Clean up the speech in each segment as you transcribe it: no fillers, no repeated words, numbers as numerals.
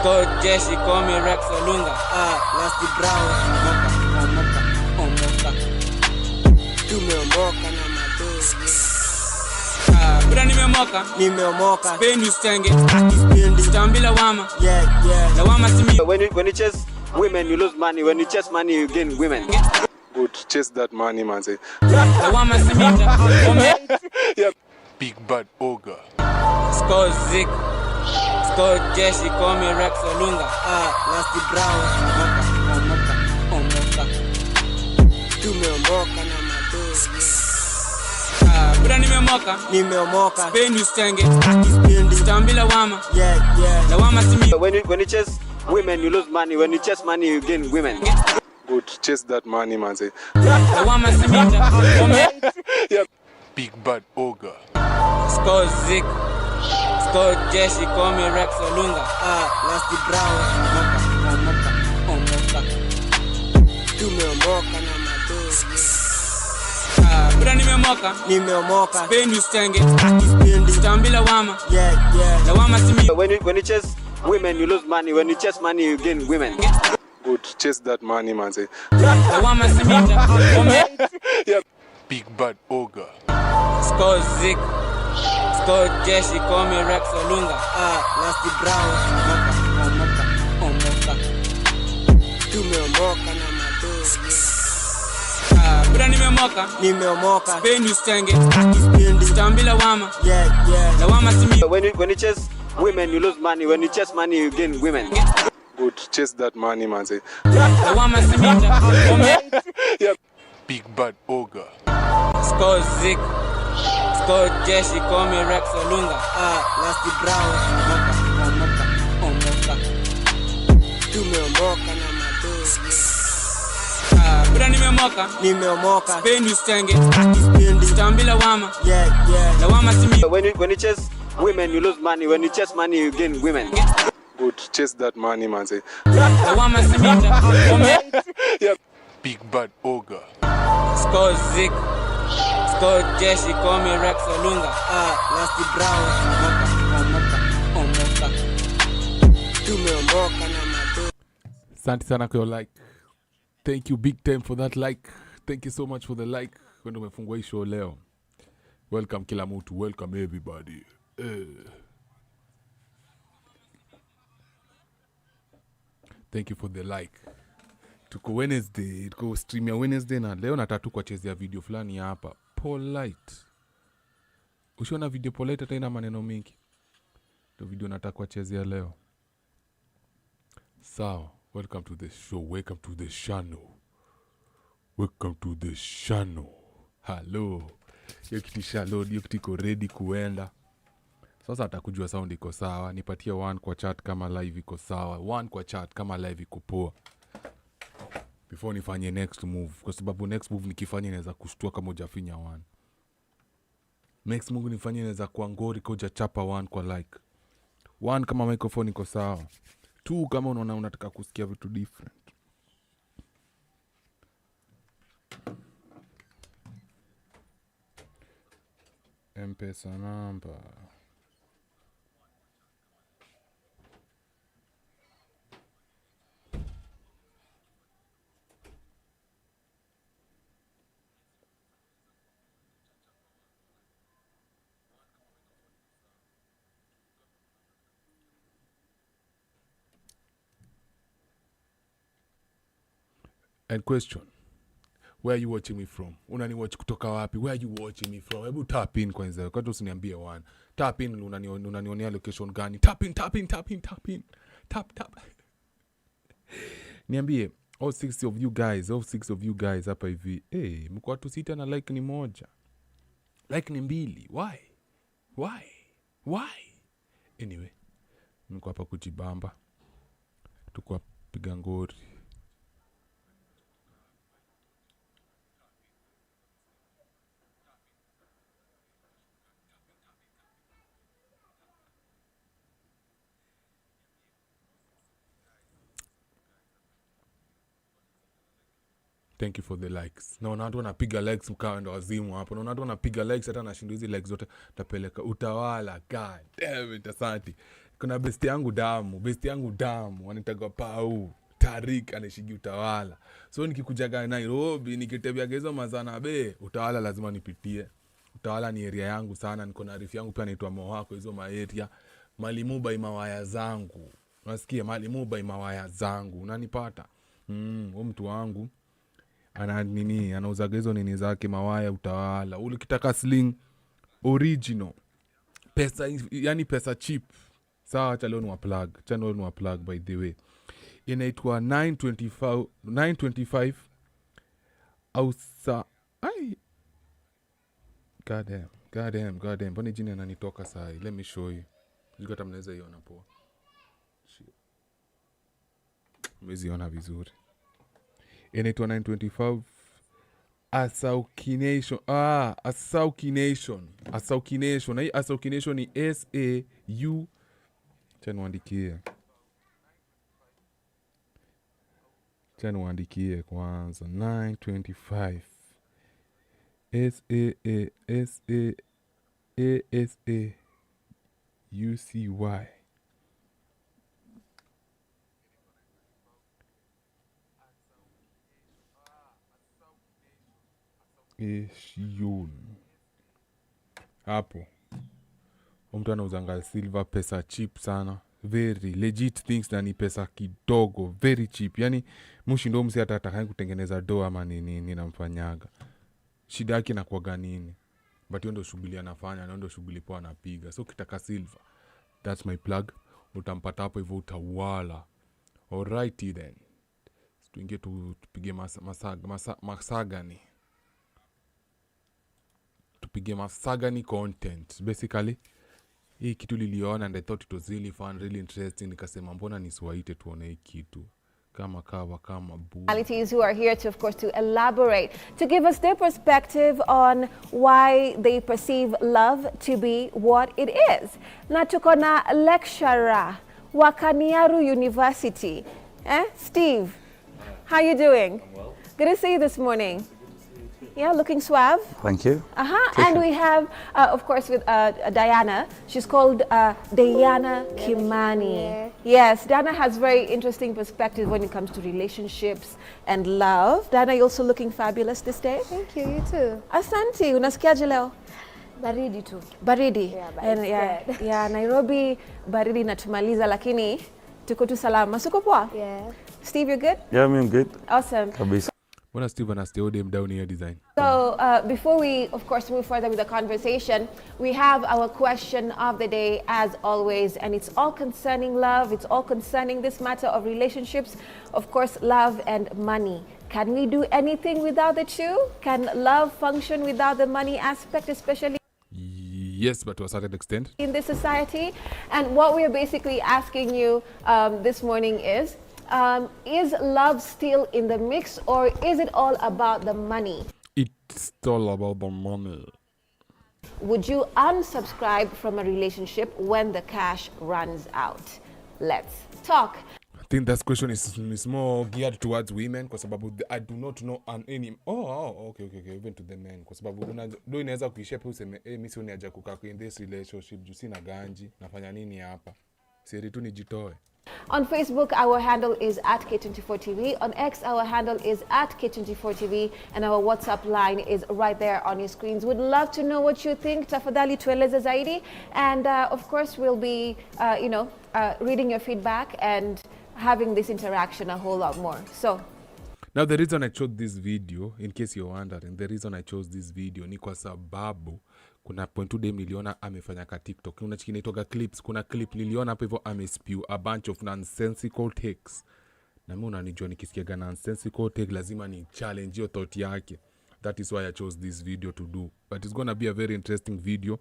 Scott Jeshi call me Rex Olunga. Lasty Brown. Omoka. Tumeomoka na madozi. Bura nimeomoka. Spain ustenge. Tambila wama. Yeah. La wama simi. When you chase women, you lose money. When you chase money, you gain women. Good, chase that money, man. Say. La wama simi. Yeah. Big bad ogre. Scott Zik. Scott Jeshi call me Rex Olunga. Lasty Brown. Omoka. Tumeomoka na madozi. Bura nimeomoka. Spain ustenge. Tambila wama. Yeah. La wama simi. When you chase women, you lose money. When you chase money, you gain women. Good, chase that money, man. Say. La wama simi. Yeah. Big bad ogre. Scott Zik. Scott Jeshi call me Rex Olunga. Lasty Brown. Omoka. Tumeomoka na madozi. Bura nimeomoka. Spain ustenge. Tambila wama. Yeah. La wama simi. When you chase women, you lose money. When you chase money, you gain women. Good, chase that money, man. Say. La wama simi. Yeah. Big bad ogre. Scott Zik. Scott Jeshi call me Rex Olunga. Lasty Brown. Omoka. Tumeomoka na madozi. Bura nimeomoka. Spain ustenge. Tambila wama. Yeah. La wama simi. When you chase women, you lose money. When you chase money, you gain women. Good, chase that money, man. Say. La wama simi. Yeah. Big bad ogre. Scott Zik. Scott Jeshi call me Rex Olunga. Lasty Brown. Omoka. Tumeomoka na madozi. Bura nimeomoka. Spain ustenge. Tambila wama. Yeah. La wama simi. When you chase women, you lose money. When you chase money, you gain women. Good, chase that money, man. Say. La wama simi. Yeah. Big bad ogre. Scott Zik. Scott Jeshi call me Rex Olunga. Lasty Brown. Omoka. Tumeomoka na madozi. Asante sana kwa like. Thank you big time for that like. Thank you so much for the like. Kwenda umefungua hii show leo. Welcome kila mtu. Welcome everybody. Thank you for the like. Tuko Wednesday. Tuko stream ya Wednesday na leo nataka kwa chezea video fulani hapa. Polite. Ushiona video polite hata ina maneno mingi. Ndio video nataka kwa chezea leo. Sawa. Welcome to the show. Welcome to the channel. Welcome to the channel. Hello. Hiyo kitisha load, hiyo kitiko ready kuenda. Sasa atakujua sound iko sawa. Nipatie 1 kwa chat kama live iko sawa. 1 kwa chat kama live iko poa. Before nifanye next move. Kwa sababu next move nikifanya inaweza kushtua kama hujafinya 1. Next move nifanye inaweza kuwa ngori kwa hujachapa 1 kwa like. 1 kama microphone iko sawa. 2 kama unaona unataka kusikia vitu different. M-Pesa number. And question, where are you watching me from? Unani watch kutoka wapi? Where are you watching me from? Hebu tap in kwanza. Kwa usiniambie 1. Tap in unanionea location gani? Tap in. Tap. Niambie, all 6 of you guys hapa hivi. Mko watu 6 na like ni 1. Like ni 2. Why? Anyway, mko hapa kujibamba. Tuko piga ngori. Thank you for the likes. Naona watu wanapiga likes mkawa ndo wazimu hapo. Naona watu wanapiga likes hata nashinda hizi likes zote tapeleka utawala. God damn it, asante. kuna besti yangu damu wanitagwa Pau Tarik anashigi Utawala. So nikikujaga Nairobi nikitebeaga hizo mazana be Utawala lazima nipitie. Utawala ni area yangu sana, niko na rifi yangu pia naitwa Mohako, hizo area. Malimu by mawaya zangu. Unasikia Malimu by mawaya zangu. Unanipata? Mtu wangu anauzaga hizo nini zake mawaya Utawala. Ukitaka sling original. Pesa yani pesa cheap. Sawa, acha leo ni wa plug by the way. Inaitwa 925 au ai God damn. Mbona jina inanitoka saa hii? Let me show you. Sijui hata mnaweza iona poa. Mwezi iona vizuri. Inaitwa 925 Asaukination. Asaukination. Na hii Asaukination ni SAU. Chanuandikie kwanza 925 SAUCY. Hapo mtu anauzanga silver pesa cheap sana, very legit things, na ni pesa kidogo, very cheap. Yani mushindo msi hata atakaye kutengeneza do ama nini namfanyaga. Shida yake inakuwaga nini? But hiyo ndio shughuli anafanya, na ndio shughuli poa anapiga. So kitaka silver, that's my plug. Utampata hapo hivyo Utawala. Alrighty then. Tuingie tupige masagani. Tupige masagani content. Basically, hii kitu liliona and I thought it was really fun, really interesting. Nikasema mbona nisiwaite tuone hii kitu. Kama boo. Who are here to, of course, to elaborate, to give us their perspective on why they perceive love to be what it is. Na tuko na lecturer wa Kaniaru University. Steve, how you doing? I'm well. Good to see you this morning. Yeah, looking suave. Thank you. And we have, of course, with Diana. She's called Diana Kimani. Yes, Diana has very interesting perspective when it comes to relationships and love. Diana, you're also looking fabulous this day. Thank you, you too. Asante, unasikiaje leo? Baridi tu. Baridi. Yeah, Nairobi baridi natumaliza, lakini tuko tu salama. Suko poa? Yeah. Steve, you're good? Yeah, I'm good. Awesome. Kabisa. Mbona Steve anastay dem down here design? So before we, of course, move further with the conversation, we have our question of the day as always, and it's all concerning love. It's all concerning this matter of relationships, of course, love and money. Can we do anything without the two? Can love function without the money aspect, especially Yes, but to a certain extent. in this society? And what we're basically asking you this morning is love still in the mix, or is it all about the money? It's all about the money. Would you unsubscribe from a relationship when the cash runs out? Let's talk. I think that question is more geared towards women, kwa sababu I do not know any. Okay, even to the men, kwa sababu do inaweza kuishape useme mimi sioni haja kukaa in this relationship juu sina ganji, nafanya nini hapa? Siri tu nijitoe. On Facebook, our handle is @K24TV. On X, our handle is @K24TV. And our WhatsApp line is right there on your screens. We'd love to know what you think. Tafadhali tueleze zaidi. And of course, we'll be, reading your feedback and having this interaction a whole lot more. So, now the reason I chose this video, in case you're wondering, the reason I chose this video ni kwa sababu kuna point today niliona amefanya ka TikTok. Kuna chiki inaitwa clips. Kuna clip niliona hapo hivyo amespew a bunch of nonsensical takes. Na mimi unanijua nikisikiaga nonsensical take lazima ni challenge your thought yake. That is why I chose this video to do. But it's going to be a very interesting video.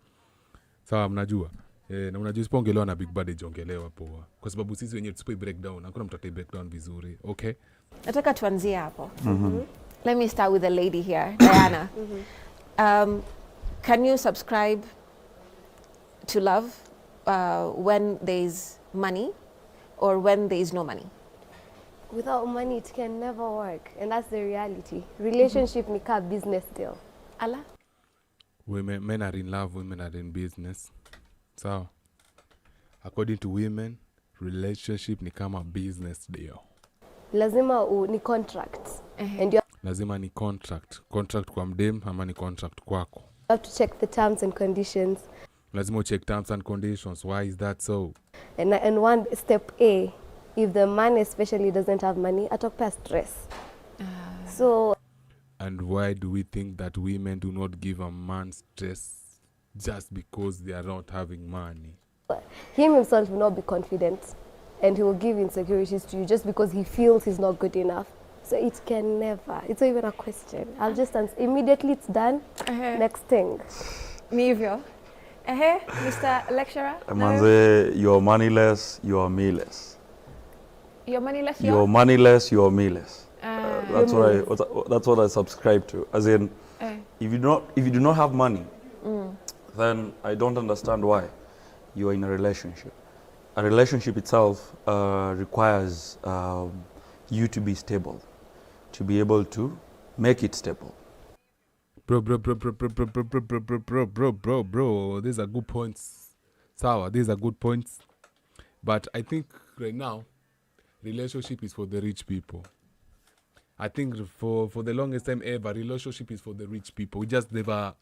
Sawa, mnajua. Na unajua sipoongelewa na Big Bad jongelewa poa. Kwa sababu sisi wenyewe tusipo breakdown, hakuna mtu atai breakdown vizuri. Okay? nataka tuanzie hapo. Let me start with the lady here, Diana. Can you subscribe to love when there's money or when there is no money? Without money, it can never work. And that's the reality. Relationship ni ka business deal. Allah? Men are in love, women are in business. So, according to women, relationship ni kama business deal. Lazima ni contract. And you Lazima ni contract kwa mdem ama ni contract kwako. have to check the terms and conditions. Lazima check terms and conditions. Why is that so? And one step A, if the man especially doesn't have money, atakupea stress. So And why do we think that women do not give a man stress just because they are not having money? him himself will not be confident, and he will give insecurities to you just because he feels he's not good enough. So it can never, it's not even a question. I'll just answer immediately, it's done. Next thing. Ni hivyo. Mr. Lecturer. Manze, you're moneyless, you're mealess. You're moneyless. You're moneyless, you're mealess. That's what I subscribe to. As in, if you do not have money, then I don't understand why you are in a relationship. A relationship itself requires you to be stable, to be able to make it stable. Bro, these are good points. Sawa, these are good points. But I think right now, relationship is for the rich people. I think for the longest time ever, relationship is for the rich people. We just never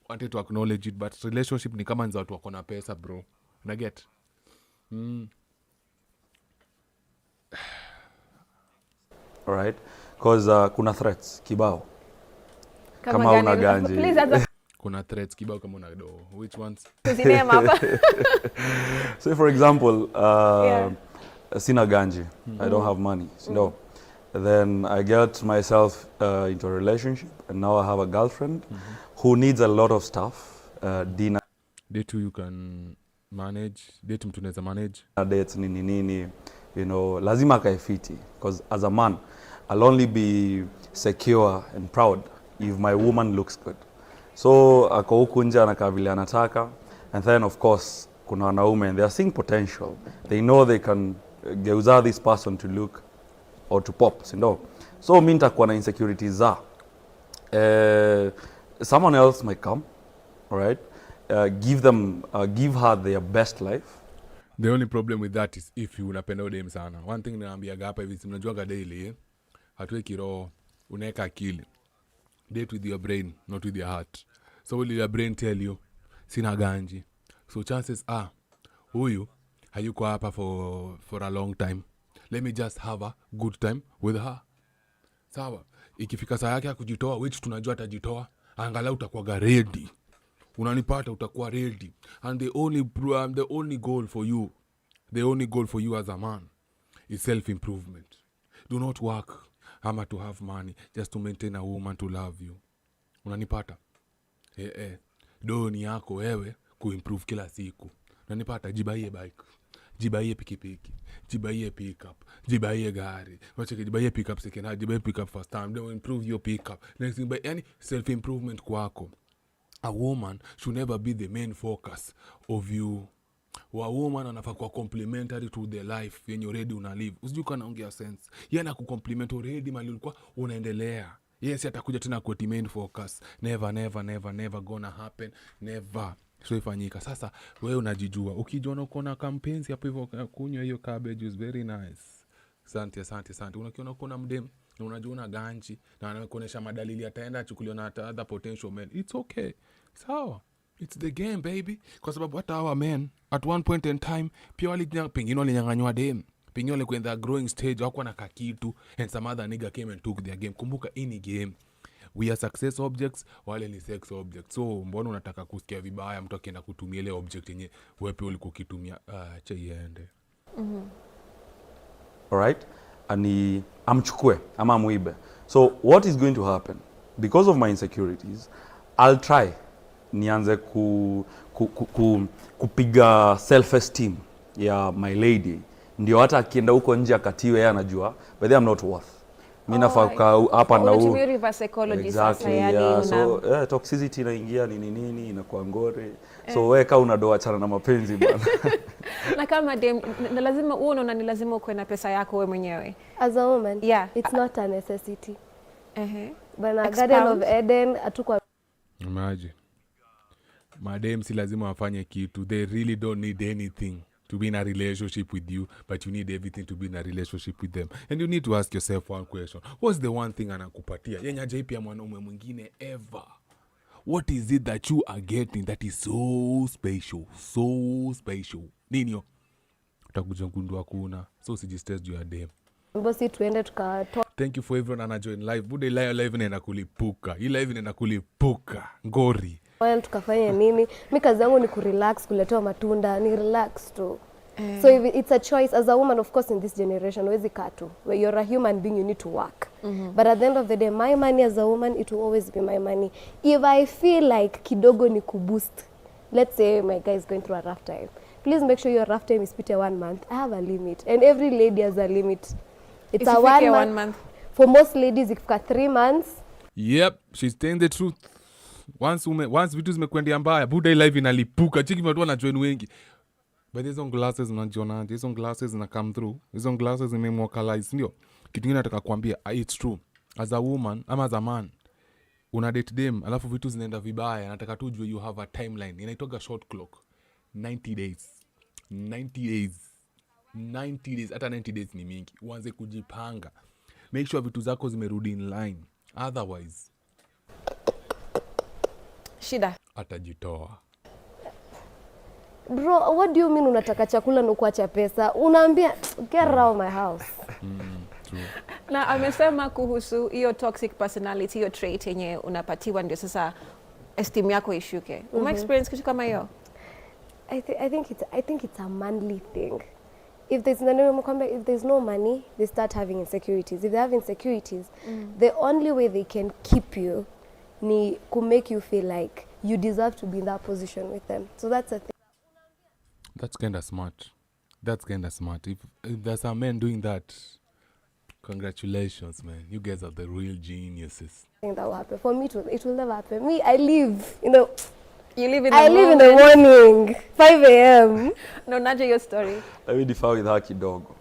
wanted to acknowledge it, but relationship ni kama nza watu wako na pesa, bro. Una get? All right? Because kuna threats kibao. Kama una ganji. Please answer. Kuna threats kibao kama una do. Which ones? Tuziname hapa. Say for example, sina ganji. I don't have money. No. Then I get myself into a relationship, and now I have a girlfriend who needs a lot of stuff. Dinner Date you can manage. Date mtu unaweza manage. dates, nini, you know, lazima kae fiti. Because as a man, I'll only be secure and proud if my woman looks good. So ako huku nje anakaa vile anataka, and then of course kuna wanaume and they are seeing potential. They know they can geuza this person to look or to pop, you know. So mimi nitakuwa na insecurities za someone else might come, all right? Give her their best life. The only problem with that is if you unapenda dem sana. One thing naambiaga hapa hivi, mnajuaga daily, hatuweki roho, unaweka akili. Date with your brain, not with your heart. So will your brain tell you, sina ganji. So chances are, huyu hayuko hapa for a long time. Let me just have a good time with her. Sawa, ikifika saa yake ya kujitoa, which tunajua atajitoa, angalau utakuwa ready. Unanipata, utakuwa ready. And the only goal for you as a man is self-improvement. Do not work ama to have money just to maintain a woman to love you. Unanipata? Do ni yako wewe kuimprove kila siku. Unanipata? Jibaie bike, jibaie pikipiki, jibaie pickup, jibaie gari. Wacheke jibaie pickup second hand, jibaie pickup first time. Don't improve your pickup. Next thing, yani self-improvement kwako. A woman should never be the main focus of you. A woman anafaa kuwa complementary to the life yenye already unalive. Usijui kana ongea sense. Yeye anakucomplement already mali ulikuwa unaendelea. Yes, atakuja tena kwa main focus. Never gonna happen. Never. So ifanyika. Sasa wewe unajijua. Ukijiona uko na kampenzi hapo hivyo kunywa hiyo cabbage is very nice. Asante. Unakiona uko na mdem na unajua una ganji na anakuonesha madalili ataenda achukuliwa na other potential men. It's okay. Sawa. It's the game, baby. Kwa sababu hata hawa men at one point in time pia pengine walinyang'anywa dem. Pengine walikwenda growing stage wako na kakitu and some other nigga came and took their game. Kumbuka any game. We are success objects, wale ni sex objects. So mbona unataka kusikia vibaya mtu akienda kutumia ile object yenye wewe pia ulikuwa ukitumia? Acha iende. Alright? Ani amchukue ama muibe. So what is going to happen? Because of my insecurities, I'll try nianze kupiga self-esteem ya my lady. Ndio hata akienda huko nje akatiwe yeye anajua, but I'm not worth. Mimi nafaa hapa na huko. Reverse psychology Exactly, sasa yani yeah. So toxicity inaingia nini inakuwa ngore. So wewe kama unadoa achana na mapenzi bwana. Na kama dem lazima uone ni lazima uwe na pesa yako wewe mwenyewe. As a woman, it's not a necessity. Bana Garden of Eden atukwa. Imagine. Madem si lazima wafanye kitu. They really don't need anything. to be in a relationship with you, but you need everything to be in a relationship with them. And you need to ask yourself one question. What's the one thing anakupatia yenye hajaipia mwanaume mwingine ever? What is it that you are getting that is so special? So special. Ninyo? Utakuja kundua kuna. So usijistress juu ya dem. Basi tuende tukatoa. Thank you for everyone ana join live. Bude live nenda kulipuka. Hii live nenda kulipuka. Ngori. Well, tukafanya nini? Mimi kazi yangu ni kurelax, kuletewa matunda, ni relax tu. So if it's a choice as a woman, of course, in this generation, huwezi kaa tu. Where you're a human being, you need to work. But at the end of the day, my money as a woman, it will always be my money. If I feel like kidogo ni kuboost, let's say my guy is going through a rough time, please make sure your rough time is put 1 month. I have a limit, and every lady has a limit. It's a 1 month. For most ladies, it's 3 months. Yep, she's saying the truth. Once vitu zimekuendea mbaya, Buda live inalipuka. Chiki watu wanajoin wengi. But hizo glasses unajiona, hizo glasses zina come through. Hizo glasses zimemwokalize, ndio. Kitu kingine nataka kuambia, it's true. As a woman, ama as a man, una date them, alafu vitu zinaenda vibaya, nataka tu ujue you have a timeline. Inaitwa short clock. 90 days. 90 days. 90 days. Hata 90 days ni mingi. Uanze kujipanga. Make sure vitu zako zimerudi in line. Otherwise, shida atajitoa. Bro, what do you mean unataka chakula na kuacha pesa? Unaambia get out my house. True. Na amesema kuhusu hiyo toxic personality, hiyo trait yenye unapatiwa ndio sasa esteem yako ishuke. Uma experience kitu kama hiyo? I think it's a manly thing. If there's no money, they start having insecurities. If they have insecurities, the only way they can keep you ni to make you feel like you deserve to be in that position with them. So that's a thing. That's kind of smart. If there's a man doing that, congratulations, man. You guys are the real geniuses. I think that will happen. For me, it will never happen. Me, I live, you know. You live in the I live in the morning, 5 a.m. No, Naja, your story. Let me differ with her kidogo.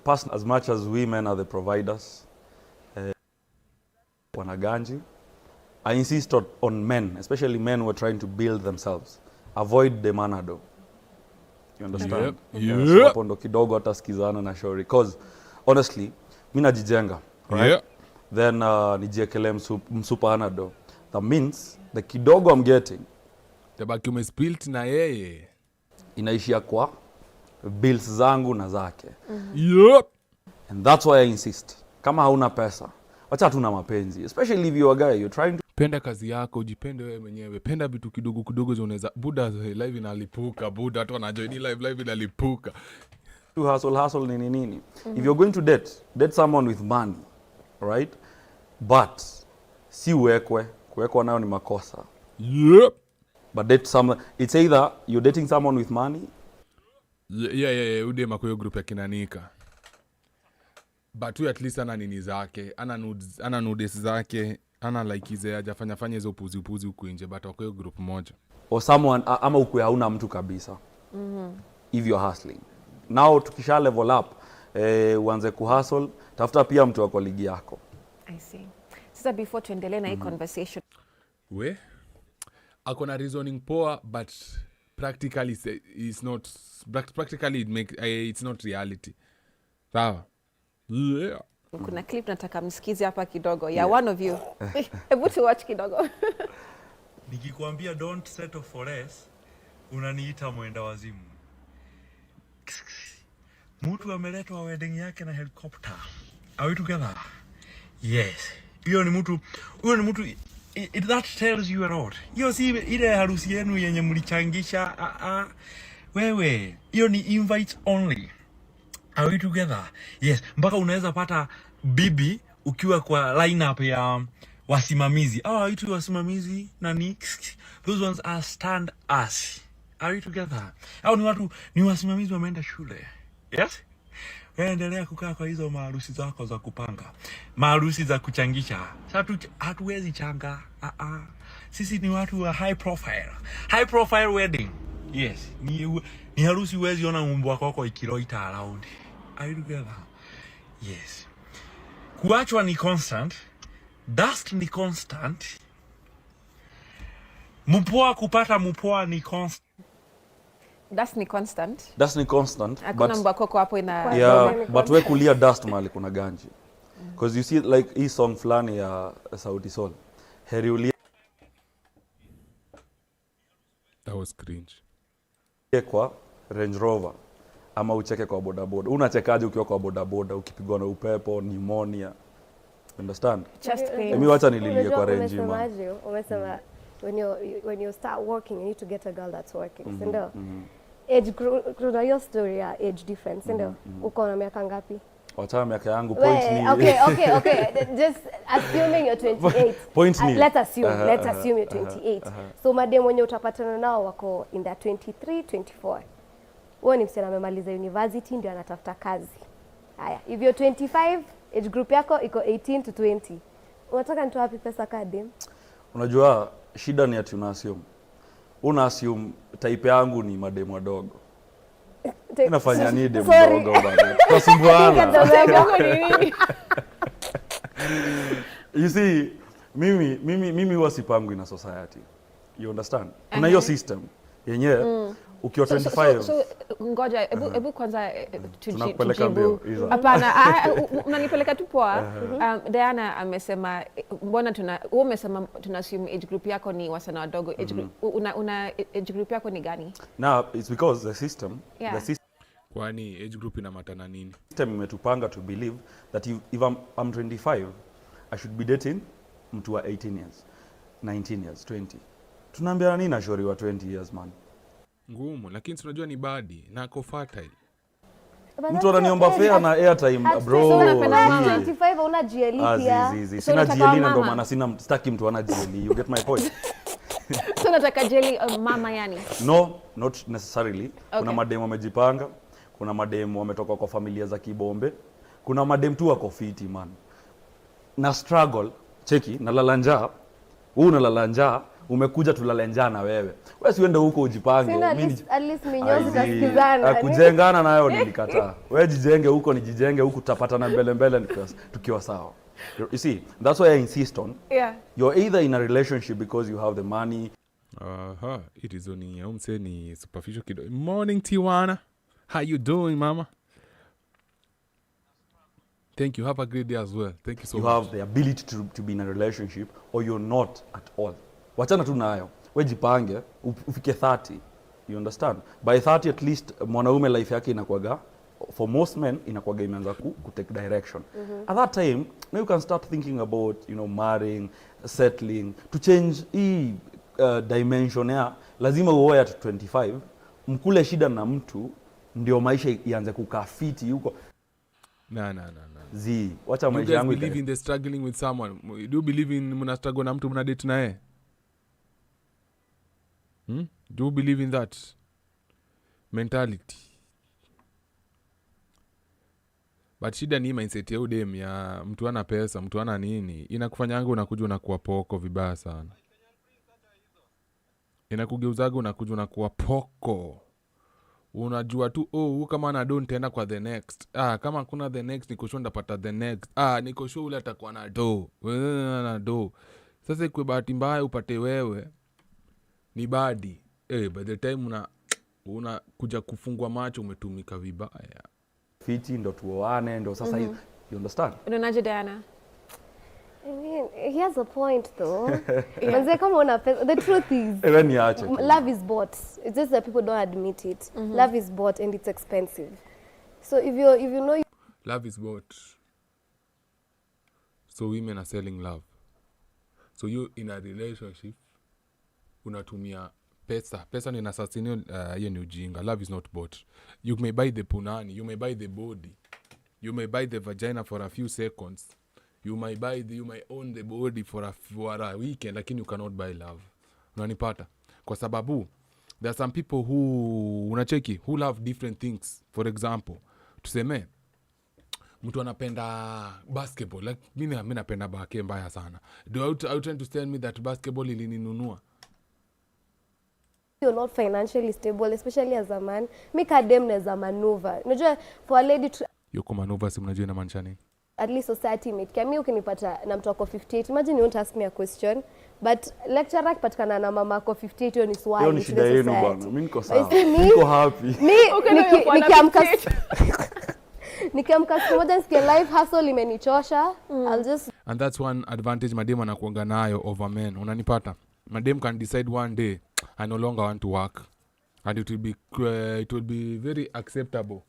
Person, as much as women are the providers, wanaganji, I insist on men, especially men who are trying to build themselves. Avoid the manado. You understand? Yep. So hapo ndo kidogo atasikizana na shori. Because honestly, mimi najijenga, right? Yep. Then nijiekele msupa anado. That means the kidogo I'm getting tabaki umespilt na yeye inaishia kwa bills zangu na zake. Yep. And that's why I insist. Kama hauna pesa, wacha tu na mapenzi. Especially if you are a guy, you're trying to penda kazi yako, jipende wewe mwenyewe. Penda vitu kidogo kidogo unaweza. Buda live inalipuka. Buda watu wanajoin live inalipuka. to hustle nini. If you're going to date someone with money, right? But si kuwekwa nayo ni makosa. Yep. But date someone, it's either you're dating someone with money. Yeah, ude makoyo group ya kinanika. But at least ana nini zake, ana nudes zake, ana like hizo hajafanya hizo puzi huku nje, but wako group moja. Or someone ama ukwe hauna mtu kabisa. If you're hustling. Now tukisha level up, uanze kuhustle, tafuta pia mtu wa koligi yako. I see. Sasa before tuendelee na hii conversation. Akona reasoning poor, but practically it's not it's not reality. Sawa? Yeah. Kuna clip nataka msikize hapa kidogo. Yeah, one of you. Hebu tu watch kidogo. Nikikwambia don't settle for less, unaniita mwenda wazimu. Mtu ameletwa wedding yake na helicopter. Are we together? Yes. Huyo ni mtu that tells you a lot. Hiyo si ile harusi yenu yenye mlichangisha. Wewe, hiyo ni invite only. Are we together? Yes. Mpaka unaweza pata bibi ukiwa kwa lineup ya wasimamizi. Itu wasimamizi nani? Those ones are stand us. Are we together? Au ni watu ni wasimamizi wameenda shule. Yes? Wewe endelea kukaa kwa hizo maharusi zako za kupanga. Maharusi za kuchangisha. Sasa hatuwezi changa. Sisi ni watu wa high profile. High profile wedding. Yes. Ni harusi uwezi ona umbo wako ikiloita around. Are you together? Yes. Kuachwa ni constant. Dust ni constant. Mpoa kupata mpoa ni constant. That's ni constant. That's ni constant. Hakuna mbakoko hapo ina yeah, but we kulia dust mali kuna ganji. Because you see like hii song fulani ya Sauti Sol. Heri ulie That was cringe. Kwa Range Rover ama ucheke kwa bodaboda. Unachekaje ukiwa kwa bodaboda ukipigwa na upepo, pneumonia? Understand? Chest pain. Mimi wacha nililie kwa Range man. Umesema when you start working you need to get a girl that's working. Ndio. Age kuna hiyo story ya age difference, ndio. Uko na miaka ngapi? Wacha miaka yangu point ni. Okay. Just assuming you're 28. Point ni. Let's assume you're 28. So madem wenye utapatana nao wako in their 23, 24. Wewe ni msichana amemaliza university ndio anatafuta kazi. Haya, if you're 25, age group yako iko 18 to 20. Unataka nitoa wapi pesa kadem? Unajua shida ni ati una assume type yangu ni mademu wadogo. Inafanya nini demu mdogo bado? Tunasumbuana. You see, mimi huwa sipangu in a society. You understand? Kuna hiyo system yenyewe ukiwa 25. So ngoja hebu kwanza tujibu. Hapana, unanipeleka tu poa. Diana amesema mbona wewe umesema tuna assume age group yako ni wasana wadogo. Age group una age group yako ni gani? Now it's because the system Kwani age group ina matana nini? System imetupanga to believe that if I'm 25 I should be dating mtu wa 18 years, 19 years, 20. Tunaambiana nini na shori wa 20 years man? Ngumu, lakini tunajua ni badi na ako fertile. Mtu ananiomba fare na airtime bro. So unapenda 25 una GLE pia. Sina GLE na ndo maana sitaki mtu ana GLE. You get my point? So unataka GLE mama yani? No, not necessarily. Kuna mademu wamejipanga, kuna mademu wametoka kwa familia za kibombe, kuna mademu tu wako fiti man. Na struggle, cheki, nalala njaa. Wewe unalala njaa, umekuja tulale njaa na wewe. Wewe si uende huko ujipange. At least minyozi tasikizana. Kujengana nayo nilikataa. Wewe jijenge huko nijijenge huko tutapatana mbele tukiwa sawa. You see, that's why I insist on. You're either in a relationship because you have the money. It is only ni superficial kido. Morning Tiwana. How you doing mama? Thank you. Have a great day as well. Thank you so much. You have the ability to be in a relationship or you're not at all. Wachana tu nayo. Wewe jipange ufike 30. You understand? By 30 at least mwanaume life yake inakuaga, for most men inakuaga imeanza ku take direction. At that time, now you can start thinking about, marrying, settling, to change dimension ya lazima uoe at 25, mkule shida na mtu ndio maisha ianze kukaa fiti huko. No. Wacha maisha yangu. Do you believe in the struggling with someone? Do you believe in mna struggle na mtu mna date naye? Do you believe in that mentality? But shida ni mindset ya udem ya mtu ana pesa, mtu ana nini, inakufanyanga unakuja unakuwa poko vibaya sana. Inakugeuzaga unakuja unakuwa poko. Unajua tu kama na don't tenda kwa the next. Kama kuna the next niko sure ndapata the next. Niko sure ule atakuwa na do. Sasa ikwe bahati mbaya upate wewe ni badi. By the time una kuja kufungwa macho umetumika vibaya. Fiti ndo tuoane ndo sasa hivi. You understand? Unaonaje Diana? I mean, he has a point though. The truth is, love is bought. It's just that people don't admit it. Love is bought and it's expensive. So if you know love is bought. So women are selling love. So you in a relationship unatumia pesa. Pesa ni assassinio hiyo ni ujinga. Love is not bought. You may buy the punani, you may buy the body. You may buy the vagina for a few seconds. You may own the body for a weekend, lakini you cannot buy love. Unanipata? Kwa sababu there are some people who love different things. For example, tuseme mtu anapenda basketball. Like mimi napenda bake mbaya sana. Do you trying to tell me that basketball ilininunua? You're not financially stable, especially as a man. Make a dem as a maneuver. Unajua for a lady to Yoko maneuver si mnajua inamaanisha nini? At least society mate. Kami ukinipata na mtu ako 58. Imagine you won't ask me a question. But lecturer akipatikana na mama ako 58 hiyo ni swali. Hiyo ni shida yenu bwana. Mimi niko sawa. Mimi Niko happy. Nikiamka siku moja nisikie life hustle imenichosha. I'll just... And that's one advantage madem anakuanga nayo over men. Unanipata? Madem can decide one day I no longer want to work. And it will be very acceptable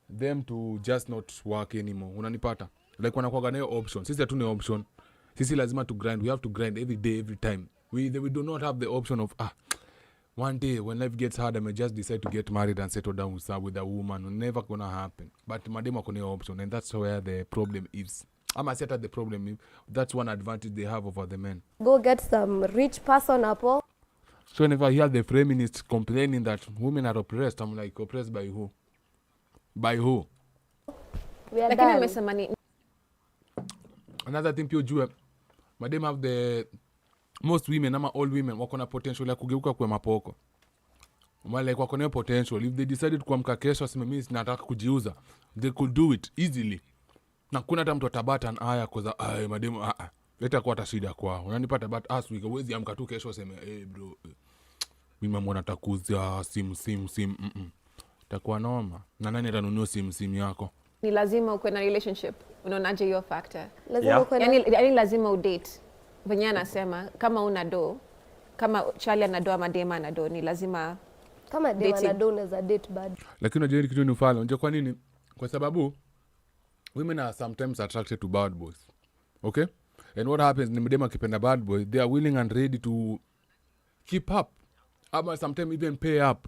them to just not work anymore. Unanipata? Like wanakuanga nayo option. Sisi hatuna option. Sisi lazima to grind. We have to grind every day, every time. We do not have the option of one day when life gets hard I may just decide to get married and settle down with a woman. Never gonna happen. But madem wako nayo option, and that's where the problem is. I'm a set at the problem. That's one advantage they have over the men. Go get some rich person hapo. So whenever I hear the feminists complaining that women are oppressed, I'm like, oppressed by who? By who? We are done. Another thing pia ujue, madem have the most women ama all women wako na potential ya kugeuka kwa mapoko. Like wako na potential. If they decided kuamka kesho aseme mimi nataka kujiuza, they could do it easily. Na kuna hata mtu atabata haya kwa madem leta kwa hata shida kwao. Unanipata, but us we hawezi amka tu kesho aseme bro mimi mama nataka kuuza sim. Takuwa noma. Na nani atanunua sim yako? Ni lazima uwe na relationship. Unaonaje hiyo factor? Lazima uwe na... Yani lazima udate. Venye anasema kama una do, kama Charlie ana do ama Dema ana do, ni lazima kama Dema ana do unaweza date bad. Lakini unajua kitu ni ufala. Unajua kwa nini? Kwa sababu women are sometimes attracted to bad boys. Okay? And what happens ni Dema akipenda bad boy, they are willing and ready to keep up. Ama sometimes even pay up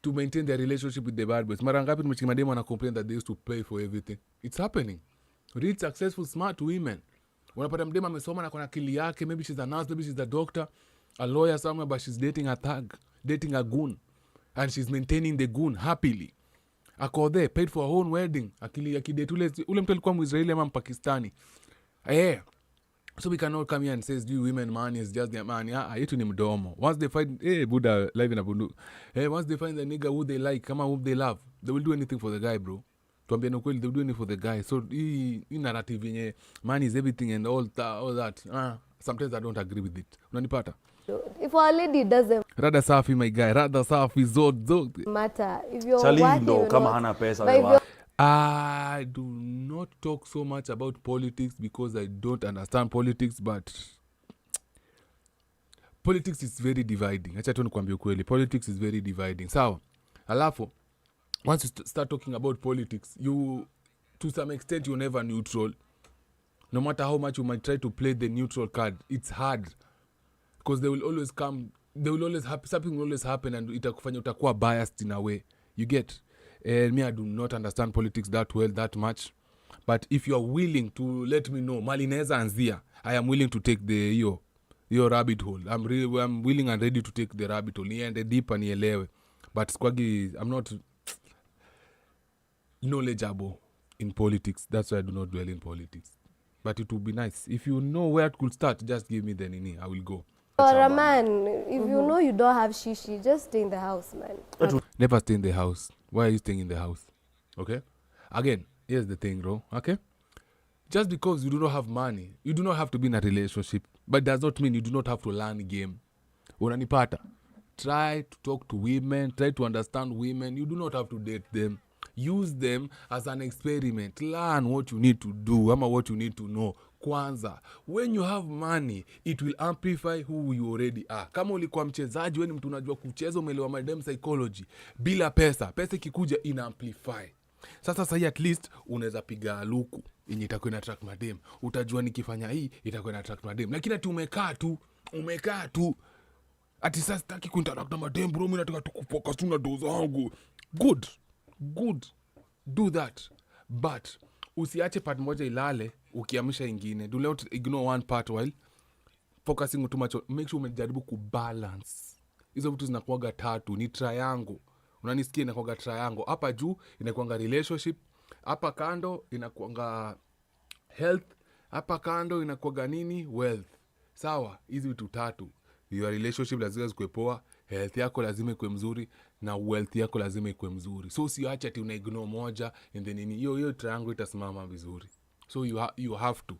to maintain their relationship with the bad boys. Mara ngapi tumechiki mademu wana complain that they used to pay for everything. It's happening. Real successful smart women. Unapata mdema amesoma na kuna akili yake, maybe she's a nurse, maybe she's a doctor, a lawyer somewhere, but she's dating a thug, dating a goon, and she's maintaining the goon happily. Ako there, paid for her own wedding. Akili akidate ule mtu alikuwa Mwisraeli ama Mpakistani. So we cannot come here and say women money is just their money. Yetu ni mdomo. Once they find Buddha live in a bundu. Once they find the nigga who they like, kama who they love, they will do anything for the guy, bro. Tuambie na kweli, they will do anything for the guy. So hii narrative yenye money is everything and all that. Sometimes I don't agree with it. Unanipata? If our lady doesn't Rada safi my guy. Rada safi zod. matter. If you're Charlie working, ndo kama hana pesa. I do not talk so much about politics because I don't understand politics, but politics is very dividing. Acha tu nikwambie kweli. Politics is very dividing. Sawa. Alafu, once you start talking about politics, you, to some extent, you're never neutral. No matter how much you might try to play the neutral card, it's hard. Because something will always happen and itakufanya utakuwa biased in a way. You get? Me, I do not understand politics that well, that much. But if you are willing to let me know, mali inaweza anzia, I am willing to take your rabbit hole. I'm willing and ready to take the rabbit hole. Niende deep and nielewe. But I'm not knowledgeable in politics. That's why I do not dwell in politics. But it would be nice. If you know where it could start, just give me the nini. I will go. For a man, if you know you don't have shishi, just stay in the house, man. Never stay in the house. Why are you staying in the house? Okay? Again, here's the thing, bro. Okay? Just because you do not have money, you do not have to be in a relationship. But does not mean you do not have to learn game. Unanipata? Try to talk to women. Try to understand women. You do not have to date them. Use them as an experiment. Learn what you need to do ama what you need to know. Kwanza, when you have money, it will amplify who you already are. Kama ulikuwa mchezaji, wewe ni mtu unajua kucheza, umeelewa madem psychology, bila pesa ikikuja ina amplify. Sasa sahi at least unaweza piga luku yenye itakuwa ina attract madem. Utajua nikifanya hii itakuwa ina attract madem. Lakini ati umekaa tu. Ati sasa sitaki kuinteract na madem bro, mimi nataka tukufocus tu na dozo zangu. Good. Do that. But usiache part moja ilale ukiamsha ingine. Do not ignore one part while focusing too much. Make sure umejaribu kubalance. Hizo vitu zinakuwaga tatu, ni triangle. Unanisikia inakuwaga triangle. Hapa juu inakuwaga relationship, hapa kando inakuwaga health, hapa kando inakuwaga nini? Wealth. Sawa, hizi vitu tatu. Your relationship lazima zikuwe poa, health yako lazima ikuwe mzuri, na wealth yako lazima ikuwe mzuri. So usiache ati una ignore moja and then hiyo triangle itasimama vizuri. So you have to.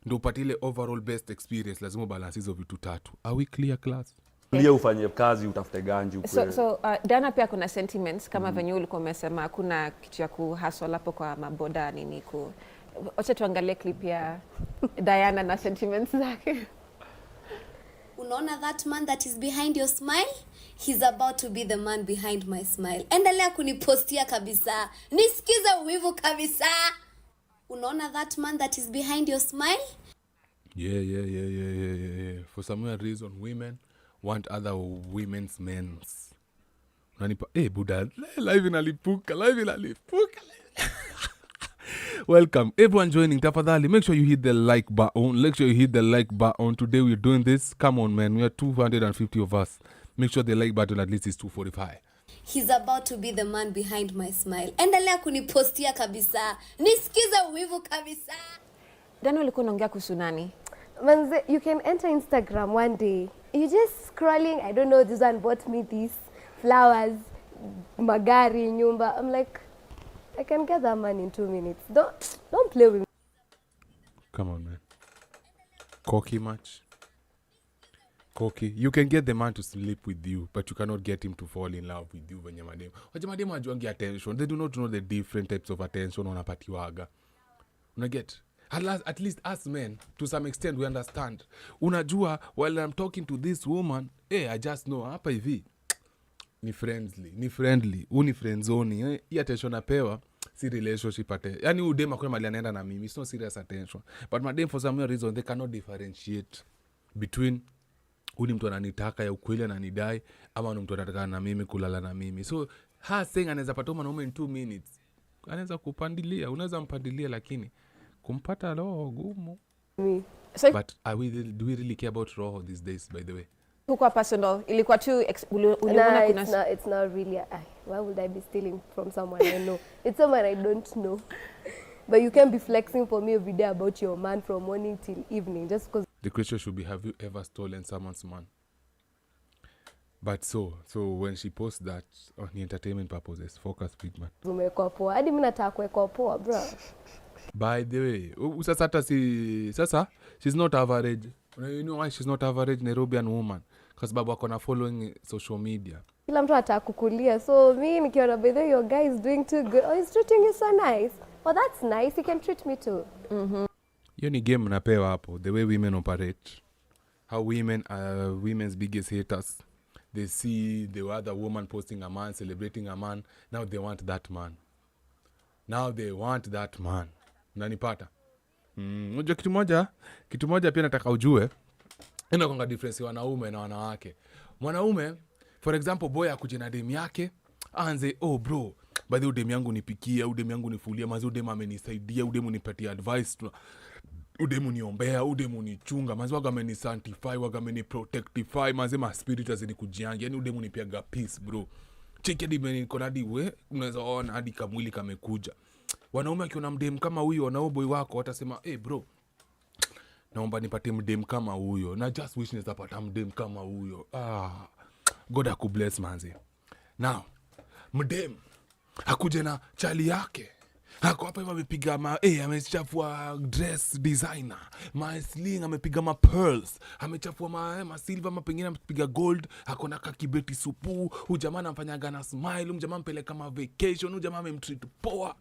Ndio upate ile overall best experience, lazima balance hizo vitu tatu. Are we clear class? Clear, ufanye kazi, utafute ganji ukwe. So Dana pia kuna sentiments kama venye ulikuwa umesema kuna kitu ya kuhustle hapo kwa maboda nini ku. Wacha tuangalie clip ya Diana na sentiments zake. Unaona that man that is behind your smile? He's about to be the man behind my smile. Endelea kunipostia kabisa. Nisikize uwivu kabisa. Unaona that man that is behind your smile? Yeah. For some reason, women want other women's men's. Unanipa, Buddha, live inalipuka. Welcome, everyone joining. Tafadhali, make sure you hit the like button. Today we're doing this. Come on, man. We are 250 of us. Make sure the like button at least is 245. He's about to be the man behind my smile. Endelea kunipostia kabisa. Nisikize uwivu kabisa. Dana ulikuwa unaongea kuhusu nani? Manze, you can enter Instagram one day. You just scrolling, I don't know, this one bought me these flowers, magari, nyumba. I'm like, I can get that man in 2 minutes. Don't play with me. Come on, man. Cocky much? Cocky. You can get the man to sleep with you, but you cannot get him to fall in love with you when you're madem. Wacha madem ajuangi attention. They do not know the different types of attention wanapatiwaga. Unaget? At least us men, to some extent, we understand. Unajua, while I'm talking to this woman, I just know, hapa hivi, ni friendly, uni friendzone, hii attention napewa, si relationship yani udema kwa mali anaenda na mimi, it's not serious attention. But madem, for some reason, they cannot differentiate between uni mtu ananitaka ya ukweli ananidai, ama mtu anataka na mimi kulala na mimi. So, her saying anaweza pata mwanaume in 2 minutes, anaweza kupandilia, unaweza mpandilia lakini, kumpata roho gumu. So, but do we really care about roho these days, by the way? Kwa personal, ilikuwa tu it's not really. Why would I be stealing from someone I know? It's someone I don't know. But you can't be flexing for me every day about your man from morning till evening just because. The question should be, have you ever stolen someone's man? But so when she posts that on entertainment purposes, focus big man. Umekuwa poa. Hadi mimi nataka kuwekwa poa, bro. By the way, she's not average. You know why she's not average Nairobian woman? Because babu akona following social media. Kila mtu atakukulia. So me nikiona by the way your guy is doing too good. Oh, he's treating you so nice. Oh, that's nice. He can treat me too. Hiyo ni game napewa hapo. The way women operate. How women are women's biggest haters. They see the other woman posting a man, celebrating a man. Now they want that man. Unanipata? Unajua kitu moja pia nataka ujue. Inakonga difference wanaume na wanawake. Mwanaume, for example, boy akuje na demu yake, aanze, bro, by the way demu yangu nipikia, demu yangu nifulia, mazi demu amenisaidia, demu nipatia advice, demu niombea, demu nichunga, mazi waga amenisanctify, waga ameniprotectify, mazi ma spirit azini kujiangi, yani demu nipiaga peace, bro. Cheki hadi niko hadi unaweza ona hadi kamwili kamekuja. Wanaume akiona mdem kama huyo, wanao boy wako watasema, bro, naomba nipate mdem kama huyo. Na just wish nitapata mdem kama huyo. God akubless manzi. Now, mdem hakuje na chali yake. Hako hapa hivi amepiga amechafua dress designer. Sling amepiga pearls. Amechafua silver, pengine amepiga gold. Hako na kakibeti supu. Ujamaa anamfanyaga na smile. Ujamaa mpeleka vacation. Ujamaa amemtreat poa.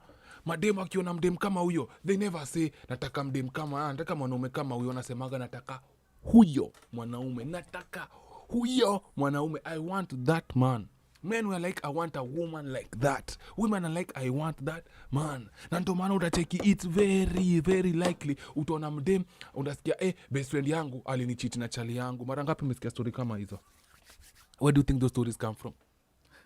Mademu akiona mdem kama huyo, they never say nataka mdem kama, nataka mwanaume kama huyo. Nasemaga nataka huyo mwanaume. I want that man. Men were like, I want a woman like that. Women are like, I want that man. Na ndo maana utacheki, it's very very likely utaona mdem unasikia best friend yangu alinicheat na chali yangu. Mara ngapi umesikia story kama hizo? Where do you think those stories come from?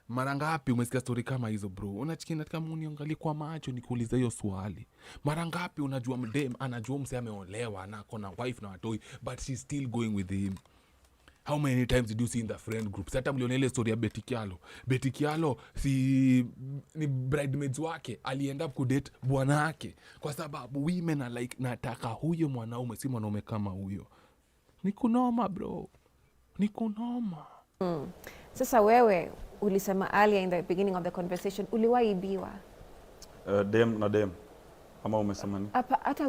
Mara ngapi umesikia story kama hizo, bro? Unachiki nataka muniangalie kwa macho nikuuliza hiyo swali. Mara ngapi unajua mdem anajua mse ameolewa na akona wife na watoi, but she's still going with him? How many times did you see in the friend groups? Hata mliona ile story ya Betty Kialo ni bridesmaids wake alienda kudate bwana yake kwa sababu women are like, nataka huyo mwanaume, si mwanaume kama huyo. Ni kunoma, bro. Ni kunoma. Sasa wewe ulisema earlier in the beginning of the conversation uliwaibiwa. Dem. Ama umesema nini? Hata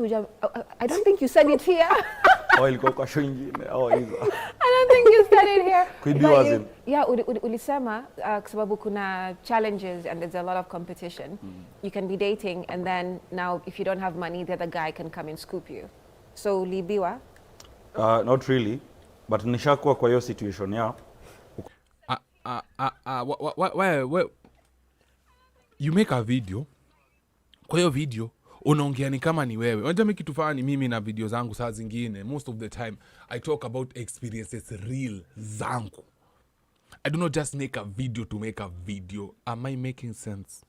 I don't think you said it here. Ilikuwa kwa show nyingine. Hizo. I don't think you said it here. Kuibiwa zim. Yeah, ulisema kwa sababu kuna challenges and there's a lot of competition. You can be dating and then now if you don't have money the other guy can come and scoop you. So ulibiwa? Not really, but nishakuwa kwa hiyo situation ya you make a video. Kwa hiyo video unaongea ni kama ni wewe. Unajua mimi kitu fani mimi na video zangu saa zingine most of the time I talk about experiences real zangu. I do not just make a video to make a video. Am I making sense?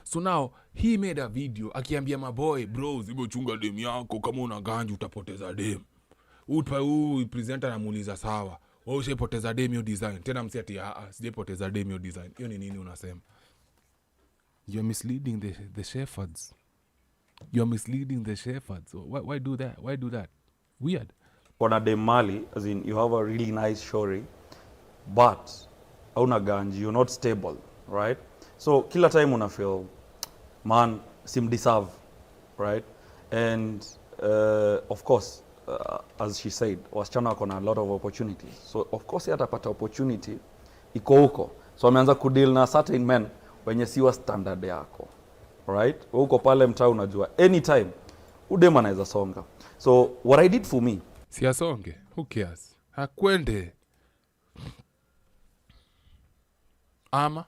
So now he made a video akiambia maboy bros, ibo chunga dem yako kama una ganji utapoteza dem. Presenter anamuuliza sawa. Wewe ushaipoteza dem hiyo design. Tena msiati sijapoteza dem hiyo design. Hiyo ni nini unasema? You're misleading the shepherds. You're misleading the shepherds. Why do that? Why do that? Weird. Kona dem mali, as in you have a really nice story, but hauna ganji, you're not stable, right? So kila time una feel man sim deserve, right? And of course, as she said, wasichana wako na a lot of opportunities. So of course yeye atapata opportunity iko huko. So ameanza kudeal na certain men wenye siwa standard yako, right? Uko pale mtaa unajua anytime udem anaweza songa. So what I did for me, si asonge, who cares? Hakwende ama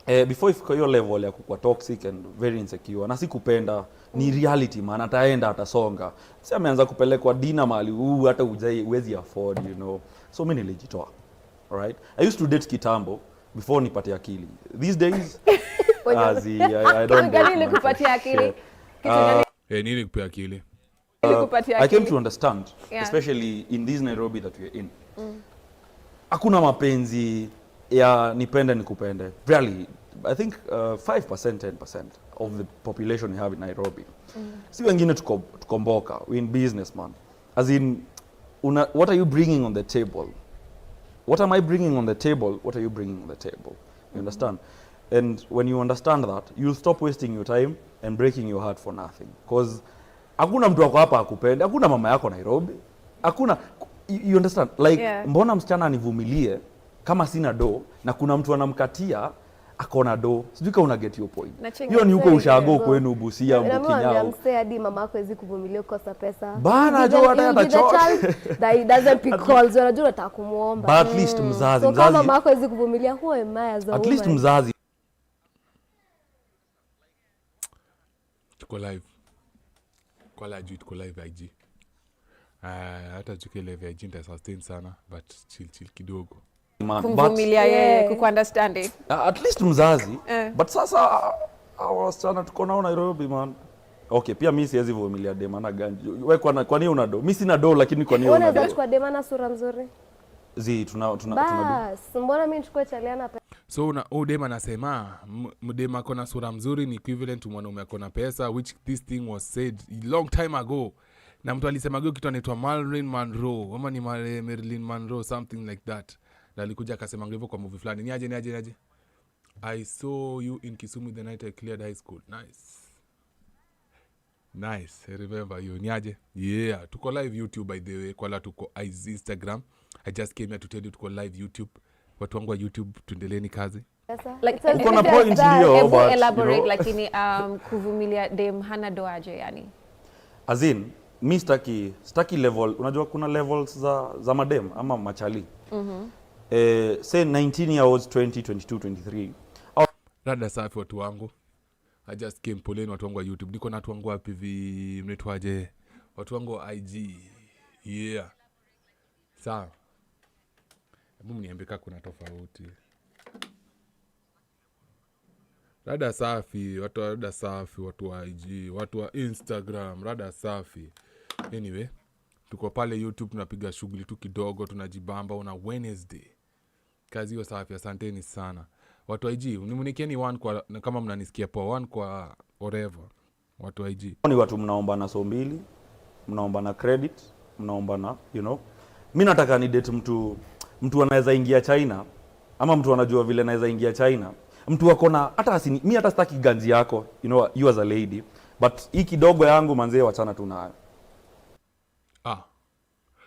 before ifika hiyo level ya kuwa toxic and very insecure na sikupenda ni reality man, ataenda atasonga. Si ameanza kupelekwa dina mahali hata huwezi afford, you know. So mimi nilijitoa, right? I used to date kitambo before nipate akili. These days I don't gani nikupatia akili? Nini kupea akili? I came to understand, especially in this Nairobi that we are in. Hakuna mapenzi ya nipende nikupende. Really, I think 5%, 10% of the population we have in Nairobi. Si wengine tukomboka, we in business man. As in, what are you bringing on the table? What am I bringing on the table? What are you bringing on the table? You understand? And when you understand that, you'll stop wasting your time and breaking your heart for nothing. Because hakuna mtu wako hapa akupende, hakuna mama yako Nairobi, hakuna, you understand? Like, mbona msichana anivumilie kama sina do na kuna mtu anamkatia akona do? Sijui kama una get your point. Hiyo ni huko ushago kwenu Busia Mbukinyao. Mse hadi mama yako hawezi kuvumilia kukosa pesa. Bana jo hata atachoka. That doesn't pick calls. Unajua nataka kumuomba. But at least mzazi, so kama mama yako hawezi kuvumilia who am I as a woman? At least mzazi. Tuko live. Kwa la juu tuko live IG. Hata tuke live IG nita sustain sana but chill kidogo. Kumvumilia yeye, kukunderstand. At least mzazi. But sasa wasichana tuko nao Nairobi man. Okay, pia mimi siwezi vumilia demana ganji. Wewe kwa nini una do? Mimi sina do lakini kwa nini una do? Unaweza chukua demana sura nzuri? Tuna bas, mbona mimi nichukue chaliana pesa? So dema nasema mdema kona sura mzuri ni equivalent to mwanaume akona pesa, which this thing was said long time ago. Na mtu alisema kitu anaitwa Marilyn Monroe, ama ni Marilyn Monroe, something like that. Na alikuja akasema hivyo kwa movie fulani. Niaje. I saw you in Kisumu the night I cleared high school. Nice. I remember you. Niaje? Yeah. Tuko live YouTube by the way. Kwa la tuko Instagram. I just came here to tell you tuko live YouTube. Watu wangu wa YouTube tuendeleeni kazi. Like uko na point ndio but elaborate lakini kuvumilia dem hana doaje yani. As in mi staki level, unajua kuna levels za madem ama machali. Say 19 years, 20, 22, 23. Rada safi watu wangu. I just came poleni watu wangu wa YouTube. Niko na watu wangu wapi hivi mnaitwaje? Watu wangu wa IG. Yeah. Sawa. Hebu mniambie kama kuna tofauti. Rada safi, watu wa rada safi, watu wa IG, watu wa Instagram, rada safi. Anyway, tuko pale YouTube tunapiga shughuli tu kidogo, tunajibamba una Wednesday. Kazi hiyo safi, asanteni sana. Watu wa IG, unimunikieni one kwa kama mnanisikia poa, one kwa whatever. Watu wa IG. Ni watu mnaomba na so mbili, mnaomba na credit, mnaomba na, you know. Mimi nataka ni date mtu anaweza ingia China ama mtu anajua vile anaweza ingia China. Mtu wako na hata mimi hata sitaki ganzi yako, you know, you as a lady. But hii kidogo yangu manzee wachana tu nayo.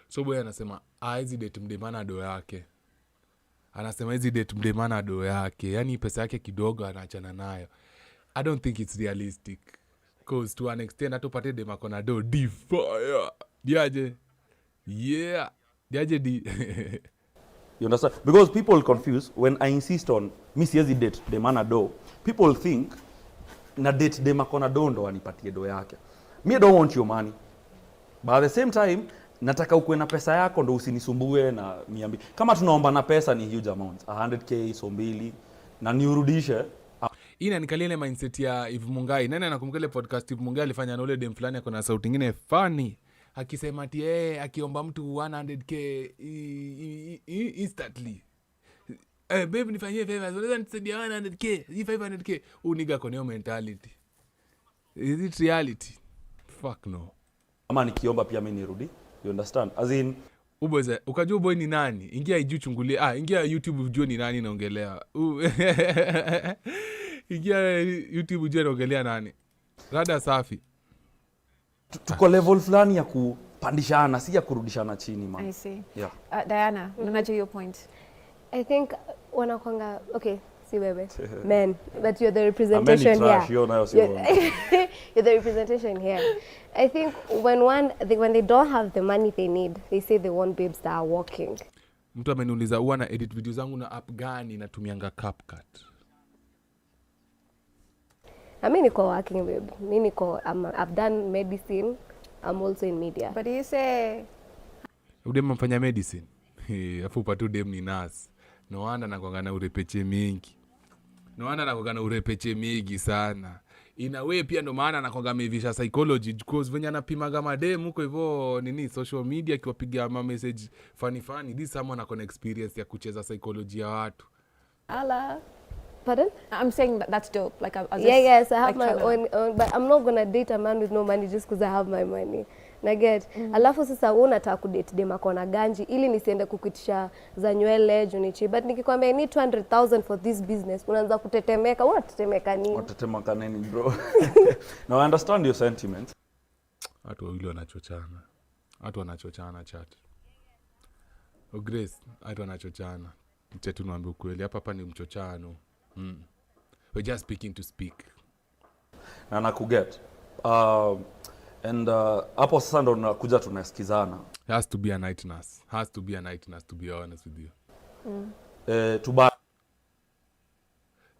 So boy anasema hizi date mdemana do yake. Anasema hizi date mdemana do yake. Yaani pesa yake kidogo anaachana nayo. I don't think it's realistic. Cause to an extent atupate dema kona do fire. Diaje. Yeah. Diaje di. You understand? Because people confuse when I insist on mi siwezi date demana do. People think na date dema kona do ndo anipatie do yake. Me I don't want your money. But at the same time nataka ukuwe na pesa yako ndo usinisumbue na 200. Kama tunaomba na pesa ni huge amount. 100k so mbili na niurudishe. Ina nikalia ile mindset ya Eve Mungai. Nani anakumbuka ile podcast Eve Mungai alifanya na ule dem fulani akona sauti nyingine funny. Akisema ati akiomba mtu 100k instantly. Babe nifanyie favors. Unaweza nisaidia 100k, 500k. Uniga kona mentality. Is it reality? Fuck no. Ama nikiomba pia mimi nirudi. You understand? As in Uboze, ukajua boy ni nani? Ingia iju chungulia. Ingia YouTube ujue ni nani naongelea. Ingia YouTube ujue naongelea nani. Rada safi. Tuko level fulani ya kupandishana, si ya kurudishana chini man. I see. Yeah. Diana, unaje your point? I think wanakwanga okay, si wewe. Men, but you're the representation here. You're the representation here. I think when they don't have the money they need, they say they want babes that are working. Mtu ameniuliza huwa na edit video zangu na app gani natumianga CapCut. Mimi niko working babe. Mimi niko I've done medicine. I'm also in media. But you say Udem mfanya medicine. Afu patu dem ni nurse. No wonder nakwanga na urepeche mingi. No wonder nakwanga na urepeche mingi sana. In a way pia ndo maana nakwanga mevisha psychology because venye anapimaga madem huko hivyo nini social media kiwapiga ma message funny this someone akona experience ya kucheza psychology ya watu. Ala. Pardon? I'm saying that's dope. Like yes, I have my own, but I'm not gonna date a man with no money just because I have my money. Na get. Alafu sasa unataka kudate dem akona ganji ili nisiende kukuitisha za nywele junichi, but nikikwambia I need 200,000 for this business unaanza kutetemeka. Unatetemeka nini? Unatetemeka nini bro? No, I understand your sentiments. Watu wawili wanachochana. Watu wanachochana chat. Grace, watu wanachochana. Mchetu niambie ukweli hapa ni mchochano. We're just speaking to speak. Na nakuget. And hapo sasa ndo nakuja tunasikizana. Has to be a night nurse. Has to be a night nurse to be honest with you.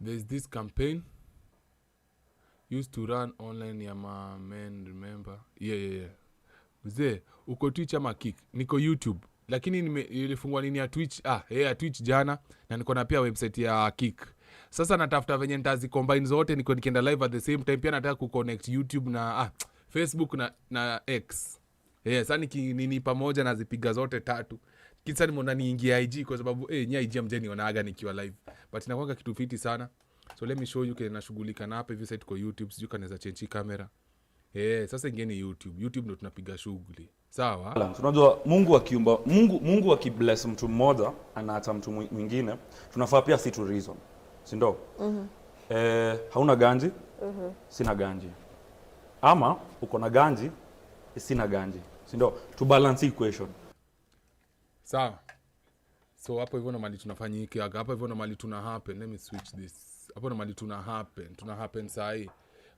There's this campaign used to run online ya men, remember? Yeah. Mzee, uko Twitch ama Kick? Niko YouTube. Lakini nilifungua nini ya Twitch? Ya Twitch jana na niko na pia website ya Kick. Sasa natafuta venye nitazi combine zote niko nikienda live at the same time pia nataka kuconnect YouTube na Facebook na X. Sasa nini pamoja nazipiga zote tatu. Kisa nimeona niingie IG kwa sababu IG mjeni onaga nikiwa live. But inakuwa kitu fiti sana. So let me show you kile nashughulika na hapa hivi site kwa YouTube. Sijui kanaweza change kamera. Sasa ingeni YouTube. YouTube ndo tunapiga shughuli. Sawa? Unajua Mungu akibless mtu mmoja anaacha mtu mwingine, tunafaa pia si to reason. Si ndo? Hauna ganji? Sina ganji. Ama uko na ganji, sina ganji. Si ndo? To balance equation. Sawa. So hapo hivyo ndo mali tunafanyika. Hapo hivyo ndo mali tuna happen. Let me switch this. Hapo ndo mali tuna happen saa hii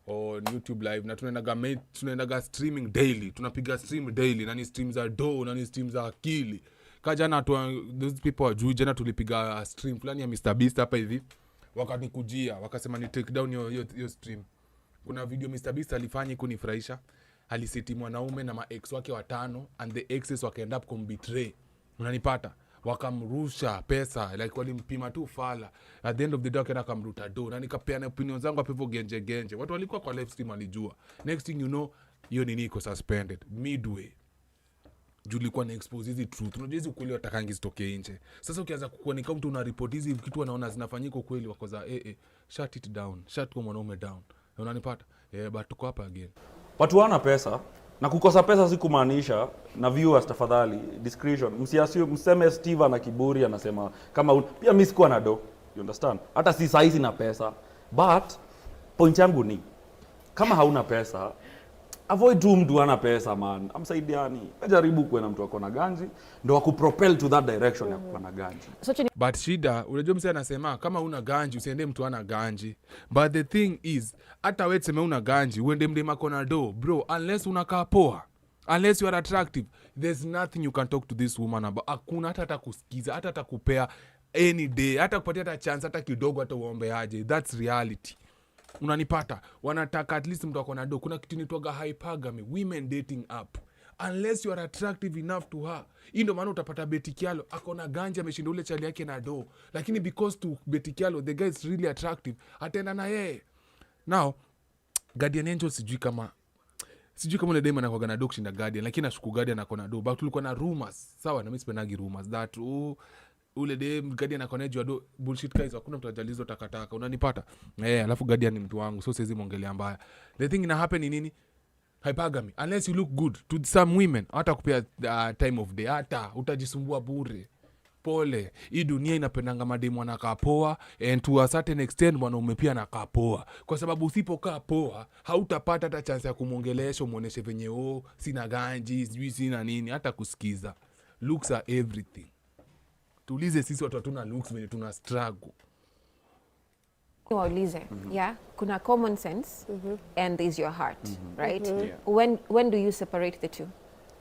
on YouTube live na tunaendaga streaming daily. Tunapiga stream daily na ni stream za na ni stream za akili. Kajana those people wajui jana tulipiga stream fulani ya Mr Beast hapa hivi. Wakanikujia, wakasema ni take down your stream. Kuna video Mr Beast alifanya kunifurahisha. Aliseti mwanaume na ma-ex wake 5 and the exes wakaenda up kumbetray. Unanipata? Wakamrusha pesa like walimpima tu fala. At the end of the day akaenda kamruta na nikapeana opinion zangu hapo hivyo genje. Watu walikuwa kwa live stream walijua. Next thing you know, hiyo nini iko suspended midway. Julikuwa na expose hizi truth. Unajua hizi ukweli watakangi zitoke nje. Sasa ukianza kuoneka mtu una report hizi kitu wanaona zinafanyika ukweli wako za shut it down. Shut kwa mwanaume down. Unanipata? But tuko hapa again. Watu wana pesa na kukosa pesa si kumaanisha na viewers tafadhali discretion. Mseme Steve na kiburi anasema kama pia mimi sikuwa na do. You understand? Hata si saizi na pesa. But point yangu ni kama hauna pesa, avoid tu mtu ana pesa man. Amsaidiani. Jaribu kuwe na mtu akona ganji ndio akupropel to that direction ya kuwa na ganji. But shida, unajua msee anasema kama una ganji usiende mtu ana ganji. But the thing is, hata wewe sema una ganji, uende mdema kona do, bro, unless unakaa poa, unless you are attractive, there's nothing you can talk to this woman about. Hakuna hata kusikiza, hata kupea any day, hata kupatia hata chance hata kidogo hata uombe aje. That's reality. Unanipata? Wanataka at least mtu akona do. Kuna kitu inaitwa hypergamy, women dating app. Unless you are attractive enough to her. Hii ndio maana utapata Betty Kialo akona ganja ameshinda ule chali yake na do. Lakini because to Betty Kialo the guy is really attractive, atenda na yeye. Now, Guardian Angel sijui kama ule dema anakuwa na do kushinda Guardian, lakini nashuku Guardian akona do. But tulikuwa na rumors. Sawa, na mimi sipenagi rumors that ule dem Guardian akona jua do bullshit guys, hakuna mtu ajalizo takataka. Unanipata? Alafu Guardian ni mtu wangu, so siwezi muongelea mbaya. The thing ina happen ni nini? Hypergamy. Unless you look good to some women, hata kupea time of day, hata utajisumbua bure. Pole. Hii dunia inapendanga mademu wanakaa poa, and to a certain extent mwanaume pia anakaa poa. Kwa sababu usipokaa poa, hautapata hata chance ya kumuongelesha, umuoneshe venye sina ganji, sijui sina nini, hata kusikiza. Looks are everything. Tuulize sisi watu hatuna looks venye tuna struggle. Waulize, yeah, kuna common sense and there's your heart, right? Yeah. When do you separate the two?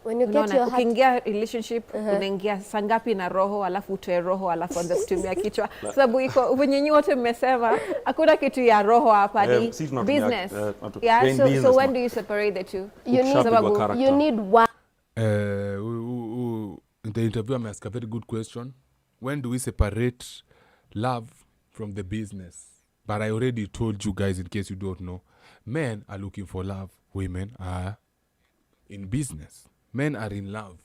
When you get your heart, ukiingia relationship unaingia sangapi na roho, alafu utoe roho, alafu anza kutumia kichwa. Sababu iko venye wote mmesema hakuna kitu ya roho hapa, ni business. Yeah, so when do you separate the two? You need one. In the interview I asked a very good question. When do we separate love from the business? But I already told you guys, in case you don't know, men are looking for love, women are in business. Men are in love,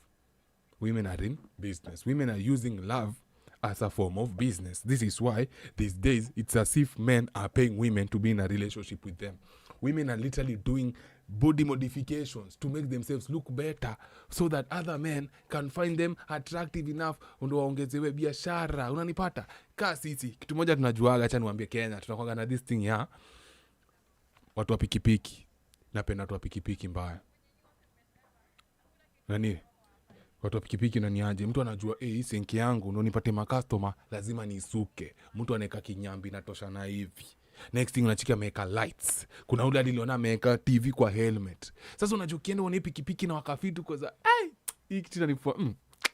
women are in business. Women are using love as a form of business. This is why these days it's as if men are paying women to be in a relationship with them. Women are literally doing body modifications to make themselves look better so that other men can find them attractive enough ndo waongezewe biashara. Unanipata? Sisi kitu moja tunajuaga, acha niwaambie Kenya, tunakuwa na this thing ya watu wa pikipiki. Napenda watu wa pikipiki mbaya. Nani? Watu wa pikipiki unaniaje? Mtu anajua hii sinki yangu ndo nipate customer lazima niisuke. Mtu anaweka kinyambi natosha na hivi. Next thing unachika ameweka lights. Kuna ule niliona ameweka TV kwa helmet. Sasa unajua ukienda uone pikipiki na wakafitu kwa za hii kitu inanifua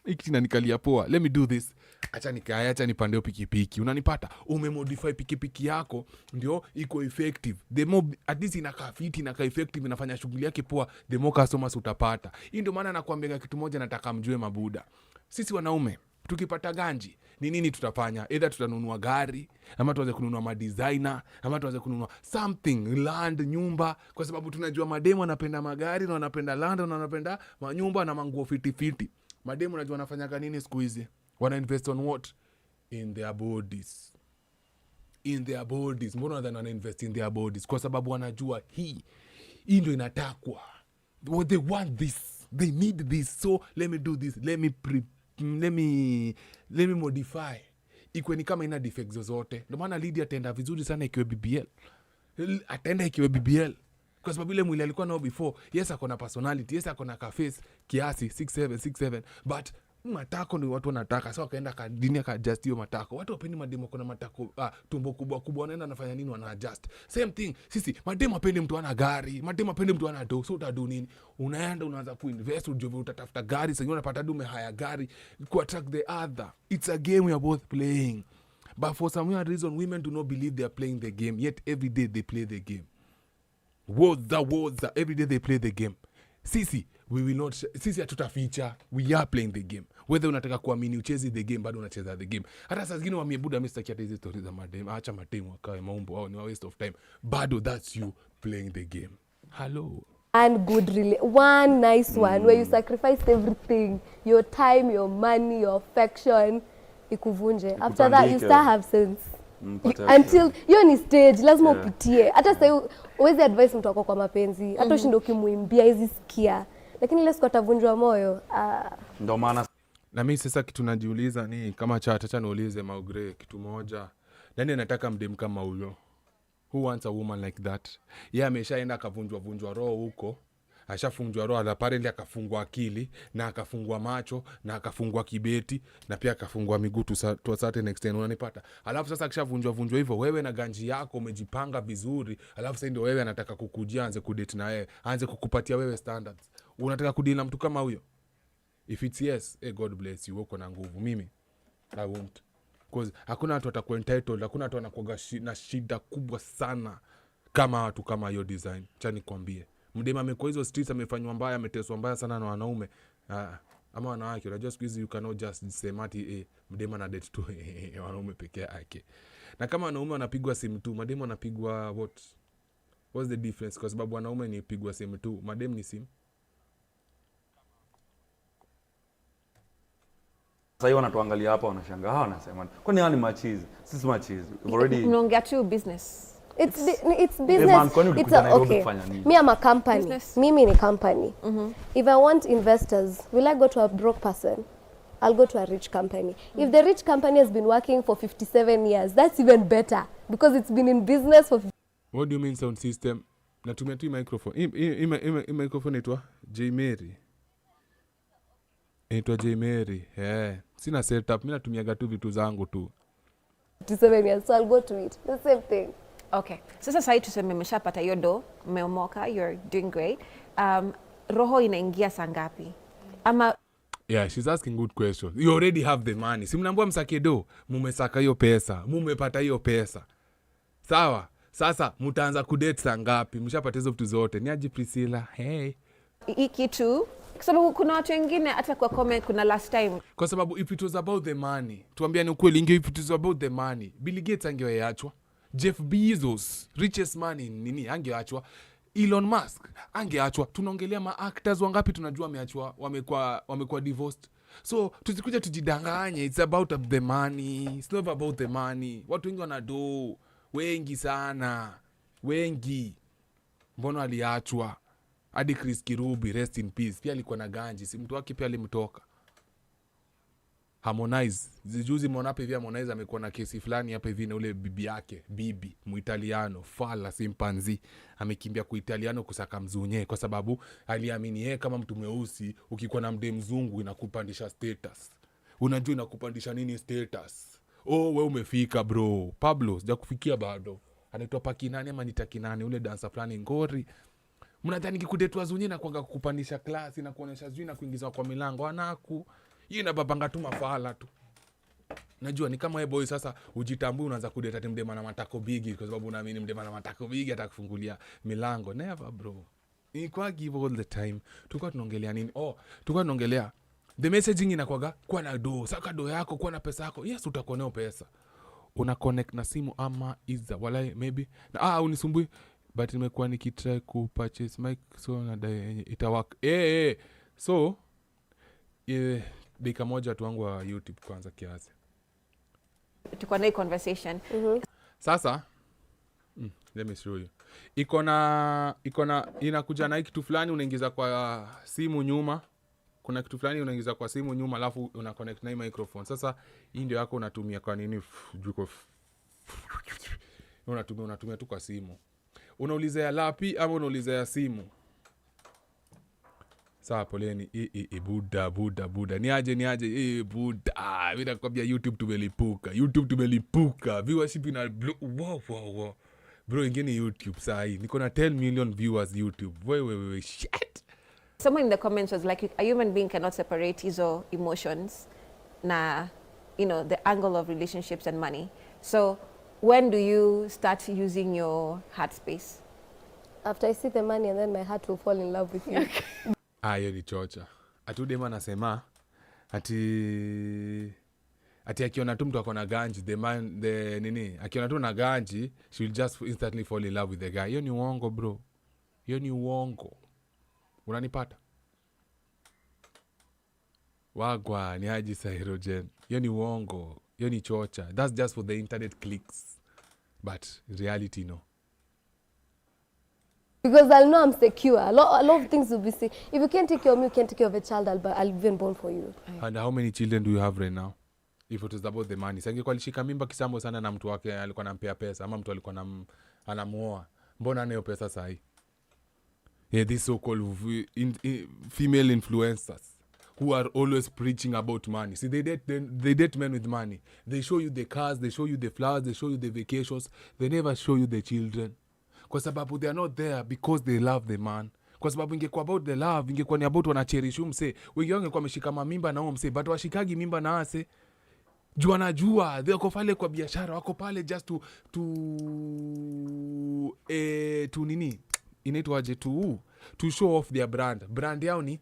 hii kitu inanikalia poa. Let me do this. Acha nipande pikipiki. Unanipata? Umemodify pikipiki yako ndio iko effective. The more at least inakaa fit, inakaa effective, inafanya shughuli yake poa, the more customers utapata. Hii ndio maana nakwambia kitu moja nataka mjue mabuda. Sisi wanaume tukipata ganji ni nini tutafanya? Either tutanunua gari, ama tuanze kununua madesigner, ama tuanze kununua something, land, nyumba, kwa sababu tunajua mademo wanapenda magari na wanapenda land na wanapenda manyumba na manguo fiti. Mademo najua wanafanya nini siku hizi? Wana invest on what? In their bodies. In their bodies. Mbona wana invest in their bodies? Kwa sababu wanajua hii ndio inatakwa. They want this. They need this. So let me do this. Let me modify. Ikwe ni kama ina defects zozote. Ndio maana Lydia atenda vizuri sana ikiwe BBL. Atenda ikiwe BBL. Kwa sababu ile mwili alikuwa nao before. Yes, akona personality. Yes, akona ka face kiasi 6'7", but matako ni watu wanataka. So akaenda kadini aka-adjust hiyo matako. Watu wapendi mademo kuna matako tumbo kubwa wanaenda nafanya nini, wana-adjust. Same thing. Sisi mademo apende mtu ana gari, mademo apende mtu ana do. So utadu nini? Unaenda unaanza kuinvest, ujove utatafuta gari, sasa unapata dume haya gari ku attract the other. It's a game we are both playing. But for some weird reason women do not believe they are playing the game, yet every day they play the game. Woza every day they play the game. Sisi we will not sisi hatutaficha, we are playing the game. Whether unataka kuamini uchezi the game, bado unacheza the game. Hata saa zingine wamie buda Mr. Kiata hizo stories za madem, acha madem wakae maumbo au ni waste of time. Bado that's you playing the game. Hello. And good one nice one where you sacrificed everything, your time, your money, your affection, ikuvunje. After that you still have sense. Until hiyo ni stage lazima upitie. Hata sasa uweze advice mtu wako kwa mapenzi, hata ushinde ukimuimbia hizi sikia. Lakini ile siku atavunjwa moyo. Ndio maana na mimi sasa kitu najiuliza ni kama acha niulize Maugre kitu moja. Nani anataka mdem kama huyo? Who wants a woman like that? Yeye ameshaenda akavunjwa roho huko. Ashafungwa roho, apparently akafungwa akili na akafungwa macho na akafungwa kibeti na pia akafungwa miguu to a certain extent, unanipata? Alafu sasa akishavunjwa hivyo, wewe na ganji yako umejipanga vizuri, alafu sasa ndio wewe anataka kukujia, aanze kudate na wewe, aanze kukupatia wewe standards. Unataka kudili na mtu kama huyo? If it's yes, God bless you, uko na nguvu. Mimi I won't, because hakuna watu watakuwa entitled, hakuna watu wanakuwa na shida kubwa sana kama watu kama hiyo design. Acha nikwambie, mdema amekuwa hizo streets, amefanywa mbaya, ameteswa mbaya sana na wanaume ama wanawake. Unajua siku hizi you cannot just say mati mdema na date tu wanaume pekee yake. Na kama wanaume wanapigwa simu tu, madema wanapigwa what's the difference? Kwa sababu wanaume ni pigwa simu tu, madem ni simu. Sasa hiyo wanatuangalia hapa, wanashangaa, wanasema kwani hao ni machizi? Sisi machizi already. Unaongea tu business. It's business. It's okay. Me, I'm a company. Business. Mimi ni company. If I want investors, will I go to a broke person? I'll go to a rich company. If the rich company has been working for 57 years, that's even better because it's been in business for. What do you mean sound system? Natumia tu microphone. Hii microphone inaitwa J Mary. Inaitwa J Mary. Sina setup, mimi natumiaga tu vitu zangu tu. 57 years, so I'll go to it. The same thing. Okay. Sasa sasa tuseme umeshapata hiyo do, umeomoka, you're doing great. Roho inaingia saa ngapi? Ama yeah, she's asking good questions. You already have the money. Si mnaambia msake do, mumesaka hiyo pesa, mumepata hiyo pesa. Sawa? Sasa mtaanza kudate saa ngapi? Mshapata hizo vitu zote. Ni aje Priscilla? Hey. Hii kitu kwa sababu kuna watu wengine hata kwa comment kuna last time. Kwa sababu if it was about the money, tuambiane ukweli, if it was about the money, Bill Gates angeachwa. Jeff Bezos, richest man nini, angeachwa. Elon Musk angeachwa. Tunaongelea ma actors wangapi tunajua wameachwa, wamekuwa divorced. So tusikuja tujidanganye, it's about the money. It's not about the money. Watu wengi wanado, wengi sana. Wengi. Mbona aliachwa? Hadi Chris Kirubi, rest in peace, pia alikuwa na ganji, si mtu wake pia alimtoka. Harmonize, zijuzi mwonape hivi Harmonize amekuwa na kesi fulani hapa hivi na ule bibi yake, bibi muitaliano, fala simpanzi, amekimbia kuitaliano kusaka mzunye kwa sababu aliamini yeye kama mtu mweusi ukikuwa na mde mzungu inakupandisha status. Unajua inakupandisha nini status? Wewe umefika bro. Pablo, sijakufikia bado. Anaitwa Pakinani ama Nitakinani, ule dancer fulani ngori. Mnadhani kikudetwa zunye na kuanga kukupandisha klasi na kuonesha zunye na kuingiza kwa milango anaku. Hii na babanga tu mafala tu. Najua ni kama boy sasa ujitambui unaanza kudeta mdema na matako bigi kwa sababu unaamini mdema na matako bigi atakufungulia milango. Never bro. Ni kwa give all the time. Tulikuwa tunaongelea nini? Tulikuwa tunaongelea the messaging inakuwaga kwa na do. Saka do yako, kwa na pesa yako. Yes, utakuwa nayo pesa. Una connect na simu ama iza walai maybe. Na unisumbui. But nimekuwa nikitry ku purchase mic so na itawaka. So dakika moja tu wangu wa YouTube kwanza kiasi. Tukua na hii conversation. Sasa let me show you. Inakuja na kitu fulani unaingiza kwa simu nyuma. Kuna kitu fulani unaingiza kwa simu nyuma alafu una connect na hii microphone. Sasa hii ndio yako unatumia kwa nini juko. Unatumia tu kwa simu. Unauliza ya lapi ama unauliza ya simu? Sawa poleni. Buda. Niaje. Buda. Mimi nakwambia YouTube tumelipuka. Viewership ina wow. Bro, ingine YouTube saa hii. Niko na 10 million viewers YouTube. Wait. Shit. Someone in the comments was like, a human being cannot separate his emotions na, the angle of relationships and money. So when do you start using your heart space? After I see the money and then my heart will fall in love with you. Hiyo ni chocha. Atudema nasema ati akiona tu mtu akona ganji, akiona tu na ganji, she will just instantly fall in love with the guy. Hiyo ni uongo bro. Hiyo ni uongo. Unanipata? Wagwa ni aji Sahirogen. Hiyo ni uongo. Hiyo ni chocha. That's just for the internet clicks. But in reality, no. Because I'll know I'm secure. A lot of things will be safe. If you can't take care of me, you can't take care of a child I'll even born for you. And how many children do you have right now? if it was about the money. Sangekuwa alishika mimba kisambo sana na mtu wake alikuwa anampea pesa ama mtu alikuwa anamuoa. Mbona anayo pesa sahi? Yeah, these so-called female influencers who are always preaching about money. See, they date men with money. They show you the cars, they show you the flowers, they show you the vacations. They never show you the children. Kwa sababu they are not there because they love the man. Kwa sababu ingekuwa about the love, ingekuwa ni about wanacherishu mse. Wengi wangekuwa wameshika mamimba na huo mse, but washikagi mimba na ase. Jua na jua, they wako pale kwa biashara, wako pale just to nini? Inaitwaje to show off their brand. Brand yao ni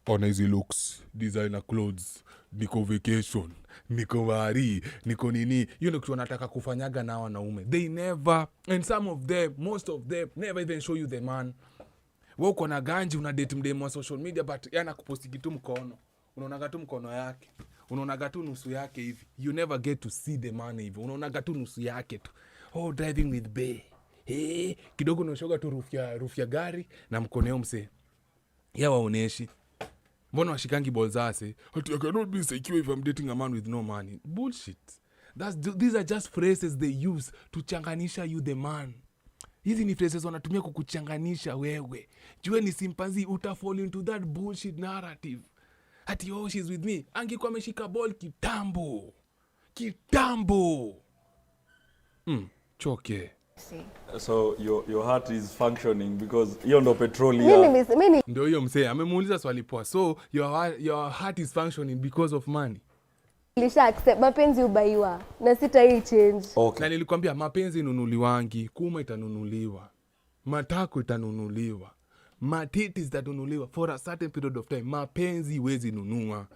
on easy looks, designer clothes, niko vacation, niko mari, niko nini. Hiyo ndio kitu wanataka kufanyaga na wanaume. They never, and some of them, most of them never even show you the man. Wewe uko na ganji una date mdemo wa social media but yana kuposti kitu mkono. Unaona tu mkono yake. Unaona tu nusu yake hivi. You never get to see the man hivi. Unaona tu nusu yake tu. Oh, driving with Bay. Kidogo unashoga tu roof ya gari na mkoneo mse. Ya waoneshi. Mbona washikangi balls ase? I cannot be secure if I'm dating a man with no money. Bullshit. These are just phrases they use to changanisha you the man. Hizi ni phrases wanatumia kukuchanganisha wewe. Jue ni simpanzi utafall into that bullshit narrative. Ati oh, she's with me. Angekuwa ameshika ball kitambo. Choke. So your heart is functioning because hiyo ndo petroli ya. Ndio hiyo msee amemuuliza swali poa. So your heart is functioning because of money. Nilisha accept mapenzi ubaiwa na sitai change. Okay. Na nilikwambia mapenzi nunuliwangi, kuma itanunuliwa. Matako itanunuliwa. Matiti zitanunuliwa for a certain period of time. Mapenzi huwezi nunua.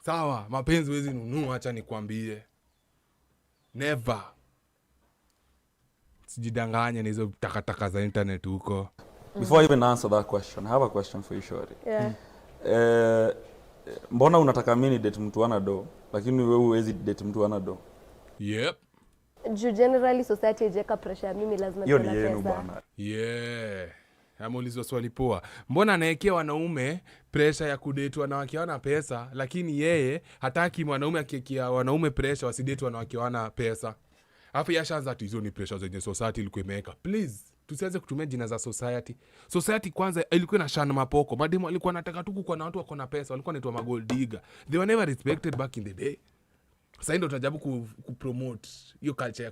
Sawa, mapenzi huwezi nunua, acha nikwambie. Never. Sijidanganya na hizo takataka za internet huko. Before I even answer that question, I have a question for you, Shori. Yeah. Mbona unataka mimi date mtu ana do, lakini wewe huwezi date mtu ana do? Yep. Generally society ejeka pressure mimi lazima niwe na pesa. Yeah. Ameulizwa swali poa. Mbona anaekea wanaume pressure ya kudate wanawake wana pesa, lakini yeye hataki mwanaume akiekea wanaume pressure wasidate wanawake wana pesa? Hapo yashaanza tu hizo ni pressure zenye society ilikuwa imeweka. Please, tusianze kutumia jina za society. Society kwanza ilikuwa na shana mapoko. Mademu alikuwa anataka tu kuwa na watu wako na pesa, walikuwa wanaitwa gold digger. They were never respected back in the day. Sasa ndio tunajabu kupromote hiyo culture ya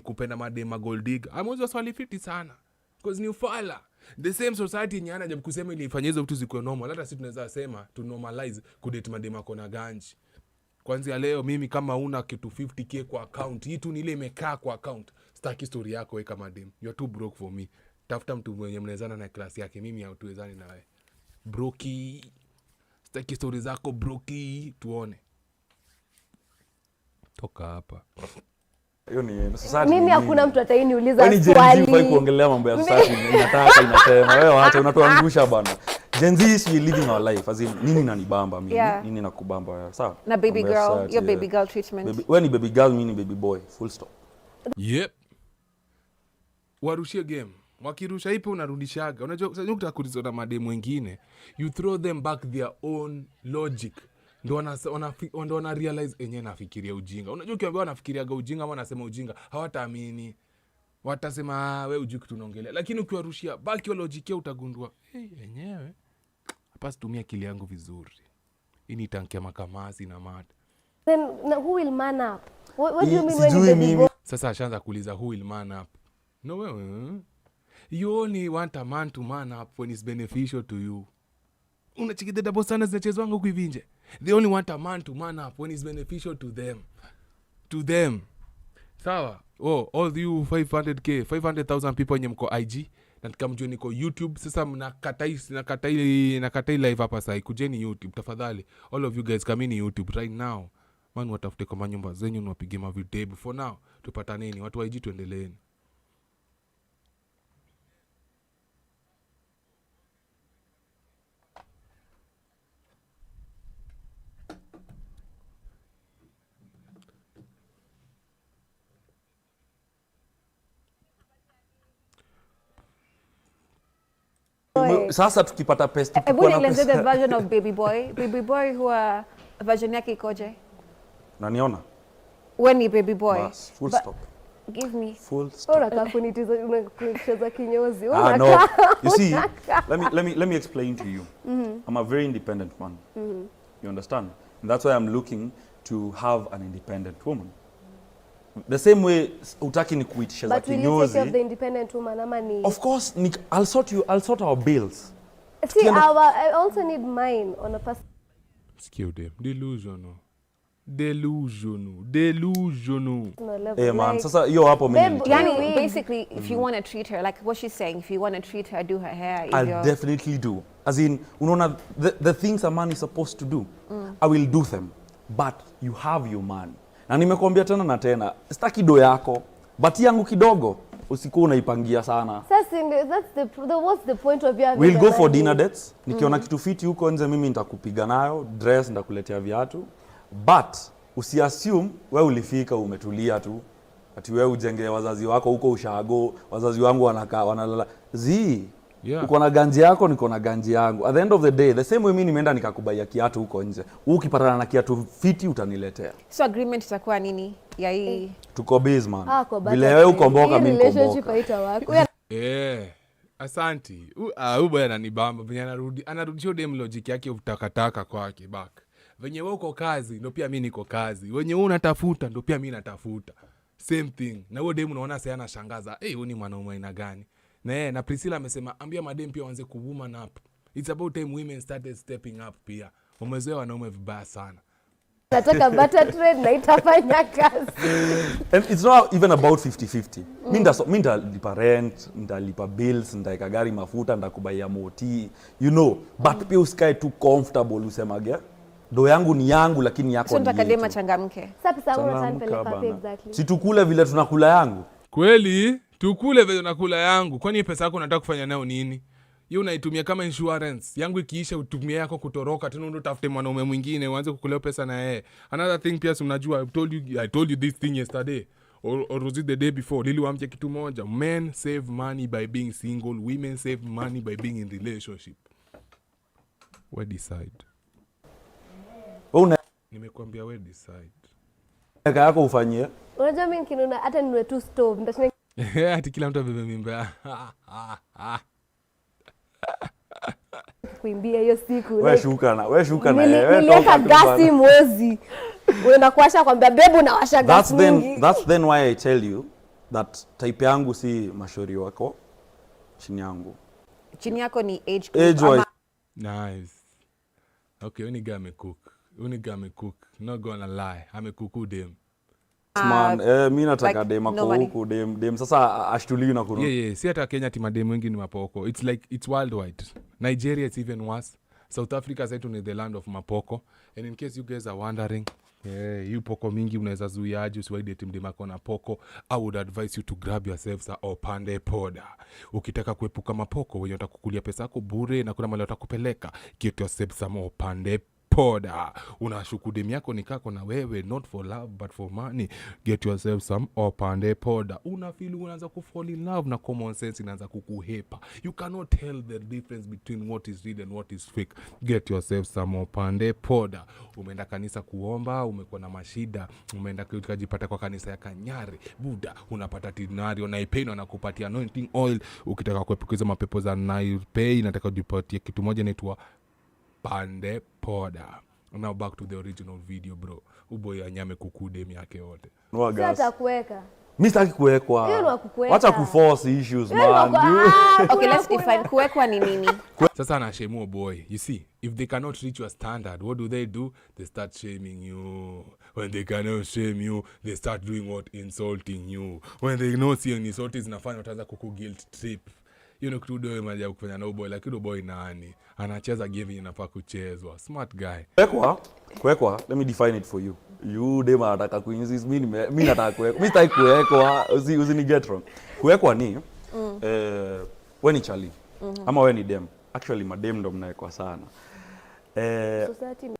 kupenda mademu gold digger. Ameanza swali fiti sana. Because ni ufala. The same society yenye anajabu kusema ilifanya hizo vitu zikuwe normal. Hata sisi tunaweza sema to normalize kudate mademu kona ganji. Kwanza leo mimi kama una kitu 50k kwa account, hii tu nile imekaa kwa account. Sitaki story yako weka madem. You're too broke for me. Tafuta mtu mwenye mnaezana na class yake, mimi hatuwezani na wewe. Broki. Sitaki story zako broki, tuone. Toka hapa. Hiyo ni society. Mimi hakuna mtu atainiuliza swali. Wewe ni Gen Z kuongelea mambo ya society inataka inasema wewe acha unatuangusha bana. Gen Z is living our life as in nini nanibamba mimi, nini nakubamba wewe. Sawa? Na baby girl, your baby girl treatment. Wewe ni baby girl, mimi ni baby boy. Full stop. Yep. Warushie game. Wakirusha ipo unarudishaga. Unajua sasa ukitaka kurizona mademu wengine, you throw them back their own logic. Ndio wana realize enyewe nafikiria ujinga. Unajua ukiambiwa nafikiriaga ujinga ama nasema ujinga, hawataamini. Watasema wewe ujui kitu unaongelea. Lakini ukiwarushia back your logic utagundua, enyewe hapa situmia akili yangu vizuri. Hii ni tanki ya makamasi na mad. Then who will man up? What do you mean when you baby boy? Sasa ashaanza kuuliza who will man up. No wewe. You only want a man to man up when it's beneficial to you. Unachikida double standards zinachezwa huko hivinje. They only want a man to man up when it's beneficial to them. To them. Sawa? Oh, all you 500k, 500,000 people wenye mko IG na tukamjua niko YouTube. Sasa nakatai live hapa sasa. Kujeni YouTube tafadhali. All of you guys come in YouTube right now. Man watafute kwa manyumba zenyu na wapige ma video. For now, tupata nini? Watu wa IG tuendeleeni. Sasa tukipata pesa tukikuwa na pesa. The version of baby boy who are version yake ikoje? Unaniona? When ni baby boy. Bas, full stop. Give me. Full stop. Unataka kunicheza kinyozi. No. You see, let me explain to you. I'm a very independent man. You understand? And that's why I'm looking to have an independent woman. The same way utaki ni kuitisha za kinyozi. But will you take care of the independent woman ama ni? Of course, I'll sort our bills. See, I also need mine on a person. Excuse them. Delusional. Hey man, sasa hiyo hapo mimi. Yani, basically, if you want to treat her, like what she's saying, if you want to treat her, do her hair. I'll definitely do. As in, unaona, the things a man is supposed to do, I will do them. But you have your man. Na nimekuambia tena na tena, sitaki do yako, but yangu kidogo, usiku unaipangia sana. What's the point of you having We'll go for dinner dates. Nikiona kitu fiti huko nje mimi nitakupiga nayo, dress nitakuletea viatu. But usiassume wewe ulifika umetulia tu. Ati wewe ujenge wazazi wako huko ushago, wazazi wangu wanakaa wanalala. Uko na ganji yako, niko na ganji yangu. At the end of the day, the same way mimi nimeenda nikakubaia kiatu huko nje. Ukipatana na kiatu fiti utaniletea. So agreement itakuwa nini? Ya hii. Tuko base man. Vile wewe ukomboka mimi relationship haita wako. Asanti. Huyu boy ananibamba. Venye anarudisha dem logic yake utakataka kwake back. Venye wewe uko kazi ndio pia mimi niko kazi. Wenye wewe unatafuta ndio pia mimi natafuta. Same thing. Na wewe dem unaona sasa anashangaza. Huyu ni mwanaume aina gani? Na Priscilla amesema ambia madem pia waanze kuwoman up. It's about time women started stepping up pia. Wamezoea wanaume vibaya sana. Nataka butter trade na itafanya kazi. And it's not even about 50-50. Mimi ndalipa rent, ndalipa bills, ndaika gari mafuta, ndakubaia moti, you know, but pia usikae too comfortable usemage. Do yangu ni yangu lakini yako ni yetu. So nitakadema changamke. Sasa unataka papi exactly. Si tukule vile tunakula yangu. Kweli? Tukule vile unakula yangu. Kwani pesa yako unataka kufanya nayo nini? Hiyo unaitumia kama insurance. Yangu ikiisha utumie yako kutoroka tena ndo tafute mwanaume mwingine uanze kukulea pesa na yeye. Another thing pia unajua I told you this thing yesterday or was it the day before? Niliwaambia kitu moja. Men save money by being single, women save money by being in relationship. We decide. Nimekuambia we decide. Kaka yako ufanyie. Unajua mimi kinuna hata niwe tu stove ndashina. Ati kila mtu abebe mimba. Kuimbia hiyo siku. Wewe shuka na niliweka gasi mwezi. Unaenda kuwasha kwambia bebu na washa gasi mwingi. That's then why I tell you that type yangu si mashauri wako. Chini yangu. Chini yako ni age group. Nice. Okay, uniga me cook. Not gonna lie. Amekuku dem. Man, mimi nataka dem ako dem sasa ashtuliwi na kurudi. Yeah, si hata Kenya timadem wengi ni mapoko. It's like it's worldwide. Nigeria it's even worse. South Africa said is the land of mapoko. And in case you guys are wondering, you poko mingi unaweza zuiaje usiwaide tim dem ako na poko. I would advise you to grab yourselves a opande poda. Ukitaka kuepuka mapoko wenye watakukulia pesa yako bure na kuna mahali watakupeleka, get yourself some opande poda. Unashuku dem yako ni kako na wewe, not for love but for money. Get yourself some opande poda. Unafeel unaanza kufall in love na common sense inaanza kukuhepa. You cannot tell the difference between what is real and what is fake. Get yourself some opande poda. Umeenda kanisa kuomba, umekuwa na mashida, umeenda kujipata kwa kanisa ya Kanyari, Buddha, unapata dinari, unaipenda na kupatia anointing oil. Ukitaka kuepuka mapepo za naipei, nataka ujipatie kitu moja inaitwa pande poda. Now back to the original video, bro. Uboy anyame kukudemi yake yote. Sasa kuweka. Mimi sitaki kuwekwa. Wacha kuforce issues man. Okay, let's define kuwekwa ni nini. Sasa anashemu boy. You see, if they cannot reach your standard, what do? They start shaming you. When they cannot shame you, they start doing what? Insulting you. When they know seeing insulting zinafanya wataanza kuku guilt trip. You know kitu doe maja kufanya na boy, lakini boy nani anacheza game inafaa kuchezwa. Smart guy. Kuwekwa, let me define it for you. You dem anataka kuinsist mimi nataka kuwekwa. Mimi sitaki kuwekwa, usini get wrong. Kuwekwa ni wewe ni chali ama wewe ni dem. Actually madem ndo mnaekwa sana. Society.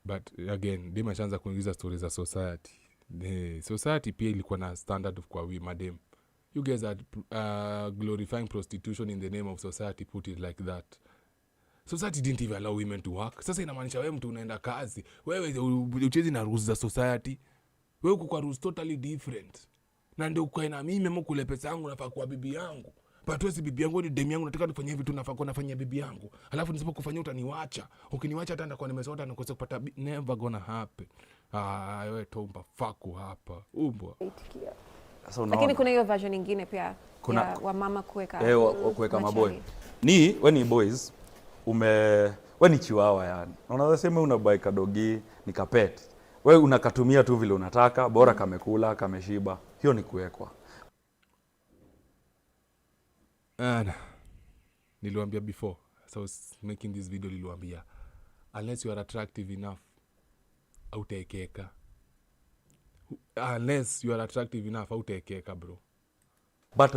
But again, dem ashaanza kuingiza stories za society. Society pia ilikuwa na standard kwa we madem. You guys are glorifying prostitution in the name of society, put it like that. Society didn't even allow women to work. Sasa inamaanisha wewe mtu unaenda kazi, wewe uchezi na rules za society. Wewe uko kwa rules totally different. Na ndio ukae na mimi mimi kule pesa yangu nafaa kwa bibi yangu. But wewe si bibi yangu ni demu yangu, nataka nifanyie vitu nafaa kwa nafanyia bibi yangu. Alafu nisipokufanyia utaniacha. Ukiniacha hata ndakuwa nimesota na kosa kupata never gonna happen. Wewe tomba faku hapa. Umbwa. Lakini kuna hiyo version nyingine pia kuna ya wamama kuweka kuweka maboy. When ni boys we ni chiwawa yani. Unaona sema unabai kadogi ni kapet. Wewe unakatumia tu vile unataka, bora kamekula, kameshiba. Hiyo ni kuwekwa. Niliwaambia before, so I was making this video niliwaambia unless you are attractive enough autekeka. Unless you are attractive enough autekeka bro. But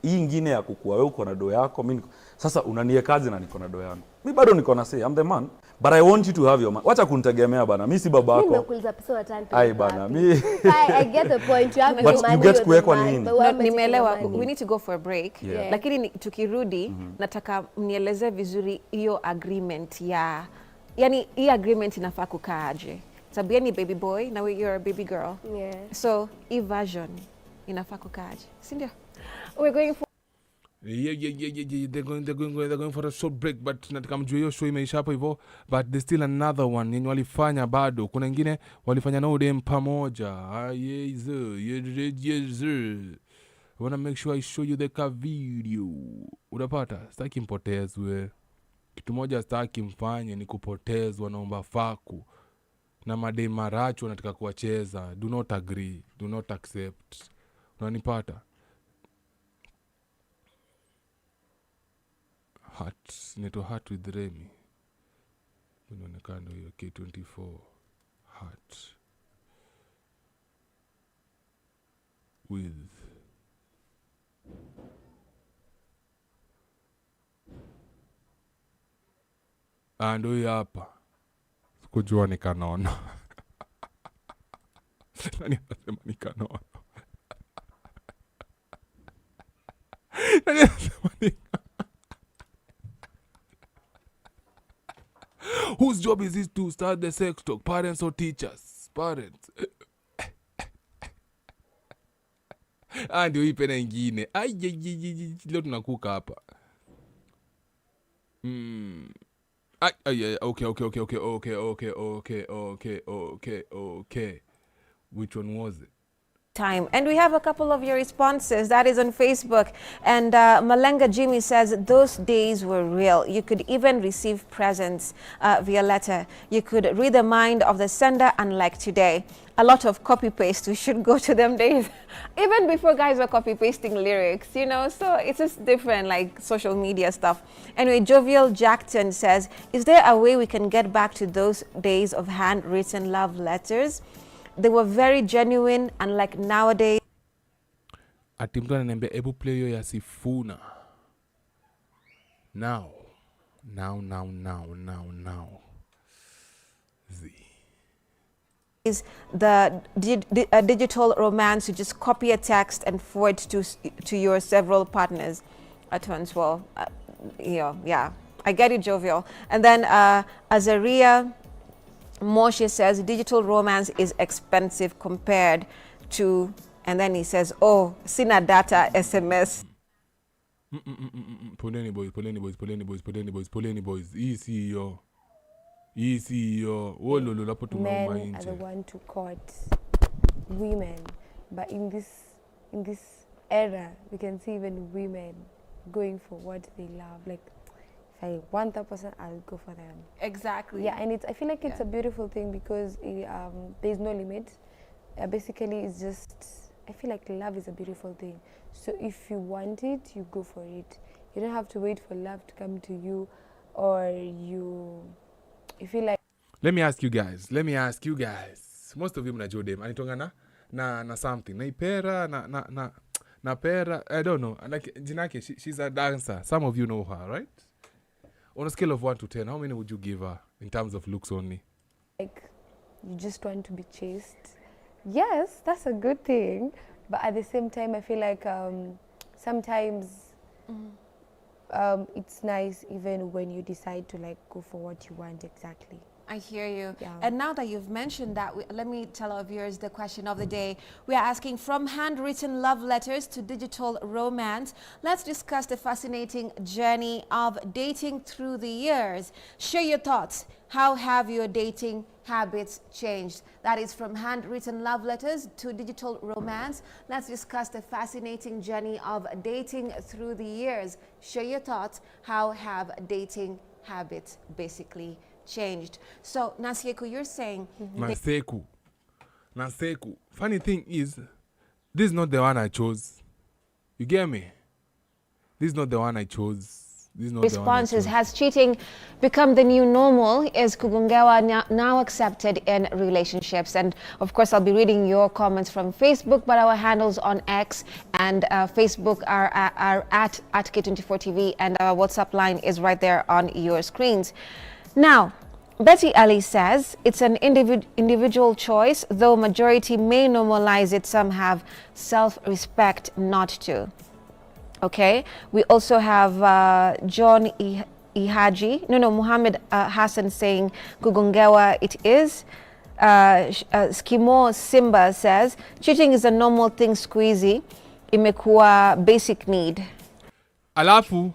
hii ingine ya kukua wewe uko na do yako, mimi sasa unaniekaje na niko na do yangu? Mimi bado niko na say I'm the man, but I want you to have your man. Wacha kunitegemea bana. Mimi si babako. Mimi nimekuuliza pesa wa tani. Ai bana, mimi I get the point. You have but you get kuwekwa nini? Nimeelewa. We need to go for a break. Yeah. Lakini tukirudi nataka mnieleze vizuri hiyo agreement ya yani hii agreement inafaa kukaaje? Sababu yani baby boy na you're a baby girl. Yeah. So hii version inafaa kukaaje? Si ndio? We're going for They're going for a short break, but nataka mjue hiyo show imeisha hapo hivyo, but there's still another one yenye walifanya bado. Kuna ingine walifanya na dem pamoja. Yes. I wanna make sure I show you the video. Unapata? Sitaki mpotezwe. Kitu moja sitaki mfanye ni kupotezwa, naomba faku. Na madem marachu wanataka kuwacheza. Do not agree. Do not accept. Unanipata? Heart with Remy. Unaonekana hiyo K24 Heart with ando hiyo hapa. Sikujua nikanono. Nani anasema nikanono? Nani anasema nikanono? Whose job is it to start the sex talk? Parents or teachers? Parents. Ndio hii pena ingine. Leo tunakuka hapa. Okay. Which one was it? Time. And we have a couple of your responses. That is on Facebook. And Malenga Jimmy says, those days were real. You could even receive presents via letter. You could read the mind of the sender, unlike today. A lot of copy-paste. We should go to them days. Even before guys were copy-pasting lyrics, you know, so it's just different, like social media stuff. Anyway, Jovial Jackson says, is there a way we can get back to those days of handwritten love letters? They were very genuine, unlike nowadays. Ati mtu ananiambia ebu play hiyo ya Sifuna. Now. Is the digital romance, you just copy a text and forward to your several partners at once. Well, yeah, I get it, Jovial. And then Azaria Moshe says digital romance is expensive compared to, and then he says, oh, sina data SMS. Poleni boys. Easy yo. Wololo lapo tumeuma nje. Men are the one to court women, but in this era, we can see even women going for what they love. Like, if I want that person, I'll go for them. Exactly. Yeah, and I feel like it's a beautiful thing because there's no limit. Basically, it's just, I feel like love is a beautiful thing. So if you want it, you go for it. You don't have to wait for love to come to you, or you feel like. Let me ask you guys. Most of you mnajua dem anitonga na something. Na ipera na pera. I don't know. Like jinake, she's a dancer. Some of you know her, right? On a scale of 1 to 10, how many would you give her in terms of looks only? Like, you just want to be chased. Yes, that's a good thing. But at the same time, I feel like sometimes it's nice even when you decide to like go for what you want exactly. I hear you. Yeah. And now that you've mentioned that, let me tell our viewers the question of the day. We are asking, from handwritten love letters to digital romance, let's discuss the fascinating journey of dating through the years. Share your thoughts. How have your dating habits changed? That is from handwritten love letters to digital romance. Let's discuss the fascinating journey of dating through the years. Share your thoughts. How have dating habits basically changed? So Nasieku, you're saying Naseku. Funny thing is, this is not the one I chose. You get me? This is not the one I chose. This is not responses. the one I chose. Has cheating become the new normal? Is Kugungewa now accepted in relationships? And of course, I'll be reading your comments from Facebook, but our handles on X and Facebook are at K24TV, and our WhatsApp line is right there on your screens. Now, Betty Ali says it's an individual choice, though majority may normalize it. Some have self-respect not to. Okay. We also have John Muhammad Hassan saying Kugongewa it is. Skimo Simba says cheating is a normal thing, squeezy. Imekuwa basic need. Alafu,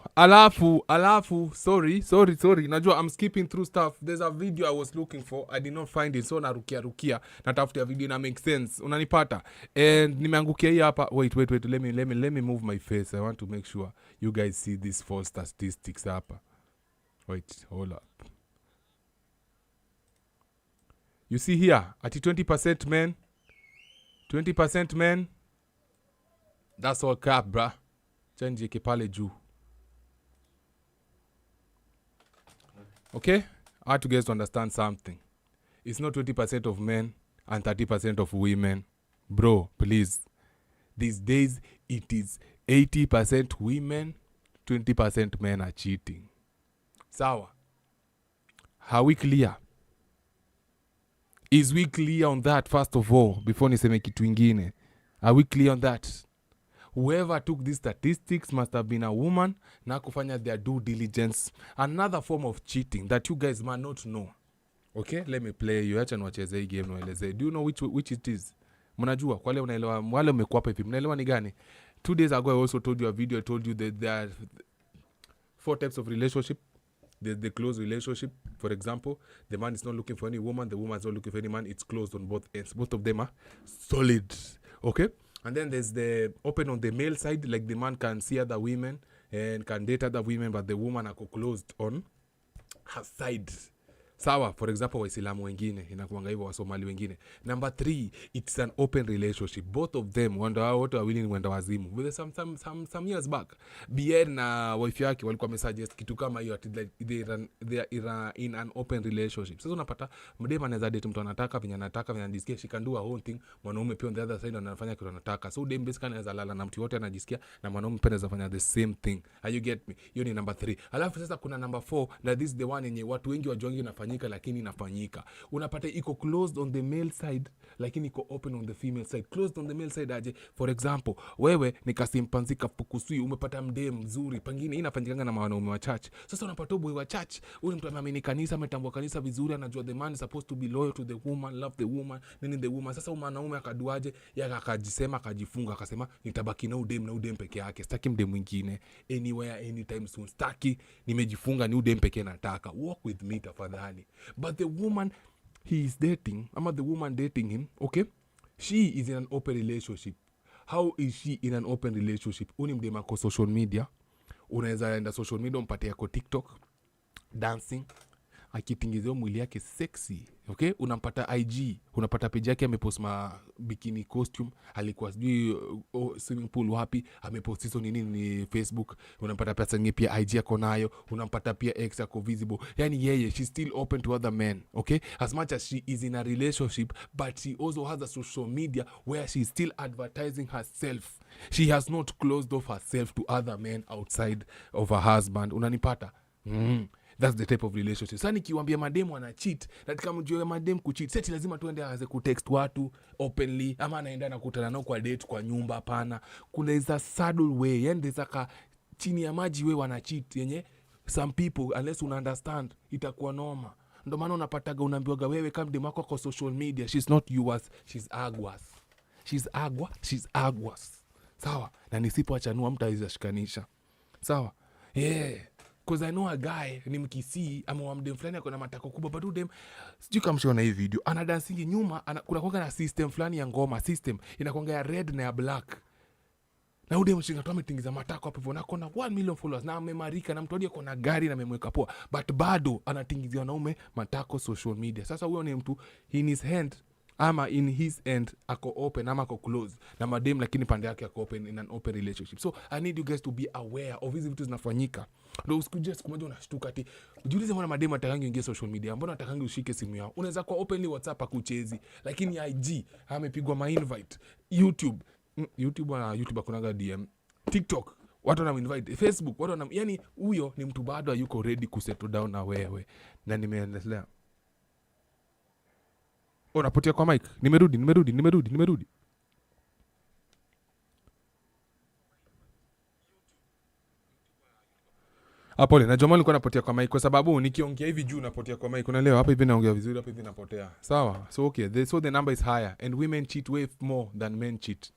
sorry. Najua I'm skipping through stuff. There's a video I was looking for. I did not find it. So narukia. Natafutia video na make sense. Unanipata. And nimeangukia hii hapa. Wait. Let me move my face. I want to make sure you guys see these false statistics hapa. Wait, hold up. You see here, at 20% men. 20% men. That's all cap, bruh. Change pale juu. Okay? I want you guys to understand something. It's not 20% of men and 30% of women. Bro, please. These days, it is 80% women, 20% men are cheating. Sawa. Are we clear? Is we clear on that, first of all, before niseme kitu ingine? Are we clear on that? Whoever took these statistics must have been a woman na kufanya their due diligence. Another form of cheating that you guys might not know. Okay, let me play you. Acha niwacheze hii game niwaeleze. Do you know which it is? Mnajua kwa wale unaelewa, wale umekuwa hapa hivi. Mnaelewa ni gani? 2 days ago I also told you a video. I told you that there are 4 types of relationship. There's the close relationship. For example, the man is not looking for any woman. The woman is not looking for any man. It's closed on both ends. Both of them are solid. Okay? And then there's the open on the male side, like the man can see other women and can date other women, but the woman are closed on her side. Sawa, for example, Waislamu wengine, inakuanga hivyo Wasomali wengine. Number 3, it's an open relationship. Both of them, wote wawili wenda wazimu. With some years back, BN na wife yake walikuwa message kitu kama hiyo, they are in an open relationship. Sasa unapata mdema anaweza date mtu anataka, vinya anajisikia she can do her own thing. Mwanaume pia on the other side anafanya kitu anataka. So dem basically anaweza lala na mtu wote anajisikia, na mwanaume pia anaweza fanya the same thing. You get me? Hiyo ni number 3. Alafu sasa kuna number 4, na this is the one yenye watu wengi wajongi inafanyika lakini inafanyika. Unapata iko closed on the male side lakini iko open on the female side. Closed on the male side aje? For example, wewe nikasimpanzika fukusui, umepata mdem mzuri, pengine inafanyikanga na wanaume wa church. Sasa unapata boy wa church, huyu mtu ameamini kanisa, ametambua kanisa vizuri, anajua the man is supposed to be loyal to the woman, love the woman, nini the woman. Sasa mwanaume akaduaje? Yaka akajisema, akajifunga, akasema nitabaki na udem peke yake. Sitaki mdem mwingine anywhere anytime soon. Sitaki, nimejifunga ni udem peke nataka. Walk with me tafadhali. But the woman he is dating, the woman dating him, okay, she is in an open relationship. How is she in an open relationship? Uni mdema kwa social media. Unaweza enda social media umpate yako TikTok dancing, akitingizio mwili yake sexy, okay? Unampata IG, unapata page yake amepost ma bikini costume, alikuwa sijui swimming pool wapi, amepost hizo ni Facebook. Unampata pesa nyingi pia IG yako nayo, unampata pia X yako visible. Yani yeye, she's still open to other men, okay? As much as she is in a relationship, but she also has a social media where she's still advertising herself. She has not closed off herself to other men outside of her husband. Unanipata? That's the type of relationship. Sasa nikiwaambia mademu ana cheat, na kama mjue mademu kucheat, sasa lazima tuende aanze kutext watu openly, ama anaenda na kukutana nao kwa date kwa nyumba. Hapana. Kuna is a subtle way, and there's a chini ya maji we wana cheat yenye some people unless una understand itakuwa noma. Ndo maana unapataga unaambiwaga wewe kama demu wako kwa social media she's not yours, she's agwas. Sawa? Na nisipoachanua mtu aweza shikanisha. Sawa? Yeah. Cause I know a guy ni mkisii ama wa mdem fulani akona matako kubwa but udem sijui kama mshaona hii video ana dancing nyuma kuna kwanga na system fulani ya ngoma system inakwanga ya red na ya black na udem mshinga tu ametingiza matako hapo hivyo na kona 1 million followers na amemarika na mtu hadi akona gari na amemweka poa but bado anatingizia wanaume matako social media. Sasa huyo ni mtu in his hand ama in his end ako open ama ako close na madem lakini pande yake ako open in an open relationship. So I need you guys to be aware of hizi vitu zinafanyika. Ndio usikuje siku moja unashtuka ati ujiulize mbona madem atakangi ingie social media, mbona atakangi ushike simu yao. Unaweza kwa openly WhatsApp akuchezi lakini IG amepigwa ma invite. YouTube akunaga DM, TikTok watu wana invite, Facebook watu wana, yani huyo ni mtu bado yuko ready ku settle down na wewe. Na nimeendelea unapotea kwa mic. Nimerudi. Pole, na Jomali nilikuwa napotea kwa mic kwa sababu nikiongea hivi juu napotea kwa mic. Unaelewa? Hapa hivi naongea vizuri, hapa hivi napotea. Sawa? So okay, so the number is higher and women cheat way more than men cheat.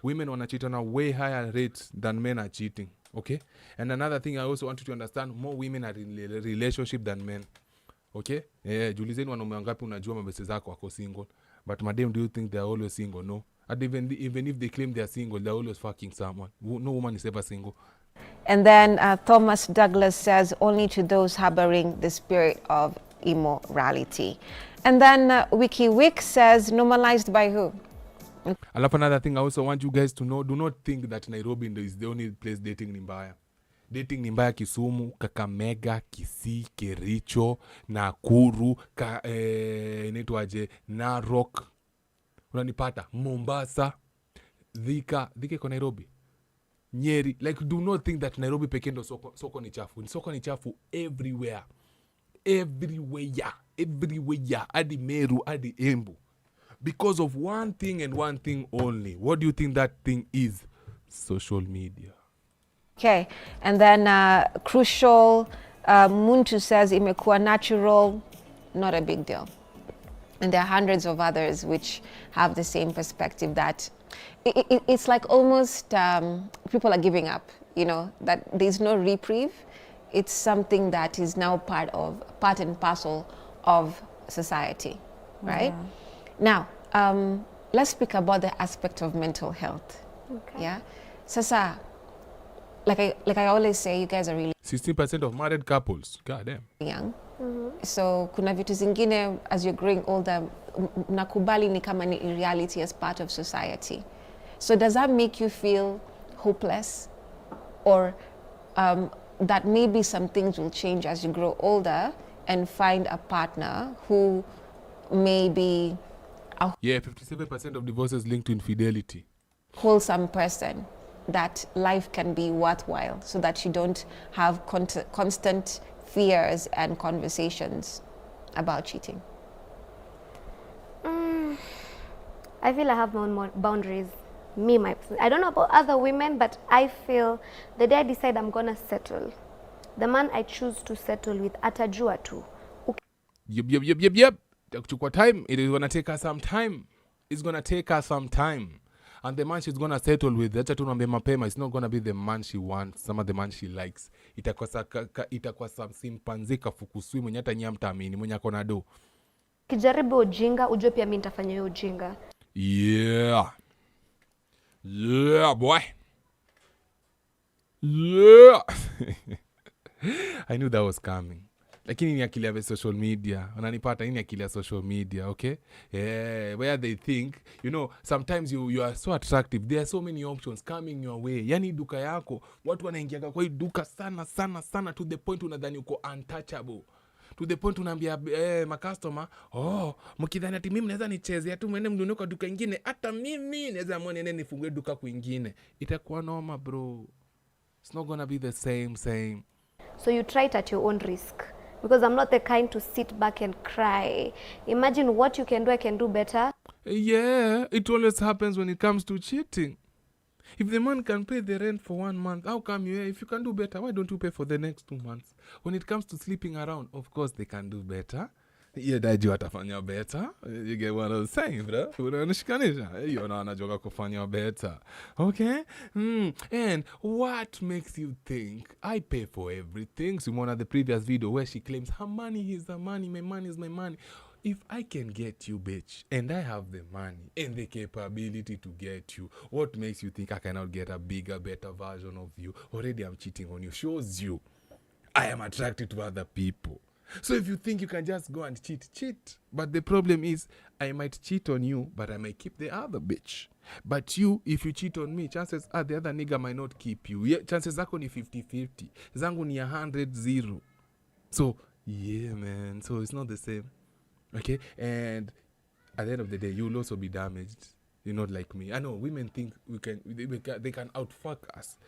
Women wana cheat on a way higher rate than men are cheating. Okay? And another thing I also want you to understand, more women are in a relationship than men. Okay? Julizeni wanaume wangapi unajua mabeste zako wako single. But madam, do you think they are always single? No. And even if they claim they are single, they are always fucking someone. No woman is ever single. And then Thomas Douglas says, only to those harboring the spirit of immorality. And then WikiWik says, normalized by who? I love another thing I also want you guys to know. Do not think that Nairobi is the only place dating ni mbaya. Dating ni mbaya Kisumu, Kakamega, Kisii, Kericho, Nakuru, inaitwaje, Narok. Unanipata? Mombasa, Thika iko Nairobi. Nyeri. Like, do not think that Nairobi pekee ndo soko ni chafu. Soko ni chafu everywhere. Hadi Meru, hadi Embu. Because of one thing and one thing only. What do you think that thing is? Social media. Okay, and then Crucial Muntu says, imekuwa natural, not a big deal. And there are hundreds of others which have the same perspective that it's like almost people are giving up, you know, that there's no reprieve. It's something that is now part and parcel of society, right? Yeah. Now, let's speak about the aspect of mental health. Okay. Yeah. Sasa, like I always say, you guys are really 16% of married couples. God damn. Young. So kuna vitu zingine as you're growing older nakubali ni kama ni reality as part of society. So does that make you feel hopeless or that maybe some things will change as you grow older and find a partner who may be a 57% of divorces linked to infidelity. Wholesome person, that life can be worthwhile so that you don't have constant fears and conversations about cheating? I feel I have my own boundaries. I don't know about other women, but I feel the day I decide I'm gonna settle, the man I choose to settle with atajua tu. Yep. Takuchukua time. It is gonna take her some time. It's gonna take her some time. And the man she's gonna settle with, acha tu nambe mapema, it's not gonna be the man she wants, some the man she likes. Itakuwa some simpanzika fukusui mwenye hata nyia mtamini, mwenye akona do. Kijaribu ujinga, ujue pia mimi nitafanya hiyo ujinga. Yeah, boy. Yeah. I knew that was coming. Lakini ni akili ya social media. Unanipata, ni akili ya social media, okay? Yeah, where they think, you know, sometimes you are so attractive. There are so many options coming your way. Yani duka yako, watu wanaingia kwa hii duka sana to the point unadhani uko untouchable. To the point unaambia customer, mkidhani ati mimi naweza nichezea tu mwende mnunue kwa duka nyingine, hata mimi naweza muone nene nifungue duka kwingine. Itakuwa noma, bro. It's not gonna be the same. So you try it at your own risk. Because I'm not the kind to sit back and cry. Imagine what you can do, I can do better. Yeah, it always happens when it comes to cheating. If the man can pay the rent for 1 month, how come you, if you can do better, why don't you pay for the next 2 months? When it comes to sleeping around, of course they can do better. Yeah, daji watafanya better. You get what I'm saying, bro? Unanishikanisha. You know, anajoga kufanya better. Okay? And what makes you think I pay for everything? Simona, the previous video where she claims her money is the money, my money is my money. If I can get you, bitch, and I have the money and the capability to get you, what makes you think I cannot get a bigger, better version of you? Already I'm cheating on you. Shows you I am attracted to other people. So if you think you can just go and cheat. But the problem is, I might cheat on you, but I might keep the other bitch. But you, if you cheat on me, chances are the other nigga might not keep you. Yeah, chances zako ni 50-50. Zangu ni 100-0. So, yeah, man. So it's not the same. Okay? And at the end of the day, you'll also be damaged. You're not like me. I know women think they can outfuck us.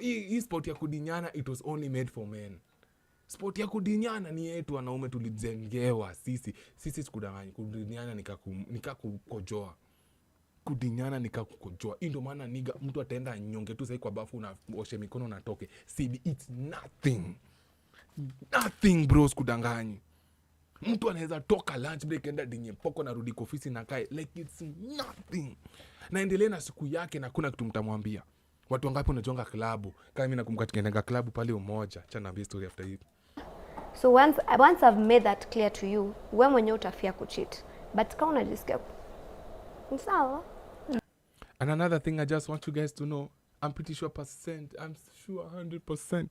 Hii sport ya kudinyana, it was only made for men. Sport ya kudinyana ni yetu wanaume tulijengewa. Sisi sikudanganyi. Kudinyana nikakukojoa. Kudinyana nikakukojoa. Ndio maana niga mtu ataenda nyonge tu sasa kwa bafu na oshe mikono na toke. See, it's nothing. Nothing, bros, kudanganyi. Mtu anaweza toka lunch break enda dinye poko na rudi ofisi na kae like it's nothing. Naendelea na siku yake na kuna kitu mtamwambia. Watu wangapi unajonga klabu? Kama mimi nakumbuka tukienda klabu pale umoja. Acha niambie story after hii. So once I've made that clear to you, wewe mwenyewe utafia kucheat. But kama unajisikia ni sawa. And another thing I just want you guys to know, I'm pretty sure 100%.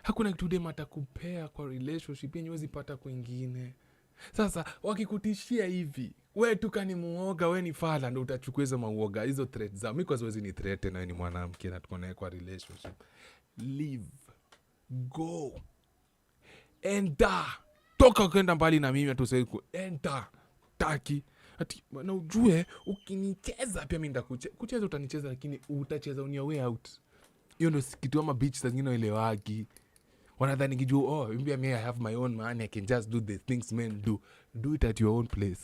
Hakuna kitu dem atakupea kwa relationship yenye huwezi pata kwingine. Sasa wakikutishia hivi, wewe tu kani muoga, wewe ni fala, ndio utachukua hizo mauoga, hizo threats za mimi kwa sababu ni threat na ni mwanamke na tuko naye kwa relationship. Leave. Go. Enter. Toka kwenda mbali na mimi atusai ku enter. Taki. Ati na ujue ukinicheza pia mimi ndakucheza, utanicheza lakini utacheza on your way out. Hiyo ndio kitu ama bitch saa zingine elewagi. Wanadhani kijua, maybe I have my own money, I can just do the things men do. Do it at your own place.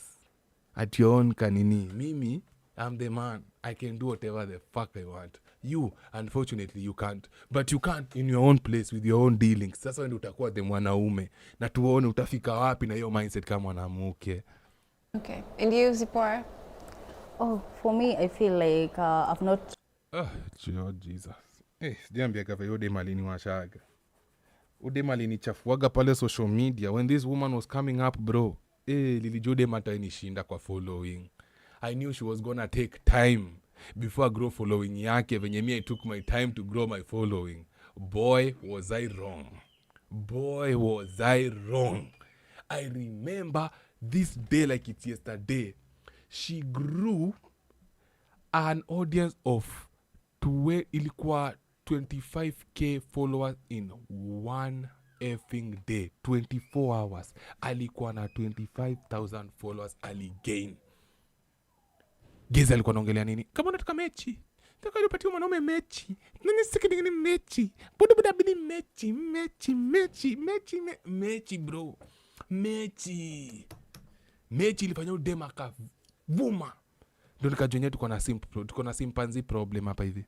At your own kanini. Mimi, I'm the man. I can do whatever the fuck I want. You, unfortunately, you can't. But you can't in your own place with your own dealings. Sasa wewe utakuwa the mwanaume. Na tuone utafika wapi na hiyo mindset kama mwanamke. Okay. And you, Zipporah? Oh, for me, I feel like I've not... Jesus. Sijaambia kafa yode malini washaga. Ude malini chafuaga pale social media. When this woman was coming up, bro, lilijode mata inishinda kwa following. I knew she was gonna take time before I grow following yake. Venye I took my time to grow my following. Boy, was I wrong. Boy, was I wrong. I remember this day like it's yesterday. She grew an audience of ilikuwa 25k followers in one effing day. 24 hours. Alikuwa na 25,000 followers aligain. Geza alikuwa naongelea nini? Kama unataka mechi. Nataka nipatie mwanaume mechi. Nani sikini mechi. Buda bidi mechi bro. Mechi ilifanya udema kavuma. Ndio nikajua tuko na simpanzi problem hapa hivi.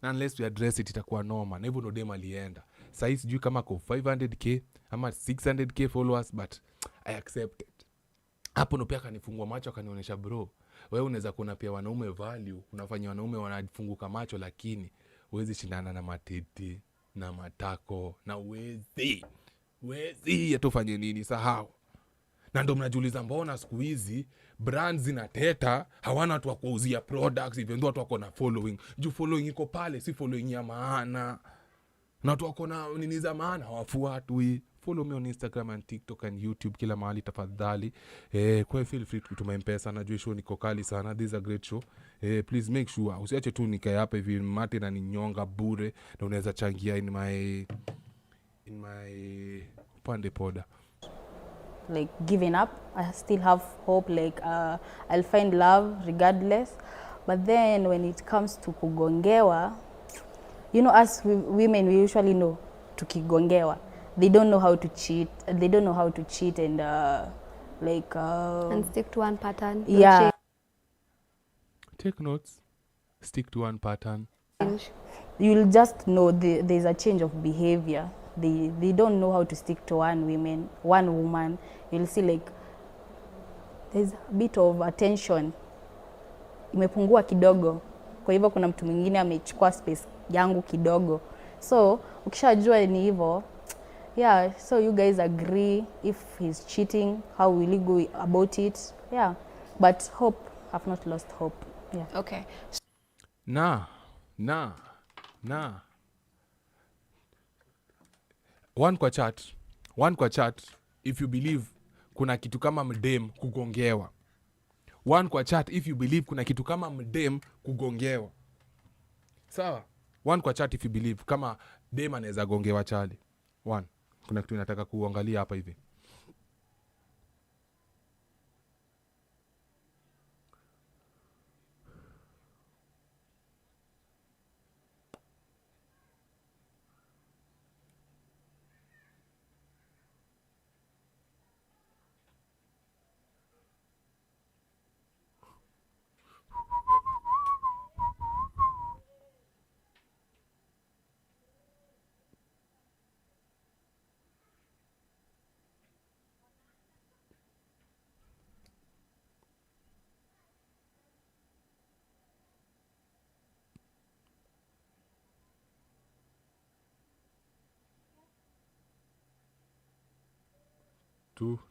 Na unless we address it itakuwa normal. Na hivyo ndo dem alienda. Sasa sijui kama kwa 500k ama 600k followers, but I accepted. Hapo ndo pia kanifungua macho, akanionyesha bro, wewe unaweza kuona pia wanaume value, unafanya wanaume wanafunguka macho, lakini huwezi shindana na matiti na matako na wezi yatofanye nini, sahau. Na ndo mnajiuliza mbona siku hizi brands zinateta, hawana watu wa kuuzia products, even though watu wako na following. Juu following iko pale, si following ya maana. Na watu wako na nini za maana hawafuatwi. Follow me on Instagram and TikTok and YouTube, kila mahali tafadhali. Kwa feel free kutuma M-Pesa, najua show niko kali sana. This is a great show. Please make sure usiache tu nikae hapa hivi mate na ninyonga bure, na unaweza changia in my pande poda. Like giving up, I still have hope, like I'll find love regardless. But then when it comes to kugongewa, you know, as women we usually know tukigongewa, they don't know how to cheat, and and stick to one pattern. Yeah. Take notes. Stick to one pattern. You'll just know there's a change of behavior. They don't know how to stick to one woman. You'll see like there's a bit of attention imepungua kidogo, kwa hivyo kuna mtu mwingine amechukua space yangu kidogo. So ukishajua ni hivyo, yeah, so you guys agree if he's cheating, how will you go about it? Yeah, but hope, I've not lost hope. Yeah. Okay. Nah. One kwa chat, if you believe kuna kitu kama mdem kugongewa. One kwa chat, if you believe kuna kitu kama mdem kugongewa. Sawa? One kwa chat, if you believe kama dem anaweza gongewa chali. One. Kuna kitu nataka kuangalia hapa hivi.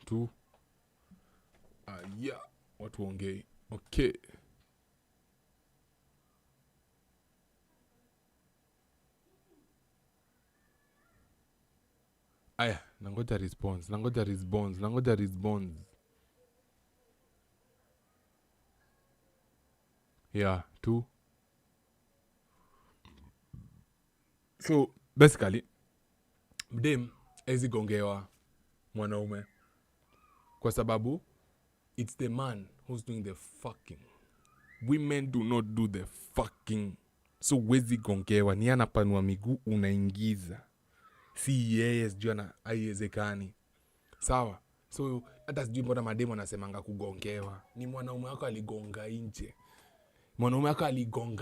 Tu. Yeah, watu ongei. Okay. Aya, nangoja response. Yeah, tu. So, basically, mdem ezi gongewa mwanaume kwa sababu it's the man who's doing the fucking. Women do not do the fucking. So wezi gongewa, ni anapanua miguu unaingiza. Si yeye sijui na haiwezekani. Sawa? So hata sijui mbona mademo anasemanga kugongewa. Ni mwanaume wako aligonga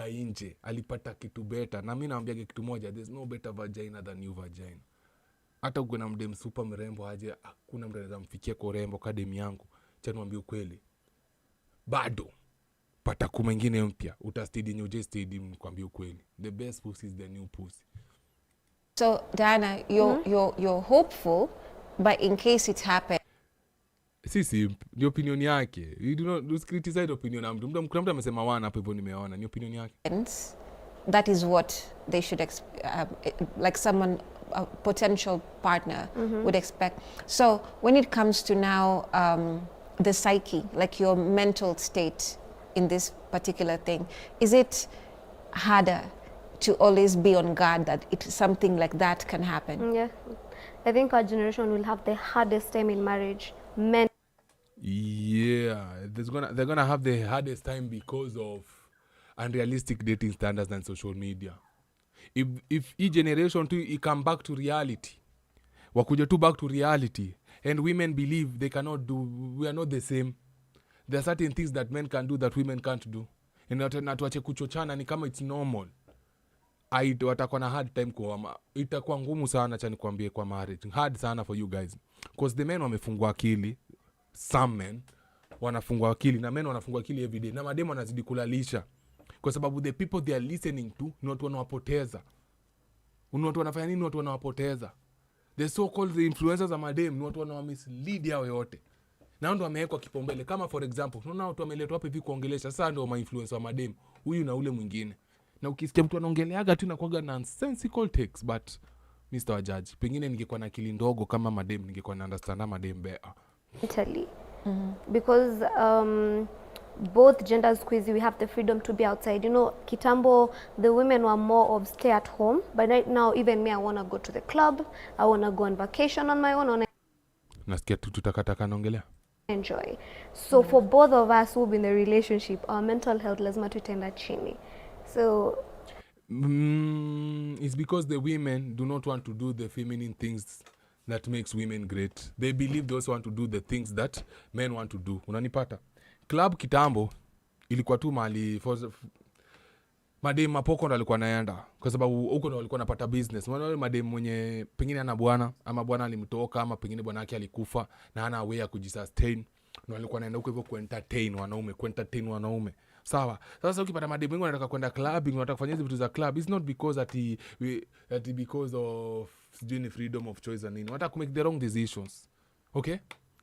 nje. Alipata kitu beta. Na mimi naambiaga kitu moja, there's no better vagina than your vagina. Hata uko na mdem super mrembo aje, hakuna mtu anaweza mfikia kwa urembo kademi yangu. Cha niambie ukweli. Bado pata kuma ingine mpya. Utastidi nyoje stadi nikwambie ukweli. The best pussy is the new pussy. So Diana, you're hopeful, but in case it happens. Sisi ni opinion yake. You do not criticize opinion ya mtu. Kuna mtu amesema wana hapo hivyo nimeona. Ni opinion yake. That is what they should like someone, a potential partner would expect. So when it comes to now the psyche, like your mental state in this particular thing, is it harder to always be on guard that something like that can happen? Yeah, I think our generation will have the hardest time in marriage. Men. Yeah, they're gonna have the hardest time because of unrealistic dating standards and social media. If each generation too come back to reality, wakuja tu back to reality, and women believe they cannot do, we are not the same. There are certain things that men can do that women can't do, and natuache kuchochana ni kama it's normal. Watakuwa na hard time kwa, itakuwa ngumu sana cha nikwambie kwa marriage, hard sana for you guys, because the men wamefungua akili. Some men wanafungua akili, na men wanafungua akili every day, na mademo wanazidi kulalisha kwa sababu the people they are listening to ni watu wanawapoteza. Watu wanafanya nini? Watu wanawapoteza. The so called the influencers za madem ni watu wanawamislead yao yote, na ndio wamewekwa kipaumbele. Kama for example, unaona watu wameletwa hapo hivi kuongelesha, sasa ndio ma influencers wa madem, huyu na ule mwingine, na ukisikia mtu anaongeleaga tu inakuwa nonsensical takes. But Mr. Judge, pengine ningekuwa na akili ndogo kama madem, ningekuwa na understand madem better. Italy. Because both genders squeezy, we have the freedom to be outside. You know, kitambo, the women were more of stay at home, but right now, even me, I want to go to the club, I want to go on vacation on my own, Nasikia tu tutakataka naongelea. Enjoy. So for both of us who've been in a relationship, our mental health lazima tuitenda chini. So it's because the women do not want to do the feminine things that makes women great. They believe they also want to do the things that men want to do. Unanipata? Club kitambo ilikuwa tu mali madem mapoko ndo alikuwa naenda kwa sababu huko ndo walikuwa napata business. Wale madem mwenye pengine ana bwana ama bwana alimtoka ama pengine bwana yake alikufa na hana way ya kujisustain, ndo alikuwa naenda huko hivyo kuentertain wanaume. Sawa. Sasa ukipata madem wengi wanataka kwenda clubbing, wanataka kufanya hizo vitu za club, it's not because that because of freedom of choice and nini. Wanataka to make the wrong decisions. Okay?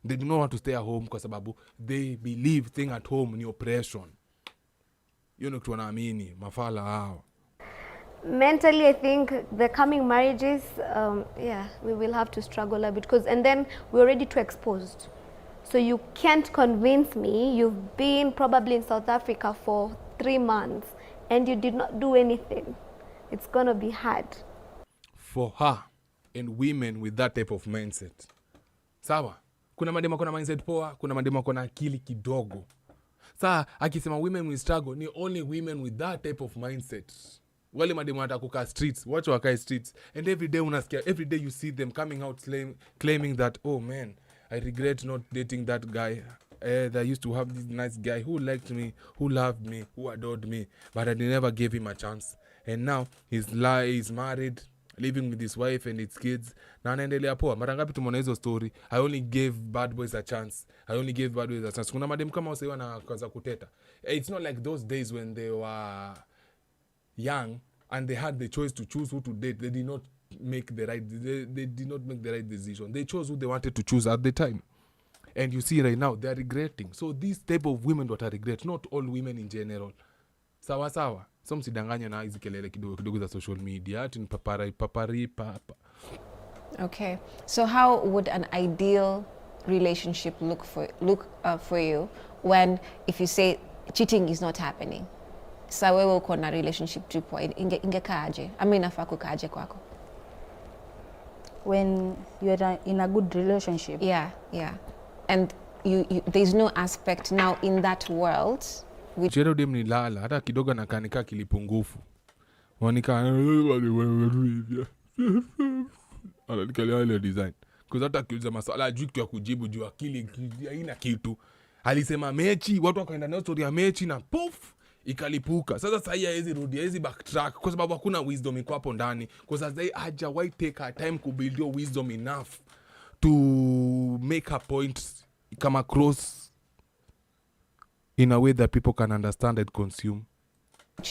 They do not want to stay at home kwa sababu they believe staying at home ni oppression. You know, tunaamini mafala hao. Mentally, I think the coming marriages, we will have to struggle a bit because, and then we're already too exposed. So you can't convince me you've been probably in South Africa for 3 months and you did not do anything. It's gonna be hard. For her and women with that type of mindset. Sawa? Kuna madema kuna mindset poa, kuna madema kuna akili kidogo. Saa akisema women will struggle, ni only women with that type of mindset. Wale mademu watakuka streets, watch wakae streets, and every day you see them coming out claiming that, oh man, I regret not dating that guy. That used to have this nice guy who liked me, who loved me, who adored me, but I never gave him a chance. And now he's married, living with his wife and his kids, na anaendelea poa. Mara ngapi tumeona hizo story? I only gave bad boys a chance. Kuna madem kama wase wanaanza kuteta. It's not like those days when they were young and they had the choice to choose who to date. They did not make the right decision. They chose who they wanted to choose at the time. And you see right now they are regretting. So this type of women that are regret, not all women in general. Sawa. So msidanganya na hizi kelele kidogo za social media. Ati papari. Okay. So how would an ideal relationship look for you when, if you say cheating is not happening? Sa wewe uko na relationship tupo ingekaaje? Ama inafaa kukaaje kwako? When you're in a good relationship. Yeah. And you there's no aspect now in that world. Jero dem ni lala, hata kidogo na kanika kilipungufu. Wanika ananikalia ile design. Kwa hata kiuliza maswala juu ya kujibu juu akili haina kitu. Alisema mechi, watu wakaenda na story ya mechi na poof ikalipuka. Sasa hizi rudi, hizi backtrack kwa sababu hakuna wisdom iko hapo ndani. Kwa sasa why take her time to build your wisdom enough to make her point come across in a way that people can understand and consume.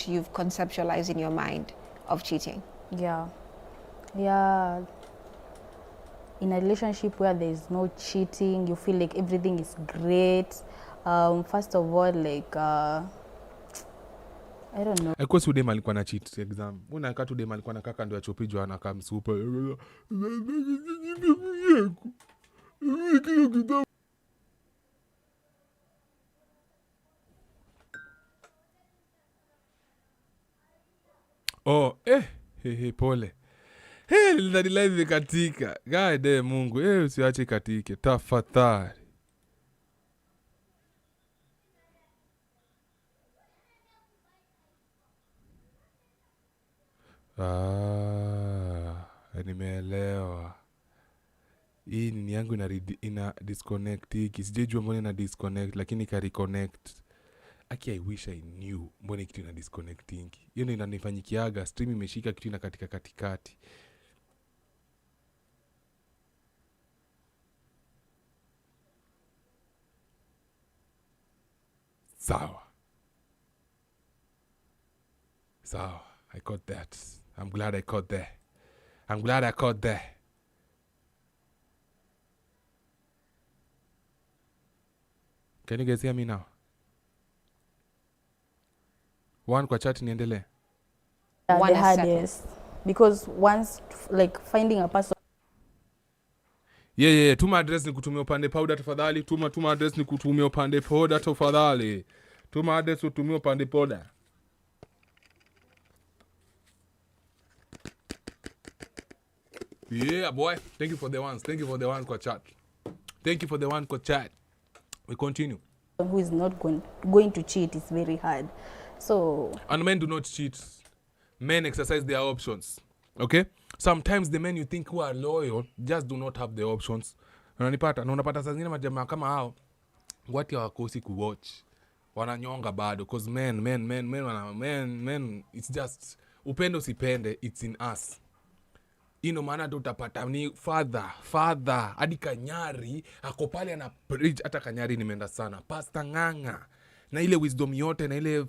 You've conceptualized in your mind of cheating. Yeah. In a relationship where there is no cheating, you feel like everything is great. First of all, like I don't know. Of course, udem alikuwa na cheat exam. Unakaa tu dem alikuwa nakaa kando ya chopijwa anakaa msupa. Oh, pole. Live katika. Gaide Mungu, usiache katike. Tafadhali. Nimeelewa. Hii nini yangu ina disconnect hiki. Sijajua mbona ina disconnect lakini ka reconnect. I wish I knew mbona kitu ina disconnecting. Hiyo ndio inanifanyikiaga, stream imeshika kitu ina katikati. Sawa. I got that. I'm glad I caught there. Can you guys hear me now? One kwa chat niendelee. The hardest. Because once like finding a person. Yeah. Tuma address ni kutumia upande powder tafadhali. Tuma address ni kutumia upande powder tafadhali. Tuma address utumia upande powder. Yeah, boy. Thank you for the ones kwa chat. We continue. Who is not going to cheat is very hard. So. And men do not cheat. Men exercise their options. Okay? Sometimes the men you think who are loyal just do not have the options. Unanipata? Na unapata saa zingine majamaa kama hao watu hawakosi kuwatch. wananyonga bado cause men it's just upende usipende, it's in us. Ino maana tu utapata ni father hadi Kanyari ako pale ana preach. Hata Kanyari nimeenda sana, Pastor Ng'ang'a na ile wisdom yote na ile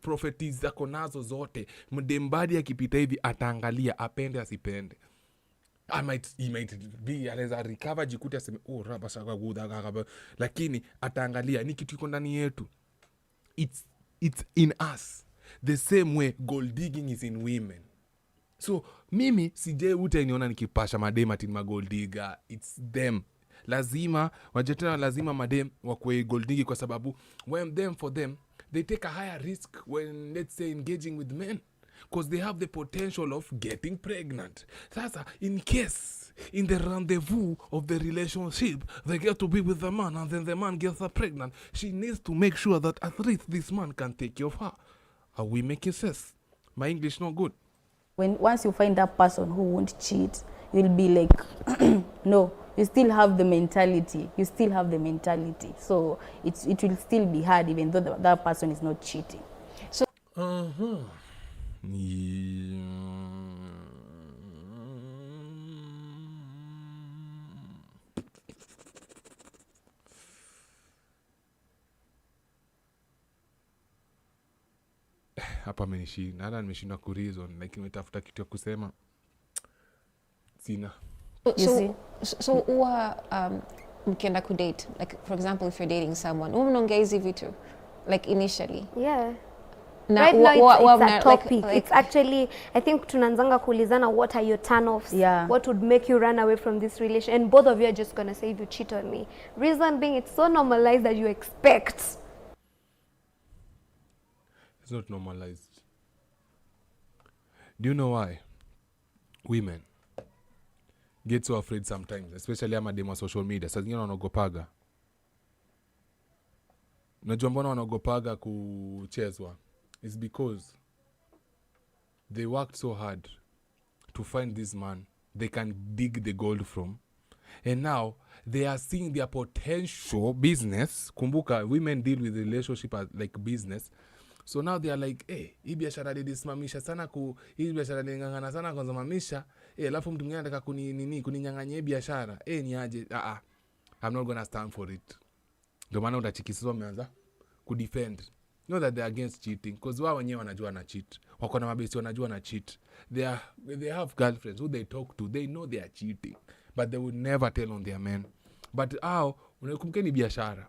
prophecies zako nazo zote, mdembadi akipita hivi ataangalia, apende asipende. He might be anaweza recover jikuti aseme raba shaka guda, lakini ataangalia ni kitu iko ndani yetu. It's in us the same way gold digging is in women. So mimi sije utaniona nikipasha madem ati ma gold digger, it's them. Lazima wajetena, lazima madem wakwe gold digger kwa sababu for them they take a higher risk when, let's say, engaging with men, because they have the potential of getting pregnant. Sasa in case in the rendezvous of the relationship they get to be with the man and then the man gets her pregnant, she needs to make sure that at least this man can take care of her. Are we making sense? My English not good. Once you find that person who won't cheat, you'll be like, no, you still have the mentality. So it will still be hard even though that person is not cheating. So hapa nimeshinda kureason, lakini nimetafuta kitu ya kusema sina. So mkienda kudate, like for example if you're dating someone, mnaongea hizi vitu like initially? Yeah. Right now it's a topic. It's actually, I think tunanzanga kuulizana what are your turn-offs? Yeah. What would make you run away from this relation? And both of you are just going to say if you cheat on me. Reason being, it's so normalized that you expect. It's not normalized. Do you know why women get so afraid sometimes, especially ama demo social media? Saa zingine wanaogopaga. Unajua mbona wanaogopaga kuchezwa? It's because they worked so hard to find this man they can dig the gold from, and now they are seeing their potential business. Kumbuka, women deal with the relationship as like business. So now they are like, hii biashara nilisimamisha sana hii biashara nilingangana sana kuzimamisha, alafu mtu mwingine anataka kuninyang'anyia biashara. Ni aje? I'm not going to stand for it. Ndio maana utachikiswa wameanza kudefend. Know that they are against cheating because wao wenyewe wanajua na cheat. Wako na mabesi wanajua na cheat. They have girlfriends who they talk to. They know they are cheating, but they would never tell on their men. But unakumkeni biashara.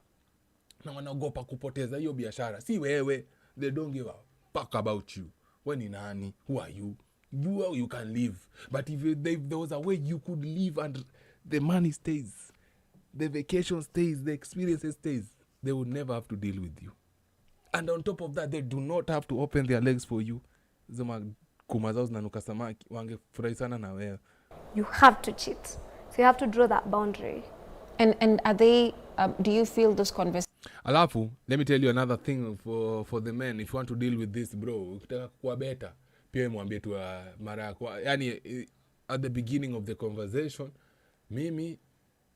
Na wanaogopa kupoteza hiyo biashara. Si wewe. They don't give a fuck about you. When in nani? Who are you? You can live. But if there was a way you could live and the money stays, the vacation stays, the experience stays, they would never have to deal with you. And on top of that, they do not have to open their legs for you. Zama kumazao zinanuka samaki, wangefurahi sana na wewe. You have to cheat. So you have to draw that boundary. And are they, do you feel this conversation? Alafu, let me tell you another thing for the men. If you want to deal with this, bro, ukitaka kuwa better, pia mwambie tu mara yako. Yani, at the beginning of the conversation, mimi,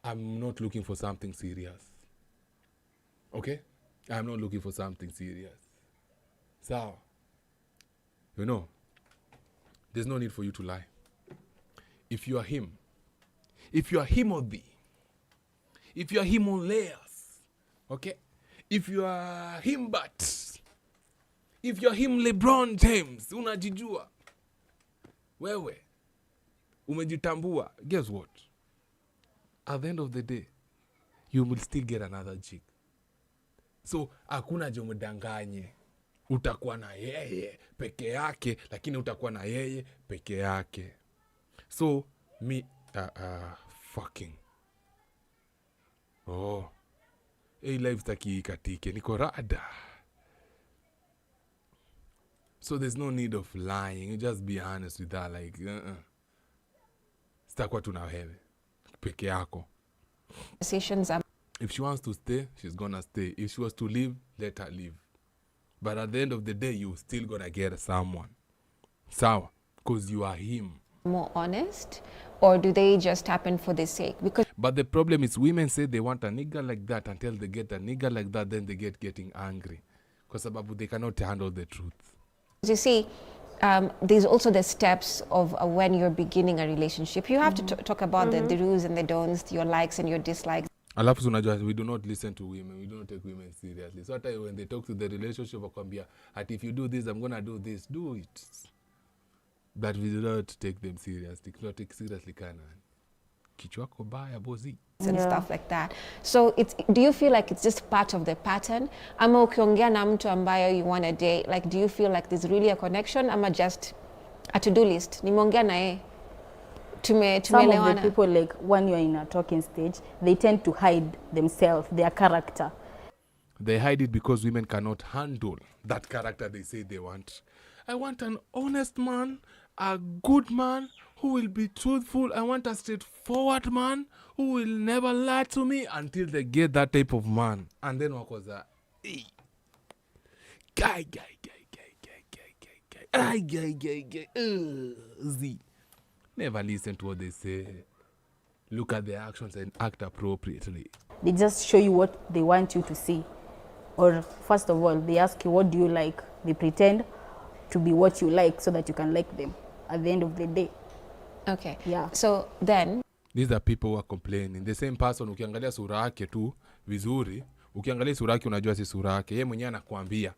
I'm not looking for something serious. Okay? I'm not looking for something serious. So, you know, there's no need for you to lie. If you are him or thee, if you are him on layers, okay? If you are him but, if you are him LeBron James, unajijua, wewe, umejitambua, guess what? At the end of the day, you will still get another jig. So, hakuna jomdanganye. Utakuwa na yeye peke yake, lakini utakuwa na yeye peke yake. So, fucking. Life taki katike, niko rada. So, there's no need of lying. You just be honest with that, like, Sitakuwa tu na wewe peke yako. If she wants to stay, she's gonna stay. If she wants to leave, let her leave. But at the end of the day, you're still gonna get someone. Sawa? Because you are him. More honest or do they just happen for the sake? Because But the problem is women say they want a nigga like that until they get a nigga like that, then they getting angry. Because they cannot handle the truth. you see, there's also the steps of when you're beginning a relationship. You have to talk about the do's and the don'ts, your likes and your dislikes. Alafu unajua, we do not listen to women. We do not take women seriously. So when they talk to the relationship, wakwambia, if you do this, I'm going to do this. Do it. But we do not take them seriously. Not take seriously kana. Kichwa ko baya bozi. And stuff like that. So do you feel like it's just part of the pattern? Ama ukiongea na mtu ambayo you want a date, like do you feel like there's really a connection ama just a to-do list? Nimeongea na yeye. Some of the people, like when you're in a talking stage, they tend to hide themselves, their character. They hide it because women cannot handle that character they say they want. I want an honest man, a good man who will be truthful. I want a straightforward man who will never lie to me until they get that type of man. And then wakoza, hey, guy, Z. Never listen to what they say. Look at their actions and act appropriately. They just show you what they want you to see. Or first of all, they ask you, what do you like? They pretend to be what you like so that you can like them at the end of the day. Okay. Yeah. So then These are people who are complaining. The same person, ukiangalia sura yake tu vizuri, ukiangalia sura yake unajua si sura yake. Yeye mwenyewe anakuambia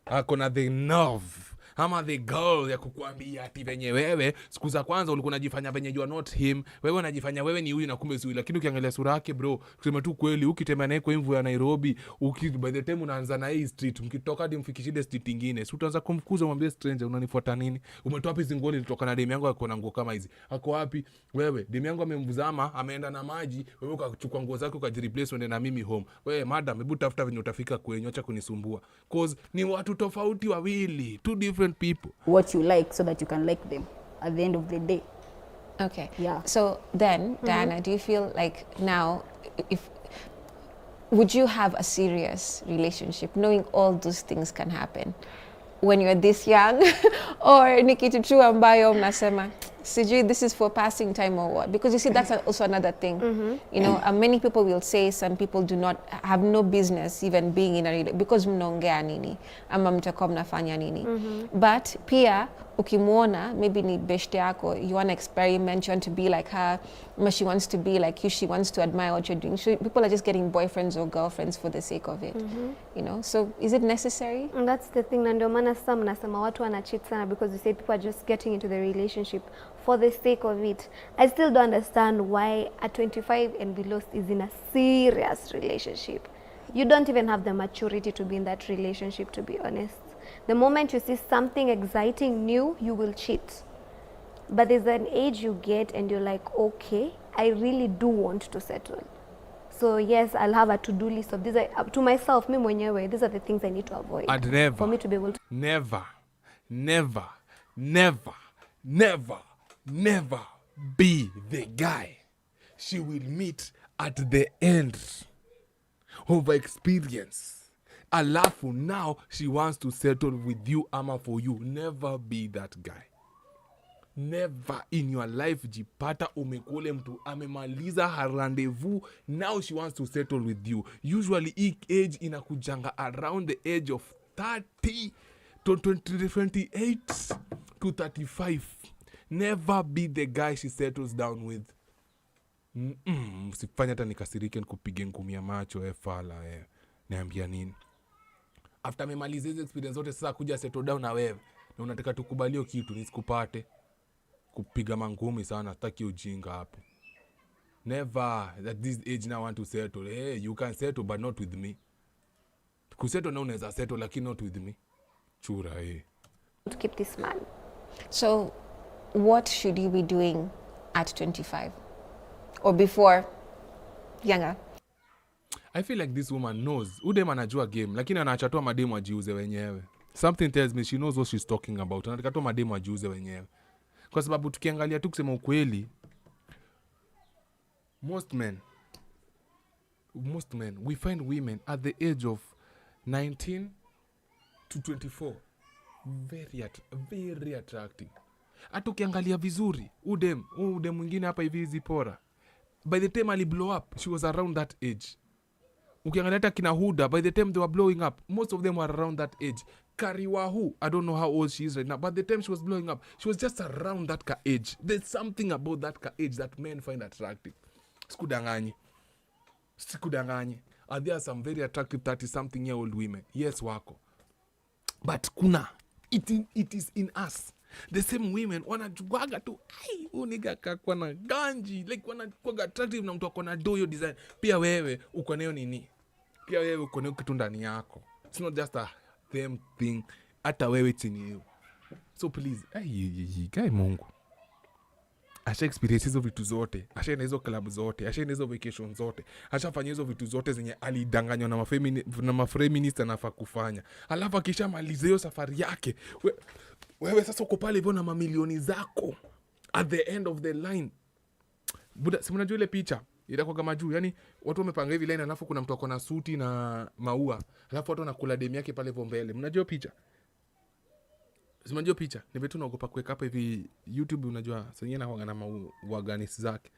ako na the nerve ama the girl ya kukuambia ati venye wewe siku za kwanza ulikuwa unajifanya venye you are not him, wewe unajifanya wewe ni huyu na kumbe si huyu. Lakini ukiangalia sura yake bro, kusema tu kweli, ukitembea naye kwa hivyo ya Nairobi, by the time unaanza na hii street, mkitoka hadi mfikishie street nyingine, si utaanza kumfukuza, umwambie stranger, unanifuata nini? Umetoa wapi zingoni? Nilitoka na demu yangu akona nguo kama hizi. Ako wapi? Wewe demu yangu amemvuzama, ameenda na maji, wewe ukachukua nguo zako ukajireplace uende na mimi home. Wewe madam, hebu tafuta venye utafika kwenye, acha kunisumbua. Cause ni watu tofauti wawili, two different people. What you like so that you can like them at the end of the day. okay. Yeah. So then, Diana, do you feel like now, would you have a serious relationship knowing all those things can happen when you're this young? Or ni kitu tu ambayo mnasema sijui this is for passing time or what? Because you see, that's also another thing. You know, many people will say some people do not have no business even being in a relationship because mnaongea nini ama mtakuwa mnafanya nini. But pia ukimwona maybe ni beshte yako, you want to experiment, you want to be like her, but she wants to be like you, she wants to admire what you're doing. So people are just getting boyfriends or girlfriends for the sake of it. You know, so is it necessary? And that's the thing, na ndio maana sasa mnasema watu wana cheat sana, because you say people are just getting into the relationship for the sake of it. I still don't understand why a 25 and below is in a serious relationship. You don't even have the maturity to be in that relationship, to be honest. The moment you see something exciting new, you will cheat. But there's an age you get and you're like, okay, I really do want to settle. So yes, I'll have a to-do list of these. To myself, me mwenyewe, these are the things I need to avoid. And never, for me to be able to. Never be the guy she will meet at the end of her experience. Alafu now she wants to settle with you ama for you. Never be that guy. Never in your life jipata umekule mtu amemaliza her rendezvous, now she wants to settle with you. Usually each age inakujanga around the age of 30 to 28 to 35. Never be the guy she settles down with. Usifanye hata nikasirike nikupige ngumi ya macho fala niambia nini? After amemaliza hizo experience zote, sasa kuja settle down na wewe na unataka tukubalio kitu nisikupate kupiga mangumi sana, sitaki ujinga hapo. Never at this age now want to settle. Hey, you can settle but not with me. Kusettle na unaweza settle lakini not with me. Chura To keep this man. So what should you be doing at 25 or before younger? I feel like this woman knows. Udem anajua game lakini anaachatua mademu ajiuze wenyewe. Something tells me she knows what she's talking about. Anataka tu mademu ajiuze wenyewe. Kwa sababu tukiangalia tu kusema ukweli, most men we find women at the age of 19 to 24 very attractive. Hata ukiangalia vizuri udem mwingine hapa hivi zipora, by the time ali blow up she was around that age. Ukiangalia hata kina Huda, by the time they were blowing up, most of them were around that age. Kariwahu, I don't know how old she is right now, but the time she was blowing up, she was just around that age. There's something about that age that men find attractive. Sikudanganyi. And there are some very attractive 30-something-year-old women. Yes, wako. But kuna, it is in us. The same women wanajuaga tu, ai, uniga kakwa na ganji, like wanakuaga attractive na mtu akona doyo design. Pia wewe uko nayo nini? Pia wewe uko nayo kitu ndani yako. It's not just a them thing. Hata wewe chini you. So please, guy Mungu. Asha experience hizo vitu zote. Asha ina hizo club zote. Asha ina hizo vacation zote. Asha fanya hizo vitu zote zenye alidanganywa na mafeminist anafaa kufanya. Alafu akisha maliza hiyo safari yake, wewe sasa uko pale hivyo na mamilioni zako. At the end of the line. Buda, si mnajua ile picha? Itakuwa kama juu. Yaani watu wamepanga hivi line, alafu kuna mtu ako na suti na maua. Alafu watu wanakula demu yake pale hivyo mbele. Mnajua picha? Unajua picha? Ni vitu naogopa kuweka hapa hivi YouTube, unajua sasa na na waganis zake.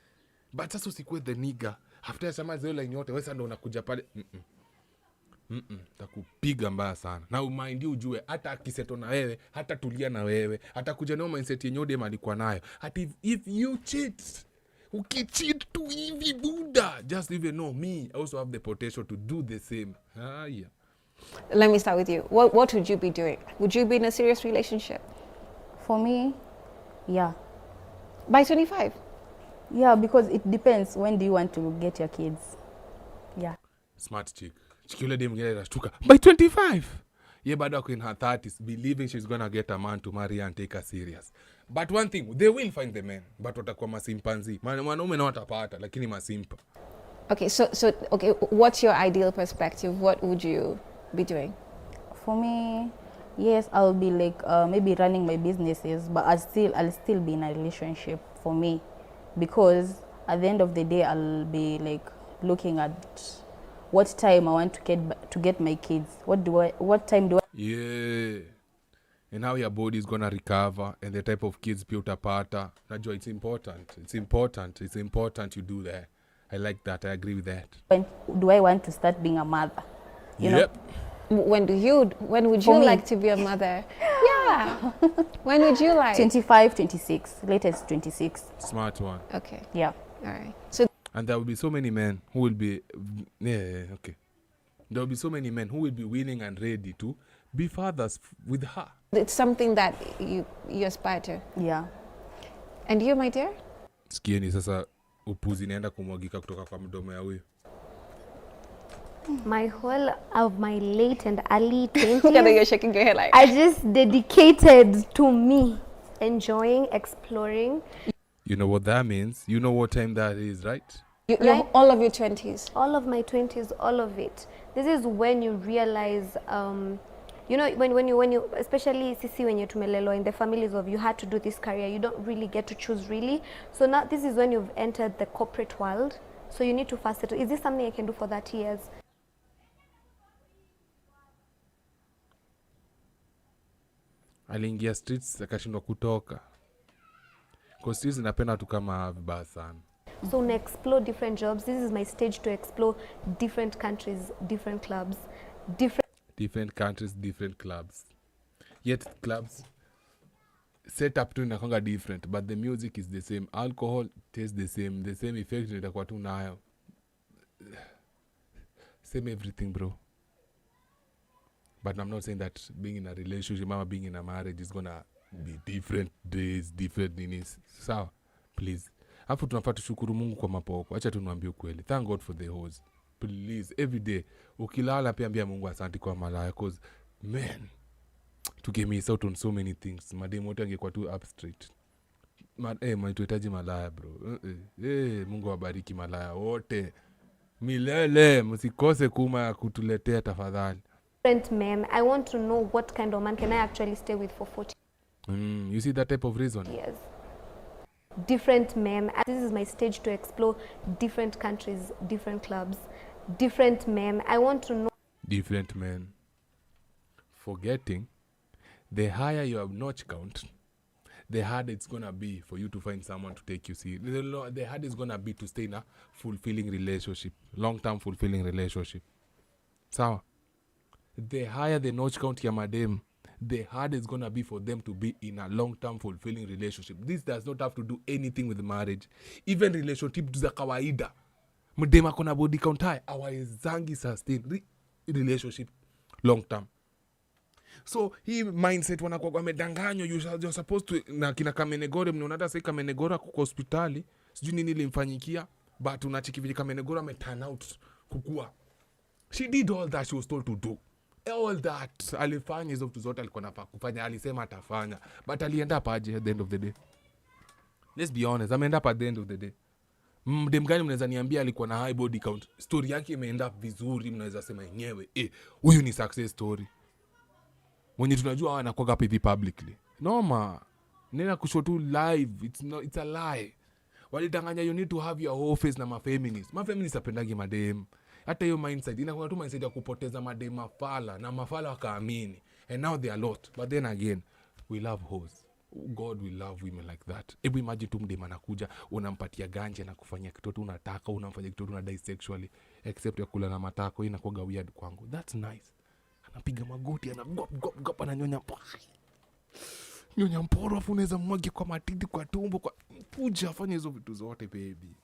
But sasa usikue the nigga. After sema zile line yote wewe sasa ndo unakuja pale. Takupiga mbaya sana. Na umind ujue hata akiseto na wewe, hata tulia na wewe, hata kuja na mindset yenyewe dem alikuwa nayo. Hata if you cheat, ukicheat tu hivi buda, just even know me I also have the potential to do the same. Yeah. Let me start with you. What would you be doing? Would you be in a serious relationship? For me, yeah. By 25? Yeah, because it depends when do you want to get your kids. Yeah. Smart chick. Chikule dem mwingine atashtuka. By 25? Yeah, bado ako in her 30s, believing she's gonna get a man to marry and take her serious. But one thing, they will find the man, but watakuwa masimpanzi. Mwanaume na watapata, lakini masimpa. Okay, so okay, what's your ideal perspective? What would you be doing? For me, yes, I'll be like maybe running my businesses, but I'll still be in a relationship for me, because at the end of the day I'll be like looking at what time I want to get my kids. What time do I? Yeah. And how your body is gonna recover and the type of kids pia utapata. Najua it's important you do that. I like that. I agree with that. When do I want to start being a mother? You know? When would you like to be a mother? Yeah. When would you like? 25, 26. Latest 26. Smart one. Okay. Yeah. All right. So and there will be so many men who will be okay. There will be so many men who will be willing and ready to be fathers with her. It's something that you aspire to. Yeah. And you, my dear? Sikieni sasa upuzi inaenda kumwagika kutoka kwa mdomo ya huyo. My whole of my late and early 20s, Look at you're shaking your head like. I just dedicated to me, enjoying, exploring. You know what that means? You know what time that is, right? Right? All of your 20s. All of my 20s, all of it. This is when you realize, you know, when you, especially sisi when you're tumelelo in the families of you had to do this career, you don't really get to choose really. So now this is when you've entered the corporate world. So you need to first settle. Is this something I can do for 30 years? Aliingia streets akashindwa kutoka. Kwa streets napenda tu kama vibaya sana. So na explore different jobs. This is my stage to explore different countries, different clubs, different countries, different clubs. Yet clubs set up tu inakonga different, but the music is the same. Alcohol tastes the same effect itakuwa tu nayo. Same everything, bro. But I'm not saying that being in a relationship, mama being in a marriage is gonna be different days, different needs. Sawa, please. Hapo tunafaa tushukuru Mungu kwa mapoko. Acha tunuambie ukweli. Thank God for the hoes. Please, every day. Ukilala pia ambia Mungu asante kwa malaya. Cause, man, to get me out on so many things. Mademu wote angekuwa tu up straight. Tuhitaji malaya, bro. Mungu awabariki malaya wote. Milele, msikose kuma kutuletea tafadhali. different men. I want to know what kind of man can I actually stay with for 40 You see that type of reason? years. Different men. This is my stage to explore different countries, different clubs, different men. I want to know. Different men. Forgetting, the higher your notch count, the harder it's gonna be for you to find someone to take you serious. The harder it's gonna be to stay in a fulfilling relationship, long-term fulfilling relationship. Sawa? The higher the notch count ya madem, the harder it's gonna be for them to be in a long-term fulfilling relationship. This does not have to do anything with marriage. Even relationship za kawaida, mdem akona body count high, hawawezangi sustain relationship long-term. So hii mindset wanakuwa wamedanganywa, you're supposed to, na kina Kamenegore, mnaona hata sasa Kamenegore kwa hospitali sijui nini ilimfanyikia, but unachiki vile Kamenegore turn out kukua. She did all that she was told to do. All that alifanya hizo vitu zote alikuwa anafaa kufanya, alisema atafanya, but alienda paje at the end of the day? Let's be honest, ameenda pa at the end of the day. Mdem gani mnaweza niambia alikuwa na high body count, story yake imeenda vizuri, mnaweza sema yenyewe huyu ni success story? Mwenye tunajua anakuwa hivi publicly. Noma. Nena kushoto live. It's a lie. Walidanganya you need to have your whole face na mafeminists. Mafeminists apendagi madem. Hata hiyo mindset. Inakuwa tu mindset ya kupoteza madem mafala. Na mafala wakaamini. And now they are lot. But then again, we love hoes. God will love women like that. Ebu imagine tu mdem anakuja, unampatia ganja na kufanya kitu unataka, unamfanyia kitu unadai sexually. Except ya kula na matako. Inakuwa weird kwangu. That's nice. Anapiga magoti, anagop ananyonya nyonya mporo, afu unaweza mwage kwa matiti, kwa tumbo, kwa kuja afanye hizo vitu zote baby.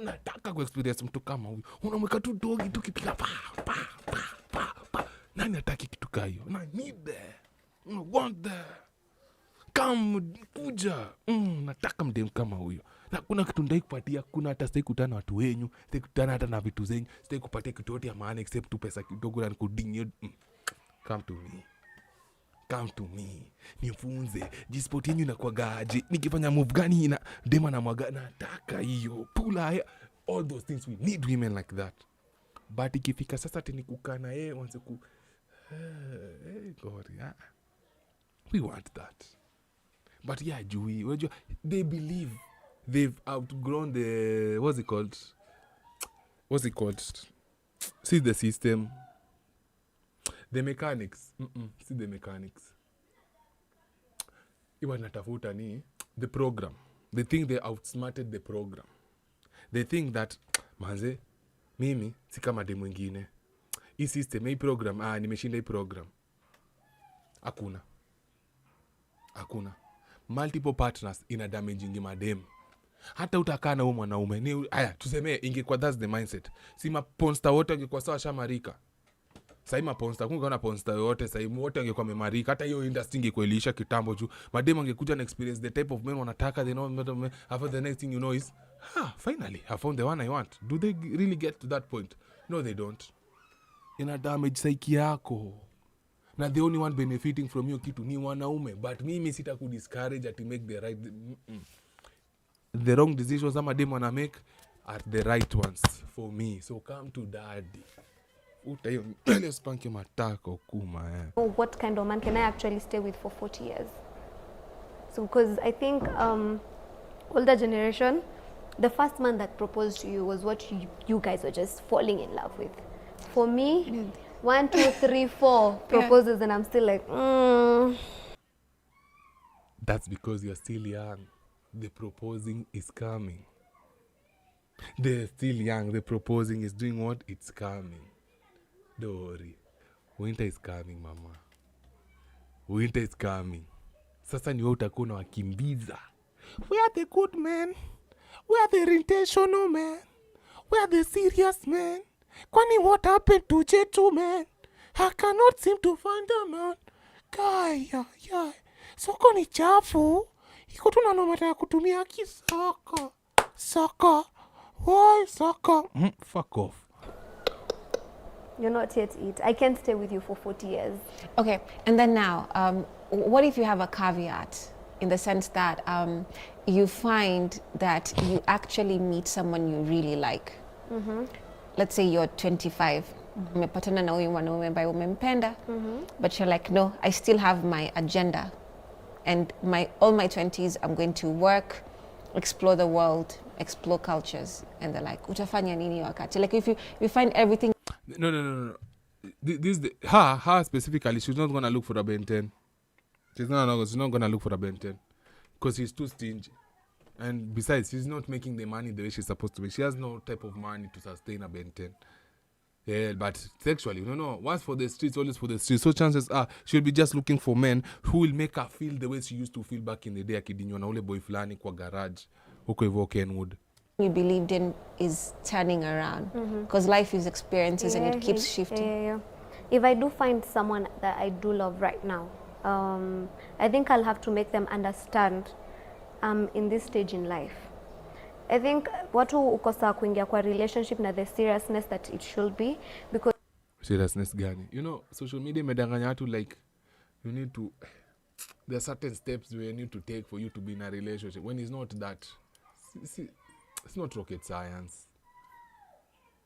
Nataka ku experience mtu kama huyu. Unamweka tu dogi tu kipiga pa. Nani hataki kitu kama hiyo? Na need there. Want there. Come kuja. Nataka mdem kama huyo. Na kuna kitu ndai kupatia, kuna hata sitaki kutana watu wenyu, sitaki kutana hata na vitu zenyu, sitaki kupatia kitu yote ya maana except tu pesa kidogo na kudinyo. Come to me. Nifunze. Jisport yenyu inakuwa gaje. Nikifanya move gani ina dema na mwaga, nataka hiyo. Pula all those things, we need women like that. But ikifika sasa tena kukana wanze ku God, yeah. We want that. But yeah, they believe they've outgrown the what's it called? See the system, the mechanics. See the mechanics. Iwa natafuta ni the program. They think they outsmarted the program. They think that manze, mimi si kama demu mwingine. Hii system, hii program, nimeshinda hii program. Hakuna. Multiple partners ina damaging madem. Hata utakaa na huyo mwanaume ni tuseme ingekuwa that's the mindset. Si maponsta wote angekuwa sawa shamarika. Sasa maponsta kuna ponsta yote sasa wote angekuwa memarika, hata hiyo industry ingekuelisha kitambo juu. Madem angekuja na experience the type of men wanataka, they know after the next thing you know is finally I found the one I want. Do they really get to that point? No, they don't. Ina damage psyche yako. Na the only one benefiting from hiyo kitu ni wanaume. But mimi sita kudiscourage at make the right the wrong decisions ama demo wana make are the right ones for me. So come to daddy. Utayo spank matako kuma. What kind of man can I actually stay with for 40 years? So because I think older generation, the first man that proposed to you was what you guys were just falling in love with. For me, 1, 2, 3, 4 proposals and I'm still like, That's because you're still young. The proposing is coming. They're still young. The proposing is doing what? It's coming. Don't worry. Winter is coming, mama. Winter is coming. Sasa ni wewe utakuwa unawakimbiza. We are the good men. We are the intentional men. We are the serious men. Kwani what happened to Jetu, man? I cannot seem to find them, man. Kaya. Soko ni chafu. Iko tu na nomata ya kutumia kisoko. Soko. Why soko? Fuck off. You're not here to eat. I can't stay with you for 40 years. Okay, and then now, what if you have a caveat in the sense that you find that you actually meet someone you really like? Let's say you're 25, umepatana na huyu mwanaume ambaye umempenda, but you're like, no, I still have my agenda. And all my 20s, I'm going to work, explore the world, explore cultures. And they're like, utafanya nini wakati? Like if you find everything. No. Her specifically, she's not going to look for a Ben 10. She's not going to look for a Ben 10. because he's too stingy. And besides, she's not making the money the way she's supposed to make. She has no type of money to sustain a Ben 10. Yeah, but sexually, no. Once for the streets, always for the streets. So chances are she'll be just looking for men who will make her feel the way she used to feel back in the day, akidinywa na ule boy fulani kwa garage huko hivyo Kenwood. We believed in is turning around because life is experiences and it keeps shifting. If I do find someone that I do love right now, I think I'll have to make them understand in this stage in life. I think watu ukosa kuingia kwa relationship na the seriousness that it should be, because seriousness gani? Social media imedanganya watu like you need to, there are certain steps you need to take for you to be in a relationship when it's not that. See, it's not rocket science.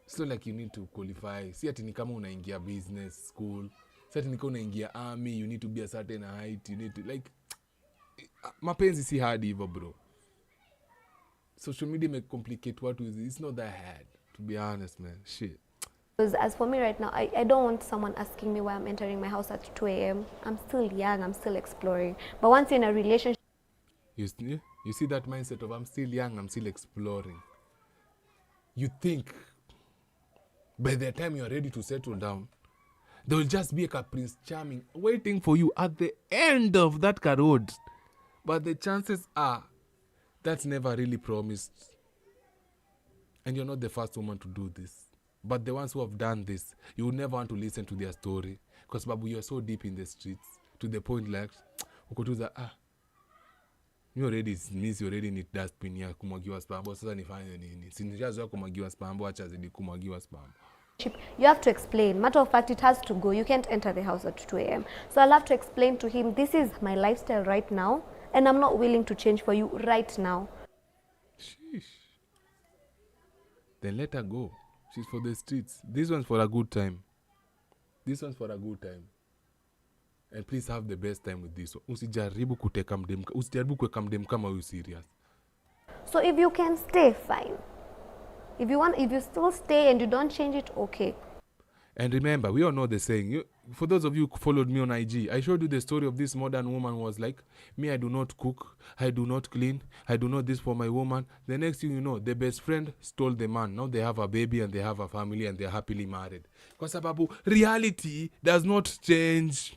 It's not like you need to qualify. Si ati ni kama unaingia business school. Si ati ni kama unaingia army, you need to be a certain height, you need to like mapenzi si hard hivyo bro. Social media may complicate what it's not that hard, to be honest, man. Shit. Because as for me right now, I don't want someone asking me why I'm entering my house at 2 a.m. I'm still young, I'm still exploring. But once you're in a relationship, you see that mindset of I'm still young, I'm still exploring. You think by the time you're ready to settle down, there will just be a Prince Charming waiting for you at the end of that road. But the chances are that's never really promised. And you're not the first woman to do this. But the ones who have done this, you will never want to listen to their story. Because babu, you're so deep in the streets to the point like, ukotuza, you already need dustbin ya kumwagiwa spambo. Sasa nifanye nini? Sinijazo kumwagiwa spambo, acha zidi kumwagiwa spambo. You have to explain. Matter of fact, it has to go. You can't enter the house at 2 a.m. So I'll have to explain to him, this is my lifestyle right now, and I'm not willing to change for you right now. Sheesh. Then let her go. She's for the streets. This one's for a good time. This one's for a good time. And please have the best time with this one. Usijaribu kuteka mdem. Usijaribu kuweka mdem kama huyu serious. So if you can stay, fine. If you still stay and you don't change it, okay. And remember, we all know the saying. For those of you who followed me on IG, I showed you the story of this modern woman who was like, me, I do not cook, I do not clean, I do not this for my woman. The next thing you know, the best friend stole the man. Now they have a baby and they have a family and they're happily married. Kwa sababu reality does not change.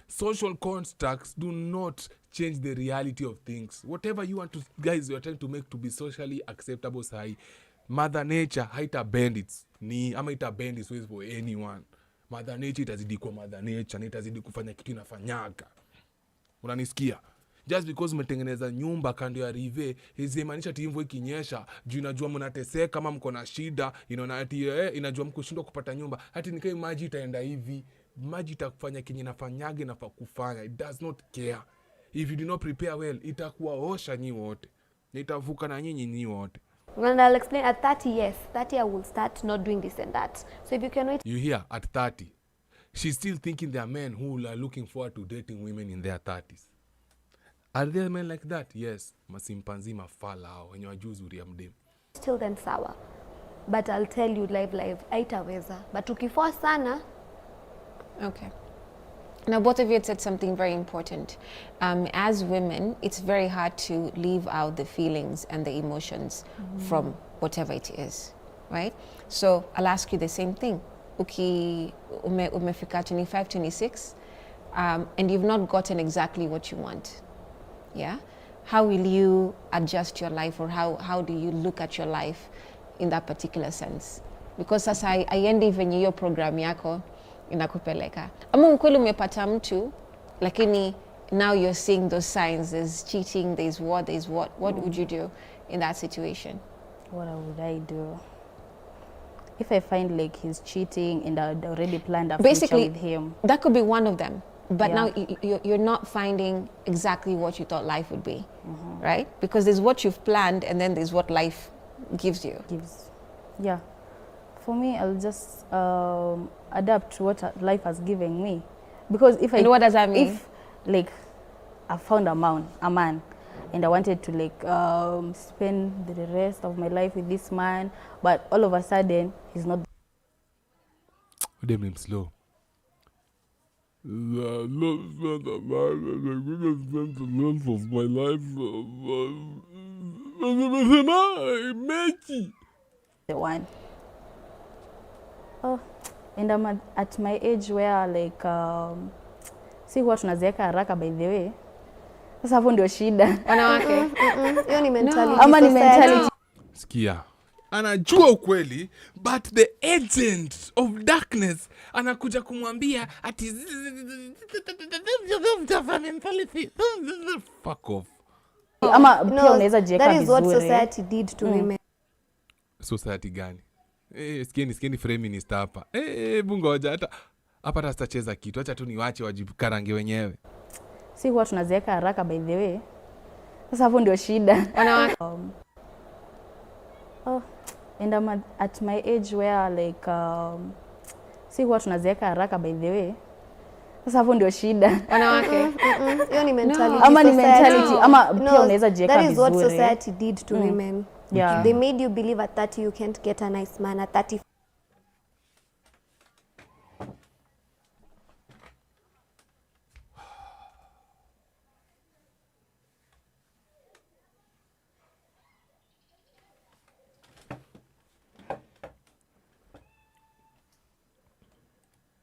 Social constructs do not change the reality of things. Whatever you want to, guys, you're trying to make to be socially acceptable, say, Mother Nature haita bend its knee, ama ita bend its ways for anyone. Mother Nature itazidi kwa Mother Nature, na itazidi kufanya kitu inafanyaga. Unanisikia? Just because umetengeneza nyumba kando ya rive, hizimaanisha ati mvua ikinyesha, juu inajua mnateseka kama mko na shida, inaona ati inajua mkushindwa kupata nyumba. Hati nikai maji itaenda hivi, maji itakufanya kenye inafanyaga na kufanya. It does not care. If you do not prepare well, itakuwaosha nyi wote. Itavuka na nyinyi wote. And I'll explain at 30, yes. 30 I will start not doing this and that. So if you can wait. You hear, at 30, she's still thinking there are men who are looking forward to dating women in their 30s. Are there men like that? Yes. Masimpanzi mafala hao, wenye wajui uzuri ya mdem. Still then sour. But I'll tell you live, haitaweza. But ukiforce sana. Okay. Now, both of you had said something very important. As women, it's very hard to leave out the feelings and the emotions from whatever it is, right? So I'll ask you the same thing. Umefika 25, 26, and you've not gotten exactly what you want, yeah? How will you adjust your life, or how do you look at your life in that particular sense? Because as I end even your program yako, inakupeleka. Ama ukweli umepata mtu, lakini now you're seeing those signs, there's cheating, there's what. What would you do in that situation? What would I do? If I find like he's cheating and I'd already planned a future with him. That could be one of them. But now you're not finding exactly what you thought life would be, right? Because there's what you've planned and then there's what life gives you. Yeah. For me, I'll just adapt to what life has given me. Because if and what does that mean? If like I found a man, and I wanted to like spend the rest of my life with this man, but all of a sudden he's not. Dem slow. The love spent of my life, the biggest spent the love of my life. Mechi. The one. Oh, and I'm at my age where like si huwa tunazeeka haraka by the way. Sasa hapo ndio shida. Wanawake. Hiyo ni mentality. Ama ni mentality. Sikia. Anajua ukweli, but the agent of darkness anakuja kumwambia ati fuck off. Ama pia unaweza jiweka vizuri. That is what society did to women. Society gani? Sikieni feminist hapa. Bungoja hapa tutacheza kitu. Acha tu niwache wajikarange wenyewe. Si huwa tunazeeka haraka by the way. Sasa hapo ndio shida. Wanawake. Oh, and I'm at my age where like si huwa tunazeeka haraka by the way. Sasa hapo ndio shida. Wanawake. Hiyo ni mentality. Ama ni mentality. Ama pia unaweza jiweka vizuri. That is what society did to women. Yeah. They made you believe at 30 you can't get a nice man. At 30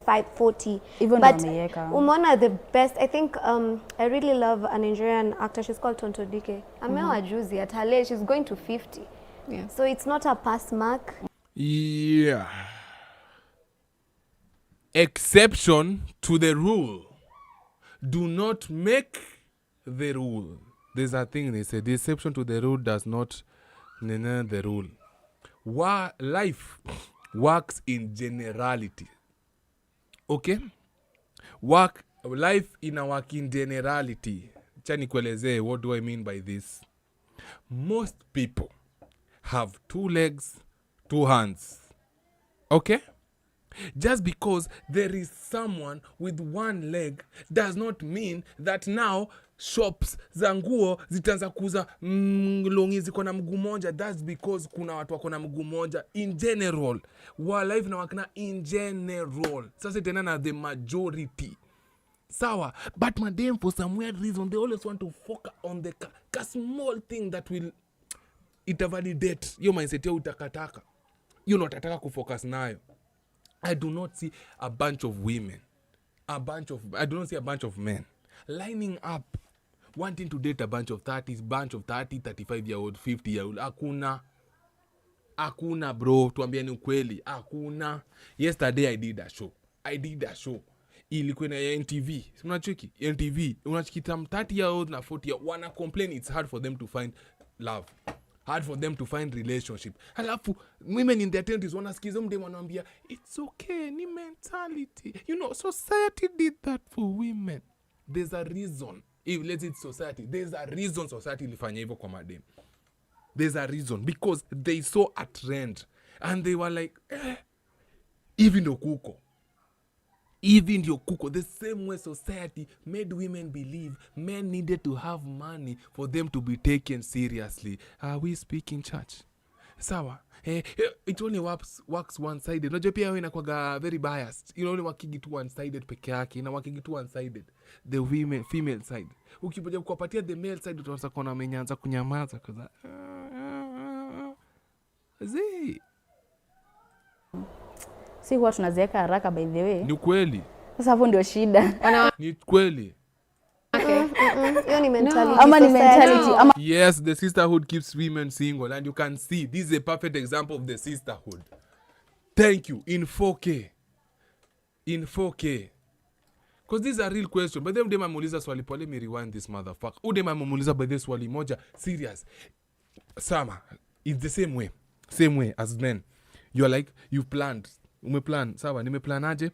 540. Even but America. umeona the best, I think I really love a Nigerian actor, she's called Tonto Dike. Ameoa juzi at her age, she's going to 50. Yeah. So it's not a pass mark. Yeah. Exception to the rule. Do not make the rule. There's a thing they say, the exception to the rule does not the rule. Life works in generality. Okay? Life work in generality. Chani kuelezee, what do I mean by this? Most people have 2 legs, 2 hands. Okay? Just because there is someone with 1 leg does not mean that now shops za nguo zitaanza kuuza longi ziko na mguu moja. That's because kuna watu wako na mguu moja. In general, life na wakina in general. Sasa tena na the majority. Sawa, but madam, for some weird reason they always want to focus on the small thing that will validate your mindset ya utakataka. You know, tataka kufocus nayo. I do not see a bunch of women, I do not see a bunch of men lining up wanting to date a bunch of 30, 35-year-old, 50-year-old. Hakuna bro, tuambieni ukweli. Hakuna. Yesterday I did a show. Ilikuwa na NTV. Unacheki NTV, unachiki tam 30-year-old na 40-year wana complain it's hard for them to find love. Hard for them to find relationship. Halafu women in their 20s wanasikiza mdem wanaambia it's okay, ni mentality. You know, society did that for women. There's a reason. If let's say society, there's a reason society ilifanya hivyo kwa madem. There's a reason because they saw a trend and they were like, even ndio kuko. The same way society made women believe men needed to have money for them to be taken seriously. Are we speaking church? Sawa. It only works one-sided. Unajua pia wewe inakuwa very biased. You only wakigi tu one-sided peke yake. Na wakigi tu one-sided. The female side. Ukipoja kuwapatia the male side utaanza kuona amenyaanza kunyamaza kaza. Si huwa tunazeeka haraka by the way. Ni kweli. Sasa hapo ndio shida. Ni kweli. Hiyo ni mentality. Ama ni mentality. Ama yes, the sisterhood keeps women single and you can see this is a perfect example of the sisterhood. Thank you. In 4K. Because these are real questions. But then udema muuliza swali pole, me rewind this motherfucker. Udema muuliza by this swali moja serious. Sama, it's the same way as men. You're like, you've planned. Umeplan, sawa, nimeplanaje?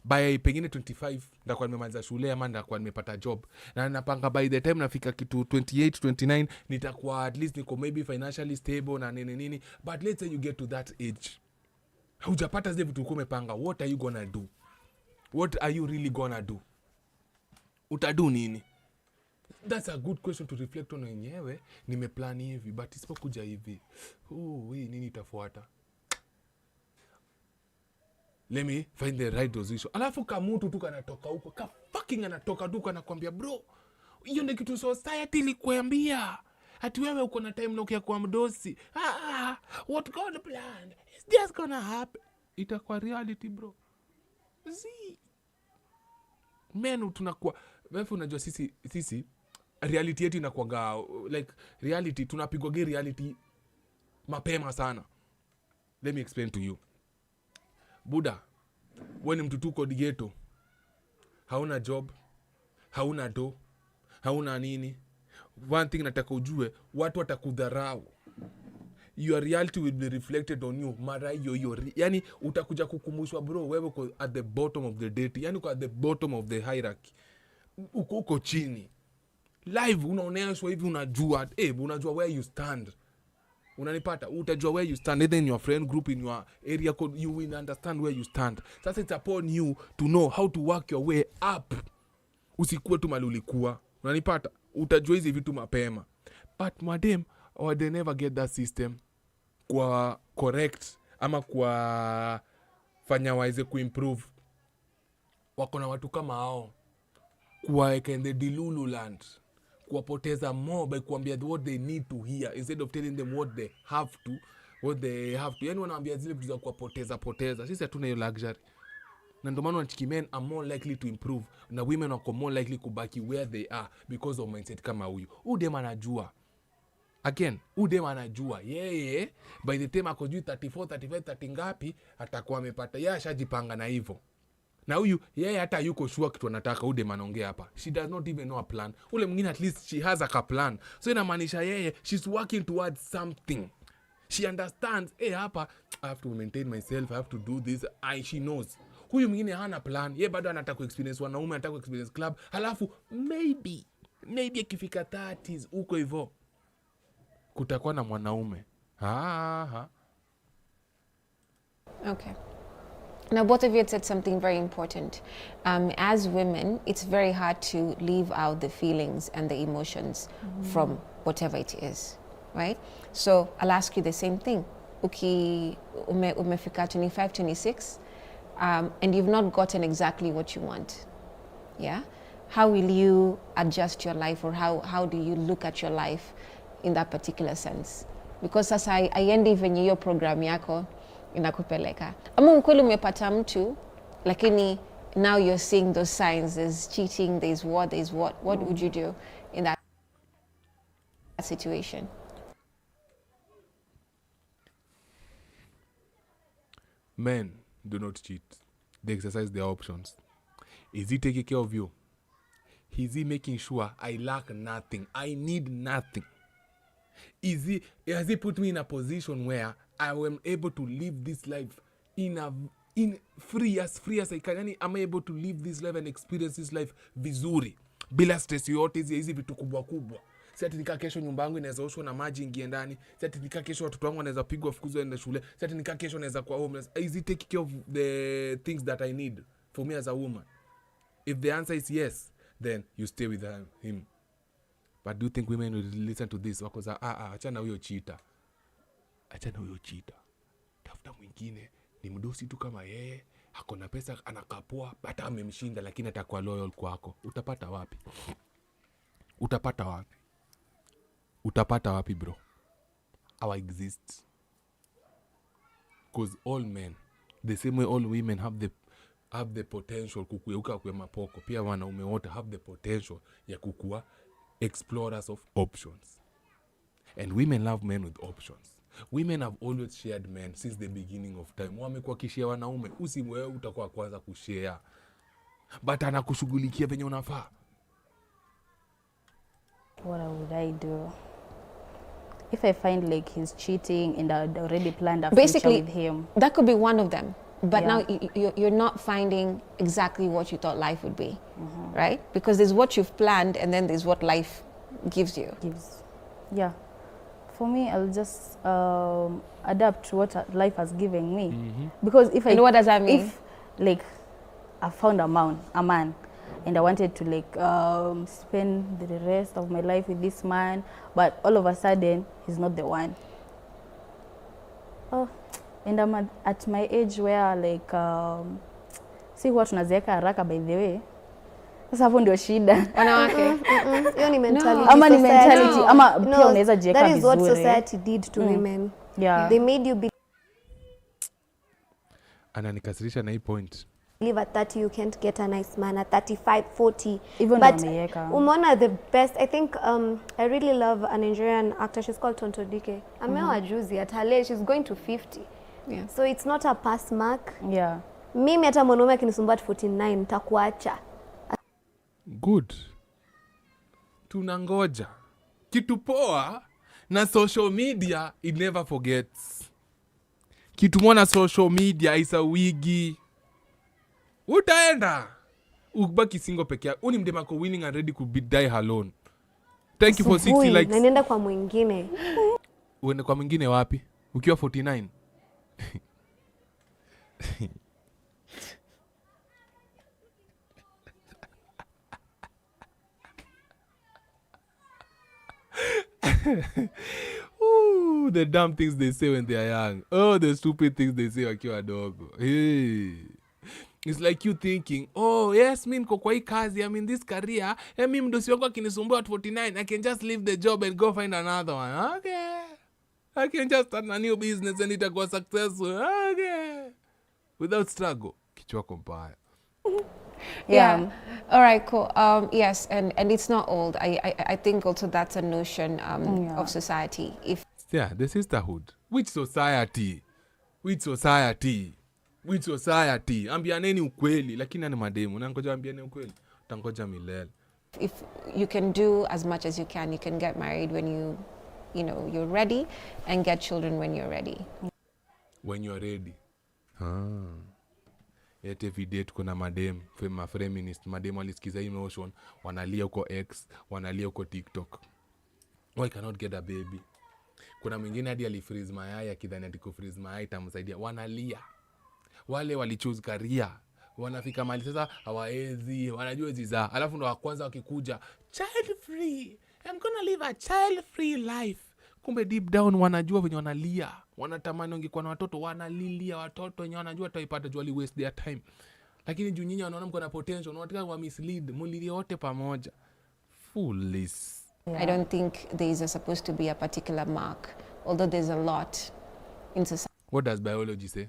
By pengine 25 ndakuwa nimemaliza shule ama ndakuwa nimepata job. Na napanga by the time nafika kitu 28, 29 nitakuwa at least niko maybe financially stable na nini. But let's say you get to that age. Hujapata zile vitu umepanga. What are you gonna do? What are you really gonna do? Utadu nini? That's a good question to reflect on wenyewe. Nimeplan hivi but isipokuja hivi. Nini itafuata? let me find the right position. Alafu kamutu tu kanatoka huko, ka fucking anatoka tu kanakwambia bro, hiyo ndio kitu society ilikuambia. Ati wewe uko na time nokia kwa mdosi. What God planned is just gonna happen. Itakuwa reality bro. Men tunakuwa wewe, unajua sisi reality yetu inakuwa like reality, tunapigwa reality mapema sana. Let me explain to you. Buda, wewe ni mtu tu kodi ghetto. Hauna job, hauna do, hauna nini. One thing nataka ujue, watu watakudharau. Your reality will be reflected on you. Mara hiyo. Yani utakuja kukumbushwa bro, wewe uko at the bottom of the date. Yani uko at the bottom of the hierarchy. Uko chini. Live unaoneshwa hivi, unajua unajua where you stand. Unanipata? Utajua where you stand, either in your friend group, in your area code, you will understand where you stand. Sasa it's upon you to know how to work your way up. Usikuwe tu malulikuwa. Unanipata? Utajua hizi vitu mapema. But madam, or they never get that system kwa correct ama kwa fanya waize kuimprove. Wako na watu kama hao kuwaeka in the Dilulu land, kuwapoteza more by kuambia what they need to hear instead of telling them what they have to. Yani wanaambia zile vitu za kuwapoteza. Sisi hatuna hiyo luxury. Na ndio maana men are more likely to improve na women wako more likely kubaki where they are because of mindset kama huyu. Udem anajua. Again, udem anajua. Yeye by the time akojui 34, 35, 30 ngapi atakuwa amepata. Yeye ashajipanga na hivyo. Na huyu yeye hata yuko sure kitu anataka. Udem anaongea hapa. She does not even know a plan. Ule mwingine at least she has a plan. So inamaanisha yeye she's working towards something. She understands, hapa I have to maintain myself, I have to do this. She knows. Huyu mwingine hana plan. Yeye bado anataka experience wanaume, anataka experience club. Halafu maybe akifika 30s uko hivyo kutakuwa na mwanaume. Okay. Now, both of you had said something very important. As women, it's very hard to leave out the feelings and the emotions from whatever it is, right? So I'll ask you the same thing. Umefika 25, 26, and you've not gotten exactly what you want. Yeah? How will you adjust your life, or how do you look at your life in that particular sense? Because as I end even hiyo program yako inakupeleka. Ama mkweli umepata mtu, lakini now you're seeing those signs, there's cheating, there's what. What would you do in that situation? Men do not cheat. They exercise their options. Is he taking care of you? Is he making sure I lack nothing? I need nothing. Has he put me in a position where I am able to live this life in free as I can? Yani, am I able to live this life and experience this life vizuri bila stress yote hizi vitu kubwa. Si ati nikaa kesho nyumba yangu inaweza oshwa na maji ingie ndani. Si ati nikaa kesho watoto wangu wanaweza pigwa fukuzwa ende shule. Si ati nikaa kesho naweza kuwa homeless. Is he taking care of the things that I need for me as a woman? If the answer is yes, then you stay with him. But do you think women will listen to this? Wako za achana huyo cheater. Tafuta mwingine, ni mdosi tu kama yeye, hakuna pesa, anakapua, hata amemshinda lakini atakuwa loyal kwako. Utapata wapi bro? Our exist. Because all men, the same way all women have the potential kukuyeuka kwa mapoko, pia wanaume wote have the potential ya kukua explorers of options. And women love men with options. Women have always shared men since the beginning of time. Wamekuwa kishare wanaume. Wewe utakuwa kwanza kushare. But anakushughulikia venye unafaa. What would I do? If I find like he's cheating and I'd already planned a future with him. That could be one of them. But now you're not finding exactly what you thought life would be, right? Because there's what you've planned and then there's what life gives you. Yeah. For me, I'll just adapt to what life has given me. Because if what does that mean? If like I found a man and I wanted to like spend the rest of my life with this man, but all of a sudden he's not the one. And I'm at my age where like si huwa tunazeeka haraka by the way. Sasa hapo ndio shida. Wanawake. Hiyo ni mentality. Ama ni mentality ama pia unaweza jiweka vizuri. That is what society did to women. Yeah. They made you be Ananikasirisha na hii point. Live at 30, you can't get a nice man at 35, 40. Even but Umona the best, I think I really love a Nigerian actor. She's called Tonto Dike. Ameoa juzi at her age, she's going to 50. Yeah. So it's not a pass mark. Yeah. Mimi hata mwanaume akinisumbua at 49 nitakuacha. Good. Tunangoja. Kitu poa na social media, it never forgets. Kitu mwana social media is a wigi. Utaenda. Ubaki single peke yako. Uni mdema ko winning and ready to die alone. Thank you for 60 likes. Na nienda kwa mwingine. Uende kwa mwingine wapi? Ukiwa 49. Ooh, the dumb things they say when they are young. Oh, the stupid things they say wakiwa wadogo. Hey. It's like you thinking, oh yes, mi niko kwa hii kazi, I'm in this career, mi mdosi wangu akinisumbua at 49, I can just leave the job and go find another one. Okay. I can just start a new business and itakuwa successful. Okay. Without struggle. Kichwa kompaya. Yeah. All right, cool. Yes, and it's not old. I think also that's a notion of society. Yeah, the sisterhood. Which society? Which society? Which society? Ambianeni ukweli, lakini ani mademu. Nangoja ambiane ukweli. Tangoja milele. If you can do as much as you can get married when you're ready and get children when you're ready. When you're ready. Yet every day tuko na madem, feminist, madem walisikiza hii notion, wanalia uko X, wanalia uko TikTok. Oh, I cannot get a baby. Kuna mwingine hadi alifreeze mayai akidhani ati kufreeze mayai itamsaidia. Wanalia. Wale walichoose career, wanafika mahali sasa hawaezi, wanajua zizaa. Alafu ndo wa kwanza wakikuja, child free. I'm gonna live a child free life. Kumbe deep down wanajua venye wanalia. Wanatamani ungekuwa na watoto, wanalilia watoto wenye wanajua taipata juu wali waste their time. Lakini juu nyinyi wanaona mko na potential, wanataka wa mislead, mulilie wote pamoja. Foolish. I don't think there is supposed to be a particular mark, although there's a lot in society. What does biology say?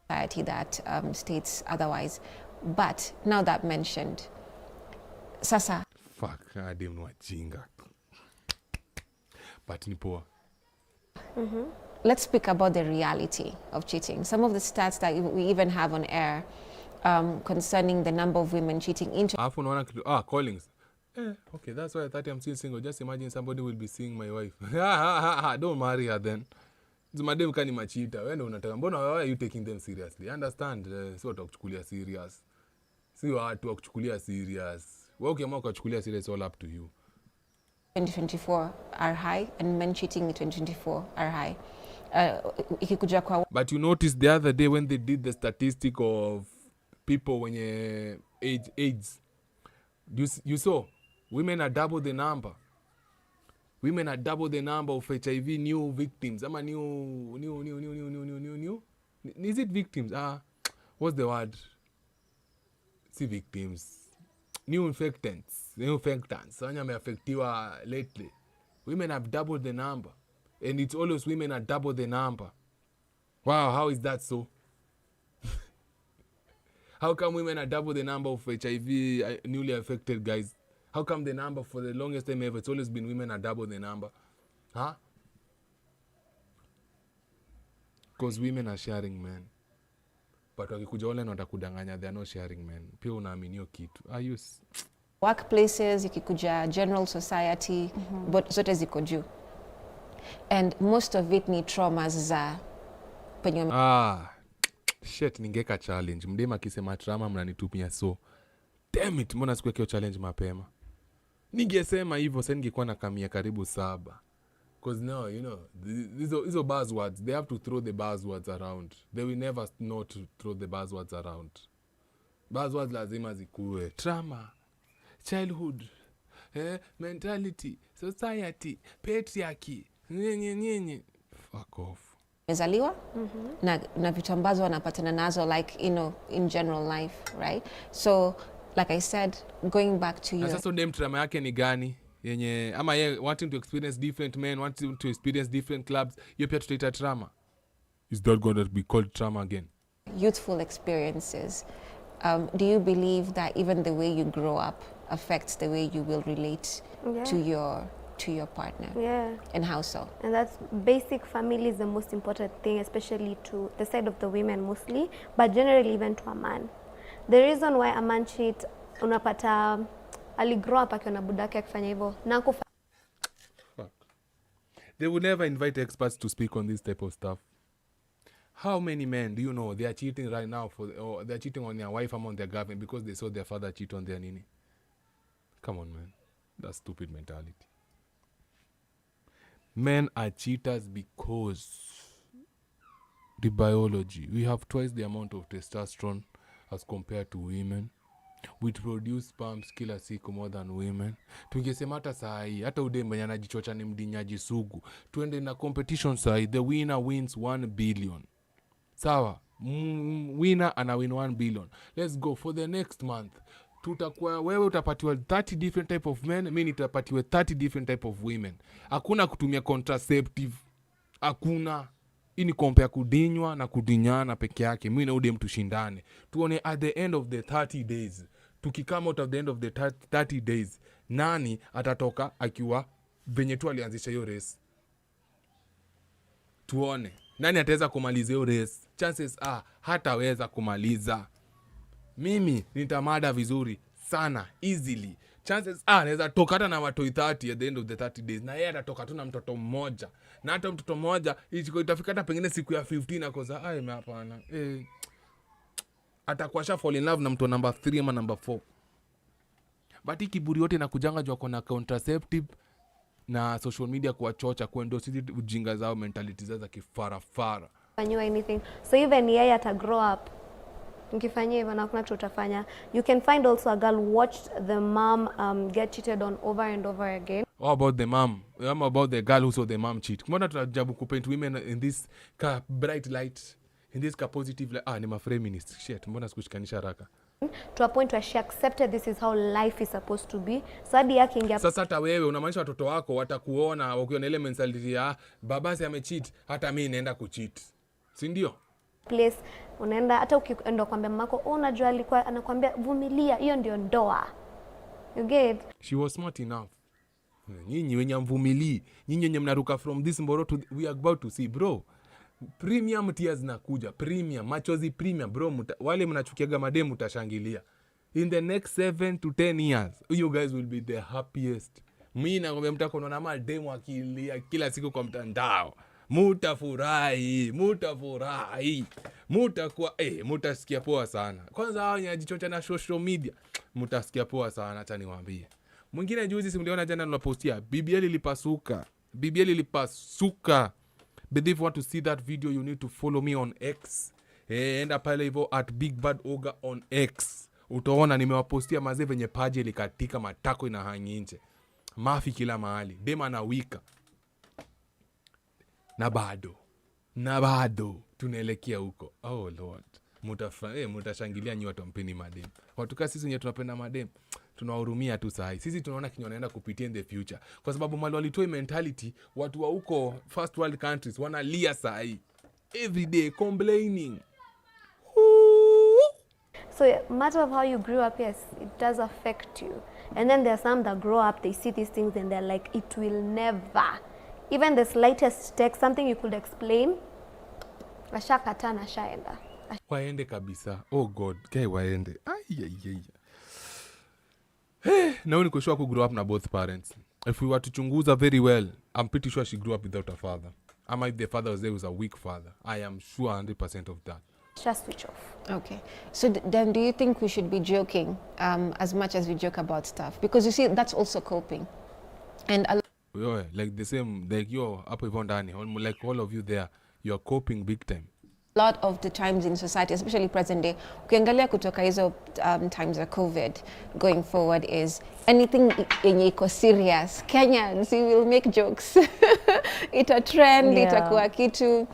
That states otherwise. But now that mentioned, sasa. Fuck, I didn't know wajinga. But ni poa. Let's speak about the reality of cheating. Some of the stats that we even have on air concerning the number of women cheating into. Callings. Okay, that's why I thought I'm still single. Just imagine somebody will be seeing my wife. Don't marry her then. Madem kani machita. Wewe unataka mbona why are you taking them seriously? Understand, si watu wakuchukulia serious. Si watu wakuchukulia serious. Wewe ukiamua kuchukulia serious, all up to you. 2024 are high and men cheating in 2024 are high. But you noticed the other day when they did the statistic of people when AIDS, you saw women are double the number. Women are double the number of HIV new victims. Ama new. Is it victims? What's the word? See victims. New infectants. Wanya meaffectiwa lately. Women have doubled the number. And it's always women are double the number. Wow, how is that so? How come women are double the number of HIV newly affected guys? How come the number for the longest time ever, it's always been women are double the number? Huh? Because women are sharing men. But wakikuja wale watakudanganya, they are not sharing men. Pia unaaminio kitu. Workplaces, ikikuja general society, but zote ziko juu. And most of it ni traumas za penye. Shit, ningeka challenge. Mdema akisema trauma mnanitumia so. Damn it, mbona sikuwekea challenge mapema? Ningesema hivyo sasa ningekuwa na kamia karibu 7. Because now, these are buzzwords. They have to throw the buzzwords around. They will never not throw the buzzwords around. Buzzwords lazima zikuwe. Trauma, childhood, mentality, society, patriarchy. Fuck off. mezaliwa na vitu ambazo wanapatana nazo, like, you know, in general life, right? So like I said, going back to you. Sasa dem trauma yake ni gani? Yenye ama ye wanting to experience different men, wanting to experience different clubs, hiyo pia tutaita trauma. Is that going to be called trauma again? Youthful experiences. Do you believe that even the way you grow up affects the way you will relate to your partner? Yeah. And how so? And that's basic. Family is the most important thing, especially to the side of the women mostly, but generally even to a man. The reason why a man cheat, unapata aligrow up akiona budake akifanya hivyo na They would never invite experts to speak on this type of stuff. How many men do you know they are cheating right now or they are cheating on their wife or on their girlfriend because they saw their father cheat on their nini? Come on, man. That's stupid mentality. Men are cheaters because the biology. We have twice the amount of testosterone as compared to women. We produce sperms kila siku more than women. Tungesema hata saa hii, hata ude mwenye anajichocha ni mdinyaji sugu, tuende na competition saa hii, the winner wins 1 billion. Sawa, winner ana win 1 billion. Let's go for the next month. Tutakuwa wewe utapatiwa 30 different type of men, mimi nitapatiwa 30 different type of women. Hakuna kutumia contraceptive. Hakuna. Ini compare kudinywa na kudinyana peke yake. Mimi na ude mtu shindane. Tuone at the end of the 30 days. Tukikama out of the end of the 30 days, nani atatoka akiwa venye tu alianzisha hiyo race. Tuone. Nani ataweza kumaliza hiyo race? Chances are hataweza kumaliza. Mimi nitamada vizuri sana, easily. Chances are naweza toka hata na watoi 30 at the end of the 30 days. Na yeye atatoka tu na mtoto mmoja. Na hata mtoto mmoja itafika hata pengine siku ya 15 akoza hapana. Atakuwa sha fall in love na mtu number 3 ama number 4. But hii kiburi yote inakujanga juu kuna contraceptive na social media kuwachocha kuendo sisi ujinga zao, mentality zao za kifarafara. Anything. So even yeye ata grow up. Ukifanya hivyo na kuna kitu utafanya. You can find also a girl watched the mom get cheated on over and over again. What about the mom? What about the girl who saw the mom cheat? Mbona tunajabu kupaint women in this bright light, in this positive light? Ni feminist. Shit, mbona sikushikanisha haraka? To a point where she accepted this is how life is supposed to be. So hadi yake ingia. Sasa hata wewe unamaanisha watoto wako watakuona ukiona ile mentality ya babasi amecheat, hata mimi naenda kucheat. Si ndio? Place unaenda hata ukienda kwambia mamako, unajua alikuwa anakuambia vumilia, hiyo ndio ndoa. You get? She was smart enough. Nyinyi wenye mvumilii, nyinyi wenye mnaruka from this mboro to we are about to see, bro. Premium tears nakuja, premium, machozi premium, bro. Wale mnachukiaga mademu utashangilia. In the next 7 to 10 years, you guys will be the happiest. Mimi nakwambia mtakuona mademu akilia kila siku kwa mtandao. Mutafurahi. Mutakuwa mutasikia poa sana. Kwanza hao nyajichocha na social media, mutasikia poa sana, acha niwaambie. Mwingine juzi simuliona jana nilipostia, BBL ilipasuka. But if you want to see that video, you need to follow me on X. Enda pale hivyo at Big Bad Oga on X. Utaona nimewapostia mazee venye paje likatika, matako inahangi nje. Mafi kila mahali. Dema na wika. Na bado tunaelekea huko. Oh Lord. Mutashangilia nyi watu wampeni madem. Watu kasi sisi wenye tunapenda madem, tunawahurumia tu sahi. Sisi tunaona kinyo naenda kupitia in the future. Kwa sababu mali walitoa mentality, watu wa huko first world countries wanalia sahi. Every day complaining. So matter of how you grew up, yes, it does affect you. And then there are some that grow up, they see these things and they're like, it will never. Even the slightest text, something you could explain, ashakata na ashaenda. Waende kabisa. Oh God, kai waende. Now niko sure ku grow up na both parents. If we were to chunguza very well, I'm pretty sure she grew up without a father. Ama if the father was there, was a weak father. I am sure 100% of that. Just switch off. Okay. So then do you think we should be joking as much as we joke about stuff? Because you see, that's also coping. And like the same, like you're up with Ndani, like all of you there, you're coping big time. A lot of the times in society, especially present day, ukiangalia kutoka hizo times of COVID going forward, is anything yenye iko serious, Kenyans, we will make jokes. Ita trend, itakuwa kitu.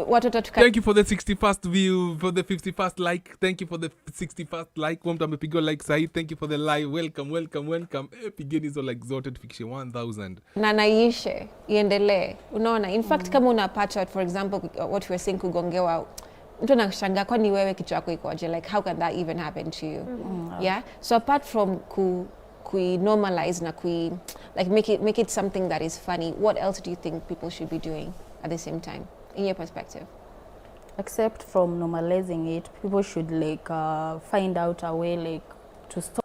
watoto tuka Thank you for the 61st view, for the 51st like. Thank you for the 61st like. Mtu amepiga like sahi. Thank you for the live. Welcome. Pigeni hizo like zote tufikishe 1000. na naishe iendelee. Unaona, in fact kama unapata for example what we were saying kugongewa, mtu anashangaa kwani wewe kichwa yako ikoje, like how can that even happen to you? Yeah, so apart from normalize na like make it something that is funny, what else do you think people should be doing at the same time in your perspective? Except from normalizing it, people should like find out a way like to stop.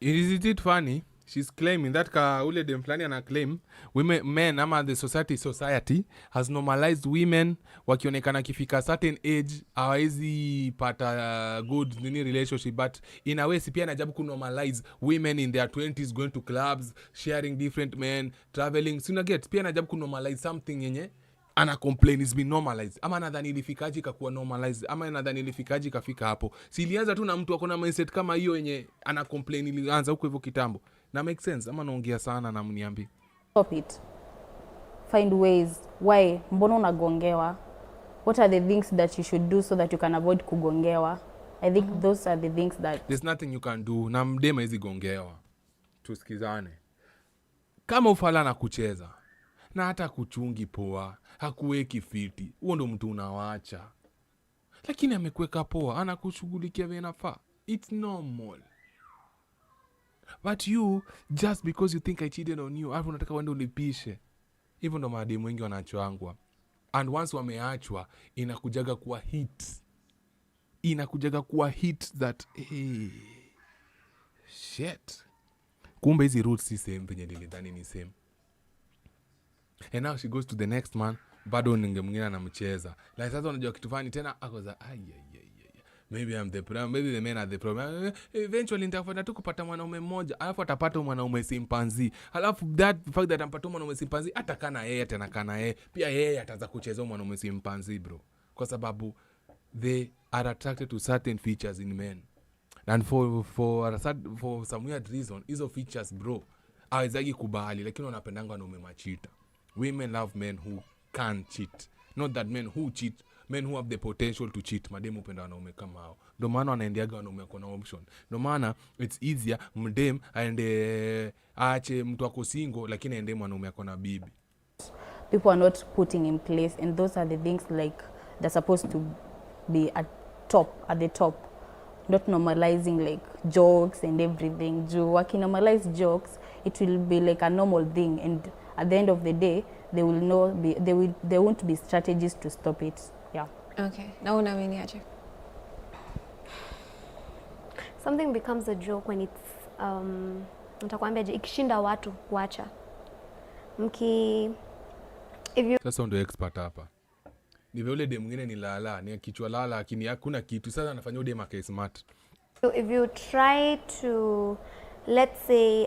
Is it funny? She's claiming that ule dem flani ana claim men ama the society has normalized women wakionekana kifika certain age hawezi pata good relationship, but in a way si pia najabu ku normalize women in their 20s going to clubs, sharing different men, traveling. Sina get pia najabu ku normalize something yenye ana complain is been normalized, ama nadhani ilifikaji kakuwa normalized, ama nadhani ilifikaji kafika hapo. Si ilianza tu na mtu akona mindset kama hiyo yenye ana complain, ilianza huko hivyo kitambo. Na make sense ama naongea sana na mniambi? Stop it. Find ways. Why? Mbona unagongewa? What are the things that you should do so that you can avoid kugongewa? I think those are the things that there's nothing you can do. Na mdema hizi gongewa. Tusikizane. Kama ufala na kucheza na hata kuchungi poa, hakuweki fiti, huo ndo mtu unawacha. Lakini amekuweka poa, anakushughulikia vile inafaa. It's normal. But you, just because you think I cheated on you, hapo unataka wende ulipishe. Hivyo ndo mademu wengi wanaachwangwa. And once wameachwa, inakujaga kuwa hit. Inakujaga kuwa hit that, hey, shit. Kumbe hizi roots si same venye nilidhani ni same. And now she goes to the next man, bado ninge mwingine anamcheza. Like sasa unajua kitu fani tena akoza maybe I'm the problem, maybe the men are the problem. Eventually nitafuata tu kupata mwanaume mmoja, alafu atapata mwanaume simpanzi. Alafu that fact that ampata mwanaume simpanzi atakana yeye tena kana yeye. Pia yeye ataanza kucheza mwanaume simpanzi bro. Kwa sababu they are attracted to certain features in men. And for some weird reason, hizo features bro hawezagi kubali, lakini wanapendanga wanaume machita. Women love men who can cheat. Not that men who cheat, men who have the potential to cheat. Mademu upenda wanaume kama hao. Ndio maana wanaendeaga wanaume kuna option. Ndio maana it's easier mdem aende aache mtu ako single lakini aende mwanaume akona bibi. people are not putting in place, and those are the things like they're supposed to be at the top, not normalizing like jokes and everything. Normalize jokes, it will be like a normal thing, and at the end of the day there won't be strategies to stop it. Yeah. Okay. Na unaaminiaje? Something becomes a joke when it's nitakwambiaje, ikishinda watu kuacha. Sasa ndio expert hapa. Ni vile dem mwingine ni lala, ni kichwa lala lakini hakuna kitu. Sasa anafanya ule make smart. So if you try to, let's say,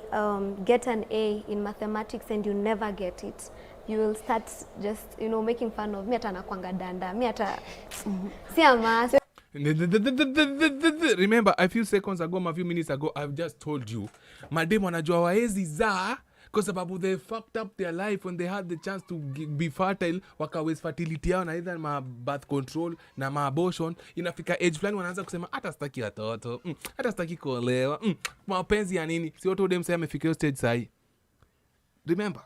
get an A in mathematics and you never get it, you will start just, making fun of me. Hata nakwanga danda, me hata si ama. Remember a few minutes ago I've just told you mademu wanajua waezi za kwa sababu they fucked up their life when they had the chance to be fertile, wakawaste fertility yao na either ma birth control na ma abortion. Inafika age fulani wanaanza kusema hata sitaki watoto, hata sitaki kuolewa, mapenzi ya nini? Si wote dem sasa amefika hiyo stage sahi. Remember,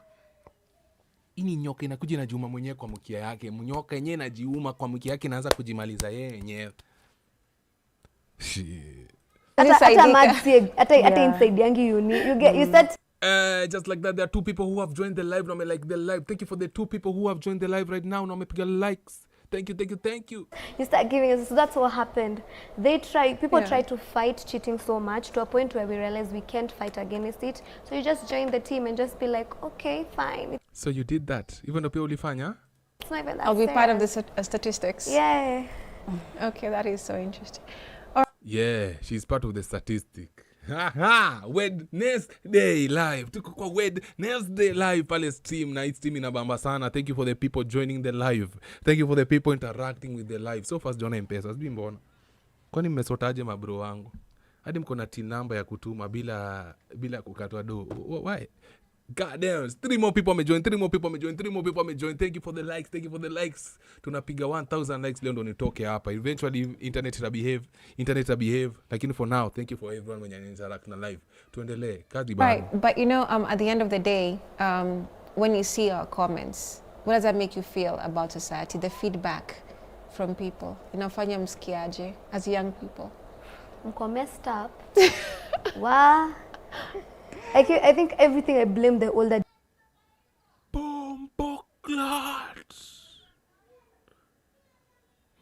ini nyoka inakuja na juma mwenyewe kwa mkia yake, mnyoka yenyewe inajiuma kwa mkia yake, inaanza kujimaliza yeye yenyewe. Shit. Hata inside yangi you start just like that, there are two people who have joined the live. Now, like the live. Thank you for the two people who have joined the live right now. Now, pick likes. Thank you. You start giving us. So that's what happened. People try to fight cheating so much to a point where we realize we can't fight against it. So you just join the team and just be like, okay, fine. So you did that, even though ulifanya? It's not even that. I'll be part of the statistics. Yeah. Okay, that is so interesting. Yeah, she's part of the statistic. Wed-nes-day live. Tuko kwa Wed-nes-day live pale stream na stream inabamba sana. Thank you for the people joining the live. Thank you for the people interacting with the live. So fast John M-Pesa. Sijui mbona. Kwani mmesotaje mabro wangu? Hadi mko na tin number ya kutuma bila kukatwa do. Why? God damn, 3 more people join. Thank you for the likes. Tunapiga 1000 likes leo ndo nitoke hapa. Eventually internet ita behave. Lakini for now, thank you for everyone when you interact na live. Tuendelee. Kazi bana. Right, but you know, at the end of the day, when you see our comments, what does that make you feel about society? The feedback from people. Inafanya msikiaje as young people? Mko messed up. Wow. I think everything I blame the older. Bomboclats.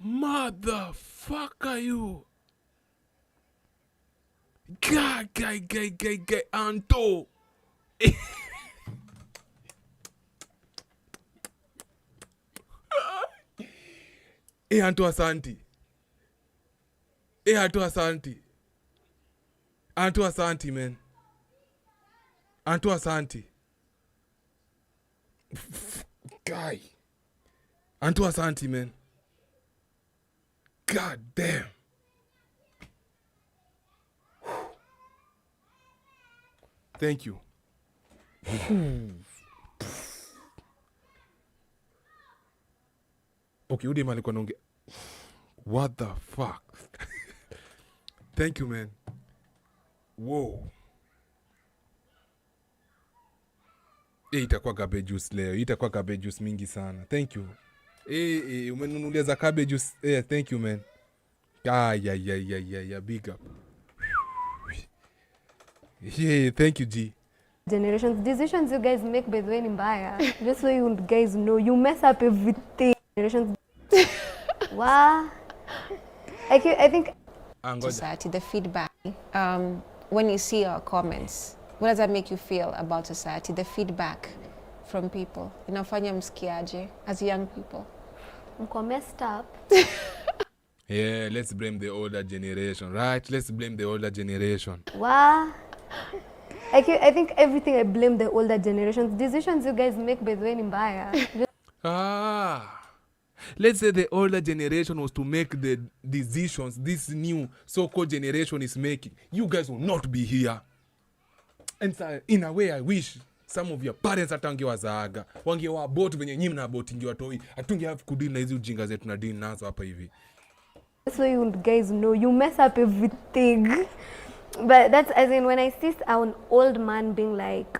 Motherfucker you. Guy, Anto. Anto asanti. Anto asanti, man. Anto asanti. Guy. Anto asanti, man. God damn. Thank you. Okay, udema alikuwa naongea. What the fuck? Thank you, man. Whoa. Itakuwa cabbage juice leo. Itakuwa cabbage juice mingi sana. Thank you. Umenunulia za cabbage juice. Thank you, man. Yeah. Big up. Yeah, thank you, G. Generations, decisions you guys make by the way ni mbaya. Just so you guys know, you mess up everything. Generations. Wow. I think society, the feedback. When you see our comments, what does that make you feel about society? The feedback from people. Inafanya msikiaje as young people? Mko messed up. Yeah, let's blame the older generation, right? Let's blame the older generation. Wow. I think everything I blame the older generations. Decisions you guys make by the way ni mbaya. Let's say the older generation was to make the decisions this new so-called generation is making. You guys will not be here. And so, in a way, I wish some of your parents atangewazaaga. Wangewa abort venye nyinyi mnabotingiwa toi. Atungehave kudili na hizi ujinga zetu na dini nazo hapa hivi. So you guys know, you mess up everything. But that's as in when I see an old man being like,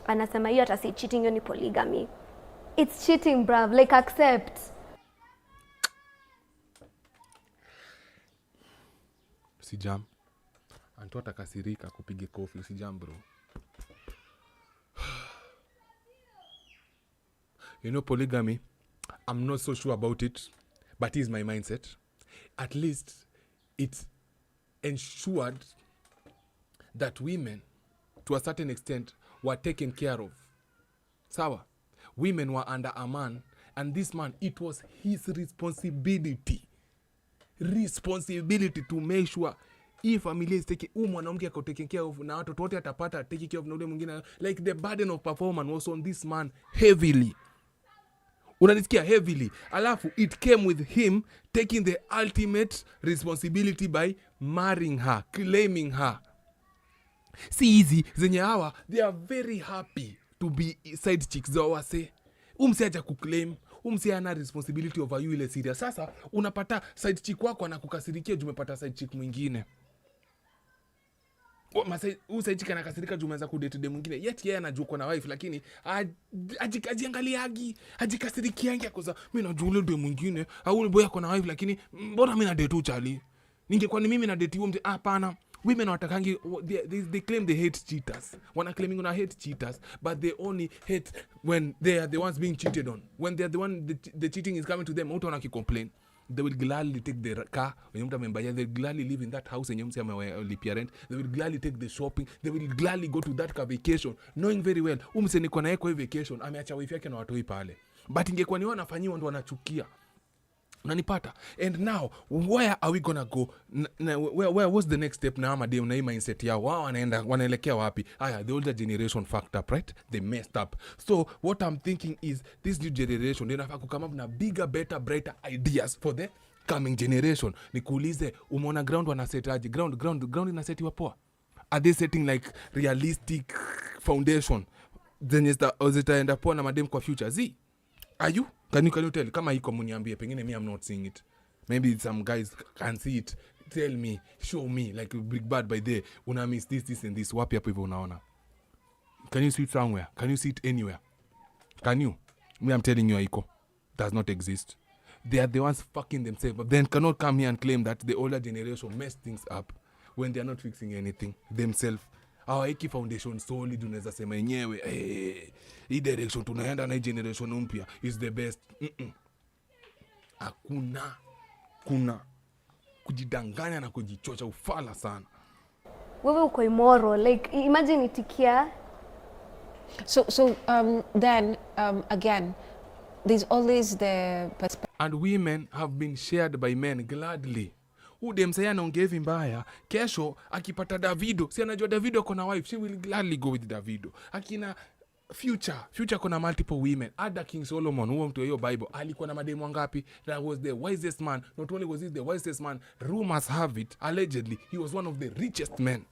anasema hiyo atasi cheating, hiyo ni polygamy. It's cheating, bruv. Like, accept. Usijam. Anto atakasirika kupige kofi. Usijam, bro. You know, polygamy, I'm not so sure about it, but it's my mindset. At least it ensured that women, to a certain extent, were taken care of. Sawa? Women were under a man, and this man, it was his responsibility to make sure hii familia is taking, mwanamke ako taken care of, na watoto wote atapata taking care of na ule mwingine. Like the burden of performance was on this man heavily. Unanisikia? Heavily. Alafu it came with him taking the ultimate responsibility by marrying her, claiming her. Si easy zenye hawa, they are very happy to be side chicks za wase. Umse aja kuclaim, umse ana responsibility over you ile serious. Sasa unapata side chick wako anakukasirikia juu umepata side chick mwingine. Side chick anakasirika juu umeanza kudate dem mwingine. Yet yeye anajua uko na wife, lakini ajiangaliagi, ajikasirikiangi akoza mimi najua ule dem mwingine au ule boy ako na wife, lakini mbona mimi na date tu chali? Ningekuwa ni mimi na date huyo mtu, hapana. Women watakangi, they claim they hate cheaters. Wana claiming on hate cheaters, but they only hate when they are the ones being cheated on. When they are the one, the cheating is coming to them, uta wanaki complain. They will gladly take the car when mtu amembaya. They will gladly live in that house when mtu amelipia rent. They will gladly take the shopping. They will gladly go to that car vacation, knowing very well umse niko na yeye kwa vacation ameacha wife yake na watoi pale. But ingekuwa ni wanafanyiwa ndo wanachukia. Unanipata? And now, where are we gonna go? Where was the next step na amadem na hii mindset yao? Wao wanaelekea wapi? The older generation fucked up, right? They messed up. So, what I'm thinking is, this new generation, they have to come up na bigger, better, brighter ideas for the coming generation. Nikuulize, umeona ground wanasetaje? Ground inasetiwa poa? Are they setting like realistic foundation? zenye zitaenda poa na madem kwa future. Z, are you? Can you tell? Kama iko muniambie, pengine me I'm not seeing it. Maybe some guys can see it. Tell me, show me, like Big Bad by there. Una miss this and this. Wapi hapo hivyo unaona? Can you see it somewhere? Can you see it anywhere? Can you? Me, I'm telling you, Aiko, does not exist. They are the ones fucking themselves, but then cannot come here and claim that the older generation messed things up when they are not fixing anything themselves. Our Iki foundation solid, unaweza sema yenyewe, hii direction tunaenda na hii generation mpya is the best. Kuna kujidanganya na kujichocha ufala sana. Wewe uko immoral, like imagine itikia. So then again, there's always the perspective. And women have been shared by men gladly. Udem say anaongea mbaya, kesho akipata Davido, si anajua Davido kona wife, she will gladly go with Davido. Akina Future kona multiple women. Ada King Solomon, huo mtu hiyo Bible, alikuwa na mademu wangapi? That was the wisest man. Not only was he the wisest man, rumors have it, allegedly, he was one of the richest men.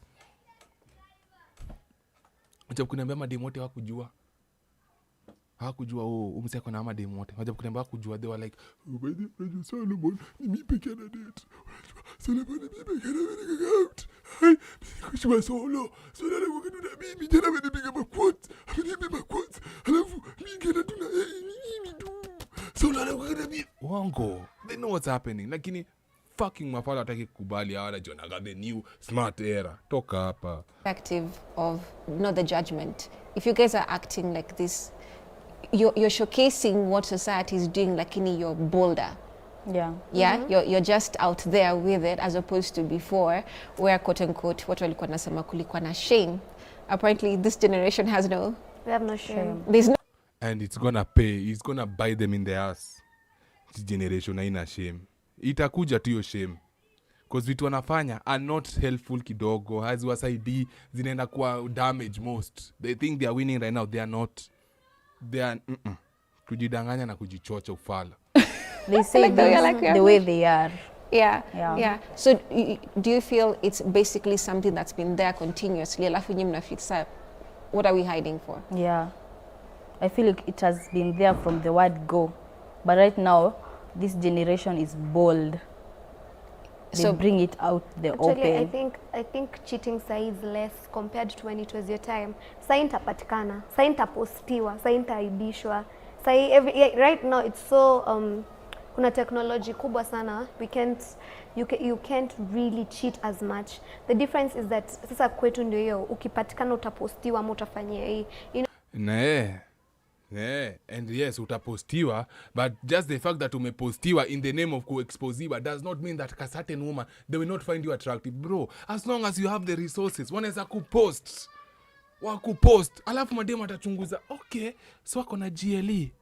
Wacha kuniambia mademu wote hawakujua. Hawakujua umse ako na mademu wote. Wacha kuniambia hawakujua, they were like, by the Solomon, ni mimi peke na date. Solomon ni mimi peke na out. Hai, kushua solo. Solo na wakati na mimi jana amenipiga maquotes. Amenipiga maquotes. Alafu mimi ngena tuna mimi tu. Solo na wakati na mimi. Wango. They know what's happening. Lakini fucking mafala hataki kukubali hawa John aga the new smart era. Toka hapa. Perspective of not the judgment. If you guys are acting like this, you're showcasing what society is doing, lakini you're bolder. Yeah. You're just out there with it, as opposed to before, where quote unquote watu walikuwa nasema kulikuwa na shame. Apparently this generation has no. We have no shame. There's no. And it's gonna pay. It's gonna bite them in the ass. This generation haina shame. Itakuja tu hiyo shame. Because vitu wanafanya are not helpful kidogo. Haziwasaidii, zinaenda kuwa damage most. They think they are winning right now. They are not. They are kujidanganya na kujichocha ufala. They say the way they are. Yeah. So do you feel it's basically something that's been there continuously? Alafu nyinyi mnafixa, what are we hiding for? Yeah. I feel like it has been there from the word go. But right now, this generation is bold. They bring it out the actually, open. I think cheating sai is less compared to when it was your time. Sai nitapatikana, sai nitapostiwa, sai nitaaibishwa. Sai right now it's so kuna technology kubwa sana. You can't really cheat as much. The difference is that sasa kwetu ndio hiyo, ukipatikana utapostiwa ama utafanyia hii. And yes, utapostiwa, but just the fact that umepostiwa in the name of kuexposiwa does not mean that a certain woman, they will not find you attractive. Bro, as long as you have the resources, wanaweza kupost. Alafu mademu atachunguza, okay, so wako na GLE.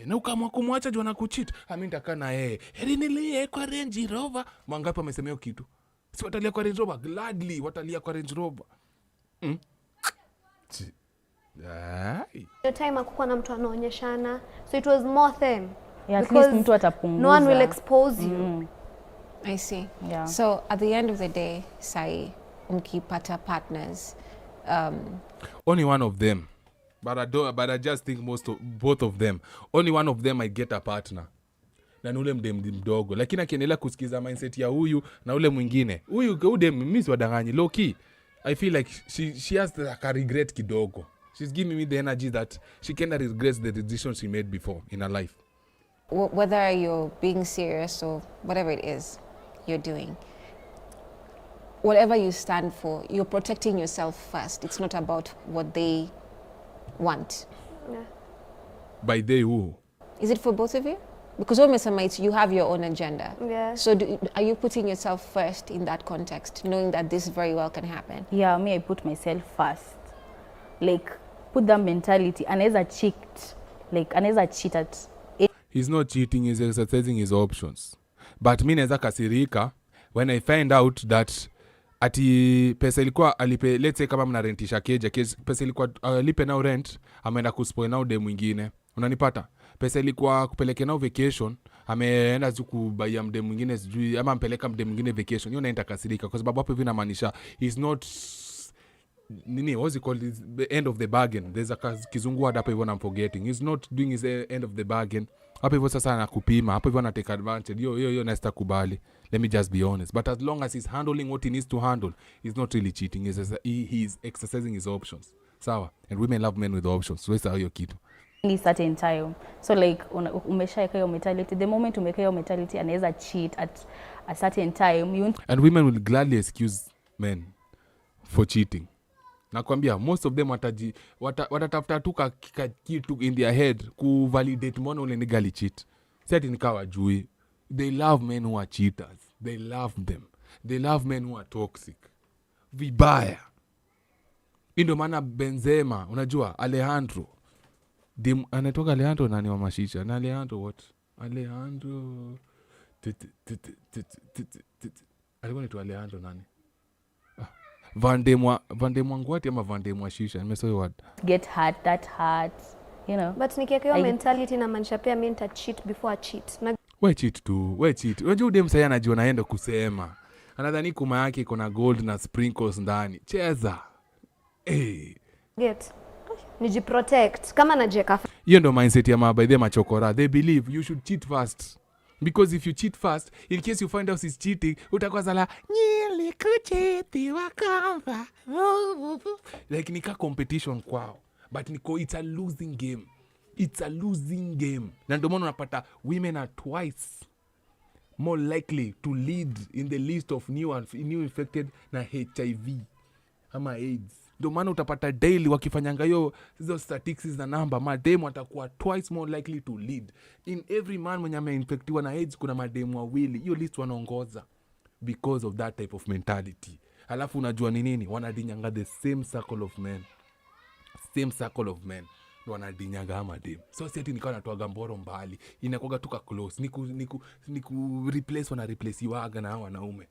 Na ukamwa kumwacha jua na kucheat. Mimi nitakaa na yeye. Heri nilie kwa Range Rover. Mangapi wamesema hiyo kitu? Si watalia kwa Range Rover? Gladly watalia kwa Range Rover. Your time hakukuwa na mtu anaonyeshana, so it was more them. Yeah, at least mtu atapunguza. No one will expose you. I see. Yeah. So at the end of the day, sai mkipata partners, only one of them. But I just think both of them. Only one of them might get a partner. Na ule mdogo. Lakini akiendelea kusikiza mindset ya huyu na ule mwingine. Huyu mimi siwadanganyi low key. I feel like she has like a regret kidogo. She's giving me the energy that she cannot regret the decisions she made before in her life. Whether you're being serious or whatever it is you're doing, whatever you stand for, you're protecting yourself first. It's not about what they want. Yeah. By they who? Is it for both of you? Because when you have your own agenda. Yeah. So are you putting yourself first in that context, knowing that this very well can happen? Yeah, me, I put myself first. Like, put that mentality. Anaweza cheat. Like, anaweza cheat at. He's not cheating, he's exercising his options. But mi naweza kasirika when I find out that ati pesa ilikuwa alipe, let's say kama mnarentisha keja, pesa ilikuwa alipe now rent, ameenda kuspoil now dem mwingine. Unanipata? Pesa ilikuwa kupeleke nao vacation, ameenda tu kubaia mdem mwingine sijui ama ampeleka mdem mwingine vacation. Hiyo naenda kasirika kwa sababu hapo hivi inamaanisha he's not nini what's it called, is the end of the bargain. There's a kizungu word hapo hivyo I'm forgetting. He's not doing his end of the bargain. Hapo hivyo sasa anakupima, hapo hivyo anatake advantage. Yo nasta kubali. Let me just be honest. But as long as he's handling what he needs to handle, he's not really cheating. He's exercising his options. Sawa? And women love men with options. So it's hiyo kitu. Any certain time. So like umeshaeka hiyo mentality. The moment umeka hiyo mentality anaweza cheat at a certain time. And women will gladly excuse men for cheating. Nakwambia most of them watatafuta tu kitu in their head ku validate mbona ule nigali cheat. Sasa nikawa jui. They love men who are cheaters. They love them. They love men who are toxic. Vibaya. Ndio maana Benzema, unajua Alejandro. Anatoka Alejandro nani wa mashisha? Na Alejandro what? Alejandro alikuwa ni tu Alejandro nani? Vandemwa ngwati ama Vandemwa shisha. Nimesoe word. Get hurt, that hurt, you know. But nikiweka hiyo mentality na maanisha pia mimi nita cheat before I cheat. We cheat tu, we cheat. Unajua dem sasa anajua naenda kusema. Anadhani kuma yake iko na gold na sprinkles ndani. Cheza. Get. Nijiprotect. Kama najeka. Hiyo ndo mindset ya mabaidhe machokora. They believe you should cheat first. Because if you cheat first, in case you find out he's cheating, utakuwa sala nilikuchiti wakamba. Like nika competition kwao. But it's a losing game. It's a losing game. Na ndio maana unapata women are twice more likely to lead in the list of new infected na HIV ama AIDS. Ndio maana utapata daily wakifanyanga hizo statistics na number, mademu watakuwa twice more likely to lead. In every man mwenye ameinfectiwa na AIDS kuna mademu wawili. Hiyo list wanaongoza because of that type of mentality. Alafu unajua ni nini? Wanadinyanga the same circle of men. Same circle of men. Wanadinyaga mademu. So seti nikawa natoaga mboro mbali. Inakuwaga tuka close. Niku replace wana replace iwaga na wanaume.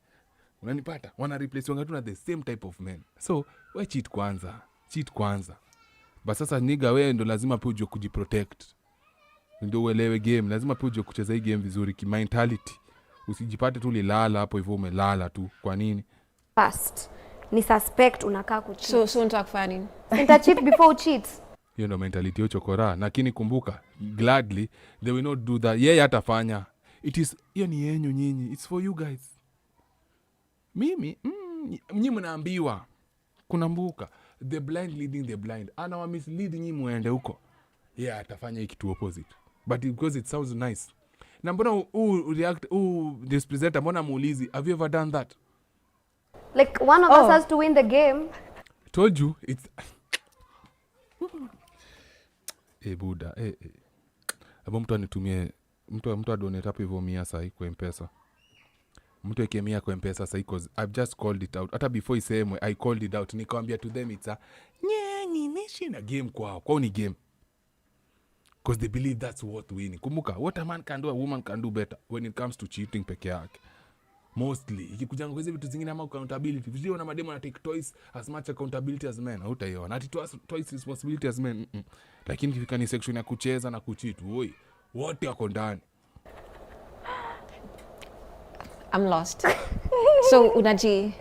Unanipata? Wana replace wanga tu na the same type of men. So, we cheat kwanza. Cheat kwanza. But sasa niga we ndo lazima pia ujue kujiprotect. Ndio uelewe game. Lazima pia ujue kucheza hii game vizuri ki mentality. Usijipate tu lilala hapo hivyo umelala tu. Kwa nini? First, ni suspect unakaa kucheat. So unataka kufanya nini? Nita cheat before cheat. Hiyo ndo mentality yo chokora. Lakini kumbuka, gladly they will not do that. Yeye atafanya. It is hiyo ni yenyu nyinyi. It's for you guys. Mimi nyinyi mnaambiwa kuna mbuka the blind leading the blind. Ana wa mislead nyinyi muende huko. Yeah, atafanya hiki kitu opposite. But because it sounds nice. Na mbona react this presenter mbona muulizi have you ever done that? Like one of us has to win the game. Told you it's Buda Abo mtu anitumie mtu adonate hapo hivyo 100 sasa kwa M-Pesa. Mtu ekemia kwa M-Pesa sasa because I've just called it out. Hata before isemwe I called it out. Nikamwambia to them it's a nishi na game kwao ni game. Because they believe that's worth winning. Kumbuka, what a man can do, a woman can do better when it comes to cheating peke yake. Mostly. Ikikujanga kwa hizo vitu zingine ama accountability. Vizio na mademo na take twice as much accountability as men. Hautaiona. Ati twice responsibility as men. Lakini kifika ni section ya kucheza na kucheat. Woi, wote wako ndani. I'm lost. So unaji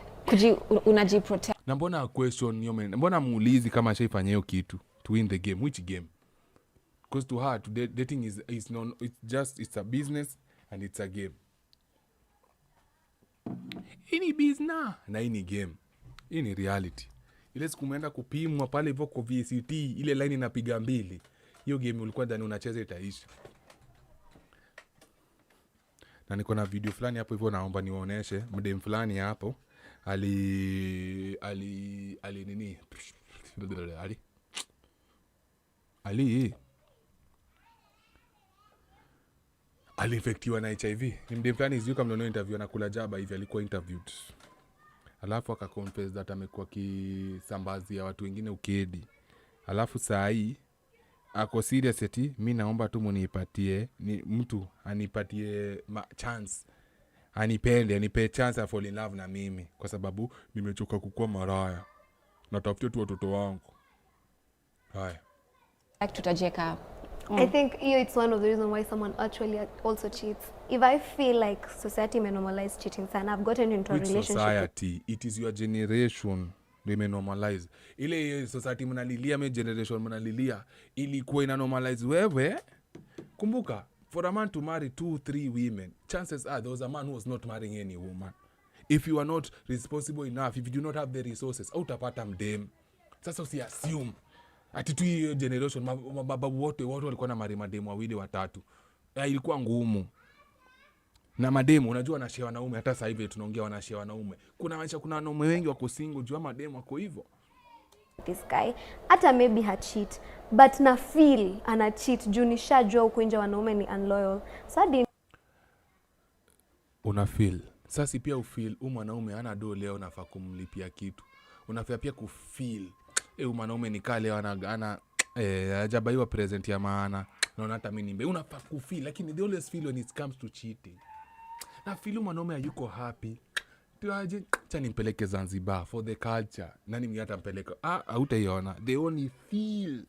protect. Na mbona question yo men? Mbona muulizi kama ashaifanya hiyo kitu to win the game? Which game? Because to her, dating is non, it's a business and it's a game. Ini business na ini game. Ini reality. Ile siku umeenda kupimwa pale hivyo kwa VCT, ile line inapiga 2. Hiyo game ulikuwa ndani unacheza itaisha. Na niko na video fulani hapo hivyo naomba niwaoneshe. Mdem fulani hapo ali nini? Aliinfectiwa na HIV. Ni mdem fulani sijui kama mnaona interview anakula jaba hivi alikuwa interviewed. Alafu akaconfess that amekuwa kisambazia watu wengine ukedi. Alafu saa hii ako serious eti mimi naomba tu munipatie ni mtu anipatie chance. Anipe chance ya fall in love na mimi kwa sababu nimechoka kukua maraya. Natafutia tu watoto wangu. Haya. Tutajeka. I think it's one of the reasons why someone actually also cheats. If I feel like society may normalize cheating, and I've gotten into a relationship. Society, it is your generation. ndio imenormalize ile society mnalilia, me generation mnalilia, ilikuwa ina normalize wewe. Kumbuka, for a man to marry 2-3 women, chances are there was a man who was not marrying any woman. If you are not responsible enough, if you do not have the resources, utapata mdem. Sasa usi assume ati tu hiyo generation mababu wote walikuwa na mari mademu wawili watatu. Ilikuwa ngumu. Na mademu unajua wanashare wanaume, hata sasa hivi tunaongea wanashare wanaume. Kuna wanaume wengi wako single jua mademu wako hivyo. This guy hata maybe ha cheat, but na feel ana cheat juu nishajua huko nje wanaume ni unloyal. So una feel. Sasa pia ufeel mwanaume hana do leo, nafaa kumlipia kitu. Unafaa pia kufeel mwanaume ni kale ana hajabaiwa present ya maana. Naona hata mimi nimbe. Unafaa kufeel, lakini they always feel when it comes to cheating. Na feel mwanaume hayuko happy. Tuaje acha nimpeleke Zanzibar for the culture. Nani mimi atampeleka? Hautaiona. They only feel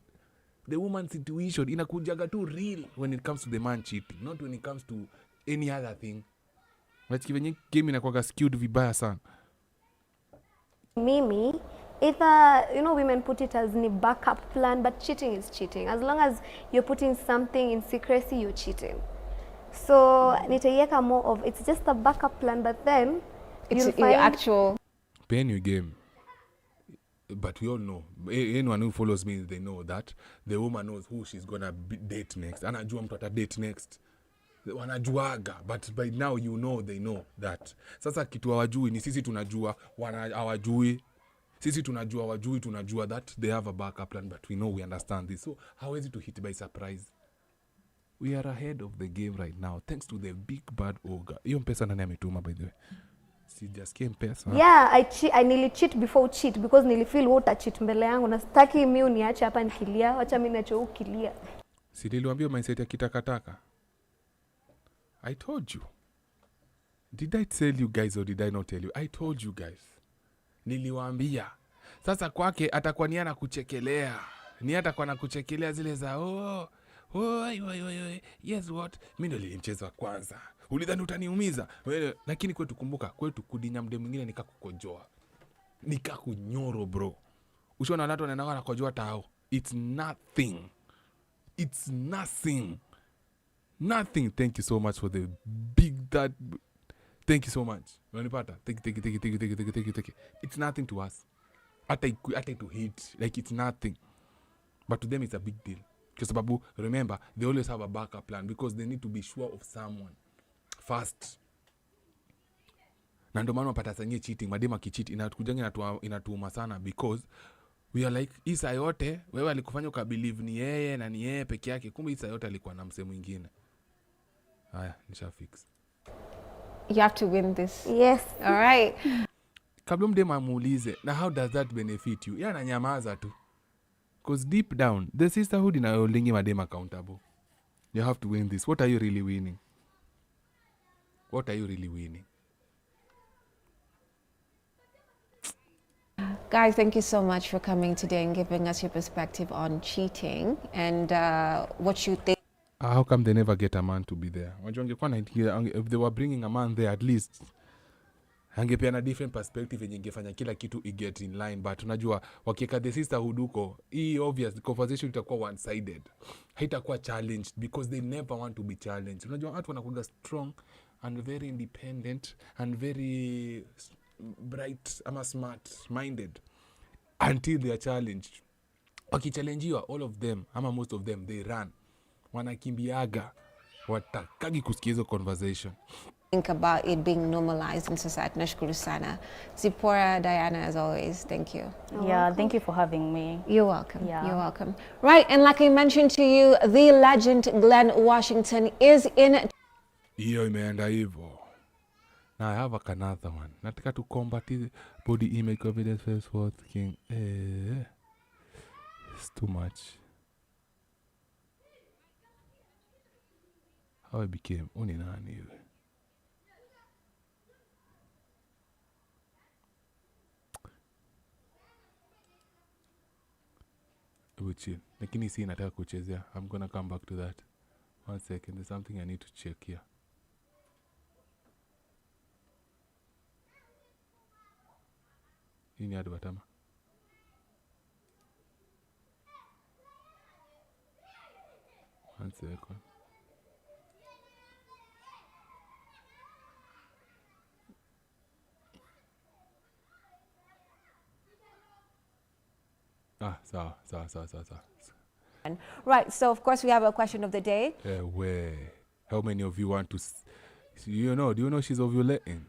the woman situation inakujaga tu real when it comes to the man cheating, not when it comes to any other thing. What's venye game inakuwa skewed vibaya sana. Mimi either, women put it as ni backup plan, but cheating is cheating. As long as you're putting something in secrecy, you're cheating. So nitaiweka more of it's just a backup plan, but then it's your actual pen your game. But we all know, anyone who follows me, they know that the woman knows who she's gonna date next. Anajua mtu ata date next. Wanajuaga, but by now they know that. Sasa kitu hawajui ni sisi tunajua, hawajui. Sisi tunajua, hawajui, tunajua that they have a backup plan, but we understand this. So how is it to hit by surprise? We are ahead of the game right now, thanks to the big bad ogre. Hiyo mpesa nani ametuma by the way? Si just came pesa. Yeah, I nearly cheat before cheat because nilifeel water cheat mbele yangu na sitaki mimi uniache hapa nikilia, acha mimi nacho ukilia. Si niliwaambia mindset ya kitakataka. I told you. Did I tell you guys or did I not tell you? I told you guys. Niliwaambia. Sasa kwake atakuwa ni anakuchekelea. Ni atakuwa anakuchekelea zile za yes what? Mimi ndo nilimcheza kwanza. Ulidhani utaniumiza. Lakini kwetu kumbuka, kwetu kudinya mde mwingine nikakukojoa. Nikakunyoro bro. Ushaona watu wanaenda kukojoa tao. It's nothing. It's nothing. Nothing. Thank you so much for the big that. Thank you so much. Unanipata? Thank you. It's nothing to us. Ata to hit. Like it's nothing. But to them it's a big deal. Because sababu, remember, they always have a backup plan because they need to be sure of someone first. Na ndio maana unapata sanye cheating, madema kicheat inakujanga inatuuma sana because we are like isa yote wewe alikufanya ukabelieve ni yeye na ni yeye peke yake, kumbe isa yote alikuwa na msemo mwingine. Haya, nisha fix. You have to win this. Yes. All right. Kabla mdema muulize, na how does that benefit you? Yana nyamaza tu. Because deep down, the sisterhood in our lingi madema accountable. You have to win this. What are you really winning? What are you really winning? Guys, thank you so much for coming today and giving us your perspective on cheating and what you think. How come they never get a man to be there? If they were bringing a man there, at least angepeana different perspective yenye ingefanya kila kitu get in line. But unajua wakieka the sisterhood huko, hii obvious the conversation itakuwa one sided, haitakuwa challenged because they never want to be challenged. Unajua watu wanakuwa strong and very independent and very bright ama smart minded until they are challenged. Wakichallenjiwa, all of them ama most of them they run, wanakimbiaga, watakagi kusikia hizo conversation. Think about it being normalized in society. Nashukuru sana. Zipporah, Diana, as always, thank you. Yeah, thank you for having me. You're welcome. Yeah. You're welcome. Right, and like I mentioned to you, the legend Glenn Washington is in. Hiyo imeenda hivyo. Now I have another one. Nataka to combat body image confidence first worth king. It's too much. How I became uni nani hivi. Chill. Lakini si nataka kuchezea. I'm gonna come back to that. 1 second. There's something I need to check here. Hii ni advert ama? 1 second. Sawa. Right, so of course we have a question of the day. Where? How many of you want to... do you know she's ovulating?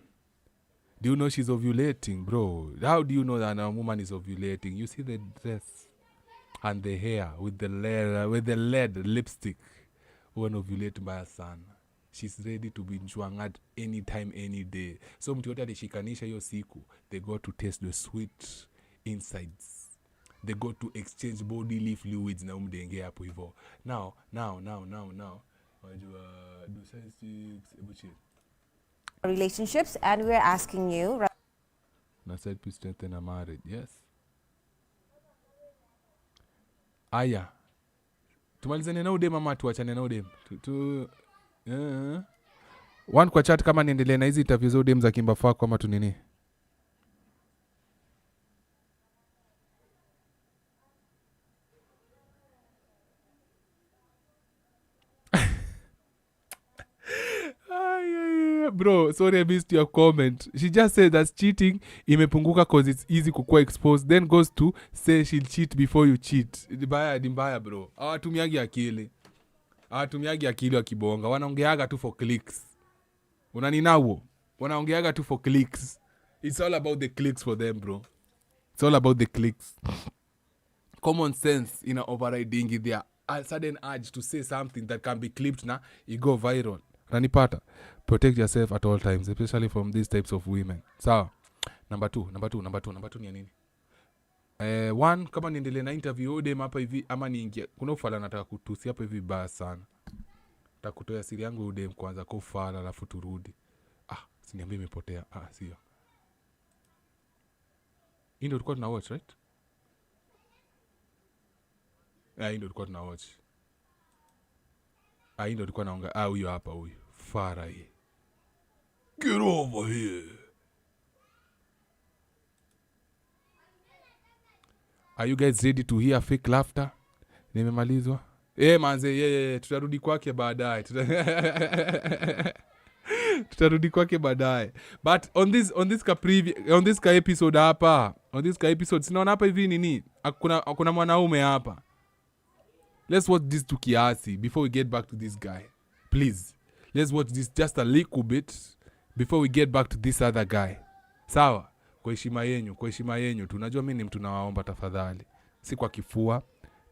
Do you know she's ovulating, bro? How do you know that a woman is ovulating? You see the dress and the hair with the lead lipstick. When ovulated by her son, she's ready to be njwangad anytime, any day. So mtu yote alishikanisha hiyo siku, they got to taste the sweet insides. They got to exchange bodily fluids na umdenge hapo hivyo. Now. Relationships, and we're asking you. Na said to strengthen a marriage, yes. Aya. Tumalizane na udem ama tuachane na udem? One kwa chat kama niendelee na hizi interview za udem za Kimba kama tu nini? Bro, sorry I missed your comment. She just said that cheating imepunguka cause it's easy kukua exposed, then goes to say she'll cheat before you cheat. Dimbaya bro. Hawatumiagi akili wakibonga. Wanaongeaga tu for clicks. Unaninawo? Wanaongeaga tu for clicks. It's all about the clicks for them, bro. It's all about the clicks. Common sense in overriding their sudden urge to say something that can be clipped na it go viral. Ranipata, protect yourself at all times, especially from these types of women. Sawa. Number two ni ya nini? One, kama niendelee na interview udem hapa hivi ama niingie. Kuna ufala nataka kutusi hapa hivi baya sana. Takutoa siri yangu udem kwanza kwa ufala alafu turudi. Siniambie imepotea. Sio. Hii ndio tulikuwa tuna watch, right? Hii ndio tulikuwa tuna watch. Hii ndio tulikuwa naonga. Huyo hapa huyo. Fara hii. Get over here. Are you guys ready to hear fake laughter? Nimemalizwa. Manze, tutarudi kwake baadaye. Tutarudi kwake baadaye. But on this episode hapa, sinaona hapa hivi nini? Kuna mwanaume hapa. Let's watch this to kiasi before we get back to this guy. Please. Let's watch this just a little bit before we get back to this other guy. Sawa? Kwa heshima yenyu. Tunajua mimi ni mtu nawaomba tafadhali. Si kwa kifua,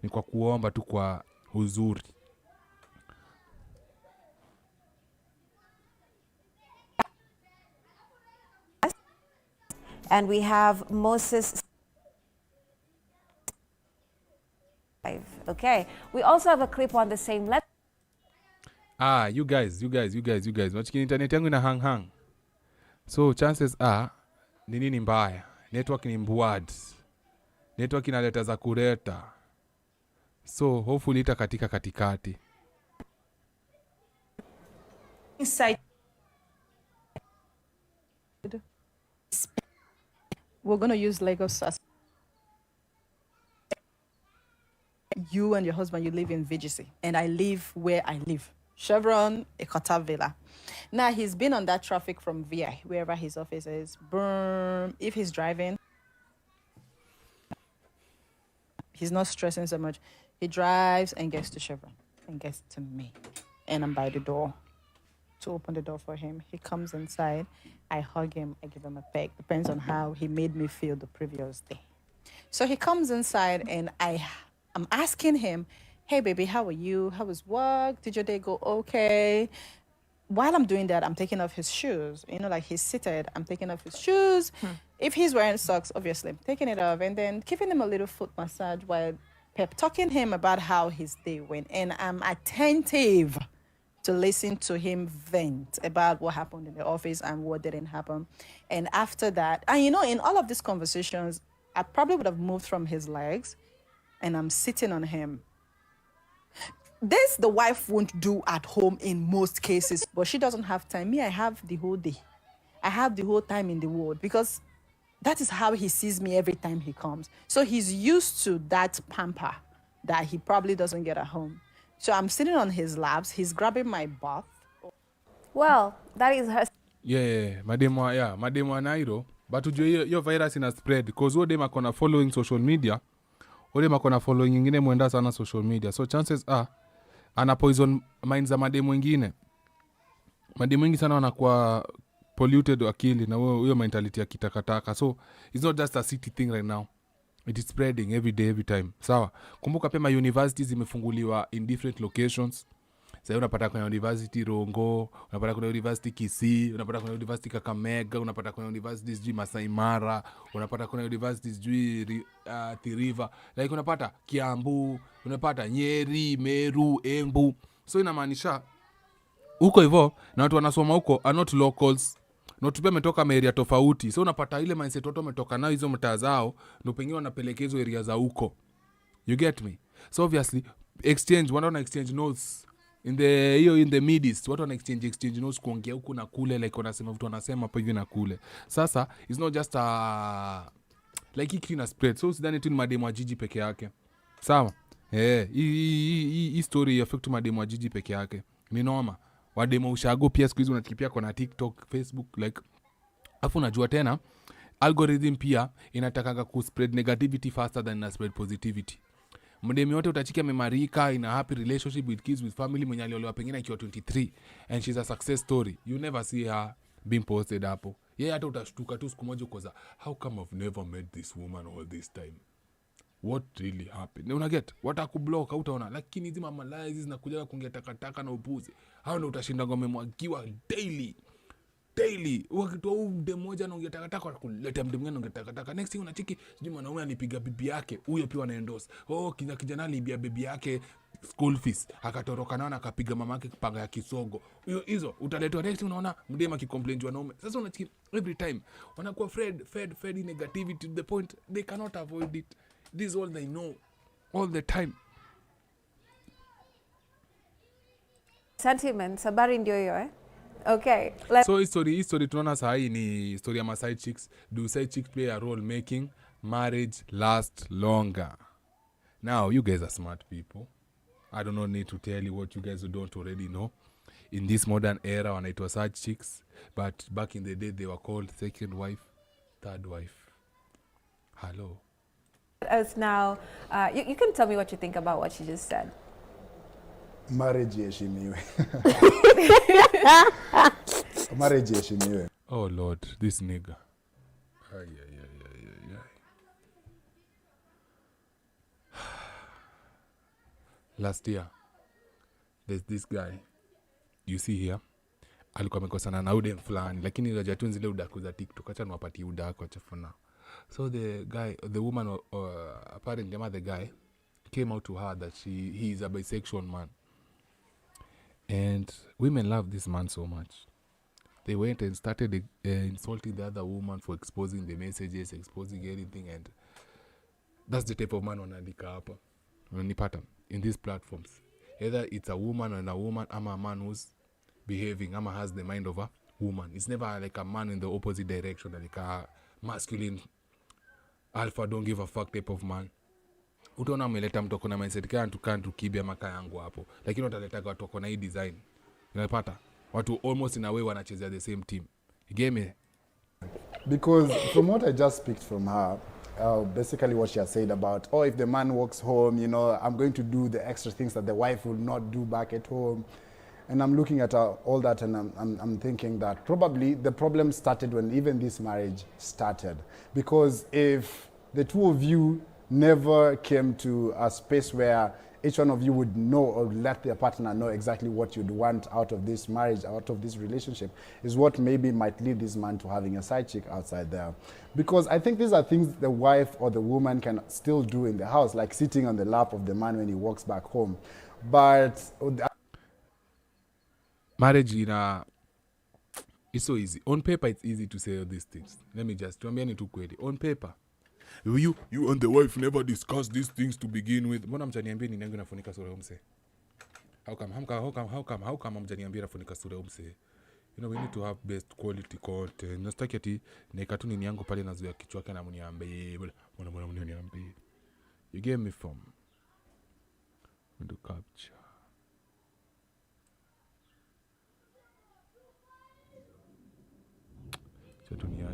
ni kwa kuomba tu kwa uzuri. And we have Moses. Okay. We also have a clip on the same letter. You guys. Wachiki internet yangu ina hang. So chances are ni nini mbaya? Network ni mbwad. Network inaleta za kureta. So hopefully itakatika katikati. Inside. We're going to use Lagos as you and your husband, you live in VGC, and I live where I live. Chevron, Ekota Villa. Now, he's been on that traffic from VI, wherever his office is. Boom. If he's driving, he's not stressing so much. He drives and gets to Chevron and gets to me. And I'm by the door to open the door for him. He comes inside. I hug him. I give him a peck. Depends on how he made me feel the previous day. So he comes inside and I'm asking him, hey, baby, how are you? How was work? Did your day go okay? While I'm doing that, I'm taking off his shoes. Like he's seated, I'm taking off his shoes. If he's wearing socks, obviously, I'm taking it off and then giving him a little foot massage while pep talking him about how his day went. And I'm attentive to listen to him vent about what happened in the office and what didn't happen. And after that, and in all of these conversations, I probably would have moved from his legs and I'm sitting on him. This the wife won't do at home in most cases, but she doesn't have time. Me, I have the whole day. I have the whole time in the world because that is how he sees me every time he comes. So he's used to that pamper that he probably doesn't get at home. So I'm sitting on his laps. He's grabbing my butt. Well, that is her. Yeah, mademu wa Nairo. But ujue hiyo virus ina spread because huyo dem akona following social media. Huyo dem akona following nyingine mwenda sana social media. So chances are ana poison minds za mademu wengine. Mademu wengi sana wanakuwa polluted akili na huyo mentality ya kitakataka. So it's not just a city thing right now. It is spreading every day, every time. Sawa. Kumbuka pia universities zimefunguliwa in different locations. Sasa unapata kuna university Rongo, unapata kuna university Kisii, unapata kuna university Kakamega, unapata kuna university sijui Masai Mara, unapata kuna university sijui Athi River, like unapata Kiambu, unapata Nyeri, Meru, Embu. So inamaanisha huko hivyo na watu wanasoma huko are not locals. Na tupia metoka area tofauti. So unapata ile mindset watu wametoka nao hizo mtaa zao, ndio pengine wanapelekezwa area za huko. You get me? So obviously exchange, wana exchange notes in the mid east, watu wana exchange notes kuongea huku na kule, like wanasema vitu wanasema hapo hivi na kule. Sasa it's not just like it clean spread. So sidhani tu ni mademu wa jiji peke yake. Sawa? Hii story affect mademu wa jiji peke yake. Ni noma. Wademo ushago pia siku hizi unatikipia kwa na TikTok, Facebook, like afu unajua tena algorithm pia inatakaga ku spread negativity faster than na spread positivity. Mdemi wote utachikia memarika in a happy relationship with kids with family, mwenye aliolewa pengine akiwa 23 and she's a success story. You never see her being posted hapo. Yeye hata utashtuka tu siku moja ukoza, how come I've never met this woman all this time? What really happened? Una get watakublock au utaona, lakini hizi mamalaya hizi zinakuja kuongea takataka na upuzi. Hao ndio utashinda ngome mwagiwa daily. Wakati wa mdem moja anaongea takataka wanakuleta mdem mwingine anaongea takataka. Next thing unachiki sijui mwanaume anipiga bibi yake, huyo pia anaendorse. Kijana alibia bibi yake school fees, akatoroka nao na akapiga mama yake panga ya kisogo. Hizo utaletwa next unaona mdem akicomplain wanaume. Sasa unachiki every time wanakuwa fed negativity to the point they cannot avoid it. This is all they know all the time. Sentiment, sabari ndio hiyo eh? Okay. So history tunaona saa hii ni story ya side chicks. Do side chicks play a role making marriage last longer? Now you guys are smart people. I do not need to tell you what you guys don't already know. In this modern era wanaitwa side chicks, but back in the day they were called second wife, third wife. Hello. As now, you can tell me what you think about what she just said. Marriage yeshimiwe. Marriage yeshimiwe. Oh Lord, this nigga. Last year, there's this guy you see here. Alikuwa amekosana na udem fulani, lakini unajua tu zile udaku za TikTok, acha niwapatie udaku acha for now. So the woman, apparently the guy came out to her that he is a bisexual man. And women love this man so much. They went and started insulting the other woman for exposing the messages, exposing anything, and that's the type of man wanaandika hapa. Unanipata in these platforms. Either it's a woman and a woman, ama a man who's behaving, ama has the mind of a woman. It's never like a man in the opposite direction, like a masculine alpha don't give a fuck type of man. Utaona ameleta mtu kuna mindset kantu kibia maka yangu hapo, lakini wataleta watu kuna hii design. Unapata watu almost in a way wanachezea the same team. Game. Because from what I just picked from her, basically what she has said about, if the man walks home, I'm going to do the extra things that the wife will not do back at home. And I'm looking at all that, and I'm thinking that probably the problem started when even this marriage started. Because if the two of you never came to a space where each one of you would know or let their partner know exactly what you'd want out of this marriage, out of this relationship, is what maybe might lead this man to having a side chick outside there. Because I think these are things the wife or the woman can still do in the house, like sitting on the lap of the man when he walks back home. But marriage it's so easy. On paper, it's easy to say all these things. Let me just tuambiani tu kweli. On paper, you and the wife never discuss these things to begin with. Mbona mjaniambia ni nangu nafunika sura umse? How come mjaniambia nafunika sura umse? We need to have best quality content. Nastaki ati na katuni ni yangu pale nazuia kichwa yake na mniambie. Mbona mniambie? You gave me from the capture.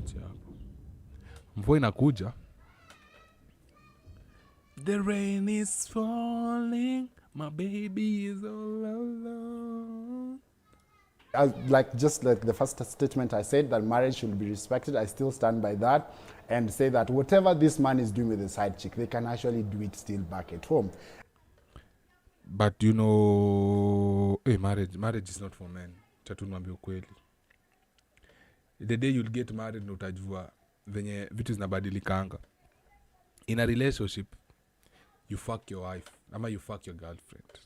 tuache hapo. Mvua inakuja. The rain is falling, my baby is all alone. Just like the first statement I said, that marriage should be respected, I still stand by that and say that whatever this man is doing with the side chick, they can actually do it still back at home. But you know, marriage is not for men. Chatu niambie ukweli. The day you'll get married ndo utajua venye vitu zinabadilikanga. In a relationship, you fuck your wife ama you fuck your girlfriend.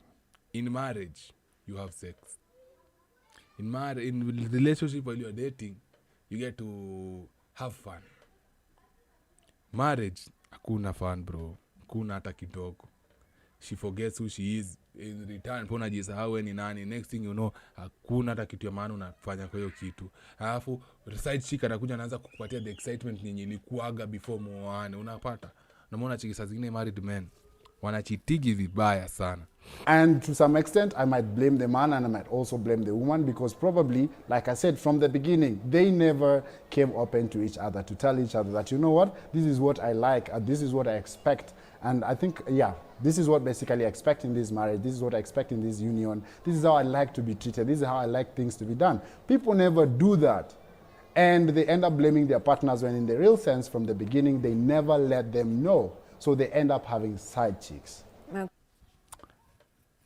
In marriage, you have sex. In relationship, while you're dating, you get to have fun. Marriage, hakuna fun, bro. Hakuna hata kidogo. She forgets who she is. In return, pona jisahau ni nani. Next thing you know, hakuna hata kitu ya maana unafanya kwa hiyo kitu. Alafu side chick anakuja anaanza kukupatia the excitement yenye ilikuaga before muoane. Unapata? Namuona chiki saa zingine married men wanachitigi vibaya sana. And to some extent, I might blame the man and I might also blame the woman, because probably, like I said, from the beginning, they never came open to each other to tell each other that, you know what, this is what I like, this is what I expect. And I think, yeah, this is what basically I expect in this marriage, this is what I expect in this union, this is how I like to be treated, this is how I like things to be done. People never do that. And they end up blaming their partners when in the real sense, from the beginning, they never let them know. So they end up having side chicks.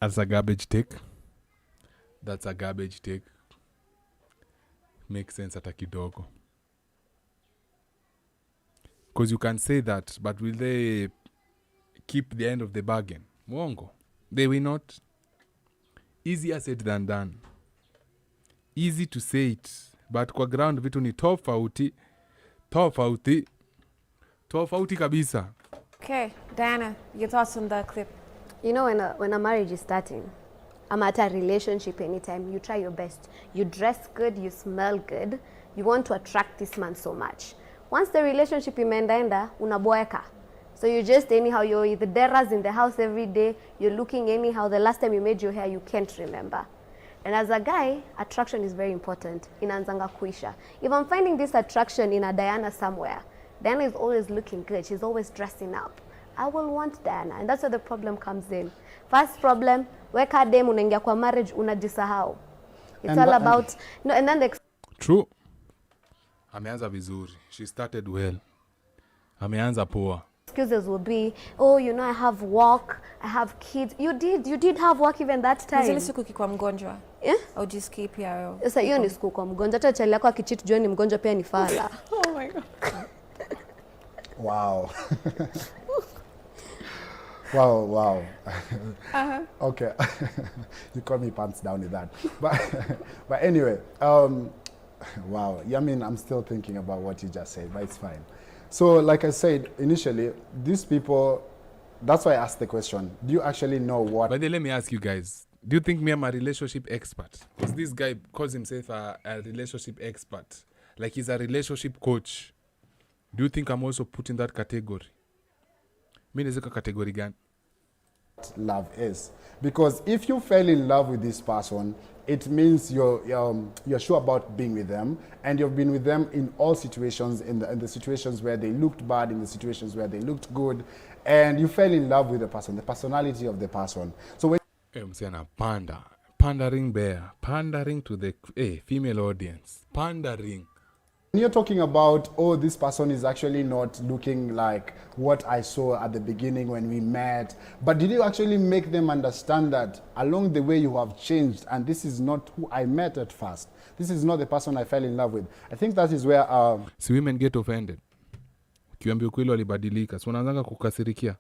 That's a garbage take. That's a garbage take. Makes sense hata kidogo. Because you can say that, but will they keep the end of the bargain? Mwongo. They will not. Easier said than done. Easy to say it, but kwa ground vitu ni tofauti. Tofauti kabisa. Okay, Diana, your thoughts on that clip? You know, when a marriage is starting, I'm at a relationship anytime, you try your best. You dress good, you smell good, you want to attract this man so much. Once the relationship imeenda, unaboeka. So you just anyhow, you're the deras in the house every day, you're looking anyhow, the last time you made your hair, you can't remember. And as a guy, attraction is very important. Inaanzanga kuisha. If I'm finding this attraction in a Diana somewhere, Diana is always looking good, she's always dressing up, I will want Diana, and that's where the problem comes in. First problem, weka dem unaingia kwa marriage unajisahau. It's all about no, and then the true. Ameanza vizuri. She started well. Ameanza poa. Excuses will be, oh, you know, I have work, I have kids. You did have work even that time. Zile siku ukikuwa mgonjwa. Yeah? Au jisikii pia. Sasa hiyo ni siku kwa mgonjwa. Hata chali yako akicheat jua ni mgonjwa pia ni fala. Oh my God. Wow. Wow. Okay. You call me pants down with that. But anyway, wow. Yeah, I mean, I'm still thinking about what you just said, but it's fine. So, like I said, initially, these people, that's why I asked the question. Do you actually know what... But then let me ask you guys, do you think me I'm a relationship expert? Because this guy calls himself a relationship expert. Like he's a relationship coach. Do you think I'm also put in that category? Mi nezeka category gani? Love is. Because if you fell in love with this person, it means you're sure about being with them, and you've been with them in all situations, in the situations where they looked bad, in the situations where they looked good, and you fell in love with the person, the personality of the person. So when pandering bear, pandering to the female audience, pandering. You're talking about, oh, this person is actually not looking like what I saw at the beginning when we met. But did you actually make them understand that along the way you have changed, and this is not who I met at first? This is not the person I fell in love with. I think that is where... Si women get offended. Ukiambia ukweli walibadilika. Si wanaanza kukasirikia.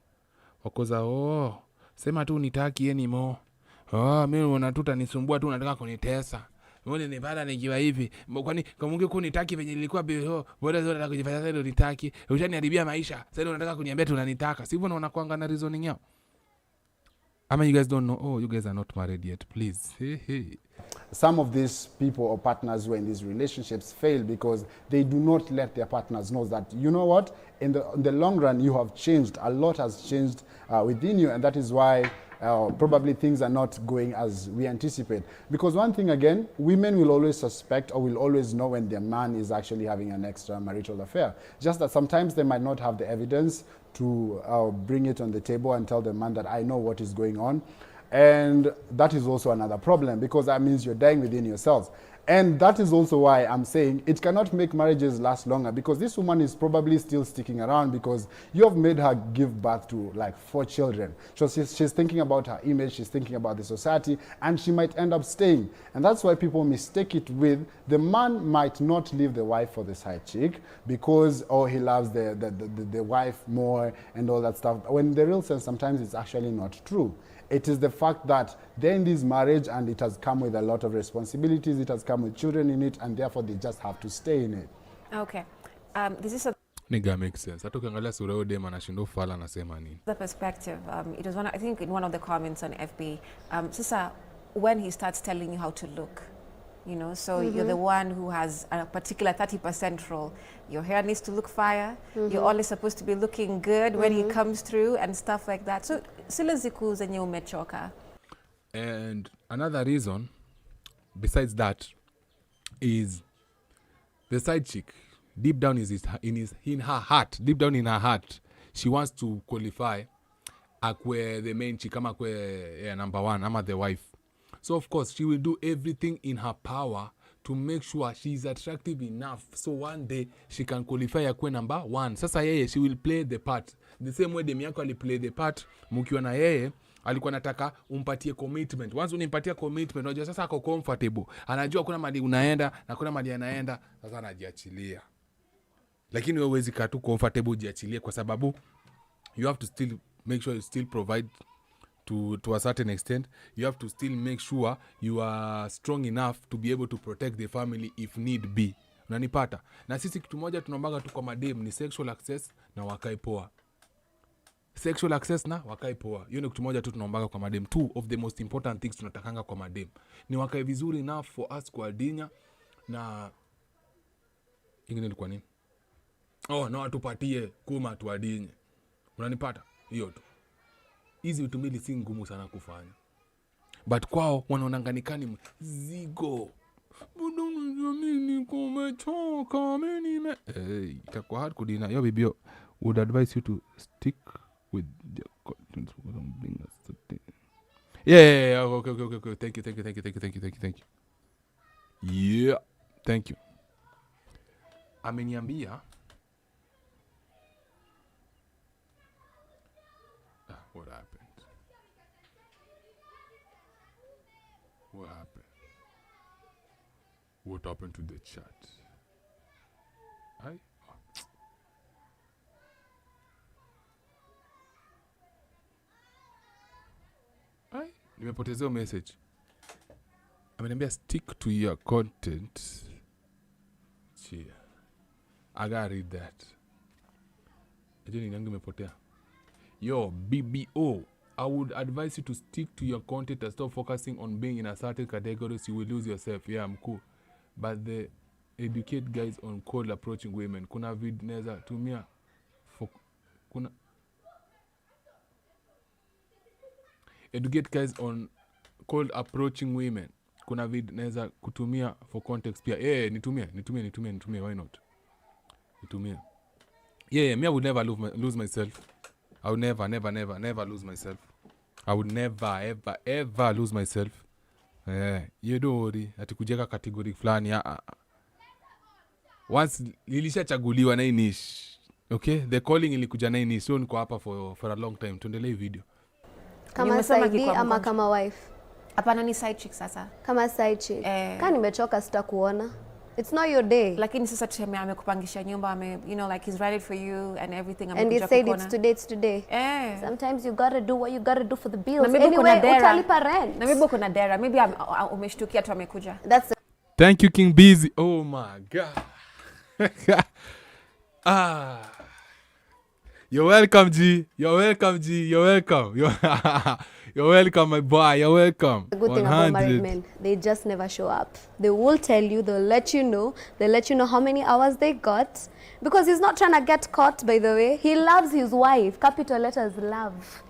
Wakoza, sema tu nitaki anymore. Mimi unatuta nisumbua tu unataka kunitesa. Mbona nipata nikiwa hivi? Kwani kama ungekuwa unitaki venye nilikuwa before, bora zote nataka kujifanya sasa ndio nitaki. Ushaniharibia maisha. Sasa ndio unataka kuniambia tu unanitaka. Si hivyo na unakuanga na reasoning yao. Ama you guys don't know, oh, you guys are not married yet, please. Hey. Some of these people or partners who are in these relationships fail because they do not let their partners know that, you know what, in the long run, you have changed. A lot has changed within you, and that is why probably things are not going as we anticipate. Because one thing again, women will always suspect or will always know when their man is actually having an extramarital affair. Just that sometimes they might not have the evidence to bring it on the table and tell the man that I know what is going on. And that is also another problem, because that means you're dying within yourselves. And that is also why I'm saying it cannot make marriages last longer, because this woman is probably still sticking around because you have made her give birth to like 4 children. So she's thinking about her image, she's thinking about the society, and she might end up staying. And that's why people mistake it with the man might not leave the wife for the side chick because, oh, he loves the wife more and all that stuff. When in the real sense, sometimes it's actually not true. It is the fact that they're in this marriage and it has come with a lot of responsibilities, it has come with children in it, and therefore they just have to stay in it. Okay. This is a Nigga makes sense. Hata ukiangalia sura yao dem anashinda ufala anasema nini. the perspective. It was I think in one of the comments on FB, Sisa, when he starts telling you how to look, you know, so you're the one who has a particular 30% role. Your hair needs to look fire. You're always supposed to be looking good when he comes through and stuff like that. So sile ziku zenye umechoka. And another reason besides that is the side chick deep down in her heart she wants to qualify akwe the main chick ama kwe number 1 ama the wife. So of course she will do everything in her power to make sure she is attractive enough so one day she can qualify akwe number 1. Sasa yeye she will play the part the same way demi yako aliplay the part mkiwa na yeye alikuwa nataka umpatie commitment. Once unimpatia commitment unajua sasa ako comfortable, anajua kuna mali unaenda na kuna mali anaenda, sasa anajiachilia. Lakini wewe huwezi kaa tu comfortable jiachilie, kwa sababu you have to still make sure you still provide to a certain extent. You have to still make sure you are strong enough to be able to protect the family if need be. Unanipata? Na sisi kitu moja tunaombaga tu kwa madem ni sexual access na wakae poa. Sexual access na wakae poa. Hiyo ni kitu moja tu tunaombaga kwa madem. 2 of the most important things tunatakanga kwa madem ni wakae vizuri enough for us kuadinya, na ingine ilikuwa nini? Na watupatie kuma tuadinye. Unanipata? Hiyo tu. Hizi vitu mbili si ngumu sana kufanya. But kwao wanaonanganikani mzigo. Mimi kumechoka mimi. Itakuwa hard kudina. Yo bibio, would advise you to stick with the content for something that's yeah. Okay. Thank you. Yeah. Thank you. Ameniambia what happened? What happened to the chat? Nimepotezea message. Ameniambia stick to your content. Cheer. I gotta read that. Ajeni nangu imepotea. Yo, BBO, I would advise you to stick to your content and stop focusing on being in a certain category, so you will lose yourself. Yeah, I'm cool. But the educate guys on cold approaching women. Kuna wed-nes-day tumia kuna educate guys on cold approaching women. Kuna wed-nes-day kutumia for context pia. Nitumie, why not? Nitumie. Yeah, me I would never lose myself. I would never lose myself. I would never, ever lose myself. You don't worry. Ati kujeka category fulani. Once nilishachaguliwa na niche. Okay? The calling ilikuja na niche. So niko hapa for a long time. Tuendelee video. Kama side ama kama wife? Hapana, ni side chick sasa. Kama side chick. Kama nimechoka sitakuona. It's not your day. Lakini sasa tuseme amekupangisha nyumba, you know, like he's ready for you and everything. And he said it's today. Sometimes you gotta do what you gotta do for the bills. Anyway, utalipa rent. Na maybe kuna dera. Maybe umeshtukia tu amekuja. Thank you, King Busy. Oh my God. You're welcome, G. You're welcome. You're welcome, my boy. You're welcome. The good thing about married men, they just never show up. They will tell you, they'll let you know. They'll let you know how many hours they got. Because he's not trying to get caught, by the way. He loves his wife. Capital letters, love.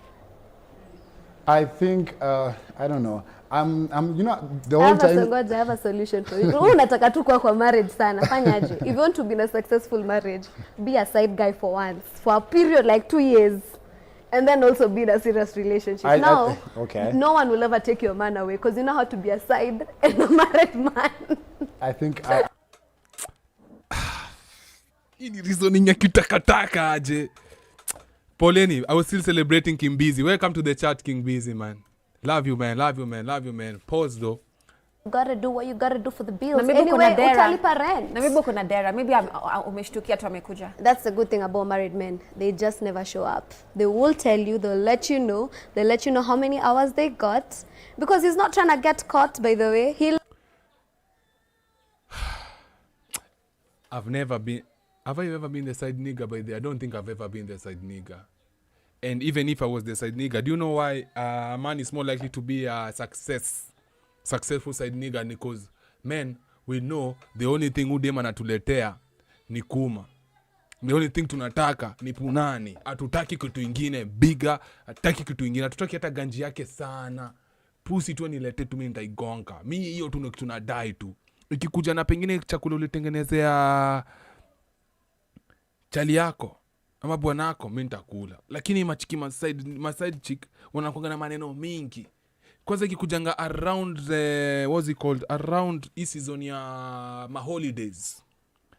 I think, I don't know. I'm, you know, the I whole have a time. God, I have a solution for you. Unataka tu kwa marriage sana. Fanyaje? If you want to be in a successful marriage, be a side guy for once, for a period like 2 years. And then also be in a serious relationship. Now, okay. no one will ever take your man away because you know how to be a side and a married man. I think Hii ni reasoning ya kitakataka aje. Poleni, I was still celebrating King Busy. Welcome to the chat, King Busy, man. Love you, man. Love you, man. Love you, man. Pause, though. You gotta do what you gotta do for the bills. Na maybe Anyway, kuna dera. utalipa rent. Na maybe kuna dera. Maybe umeshtukia tu amekuja. That's the good thing about married men. They just never show up. They will tell you, they'll let you know. They'll let you know how many hours they got. Because he's not trying to get caught, by the way. Have I ever been the side nigger by the? I don't think I've ever been the side nigger. And even if I was the side nigger, do you know why a man is more likely to be a successful side nigger? Because men, we know the only thing udem anatuletea ni kuma. The only thing tunataka ni punani. Hatutaki kitu ingine bigger, hatutaki kitu ingine, hatutaki hata ganji yake sana. Pusi tu nilete tu mimi nitaigonga. Mimi hiyo tu tunadai tu. Ikikuja na pengine chakula ulitengenezea chali yako ama bwanako, mimi nitakula. Lakini machiki maside chick wanakuanga na maneno mingi. Kwanza ikikujanga around what's it called, around hii season ya ma holidays,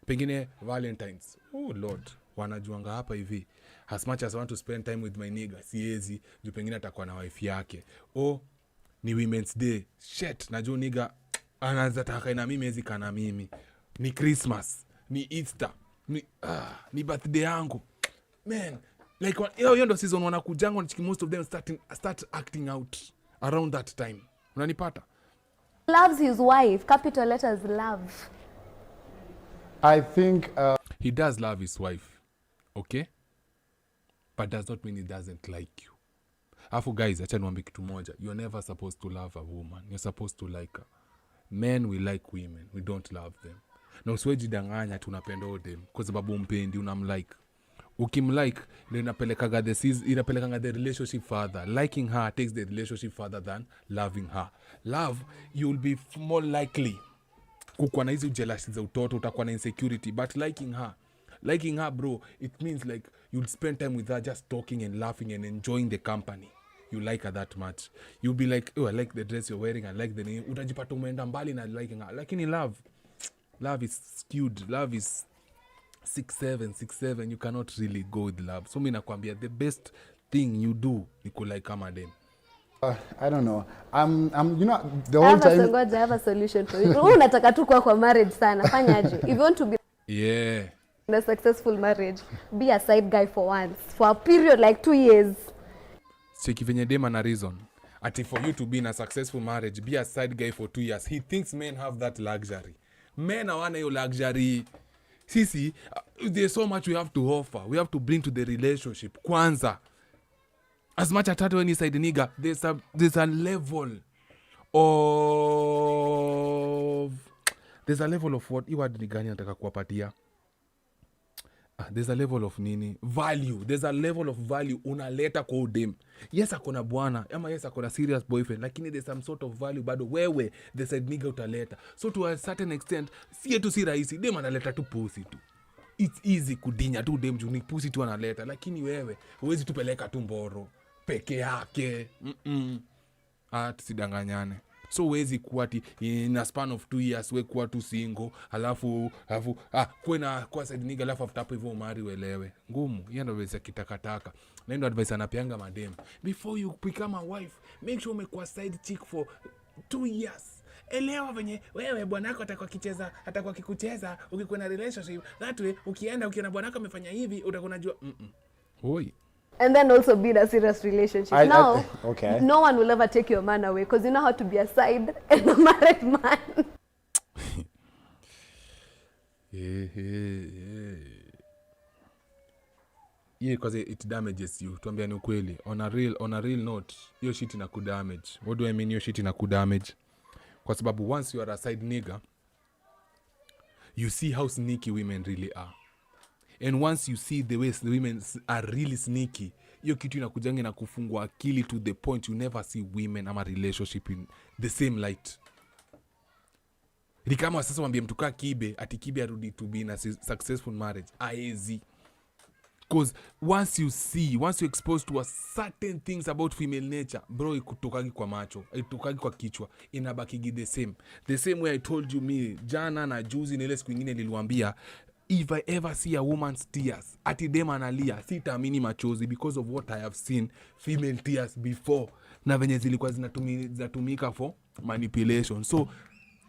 pengine Valentines. Oh lord, wanajuanga hapa hivi, as much as I want to spend time with my nigga, siezi juu pengine atakuwa na wife yake. Oh, ni Women's Day, shit, najua nigga anaanza taka na mimi ezi kana mimi. Ni Christmas, ni Easter, ni birthday yangu. Man, like hiyo ndo season wanakujanga, most of them start acting out around that time. Unanipata? Loves his wife. Capital letters love. I think he does love his wife, okay, but does not mean he doesn't like you. Afu guys, acha niwaambie kitu moja, you're never supposed to love a woman, you're supposed to like her. Men, we like women, we don't love them. Na usiwejidanganya tunapenda them kwa sababu umpendi, unamlike. Ukimlike ndio inapelekanga the relationship further. Liking her takes the relationship further than loving her. Love, you'll be more likely kukuwa na hizo jealousy za utoto, utakuwa na insecurity. But liking her bro, it means like you'll spend time with her just talking and laughing and enjoying the company. You like her that much. You'll be like, oh, I like the dress you're wearing, I like the name. Utajipata umeenda mbali na liking her. Lakini love is skewed. Love is 6'7". You cannot really go with love. So mimi nakwambia the best thing you do ni kulike kama dem. I don't know. I'm you know, the whole time. I have a solution for you. Unataka tu kwa marriage sana. Fanyaje? If you want to be in a successful marriage, be a side guy for once, for a period like 2 years. Cheki venye dem ana reason. Ati for you to be in a successful marriage, be a side guy for 2 years. He thinks men have that luxury. Men hawana hiyo luxury. Sisi, there's so much we have to offer. We have to bring to the relationship. Kwanza, as much as tatu any side nigga, there's a level of what you word ni gani nataka kuwapatia. There's a level of nini value. There's a level of value unaleta kwa udem. Yes akona bwana ama yes akona serious boyfriend, lakini there's some sort of value bado wewe the side nigga utaleta. So to a certain extent, si yetu si rahisi, dem analeta tu pussy tu. It's easy kudinya tu dem juu ni pussy tu analeta, lakini wewe huwezi tupeleka tu mboro peke yake. Tusidanganyane. So huwezi kuwa in a span of 2 years we kuwa tu single, alafu kwa side nigga, alafu after hapo hivyo umari uelewe. Ngumu. Hiyo ndio advice kitakataka. Na ndio advice anapeanga madem. Before you become a wife, make sure umekuwa side chick for 2 years. Elewa venye wewe bwanako atakuwa kikucheza ukikuwa na relationship. That way ukiona bwanako amefanya hivi utakuwa unajua Oi. And then also be in a serious relationship. Okay. No one will ever take your man away because you know how to be a side and a married man. Yeah, because it damages you. Tuambia ni ukweli. On a real note, hiyo shit ina kudamage. What do I mean hiyo shit ina kudamage? Kwa sababu once you are a side nigga, you see how sneaky women really are. And once you see the way the women are really sneaky, hiyo kitu inakujanga na kufungua akili to the point you never see women ama relationship in the same light. Ni kama sasa mwambie mtu kaa Kibe ati Kibe arudi to be in a successful marriage. Aezi. Because once you exposed to a certain things about female nature, bro, ikutokagi kwa macho, ikutokagi kwa kichwa, inabakigi the same way I told you me jana na juzi na ile siku nyingine niliwaambia, if I ever see a woman's tears ati dem analia, sitaamini machozi because of what I have seen female tears before na venye zilikuwa zinatumika for manipulation. So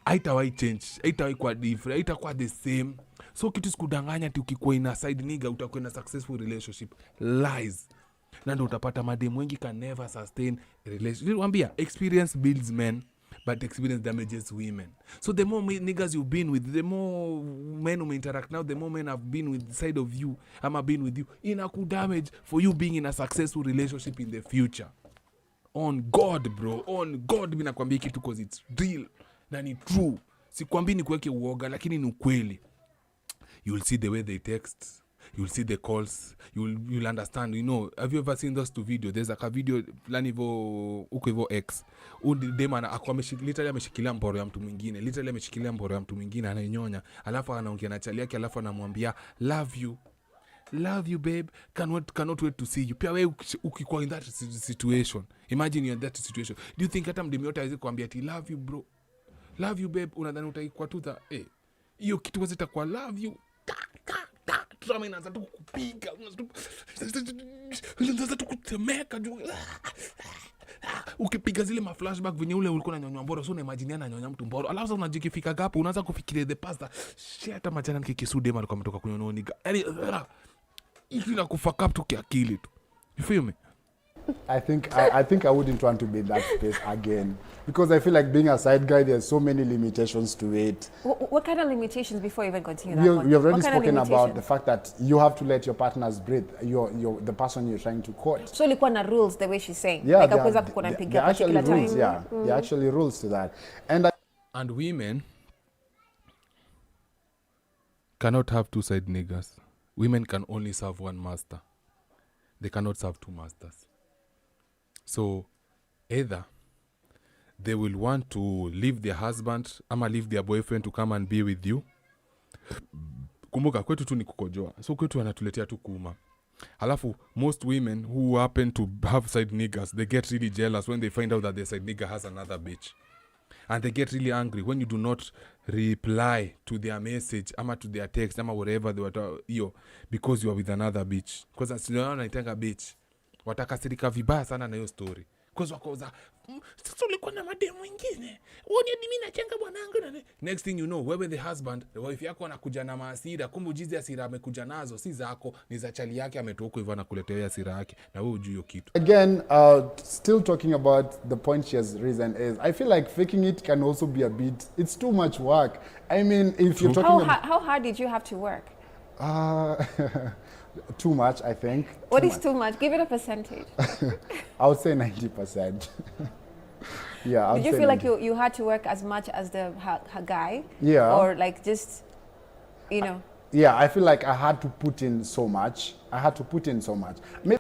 haitawahi change, haitawahi kwa different, haitakuwa the same. So kitu sikudanganya ati ukikuwa ina side nigga utakuwa na successful relationship. Lies. Na ndio utapata madem wengi can never sustain relationship. Niliwaambia experience builds men, but experience damages women. So the more niggas you've been with, the more men who interact now, the more men have been with the side of you, ama been with you, inaku damage for you being in a successful relationship in the future. On God, bro. On God, mimi nakwambia kitu because it's real. Na ni true. Sikwambii ni kuweke uoga, lakini ni ukweli. You'll see the way they text. You'll see the calls. You'll understand. You know, have you ever seen those two videos? There's like a video fulani uko hivyo X. Dema akwa literally ameshikilia mboro ya mtu mwingine. Literally ameshikilia mboro ya mtu mwingine ananyonya. Alafu anaongea na chali yake, alafu anamwambia love you babe, cannot wait to see you. Pia wewe ukikuwa in that situation. Imagine you're in that situation. Do you think hata mdemi yote hawezi kuambia ati love you bro, love you babe, unadhani utaikuwa tu hiyo kitu wazi itakuwa love you drama inaanza tu kupiga, unaanza tu kutemeka juu ukipiga zile ma flashback venye ule ulikuwa unanyonya mboro, so unaimagine ananyonya mtu mboro, alafu sasa unajikifika gapo unaanza kufikiria the past, hata majana nikikisude mara kwa mtoka kunyonya niga, yani hivi na kufuck up tu kiakili tu, you feel me? I think I wouldn't want to be in that space again, because I feel like being a side guy, there's so many limitations to it. What kind of limitations before you even continue that? We have already spoken about the fact that you have to let your partners breathe. The person you're trying to court. So ilikuwa na rules the way she's saying. Yeah, like there are actually rules. Time. Yeah, there are actually rules to that. And women cannot have two side niggas. Women can only serve one master. They cannot serve two masters. So either they will want to leave their husband ama leave their boyfriend to come and be with you. Kumbuka kwetu tu ni kukojoa. So kwetu wanatuletea tu kuuma. Halafu most women who happen to have side niggas, they get really jealous when they find out that their side nigga has another bitch. And they get really angry when you do not reply to their message ama to their text ama whatever they were because you are with another bitch. Because as you know, naitanga bitch. Watakasirika vibaya sana na hiyo story. Because wakoza, sasa ulikuwa na mademu mwingine. Uone mimi nachanga bwanangu na next thing you know, wewe the husband, the wife yako anakuja na hasira, kumbe ujizi hasira amekuja nazo, si zako, ni za chali yake ametoka hivyo anakuletea hasira yake na wewe hujui hiyo kitu. Again, still talking about the point she has risen is, I feel like faking it can also be a bit, it's too much work. I mean, if you're talking how hard did you have to work? Too much, I think. What is too much? Give it a percentage. I would say 90%. Yeah. Did you feel like you had to work as much as her guy? Yeah. Or like just, you know? Yeah, I feel like I had to put in so much.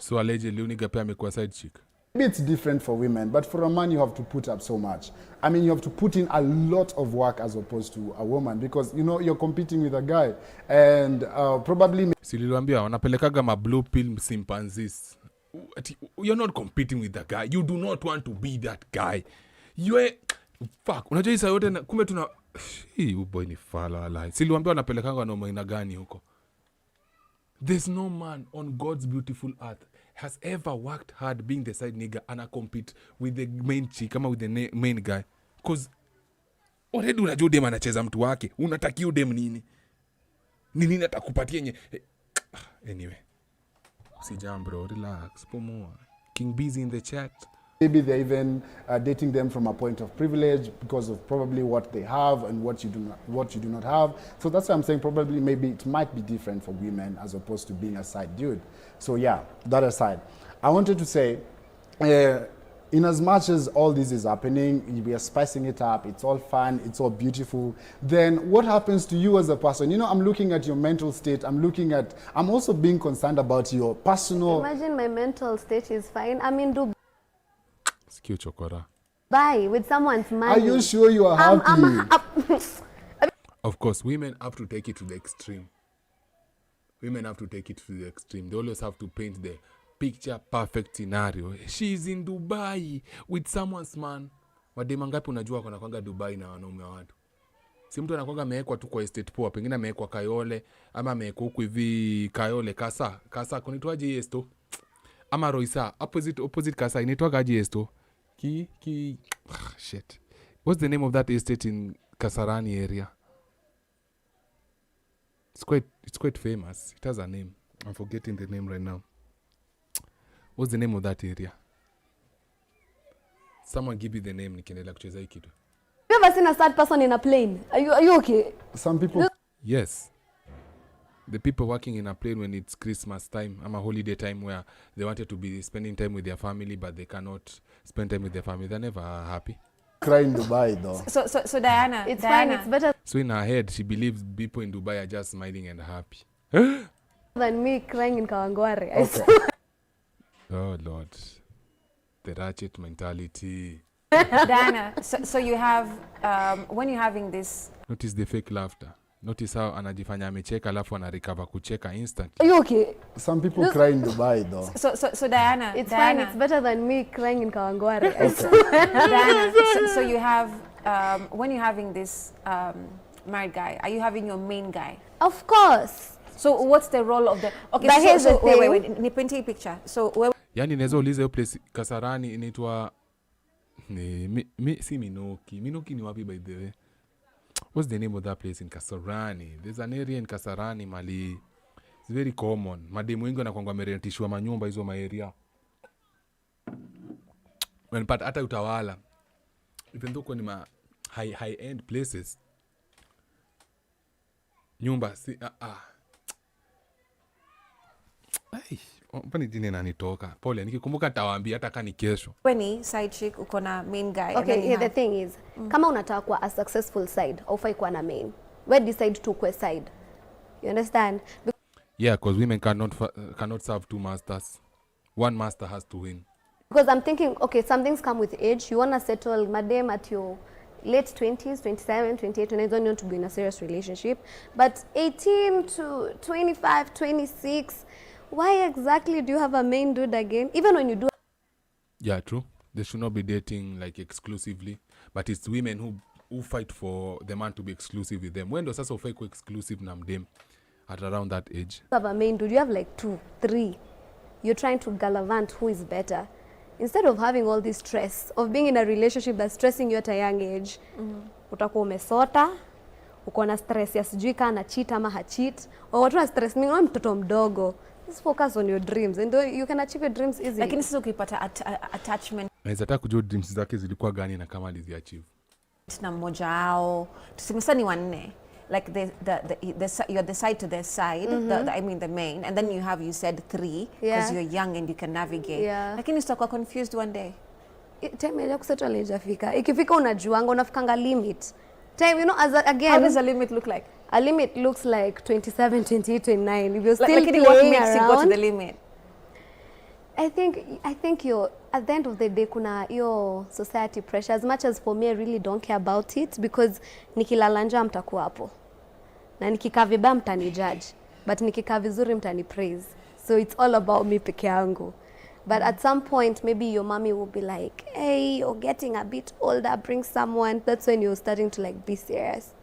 So allegedly, uniga pia amekuwa side chick. Maybe it's different for women, but for a man, you have to put up so much. I mean, you have to put in a lot of work as opposed to a woman, because, you know, you're competing with a guy. And probably... Sililuambia, wanapelekaga ma blue pill chimpanzees. You're not competing with the guy. You do not want to be that guy. Fuck. Unajua hii saa yote, kumbe tuna... Hii boy ni fala alai. Sililuambia wanapelekaga na maina gani huko. There's no man on God's beautiful earth has ever worked hard being the side nigga and compete with the main chick ama with the main guy. Because already unajua dem anacheza mtu wake. Unatakia dem nini? Nini atakupatia nye? Anyway. Sijam bro, relax. Pumua. King busy in the chat. Maybe they're even dating them from a point of privilege because of probably what they have and what you do not have. So that's why I'm saying probably maybe it might be different for women as opposed to being a side dude. So yeah, that aside. I wanted to say, in as much as all this is happening, we are spicing it up, it's all fun, it's all beautiful, then what happens to you as a person? You know, I'm looking at your mental state, I'm also being concerned about your personal... Imagine my mental state is fine. I'm in Dubai Chokora. with someone's money. Are you sure you are happy? Of course, women have to take it to the extreme. Women have to take it to the extreme. They always have to paint the picture perfect scenario. She's in Dubai with someone's man. Wadema ngapi unajua kuna kwanga Dubai na wanaume wa watu? Si mtu anakwanga amewekwa tu kwa estate poa, pengine amewekwa Kayole ama amewekwa huku hivi Kayole Kasa kunitwaje esto? Ama Roisa opposite Kasa inaitwa aje esto? Shit. What's the name of that estate in Kasarani area? It's quite famous. It has a name. I'm forgetting the name right now. What's the name of that area? Someone give me the name. Nikiendelea kucheza hii kitu. You ever seen a sad person in a plane? Are you okay? Some people... Yes. The people working in a plane when it's Christmas time, a holiday time where they wanted to be spending time with their family, but they cannot spend time with their family. They're never happy. Cry in Dubai, though. So Diana, it's fine. It's better So in her head, she believes people in Dubai are just smiling and happy. than me crying in Kawangware. I Okay. swear. Oh Lord, the ratchet mentality. Diana, so you have when you're having this. Notice the fake laughter. Notice how anajifanya amecheka alafu anarecover kucheka instant. Are you okay? Some people cry in Dubai, though. So Diana, It's Diana, fine. It's better than me crying in Kawangware. I Okay. swear. Diana, so you have when you're having this married guy, are you having your main guy? Of course. So what's the role of the? Okay, But here's the wait. thing. Nipatie picture. So where? Yaani naweza uliza hiyo place Kasarani inaitwa si Minoki. Minoki ni wapi by the way? What's the name of that place in Kasarani? There's an area in Kasarani Mali. It's very common. Mademu wengi wanakuanga wamerentishwa manyumba hizo maeria. But hata Utawala. Even though kwa ni ma high end places. Nyumba si Mpani jine nanitoka. Pole, nikikumbuka nitawaambia hata kani kesho. When side chick uko na main guy. and Okay, then you yeah, the have- thing is, kama unataka kuwa a successful side, haufai kuwa na main. We decide to kuwa side. You understand? Yeah, because women cannot serve two masters. One master has to win. Because I'm thinking, okay, some things come with age. You want to settle madam at your late 20s, 27, 28, 29, you want to be in a serious relationship. But 18 to 25, 26, why exactly do you have a main dude again? Even when you do... Yeah, true. They should not be dating like exclusively. But it's women who fight for the man to be exclusive with them. When does sasa ufai kuwa exclusive na mdem at around that age? You have a main dude, you have like 2, 3. You're trying to gallivant who is better. Instead of having all this stress of being in a relationship that's stressing you at a young age, utakuwa umesota, uko na stress ya sijui kaa na cheat ama ha-cheat, or watu na stress mingi, mtoto mdogo. Just focus on your dreams and you can achieve your dreams easily. Lakini sasa ukipata attachment Naweza taka kujua dreams zake zilikuwa gani na kama aliziachieve. na mmoja wao, tuseme sasa ni wanne. Like you're the side to their side, I mean the main, and then you said 3 because you're young and you can navigate. Yeah. Lakini sitakuwa confused one day. Time ya kusettle haijafika. Ikifika unajuanga, unafikanga limit. Time, you know, again... How does a limit look like? A limit looks like 27, 28, 29. If you're still Like playing what makes around, you go to the limit? I think you're at the end of the day kuna your society pressure. As much as for me I really don't care about it because nikilala njaa mtakuwa hapo. Na nikikaa vibaya mtani judge. But nikikaa vizuri mtani praise. So it's all about me peke yangu. But at some point maybe your mommy will be like, "Hey, you're getting a bit older, bring someone." That's when you're starting to like be serious.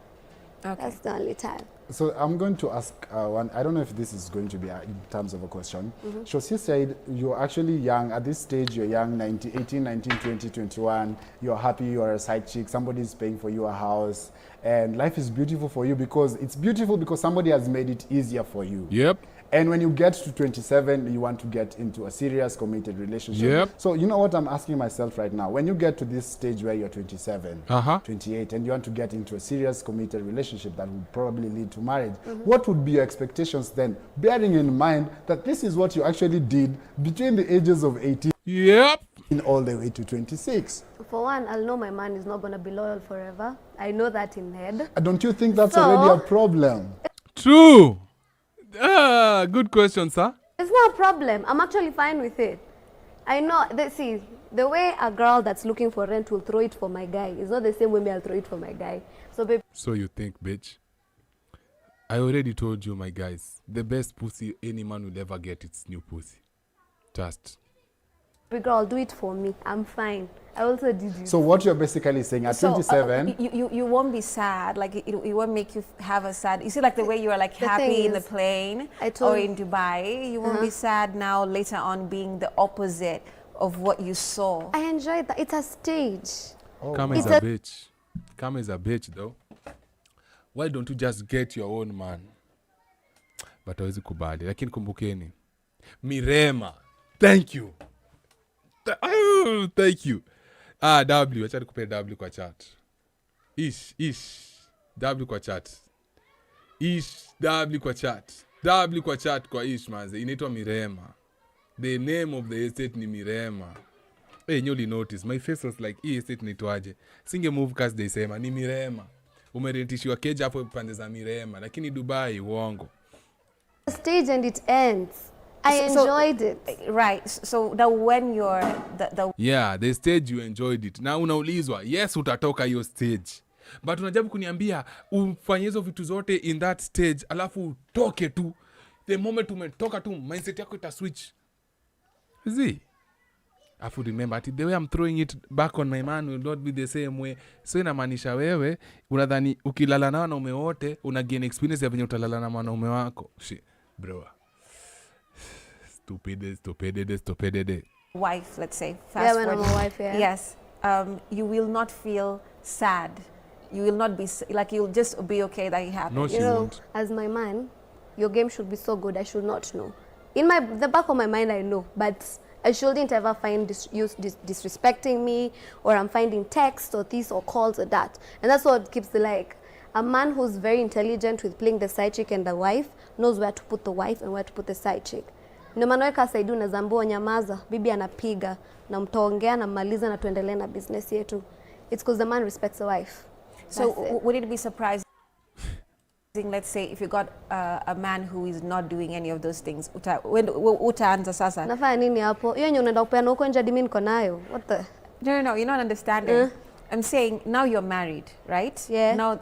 Okay. That's the only time. So I'm going to ask one, I don't know if this is going to be in terms of a question. Shosi said you're actually young, at this stage you're young, 18, 19, 20, 21, you're happy, you're a side chick, somebody's paying for you a house, and life is beautiful for you because it's beautiful because somebody has made it easier for you. Yep. And when you get to 27, you want to get into a serious committed relationship. Yep. So you know what I'm asking myself right now? When you get to this stage where you're 27, 28, and you want to get into a serious committed relationship that will probably lead to marriage, what would be your expectations then? Bearing in mind that this is what you actually did between the ages of 18. Yep. all the way to 26. For one, I'll know my man is not going to be loyal forever. I know that in head. Don't you think that's already a problem? True. Good question, sir. It's not a problem. I'm actually fine with it. I know, see, the way a girl that's looking for rent will throw it for my guy is not the same way I'll throw it for my guy. So, babe. So you think, bitch? I already told you, my guys, the best pussy any man will ever get is new pussy. Just. Big girl, do it for me. I'm fine. I also did you. So what you're basically saying at 27... You won't be sad. Like, it won't make you have a sad... You see, like, the way you are, like, happy in the plane or in Dubai, you won't be sad now later on being the opposite of what you saw. I enjoyed that. It's a stage. Come as a bitch. Come as a bitch, though. Why don't you just get your own man? But hawezi kubali. Lakini kumbukeni. Mirema. Thank you. Thank you. W. Acha nikupe W kwa chat. W kwa chat. W kwa chat. W kwa chat kwa manze. Inaitwa Mirema. The name of the estate ni Mirema. Hey, newly noticed. My face was like, hii estate naitwaje? Singe move cast they sema ni Mirema. Umerentishiwa keja hapo pande za Mirema. Lakini Dubai, uongo. Stage and it ends. I enjoyed it. Right. So now when you're Yeah, the stage you enjoyed it. Na unaulizwa, yes utatoka hiyo stage. But unajabu kuniambia ufanye hizo vitu zote in that stage alafu utoke tu. The moment umetoka tu mindset yako ita switch. See? I have to remember the way I'm throwing it back on my man will not be the same way. So inamaanisha wewe unadhani ukilala na wanaume wote una gain experience ya venye utalala na wanaume wako. Shit, bro. Stupid. Wife, let's say. Yeah, when I'm a wife, yeah. Yes. You will not feel sad. You will not be, like, you'll just be okay that it happened. No, she won't. As my man, your game should be so good, I should not know. In the back of my mind, I know, but I shouldn't ever find you disrespecting me, or I'm finding texts or this or calls or that. And that's what keeps a man who's very intelligent with playing the side chick and the wife knows where to put the wife and where to put the side chick. Ndio maana weka Saidu na Zambo nyamaza, bibi anapiga, na mtaongea na mmaliza na tuendelee na business yetu. It's because the man respects the wife. So would it be surprising, let's say, if you got a man who is not doing any of those things? Utaanza sasa. Nafanya nini hapo? Hiyo ndio unaenda kupeana huko nje hadi mimi niko nayo. What the? No, you're not understanding. I'm saying now you're married, right? Yeah. Now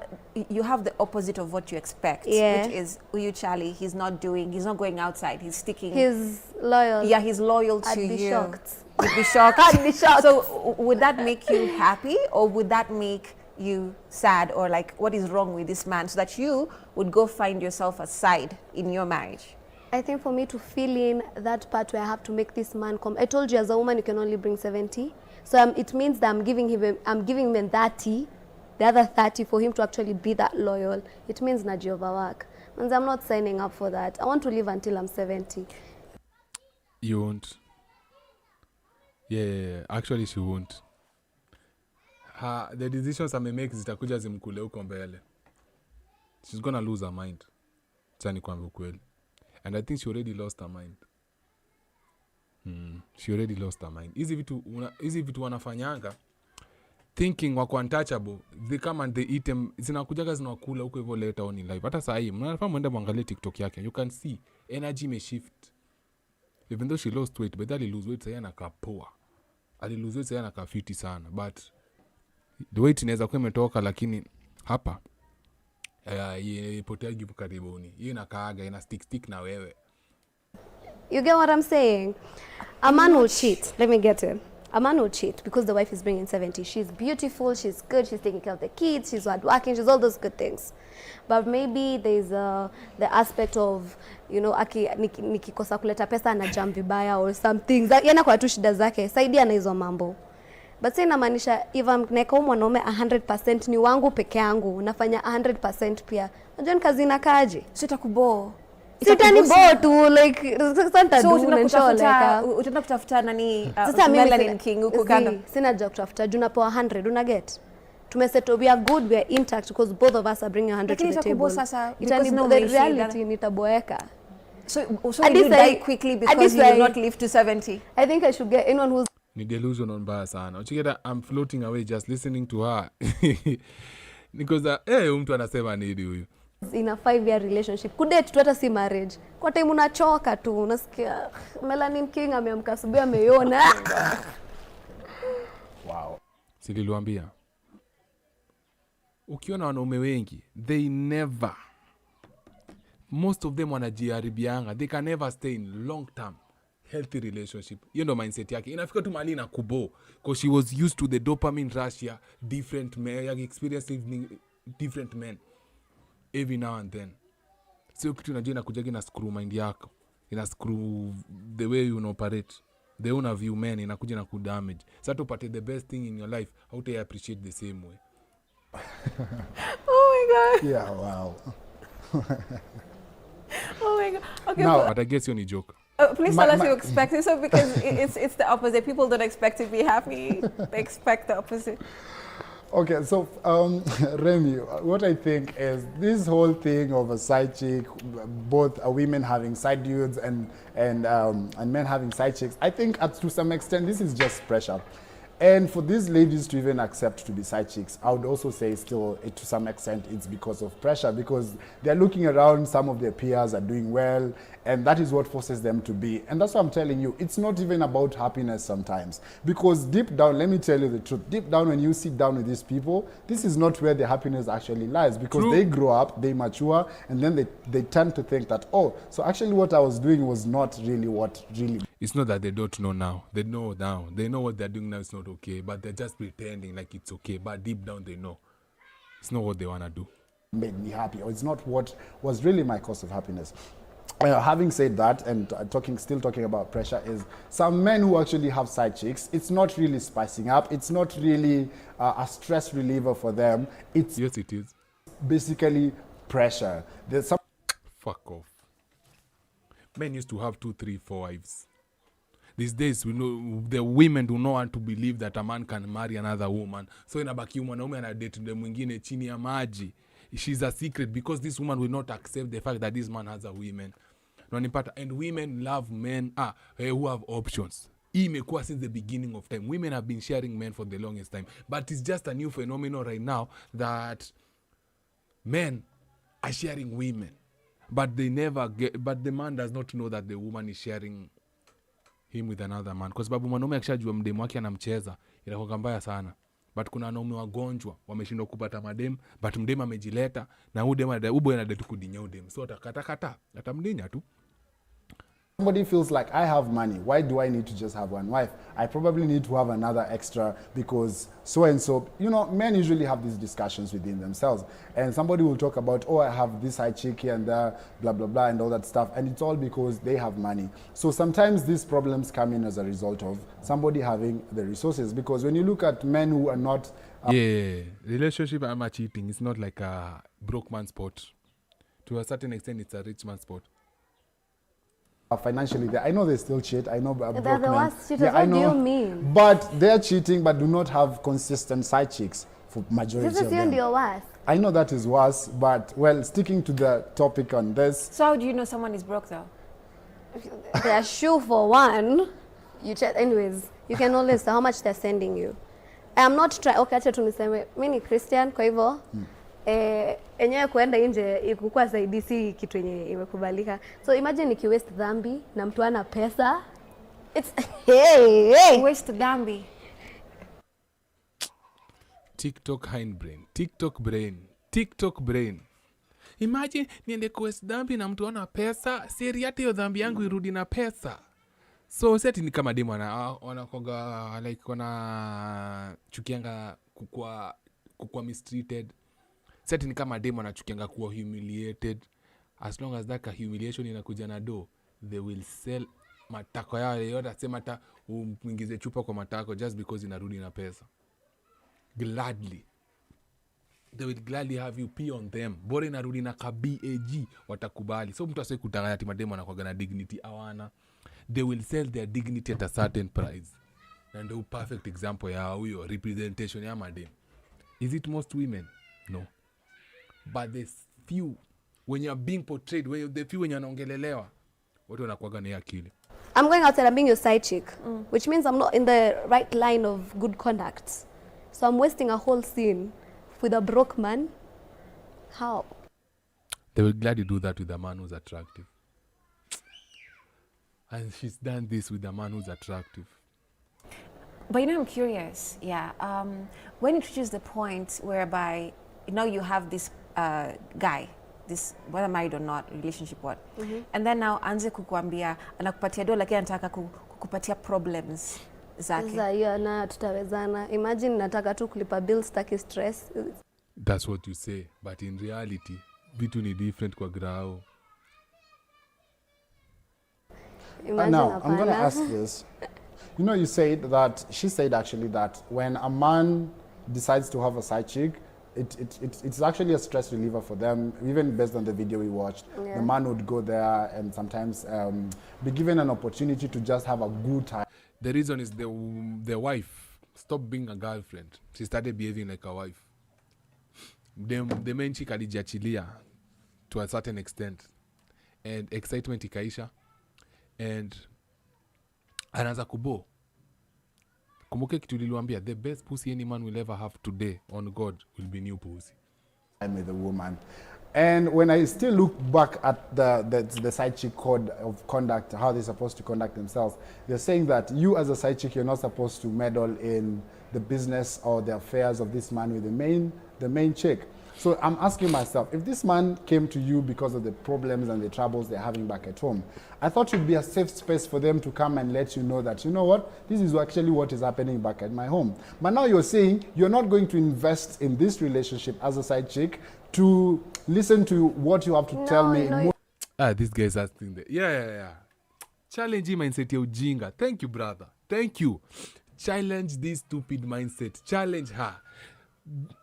you have the opposite of what you expect, yeah. Which is Uyu Charlie. He's not going outside. He's sticking. He's loyal. Yeah, he's loyal to you. I'd be shocked. You'd be shocked. I'd be shocked. So would that make you happy, or would that make you sad, or like, what is wrong with this man, so that you would go find yourself a side in your marriage? I think for me to fill in that part where I have to make this man come. I told you as a woman you can only bring 70. So it means that I'm giving him 30, the other 30 for him to actually be that loyal. It means na overwork. And I'm not signing up for that. I want to live until I'm 70. You won't. Yeah. Actually, she won't. The decisions I may make zitakuja zimkule huko mbele. She's gonna lose her mind. Chani kwambe ukweli. And I think she already lost her mind. She already lost her mind. Hizi vitu wanafanyanga thinking wako untouchable, they come and they eat them, zinakujaga zinakula huko hivyo later on in life. Hata saa hii mnafaa muende muangalie TikTok yake, you can see energy may shift. Even though she lost weight, but ali lose weight, sasa anakaa poa. Ali lose weight, sasa anakaa fiti sana, but the weight inaweza kuwa imetoka, lakini hapa ipotea givu karibuni. Hiyo inakaaga, ina stick na wewe. You get what I'm saying? A man will cheat. Let me get it. A man will cheat because the wife is bringing 70. She's beautiful, she's good, she's taking care of the kids, she's hardworking, she's all those good things. But maybe there's the aspect of, you know, nikikosa kuleta pesa na jam vibaya or something. Yana kwa tu shida zake, saidia na hizo mambo. But say inamaanisha if I'm neka mwanaume 100% ni wangu peke yangu, nafanya 100% pia. Unajua ni kazi inakaje? Sitakuboo. Sitani bo tu like santa so do utaenda kutafuta nani melanin king huko kando. Sina job kutafuta tunapoa 100 una get. Tumesettle, we are good, we are intact because both of us are bringing 100 to the table. The reality nitaboeka. So you will die quickly because you will not live to 70. I think I should get anyone who's Ni delusional mbaya sana. Uchiketa I'm floating away just listening to her. Because mtu anasema nini huyu? In a 5-year relationship. Kudate tu hata si marriage. Kwa time unachoka tu, unasikia Melanin King ameamka asubuhi ameiona. Wow. Sililuambia. Ukiona wanaume wengi, they never, most of them wanajiharibianga. They can never stay in long term healthy relationship. Hiyo ndo mindset yake. Inafika tu mahali na kubo. Because she was used to the dopamine rush ya different men, experiencing different men every now and then. Sio kitu unajua inakujagi na screw mind yako. Ina screw the way you operate. The una view men inakuja na kudamage. Sasa tupate the best thing in your life, how to appreciate the same way. Oh my God. Yeah, wow. Oh my God. Okay. Now, But I guess you're a joke. Please tell us you expect it. So because it's the opposite. People don't expect to be happy. They expect the opposite. Okay, so Remy, what I think is this whole thing of a side chick, both women having side dudes and men having side chicks, I think to some extent this is just pressure. And for these ladies to even accept to be side chicks, I would also say still to some extent it's because of pressure, because they're looking around, some of their peers are doing well, and that is what forces them to be. And that's what I'm telling you, it's not even about happiness sometimes. Because deep down, let me tell you the truth, deep down when you sit down with these people, this is not where the happiness actually lies, because True. they grow up, they mature, and then they tend to think that, oh, so actually what I was doing was not really what really... It's not that they don't know now. They know now. They know what they're doing now is not okay, but they're just pretending like it's okay. But deep down they know it's not what they want to do. Made me happy, or it's not what was really my cause of happiness. Having said that, and still talking about pressure, is some men who actually have side chicks, it's not really spicing up, it's not really a stress reliever for them. It's Yes, it is. basically pressure. There's some... Fuck off. Men used to have 2, 3, 4 wives. These days, we know the women do not want to believe that a man can marry another woman. So inabaki mwanaume anadate mde mwingine chini ya maji. She's a secret because this woman will not accept the fact that this man has a woman. And women love men who have options. Hii imekuwa since the beginning of time. Women have been sharing men for the longest time. But it's just a new phenomenon right now that men are sharing women. But the man does not know that the woman is sharing him with another man. Kwa sababu mwanaume akishajua mdemu wake anamcheza, inakuwa mbaya sana. But kuna wanaume wagonjwa wameshindwa kupata madem, but mdemu amejileta na ubo anadai kudinya udem. So atamdinya tu. Somebody feels like I have money. Why do I need to just have one wife? I probably need to have another extra because so and so. You know, men usually have these discussions within themselves. And somebody will talk about, oh, I have this side chick here and there, blah, blah, blah, and all that stuff. And it's all because they have money. So sometimes these problems come in as a result of somebody having the resources. Because when you look at men who are not... relationship ama cheating is not like a broke man sport. To a certain extent, it's a rich man sport. Financially there. I know they still cheat. I know They're the worst cheaters. Yeah, I know. What do you mean? But they're cheating but do not have consistent side chicks for majority This of them. is your worst. I know that is worse, but well, sticking to the topic on this. So how do you know someone is broke though? Their shoe for one. You check. Anyways, you can always say how much they're sending you. I am not trying. Okay, acha tu niseme mimi ni Christian, kwa hivyo enyewe kuenda nje ikukua zaidi si kitu yenye imekubalika. So imagine nikiwaste dhambi na mtu ana pesa. It's hey. Waste dhambi. TikTok hindbrain, TikTok brain. Imagine niende kuwaste dhambi na mtu ana pesa, siri hata hiyo dhambi yangu irudi na pesa. So seti ni kama demo wanakoga like wana chukianga kukua mistreated. Seti ni kama demo anachukianga kuwa humiliated. As long as that humiliation inakuja na do, they will sell matako yao yote, asema hata uingize chupa kwa matako just because inarudi na pesa. Gladly. They will gladly have you pee on them. Bora inarudi na BAG watakubali. So mtu asiwe kutanganya ati mademo anakuwa na dignity awana. They will sell their dignity at a certain price. And the perfect example ya huyo representation ya madem. Is it most women? No. But there's few when you're being portrayed, when the few when you're wanaongelelewa, watu wanakuwaga na akili. I'm going outside, I'm being your side chick, which means I'm not in the right line of good conduct. So I'm wasting a whole scene with a broke man. How? They will gladly do that with a man who's attractive. And she's done this with a man who's attractive. But I'm curious, when it reaches the point whereby, you have this guy, this, whether married or not, relationship what, and then now anze kukuambia, anakupatia dola lakini anataka kukupatia problems zake. Sasa hiyo na tutawezana. Imagine nataka tu kulipa bills, staki stress. That's what you say, but in reality, vitu ni different kwa grao. Now, I'm going to ask this. You said that, she said actually that when a man decides to have a side chick, it's actually a stress reliever for them, even based on the video we watched. Yeah. The man would go there and sometimes be given an opportunity to just have a good time. The reason is the wife stopped being a girlfriend. She started behaving like a wife. The main chick alijiachilia to a certain extent. And excitement ikaisha. And anaanza kubo. Kumbuke kitu niliwaambia, the best pussy any man will ever have today on God will be new pussy. I'm with a woman. And when I still look back at the side chick code of conduct, how they're supposed to conduct themselves, they're saying that you as a side chick, you're not supposed to meddle in the business or the affairs of this man with the main chick. So I'm asking myself, if this man came to you because of the problems and the troubles they're having back at home, I thought it would be a safe space for them to come and let you know that, you know what, this is actually what is happening back at my home. But now you're saying you're not going to invest in this relationship as a side chick to listen to what you have to tell me. This guy's asking that. Yeah. Challenge him mindset ya ujinga. Thank you, brother. Thank you. Challenge this stupid mindset. Challenge her.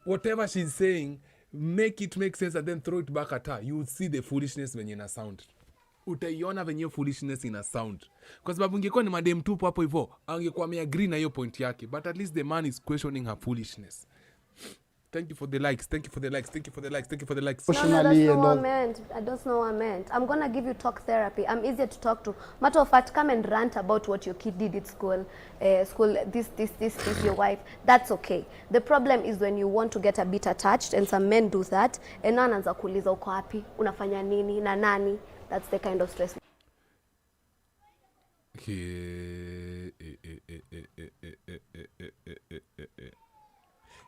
Whatever she's saying, make it make sense and then throw it back at her. You will see the foolishness when ina sound. Utaiona venye foolishness ina sound. Kwa sababu ingekuwa ni madem tupo hapo hivyo, angekuwa ameagree na hiyo point yake. But at least the man is questioning her foolishness. Thank you for the likes. Thank you for the likes. Thank you for the likes. Thank you for the likes. No, that's not what I meant. That's not what I meant. I'm going to give you talk therapy. I'm easier to talk to. Matter of fact, come and rant about what your kid did at school. This, your wife. That's okay. The problem is when you want to get a bit attached, and some men do that, and anaanza kuuliza uko wapi, unafanya nini, na nani. That's the kind of stress.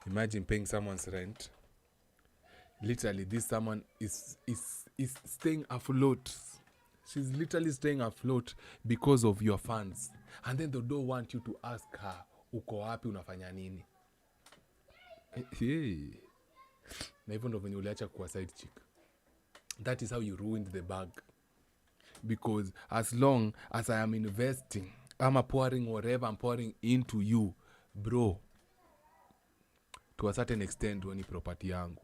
Imagine paying someone's rent. Literally, this someone is staying afloat. She's literally staying afloat because of your funds. And then they don't want you to ask her, uko wapi, unafanya nini? Na hivyo ndo venye uliacha kuwa side chick. That is how you ruined the bag. Because as long as I am investing, I'm pouring whatever I'm pouring into you, bro, to a certain extent when ni property yangu.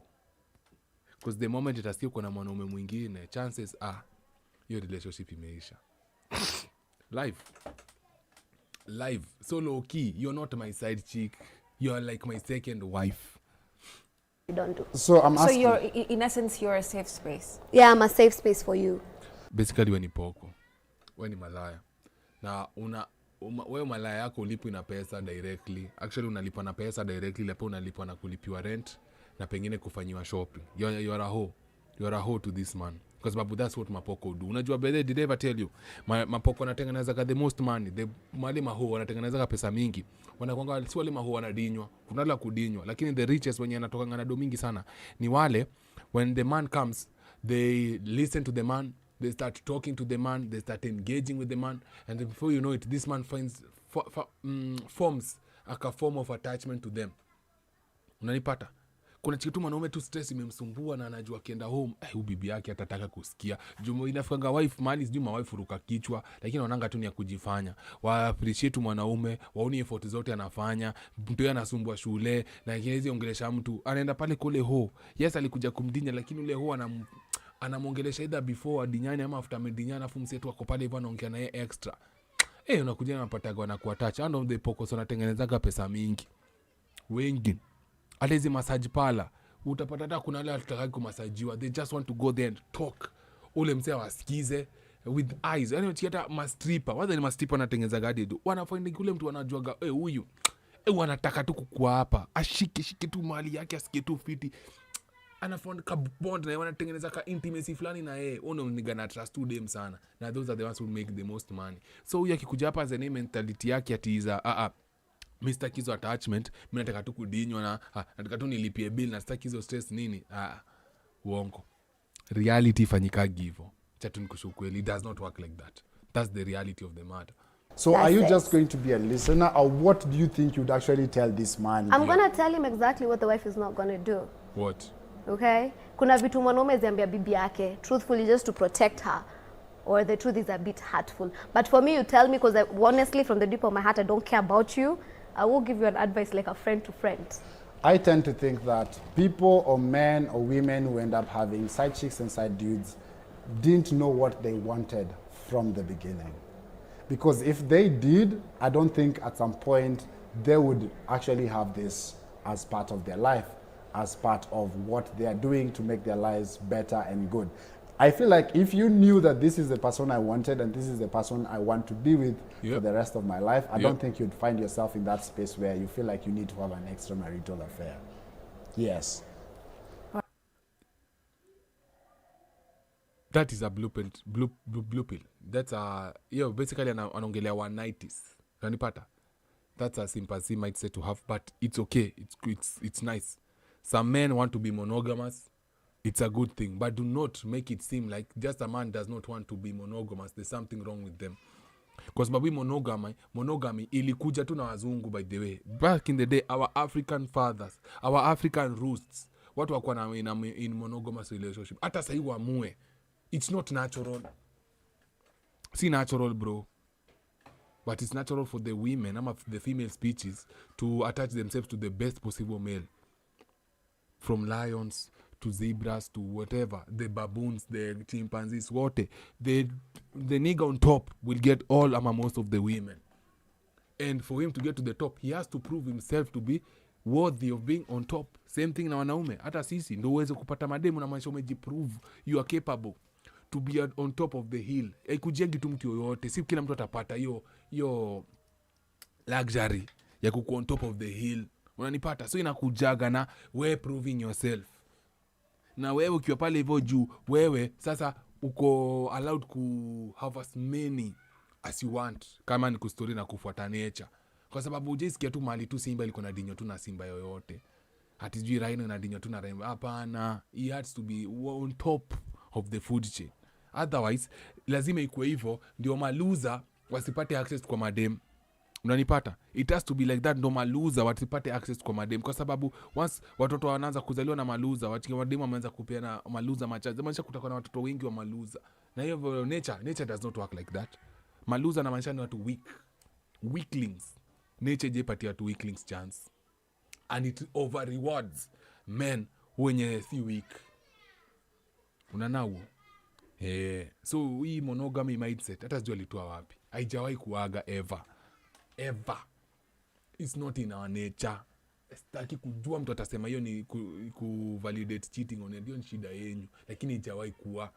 Because the moment itasikia kuna mwanaume mwingine, chances are your relationship imeisha. Live. So low key, you're not my side chick. You're like my second wife. You don't do. So I'm asking. So in essence, you're a safe space. Yeah, I'm a safe space for you. Basically, when ni poko, when ni malaya. Na wewe malaya yako ulipwi na pesa directly. Actually unalipa na pesa directly, lepo unalipa na kulipiwa rent na pengine kufanyiwa shopping. You're a hoe. You're a hoe to this man. Because babu, that's what mapoko do. Unajua bede, did I ever tell you? Mapoko wanatengeneza the most money. Wale maho wanatengeneza pesa mingi. Wanakuanga si wale maho wanadinywa. Kuna wale kudinywa. Lakini the richest wenye anatokanga na do mingi sana ni wale when the man comes, they listen to the man. They start talking to the man, they start engaging with the man, and then before you know it, this man forms a form of attachment to them. Unanipata? Kuna chikitu mwanaume tu stress imemsumbua na anajua akienda home, bibi yake atataka kusikia. Jumo inafikanga wife mali sijui wife ruka kichwa, lakini wanaanga tu ni ya kujifanya. Wa appreciate mwanaume, waone effort zote anafanya, mtu anasumbua shule, na hizi ongelesha mtu, anaenda pale kule ho. Yes, alikuja kumdinya lakini ule ho anamongelesha either before adinyani ama after medinyana, afu msetu wako pale hivyo anaongea naye extra. Unakuja napataga wanakuwa touch. And of the pokos wanatengenezaga pesa mingi. Wengi. Alezi massage pala. Utapata hata kuna wale watakaki kumasajiwa. They just want to go there and talk. Ule msee wasikize. with eyes. Yani hata mastripa, waza ni mastripa anatengeneza gadi tu. Wanafind kule mtu anajuaga huyu wanataka tu kukua hapa. Ashike tu mali yake, asikie tu fiti. Anafind ka bond na wanatengeneza ka intimacy fulani na ono nigga na trust to them sana. Na those are the ones who make the most money. So huyu akikuja hapa za mentality yake atiza Mr. Kizo attachment, mimi nataka tu kudinywa na nataka tu nilipie bill na sitaki hizo stress nini. Uongo. Reality ifanyikagi hivyo. Chatu nikushukweli, it does not work like that. That's the reality of the matter. So that's are you just going to be a listener, or what do you think you'd actually tell this man? I'm going to tell him exactly what the wife is not going to do. What? Okay? Kuna vitu mwanaume ziambia bibi yake, truthfully just to protect her. Or the truth is a bit hurtful. But for me, you tell me, because honestly, from the deep of my heart, I don't care about you. I will give you an advice like a friend to friend. I tend to think that people or men or women who end up having side chicks and side dudes didn't know what they wanted from the beginning. Because if they did, I don't think at some point they would actually have this as part of their life, as part of what they are doing to make their lives better and good. I feel like if you knew that this is the person I wanted and this is the person I want to be with for the rest of my life, I don't think you'd find yourself in that space where you feel like you need to have an extramarital affair. Yes. That is a blue pill. That's basically anaongelea 190s. Unanipata? That's a sympathy mindset to have, but it's okay. It's nice. Some men want to be monogamous. It's a good thing, but do not make it seem like just a man does not want to be monogamous. There's something wrong with them. Because babi monogamy ilikuja tu na wazungu, by the way. Back in the day, our African fathers, our African roots, watu wakuwa na in monogamous relationship. Hata sahi wamue. It's not natural. See natural, bro. But it's natural for the women, the female species, to attach themselves to the best possible male. From lions to zebras to whatever, the baboons, the chimpanzees, the nigga on top will get all most of the women. And for him to get to the top, he has to prove himself to be worthy of being on top. Same thing na wanaume. Hata sisi ndio uweze kupata mademu na maisha umejiprove you are capable to be on top of the hill. Haikujengi tu mtu yoyote. Si kila mtu atapata hiyo luxury ya kuku on top of the hill. Unanipata? So inakujaga na wewe proving yourself. Na wewe ukiwa pale hivyo juu, wewe sasa uko allowed to have as many as you want, kama ni kustori na kufuata nature. Kwa sababu ujisikia tu mali tu simba liko na dinyo tu na simba yoyote. Hatijui rhino na dinyo tu na rhino. Hapana, he has to be on top of the food chain. Otherwise, lazima ikuwe hivyo ndio maluza wasipate access kwa madem. Unanipata? It has to be like that, ndo maluza wasipate access kwa madem. Kwa sababu once watoto wanaanza kuzaliwa na maluza, watika madem wameanza kupeana maluza machache, maanisha kutakuwa na watoto wengi wa maluza. Na hiyo nature does not work like that. Maluza na maanisha ni watu weaklings. Nature jaipatia watu weaklings chance. And it over rewards men wenye si weak. Unanao? So hii monogamy mindset hata sijui alitoa wapi. Haijawahi kuaga ever. It's not in our nature. Sitaki kujua mtu atasema hiyo ni validate cheating on it. Hiyo ni shida yenu. Lakini haijawahi kuwa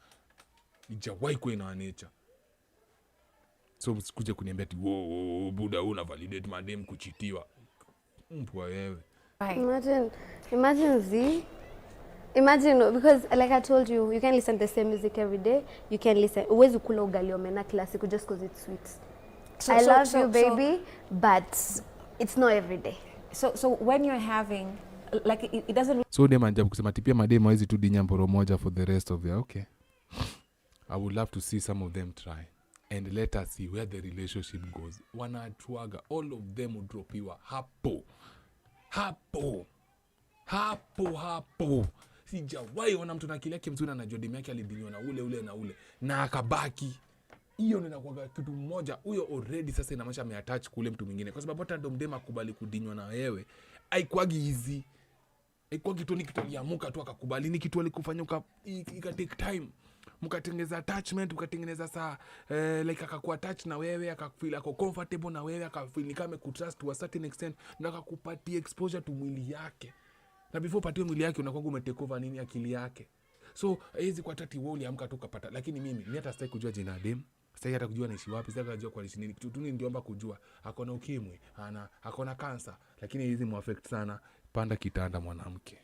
in our nature. So msikuje kuniambia ati buda una validate madem kuchitiwa. Mpwa wewe. Imagine, because like I told you, you can listen to the same music every day. You can listen. Uwezi kula ugali omena kila siku just because it's sweet. I love you, baby, but it's not every day. So when you're having, like, it doesn't... So dem anjabu kusema tipia madem hawezi tu dinya mboro moja for the rest of their, okay. I would love to see some of them try. And let us see where the relationship goes. Wanatuaga, all of them udropiwa. Hapo. Sijawahi ona mtu na kile yake mzuri anajua demu yake alidiniwa na ule na akabaki. Hiyo ninakuaga kitu mmoja, huyo already sasa inamaanisha ameattach kule mtu mwingine. Kwa sababu hata ndo mdema akubali kudinywa na wewe, haikuagi easy. Haikuagi tu ni kitu aliamuka tu akakubali, ni kitu alikufanya ika take time. Mkatengeneza attachment, mkatengeneza saa like akakuwa attach na wewe, akafeel ako comfortable na wewe, akafeel kama kutrust to a certain extent, na akakupatia exposure to mwili yake. Na before patie mwili yake unakuwa umetake over nini akili yake. So hizi kwa tati wewe uliamka tu ukapata, lakini mimi hata sitaki kujua jina ya dem, sitaki hata kujua naishi wapi, sitaki kujua kwa nini. Kitu tu niliomba kujua ako na ukimwi, ako na kansa, lakini hizi muaffect sana. Panda kitanda mwanamke.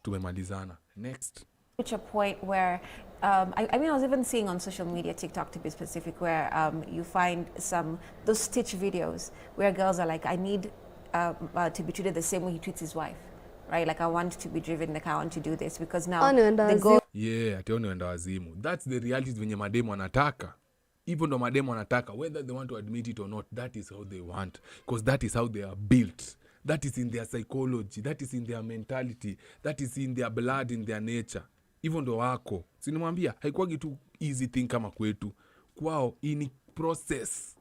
Tumemalizana. Next. Reach a point where, I mean, I was even seeing on social media, TikTok to be specific, where you find those stitch videos where girls are like, I need to be treated the same way he treats his wife, right? Like, I want to be driven, like, I want to do this, because now they go... Yeah, atione enda wazimu. That's the reality venye mademu wanataka. Even though mademu wanataka, whether they want to admit it or not, that is how they want. Because that is how they are built. That is in their psychology. That is in their mentality. That is in their blood, in their nature. Even though wako, sinimwambia, haikuwagi tu easy thing kama kwetu. Kwao, ini process.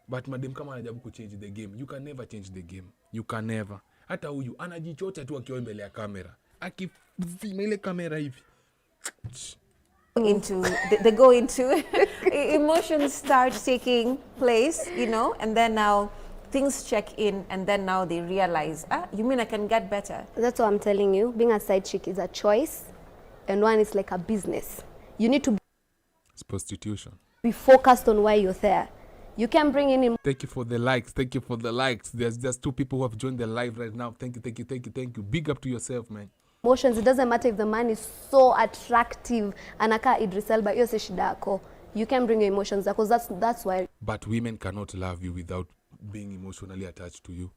But madem kama anajabu kuchange the game. You can never change the game. You can never. Hata huyu, anajichocha tu akiwa mbele ya kamera. Akizima ile kamera hivi. They go into emotions start taking place, you know, and then now things check in, and then now they realize, you mean I can get better? That's what I'm telling you. Being a side chick is a choice, and one is like a business. You need to It's prostitution. be focused on why you're there. You can bring in... Thank you for the likes. Thank you for the likes. There's just 2 people who have joined the live right now. Thank you, thank you, thank you, thank you. Big up to yourself, man. Emotions. It doesn't matter if the man is so attractive. Anaka Idris Elba, hiyo si shida yako. You can bring your emotions because that's why. But women cannot love you without being emotionally attached to you.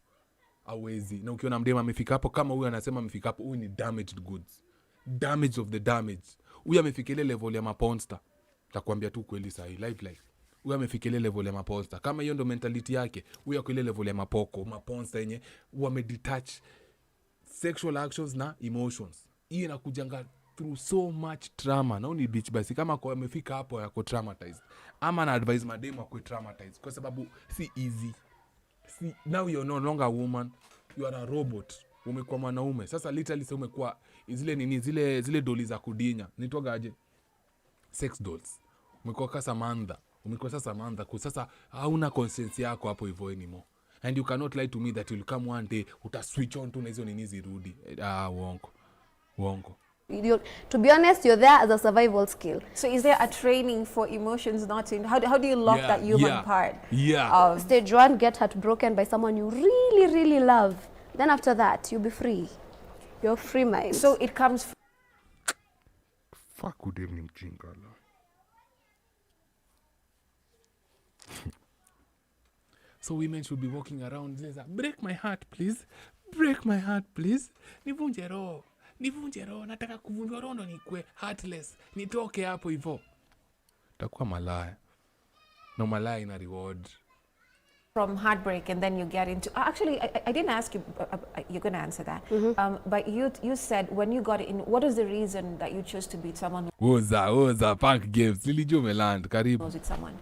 Hawezi. Na ukiona mdema amefika hapo, kama huyu anasema amefika hapo, huyu ni damaged goods. Damage of the damage. Huyu amefika ile level ya maponster. Takwambia tu kweli sahi, live. Huyu amefika ile level ya maponster. Kama hiyo ndo mentality yake, huyu ako ile level ya mapoko, maponster yenye wamedetach sexual actions na emotions. Hii inakujanga through so much trauma. Na uni bitch basi kama kwa amefika hapo yako traumatized. Ama na advise mademu akwe traumatized kwa sababu si easy. Now you're no longer a woman, you are a robot. Umekuwa mwanaume. Sasa literally sasa umekuwa zile doli za kudinya. Nitoga aje? Sex dolls. Umekuwa Samantha. Umekuwa Samantha. Kwa sasa hauna conscience yako hapo hivyo anymore. And you cannot lie to me that you'll come one day uta switch on tu na hizo nini zirudi. Uongo. To be honest, you're there as a survival skill. So is there a training for emotions not in... How do you lock that human part? Yeah. Stage 1, get heartbroken by someone you really, really love. Then after that, you'll be free. You're free mind. So it comes... Fuck, good evening, Chingala. So women should be walking around, break my heart, please. Break my heart, please. Nivunje roho. Nataka kuvunjwa roho ndo nikwe heartless. Nitoke hapo hivyo. Takuwa malaya. No, malaya ina reward. From heartbreak, and then you get into... Actually, I didn't ask you. You're going to answer that. But you said when you got in, what is the reason that you chose to be someone Oza, punk games. Nilijua umeland. Karibu. with someone?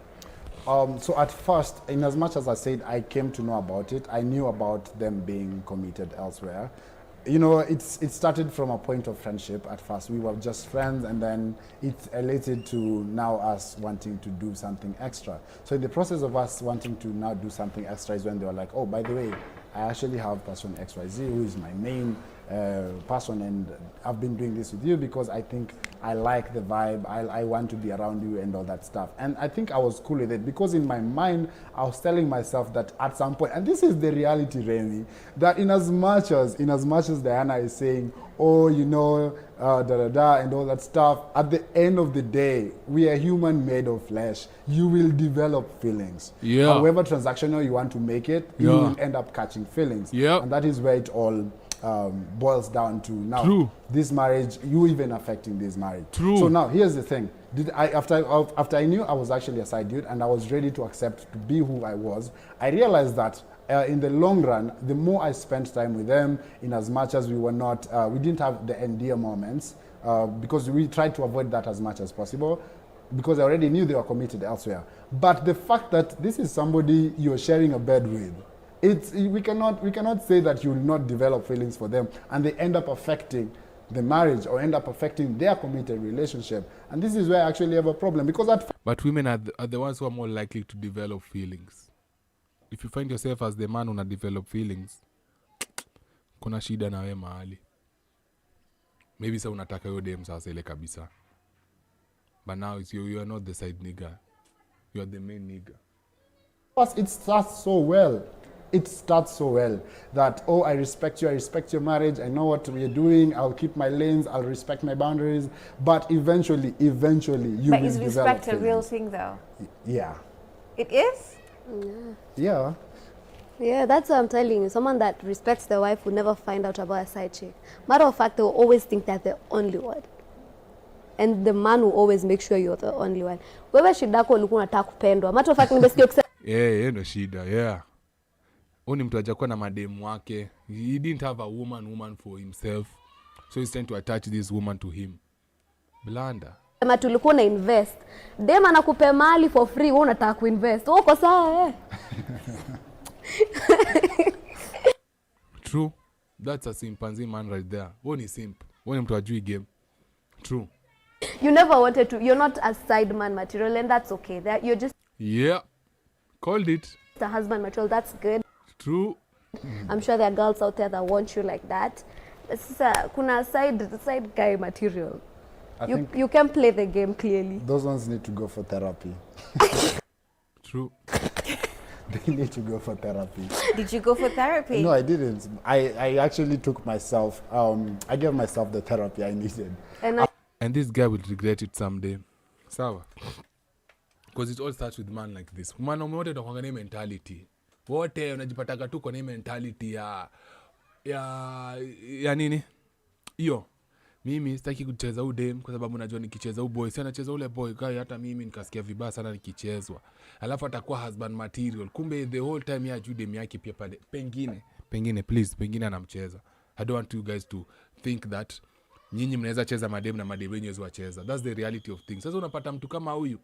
So at first, in as much as I said I came to know about it, I knew about them being committed elsewhere. You know, it started from a point of friendship at first. We were just friends, and then it elated to now us wanting to do something extra. So in the process of us wanting to now do something extra is when they were like, oh, by the way, I actually have person XYZ who is my main person, and I've been doing this with you because I think I like the vibe, I want to be around you and all that stuff. And I think I was cool with it because in my mind, I was telling myself that at some point, and this is the reality, Remy, that in as much as Diana is saying, oh, you know, and all that stuff, at the end of the day, we are human made of flesh. You will develop feelings. Yeah. However transactional you want to make it, you will end up catching feelings. Yeah. And that is where it all boils down to now. True. This marriage, you even affecting this marriage. True. So now, here's the thing. After I knew I was actually a side dude and I was ready to accept to be who I was, I realized that in the long run, the more I spent time with them, in as much as we were not, we didn't have the endear moments, because we tried to avoid that as much as possible, because I already knew they were committed elsewhere. But the fact that this is somebody you're sharing a bed with, we cannot say that you will not develop feelings for them and they end up affecting the marriage or end up affecting their committed relationship. And this is where I actually have a problem, because But women are the ones who are more likely to develop feelings. If you find yourself as the man una develop feelings, kuna shida na we mahali. maybe sa unataka yo dem sasa ile kabisa. But now it's you are not the side nigga. You are the main nigga. Plus, it starts so well. It starts so well that, oh, I respect you, I respect your marriage, I know what we're doing, I'll keep my lanes, I'll respect my boundaries. But eventually, you will develop. But is respect a real thing, though? Yeah. It is? Yeah. Yeah, that's what I'm telling you. Someone that respects their wife will never find out about a side chick. Matter of fact, they will always think that they're the only one. And the man will always make sure you're the only one. Wewe shida yako ulikuwa unataka kupendwa. Matter of fact, nimesikia kusema Ndo shida, yeah. Oni mtu hajakuwa na mademu wake. He didn't have a woman for himself. So he's trying to attach this woman to him. Blanda. Sema tulikuwa na invest. Dem anakupa mali for free, wewe unataka kuinvest. Uko sawa True. That's a simpanzee man right there. Wewe ni simp. Wewe ni mtu ajui game. True. You never wanted to. You're not a side man material, and that's okay. That you're just Called it. a husband material. That's good. True. I'm sure there are girls out there that want you like that. Kuna side guy material. You can play the game clearly. Those ones need to go for therapy. True. They need to go for therapy. Did you go for therapy? No, I didn't. I actually took myself, I gave myself the therapy I needed. And this guy will regret it someday. Sawa. Because it all starts with man like this. Mwanaume wote tunakuanga na mentality. Wote unajipataka tu kwa mentality ya nini? Hiyo. Mimi sitaki kucheza udem kwa sababu najua nikicheza boy, si anacheza ule boy guy, hata mimi nikasikia vibaya sana nikichezwa. Alafu atakuwa husband material. Kumbe the whole time ya dem yake pia pale. Pengine anamcheza. I don't want you guys to think that nyinyi mnaweza cheza madem na madem wenyewe wacheza. That's the reality of things. Sasa unapata mtu kama huyu,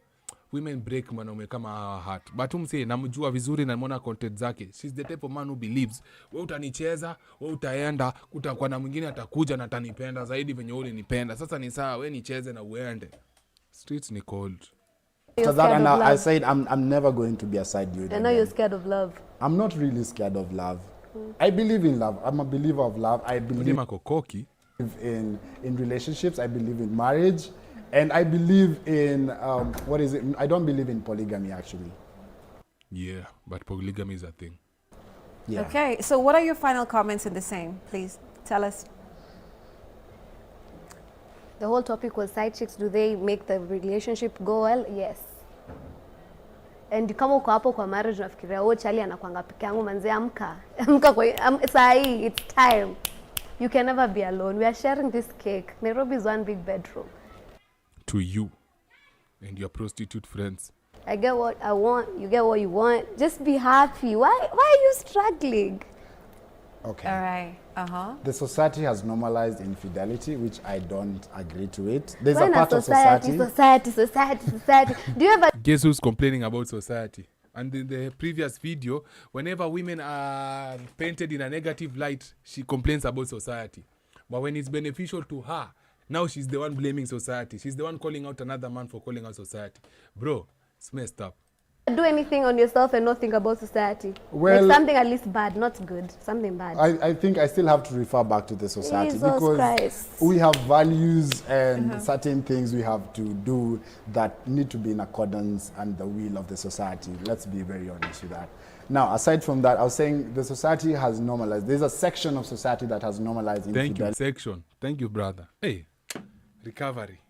women break mwanaume kama our heart. But umse namjua vizuri na nimeona content zake. She's the type of man who believes wewe utanicheza, wewe utaenda, kutakuwa na mwingine atakuja na atanipenda zaidi venye wewe unanipenda. Sasa ni sawa, wewe nicheze na uende. Streets ni cold. So that and I said I'm never going to be a side dude. I know you're scared of love. I'm not really scared of love. I believe in love. I'm a believer of love. I believe in relationships. I believe in marriage. And I believe in, I don't believe in polygamy, actually. Yeah, but polygamy is a thing. Yeah. Okay, so what are your final comments in the same? Please, tell us. The whole topic was side chicks. Do they make the relationship go well? Yes. And kama uko hapo kwa marriage unafikiria wewe chali anakuanga peke yangu, manze amka kwa sahi, it's time. You can never be alone. We are sharing this cake. Nairobi is one big bedroom. To you and your prostitute friends. I get what I want, you get what you want. Just be happy. Why are you struggling? Okay. All right. The society has normalized infidelity, which I don't agree to it. There's When a part of society. Do you ever Guess who's complaining about society? And in the previous video, whenever women are painted in a negative light, she complains about society. But when it's beneficial to her, now she's the one blaming society. She's the one calling out another man for calling out society. Bro, it's messed up. do anything on yourself and not think about society? Well, like something at least bad, not good, something bad. I think I still have to refer back to the society Jesus because Christ. we have values and certain things we have to do that need to be in accordance and the will of the society. Let's be very honest with that. Now, aside from that, I was saying the society has normalized. There's a section of society that has normalized infidelity. Thank you, section. Thank you, brother. Hey, recovery.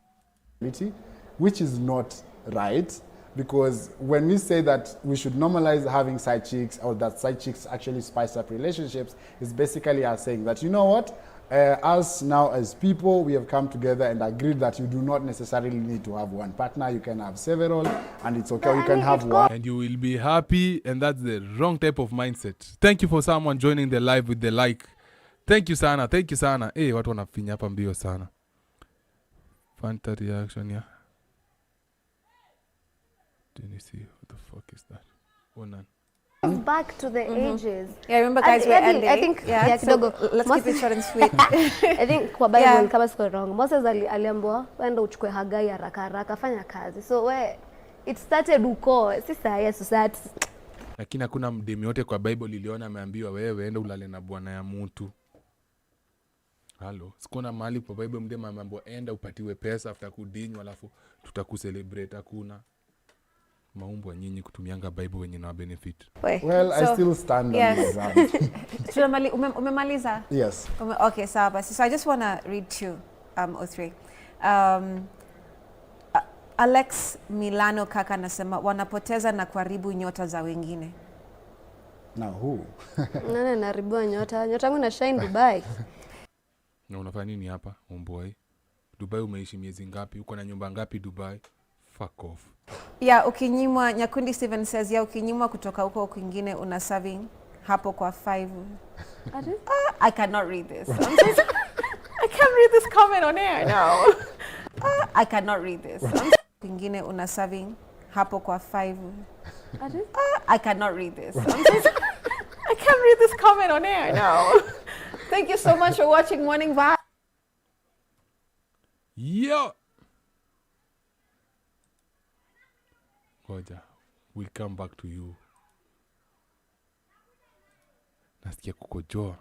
Which is not right. Because when we say that we should normalize having side chicks or that side chicks actually spice up relationships, it's basically us saying that, you know what, us now as people, we have come together and agreed that you do not necessarily need to have one partner. You can have several and it's okay. You can have one. And you will be happy, and that's the wrong type of mindset. Thank you for someone joining the live with the like. Thank you sana. Thank you sana. Hey, watu wanafinya hapa mbio sana. Fanta reaction, yeah. Didn't you see what the fuck is that? Oh, none. Back to the ages. Yeah, remember guys, we're ending. I think so let's keep it short and sweet. I think kwa Bible kama siko wrong. Moses aliambiwa wenda uchukue Hagai haraka haraka fanya kazi. So it started uko sasa ya society. Lakini hakuna mdemi yote kwa Bible iliona ameambiwa wewe enda ulale na bwana ya mtu. Halo, sikuna mahali kwa Bible mdema mambo enda upatiwe pesa after kudinywa alafu tutakucelebrate. Hakuna maumbwa nyinyi kutumianga Bible wenye na benefit. Well, I still stand on my ground. Umemaliza? Yes. Okay, sawa basi. So I just want to read two or three. Alex Milano kaka anasema wanapoteza na kuharibu nyota za wengine. Now who? Nani anaharibu nyota? Nyota yangu na shine Dubai. Na unafanya nini hapa Omboi? Dubai umeishi miezi ngapi? Uko na nyumba ngapi Dubai? Fuck off. Yeah, ukinyimwa Nyakundi Steven says ya ukinyimwa kutoka huko kwingine una serving hapo kwa 5. I cannot read this. I can't read this comment on air. No. I cannot read this. Kwingine una serving hapo kwa 5. I cannot read this. I can't read this comment on air. No. Thank you so much for watching Morning Vibe. Yo. Goja, we'll come back to you. Nasikia kukojoa.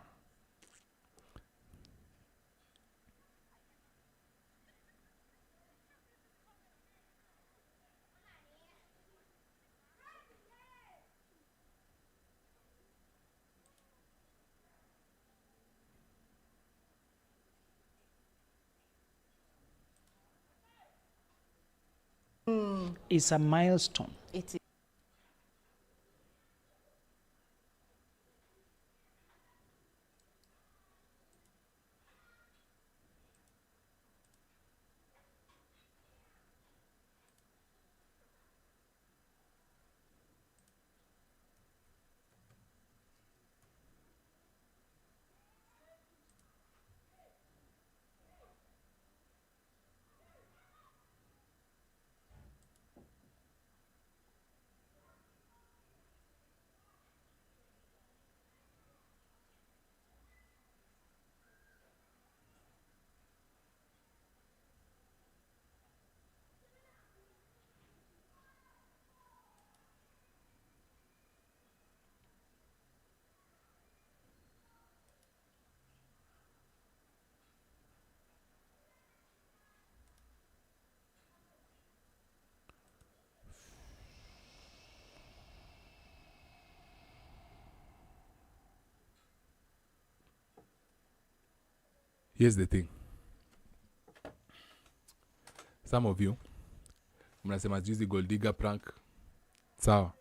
It's a milestone. It is. Here's the thing. Some of you mnasema juzi gold digger prank. Sawa.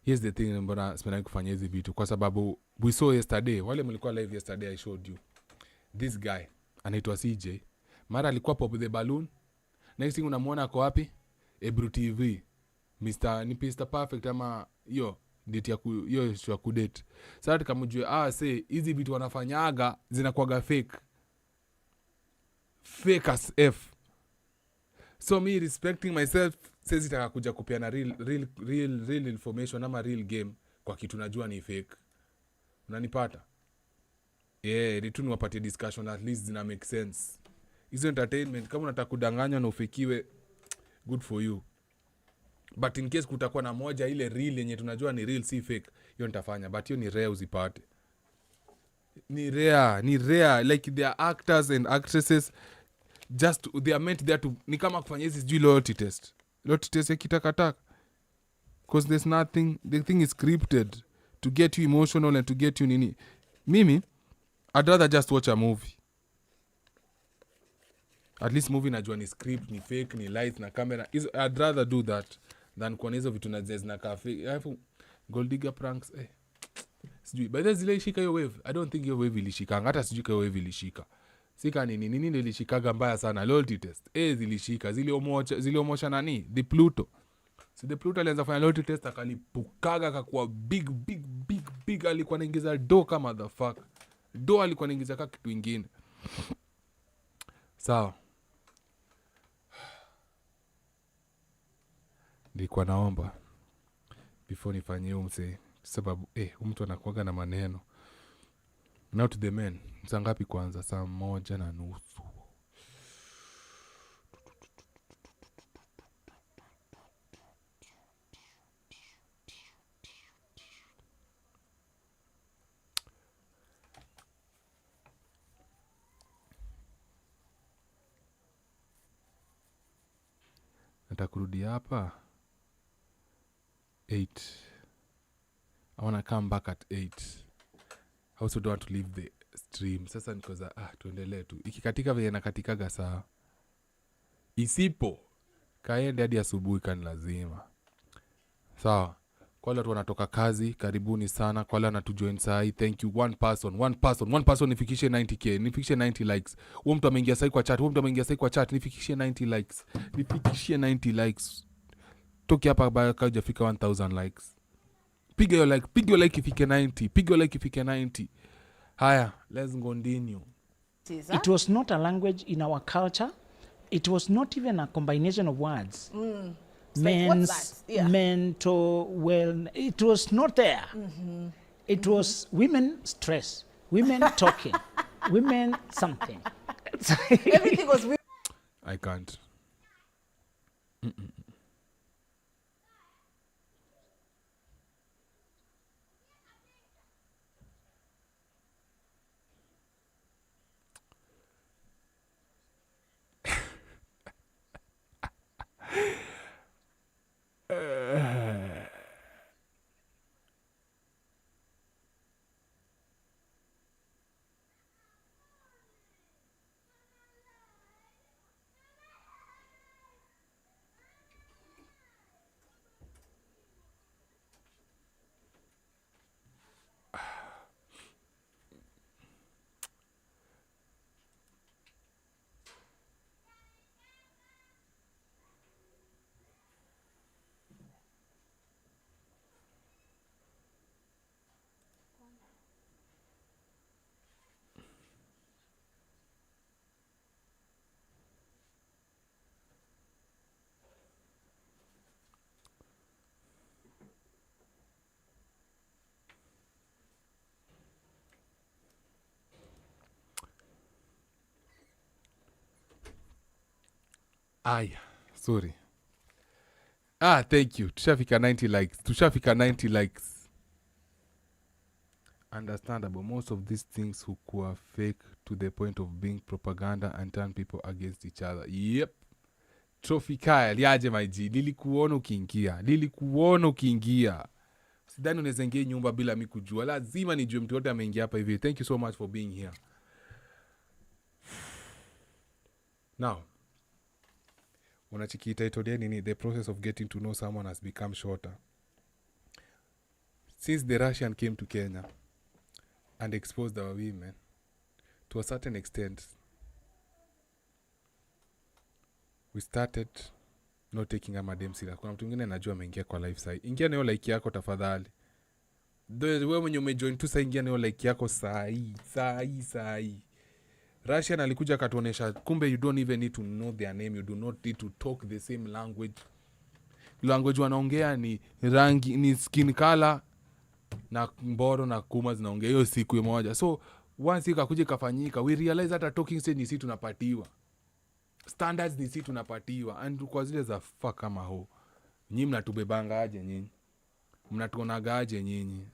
Here's the thing, mbona sipendangi kufanya hizi vitu kwa sababu we saw yesterday, wale mlikuwa live yesterday I showed you. This guy anaitwa CJ. Mara alikuwa pop the balloon. Next thing unamuona ako wapi? Ebru TV. Ni Mr. Perfect ama yo date ya kudate. Sasa tukamjue say hizi vitu wanafanyaga zinakuwaga fake. Fake as F. So me respecting myself says itaka kuja kupeana real information ama real game kwa kitu najua ni fake. Unanipata? Ni tu niwapatie discussion at least zina make sense. Hizo entertainment kama unataka kudanganywa na ufikiwe, good for you. But in case kutakuwa na moja ile real yenye tunajua ni real si fake, hiyo nitafanya, but hiyo ni rare uzipate. Ni rare like they are actors and actresses, just they are meant there to, ni kama kufanya hizi sijui loyalty test ya kitakataka, because there's nothing, the thing is scripted to get you emotional and to get you nini. Mimi I'd rather just watch a movie. At least movie najua ni script, ni fake, ni light na camera. I'd rather do that than kuona hizo vitu na cafe. Gold digger pranks. Sijui. By the way, zile ishika hiyo wave. I don't think hiyo wave ilishika. Hata sijui hiyo wave ilishika. Sika nini ndio ilishikaga mbaya sana. Loyalty test. Zilishika. Ziliomosha nani? The Pluto. So the Pluto alianza kufanya loyalty test akalipukaga akakuwa big alikuwa anaingiza do kama the fuck. Do alikuwa anaingiza kama kitu kingine. Sawa. Nilikuwa naomba before nifanye umse sababu mtu anakuaga na maneno. Now to the men. Saa ngapi kwanza? Saa 1:30. Natakurudi hapa 8. I wanna come back at 8. I also don't want to leave the stream. Sasa nikoza tuendelee tu. Ikikatika vile nakatikaga saa. Isipo kaende hadi asubuhi kani lazima. Sawa. Kwa wale watu wanatoka kazi, karibuni sana. Kwa wale wanatujoin saa hii, thank you. One person nifikishe 90k, nifikishe 90 likes. Huyo mtu ameingia saa hii kwa chat, nifikishe 90 likes. Nifikishie 90 likes. Toki hapa baka hujafika 1000 likes. Piga your like ifike 90. Haya, let's continue. It was not a language in our culture. It was not even a combination of words. Mental, well, it was not there. It was women stress, women talking, women something. Everything was I can't. Aya, sorry. Thank you. Tushafika 90 likes. Understandable. Most of these things were fake to the point of being propaganda and turn people against each other. Yep. Trophy Kyle, yaje my G. Nilikuona ukiingia. Sidhani unaweza ingia nyumba bila mimi kujua. Lazima nijue mtu yote ameingia hapa hivi. Thank you so much for being here. Now, unachiki title nini? The process of getting to know someone has become shorter. Since the Russian came to Kenya and exposed our women, to a certain extent, we started not taking a madam serious. Kuna mtu mwingine anajua ameingia kwa live side. Ingia nayo like yako tafadhali. Wewe mwenye umejoin tu, ingia nayo like yako saa hii. Russian alikuja katuonesha kumbe you don't even need to know their name, you do not need to talk the same language. Language wanaongea ni rangi, ni skin color na mboro na kuma zinaongea hiyo siku moja. So once ikakuja kafanyika, we realize hata talking stage ni sisi tunapatiwa. Standards ni sisi tunapatiwa, and kwa zile za kama ho. Nyinyi mnatubebanga aje nyinyi? Mnatuonaga aje nyinyi?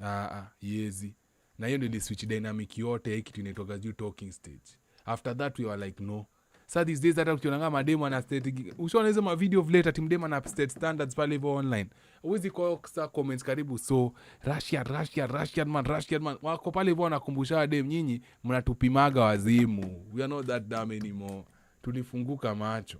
Yezi. Na hiyo ndio switch dynamic yote hiki tunatoka juu talking stage. After that we were like no. So these days hata ukionanga mademo na state, ushaona hizo ma video of later team demo na state standards pale hivyo online. Uwezi kwa comments karibu so Russian man wako pale hivyo wanakumbusha dem nyinyi mnatupimaga wazimu. We are not that dumb anymore. Tulifunguka macho.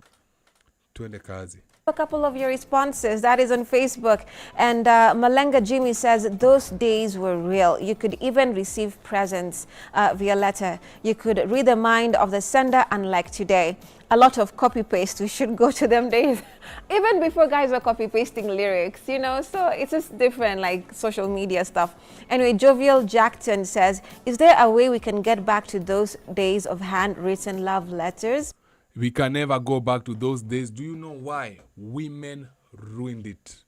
Tuende kazi. A couple of your responses. That is on Facebook. And Malenga Jimmy says, those days were real. You could even receive presents via letter. You could read the mind of the sender, unlike today. A lot of copy-paste. We should go to them days. Even before guys were copy-pasting lyrics, you know, so it's just different, like social media stuff. Anyway, Jovial Jackson says, is there a way we can get back to those days of handwritten love letters? We can never go back to those days. Do you know why? Women ruined it.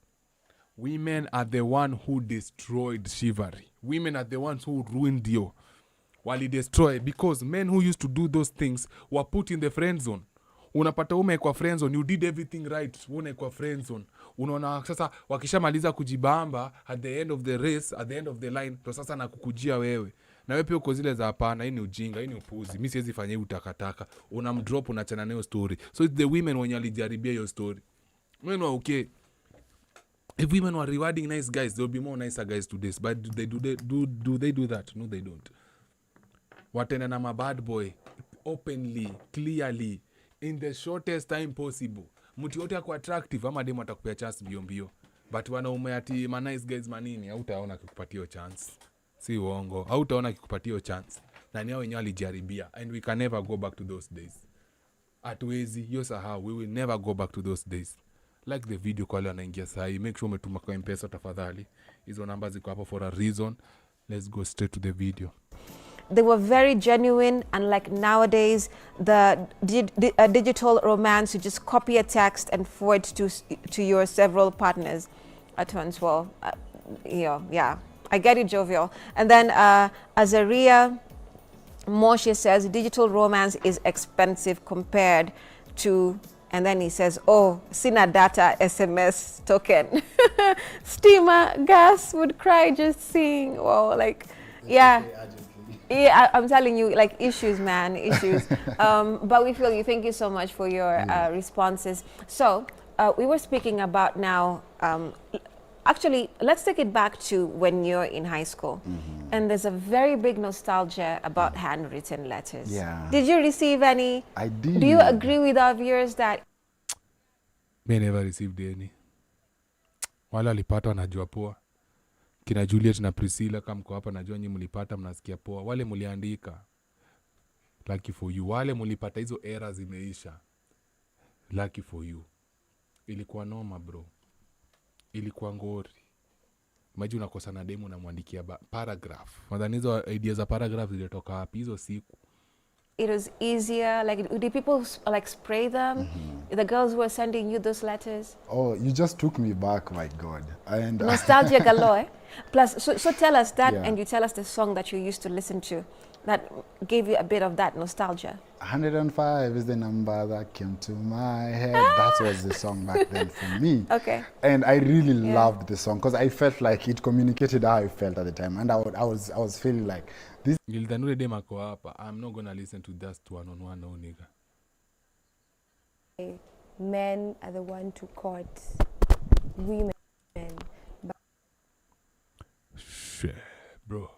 Women are the one who destroyed chivalry. Women are the ones who ruined you. Wali destroy, because men who used to do those things were put in the friend zone. Unapata ume kwa friend zone, you did everything right, une kwa friend zone. Unaona sasa wakishamaliza kujibamba at the end of the race, at the end of the line, to sasa nakukujia wewe. Na wewe pia uko zile za hapana, hii ni ujinga, hii ni upuzi. Mimi siwezi fanya utakataka. Unamdrop unachana nayo story. So it's the women wenye alijaribia hiyo story. Men were okay. If women were rewarding nice guys, there will be more nicer guys to this. But do they do that? No, they don't. Watenda na bad boy openly, clearly, in the shortest time possible. Mtu yote ako attractive ama demu atakupea chance mbio. But wanaume ati ma nice guys manini, hautaona kikupatia chance. Si uongo. Hautaona kikupatia chance. Na ni hao wenyewe alijaribia, and we can never go back to those days. Hatuwezi, yo sahau, we will never go back to those days. Like the video kwa leo anaingia sahi, make sure umetuma kwa M-Pesa tafadhali. Hizo namba ziko hapo for a reason. Let's go straight to the video. They were very genuine, unlike nowadays, the digital romance, you just copy a text and forward to your several partners at once. Well, yeah, I get it, Jovial. And then Azaria Moshe says, digital romance is expensive compared to, and then he says, oh, sina data SMS token. Steamer, gas, would cry just seeing. Well, like, yeah. Yeah, I'm telling you, like, issues, man, issues. But we feel you. Thank you so much for your responses. So we were speaking about now, actually, let's take it back to when you're in high school. And there's a very big nostalgia about handwritten letters. Yeah. Did you receive any? I did. Do you agree with our viewers that? Me never received any. Wala alipata wanajua poa. Kina Juliet na Priscilla kama mko hapa najua nyinyi mlipata mnasikia poa. Wale mliandika. Lucky for you. Wale mlipata hizo era zimeisha. Lucky for you. Ilikuwa noma bro. Ilikuwa ngori. Imagine unakosa na demo na mwandikia paragraph. Madhani hizo ideas za paragraph zilitoka wapi hizo siku? It was easier, like, did people like spray them? The girls who were sending you those letters? Oh, you just took me back, my God. And Nostalgia galore. Plus, so tell us that, Yeah. and you tell us the song that you used to listen to that gave you a bit of that nostalgia. 105 is the number that came to my head. That was the song back then for me. Okay. And I really loved the song because I felt like it communicated how I felt at the time. And I was feeling like this. Nilidhani dem ako hapa. I'm not going to listen to that one-on-one, no nigga. Men are the one to court women. Shit, bro.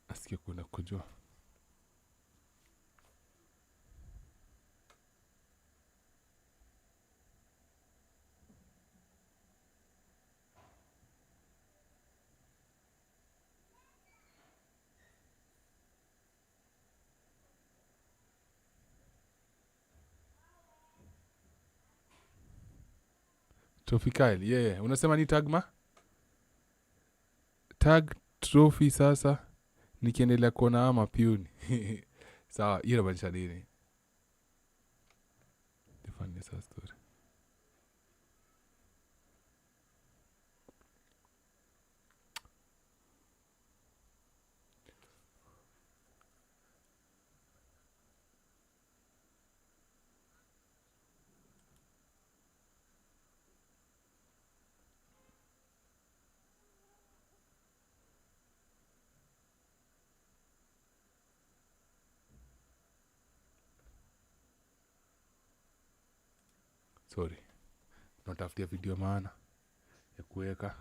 Asikia kuna kujua. Trophy Kyle, yeah. Unasema ni tag ma? Tag trophy sasa. Nikiendelea kuona ama piuni. Sawa, hiyo inamaanisha nini? Define esa story. Sorry. Natafutia video maana ya kuweka.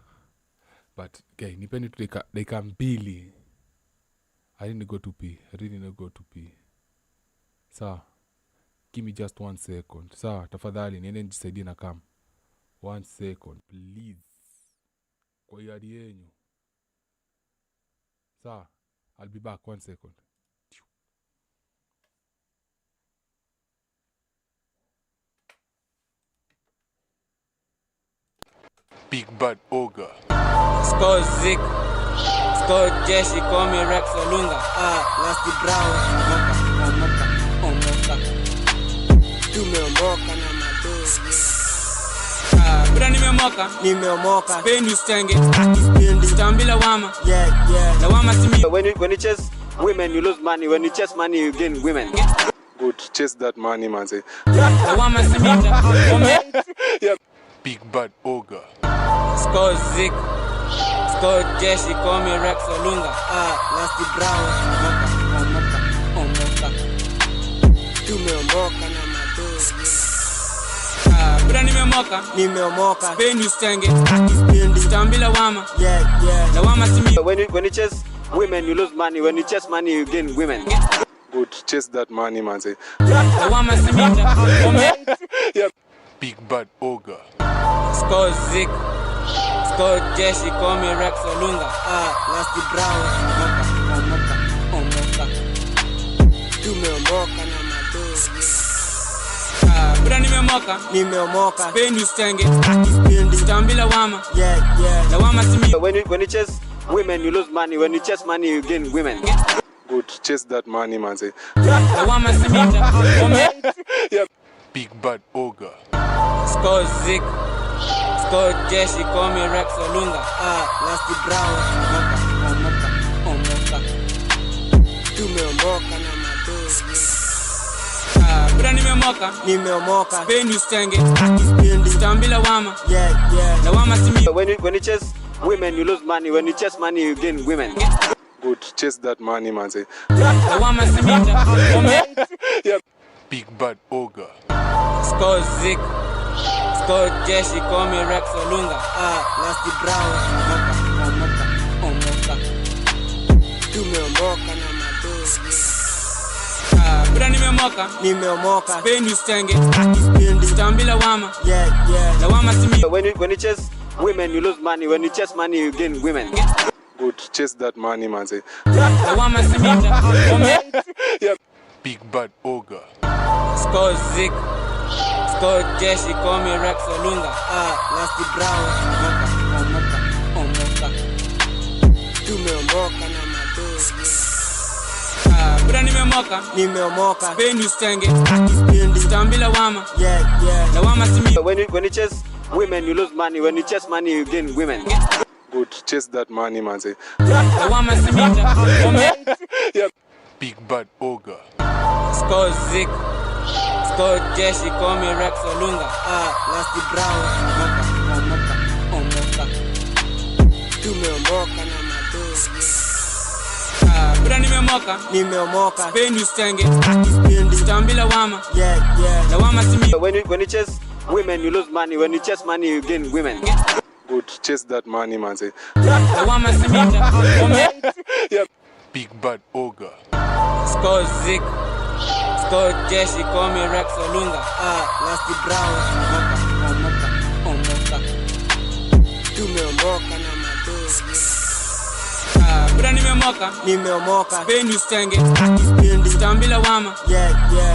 But okay, nipeni tu dakika mbili. I didn't go to pee. I really didn't go to pee. Sawa. Give me just 1 second. Sawa, tafadhali niende nijisaidie na kama. 1 second, please. Kwa hiari yenyu. Sawa. I'll be back 1 second. Big bad ogre. Score Zik. Score Jesse, call me Rex Olunga. Nasty Brown. Omoka. Tumeomoka na madozi. Bura nimeomoka. Spendi usitenge. Sitambila wama. Yeah. Na wama simi. When you chase women, you lose money. When you chase money, you gain women. Good, chase that money, man. Say, Na wama simi. yeah. Big bad ogre. Score Zik. Scott Jesse, call me Rex Olunga. Nasty Brown. Omoka. Tumeomoka na madozi. Bra nimeomoka. Nimeomoka. Peni usitenge. Tambila wama. Yeah. Lawama simi. When you chase women, you lose money. When you chase money, you gain women. Good, chase that money, man. Say. Lawama simi. Yeah. Big bad ogre. Scott Zick. Scott Jesse, call me Rex Olunga. Nasty Brown. Omoka. Tumeomoka na madozi. Bra nimeomoka. Peni usitenge. Tambila wama. Yeah. Lawama simi. When you chase women, you lose money. When you chase money, you gain women. Good, chase that money, man. Say. Lawama simi. Yeah. Big bad ogre. Scott Zick. Scott Jesse, call me Rex Olunga. Nasty Brown. Omoka. Tumeomoka na madozi. Bra nimeomoka. Peni usitenge. Tambila wama. Yeah. Lawama simi. When you chase women, you lose money. When you chase money, you gain women. Good, chase that money, man. Say. Lawama simi. Yeah. Big bad ogre. Scott Zick. Scott Jesse, call me Rex Olunga. Nasty Brown. Omoka. Tumeomoka na madozi. Bra nimeomoka. Peni usitenge. Tambila wama. Yeah. Lawama simi. When you chase women, you lose money. When you chase money, you gain women. Good, chase that money, man. Say. Lawama simi. Yeah. Big bad ogre. Scott Zick. Scott Jesse, call me Rex Olunga. Nasty Brown. Omoka. Tumeomoka na madozi. Bra nimeomoka. Peni usitenge. Tambila wama. Yeah. Lawama simi. When you chase women, you lose money. When you chase money, you gain women. Good, chase that money, man. Say. Lawama simi. Yeah. Big bad ogre. Scott Zick. Scott Jesse, call me Rex Olunga. Nasty Brown. Omoka. Tumeomoka na madozi. Bra nimeomoka. Peni usitenge. Tambila wama. Yeah. Lawama simi. When you chase women, you lose money. When you chase money, you gain women. Good, chase that money, man. Say. Lawama simi. Yeah. Big bad ogre. Scott Zick. Scott Jesse, call me Rex Olunga. Nasty Brown. Omoka. Tumeomoka na madozi. Bra nimeomoka. Peni usitenge. Tambila wama. Yeah.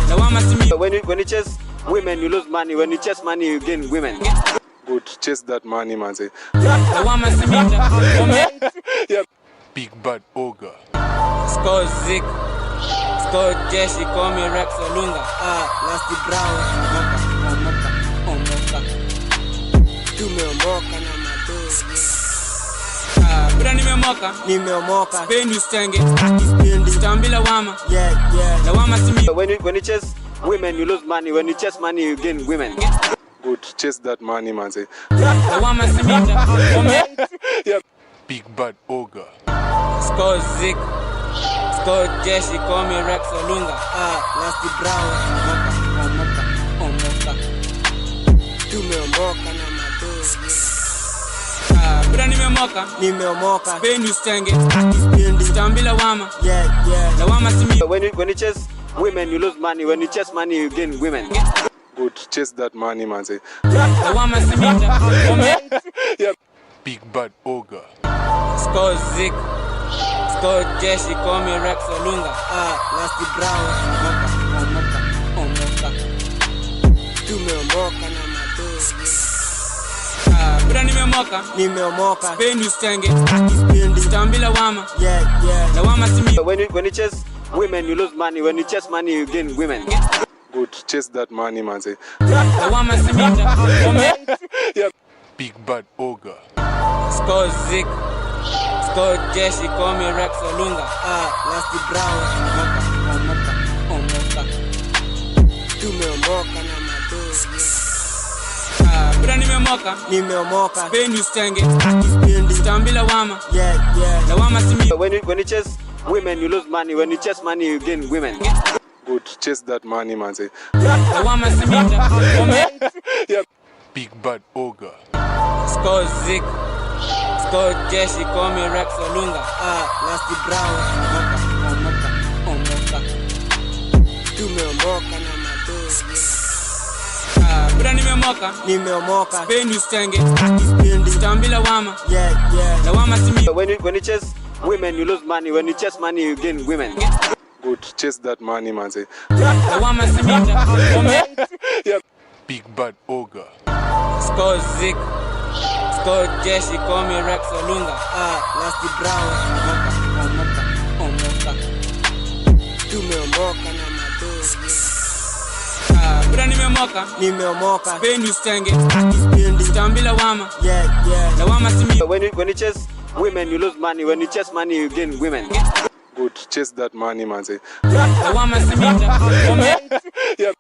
Lawama simi. When you chase women, you lose money. When you chase money, you gain women. Good, chase that money, man. Say. Lawama simi. Yeah. Big bad ogre. Scott Zick. Scott Jesse, call me Rex Olunga. Nasty Brown. Omoka. Tumeomoka na madozi. Bra nimeomoka. Peni usitenge. Tambila wama. Yeah. Lawama simi. When you chase women, you lose money. When you chase money, you gain women. Good, chase that money, man. Say. Lawama simi. Yeah. Big bad ogre. Scott Zick. Scott Jesse, call me Rex Olunga. Nasty Brown. Omoka. Tumeomoka na madozi. Bra nimeomoka. Peni usitenge. Tambila wama. Yeah. Lawama simi. When you chase women, you lose money. When you chase money, you gain women. Good, chase that money, man. Say. Lawama simi. Yeah. Big bad ogre. Scott Zick. Scott Jesse, call me Rex Olunga. Nasty Brown. Omoka. Tumeomoka na madozi. Bra nimeomoka. Peni usitenge. Tambila wama. Yeah. Lawama simi. When you chase women, you lose money. When you chase money, you gain women. Good, chase that money, man. Say. Lawama simi. Yeah. Big bad ogre. Scott Zick. Scott Jesse, call me Rex Olunga. Nasty Brown. Omoka. Tumeomoka na madozi. Bura nimemoka. Nimeomoka. Spend you stenge. Spendi. Stambi lawama. Yeah. Lawama simi. When you chase women, you lose money. When you chase money, you gain women. Good, chase that money, man. Say, Lawama simi. yeah. Big bad ogre. Score Zik. Score Jesse. Call me Rex Olunga. Nasty Brown. Omoka. Tumeomoka na madogo. Bura nimemoka. Nimeomoka. Spend you stenge. Spendi. Stambi lawama. Yeah. Lawama simi. When you chase women, you lose money. When you chase money, you gain women. Good, chase that money, man. Say, Lawama simi. yeah. Big bad ogre. Score Zik. Score Jesse. Call me Rex Olunga. Nasty Brown. Omoka. Tumeomoka na madogo. Bura nimemoka. Nimeomoka. Spend you stenge. Spendi. Stambi lawama. Yeah. Lawama simi. When you chase women, you lose money. When you chase money, you gain women. Good, chase that money, man. Say, Lawama simi. yeah.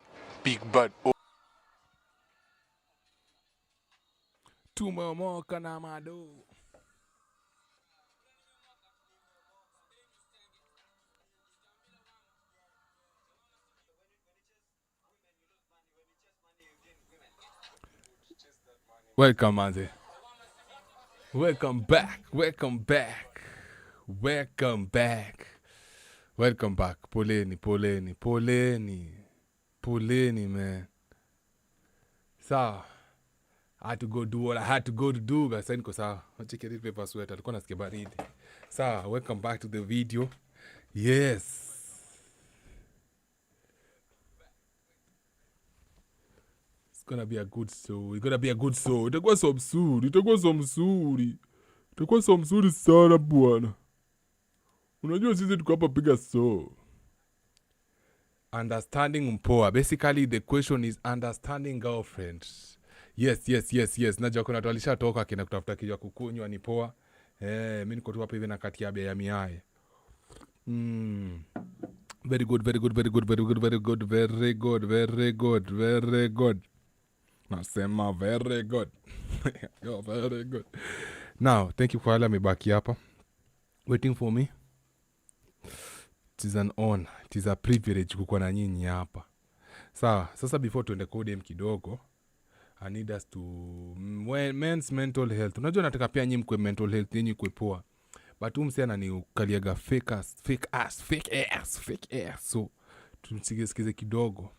Big bad ogre. Tumeomoka na mado. Welcome, manze. Welcome back. Poleni, man. Sawa. I had to go do what I had to go to do. Guys, niko sawa. Check this paper sweater. Tulikuwa nasikia baridi. Sawa, welcome back to the video. Yes. It's gonna be a good show. Itakuwa so mzuri sana bwana. Unajua sisi tuko hapa piga show. Understanding mpoa. Basically the question is understanding girlfriends. Yes. Najua kuna watu walishatoka kina kutafuta kijua kukunywa ni poa. Mimi niko tu hapa hivi na kati ya miaye. Very good. Nasema very good. Yo, very good. Now, thank you for all mebaki hapa. Waiting for me. It is an honor. It is a privilege kukuwa na nyinyi hapa. Sawa, sasa before tuende codem kidogo, I need us to men's mental health. Unajua nataka pia nyinyi mkwe mental health yenyu kwe poa. But msiana ni ukaliaga fake ass. So tumsikize kidogo.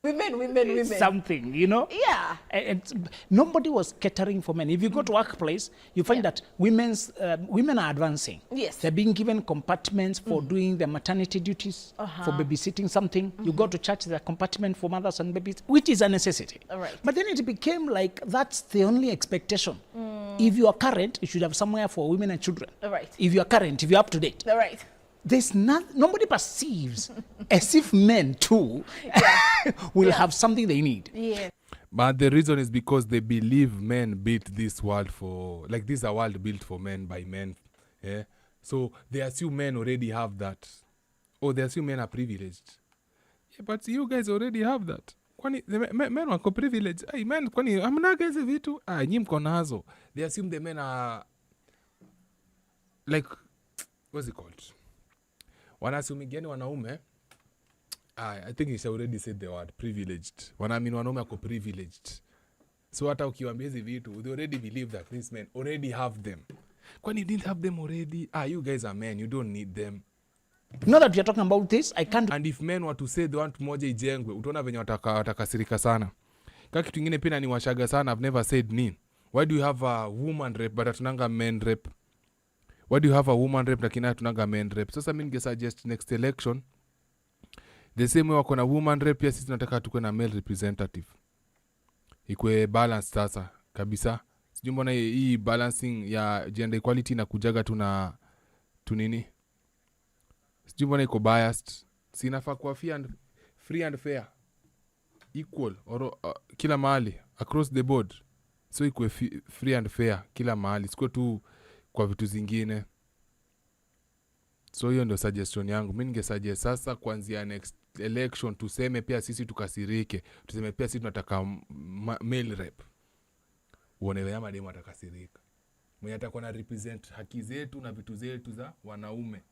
Women. Something, you know? Yeah. And nobody was catering for men. If you go to workplace, you find that women are advancing. Yes. They're being given compartments for doing their maternity duties, for babysitting something. You go to church, there's a compartment for mothers and babies, which is a necessity. All right. But then it became like that's the only expectation. If you are current, you should have somewhere for women and children. All right. If you are current, if you're up to date. All right. There's nobody perceives as if men too will have something they need. Yeah. But the reason is because they believe men built this world for, like this is a world built for men by men. Yeah. So they assume men already have that. Or they assume men are privileged. Yeah, but you guys already have that. Kwani men wako privileged. Ay, men kwani hamnaga hizi vitu? Nyinyi mko nazo. They assume the men are like, what's it called? Wanasumigiani wanaume. I think he already said the word privileged. Wanaume ako privileged. So hata ukiwaambia hizi vitu, they already believe that these men already have them. Kwani you didn't have them already? You guys are men, you don't need them. Now that we are talking about this, I can't. And if men were to say they want moja ijengwe, utaona venye watakasirika sana. Kaka kitu kingine pia ni washaga sana, I've never said nini. Why do you have a woman rep but atunanga men rep? Why do you have a woman rep lakini atunanga men rep? Sasa mimi ningesuggest next election the same way wako na woman rep, pia sisi tunataka tukue na male representative. Ikwe balance sasa kabisa. Sijui mbona hii balancing ya gender equality na kujaga tu nini? Sijui mbona iko biased. Si inafaa kuwa free and fair. Equal or kila mahali across the board. So ikwe free and fair kila mahali. Sikuwe tu kwa vitu zingine. So hiyo ndio suggestion yangu. Mimi ningesuggest sasa kuanzia next election tuseme pia sisi tukasirike. Tuseme pia sisi tunataka male rep. uone vya mademu atakasirika. Mwenye atakuwa na represent haki zetu na vitu zetu za wanaume,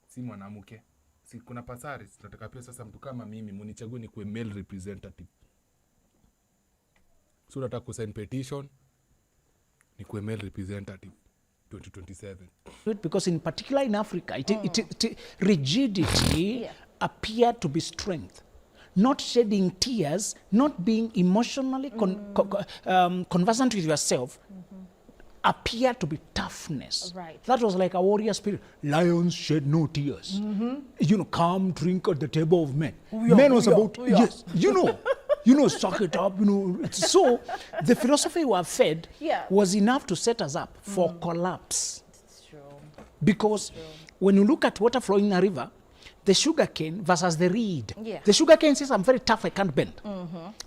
si mwanamke. Si kuna pasari, tunataka pia sasa mtu kama mimi munichague ni kuwe male representative. So nataka kusign petition ni kuwe male representative 2027. Because in particular in Africa, rigidity appeared to be strength. Not shedding tears, not being emotionally conversant with yourself, appear to be toughness. Right. That was like a warrior spirit. Lions shed no tears. You know, come drink at the table of men. Men was about, yes, you know, suck it up, you know. So the philosophy we were fed was enough to set us up for collapse. It's true. Because when you look at water flowing in a river, the sugar cane versus the reed. Yeah. The sugar cane says, I'm very tough, I can't bend.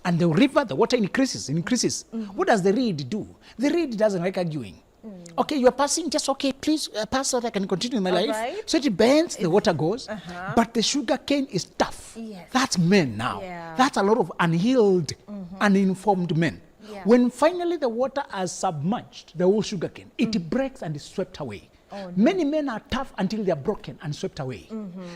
And the river, the water increases. What does the reed do? The reed doesn't like arguing. Okay, you're passing, just okay, please pass so that I can continue my life. Right. So it bends, the water goes. But the sugar cane is tough. Yes. That's men now. Yeah. That's a lot of unhealed, uninformed men. Yeah. When finally the water has submerged the whole sugar cane, it breaks and is swept away. Oh, no. Many men are tough until they are broken and swept away.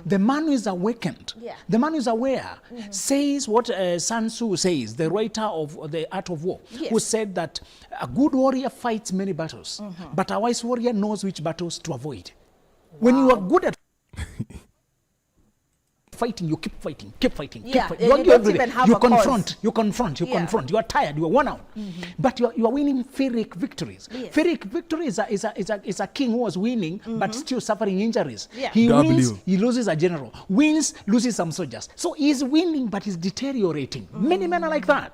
The man who is awakened, the man who is aware, says what Sun Tzu says, the writer of The Art of War, who said that a good warrior fights many battles, but a wise warrior knows which battles to avoid. When you are good at fighting, you keep fighting, keep fighting, keep fighting. You don't even have you a confront, cause. you confront, you confront. You are tired, you are worn out, but you are winning Pyrrhic victories. Yes. Pyrrhic victory is a king who was winning but still suffering injuries. Yeah. He W. wins, he loses a general. Wins, loses some soldiers. So he's winning but he's deteriorating. Many men are like that.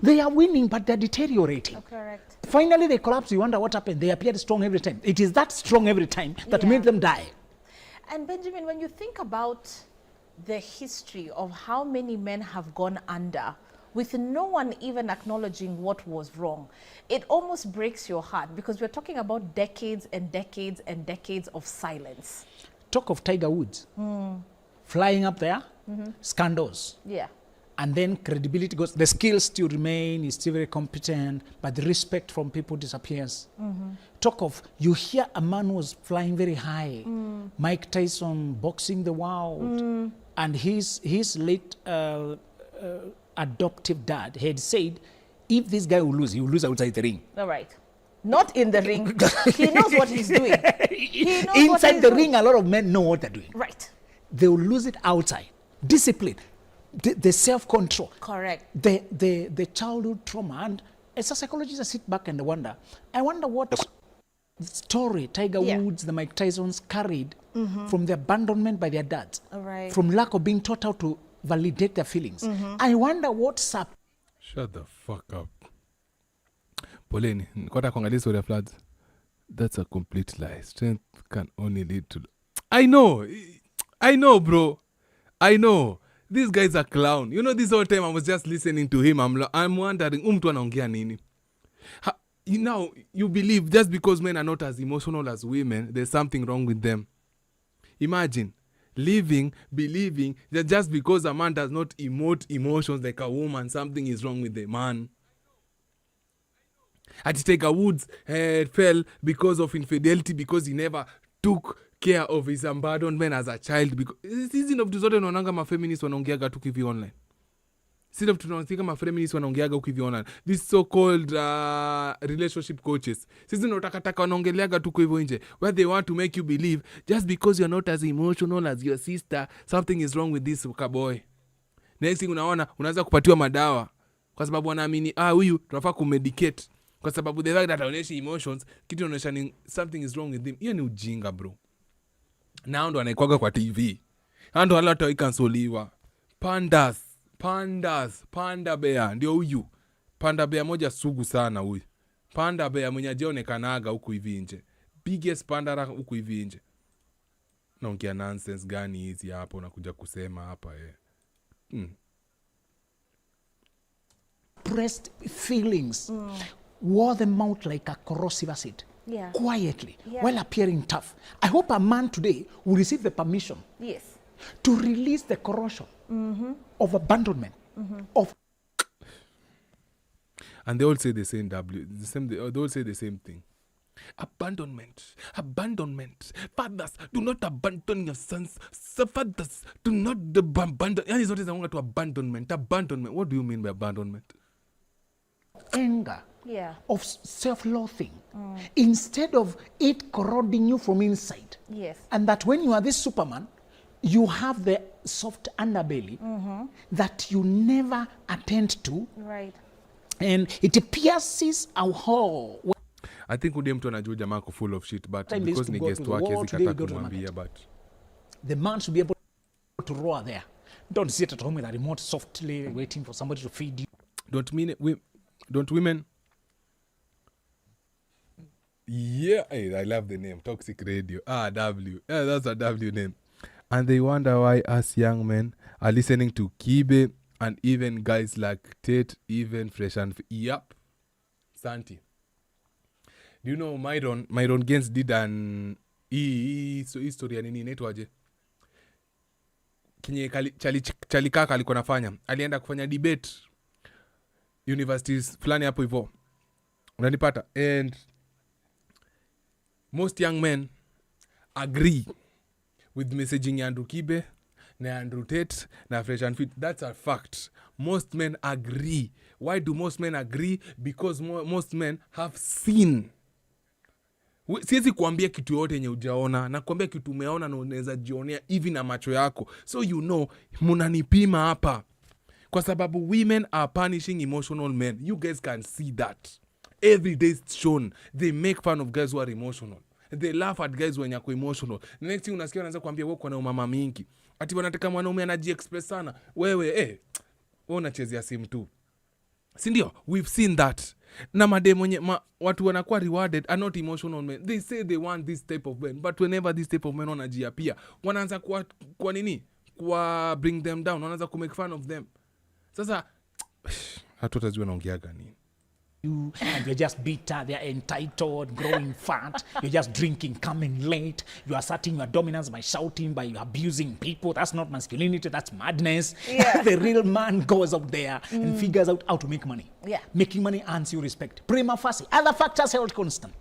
They are winning but they're deteriorating. Correct. Finally they collapse. You wonder what happened. They appeared strong every time. It is that strong every time that made them die. And Benjamin, when you think about the history of how many men have gone under with no one even acknowledging what was wrong, it almost breaks your heart, because we're talking about decades and decades and decades of silence. Talk of Tiger Woods flying up there, scandals. Yeah. And then credibility goes, the skills still remain, he's still very competent, but the respect from people disappears. Talk of, you hear a man was flying very high, Mike Tyson boxing the world, and his late adoptive dad had said, if this guy will lose, he will lose outside the ring. All right. Not in the ring. He knows what he's doing. He knows Inside the ring, a lot of men know what they're doing. Right. They will lose it outside. Discipline, the self-control. Correct. The childhood trauma. And as a psychologist, I sit back and I wonder what story Tiger Woods, the Mike Tysons carried from the abandonment by their dads, from lack of being taught how to validate their feelings. I wonder what's up. Shut the fuck up. Poleni, nilikuwa kuangalia story ya floods. That's a complete lie. Strength can only lead to... I know, bro. I know. This guy's a clown. You know, this whole time I was just listening to him. I'm wondering, mtu anaongea nini? Now, you believe just because men are not as emotional as women, there's something wrong with them. Imagine believing that just because a man does not emote emotions like a woman, something is wrong with the man. At Tiger Woods fell because of infidelity, because he never took care of his abandonment as a child. Because season of tuzote naonanga mafeminist wanaongeaga tu kivi online. Season of tunaongeaga mafeminist wanaongeaga tu kivi online. This so-called relationship coaches. Season utakataka wanaongeleaga tu hivyo nje, where they want to make you believe just because you're not as emotional as your sister, something is wrong with this boy. Next thing unaweza kupatiwa madawa kwa sababu wanaamini huyu tunafaa kumedicate. Kwa sababu the fact that aoneshi emotions, kitu inaonyesha ni something is wrong with him. Hiyo ni ujinga, bro. Na ndo anaikwaga kwa TV. Ndo wala hata ikansoliwa. Panda bear ndio huyu. Panda bear moja sugu sana huyu. Panda bear mwenye ajaonekanaga huku hivi nje. Biggest panda huku hivi nje. Naongea nonsense gani hizi hapo unakuja kusema hapa Pressed feelings wore them out like a corrosive acid, quietly, while appearing tough. I hope a man today will receive the permission to release the corrosion of abandonment. And they all say the same they all say the same thing. Abandonment. Fathers, do not abandon your sons. So fathers, do not abandon. Yani zote zinaunga to abandonment. What do you mean by abandonment? Anger. Of self-loathing. Instead of it corroding you from inside. Yes. And that when you are this Superman, you have the soft underbelly that you never attend to. Right. And it pierces our whole. I think udem mtu anajua jamaa ko full of shit, but Time because is to ni go guest to the wake war, today we zikataka go to the kumwambia, market. but The man should be able to roar there. Don't sit at home with a remote softly waiting for somebody to feed you. don't women? Yeah, hey, I love the name Toxic Radio. W. Yeah, that's a W name. And they wonder why us young men are listening to Kibe and even guys like Tate, even Fresh and Yep. Santi. Do you know Myron Gaines did an history ya nini inaitwaje? Kinye Chalikaka alikuwa nafanya. Alienda kufanya debate universities fulani hapo hivyo. Unanipata? And most young men agree with messaging ya Andrew Kibe na Andrew Tate na Fresh and Fit. That's a fact. Most men agree. Why do most men agree? Because most men have seen. Siwezi kuambia kitu yote yenye ujaona, na kuambia kitu umeona na unaweza jionea hivi na macho yako. So you know, munanipima hapa. Kwa sababu women are punishing emotional men. You guys can see that. Every day it's shown. They make fun of guys who are emotional. They laugh at guys when yako emotional. The next thing unasikia wanaanza kuambia wewe uko na umama mingi. Ati wanataka mwanaume anaji-express sana. Wewe unachezea simu tu. Si ndio? We've seen that. Na mademo watu wanakuwa rewarded are not emotional men. They say they want this type of men, but whenever this type of men wanajiapia, wanaanza kwa nini? Kwa bring them down, wanaanza ku make fun of them. Sasa hatutajua naongeaga nini. And you're just bitter, they're entitled, growing fat, you're just drinking, coming late, you are asserting your dominance by shouting, by abusing people. That's not masculinity, that's madness. Yeah. The real man goes out there and figures out how to make money. Yeah. Making money earns you respect. Prima facie. Other factors held constant.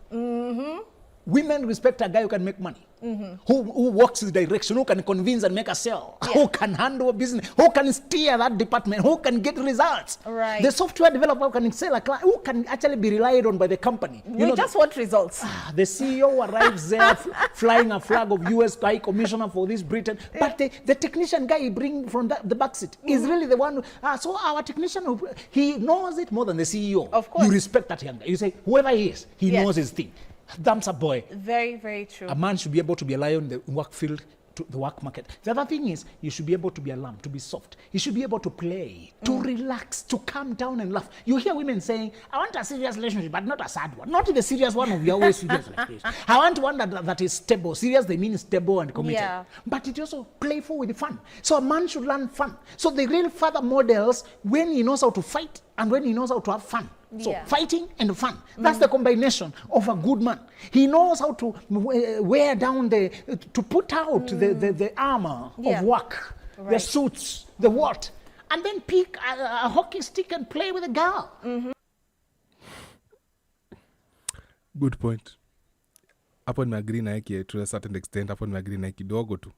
Women respect a guy who can make money, who walks the direction, who can convince and make a sale, who can handle a business, who can steer that department, who can get results. Right. The software developer who can sell a client, who can actually be relied on by the company. You just want results. The CEO arrives there flying a flag of US High Commissioner for this Britain, but the technician guy he bring from the back seat is really the one. So our technician, he knows it more than the CEO. Of course. You respect that young guy. You say, whoever he is, he knows his thing. Thumbs up, boy. Very, very true. A man should be able to be a lion in the work field, to the work market. The other thing is, you should be able to be a lamb, to be soft. You should be able to play, to relax, to calm down and laugh. You hear women saying, I want a serious relationship, but not a sad one. Not the serious one of your always serious like this. I want one that is stable. Serious, they mean stable and committed. Yeah. But it's also playful with fun. So a man should learn fun. So the real father models when he knows how to fight and when he knows how to have fun. So fighting and fun. That's the combination of a good man. He knows how to wear down to put out the armor of work, the suits, the what, and then pick a hockey stick and play with a girl. Good point. Hapo nimeagree na yeye to a certain extent. Hapo nimeagree na yeye kidogo tu.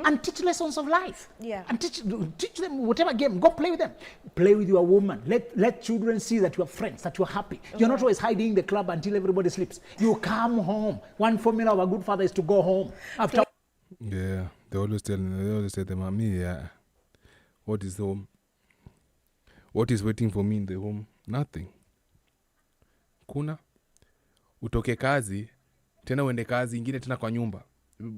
And teach lessons of life. Yeah. And teach them whatever game. Go play with them. Play with your woman. Let children see that you are friends, that you are happy. You're not always hiding in the club until everybody sleeps. You come home. One formula of a good father is to go home. After Yeah, they always tell them, mommy, yeah, what is home? What is waiting for me in the home? Nothing. Kuna utoke kazi tena uende kazi ingine tena kwa nyumba.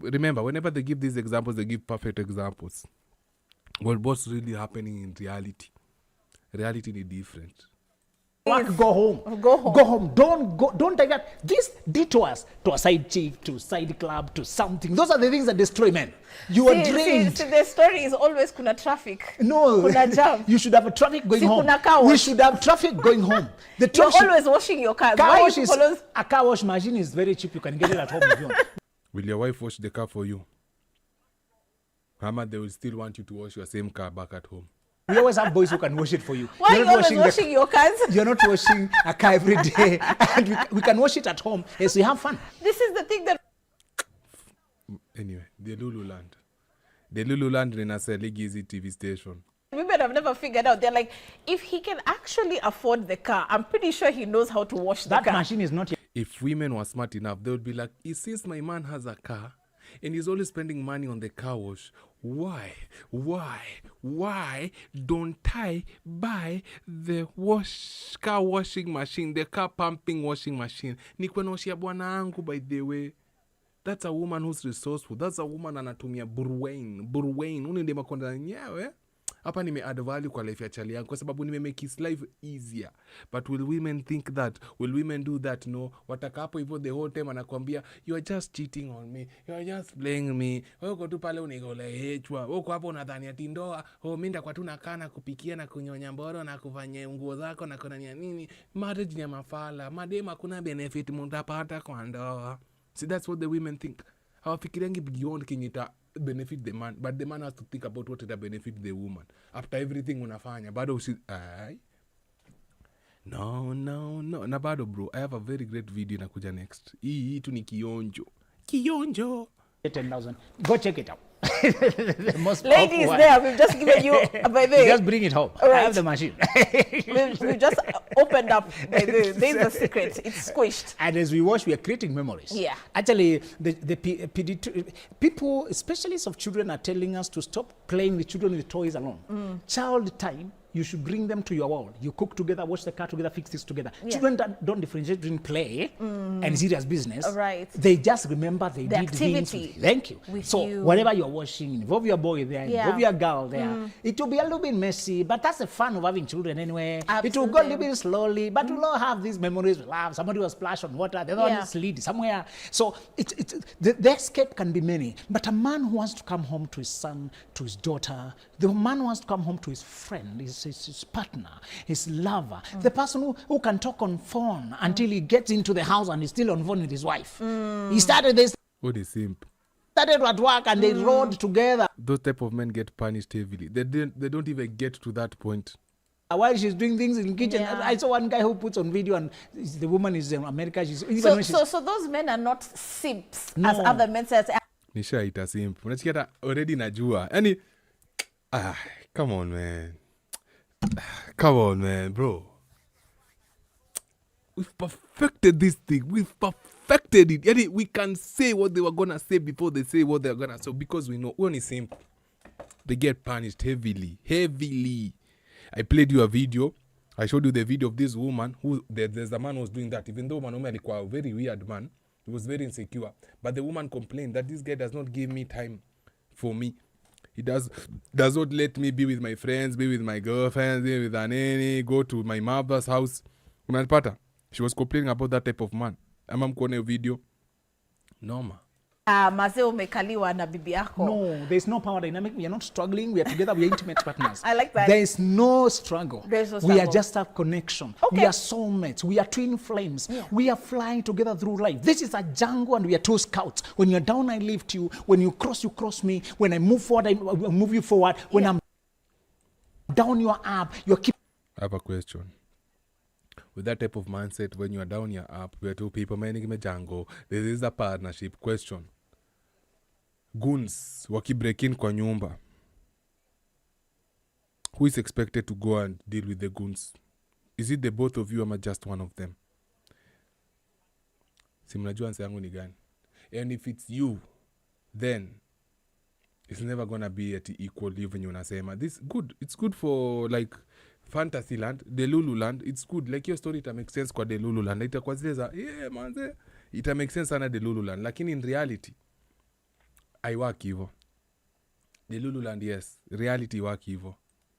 Remember, whenever they give these examples, they give perfect examples. Well, what's really happening in reality? Reality is different. Work, go home. Go home. Don't take that. These detours to a side chick, to side club, to something. Those are the things that destroy men. You are drained. See, the story is always kuna traffic. No. Kuna jam. You should have a traffic going home. Kuna car wash. We should have traffic going home. The You're always washing your car. A car wash machine is very cheap. You can get it at home if you want. Will your wife wash the car for you? Hama, they will still want you to wash your same car back at home. We always have boys who can wash it for you. Why are You're you not always washing your cars? You're not washing a car every day. And we can wash it at home. Yes, we have fun. This is the thing that... Anyway, the Lululand. The Lululand in a Gizi TV station. Women have never figured out. They're like, if he can actually afford the car, I'm pretty sure he knows how to wash the car. That machine is not yet. If women were smart enough, they would be like, since my man has a car and he's always spending money on the car wash, why don't I buy the car washing machine, the car pumping washing machine? Nikwe naoshia bwana angu, by the way. That's a woman who's resourceful. That's a woman anatumia burwain. Unende makonda nyewe. Hapa nime-add value kwa life ya chali yangu kwa sababu nime-make his life easier. But will women think that? Will women do that? No. Wataka hapo hivyo the whole time anakuambia, you are just cheating on me. You are just playing me. Uko tu pale unigole hechwa. Uko hapo unadhani ati ndoa. Mimi ndakwa tu nakaa na kupikia na kunyonya mboro na kufanya nguo zako na kunania nini. Marriage ni mafala. Madema kuna benefit mtapata kwa ndoa. See, that's what the women think. Hawafikiriangi beyond kinyita benefit the man, but the man has to think about what it benefit the woman. After everything unafanya, bado no. Na bado bro, I have a very great video nakuja next. Hii tu ni kionjo. 10,000. Go check it out. The most Ladies one. there, we've just given you, by the way. Just bring it home. Right. I have the machine. we've just opened up, by the way. There's the secret. It's squished. And as we watch, we are creating memories. Yeah. Actually, people, specialists of children, are telling us to stop playing with children with toys alone. Child time, you should bring them to your world. You cook together, wash the car together, fix this together. Yeah. Children don't differentiate between play and serious business. Right. They just remember they The did things activity with you. Thank you. with So you. whatever you're washing, involve your boy there, Yeah. involve your girl there. It will be a little bit messy, but that's the fun of having children anyway. It will go a little bit slowly, but we'll all have these memories. We'll have somebody will splash on water, the other one is lead somewhere. So the escape can be many. But a man who wants to come home to his son, to his daughter, the man who wants to come home to his friend, his partner, his lover, the person who can talk on phone until he gets into the house and he's still on phone with his wife. He started this. What is simp? Started at work and they rode together. Those type of men get punished heavily. They don't even get to that point. While she's doing things in the kitchen, Yeah. I saw one guy who puts on video and the woman is in America. She's even So, when she's, so those men are not simps, No. as other men say. Nishaita simp. Unasikia hata already najua. Yaani come on man. Come on man, bro. We've perfected this thing. We've perfected it. Yani, we can say what they were gonna say before they say what they're gonna say because we know when it's simple, they get punished heavily. I played you a video. I showed you the video of this woman who there's a man who was doing that. Even though mwanaume alikuwa a very weird man, he was very insecure. But the woman complained that this guy does not give me time for me. He does not let me be with my friends, be with my girlfriends, be with Aneni, go to my mother's house. Unanipata? She was complaining about that type of man. Ama mkuone video. Noma. Mazee umekaliwa na bibi yako. no, there's no power dynamic. We are not struggling. We are together. We are intimate partners. I like that. There is no struggle. There's no We are struggle. just a connection. Okay. We are soulmates. We are twin flames. Yeah. We are flying together through life. This is a jungle and we are two scouts. When you're down, I lift you. When you cross me. When I move forward, I move you forward. When I'm down, you're up. You're keep. I have a question. With that type of mindset, when you are down, you're up. We are two people managing a jungle. This is a partnership question. Goons wakibreak in kwa nyumba. Who is expected to go and deal with the goons? Is it the both of you or just one of them? Si mnajua answer yangu ni gani? And if it's you, then it's never gonna be at equal even unasema. This good. It's good for like fantasy land, the Lulu land. It's good. Like your story ita make sense kwa the Lulu land. Itakuwa zile za manze. Ita make sense sana the Lulu land. Lakini in reality I work hivyo. The Lulu land, yes. Reality work hivyo.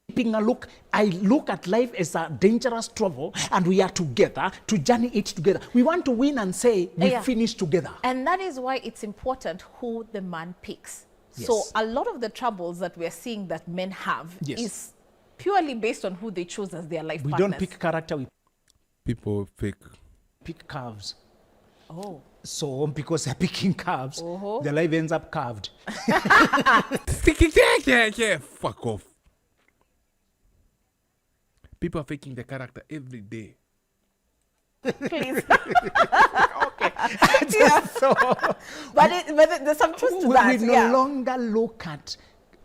Keeping a look, I look at life as a dangerous travel and we are together to journey it together. We want to win and say we finish together. And that is why it's important who the man picks. Yes. So a lot of the troubles that we're seeing that men have is purely based on who they choose as their life We partners. don't pick character, we People pick curves. Oh. So because they're picking curves, their life ends up carved. Fuck off. People are faking the character every day. Please. Okay. So, but there's some truth to we that. no longer look at,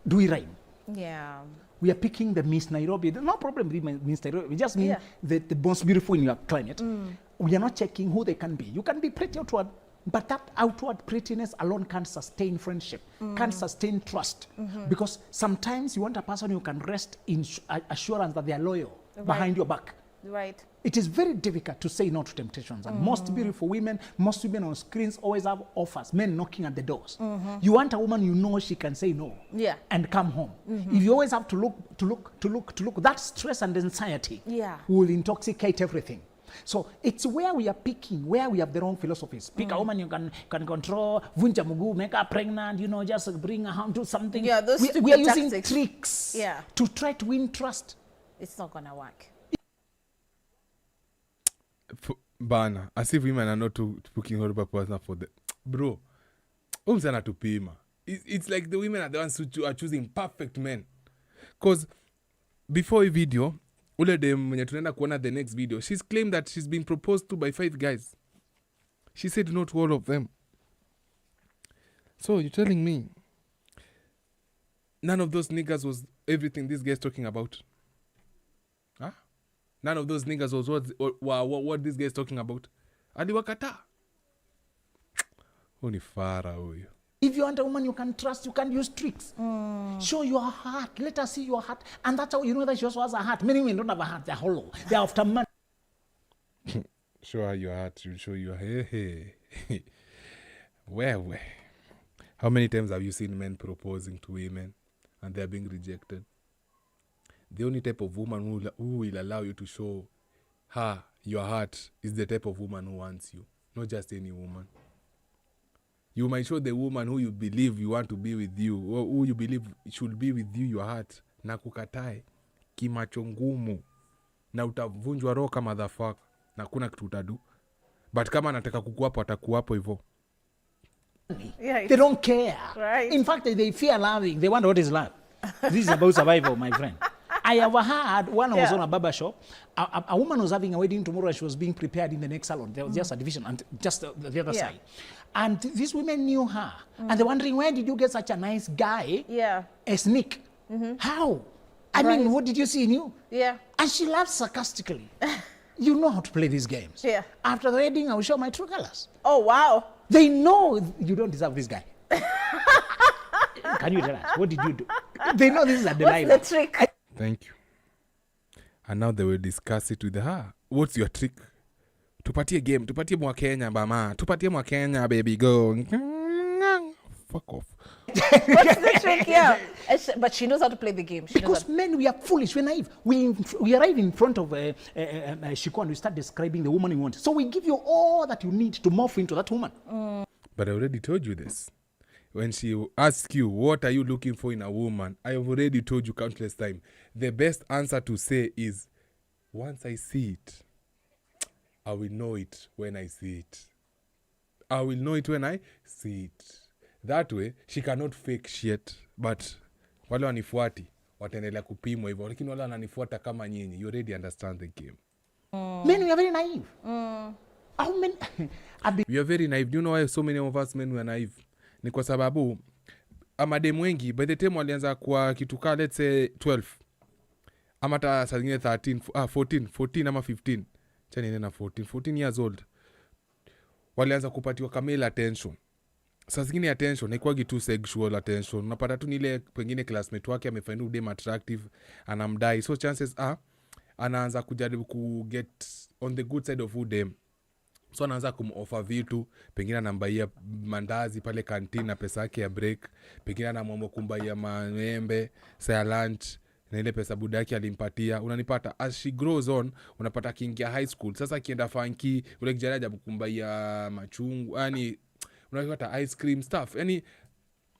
do we rhyme? Yeah. We are picking the Miss Nairobi. No problem with Miss Nairobi. We just mean the most beautiful in your climate. We are not checking who they can be. You can be pretty outward, but that outward prettiness alone can't sustain friendship, can't sustain trust. Because sometimes you want a person who can rest in assurance that they are loyal behind your back. Right. It is very difficult to say no to temptations. And most beautiful women, most women on screens always have offers, men knocking at the doors. You want a woman you know she can say no and come home. If you always have to look, that stress and anxiety will intoxicate everything. So it's where we are picking, where we have the wrong philosophies. Pick a woman you can control, vunja mugu, make her pregnant, just bring her home, do something. Yeah, those we are using tactics. tricks Yeah. to try to win trust. It's not gonna work. Bana, as if women are not looking horrible person for the bro. Umsana tupima. It's like the women are the ones who are choosing perfect men. Cause before a video, ule dem mwenye tunaenda kuona the next video, she's claimed that she's been proposed to by 5 guys. She said no to all of them. So you're telling me none of those niggas was everything this guy's talking about? Huh? None of those niggas was what this guy is talking about. Aliwakata. Unifara huyo. If you want a woman you can trust, you can use tricks. Show your heart. Let us see your heart. And that's how you know that she also has a heart. Many women don't have a heart. They're hollow. They're after money. Show her your heart. You'll show you. Hey. Where? How many times have you seen men proposing to women and they're being rejected? The only type of woman who will allow you to show her your heart is the type of woman who wants you, not just any woman. You might show the woman who you believe you want to be with you, or who you believe should be with you your heart, na kukatae kimacho ngumu, na utavunjwa roho kama motherfucker, na kuna kitu utadu. But kama anataka kukuapo atakuapo hivyo. They don't care. Right. In fact, they fear loving. They wonder what is love. This is about survival, my friend. I have heard when I was on a barber shop, a woman was having a wedding tomorrow and she was being prepared in the next salon. There was just a division and just the other side. And these women knew her. And they're wondering, where did you get such a nice guy as Nick? How? I mean, what did you see in you? Yeah. And she laughed sarcastically. You know how to play these games. Yeah. After the wedding, I will show my true colors. Oh, wow. They know you don't deserve this guy. Can you tell us? What did you do? They know this is a Delilah. What's the trick? Thank you. And now they will discuss it with her. What's your trick? Tupatie game. Tupatie mwa Kenya, bama. Tupatie mwa Kenya, baby, go. Fuck off. What's the trick? Yeah. But she knows how to play the game. Because men, we are foolish, we're naive. We arrive in front of Shiko and we start describing the woman we want. So we give you all that you need to morph into that woman. But I already told you this. When she asks you, what are you looking for in a woman? I have already told you countless times. The best answer to say is, once I see it, I will know it when I see it. I will know it when I see it. That way, she cannot fake shit. But wale wanifuati, wataendelea kupimwa hivyo. Lakini wale wananifuata kama nyinyi, you already understand the game. Men, we are very naive. We are very naive. Do you know why so many of us men were naive? Ni kwa sababu amademu wengi by the time walianza kwa kituka let's say 12 ama hata saa zingine 14 ama 15 chani nena 14 years old walianza kupatiwa kamela attention. Saa zingine attention haikuwagi tu sexual attention, unapata tu nile pengine classmate wake amefind udem attractive anamdai, so chances are anaanza kujaribu ku get on the good side of udem. So anaanza kumoffer vitu, pengine anambaia mandazi pale canteen na pesa yake ya break, pengine anamwomba kumbaia maembe saa lunch na ile pesa budaki alimpatia. Unanipata as she grows on, unapata kiingia high school. Sasa akienda funky, ule kijana ajabu kumbaia machungu, yani unapata ice cream stuff. Yani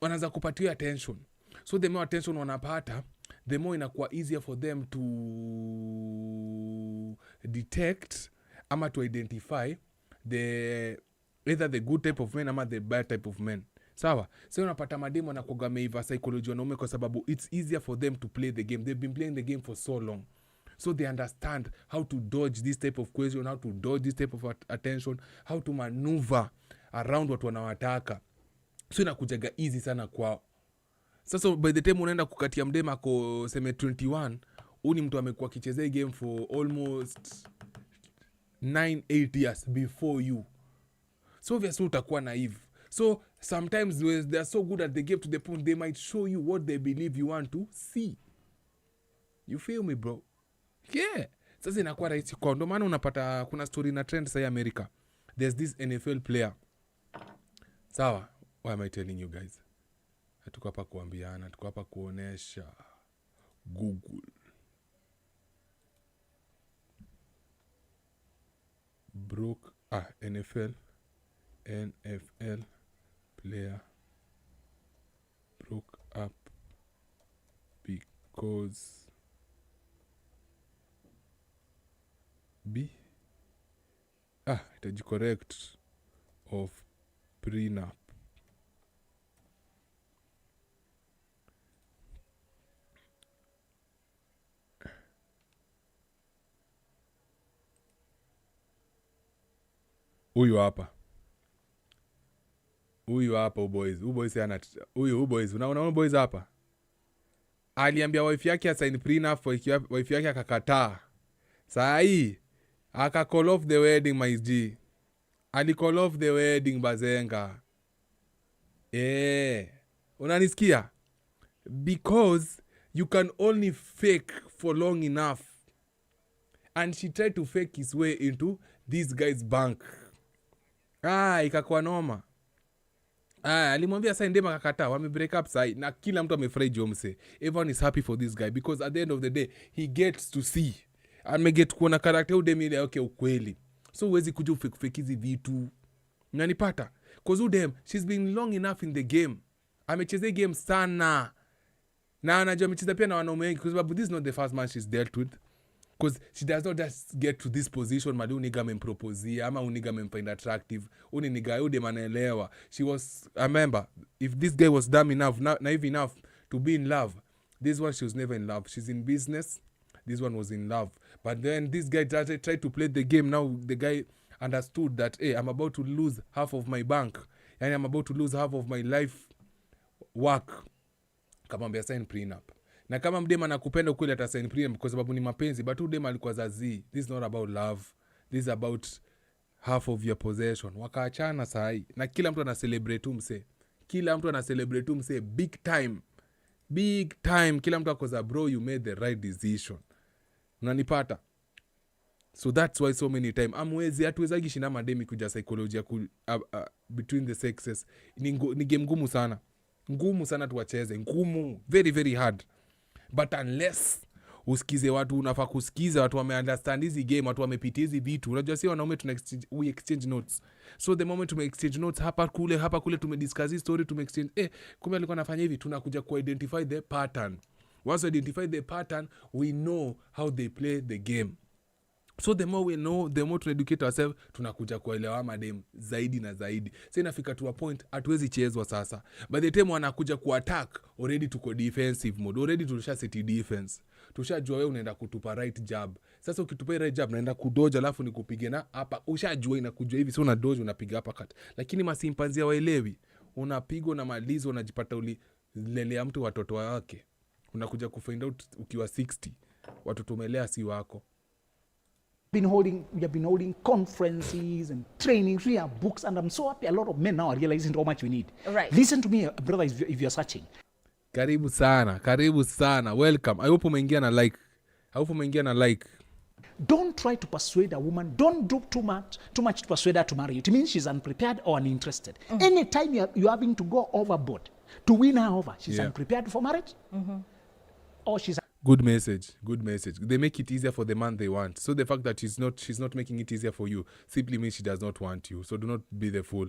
wanaanza kupatia attention. So the more attention wanapata, the more inakuwa easier for them to detect ama to identify either the good type of men ama the bad type of men. Sawa? So unapata mademo na kugameiva psychology wanaume kwa sababu it's easier for them to play the game. They've been playing the game for so long. So they understand how to dodge this type of question, how to dodge this type of attention, how to maneuver around watu wanawataka. So inakujaga easy sana kwao. Sasa by the time unaenda kukatia mdema ako seme 21, uni mtu amekuwa kichezea game for almost 9-8 years before you. So obviously utakuwa naive. So sometimes they are so good at the game to the point they might show you what they believe you want to see. You feel me, bro? Yeah. Sasa inakuwa rahisi kwa ndo maana unapata kuna story na trend sasa America. There's this NFL player. Sawa? Why am I telling you guys? Hatuko hapa kuambiana, tuko hapa kuonesha. Google. NFL player broke up because itaji correct of prenup. Huyu hapa boys ana boys unaona boys hapa aliambia wife yake asign prenup, wife yake akakataa. Saa hii aka call off the wedding, my G. Ali call off the wedding bazenga. Unanisikia? Because you can only fake for long enough. And she tried to fake his way into this guy's bank. Ikakuwa noma. Alimwambia sasa ndema kakata, wame break up sasa na kila mtu amefurahi jomse. Everyone is happy for this guy because at the end of the day he gets to see and get kuona character udem ile okay ukweli. So huwezi kuja ufake hizi vitu. Unanipata? Cause udem she's been long enough in the game. Amecheza game sana. Na anajua amecheza pia na wanaume wengi kwa sababu this is not the first man she's dealt with. Because she does not just get to this position mali uniga mempropozia ama uniga memfind attractive. Uniga ude manaelewa. She was, I remember, if this guy was dumb enough, naive enough to be in love, this one she was never in love. She's in business. This one was in love. But then this guy tried to play the game. Now the guy understood that, hey, I'm about to lose half of my bank. And I'm about to lose half of my life work. Kamambia sign prenup. Na kama mdema nakupenda ukweli atasign prenup kwa sababu ni mapenzi, but udema alikuwa zazi. This is not about love. This is about half of your possession. Wakaachana sahi. Na kila mtu ana celebrate mse. Kila mtu ana celebrate mse big time. Big time. Kila mtu akoza bro, you made the right decision. Unanipata? So that's why so many time amwezi hatuwezagi shinda mademi kuja psychology between the sexes. Ni game ngumu sana. Ngumu sana tuwacheze. Ngumu. Very very hard. But unless usikize watu unafaa kusikiza watu wameunderstand hizi game, watu wamepitia hizi vitu. Unajua si wanaume we exchange notes. So the moment tume exchange notes hapa kule tumediscuss hii story, tume exchange kumbe alikuwa anafanya hivi, tunakuja ku identify the pattern. Once we identify the pattern, we know how they play the game. So the more we know, the more to educate ourselves, tunakuja kuelewa madem zaidi na zaidi. Sasa inafika to a point hatuwezi chezwa sasa. By the time wanakuja kuattack, already tuko defensive mode. Already tulisha set defense. Tushajua wewe unaenda kutupa right jab. Sasa ukitupa right jab naenda kudoja alafu nikupige na hapa. Ushajua inakujua hivi, so una dodge unapiga hapa cut. Lakini masimpanzia waelewi. Unapigwa na malizo unajipata ulilelea mtu watoto wake. Unakuja kufind out ukiwa 60. Watoto umelea si wako. We have been holding conferences and trainings. We have books, and I'm so happy. A lot of men now are realizing how much we need. Right. Listen to me, brother, if you're searching. Karibu sana. Welcome. I hope umeingia na like. Don't try to persuade a woman. Don't do too much to persuade her to marry you. It means she's unprepared or uninterested. Anytime you're having to go overboard to win her over, she's unprepared for marriage, or she's. Good message. They make it easier for the man they want. So the fact that she's not making it easier for you simply means she does not want you. So do not be the fool.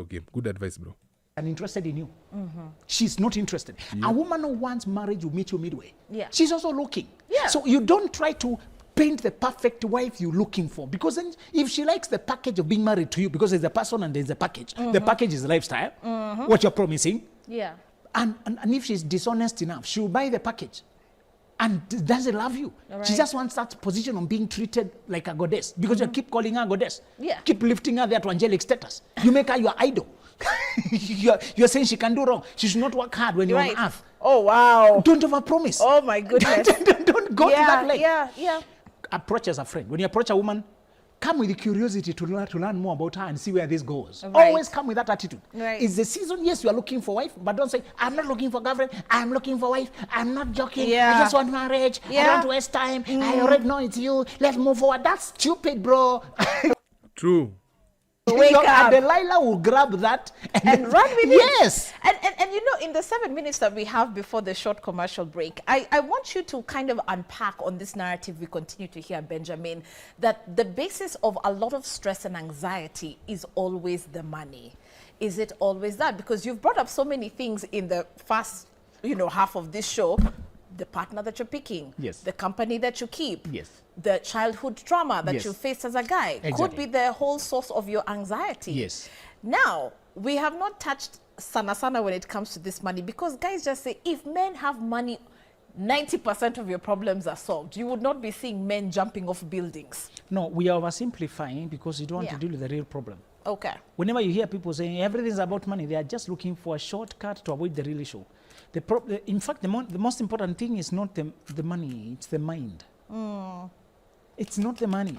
Game. Good advice, bro. Uninterested in you. She's not interested. A woman who wants marriage will meet you midway. Yeah. She's also looking. Yeah. So you don't try to paint the perfect wife you're looking for, because then if she likes the package of being married to you, because there's a person and there's a package. The package is lifestyle, what you're promising. Yeah. And if she's dishonest enough, she'll buy the package. and doesn't love you. All She right. just wants that position of being treated like a goddess because you keep calling her goddess. Yeah. Keep lifting her there to angelic status. You make her your idol. you're saying she can do wrong. She should not work hard when you're Right. on earth. Oh, wow. Don't overpromise. Oh, my goodness. don't go to that length. Yeah. Approach as a friend. When you approach a woman, come with the curiosity to learn more about her and see where this goes. Right. Always come with that attitude. Right. It's the season, yes, you are looking for wife, but don't say, I'm not looking for girlfriend, I'm looking for wife, I'm not joking, Yeah. I just want marriage, I Yeah. don't want to waste time, I already know it's you, let's move forward. That's stupid, bro. True. Wake up. Delilah will grab that And run with it. Yes. And you know, in the 7 minutes that we have before the short commercial break, I want you to kind of unpack on this narrative we continue to hear, Benjamin, that the basis of a lot of stress and anxiety is always the money. Is it always that? Because you've brought up so many things in the first, half of this show. The partner that you're picking, Yes. the company that you keep, Yes. the childhood trauma that Yes. you face as a guy could Exactly. be the whole source of your anxiety. Yes. Now, we have not touched sana when it comes to this money because guys just say if men have money, 90% of your problems are solved. You would not be seeing men jumping off buildings. No, we are oversimplifying because you don't want Yeah. to deal with the real problem. Okay. Whenever you hear people saying everything's about money, they are just looking for a shortcut to avoid the real issue. In fact, the most important thing is not the money, it's the mind. It's not the money,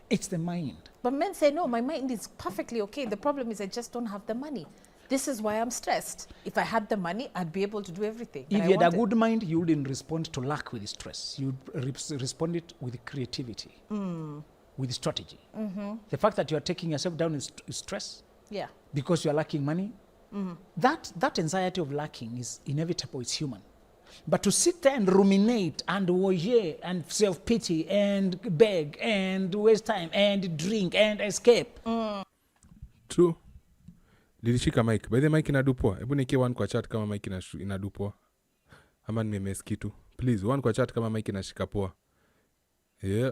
it's the mind. But men say, no, my mind is perfectly okay. The problem is I just don't have the money. This is why I'm stressed. If I had the money, I'd be able to do everything. that If I you had a wanted. good mind, you wouldn't respond to lack with stress. You'd respond it with creativity, with strategy. The fact that you are taking yourself down in stress Yeah. because you are lacking money, that anxiety of lacking is inevitable, it's human. But to sit there and ruminate and worry and self-pity and beg and waste time and drink and escape. True. Lilishika mic. By the mic inadupwa. Hebu nikie one kwa chat kama mic inadupwa. Ama nimemiss kitu. Please, one kwa chat kama mic inashika poa. Yeah.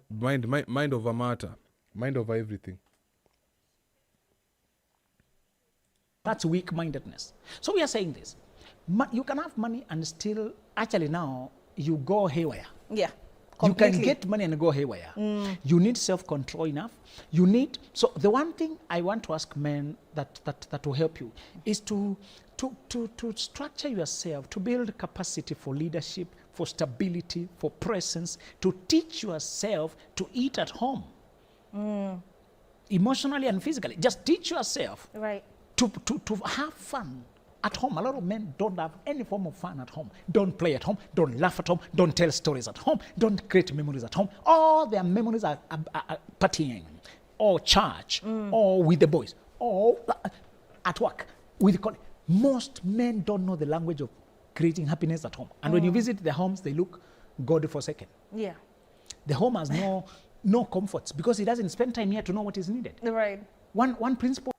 Mind over matter. Mind over everything. That's weak-mindedness. So we are saying this. You can have money and still, actually now, you go haywire. Yeah. You can Completely. get money and go haywire. You need self-control enough. So the one thing I want to ask men that will help you is to structure yourself, to build capacity for leadership, for stability, for presence, to teach yourself to eat at home. Emotionally and physically. Just teach yourself Right. to have fun at home. A lot of men don't have any form of fun at home. Don't play at home. Don't laugh at home. Don't tell stories at home. Don't create memories at home. All their memories are partying or church or with the boys or at work. Most men don't know the language of creating happiness at home. And when you visit their homes, they look God-forsaken. Yeah. The home has no comforts because he doesn't spend time here to know what is needed. Right. One principle.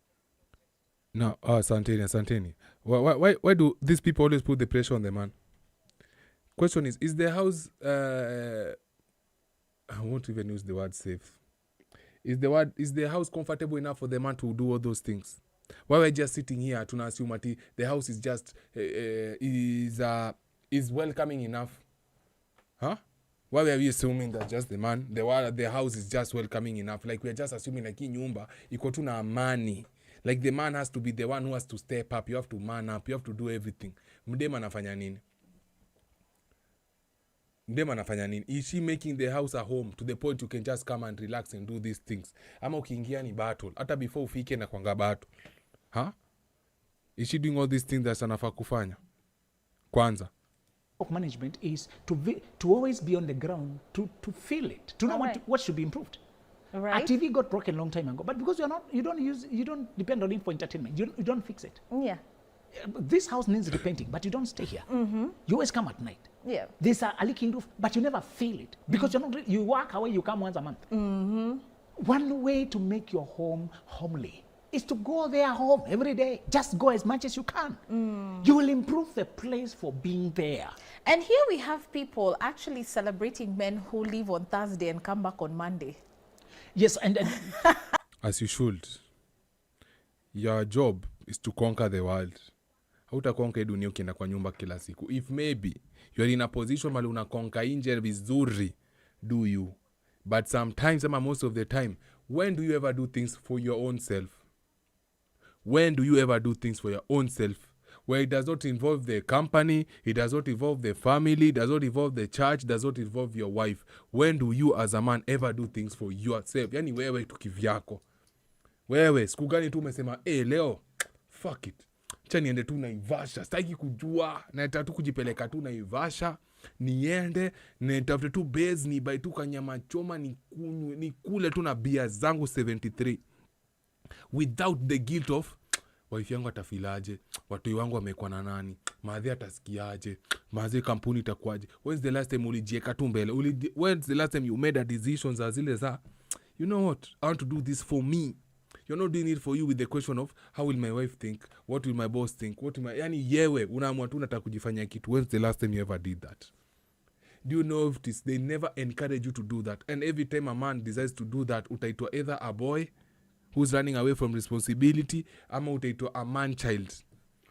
No, Santeni. Why do these people always put the pressure on the man? Question is the house, I won't even use the word safe. Is the house comfortable enough for the man to do all those things? Why we're just sitting here to assume that the house is just, is welcoming enough? Huh? Why are we assuming that just the man, the house is just welcoming enough? Like we're just assuming like hii nyumba iko tu na amani. Like the man has to be the one who has to step up. You have to man up. You have to do everything. Mdema anafanya nini? Is she making the house a home to the point you can just come and relax and do these things? Ama ukiingia ni battle. Hata before ufike na kwanga battle. Huh? Is she doing all these things that anafaa kufanya? Kwanza. Of management is to always be on the ground, to feel it, to know what should be improved. Right. Our TV got broken a long time ago, but because you don't depend on it for entertainment. You don't fix it. Yeah. This house needs repainting, but you don't stay here. You always come at night. Yeah. There's a leaking roof, but you never feel it because you work away. You come once a month. One way to make your home homely is to go there home every day. Just go as much as you can. You will improve the place for being there. And here we have people actually celebrating men who leave on Thursday and come back on Monday. Yes, and As you should. Your job is to conquer the world. hautakonka dunia ukienda kwa nyumba kila siku. If maybe you are in a position mali unakonka nje vizuri, do you. But sometimes, ama most of the time, when do you ever do things for your own self? When do you ever do things for your own self? Where it does not involve the company, it does not involve the family, it does not involve the church, it does not involve your wife. When do you as a man ever do things for yourself? Yani wewe tu kivyako. Wewe, siku gani tu umesema, leo, fuck it. Cha niende tu Naivasha, sitaki kujua, nataka tu kujipeleka tu Naivasha, niende, nitafute tu base, nibuy tu kanyama choma, nikule tu na bia zangu 73. Without the guilt of, wife yangu atafilaje, watoi wangu wamekuwa na nani, maadhi atasikiaje, maadhi kampuni itakuaje. When's the last time ulijieka tu mbele? When's the last time you made a decision za zile za, you know what, I want to do this for me. You're not doing it for you with the question of how will my wife think, what will my boss think, what will my, yani yewe unaamua tu nataka kujifanyia kitu. When's the last time you ever did that? Do you know if this, they never encourage you to do that, and every time a man decides to do that, utaitwa either a boy who's running away from responsibility, ama utaitwa a man child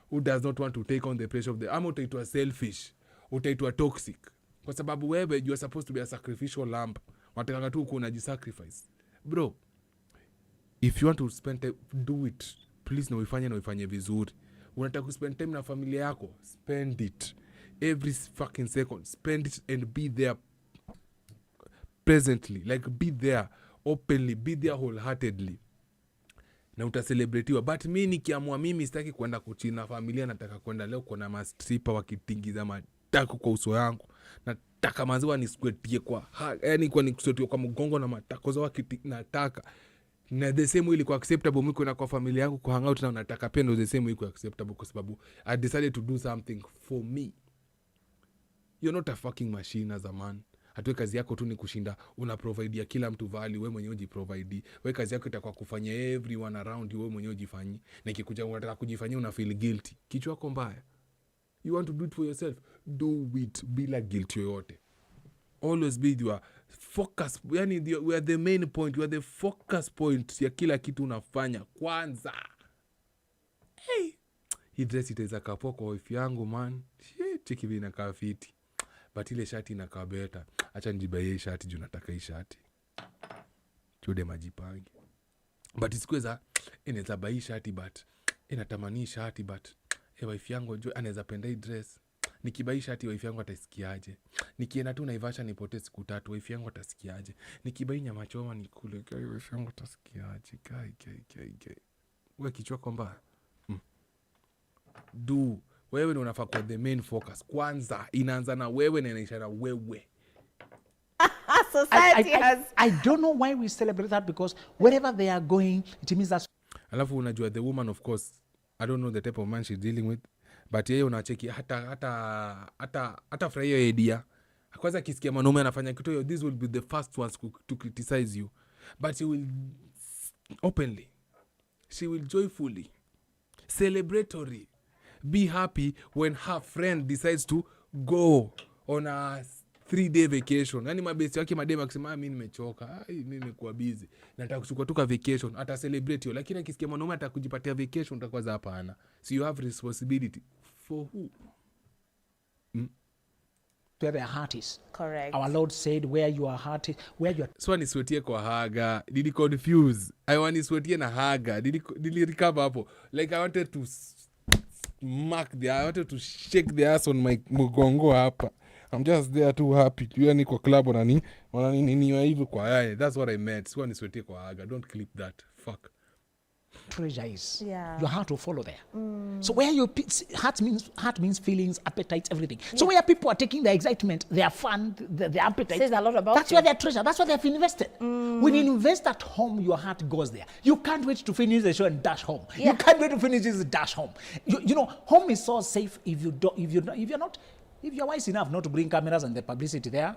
who does not want to take on the pressure of the, ama utaitwa selfish, utaitwa toxic, kwa sababu wewe you are supposed to be a sacrificial lamb. Wataka tu kunajisacrifice. Bro, if you want to spend time, do it. Please, na uifanye vizuri. Unataka ku spend time na familia yako, spend it. Every fucking second, spend it and be there presently. Like, be there openly, be there wholeheartedly. Na utaselebretiwa. But mi nikiamua mimi sitaki kwenda kuchina familia, nataka kwenda leo kuna mastripa wakitingiza matako kwa uso yangu. Nataka maziwa niswetie kwa yani kwa niswetie kwa mgongo na matako za nataka. Na the same way ilikuwa acceptable mimi kwenda kwa familia yangu kwa hangout, na nataka pia the same way ilikuwa acceptable kwa sababu I decided to do something for me. You're not a fucking machine as a man. Hatuwe kazi yako tu ni kushinda unaprovidea kila mtu value, wewe mwenyewe ujiprovide. Wewe kazi yako itakuwa kufanya everyone around you, wewe mwenyewe ujifanyi. Na ikikuja unataka kujifanyia una feel guilty. Kichwa yako mbaya. You want to do it for yourself, do it bila guilt yoyote. Always be your focus. Yani we are the main point, we are the focus point ya kila kitu unafanya kwanza. Hey, hii dress itaweza kapoa kwa wife yangu man. Shit, chiki vile inakaa fiti. But ile shati inakaa better. Acha nijibaye shati juu nataka hii shati. Chude majipange. But isikuweza inaweza buy shati but inatamani shati but wife yangu njoo anaweza penda hii dress. Nikibai shati wife yangu atasikiaje? Nikienda tu Naivasha nipotee siku 3, wife yangu atasikiaje? Nikibai nyama choma nikule, wife yangu atasikiaje? Kai. Wewe kichwa kwamba do wewe ndio unafaa kwa the main focus. Kwanza inaanza na wewe na inaisha na wewe. Society I don't know why we celebrate that, because wherever they are going it means that. Alafu unajua the woman, of course, I don't know the type of man she's dealing with, but yeye unacheki hata furahia idea. Kwanza kisikia mwanaume anafanya kitu hiyo, this will be the first ones to criticize you, but she will openly, she will joyfully, celebratory, be happy when her friend decides to go on a 3-day vacation. Yani mabesi wake madema akisema mimi nimechoka, mimi nimekuwa busy, nataka kuchukua tuka vacation, ata celebrate hiyo. Lakini akisikia mwanaume atakujipatia vacation, utakuwa hapana. So you have responsibility for who? Where their heart is. Correct. Our Lord said where your heart is, where your... So niswetie kwa haga. Did he confuse? I want niswetie na haga. Did he recover hapo? Like I wanted to I wanted to shake the ass on my mgongo hapa. I'm just there too happy. Tuya ni kwa club wanani hivi kwa yaya. That's what I meant. So niswetie kwa haga. Don't clip that. Fuck. Treasure is. Yeah. Your heart will follow there. So where your heart means feelings, appetites, everything. So where people are taking their excitement, their fun, their appetite. Says a lot about That's you. where their treasure. That's where they've invested. When you invest at home, your heart goes there. You can't wait to finish the show and dash home. Yeah. You can't wait to finish this and dash home. You know, home is so safe if you're wise enough not to bring cameras and the publicity there,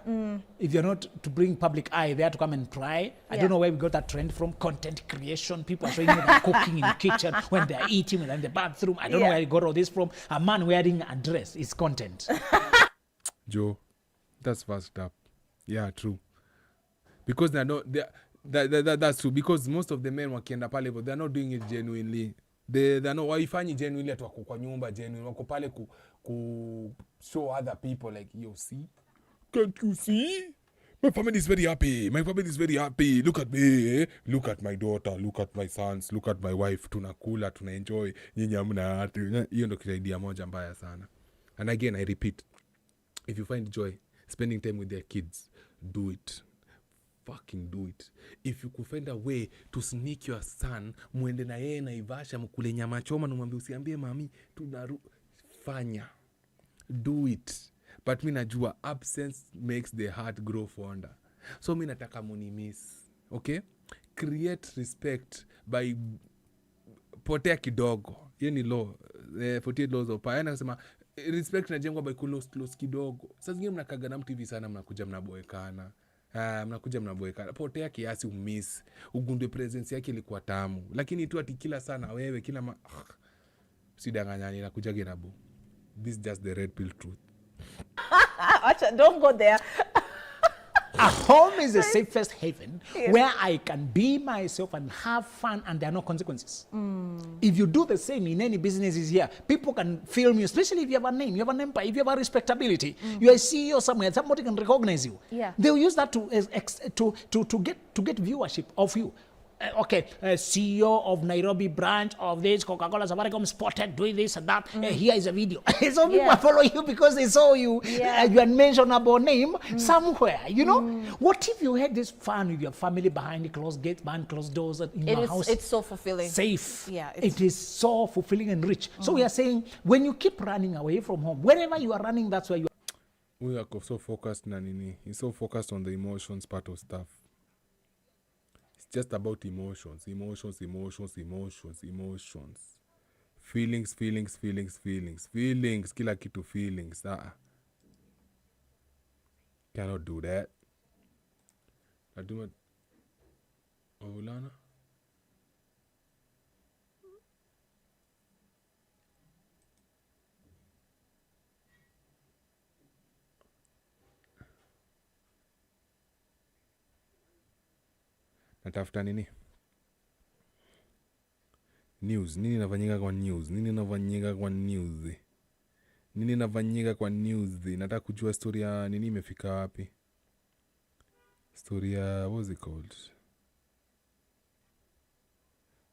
if you're not to bring public eye there to come and pry. I don't know where we got that trend from. Content creation. People are showing you they're cooking in the kitchen when they're eating in the bathroom. I don't know where you got all this from. A man wearing a dress is content. Joe, that's fucked up. Yeah, true. Because that's true. Because most of the men wakienda pale, but they're not doing it genuinely. They no waifanyi genuinely atu wako kwa nyumba genuinely wako pale ku show other people like yo see, can't you see my family is very happy, my family is very happy, look at me, look at my daughter, look at my sons, look at my wife, tunakula tunaenjoy, nyinyi hamna hati. Hiyo ndo idea moja mbaya sana. And again I repeat, if you find joy spending time with their kids, do it. Fucking do it. If you could find a way to sneak your son, muende na yeye Naivasha mkule nyama choma na mwambie usiambie mami fanya. Do it. But mi najua absence makes the heart grow fonder. So mi nataka munimiss. Okay? Create respect by potea kidogo. Hiyo ni law. 48 laws of power. Nasema respect inajengwa by close kidogo. Sasa zingine mnakaga na mtu hivi sana mnakuja mnaboekana. Mnakuja mnaboekana. Potea kiasi umiss. Ugundwe presence yake ilikuwa tamu. Lakini tu ati kila sana wewe kila sidanganyani nakuja ginabu. This is just the red pill truth. Don't go there. A home is the safest haven where I can be myself and have fun and there are no consequences. If you do the same in any businesses here, people can film you, especially if you have a name, you have an empire, if you have a respectability, you are a CEO somewhere, somebody can recognize you. Yeah. They'll use that to get viewership of you. CEO of Nairobi branch of this Coca-Cola Safaricom spotted doing this and that. Here is a video. So people follow you because they saw you. Your mentionable name somewhere. You know. What if you had this fun with your family behind closed gates, behind closed doors in your house? It's so fulfilling. Safe. Yeah. It is so fulfilling and rich. So we are saying when you keep running away from home, wherever you are running, that's where you are. We are so focused na nini. He's so focused on the emotions part of stuff. Just about emotions. Feelings. Kila kitu feelings. Cannot do that. Lana? Natafuta nini? News. Nini nafanyika kwa news? Nataka kujua story ya nini imefika wapi. Story ya what's it called?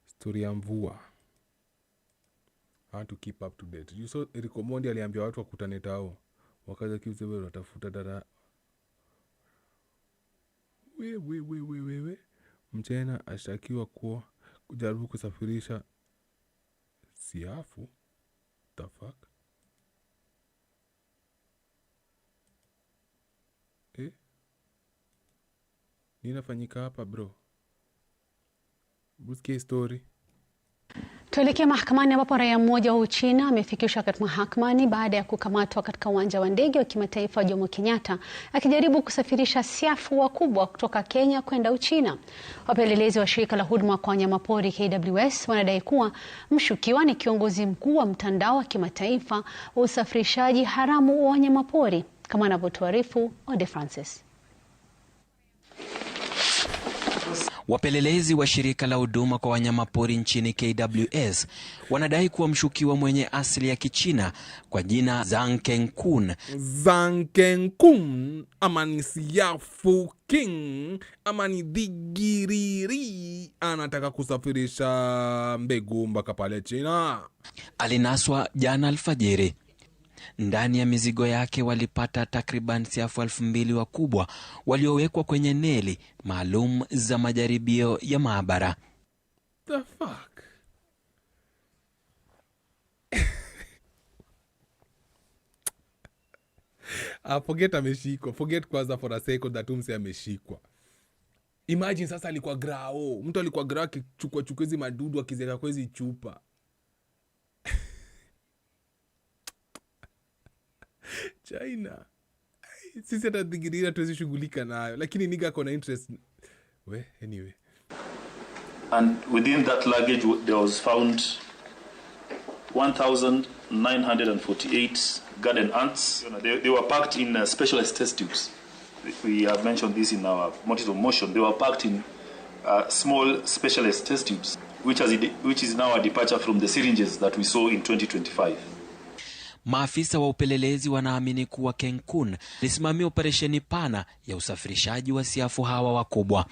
Story ya mvua. I want to keep up to date. You saw Eric Omondi aliambia watu wakutane tao. Wakaza kiusebe watafuta dada. We. Mchina ashtakiwa kuwa kujaribu kusafirisha siafu. The fuck? Nini nafanyika hapa bro? Busikie story. Tuelekea mahakamani ambapo raia mmoja wa Uchina amefikishwa katika mahakamani baada ya kukamatwa katika uwanja wa ndege wa kimataifa wa Jomo Kenyatta akijaribu kusafirisha siafu wakubwa kutoka Kenya kwenda Uchina. Wapelelezi wa shirika la huduma kwa wanyamapori KWS wanadai kuwa mshukiwa ni kiongozi mkuu wa mtandao wa kimataifa wa usafirishaji haramu wa wanyamapori, kama anavyotuarifu Ode Francis. Wapelelezi wa shirika la huduma kwa wanyamapori nchini KWS wanadai kuwa mshukiwa mwenye asili ya Kichina kwa jina Zhang Kengkun ama ni siafu king ama ni digiriri anataka kusafirisha mbegu mpaka pale China. Alinaswa jana alfajiri. Ndani ya mizigo yake walipata takriban siafu 2,000 wakubwa waliowekwa kwenye neli maalum za majaribio ya maabara. The fuck? Forget ameshikwa. Forget kwanza for a second that umse ameshikwa. Imagine sasa alikuwa grao. Mtu alikuwa grao akichukua hizi madudu akizeka kwa hizi chupa. China. Sisi hata digirira tuwezi shughulika nayo. Lakini niga kona interest. Anyway. And within that luggage there was found 1,948 garden ants. They were packed in specialized test tubes. We have mentioned this in our motives of motion. They were packed in small specialized test tubes. which is now a departure from the syringes that we saw in 2025. Maafisa wa upelelezi wanaamini kuwa Kenkun alisimamia operesheni pana ya usafirishaji wa siafu hawa wakubwa.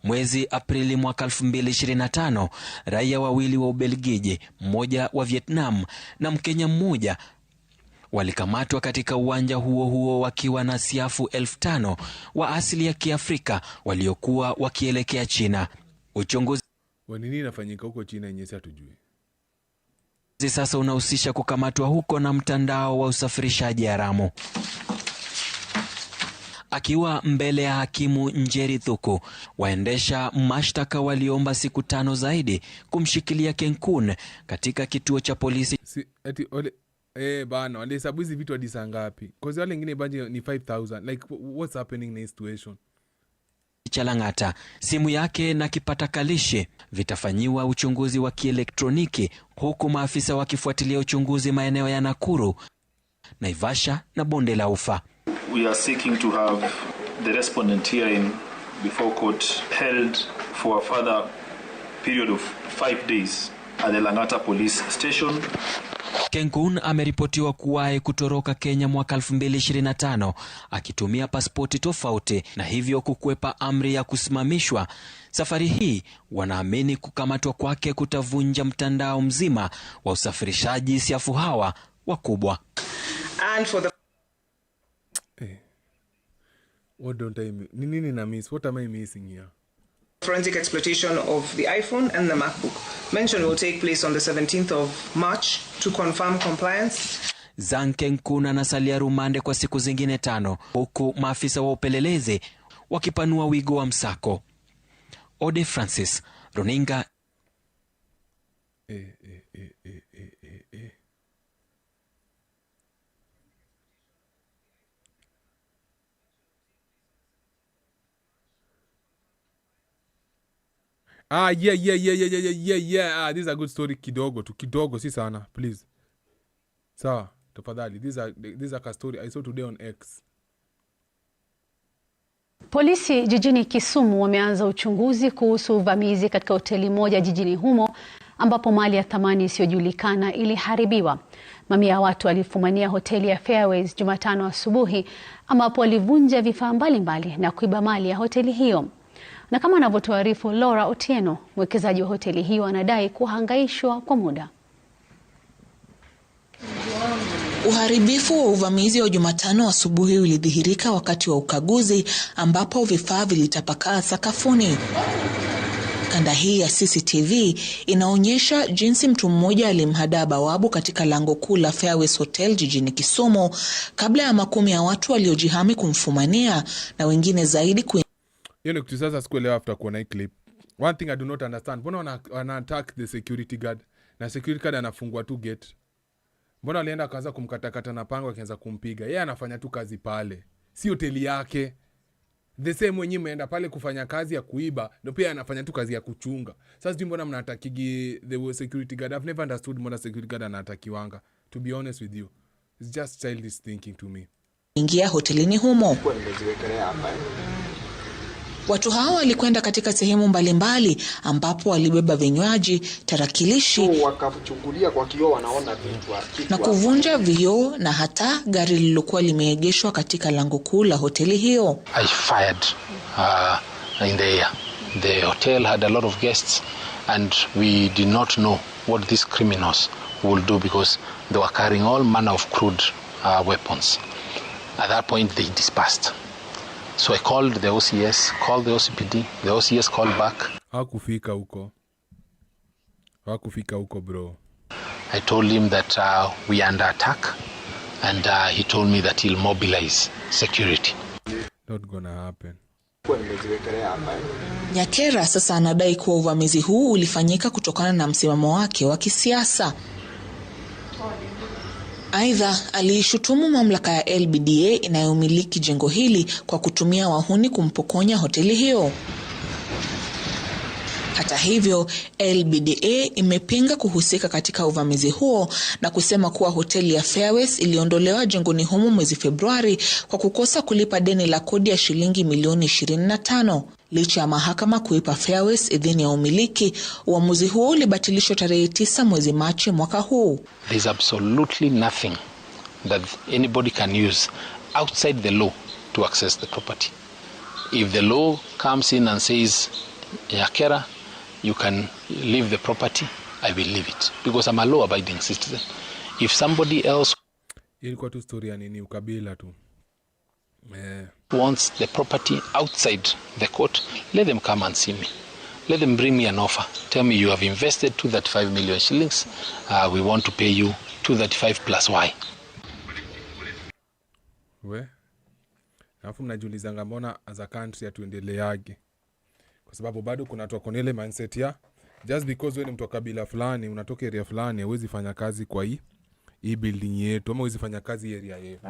Mwezi Aprili mwaka 2025, raia wawili wa Ubelgiji, mmoja wa Vietnam na Mkenya mmoja, walikamatwa katika uwanja huo huo wakiwa na siafu 5,000 wa asili ya Kiafrika waliokuwa wakielekea China. Uchunguzi nini inafanyika huko China yenyewe hatujui. Sasa unahusisha kukamatwa huko na mtandao wa usafirishaji haramu. Akiwa mbele ya hakimu Njeri Thuku, waendesha mashtaka waliomba siku 5 zaidi kumshikilia Kenkun katika kituo cha polisi. Bana, walihesabu hizi vitu hadi saa ngapi? Cause wale wengine banje ni 5,000. Like what's happening in this situation? Chalangata, simu yake na kipatakalishi vitafanyiwa uchunguzi wa kielektroniki, huku maafisa wakifuatilia uchunguzi maeneo ya Nakuru, Naivasha na Bonde la Ufa. We are seeking to have the respondent hearing before court held for a further period of 5 days at the Langata police station. Kenkun ameripotiwa kuwahi kutoroka Kenya mwaka 2025 akitumia pasipoti tofauti na hivyo kukwepa amri ya kusimamishwa. Safari hii wanaamini kukamatwa kwake kutavunja mtandao mzima wa usafirishaji siafu hawa wakubwa. And for the What don't I miss? Nini na miss? What am I missing here? Forensic exploitation of the iPhone and the MacBook. Mention will take place on the 17th of March to confirm compliance. Kenkun anasalia rumande kwa siku zingine 5, huku maafisa wa upelelezi wakipanua wigo wa msako. Ode Francis, Runinga. Yeah. This is a good story kidogo si sana, please. Sawa, tafadhali. This is a story I saw today on X. Polisi jijini Kisumu wameanza uchunguzi kuhusu uvamizi katika hoteli moja jijini humo ambapo mali ya thamani isiyojulikana iliharibiwa. Mamia ya watu walifumania hoteli ya Fairways Jumatano asubuhi ambapo walivunja vifaa mbalimbali na kuiba mali ya hoteli hiyo. Na kama anavyotuarifu Laura Otieno, mwekezaji wa hoteli hiyo anadai kuhangaishwa kwa muda. Uharibifu wa uvamizi wa Jumatano asubuhi ulidhihirika wakati wa ukaguzi ambapo vifaa vilitapakaa sakafuni. Kanda hii ya CCTV inaonyesha jinsi mtu mmoja alimhadaa bawabu katika lango kuu la Fairways Hotel jijini Kisumu kabla ya makumi ya watu waliojihami kumfumania na wengine zaidi kitu sasa sikuelewa after kuona hii clip. One thing I do not understand. Mbona wana attack the security guard na security guard anafungwa tu gate? Mbona alienda kaanza kumkatakata na panga akaanza kumpiga? Yeye anafanya tu kazi pale. Si hoteli yake. The same mwenyewe ameenda pale kufanya kazi ya kuiba, ndio pia anafanya tu kazi ya kuchunga. Sasa sijui mbona mnatakigi the security guard. I've never understood mbona security guard anatakiwanga. To be honest with you, it's just childish thinking to me. Ingia hotelini humo. Watu hao walikwenda katika sehemu mbalimbali ambapo walibeba vinywaji, tarakilishi, wakachukulia kwa kioo wanaona vitu na kuvunja vioo na hata gari lililokuwa limeegeshwa katika lango kuu la hoteli hiyo. I fired in the air. The hotel had a lot of guests and we did not know what these criminals would do because they were carrying all manner of crude weapons. At that point they dispersed. So I called the OCS, called the OCPD, the OCS called back. Hakufika huko bro. I told him that we are under attack and he told me that he'll mobilize security. Not gonna happen. Nyakera sasa anadai kuwa uvamizi huu ulifanyika kutokana na msimamo wake wa kisiasa. Aidha, aliishutumu mamlaka ya LBDA inayomiliki jengo hili kwa kutumia wahuni kumpokonya hoteli hiyo. Hata hivyo, LBDA imepinga kuhusika katika uvamizi huo na kusema kuwa hoteli ya Fairways iliondolewa jengoni humo mwezi Februari kwa kukosa kulipa deni la kodi ya shilingi milioni 25. Licha ya mahakama kuipa Fairways idhini ya umiliki, uamuzi huo ulibatilishwa tarehe 9 mwezi Machi mwaka huu. There's absolutely nothing that anybody can use outside the law to access the property. If the law comes in and says, Yakera, you can leave the property, I will leave it because I'm a law-abiding citizen. If somebody else ilikuwa tu story ya nini ukabila tu wants the property outside the court, let them come and see me. Let them bring me an offer. Tell me you have invested 235 million shillings. We want to pay you 235 plus Y. Alafu mnajiulizanga mbona as a country atuendeleage? Kwa sababu bado kuna watu wako na ile mindset ya just because wewe ni mtu wa kabila fulani, unatoka area fulani, huwezi fanya kazi kwa hii building yetu, ama huwezi fanya kazi area yetu.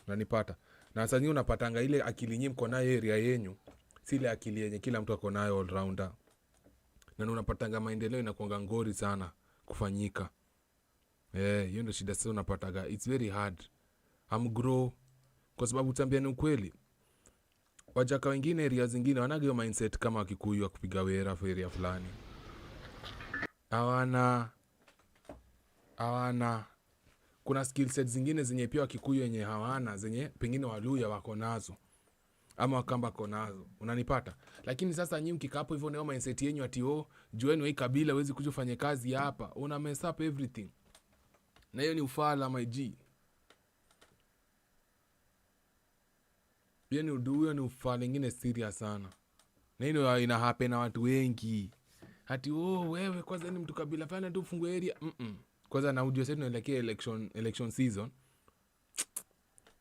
Unanipata? Na sasa nyinyi unapatanga ile akili nyinyi mko nayo area yenu, si ile akili yenye kila mtu ako nayo all rounder. Na unapatanga maendeleo inakuanga ngori sana kufanyika. Hiyo ndio shida sasa unapataga. It's very hard. Grow kwa sababu utambiani ukweli. Wajaka wengine area zingine wanaga hiyo mindset kama Kikuyu kupiga wera for area fulani. Hawana kuna skill set zingine zenye pia Kikuyu yenye hawana, zenye pengine Waluya wako nazo ama Wakamba wako nazo. Unanipata? Lakini sasa nyinyi mkikaa hapo hivyo na mindset yenu ati jueni hii kabila huwezi kuja kufanya kazi hapa. Una mess up everything. Na hiyo ni ufala my G. Hiyo ni ufala ingine serious sana. Na hiyo ina happen na watu wengi. Ati wewe kwanza ni mtu kabila fulani tu ufungue area. Kwanza na ujue sasa tunaelekea election season.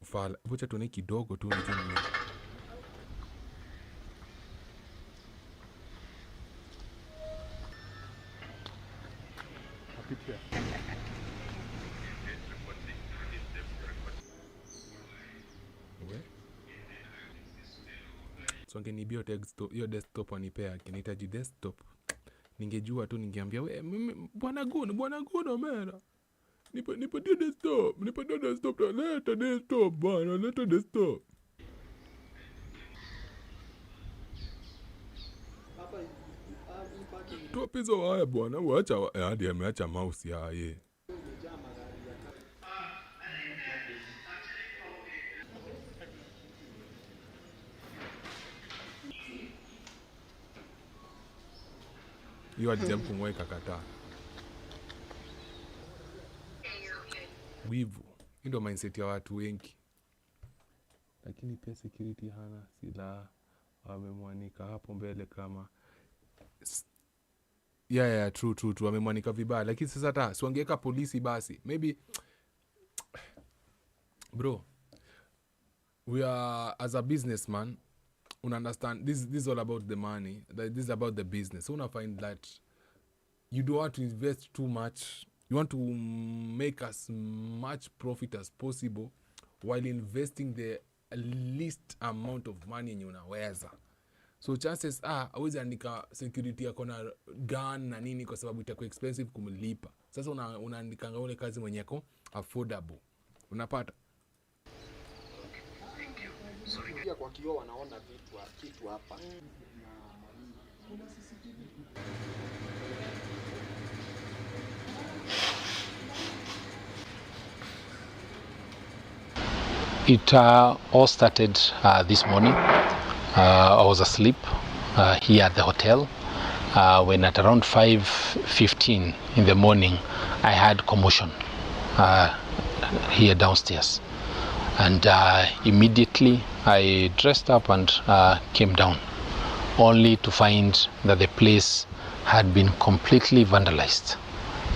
Ufala. Wacha tuone kidogo tu nje. So angenibia hiyo desktop wanipea, kinahitaji desktop. Ningejua tu ningeambia bwana Guno mera. Nipatie desktop, leta desktop bwana, leta desktop. Toa pesa haya bwana, waacha hadi ameacha mouse haya. Hiyo alijaribu kumweka kataa. Wivu. Ndio mindset ya watu wengi. Lakini pia security hana silaha. Wamemwanika hapo mbele kama true. Wamemwanika vibaya. Lakini sasa hata si wangeweka polisi basi. Maybe bro, we are as a businessman, understand this is all about the money. This is about the business. So find that you don't want to invest too much. You want to make as much profit as possible while investing the least amount of money yenye unaweza. So chances hawezi andika security yako na gun na nini kwa sababu itakuwa expensive kumlipa. Sasa unaandikanga ule kazi mwenye yako affordable. Unapata? Pia kwa kioo wanaona kitu hapa. It all started this morning. I was asleep here at the hotel when at around 5:15 in the morning I had commotion here downstairs, and immediately I dressed up and came down, only to find that the place had been completely vandalized.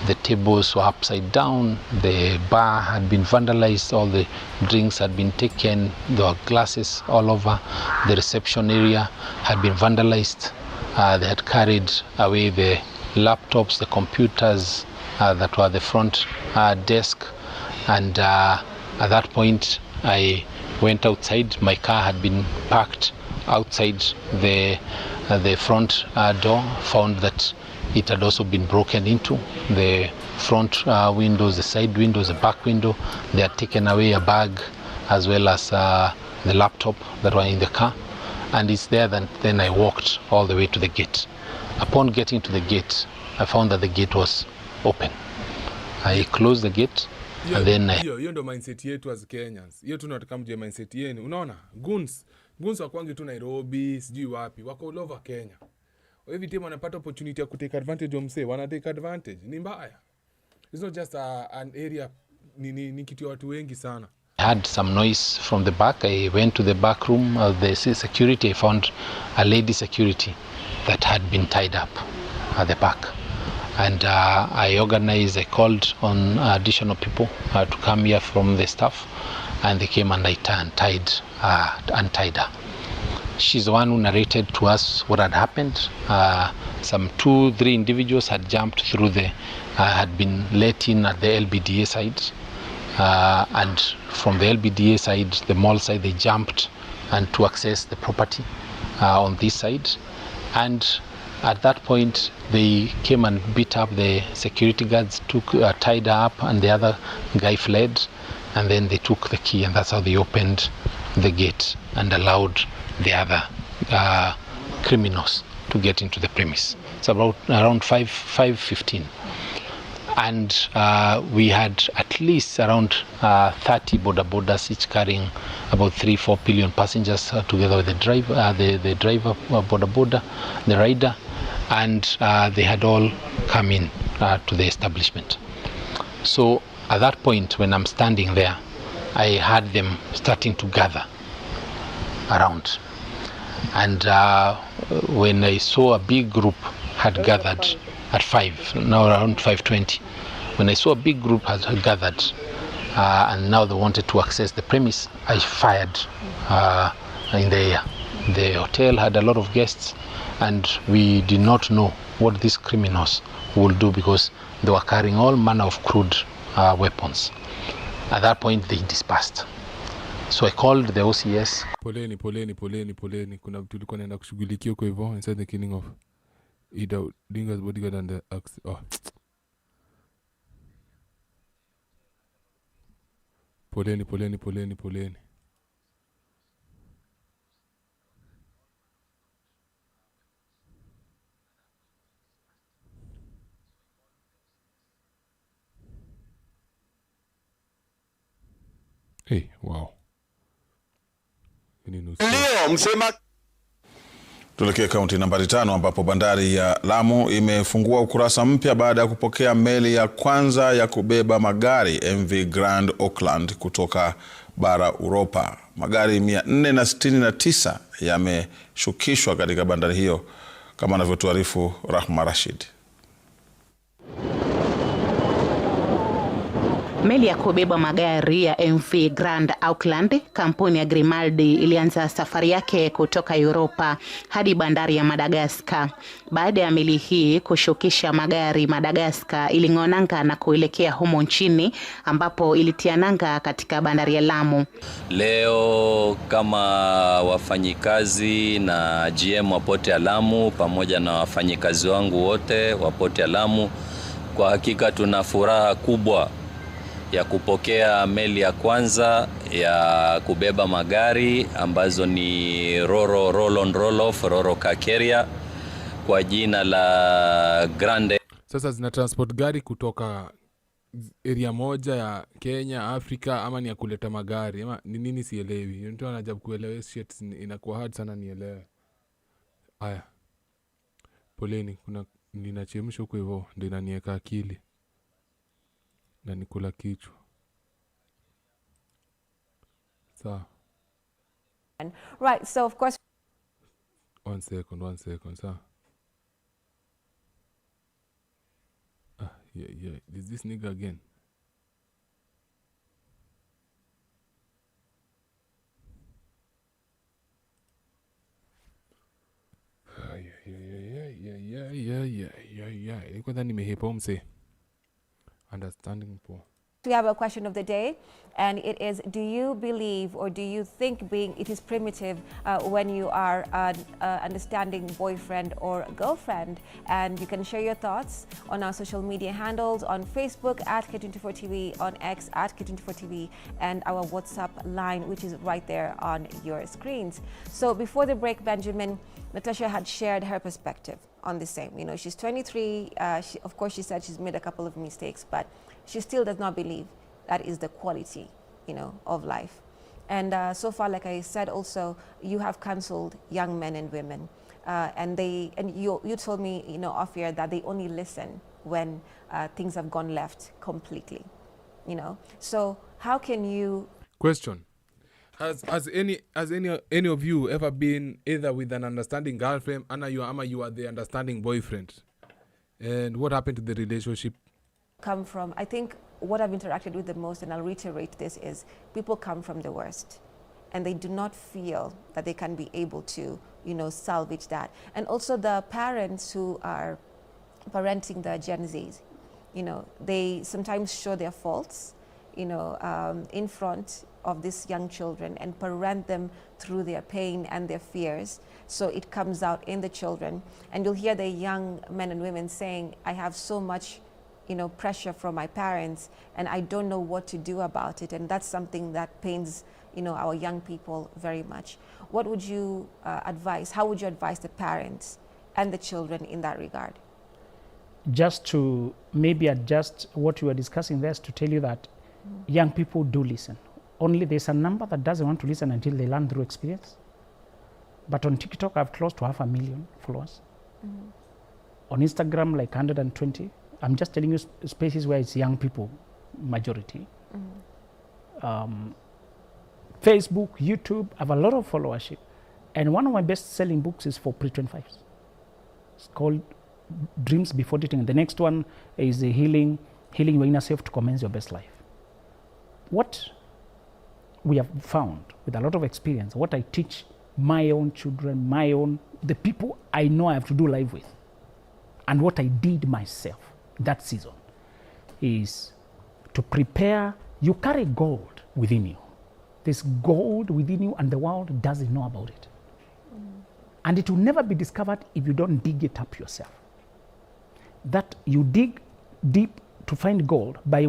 The tables were upside down, the bar had been vandalized, all the drinks had been taken, there were glasses all over, the reception area had been vandalized. They had carried away the laptops, the computers that were at the front desk, and at that point I went outside. My car had been parked outside the front door, found that it had also been broken into. The front windows, the side windows, the back window. They had taken away a bag as well as the laptop that were in the car. and it's there that then I walked all the way to the gate. Upon getting to the gate, I found that the gate was open. I closed the gate and then hiyo ndo mindset yetu as Kenyans. Hiyo tunataka mjue mindset yenu. Unaona? Guns wakwangi tu Nairobi, sijui wapi, wako all over Kenya. Every time wanapata opportunity ya kutake advantage of mse, wana take advantage. Ni mbaya. It's not just an area ni kitu ya watu wengi sana. I heard some noise from the back. I went to the back room of the security. I found a lady security that had been tied up at the back. And I organized, I called on additional people to come here from the staff, and they came and untied her. She's the one who narrated to us what had happened. Some 2-3 individuals had jumped through had been let in at the LBDA side. And from the LBDA side, the mall side, they jumped and to access the property on this side. And at that point, they came and beat up the security guards, tied her up, and the other guy fled. And then they took the key, and that's how they opened the gate and allowed the other criminals to get into the premise. It's about around 5:15. And we had at least around 30 bodabodas, each carrying about 3-4 billion passengers, together with the driver bodaboda, the rider, and they had all come in to the establishment. So at that point, when I'm standing there, I had them starting to gather around. And when I saw a big group had gathered at 5, now around 5:20, when I saw a big group had gathered and now they wanted to access the premise, I fired in the air. The hotel had a lot of guests, and we did not know what these criminals would do because they were carrying all manner of crude weapons. At that point, they dispersed. So I called the OCS. Poleni. Kuna mtu ulikuwa naenda kushughulikia huko hivyo inside the killing of Ida Dinga's bodyguard and the Poleni. Hey, wow. Tuelekee kaunti nambari 5 ambapo bandari ya Lamu imefungua ukurasa mpya baada ya kupokea meli ya kwanza ya kubeba magari MV Grand Auckland kutoka bara Uropa. Magari 469 yameshukishwa katika bandari hiyo, kama anavyotuarifu Rahma Rashid. Meli ya kubeba magari ya MV Grand Auckland, kampuni ya Grimaldi, ilianza safari yake kutoka Europa hadi bandari ya Madagascar. Baada ya meli hii kushukisha magari Madagascar, iling'onanga na kuelekea humo nchini ambapo ilitiananga katika bandari ya Lamu. Leo kama wafanyikazi na GM wa Port ya Lamu pamoja na wafanyikazi wangu wote wa Port ya Lamu, kwa hakika tuna furaha kubwa ya kupokea meli ya kwanza ya kubeba magari ambazo ni Roro Roll-on Roll-off Roro Kakeria kwa jina la Grande. Sasa zina transport gari kutoka area moja ya Kenya, Afrika, ama ni ya kuleta magari, ama ni nini sielewi. Mtu anajabu kuelewa shit, inakuwa hard sana nielewe. Aya. Poleni, kuna ninachemsha huko hivyo ndio inaniweka akili na nikula kichwa. Sawa. Right, so of course. One second, sawa. Yeah. Is this nigga again? Yeah. Ilikuwa dhani nimehepa mse. Understanding poor. We have a question of the day, and it is: do you believe or do you think it is primitive when you are an understanding boyfriend or girlfriend? And you can share your thoughts on our social media handles on Facebook at K24TV, on X at K24TV, and our WhatsApp line, which is right there on your screens. So before the break, Benjamin, Natasha had shared her perspective on the same. You know, she's 23. Of course, she said she's made a couple of mistakes, but she still does not believe that is the quality, you know, of life. And so far, like I said, also, you have counseled young men and women, and you told me, you know, off air that they only listen when things have gone left completely, you know. So how can you? Question: Has any of you ever been either with an understanding girlfriend, and you are the understanding boyfriend, and what happened to the relationship? Come from, I think what I've interacted with the most, and I'll reiterate this, is people come from the worst and they do not feel that they can be able to, you know, salvage that. And also the parents who are parenting the Gen Zs, you know, they sometimes show their faults, you know, in front of these young children and parent them through their pain and their fears. So it comes out in the children, and you'll hear the young men and women saying, I have so much, you know, pressure from my parents and I don't know what to do about it. And that's something that pains, you know, our young people very much. What would you advise? How would you advise the parents and the children in that regard? Just to maybe adjust what you were discussing there, is to tell you that young people do listen. Only there's a number that doesn't want to listen until they learn through experience. But on TikTok, I have close to 500,000 followers. On Instagram, like 120. I'm just telling you spaces where it's young people, majority. Facebook, YouTube, I have a lot of followership. And one of my best-selling books is for pre-25s. It's called Dreams Before Dating. The next one is Healing Your Inner Self to Commence Your Best Life. What we have found with a lot of experience, what I teach my own children, the people I know I have to do life with, and what I did myself that season, is to prepare. You carry gold within you. There's gold within you and the world doesn't know about it. And it will never be discovered if you don't dig it up yourself. That you dig deep to find gold by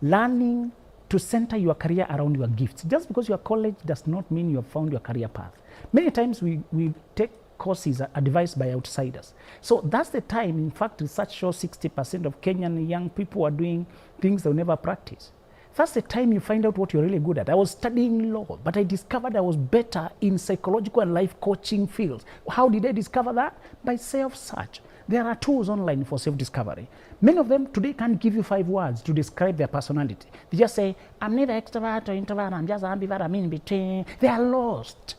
learning to center your career around your gifts. Just because you are college does not mean you have found your career path. Many times we take courses advised by outsiders. So that's the time, in fact, research shows 60% of Kenyan young people are doing things they'll never practice. That's the time you find out what you're really good at. I was studying law, but I discovered I was better in psychological and life coaching fields. How did I discover that? By self-search. There are tools online for self-discovery. Many of them today can't give you 5 words to describe their personality. They just say, I'm neither extrovert or introvert, I'm just ambivert, I'm in between. They are lost.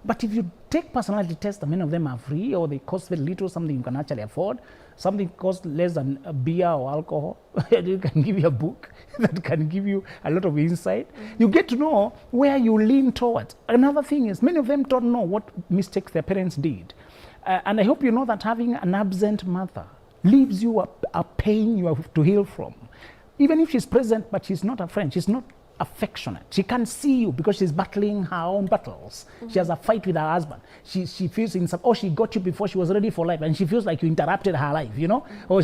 But if you take personality tests, many of them are free or they cost very little, something you can actually afford. Something costs less than a beer or alcohol. It can give you a book that can give you a lot of insight. You get to know where you lean towards. Another thing is many of them don't know what mistakes their parents did. And I hope you know that having an absent mother leaves you a pain you have to heal from. Even if she's present, but she's not a friend, she's not affectionate. She can't see you because she's battling her own battles. She has a fight with her husband. She feels she got you before she was ready for life, and she feels like you interrupted her life, you know? Or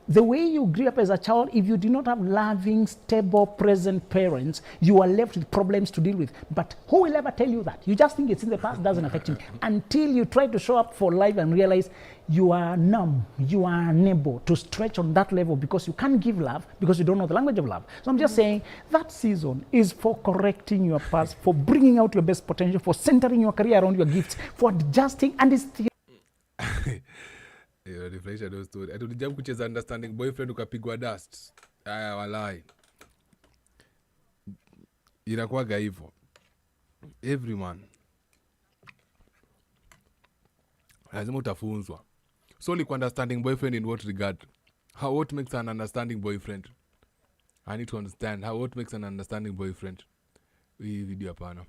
the way you grew up as a child, if you do not have loving, stable, present parents, you are left with problems to deal with. But who will ever tell you that? You just think it's in the past, doesn't affect you. Until you try to show up for life and realize you are numb, you are unable to stretch on that level because you can't give love because you don't know the language of love. So I'm just saying that season is for correcting your past, for bringing out your best potential, for centering your career around your gifts, for adjusting and still. Refresh those story. Atulijaribu kucheza understanding boyfriend ukapigwa dust. Aya walai. Inakuwaga hivyo. Everyone. Lazima utafunzwa. So like understanding boyfriend in what regard? What makes an understanding boyfriend? I need to understand what makes an understanding boyfriend. Hii video hapana.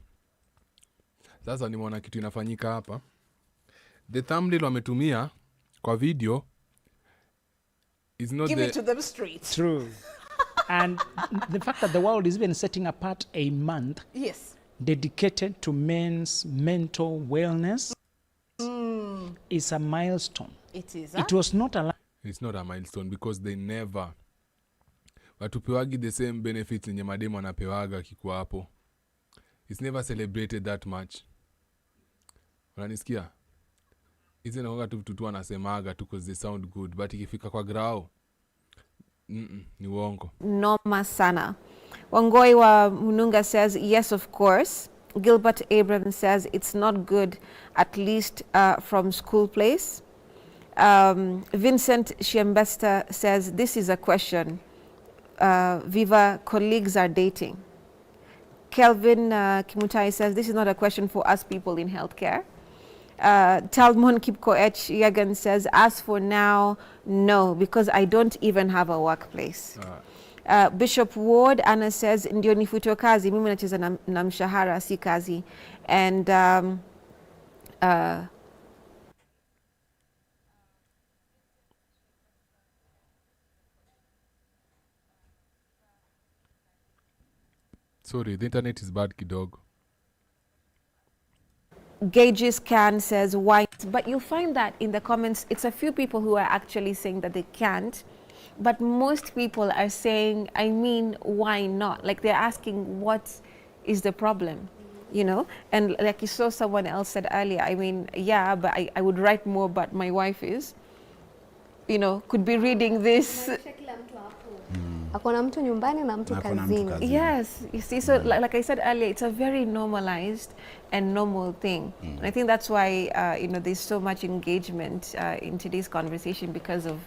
Sasa nimeona kitu inafanyika hapa. The thumbnail wametumia kwa video is not Give it to them straight. True. And the fact that the world is even setting apart a month Yes. dedicated to men's mental wellness is a milestone. It is. It was not a It's not a milestone because they never watupewagi the same benefits yenye mademu anapewaga kikuwa hapo. It's never celebrated that much. Unanisikia? Hizi naoga tu vitu tu anasemaga tu because they sound good, but ikifika kwa grao ni uongo. Noma sana. Wangoi wa Mununga says, yes, of course. Gilbert Abraham says, it's not good, at least from school place. Vincent Shiembesta says, this is a question. Viva colleagues are dating. Kelvin Kimutai says, this is not a question for us people in healthcare. Talmon Kipkoech Yagan says, as for now, no, because I don't even have a workplace. Bishop Ward Anna says, ndio nifutwe kazi, mimi nacheza na mshahara si kazi. And sorry, the internet is bad kidogo. Gauges Can says, why? But you'll find that in the comments, it's a few people who are actually saying that they can't. But most people are saying, I mean, why not? Like they're asking, what is the problem? You know? And like you saw someone else said earlier, I mean, yeah, but I would write more, but my wife is, you know, could be reading this. Akona mtu nyumbani na mtu kazini. Yes, you see, so like I said earlier, it's a very normalized and normal thing. And I think that's why, you know, there's so much engagement in today's conversation because of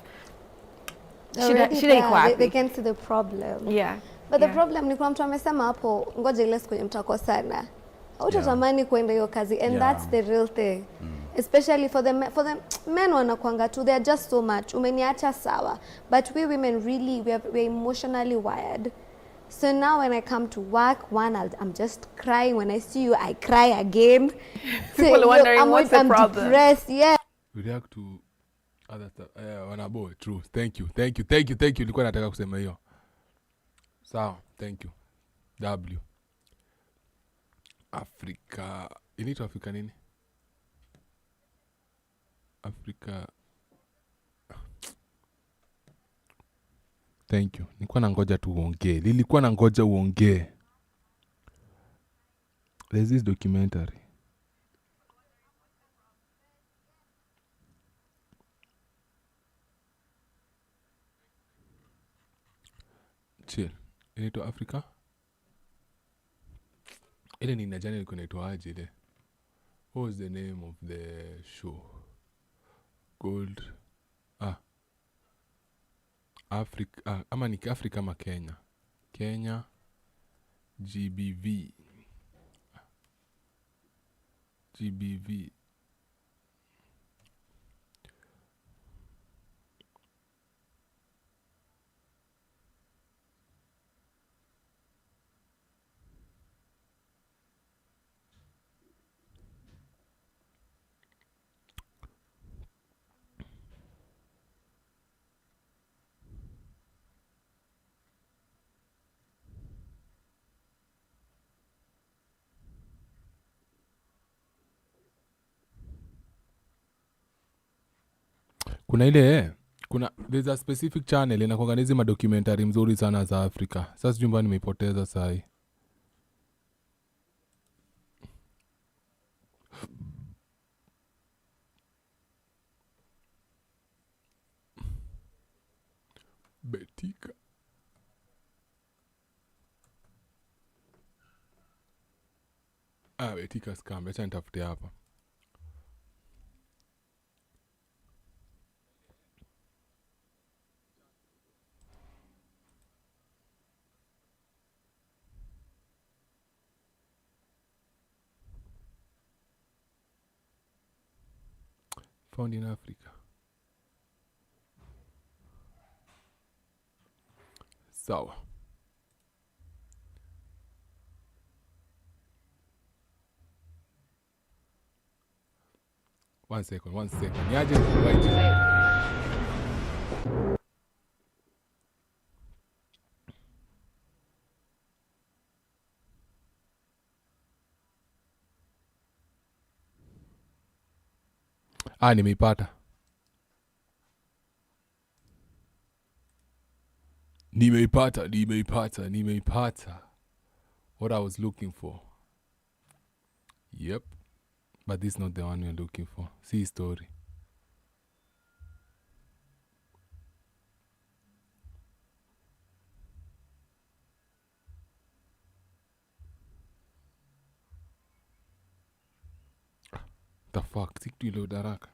they can see the problem. Yeah. But the problem ni kwa mtu amesema hapo ngoja ile siku mtakosana. Utatamani kwenda hiyo kazi and that's the real thing. Especially for the men wanakuanga tu, they're just so much. Umeniacha sawa. But we women really, we're emotionally wired. So now when I come to work, I'm just crying. When I see you, I cry again. People are wondering what's the problem. I'm depressed, yeah. We react to other stuff. Wanabo, true. Thank you. Nilikuwa nataka kusema hiyo. Sawa, thank you. W. Africa. Inaitwa Africa nini? Africa. Thank you. Nilikuwa nangoja tu uongee. Nilikuwa nangoja uongee. There's this documentary. Chill. Inaitwa Africa? Ile ni najani ilikuwa inaitwa aje ile? What was the name of the show? Gold. Africa. Ama ni Africa ama Kenya? Kenya. GBV. Kuna ile there's a specific channel inakuanga hizi madocumentary mzuri sana za Afrika. Sasa jumba nimeipoteza sahi. Betika. Betika scam. Acha nitafute hapa. Found in Africa. Sawa. One second. Niaje right. Nimeipata. What I was looking for. Yep. But this is not the one we're looking for. See story. The fuck? Siktu ilo daraka.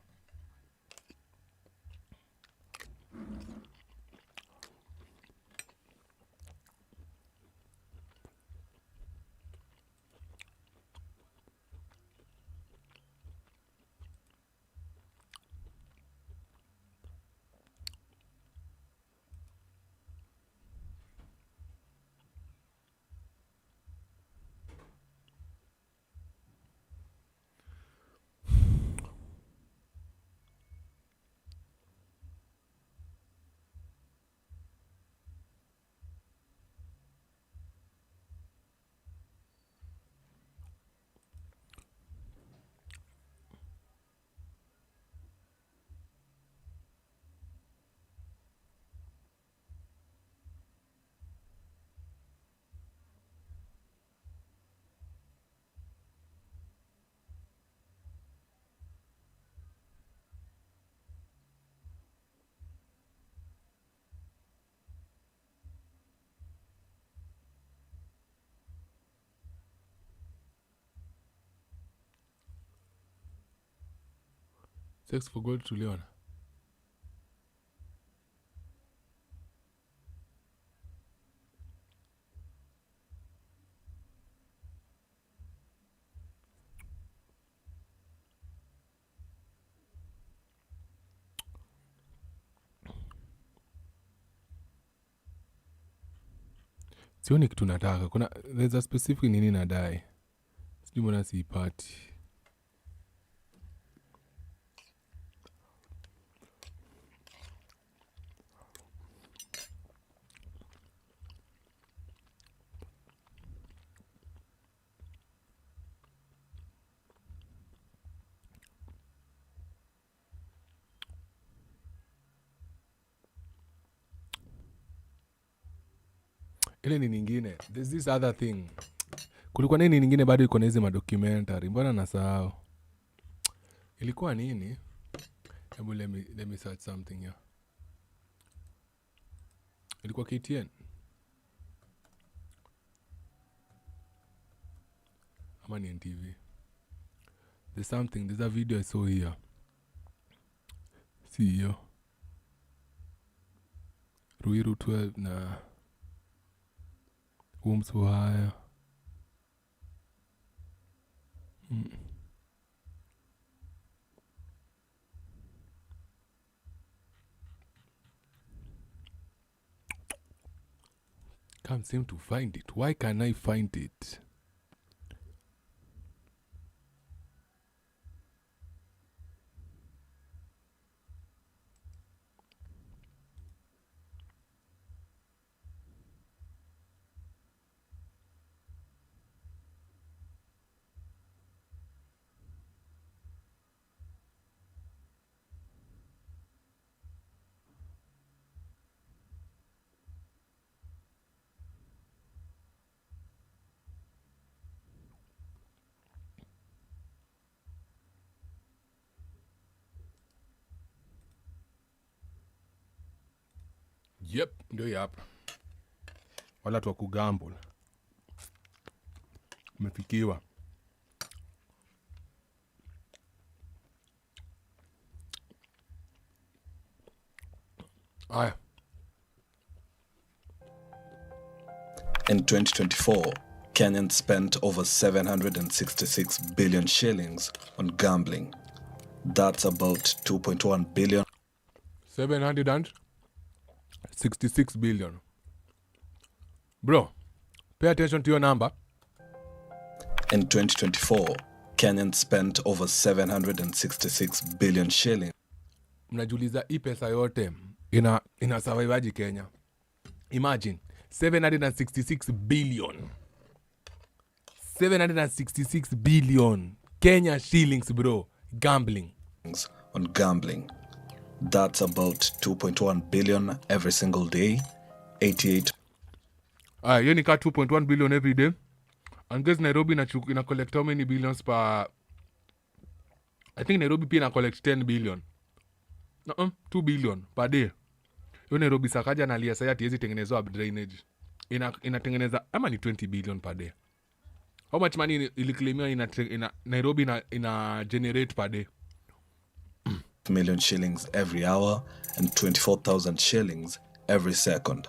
Sex for gold tuliona. Sioni kitu nataka. There's a specific nini nadai. Sijui mbona siipati. Ile ni nyingine. There's this other thing. Kulikuwa nini nyingine bado iko na hizi madocumentary. Mbona nasahau? Ilikuwa nini? Hebu let me search something here. Ilikuwa KTN. Ama ni NTV. There's a video I saw here. See here. Ruiru 12 na Umsu haya. Can't seem to find it. Why can't I find it? Yep, ndio hii hapa. Wala watu wa kugamble. Umefikiwa. Aya. In 2024, Kenyans spent over 766 billion shillings on gambling. That's about 2.1 billion. 766 billion. Bro, pay attention to your number. In 2024, Kenyans spent over 766 billion shillings. Mnajiuliza hii pesa yote ina survivaji Kenya. Imagine 766 billion. 766 billion Kenya shillings, bro. Gambling. on gambling. That's about 2.1 billion every single day, 88. You nika 2.1 billion every day. And guess Nairobi ina collect how many billions per... I think Nairobi pia ina collect 10 billion. 2 billion per day. Yo Nairobi sakaja na lia sayati yezi tengenezwa drainage. Inatengeneza ama ni 20 billion per day. How much money iliclaimia ina Nairobi ina generate per day? Million shillings every hour and 24,000 shillings every second.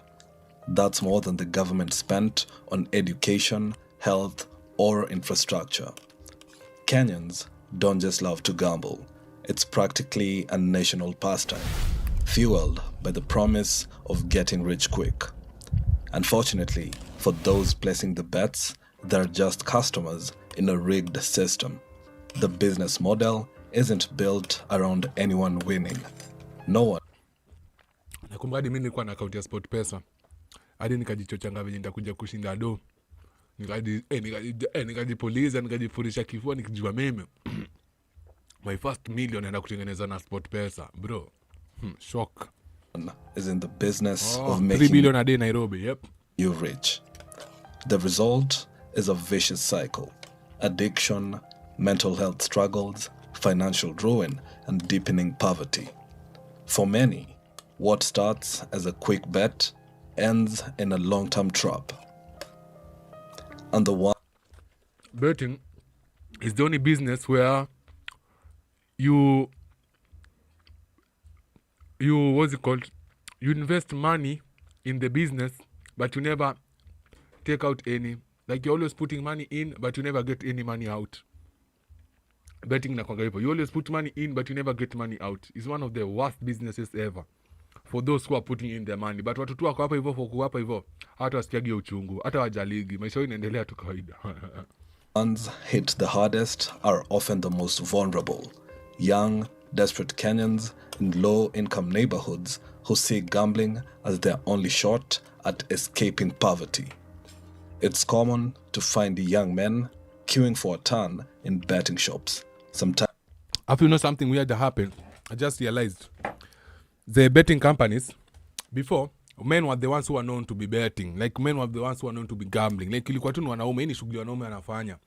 That's more than the government spent on education, health, or infrastructure. Kenyans don't just love to gamble. It's practically a national pastime, fueled by the promise of getting rich quick. Unfortunately, for those placing the bets, they're just customers in a rigged system. The business model isn't built around anyone winning. No one. Nakumbuka hadi mimi nilikuwa na account ya SportPesa. Hadi nikajichochanga venye nitakuja kushinda do. Nikajipoliza, nikajifurisha kifua nikijua meme. My first million naenda kutengeneza na SportPesa, bro. Shock. Is in the business of 3 making billion a day Nairobi, yep. You rich. The result is a vicious cycle. Addiction, mental health struggles, financial ruin, and deepening poverty. For many, what starts as a quick bet ends in a long-term trap. And the one betting is the only business where you what's it called? You invest money in the business, but you never take out any. Like you're always putting money in, but you never get any money out. Betting na kwanga hivyo. You always put money in, but you never get money out. It's one of the worst businesses ever for those who are putting in their money. But watu tu wako hapa hivyo, for hapa hivyo, hata wasikiagi uchungu, hata wajaligi. Maisha yao inaendelea tu kawaida. ones hit the hardest are often the most vulnerable. Young, desperate Kenyans in low-income neighborhoods who see gambling as their only shot at escaping poverty. It's common to find young men queuing for a turn in betting shops. Sometimes, If you know something weird that happened, I just realized the betting companies, before, men were the ones who were known to be betting. Like men were the ones who were known to be gambling. Like ilikuwa tu ni wanaume, ni shughuli wanaume wanafanya.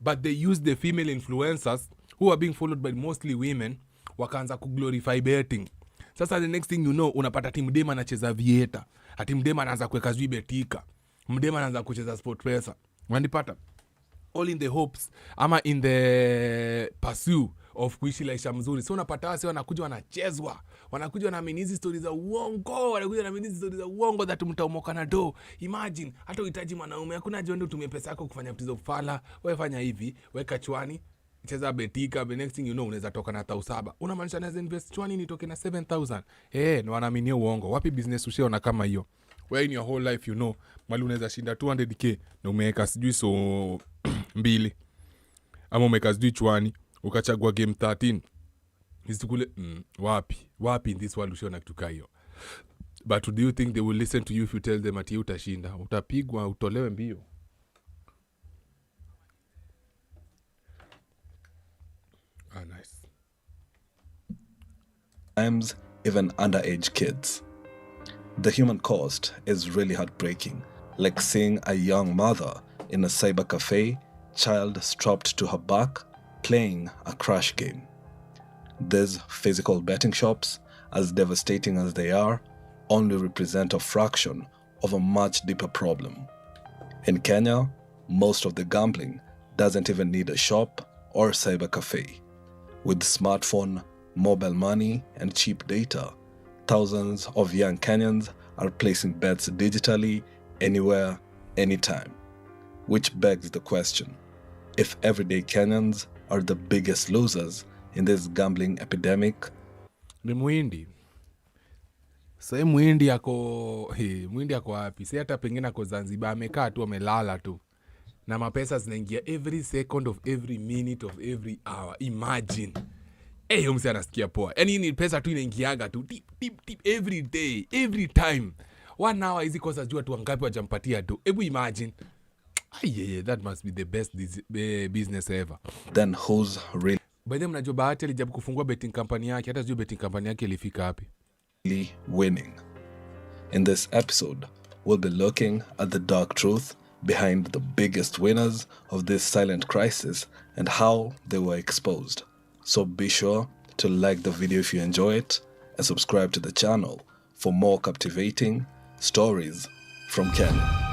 But they used the female influencers who are being followed by mostly women, wakaanza kuglorify betting. Sasa the next thing you know, unapata timu dema anacheza vieta. Ati mdema anaanza kuweka zui betika. Mdema anaanza kucheza SportPesa. Wanipata? All in the hopes, ama in the pursuit of kuishi maisha mzuri. So unapata wasi wanakuja wanachezwa. Wanakuja wanaamini hizi stories za uongo. Wanakuja wanaamini hizi stories za uongo that mtaomoka na do. Imagine, hata uhitaji mwanaume. Hakuna jendo utumie pesa yako kufanya vitu za ufala. Wewe fanya hivi, weka chwani, cheza betika, the next thing you know unaweza toka na 7,000. Unamaanisha naweza invest chwani nitoke na 7,000. Na wanaamini uongo. Wapi business ushaona kama hiyo? Where in your whole life you know, mali unaweza shinda 200k na umeweka sijui so 2 ama umeweka sijui chwani ukachagua game 13 isikule wapi in this world ushaona kitu hiyo. But do you think they will listen to you if you tell them ati utashinda? Utapigwa, utolewe mbio. Nice. Sometimes even underage kids. The human cost is really heartbreaking, like seeing a young mother in a cyber cafe, child strapped to her back, playing a crash game. These physical betting shops, as devastating as they are, only represent a fraction of a much deeper problem. In Kenya, most of the gambling doesn't even need a shop or cyber cafe. With smartphone, mobile money, and cheap data, thousands of young Kenyans are placing bets digitally, anywhere, anytime. Which begs the question, if everyday Kenyans are the biggest losers in this gambling epidemic. Ni muhindi. Sasa muhindi yako wapi? Si hata pengine ako Zanzibar, amekaa tu amelala tu. Na mapesa zinaingia every second of every minute of every hour. Imagine. Huyo mse anasikia poa. Yaani ni pesa tu inaingiaga tu tip every day, every time. 1 hour hizi kosa jua tu wangapi wajampatia tu. Hebu imagine. That must be the best business ever. Then who's really By the way, mnajua Bahati alijaribu kufungua betting company yake, hata sijui betting company yake ilifika wapi. Winning. In this episode, we'll be looking at the dark truth behind the biggest winners of this silent crisis and how they were exposed. So be sure to like the video if you enjoy it and subscribe to the channel for more captivating stories from Kenya.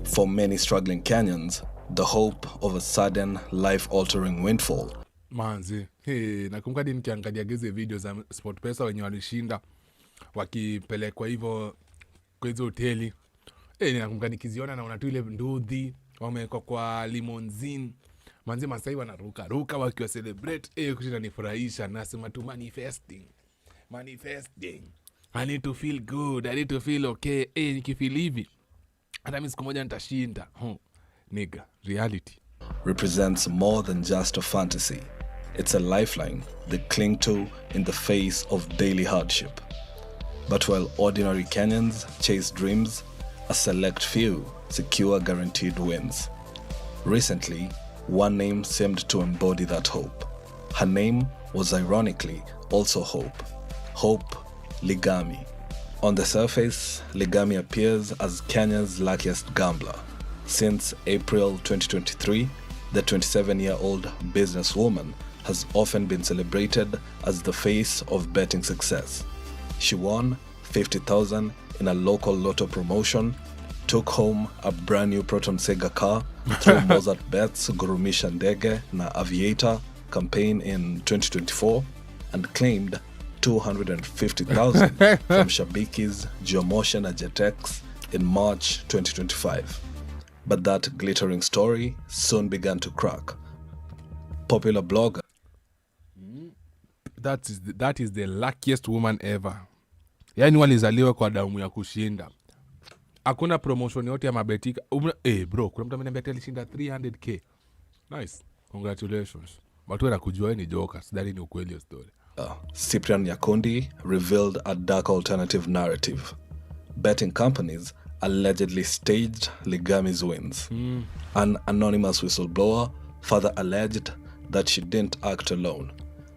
For many struggling Kenyans, the hope of a sudden life-altering windfall. Manzi, nakumbuka hadi nikiangalia hizo video za SportPesa wenye walishinda wakipelekwa hivyo kwa hizo hoteli. Nakumbuka nikiziona naona tu ile ndudhi wamewekwa kwa limousine. Manzi Masai wanaruka wakiwa celebrate. Kushinda nifurahisha, nasema tu manifesting. I need to feel good, I need to feel okay. Nikifeel hivi hata mimi siku moja nitashinda. Nigga, reality represents more than just a fantasy. It's a lifeline they cling to in the face of daily hardship. But while ordinary Kenyans chase dreams, a select few secure guaranteed wins. Recently, one name seemed to embody that hope. Her name was ironically also Hope. Hope Ligami. On the surface, Ligami appears as Kenya's luckiest gambler. Since April 2023, the 27-year-old businesswoman has often been celebrated as the face of betting success. She won 50,000 in a local lotto promotion, took home a brand new Proton Sega car through Mozart Bet's Gurumisha Ndege na Aviator campaign in 2024, and claimed 250,000 from Shabiki's Geomotion na Jetex in March 2025. But that glittering story soon began to crack. Popular blogger. That is the luckiest woman ever. Yani walizaliwa kwa damu ya kushinda. Hakuna promotion yote ya mabetika. Bro, kuna mtu ameniambia alishinda 300k. Nice. Congratulations. Watu wanakujua ni joker. Sidhani ni ukweli hiyo story. Cyprian Nyakundi revealed a dark alternative narrative. Betting companies allegedly staged Ligami's wins. An anonymous whistleblower further alleged that she didn't act alone.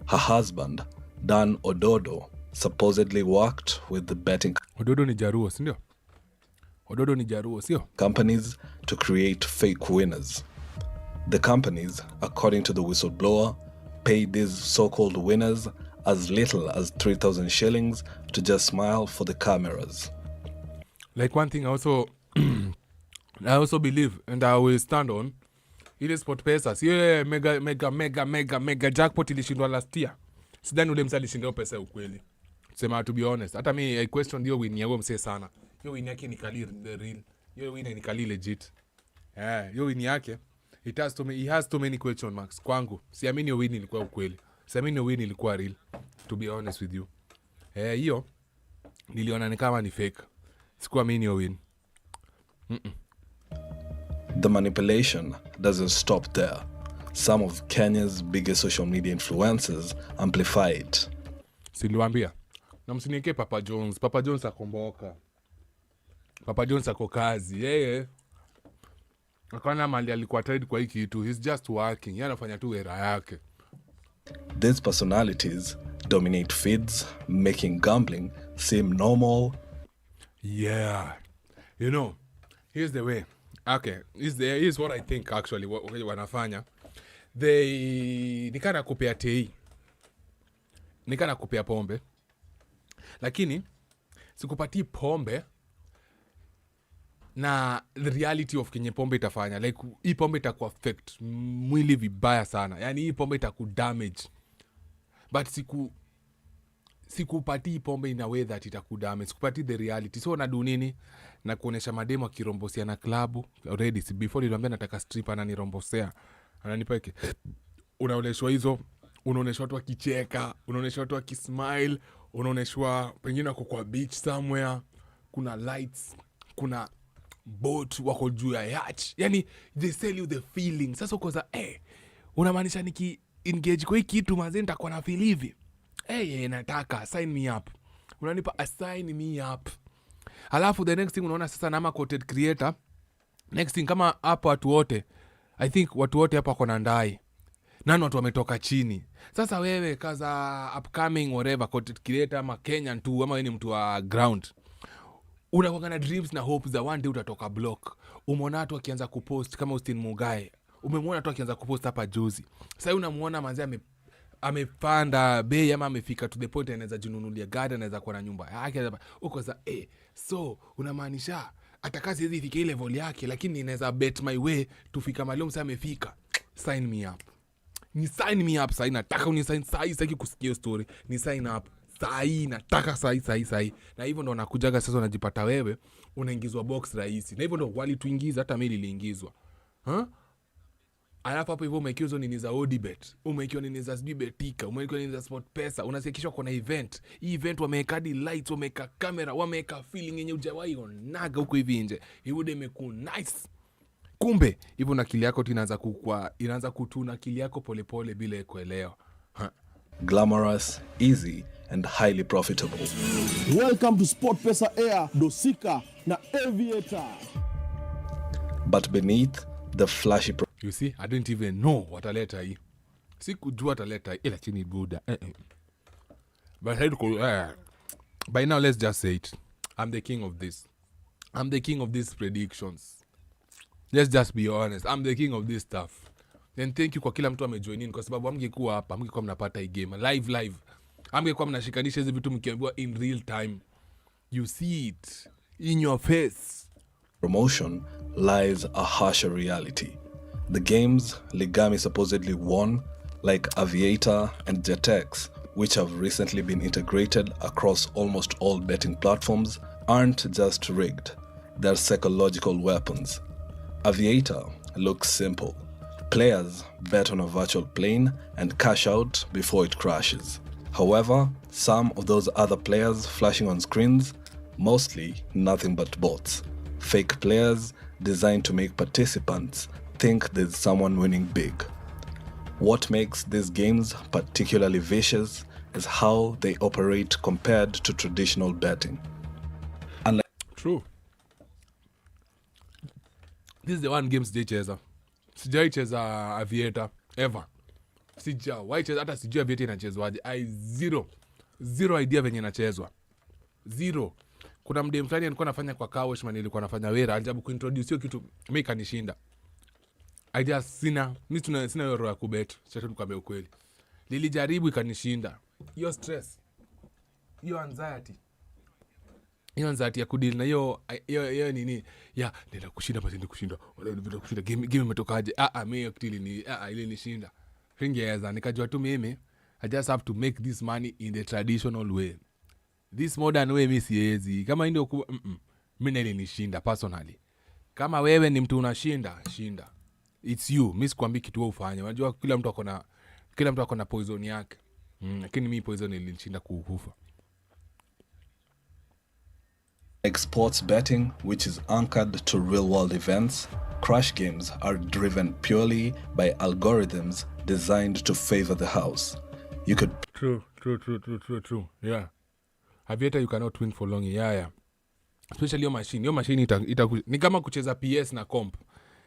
Her husband, Dan Ododo, supposedly worked with the betting Ododo ni Jaruo, sindio? Ododo ni Jaruo, sio? Companies to create fake winners. The companies, according to the whistleblower, paid these so-called winners as little as 3,000 shillings to just smile for the cameras. Like one thing I also believe, and I will stand on, ile SportPesa, siyo mega jackpot ilishindwa last year. Sidhani ule msa alishinda pesa ya ukweli. Sema to be honest, hata mi I question hiyo win ya huyo mse sana. Hiyo win yake ni kali real. Hiyo win ni kali legit. Hiyo win yake he has too many question marks kwangu. Siamini hiyo win ilikuwa ukweli. Siamini hiyo win ilikuwa real, to be honest with you. Hiyo niliona ni kama ni fake. Sikuamini hiyo win. The manipulation doesn't stop there. Some of Kenya's biggest social media influencers amplify it. Siliwambia. Na msinieke Papa Jones. Papa Jones akomboka. Papa Jones ako kazi. Yeye. Akana mali alikuwa trade kwa hiki kitu. He's just working. Yeye anafanya tu era yake. These personalities dominate feeds, making gambling seem normal. Yeah. You know, here's the way. Okay, here's what I think actually wanafanya. Nikana kupea tei. Nikana kupea pombe. Lakini sikupatii pombe na the reality of kenye pombe itafanya. Like hii pombe itaku affect mwili vibaya sana. Yani hii pombe itaku damage. But sikupatii pombe in a way that itaku damage. Sikupatii the reality. So nadu nini? Na kuonesha mademo akirombosia na klabu. Already, before niliambia nataka stripper ananirombosea. Ananipa hiki. Unaoneshwa hizo. Unaoneshwa watu wakicheka. Unaoneshwa watu wakismile. Unaoneshwa pengine wako kwa beach somewhere. Kuna lights. Kuna boat wako juu ya yacht. Yani they sell you the feeling. Sasa uko za unamaanisha niki engage kwa hii kitu mazeni nitakuwa na feel hivi. Nataka sign me up. Unanipa sign me up. Alafu the next thing unaona sasa nama content creator, next thing kama hapo watu wote, I think watu wote hapa wako na ndai. Nani watu wametoka chini. Sasa wewe kaza upcoming whatever content creator ama Kenyan tu ama wewe ni mtu wa ground, unakuwa na dreams na hopes za one day utatoka block. Umeona watu akianza kupost kama Austin Mugai. Umemwona tu akianza kupost hapa juzi. Sasa unamuona manzi amepanda bei ama amefika to the point anaweza jinunulia gari, anaweza kuwa na nyumba yake. Uko za so unamaanisha atakazi hizi ifike ile level yake, lakini inaweza bet my way tufika mahali msa amefika. Sign me up. Ni sign me up sahi, nataka unisign sahi, sitaki kusikia story. Ni sign up sahi, nataka sahi. Na hivyo ndo nakujaga sasa, unajipata wewe unaingizwa box rahisi. Na hivyo ndo walituingiza, hata mimi niliingizwa. Alafu hapo hivyo umekiwa nini za Odibet, umekiwa nini za Betika, umekiwa nini za Sport Pesa, unasikishwa kuna event. Hii event wameweka lights, wameweka camera, wameweka feeling yenye hujawahi onaga huko hivi nje. Hiyo ndio imekuwa nice. Kumbe hivyo na akili yako inaanza kutuna akili yako polepole bila kuelewa. Glamorous, easy and highly profitable. Welcome to Sport Pesa Air, Dosika na Aviator. But beneath the flashy you see, I didn't even know what ataleta hii. Sikujua ataleta hii, ila chini buda. But by now let's just say it. I'm the king of this. I'm the king of these predictions. Let's just be honest. I'm the king of this stuff. And thank you kwa kila mtu amejoin in, kwa sababu amngekuwa hapa, amngekuwa mnapata hii game live. Amngekuwa mnashikanisha hizi vitu mkiambiwa in real time. You see it in your face. Promotion lies a harsher reality. The games Ligami supposedly won, like Aviator and Jetex, which have recently been integrated across almost all betting platforms, aren't just rigged. They're psychological weapons. Aviator looks simple. Players bet on a virtual plane and cash out before it crashes. However, some of those other players flashing on screens, mostly nothing but bots. Fake players designed to make participants think there's someone winning big. What makes these games particularly vicious is how they operate compared to traditional betting. True. This is the one game sijaicheza. Sijaicheza Aviator ever. Sijaicheza hata sijui Aviator inachezwaje. Zero idea venye inachezwa. Zero. Kuna mdem fulani alikuwa anafanya kwa car wash, nilikuwa nafanya wera, ajabu kuintroduce hiyo kitu mimi kanishinda. Idea sina, mimi sina roho ya kubet. Sasa tukwambia ukweli. Nilijaribu ikanishinda. Hiyo stress. Hiyo anxiety ya kudeal na hiyo nini ya nenda kushinda basi, nenda kushinda game imetokaje. Mimi hiyo kitu ile nishinda ringeza. Nikajua tu mimi I just have to make this money in the traditional way. This modern way mimi siwezi. Kama ndio mimi ile nishinda personally. Kama wewe ni mtu unashinda, shinda. It's you. Mimi sikwambii kitu wewe ufanye. Unajua kila mtu ako na poison yake. Lakini mimi poison ilinishinda kukufa. Like sports betting, which is anchored to real-world events, crash games are driven purely by algorithms designed to favor the house. You could... True. Yeah. Aviator you cannot win for long. Yeah. Especially your machine. Your machine ni kama kucheza PS na comp.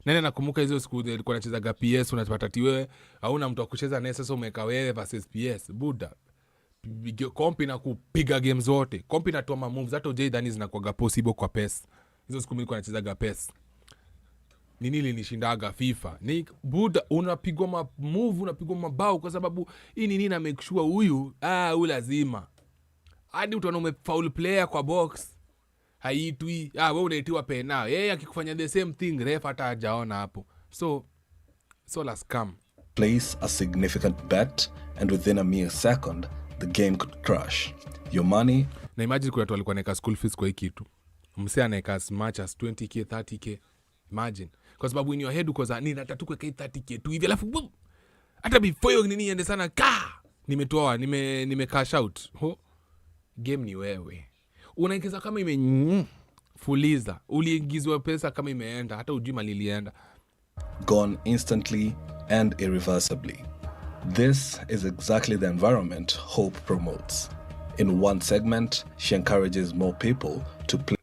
Nene nakumbuka hizo siku nilikuwa nachezaga PS, unapata tiwe hauna mtu wa kucheza naye, sasa umeka wewe versus PS. Buda. Comp inakupiga game zote. Comp inatoa ma moves hata ujai zinakuwa possible kwa PES. Hizo siku nilikuwa nachezaga PES. Nini ilinishindaga FIFA? Ni buda, unapigwa ma move, unapigwa mabao kwa sababu hii nini na make sure huyu lazima. Hadi utaona umefoul player kwa box. Haitwi. Wewe unaitiwa penalty. Yeye akikufanya the same thing ref hata hajaona hapo. So la scam. Place a significant bet and within a mere second the game could crash. Your money. Na imagine kuna watu walikuwa naeka school fees kwa hii kitu. Msee anaeka as much as 20k, 30k. Imagine. Kwa sababu in your head uko za nini natatuka 30k tu hivi alafu hata before hiyo nini iende sana nimetoa nime cash out. Game ni wewe. Unaingiza kama fuliza. Uliingizwa pesa kama imeenda hata ujui mali ilienda. Gone instantly and irreversibly. This is exactly the environment Hope promotes. In one segment, she encourages more people to play.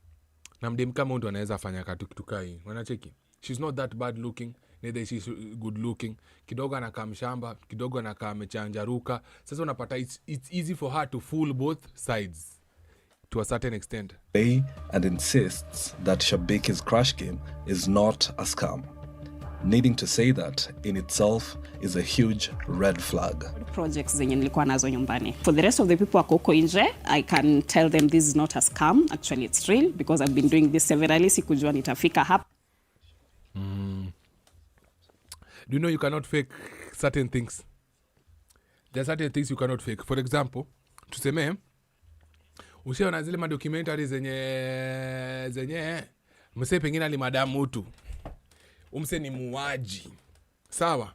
Na mdem kama ndo anaweza fanya kitu kai. Wanacheki. She's not that bad looking, neither she's good looking. Kidogo anakaa mshamba, kidogo anakaa amechanjaruka. Sasa unapata it's easy for her to fool both sides to a certain extent. And insists that Shabiki's crash game is not a scam. Needing to say that in itself is a huge red flag. Projects zenye nilikuwa nazo nyumbani. For the rest of the people wako huko nje, I can tell them this is not a scam. Actually it's real because I've been doing this severally. Sikujua nitafika hapa. Do you know you cannot fake certain things? There are certain things you cannot fake. For example, tuseme ushaona zile madocumentary zenye mse pengine alimadamu mtu. Umse ni muuaji. Sawa?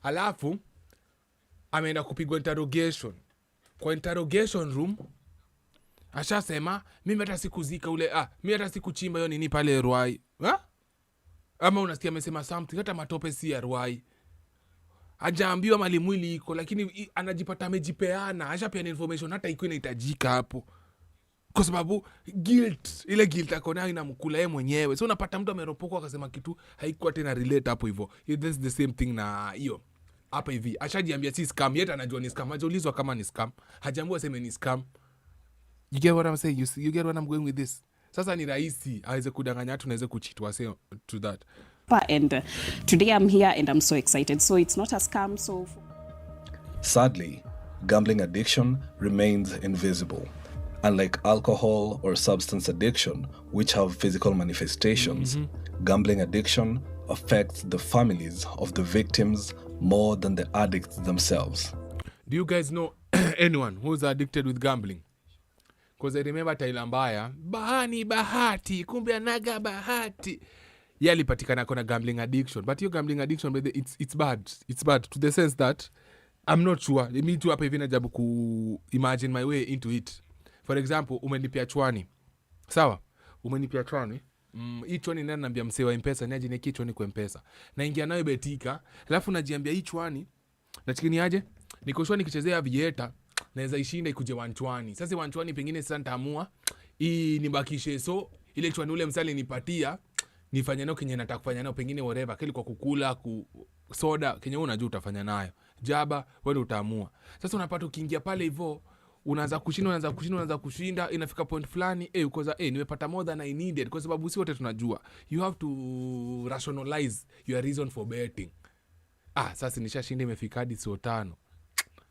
Alafu ameenda kupigwa interrogation. Kwa interrogation room ashasema mimi hata sikuzika ule mimi hata sikuchimba hiyo nini pale Ruai. Ama unasikia amesema something hata matope si ya Ruai. Hajaambiwa mali mwili iko lakini anajipata amejipeana. Ashapeana information hata iko inahitajika hapo. Kwa sababu ile guilt akona inamkula yeye mwenyewe. So unapata mtu ameropoka akasema kitu haikuwa tena relate hapo hivyo. This the same thing na hiyo. Hapa hivi ashajiambia si scam, yet anajua ni scam. Hajaulizwa kama ni scam. Hajaambiwa sema ni scam. You get what I'm saying? You get what I'm going with this? Sasa ni rahisi aweze kudanganya tunaweze kuchitwa say to that. And today I'm here and I'm so excited. So it's not a scam. So sadly, gambling addiction remains invisible. Unlike alcohol or substance addiction, which have physical manifestations, gambling addiction affects the families of the victims more than the addicts themselves. Do you guys know anyone who's addicted with gambling? Because I remember Taila Mbaya, bahati, kumbe anaga bahati. Yeye alipatikana kona gambling addiction. But your gambling addiction, it's bad. It's bad to the sense that I'm not sure. Me too hapa hivi najabu ku imagine my way into it. For example, umenipia chwani. Sawa? Umenipia chwani. Hii chwani nani ananiambia msee wa M-Pesa, niaje ni kichwani kwa M-Pesa. Naingia nayo betika, alafu najiambia hii chwani. Nachikini aje? Niko chwani kichezea vieta, naweza ishinda ikuje wanchwani. Sasa wanchwani pengine sasa nitaamua hii nibakishe so ile chwani ule msali nipatia, nifanye nayo kenye nataka kufanya nayo pengine whatever, kile kwa kukula, soda, kenye unajua utafanya nayo. Jaba, wewe utaamua. Sasa unapata ukiingia pale hivyo unaanza kushinda inafika point fulani uko za nimepata more than I needed kwa sababu si wote tunajua you have to rationalize your reason for betting. Sasa nishashinda imefika hadi so 5.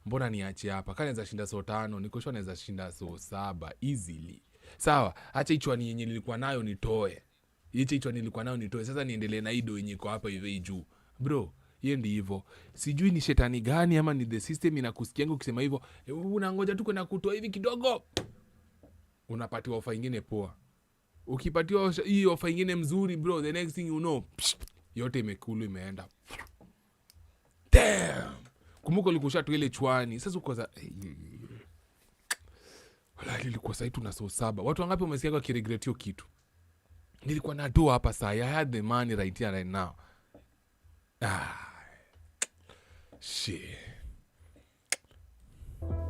Mbona niache hapa? Kama naweza shinda so 5 niko sure naweza shinda so 7 easily. Sawa, acha hicho ni yenye nilikuwa nayo nitoe. Hicho nilikuwa nayo nitoe. Sasa niendelee na ido yenye iko hapa hivi juu. Bro, yendi hivyo. Sijui ni shetani gani ama ni the system inakusikianga ukisema hivyo. Unangoja tu kwenda kutoa hivi kidogo. Unapatiwa ofa nyingine poa. Ukipatiwa hii ofa nyingine mzuri bro, the next thing you know, yote imekulu imeenda. Damn. Kumbuka ulikuwa tu ile chwani. Sasa uko za wala ilikuwa sasa tuna so 7. Watu wangapi wamesikia kwa kiregret hiyo kitu? Nilikuwa na doa hapa saa. I had the money right here right now. Shit.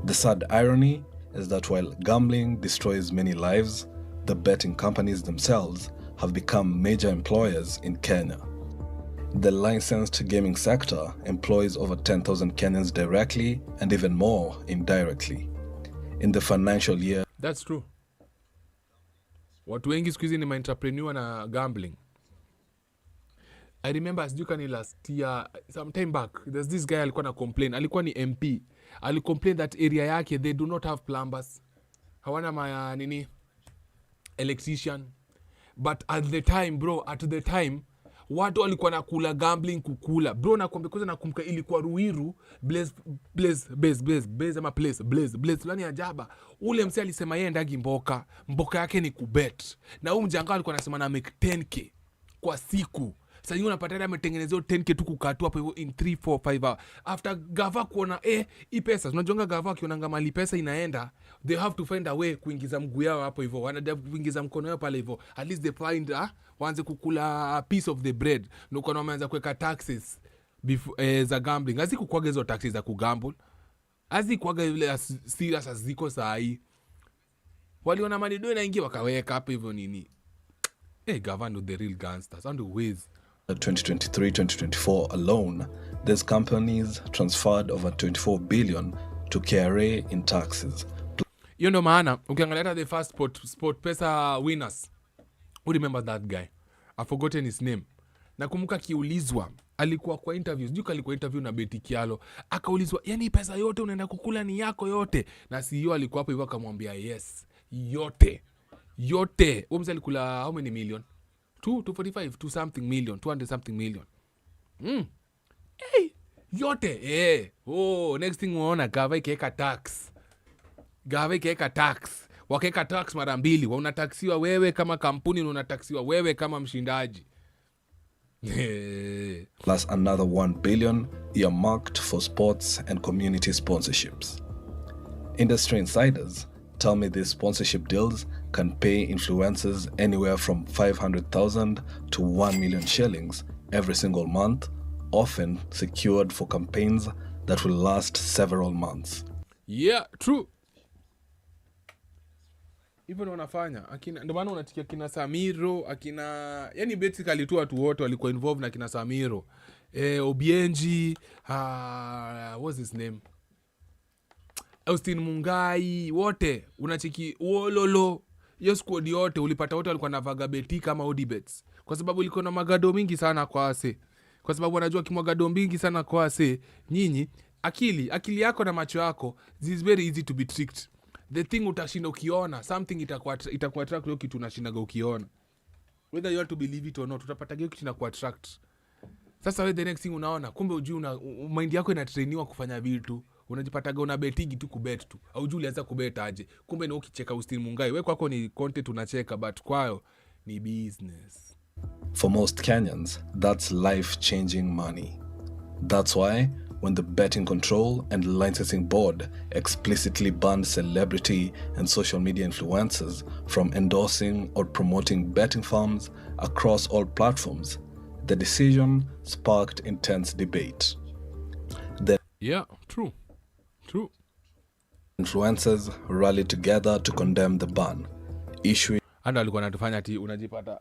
The sad irony is that while gambling destroys many lives, the betting companies themselves have become major employers in Kenya. The licensed gaming sector employs over 10,000 Kenyans directly and even more indirectly. In the financial year... That's true. Watu wengi siku hizi ni entrepreneur na gambling. I remember as you can last year, some time back, there's this guy alikuwa na complain. Alikuwa ni MP. Alicomplain that area yake, they do not have plumbers. Hawana electrician. But at the time, watu walikuwa nakula gambling kukula. Bro, nakwambia kwanza nakumbuka ilikuwa Ruiru, Blaze, fulani ajaba. Ule msee alisema yeye ndagi mboka yake ni kubet. Na huyu mjanga alikuwa anasema na make 10k kwa siku. Sasa yeye unapata ametengenezea 10k tu kukatua hapo hivyo in 3 4 5 hours. After gava kuona hii pesa, unajonga gava kiona mali pesa inaenda, they have to find a way kuingiza mguu yao hapo hivyo. Wanataka kuingiza mkono yao pale hivyo. At least they find waanze kukula a piece of the bread. Ndio kwa wameanza kuweka taxes za gambling. Hazikukuaga hizo taxes za kugamble. Hazikuaga ile serious ziko saa hii. Waliona madido inaingia wakaweka hapo hivyo nini. Hey, Gavano, the real gangsters. And the ways. 2023-2024 alone, these companies transferred over 24 billion to KRA in taxes. You know, maana, ukiangalia the first sport pesa winners. Who remember that guy? I've forgotten his name. Nakumbuka kiulizwa, alikuwa kwa interviews, juka alikuwa interview na Betty Kialo, akaulizwa, yani pesa yote unaenda kukula ni yako yote? Na CEO alikuwa hapo hivyo akamwambia yes, yote. Yote. Huyo mzee alikula how many million? 245, 2 something million, 200 something million. Hey, yote. Oh, next thing unaona gava ikeka tax. Gava ikeka tax. Wakeka tax mara mbili. Unataxiwa wewe kama kampuni na unataxiwa wewe kama mshindaji. Plus another 1 billion earmarked for sports and community sponsorships. Industry insiders tell me these sponsorship deals can pay influencers anywhere from 500,000 to 1 million shillings every single month, often secured for campaigns that will last several months. Yeah, true. Hivyo wanafanya. Ndio maana unatikia kina Samiro, yani basically tu watu wote walikuwa involved na kina Samiro. Obienji, what's his name? Austin Mungai, wote. Unachiki Wololo. Hiyo squad yote ulipata wote walikuwa na vaga beti kama Odibets. Kwa sababu ilikuwa na magado mingi sana kwa ase. Kwa sababu wanajua kimwagado mingi sana kwa ase, nyinyi akili yako na macho yako is very easy to be tricked. The thing utashinda ukiona, something itakuwa attract hiyo kitu unashindaga ukiona. Whether you want to believe it or not, utapata hiyo kitu inakuwa attract. Sasa wewe the next thing unaona, kumbe ujui mind yako inatrainiwa kufanya vitu. Unajipataga una betigi tu kubet tu. Au ujui ulianza kubet aje. Kumbe ni ukicheka Austin Mungai. Wewe kwako ni content unacheka, but kwayo ni business. For most Kenyans, that's life-changing money. That's why when the Betting Control and Licensing Board explicitly banned celebrity and social media influencers from endorsing or promoting betting firms across all platforms, the decision sparked intense debate. Yeah, true. Influencers rallied together to condemn the ban, issuing... Ando alikuwa anatufanya ati unajipata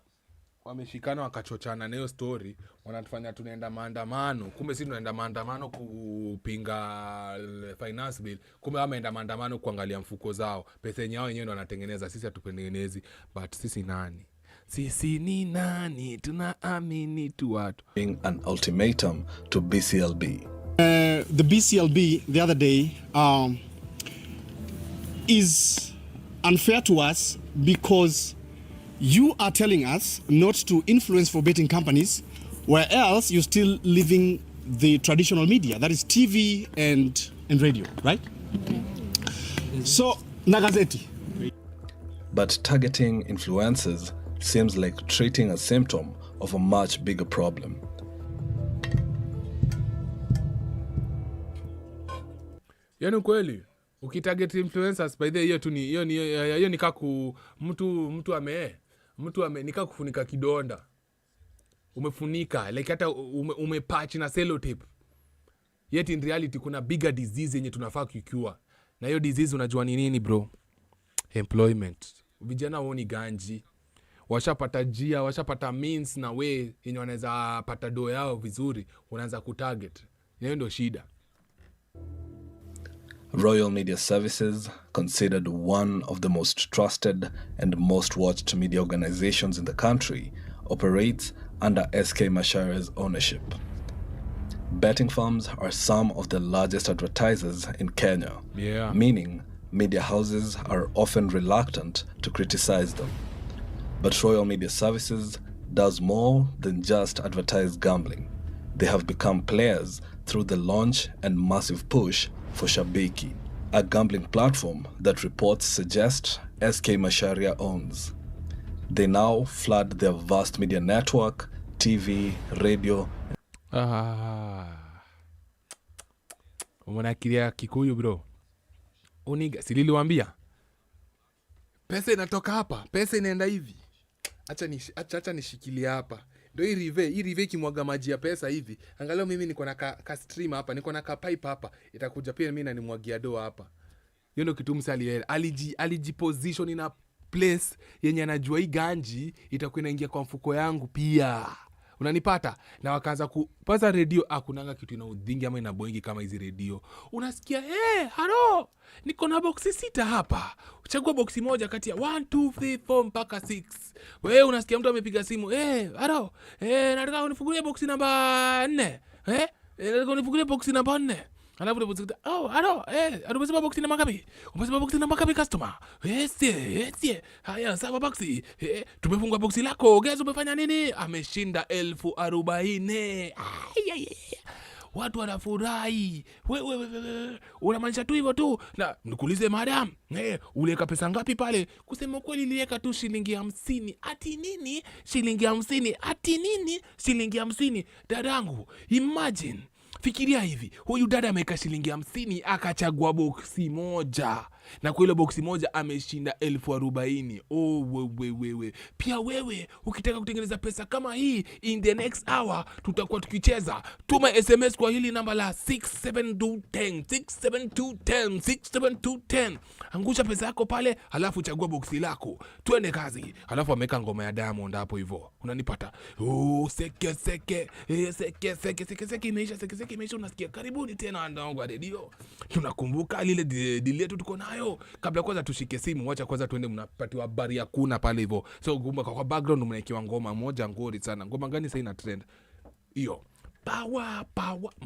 wameshikana wakachochana na hiyo story, wanatufanya tunaenda maandamano. Kumbe sisi tunaenda maandamano kupinga finance bill. Kumbe wameenda maandamano kuangalia mfuko zao. Pesa yao wenyewe ndo wanatengeneza, sisi hatupendenezi. But sisi nani? Sisi ni nani? Tunaamini tu watu. An ultimatum to BCLB. The BCLB the other day is unfair to us because you are telling us not to influence for betting companies, where else you're still living the traditional media, that is TV and radio, right? So, Nagazeti. But targeting influencers seems like treating a symptom of a much bigger problem. Yani kweli, ukitarget influencers by the hiyo tu ni hiyo ni kaku mtu nika kufunika kidonda. Umefunika like hata umepatch na sellotape. Yet in reality kuna bigger disease yenye tunafaa kukua. Na hiyo disease unajua ni nini bro? Employment. Vijana woni ganji. Washapata means na way yenye wanaweza pata do yao vizuri, unaanza kutarget. Hiyo ndio shida. Royal Media Services, considered one of the most trusted and most watched media organizations in the country, operates under SK Masharia's ownership. Betting firms are some of the largest advertisers in Kenya, meaning media houses are often reluctant to criticize them. But Royal Media Services does more than just advertise gambling. They have become players through the launch and massive push for Shabiki, a gambling platform that reports suggest SK Macharia owns. They now flood their vast media network, TV, radio. Umenakilia Kikuyu bro. Uniga, sililiwambia. Pesa inatoka hapa, pesa inaenda hivi. Acha nishikilia hapa. Ndio hii rive kimwaga maji ya pesa hivi. Angalau mimi niko na ka stream hapa, niko na ka pipe hapa. Itakuja pia mimi na nimwagia do hapa. Hiyo ndio kitu msali alijiposition in a place yenye anajua hii ganji itakuwa inaingia kwa mfuko yangu pia. Unanipata? Na wakaanza kupaza redio, hakunanga kitu ina udhingi ama ina boingi kama hizi redio. Unasikia, halo, niko na boxi 6 hapa. Uchagua boxi moja kati ya 1, 2, 3, 4 mpaka 6. Wewe unasikia mtu amepiga simu, halo, nataka unifungulie boxi namba 4. Nataka unifungulie boxi namba 4. Alafu ndipo halo, umesema boxi namba ngapi? Umesema boxi namba ngapi customer? Yes. Haya, sawa boxi. Tumefungua boxi lako. Guess umefanya nini? Ameshinda 40,000. Watu wanafurahi. Wewe unamaanisha tu hivyo tu? Na nikuulize madam, uliweka pesa ngapi pale? Kusema kweli niliweka tu shilingi 50. Ati nini? Shilingi 50. Ati nini? Shilingi 50. Dadangu, imagine. Fikiria hivi, huyu dada ameweka shilingi 50 akachagua boksi moja. Na kwa ile boksi moja ameshinda 40,000. Wewe. Pia wewe ukitaka kutengeneza pesa kama hii in the next hour tutakuwa tukicheza. Tuma SMS kwa hili namba la 67210 67210 67210. Angusha pesa yako pale, halafu chagua boksi lako. Twende kazi. Halafu ameka ngoma ya Diamond hapo hivyo. Unanipata? Seke imeisha, seke imeisha. Unasikia karibuni tena ndangu wa redio. Tunakumbuka lile deal yetu tuko nayo. Kabla kwanza tushike simu, wacha kwanza tuende mnapatiwa habari ya kuna pale hivyo. So kumbuka kwa background mnaekiwa ngoma moja ngori sana. Ngoma gani sasa ina trend? Hiyo. Power.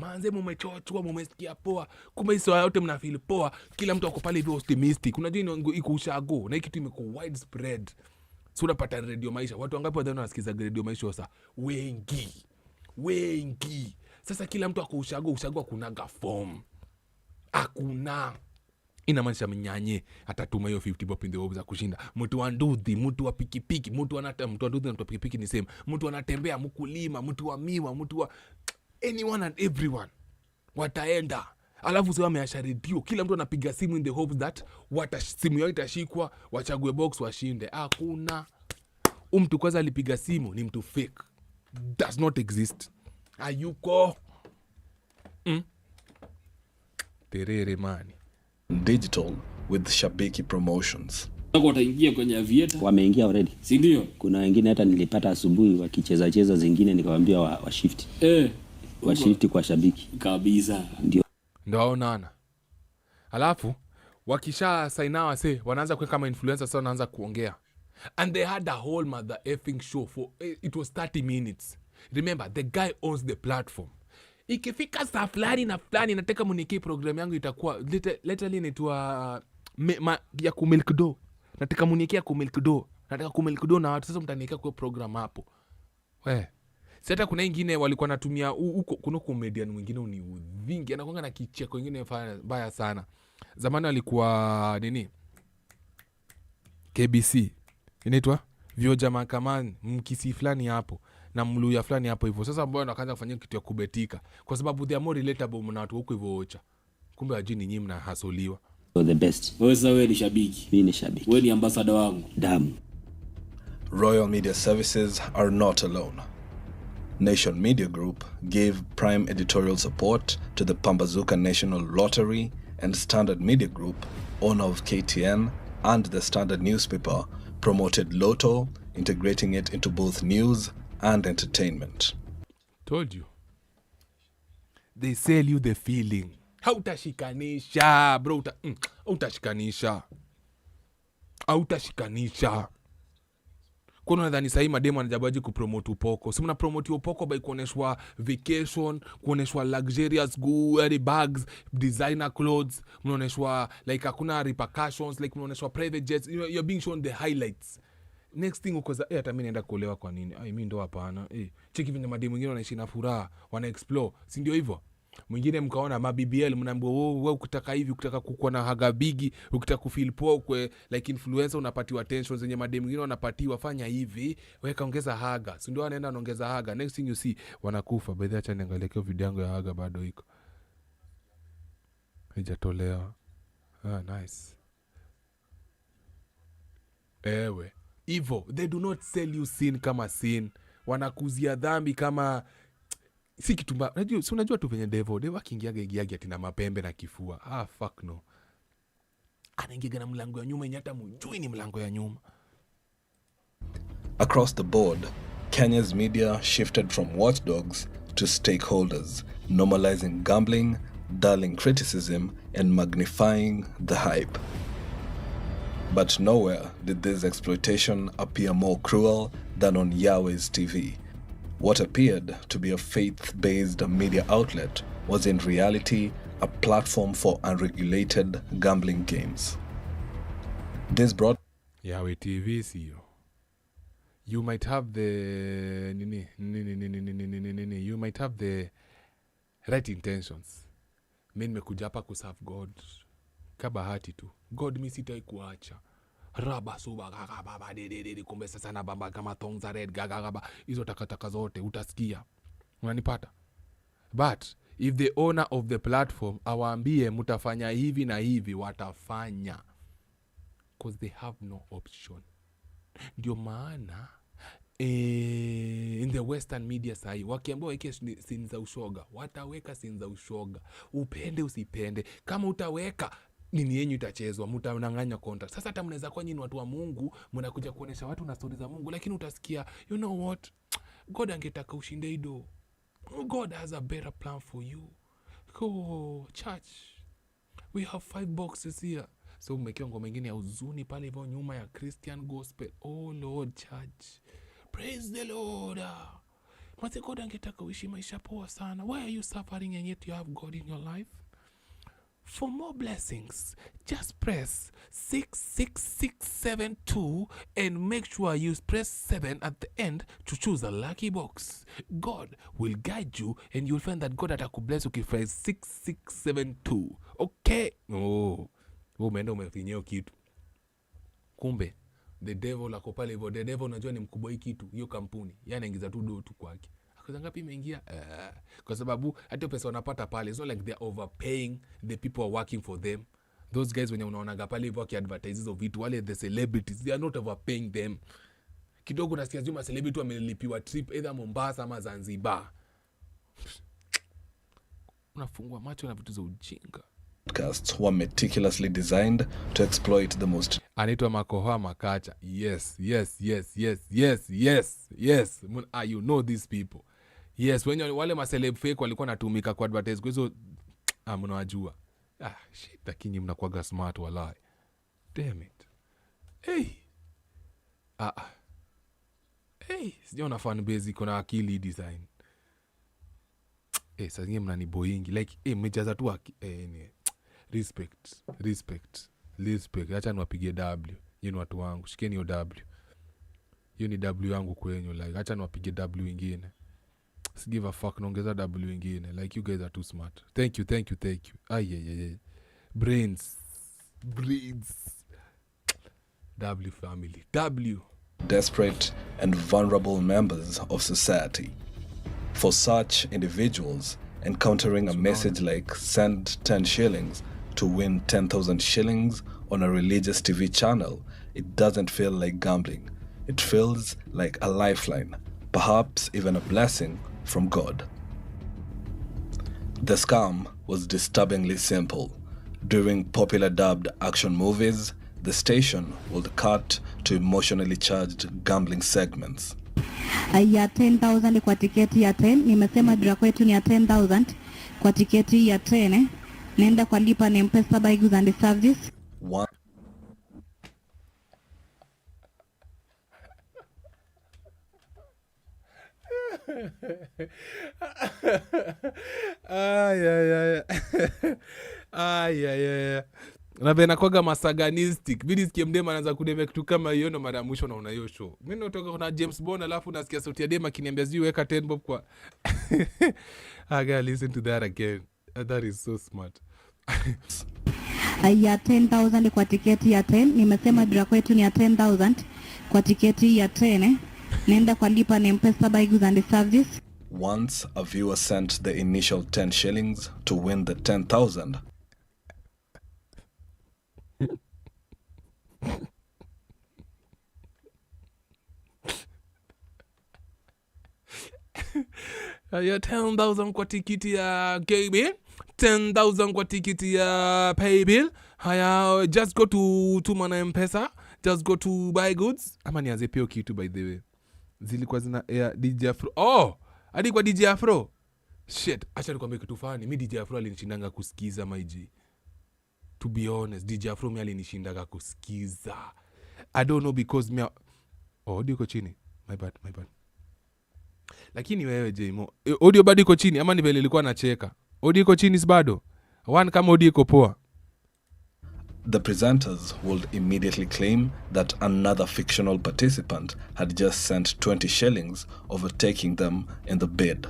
Manze mumechochwa, mumesikia poa. Kumbe hizo yote mna feel poa. Kila mtu ako pale hivyo optimistic. Unajua iko ushago. Na hiki kitu imekuwa widespread. So unapata Radio Maisha. Watu wangapi wadhani wanasikiza Radio Maisha sasa? Wengi. Sasa kila mtu ako ushago hakunaga form. Hakuna. Inamaanisha mnyanye atatuma hiyo 50 bob in the hopes za kushinda. Mtu wa nduthi, mtu wa pikipiki, mtu wa nduthi na mtu wa pikipiki ni same. Mtu anatembea, mkulima, mtu wa miwa, mtu wa anyone and everyone wataenda. Alafu sio ameasha redio, kila mtu anapiga simu in the hopes that simu yao itashikwa, wachague box washinde. Hakuna. Mtu kwanza alipiga simu ni mtu fake. Does not exist. Ayuko. Terere mani. Digital with Shabiki Promotions. Wataingia kwenye aviator. Wameingia already. Si ndio? Kuna wengine hata nilipata asubuhi wakicheza zingine nikawaambia wa shift. Wa shift kwa Shabiki. Kabisa. Ndio. Ndio waonana. Alafu wakisha sign out wanaanza kuwa kama influencer sasa wanaanza kuongea. And they had a whole mother effing show for it was 30 minutes. Remember, the guy owns the platform. Ikifika saa fulani na fulani nataka muniki program yangu itakuwa literally inaitwa ya kumilk do. Nataka muniki ya kumilk do. Nataka kumilk do na watu sasa mtaniweka kwa program hapo. Sasa kuna wengine walikuwa natumia huko kuna comedian mwingine ni udhingi anakuanga na kicheko kingine mbaya sana. Zamani alikuwa nini? KBC. Inaitwa Vioja Mahakamani, mkisi fulani hapo na mluya fulani hapo hivyo. Sasa mbona wakaanza kufanya kitu ya kubetika kwa sababu they are more relatable na watu huko hivyo ocha. Kumbe wajini nyinyi mnahasoliwa. The best. Wewe ni shabiki. Mimi ni shabiki. Wewe ni ambassador wangu. Damu. Royal Media Services are not alone. Nation Media Group gave prime editorial support to the Pambazuka National Lottery, and Standard Media Group, owner of KTN and the Standard newspaper, promoted Lotto, integrating it into both news and entertainment. Told you. They sell you the feeling. Hautashikanisha, bro. Hautashikanisha. Kuna nadhani sahi mademo anajabaji kupromote upoko. Si mna promote upoko by kuoneshwa vacation, kuoneshwa luxurious bags, designer clothes, mnaoneshwa like hakuna repercussions, like mnaoneshwa private jets. You're being shown the highlights. Next thing uko za hata mimi naenda kuolewa kwa nini? Mimi ndo hapana. Cheki vile mademo wengine wanaishi na furaha, wana explore. Si ndio hivyo? Mwingine mkaona maBBL mnaambiwa wewe ukitaka hivi, ukitaka kukuwa na haga bigi, ukitaka kufeel poa kwa like influencer unapatiwa attention zenye mademu wengine wanapatiwa, fanya hivi, weka ongeza haga. Si ndio anaenda anaongeza haga. Next thing you see wanakufa. By the way, acha niangalie kwa video yangu ya haga bado iko. Haijatolewa. Nice. Ewe. Hivyo, they do not sell you sin kama sin. Wanakuzia dhambi kama si kitu mbaya. Unajua tu venye Devo akiingiaga igiagi ati na mapembe na kifua. Fuck no. Anaingiaga na mlango ya nyuma yenye hata mjui ni mlango ya nyuma. Across the board, Kenya's media shifted from watchdogs to stakeholders, normalizing gambling, dulling criticism, and magnifying the hype. But nowhere did this exploitation appear more cruel than on Yahweh's TV. What appeared to be a faith-based media outlet was in reality a platform for unregulated gambling games. This brought Yahweh TV CEO. You might have the you might have the right intentions. Mimi nimekuja hapa kuserve God. Kabahati tu. God mimi sitai kuacha. Raba suba gaga baba de kumbe sasa na baba kama tongs are red gaga baba. Hizo takataka zote utasikia. Unanipata? But if the owner of the platform awaambie mutafanya hivi na hivi, watafanya. Because they have no option. Ndio maana in the western media sahi wakiambiwa weke scenes za ushoga, wataweka scenes za ushoga, upende usipende. Kama utaweka nini yenyu itachezwa, mtananganya contract. Sasa hata mnaweza kwa nyinyi watu wa Mungu mnakuja kuonesha watu na stories za Mungu, lakini utasikia you know what, God angetaka ushinde ido. God has a better plan for you. Oh, church, we have 5 boxes here. So umekiwa ngoma mengine ya uzuni pale hivyo nyuma ya Christian gospel. Oh Lord, church, praise the Lord. Mate God angetaka uishi maisha poa sana. Why are you suffering and yet you have God in your life? For more blessings, just press 66672 and make sure you press 7 at the end to choose a lucky box. God will guide you and you'll find that God atakubless ukifanya 6672. Okay? Oh. Umeenda umefinyeo kitu. Kumbe the devil ako pale hivyo. The devil unajua ni mkubwa hii kitu, hiyo kampuni. Yeye anaingiza tu do tu kwake. Akaza ngapi imeingia? Kwa sababu hata pesa wanapata pale, so like they're overpaying the people are working for them. Those guys wenye unaonaga pale hivyo wakiadvertise hizo vitu, wale the celebrities, they are not overpaying them. Kidogo nasikia Juma celebrity wamelipiwa trip either Mombasa ama Zanzibar. Unafungua macho na vitu za ujinga. Podcasts were meticulously designed to exploit the most. Anaitwa Makohoa Makacha. Yes. You know these people. Yes, when wale ma celeb fake walikuwa natumika kwa advertise kwa hizo mnawajua. Shit, lakini mnakuaga smart walai. Damn it. Hey. Sijaona fan base iko na akili design. Sasa nyinyi mnaniboingi like mmejaza tu respect. Acha niwapige W. Yeye ni watu wangu. Shikeni hiyo W. Hiyo ni W yangu kwenyu like acha niwapige W nyingine. Give a fuck, naongeza W nyingine. Like you guys are too smart. Thank you. Brains. W family. W. Desperate and vulnerable members of society. For such individuals, encountering a message like send 10 shillings to win 10,000 shillings on a religious TV channel, it doesn't feel like gambling. It feels like a lifeline, perhaps even a blessing from God. The scam was disturbingly simple. During popular dubbed action movies, the station would cut to emotionally charged gambling segments. Ya 10,000 kwa tiketi ya 10. Nimesema dra kwetu ni ya 10,000 kwa tiketi ya 10. Nenda kwa lipa na M-Pesa by goods and services. Unapenda kwaga masaganistic. Mimi nisikie mdema anaanza kudeme kitu kama hiyo ndo mara mwisho naona hiyo show. Mimi natoka kuna James Bond alafu nasikia sauti ya dema kiniambia ziweka 10 bob kwa. I gotta listen to that again. That is so smart. Ya 10,000 kwa tiketi ya 10. Nimesema dra kwetu ni ya 10,000 kwa tiketi ya 10. Nenda kwa lipa na M-Pesa by goods and services. Once a viewer sent the initial 10 shillings to win the 10,000. Ya 10,000 kwa tikiti ya KB, 10,000 kwa tikiti ya paybill. Haya, just go to mana M-Pesa just go to buy goods. Ama nianze pia kitu by the way. Zilikuwa zina DJ Afro. Oh, hadi kwa DJ Afro. Shit, acha nikwambie kitu fani. Mimi DJ Afro alinishindanga kusikiza maiji. To be honest, DJ Afro mimi alinishindaga kusikiza. I don't know because me audio iko chini. My bad. Lakini wewe Jmo, audio bado iko chini ama ni vile nilikuwa nacheka. Audio iko chini bado. One kama audio iko poa. The presenters would immediately claim that another fictional participant had just sent 20 shillings, overtaking them in the bid.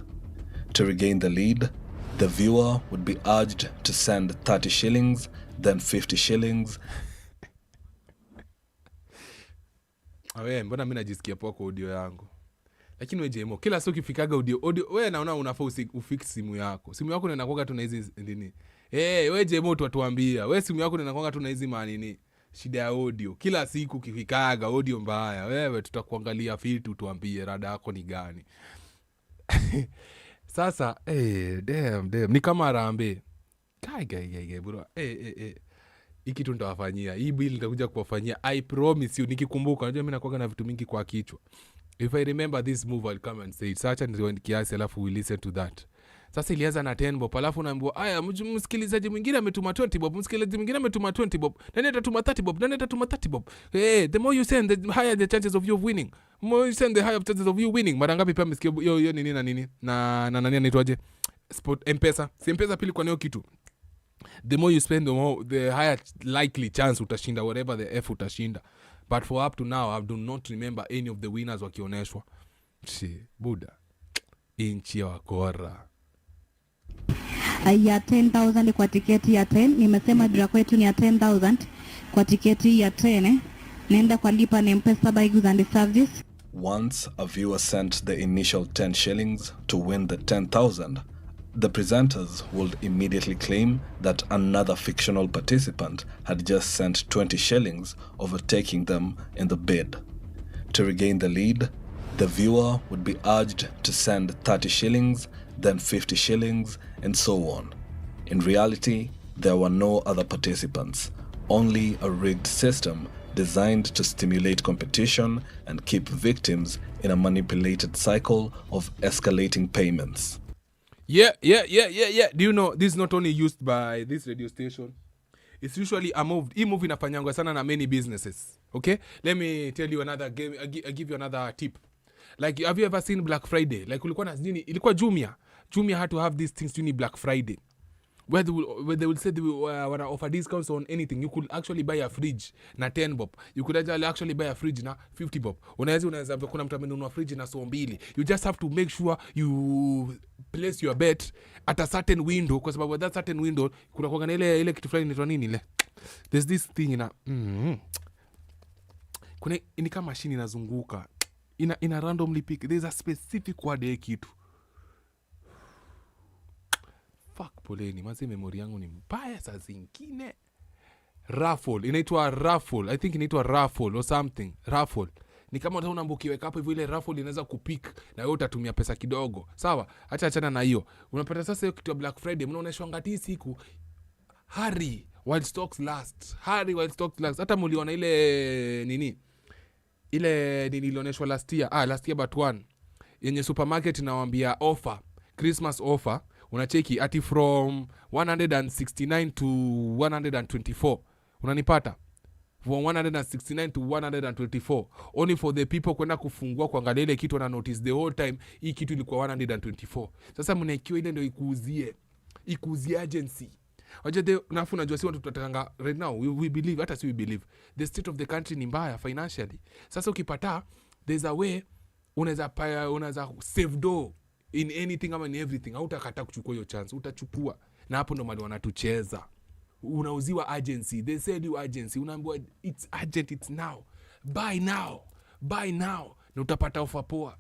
To regain the lead, the viewer would be urged to send 30 shillings, then 50 shillings. Awe, mbona mimi najisikia poa kwa audio yangu. Lakini wewe Jmo, kila siku ukifikaga audio wewe naona unafaa ufix simu yako. Simu yako inakuwa tu na hizi nini? Wewe Jmo tuatuambia. Wewe simu yako inakuwa tu na hizi manini? Shida ya audio. Kila siku ukifikaga audio mbaya, wewe tutakuangalia filter tuambie rada yako ni gani. Sasa damn ni kama Rambe. Kai bro. Hiki tu nitawafanyia. Hii bill nitakuja kuwafanyia. I promise you, nikikumbuka. Unajua mimi nakuwa na vitu mingi kwa kichwa. If I remember this move, I'll come and say it. Sacha ndio kiasi alafu we listen to that. Sasa ilianza na 10 bob, alafu naambiwa aya msikilizaji mwingine ametuma 20 bob, msikilizaji mwingine ametuma 20 bob. Nani atatuma 30 bob? Nani atatuma 30 bob? The more you send, the higher the chances of you winning. More you send, the higher chances of you winning. Mara ngapi pia msikia hiyo nini na nini? Na nani anaitwaje? Sport M-Pesa. Si M-Pesa pili kwa neo kitu. The more you spend, the higher likely chance utashinda whatever the F utashinda. But for up to now, I do not remember any of the winners wakioneshwa. Buda. Inchi ya wakora. Ya 10,000 kwa tiketi ya 10. Nimesema dra kwetu ni ya 10,000 kwa tiketi ya 10. Nenda kwa lipa na M-Pesa by goods and services. Once a viewer sent the initial 10 shillings to win the 10,000, the presenters would immediately claim that another fictional participant had just sent 20 shillings, overtaking them in the bid. To regain the lead, the viewer would be urged to send 30 shillings, then 50 shillings, and so on. In reality, there were no other participants, only a rigged system designed to stimulate competition and keep victims in a manipulated cycle of escalating payments. Yeah. Do you know this is not only used by this radio station? It's usually a move. Hii move inafanyangwa sana na many businesses. Okay? Let me tell you another game. I give you another tip. Like, have you ever seen Black Friday? Like, ulikuwa na nini? Ilikuwa Jumia. Jumia had to have these things during Black Friday. Where they will say they will offer discounts on anything. You could actually buy a fridge na 10 bob. You could actually buy a fridge na 50 bob. Unaweza kuna mtu amenunua fridge na so mbili. You just have to make sure you place your bet at a certain window, kwa sababu that certain window kuna kwa ile kitu fulani inaitwa nini ile. There's this thing kuna ni kama machine inazunguka. Ina randomly pick. There's a specific word ya kitu. Fuck, poleni, mazi memory yangu ni mbaya saa zingine. Raffle, inaitwa raffle. I think inaitwa raffle or something. Raffle. Ni kama utaona mbukiweka hapo hivyo, ile raffle inaweza kupick na wewe utatumia pesa kidogo. Sawa? Achana na hiyo. Unapata sasa hiyo kitu ya Black Friday, mnaonyeshwa ngati siku. Hurry while stocks last. Hata mliona ile nini? Ile nilioneshwa last year but one. Yenye supermarket inawaambia offer, Christmas offer. Unacheki ati from 169 to 124. Unanipata? From 169 to 124. Only for the people kwenda kufungua kuangalia ile kitu na notice the whole time hii kitu ilikuwa 124. Sasa mnaikiwa ile ndio ikuuzie agency. Wajade nafu najua si watu tutatanga right now we believe, hata si we believe the state of the country ni mbaya financially. Sasa ukipata there's a way unaweza save dough in anything ama in everything. Hautakata kuchukua hiyo chance, utachukua. Na hapo ndo mali wanatucheza. Unauziwa agency, they sell you agency, unaambiwa it's urgent, it's now, buy now na utapata ofa poa.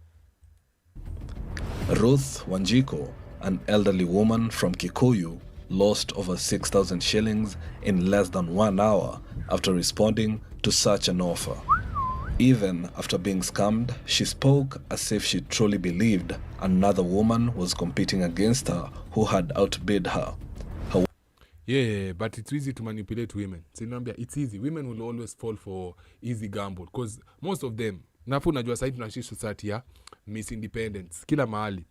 Ruth Wanjiko, an elderly woman from Kikuyu, lost over 6,000 shillings in less than 1 hour after responding to such an offer. Even after being scammed, she spoke as if she truly believed another woman was competing against her who had outbid her. Yeah, but it's easy to manipulate women. Sinambia, it's easy. Women will always fall for easy gamble because most of them, nafu najua sasa tunaishi society ya miss independence kila mahali.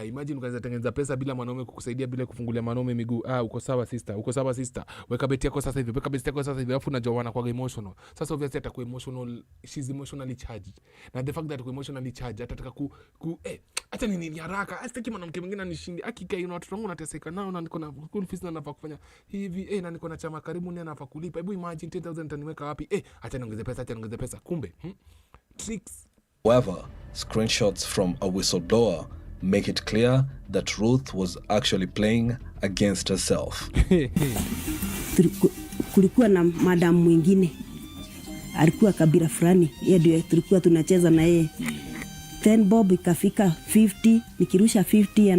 Imagine ukaanza tengeneza pesa bila mwanaume kukusaidia, bila kufungulia mwanaume miguu. Uko sawa sister, uko sawa sister. Weka beti yako sasa hivi, weka beti yako sasa hivi. Alafu unajua wanakuwa emotional. Sasa obviously atakuwa emotional, she's emotionally charged. Na the fact that atakuwa emotionally charged, atataka acha nini haraka. Asitaki mwanamke mwingine anishinde. Akika watu wangu nateseka nao na niko na school fees na nafaa kufanya hivi. Na niko na chama karibu ni nafaa kulipa. Hebu imagine 10,000 taniweka wapi? Acha niongeze pesa, kumbe. Tricks. However, screenshots from a whistleblower make it clear that Ruth was actually playing against herself. Kulikuwa na madam mwingine alikuwa kabila fulani, yeye ndio tulikuwa tunacheza na yeye. 10 bob ikafika 50, nikirusha 50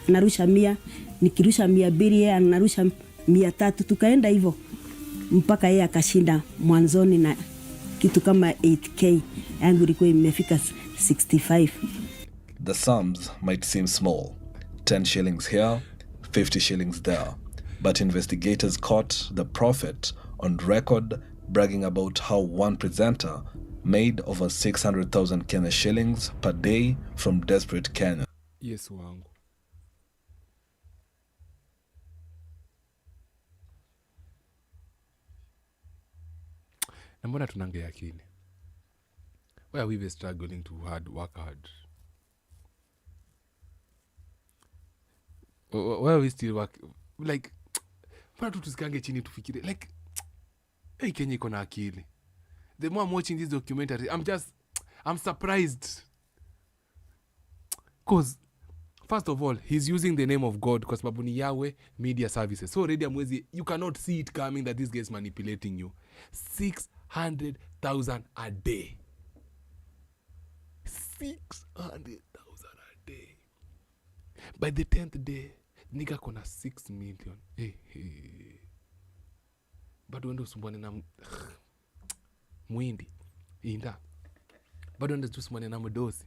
anarusha 100, nikirusha 200 yeye anarusha 300, tukaenda hivyo mpaka yeye akashinda mwanzoni na kitu kama 8k, yangu ilikuwa imefika 65. The sums might seem small, 10 shillings here, 50 shillings there, but investigators caught the prophet on record bragging about how one presenter made over 600,000 Kenya shillings per day from desperate Kenya. Yes, wangu. Na mbona tunange akili? Why are we struggling to work hard? Why are we still working? Like, mbona tusikange chini tufikire? Like, Kenya iko na akili. The more I'm watching this documentary, I'm surprised. Because, first of all, he's using the name of God because babu ni Yahweh Media Services. So already you cannot see it coming that this guy is manipulating you. 600,000 a day. 600,000 a day. By the 10th day, nigga kona 6 million. Bado wendo sumbwane na mwindi inda. Bado wendo sumbwane na mdosi.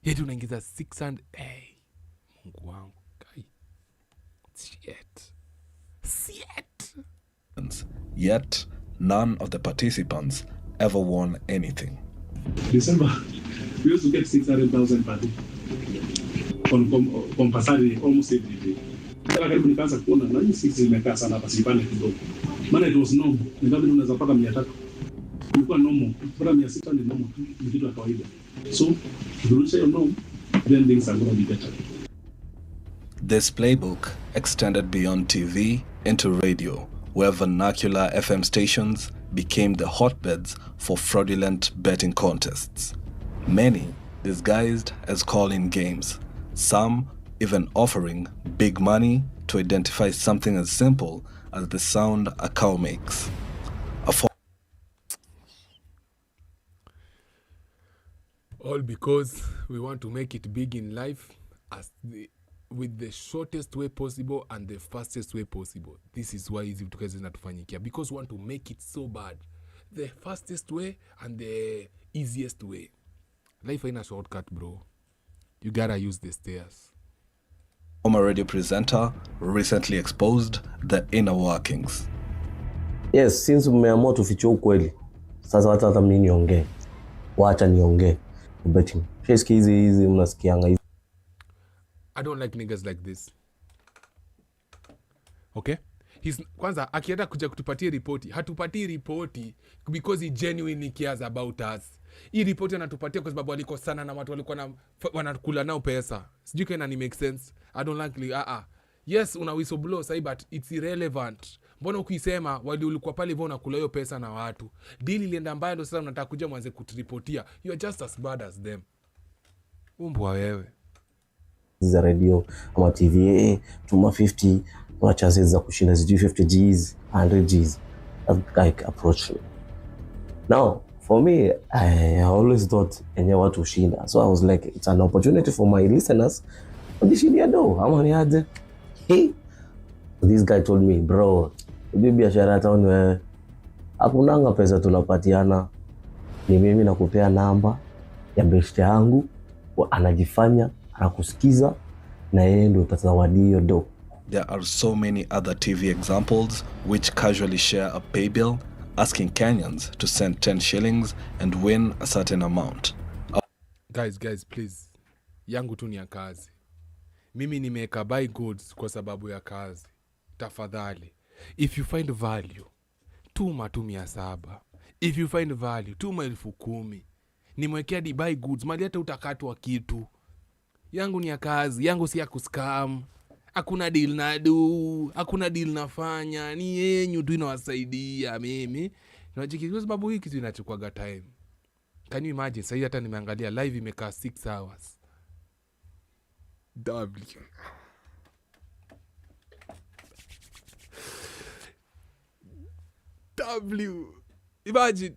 Yetu unaingiza 600. Mungu wangu. Kai. Shit. Yet, none of the participants ever won anything. December, we used to get 600,000 per day. On Pasari almost every day. Karibu nikaanza kuona na hii 6 imekaa sana hapa sipande kidogo. Maana it was normal. Nikawa unaweza pata 300. Ilikuwa normal. Pata 600 ni normal tu, ni kitu ya kawaida. So, if you say normal, then things are going to be better. This playbook extended beyond TV into radio, where vernacular FM stations became the hotbeds for fraudulent betting contests. Many disguised as call-in games, some even offering big money to identify something as simple as the sound a cow makes. All because we want to make it big in life with the shortest way possible and the fastest way possible. This is why hizi vitu kazi zinatufanyikia, because we want to make it so bad. The fastest way and the easiest way. Life ain't a shortcut, bro. You gotta use the stairs. Former radio presenter recently exposed the inner workings. Yes, since mmeamua tufichue ukweli, sasa hata mimi niongee. Wacha niongee. Betting. Sheski hizi mnasikianga hizi. I don't like niggas like this. Okay? Kwanza akienda kuja kutupatia ripoti, hatupatii ripoti because he genuinely cares about us. Hii ripoti anatupatia kwa sababu alikosana na watu walikuwa wanakula nao pesa. Sijui kama ni make sense. I don't like yes, una whistleblower say but it's irrelevant. Mbona ukisema wali ulikuwa pale hivyo unakula hiyo pesa na watu. Deal ilienda mbaya ndio sasa unataka kuja mwanze kuturipotia. You are just as bad as them. Umbwa wewe. Za radio ama TV tuma 50 una chances za kushinda 50 Gs, 100 Gs. That guy approached me. Now, for me, I always thought enye watu ushinda. So I was like, it's an opportunity for my listeners. Ndishindia do, ama ni aje? This guy told me, bro, biashara town wewe hakunanga pesa tunapatiana. Ni mimi nakupea namba ya best yangu, anajifanya anakusikiza na yeye ndio utazawadi hiyo do. there are so many other TV examples which casually share a pay bill, asking Kenyans to send 10 shillings and win a certain amount. Guys, please. Yangu tu ni ya kazi. Mimi nimeka buy goods kwa sababu ya kazi. Tafadhali. If you find value, tuma tu 700. If you find value, tuma 10,000. Nimewekea di buy goods, mali hata utakatwa kitu. Yangu ni ya kazi, yangu si ya kuscam. Hakuna deal na do, hakuna deal nafanya. Ni yenyu tu inawasaidia mimi. Najiki kwa sababu hii kitu inachukua time. Can you imagine? Sasa hata nimeangalia live imekaa 6 hours. Imagine.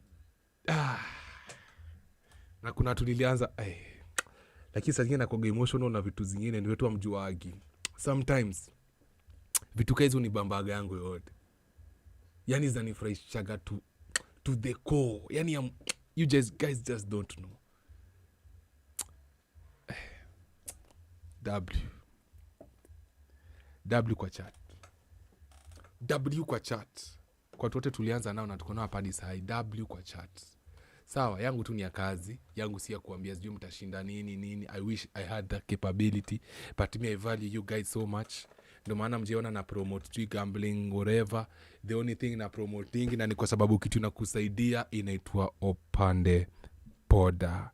Na kuna tulilianza lakini sasa nyingine nakuwa emotional na vitu zingine ni wetu amjuagi. Sometimes vitu kaizo ni bambaga yangu yote. Yani zanifurahishaga to the core. Yani you guys just don't know. W kwa chat. W kwa chat. Kwa tote tulianza nao na tuko nao hapa hadi saa. W kwa chat. Sawa, yangu tu ni ya kazi. Yangu si ya kuambia sijui mtashinda nini. I wish I had that capability. But me I value you guys so much. Ndio maana mjiona na promote gambling whatever. The only thing na promoting na ni kwa sababu kitu inakusaidia inaitwa Opande Poda.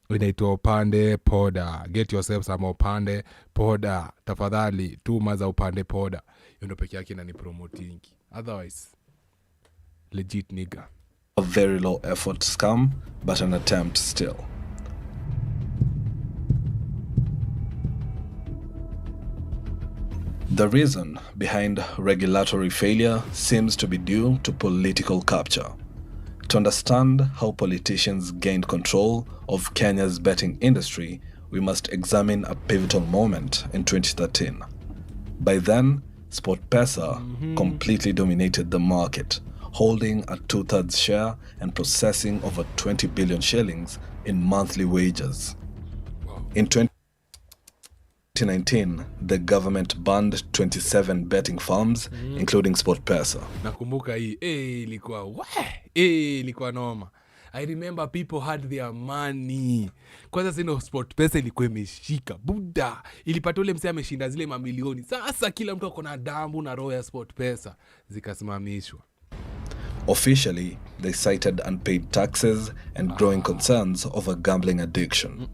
Inaitwa Opande Poda. Get yourself some Opande Poda. Tafadhali tuma za Opande Poda. Hiyo ndio pekee yake inani promoting. Otherwise legit nigga. A very low effort scam, but an attempt still. The reason behind regulatory failure seems to be due to political capture. To understand how politicians gained control of Kenya's betting industry, we must examine a pivotal moment in 2013. By then, SportPesa completely dominated the market, holding a 2/3 share and processing over 20 billion shillings in monthly wages. In 2019, the government banned 27 betting firms, including SportPesa. Nakumbuka hii, ilikuwa noma. I remember people had their money. Kwanza sino SportPesa ilikuwa imeshika. Buda, ilipata ule msee ameshinda zile mamilioni. Sasa kila mtu ako na damu na roho ya SportPesa zikasimamishwa. Officially, they cited unpaid taxes and growing concerns over gambling addiction.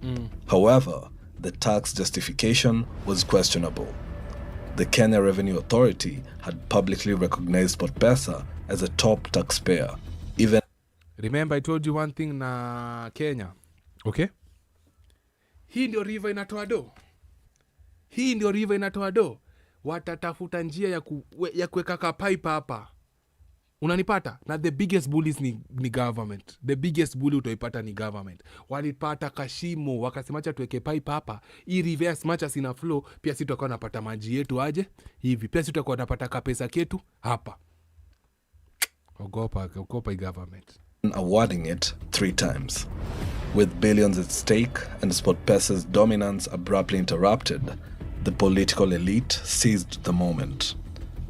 However, the tax justification was questionable. The Kenya Revenue Authority had publicly recognized SportPesa as a top taxpayer. Even remember I told you one thing na Kenya. Okay? Hii ndio river inatoa do. Watatafuta njia ya kuweka ka pipe hapa. Unanipata? Na the biggest bullies ni government. The biggest bully utaipata ni government. Walipata kashimo, wakasemacha tuweke pipe hapa. Hii reverse matcha sina flow, pia sisi tutakuwa napata maji yetu aje. Hivi pia sisi tutakuwa napata kapesa ketu hapa. Ogopa government. Awarding it 3 times. With billions at stake and SportPesa's dominance abruptly interrupted, the political elite seized the moment.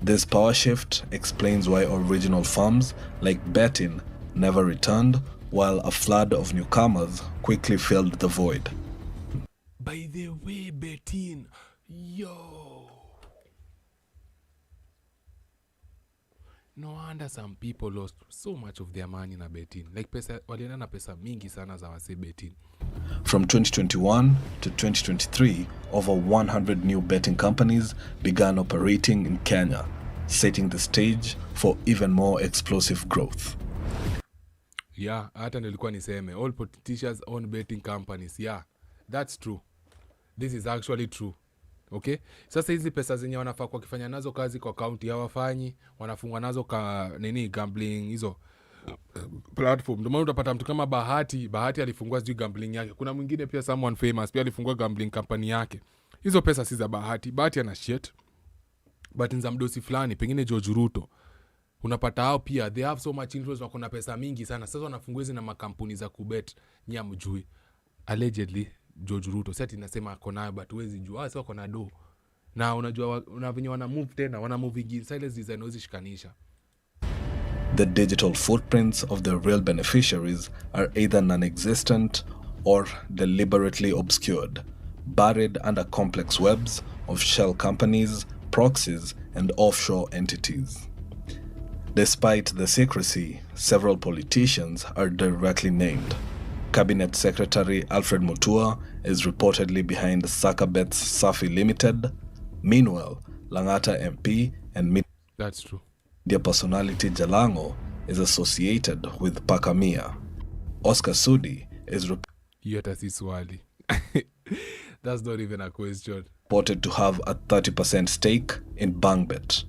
This power shift explains why original firms like betting never returned, while a flood of newcomers quickly filled the void. By the way, betting, no wonder some people lost so much of their money na betting. Like pesa, walienda na pesa mingi sana za wase betting. From 2021 to 2023, over 100 new betting companies began operating in Kenya, setting the stage for even more explosive growth. Yeah, hata nilikuwa niseme, all politicians own betting companies. Yeah, that's true. This is actually true. Okay? Sasa hizi pesa zenye wanafaa kwa kifanya nazo kazi kwa county hawafanyi, wanafungwa nazo gambling hizo platform. Ndio maana utapata mtu kama Bahati alifungua sijui gambling yake. Kuna mwingine pia someone famous pia alifungua gambling company yake. Hizo pesa si za Bahati ana shit. But in zamdosi fulani, pengine George Ruto. Unapata hao pia they have so much influence, wako na pesa mingi sana. Sasa wanafungua hizi na makampuni za kubet nyamjui. Allegedly George Ruto sasa inasema ako nayo but huwezi jua sasa wako na do. Na unajua venye wana move tena, wana move ingi silence design hawezi shikanisha. The digital footprints of the real beneficiaries are either non-existent or deliberately obscured, buried under complex webs of shell companies, proxies, and offshore entities. Despite the secrecy, several politicians are directly named. Cabinet Secretary Alfred Mutua is reportedly behind Sakabet's Safi Limited. Meanwhile, Langata MP and That's true. media personality Jalango is associated with Pakamia. Oscar Sudi is That's not even a question. reported to have a 30% stake in Bangbet.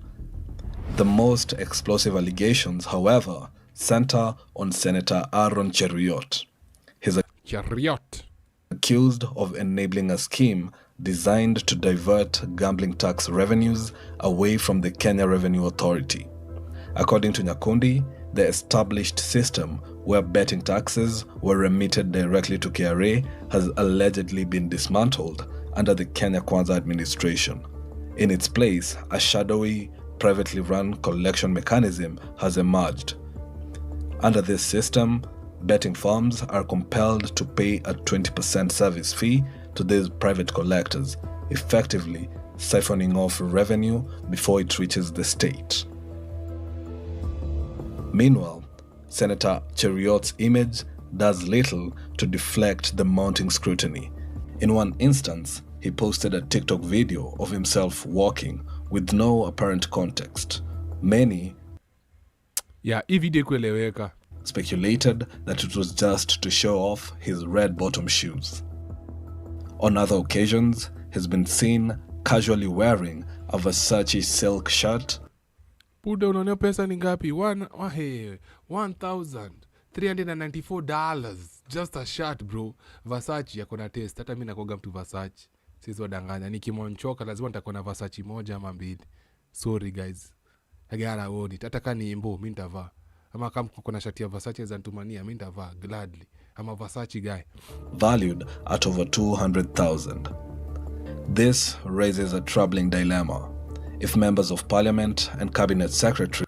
The most explosive allegations, however, center on Senator Aaron Cheruiyot. He's accused of enabling a scheme designed to divert gambling tax revenues away from the Kenya Revenue Authority. According to Nyakundi, the established system where betting taxes were remitted directly to KRA has allegedly been dismantled under the Kenya Kwanza administration. In its place, a shadowy, privately run collection mechanism has emerged. Under this system, betting firms are compelled to pay a 20% service fee to these private collectors, effectively siphoning off revenue before it reaches the state. Meanwhile, Senator Cheruiyot's image does little to deflect the mounting scrutiny. In one instance, he posted a TikTok video of himself walking with no apparent context. Many speculated that it was just to show off his red bottom shoes. On other occasions, he's been seen casually wearing a Versace silk shirt. Puda unaonea pesa ni ngapi? $1,394. Just a shirt, bro. Versace yako na taste. Hata mimi nakoga mtu Versace. Sisi wadanganya. Nikimonchoka lazima nitakuwa na Versace moja ama mbili. Sorry guys. I gotta own it. Hata kama ni imbo, mimi nitavaa. Ama kama kuna shati ya Versace za ntumania, mimi nitavaa gladly. I'm a Versace guy. Valued at over 200,000. This raises a troubling dilemma. If members of parliament and cabinet secretary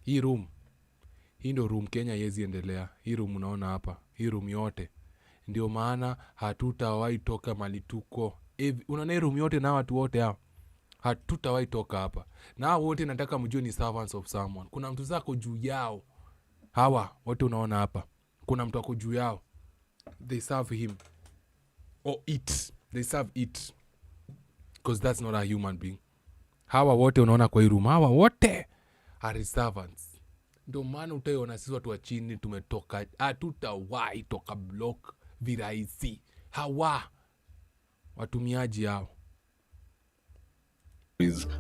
hii room, hii ndo room Kenya yezi endelea. Hii room unaona hapa, hii room yote ndio maana hatutawahi toka mali tuko. Unaona hii room yote na watu wote hao, hatutawahi toka hapa. Na wote nataka mjue ni servants of someone. Kuna mtu zako juu yao. Hawa wote unaona hapa, kuna mtu ako juu yao. They serve him or it. They serve it, because that's not a human being. Hawa wote unaona kwa hii room, hawa wote are servants. Ndio maana utaiona sisi watu wa chini tumetoka, hatutawahi toka block virahisi. Hawa watumiaji hao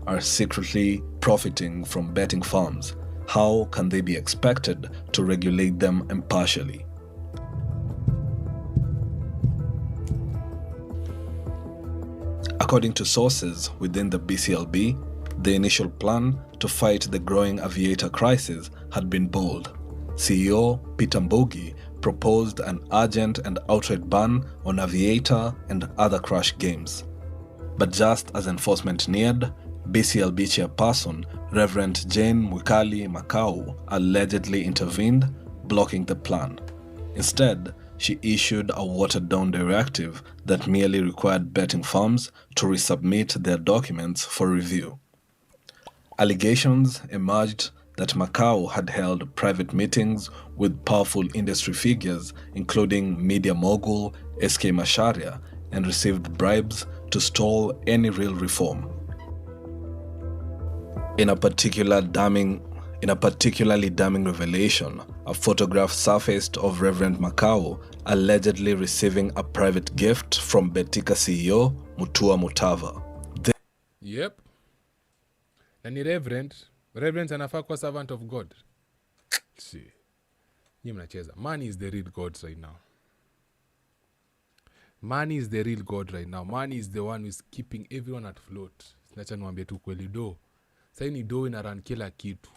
are secretly profiting from betting firms. How can they be expected to regulate them impartially? According to sources within the BCLB, the initial plan to fight the growing aviator crisis had been bold. CEO Peter Mbugi proposed an urgent and outright ban on aviator and other crash games. But just as enforcement neared, BCLB chairperson Reverend Jane Mwikali Makau allegedly intervened, blocking the plan. Instead, she issued a watered-down directive that merely required betting firms to resubmit their documents for review. Allegations emerged that Macau had held private meetings with powerful industry figures, including media mogul SK Macharia, and received bribes to stall any real reform. In a particularly damning revelation, a photograph surfaced of Reverend Macau allegedly receiving a private gift from Betika CEO Mutua Mutava. Yep. Na ni Reverend anafaa kuwa servant of God. See. Ni mnacheza. Money is the real God right now. Money is the real God right now. Money is the one who is keeping everyone at float. Sinacha niwaambie tu kweli do. Sasa ni do ina run kila kitu.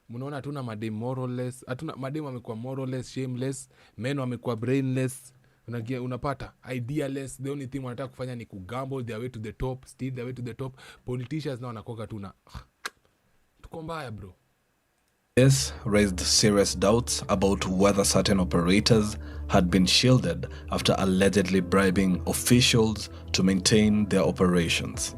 Mnaona hatuna madem moralless, hatuna madem wamekuwa moralless, shameless, men wamekuwa brainless, Unapata idealist, the only thing wanataka kufanya ni kugamble their way to the top, steal their way to the top. Politicians now wanakoka tu na tuko mbaya bro. This raised serious doubts about whether certain operators had been shielded after allegedly bribing officials to maintain their operations.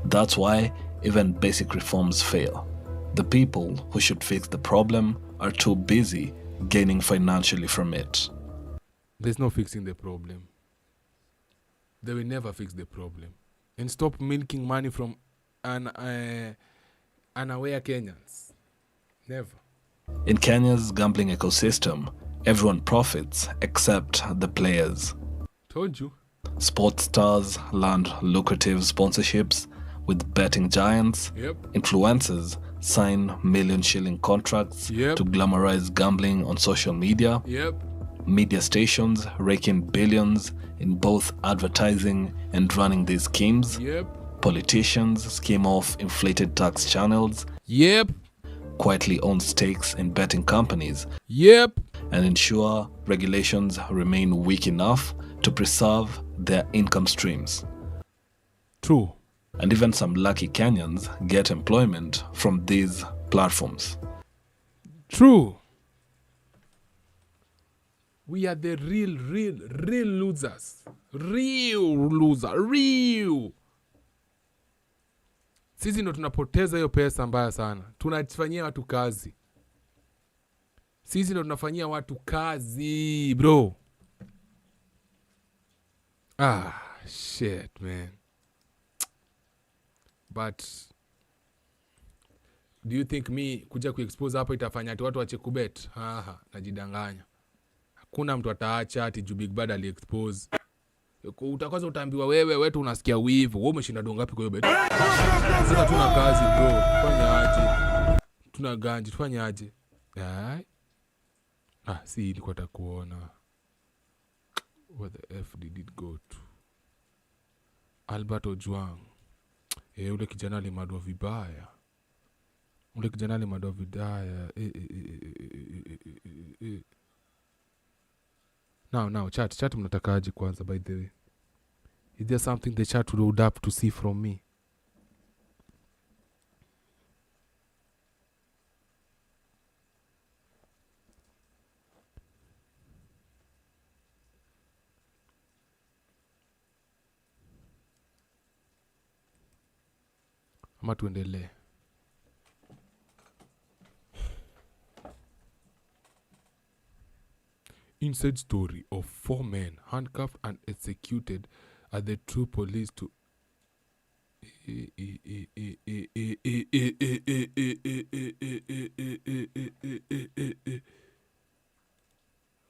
That's why even basic reforms fail. The people who should fix the problem are too busy gaining financially from it. There's no fixing the problem. They will never fix the problem. And stop milking money from unaware Kenyans. Never. In Kenya's gambling ecosystem, everyone profits except the players. Told you. Sports stars land lucrative sponsorships with betting giants. Yep. Influencers sign million-shilling contracts to glamorize gambling on social media. Yep. Media stations rake in billions in both advertising and running these schemes. Yep. Politicians scheme off inflated tax channels. Yep. Quietly own stakes in betting companies. Yep. And ensure regulations remain weak enough to preserve their income streams. True. And even some lucky Kenyans get employment from these platforms. True. We are the real losers. Real. Sisi ndo tunapoteza hiyo pesa mbaya sana. Tunafanyia watu kazi. Sisi ndo tunafanyia watu kazi, bro. Shit, man. But do you think me kuja kuexpose hapa itafanya ati watu wache kubet? Najidanganya. Hakuna mtu ataacha ati juu Big Bad ali-expose. Utakaza utaambiwa wewe tu unasikia wivu. Wewe umeshinda dongo ngapi kwa hiyo bet? Sasa tuna kazi bro. Tufanye aje? Tuna ganji, tufanye aje? Si ilikuwa takuona. Where the F did it go to? Albert Ojwang. Ule kijana alimadwa vibaya. Now, chat mnatakaje kwanza, by the way? Is there something the chat would have to see from me? Ama tuendelee. Inside story of 4 men handcuffed and executed at the true police to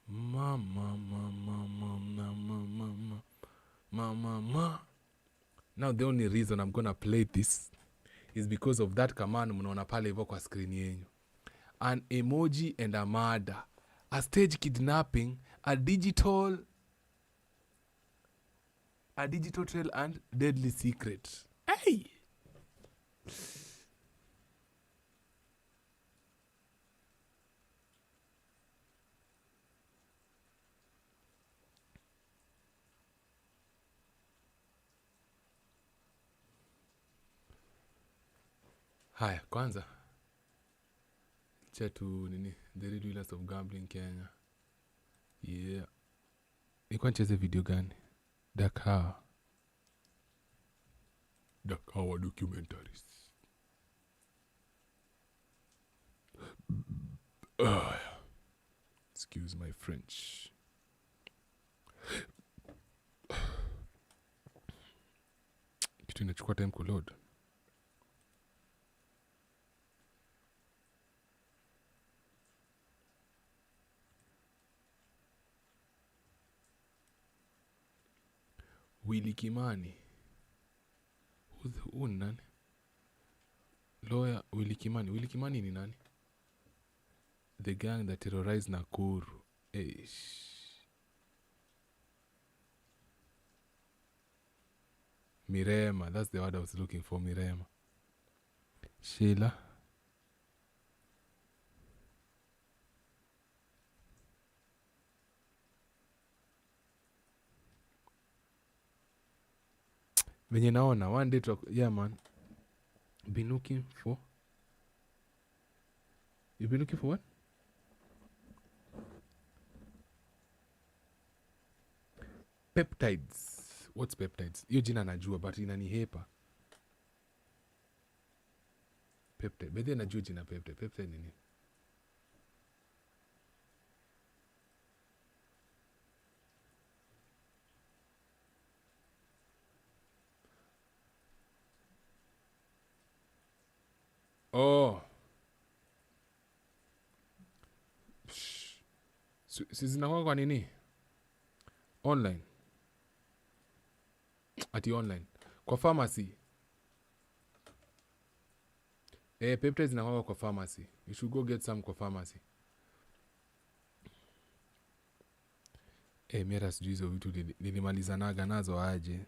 mama. Now the only reason I'm gonna play this is because of that command mnaona pale hivyo kwa screen yenyu. An emoji and a murder. A stage kidnapping, a digital trail and deadly secret. Hey! Haya, kwanza chetu nini, the real winners of gambling Kenya. Yeah. Nilikuwa nicheze video gani? Dakawa documentaries. Excuse my French. Kitu inachukua time kuload. Willy Kimani. Who ni nani? Lawyer Willy Kimani. Willy Kimani ni nani? The gang that terrorized Nakuru. Mirema. That's the word I was looking for. Mirema. Sheila. Venye naona one day yeah man. Been looking for. You've been looking for what? Peptides. What's peptides? Hiyo jina najua but inanihepa. Peptide. Bedhe najua jina peptide. Peptide nini? Oh. Si zinakuwa kwa nini? Online. Ati online. Kwa pharmacy. Peptides zinakuwa kwa pharmacy. You should go get some kwa pharmacy. Mera sijui hizo vitu nilimalizanaga nazo aje.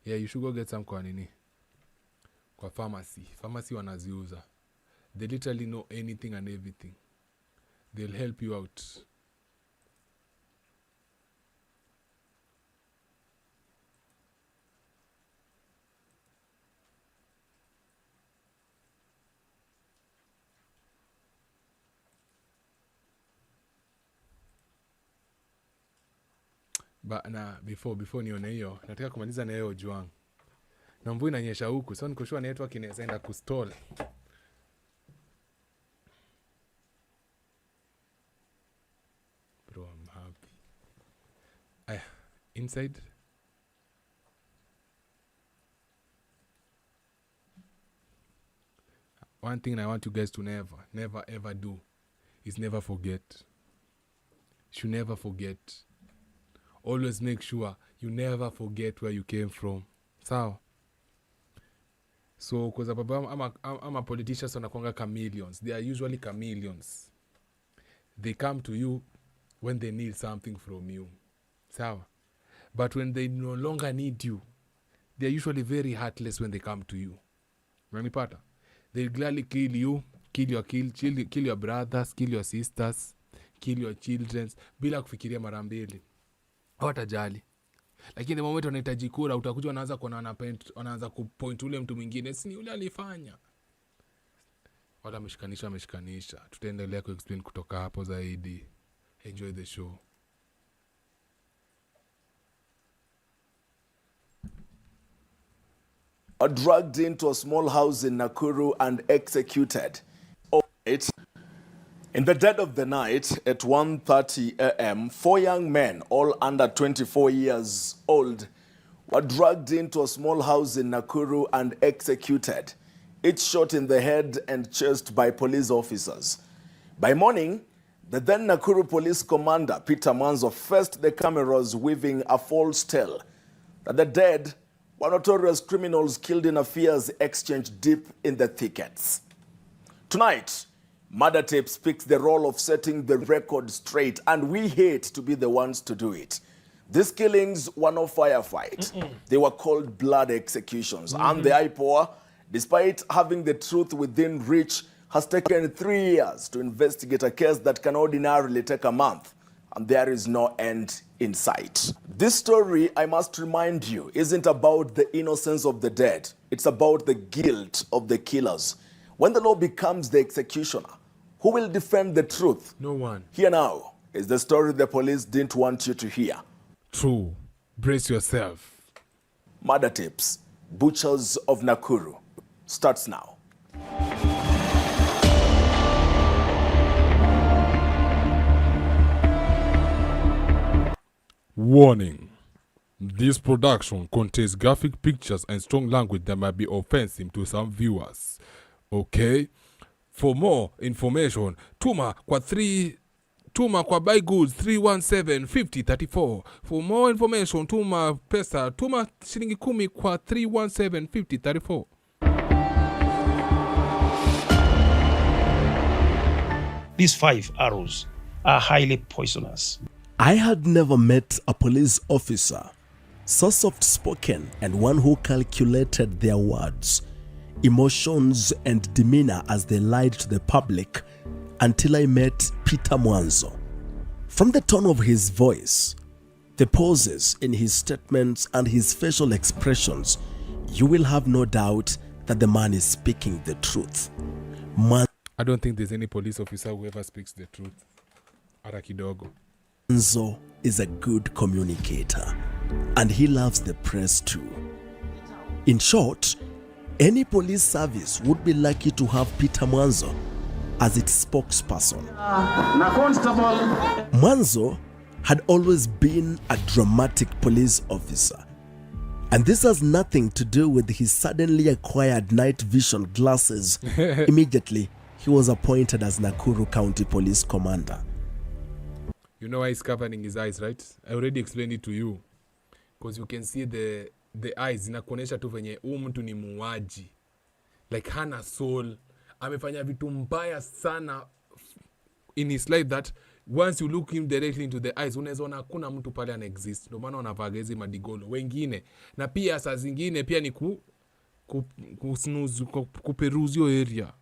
Yeah, you should go get some kwa nini? Kwa pharmacy. Pharmacy wanaziuza. They literally know anything and everything. They'll help you out. Na before nione hiyo, nataka kumaliza na hiyo juang. Na mvua inanyesha huku, so niko sure network inaweza enda kustall. Bro, I'm happy. Inside. One thing I want you guys to never ever do is never forget. You should never forget. Always make sure you never forget where you came from. Sawa? So, because I'm a politicians wanakuanga chameleons. They are usually chameleons. They come to you when they need something from you. Sawa? But when they no longer need you, they are usually very heartless when they come to you. Unanipata? They'll gladly kill you, kill your brothers, kill your sisters, kill your children, bila kufikiria mara mbili. Hawatajali. Lakini the moment wanahitaji kura, utakuja wanaanza kupoint ule mtu mwingine, si yule alifanya. Wala ameshikanisha. Tutaendelea kuexplain kutoka hapo zaidi. Enjoy the show. Are dragged into a small house in Nakuru and executed. In the dead of the night, at 1:30 a.m., 4 young men, all under 24 years old, were dragged into a small house in Nakuru and executed, each shot in the head and chest by police officers. By morning, the then Nakuru Police Commander, Peter Mwanzo, faced the cameras weaving a false tale that the dead were notorious criminals killed in affairs exchanged deep in the thickets. Tonight, Murder Tape speaks the role of setting the record straight, and we hate to be the ones to do it. These killings were no firefight. They were cold blood executions. And the IPOA, despite having the truth within reach, has taken 3 years to investigate a case that can ordinarily take a month, and there is no end in sight. This story, I must remind you, isn't about the innocence of the dead. It's about the guilt of the killers. When the law becomes the executioner, who will defend the truth? No one. Here now is the story the police didn't want you to hear. True. Brace yourself. Murder Tips, Butchers of Nakuru, starts now. Warning. This production contains graphic pictures and strong language that might be offensive to some viewers. Okay? For more information, tuma kwa buy goods 317 5034. For more information, tuma pesa, tuma shilingi 10 kwa 317 5034. These 5 arrows are highly poisonous. I had never met a police officer so soft-spoken and one who calculated their words, emotions and demeanor as they lied to the public until I met Peter Mwanzo. From the tone of his voice, the pauses in his statements and his facial expressions, you will have no doubt that the man is speaking the truth. I don't think there's any police officer who ever speaks the truth. Hata kidogo. Mwanzo is a good communicator, and he loves the press too. In short, any police service would be lucky to have Peter Mwanzo as its spokesperson. Mwanzo had always been a dramatic police officer, and this has nothing to do with his suddenly acquired night vision glasses. Immediately, he was appointed as Nakuru County Police Commander. You know why he's covering his eyes, right? I already explained it to you. Because you can see the eyes. Inakuonesha tu venye mtu ni muuaji. Like hana soul. Amefanya vitu mbaya sana in his life that once you look him directly into the eyes, unaweza ona hakuna mtu pale ana exist. Ndio maana wanavaga hizi madigolo. Wengine. Na pia saa zingine pia ni kuperuzi hiyo area.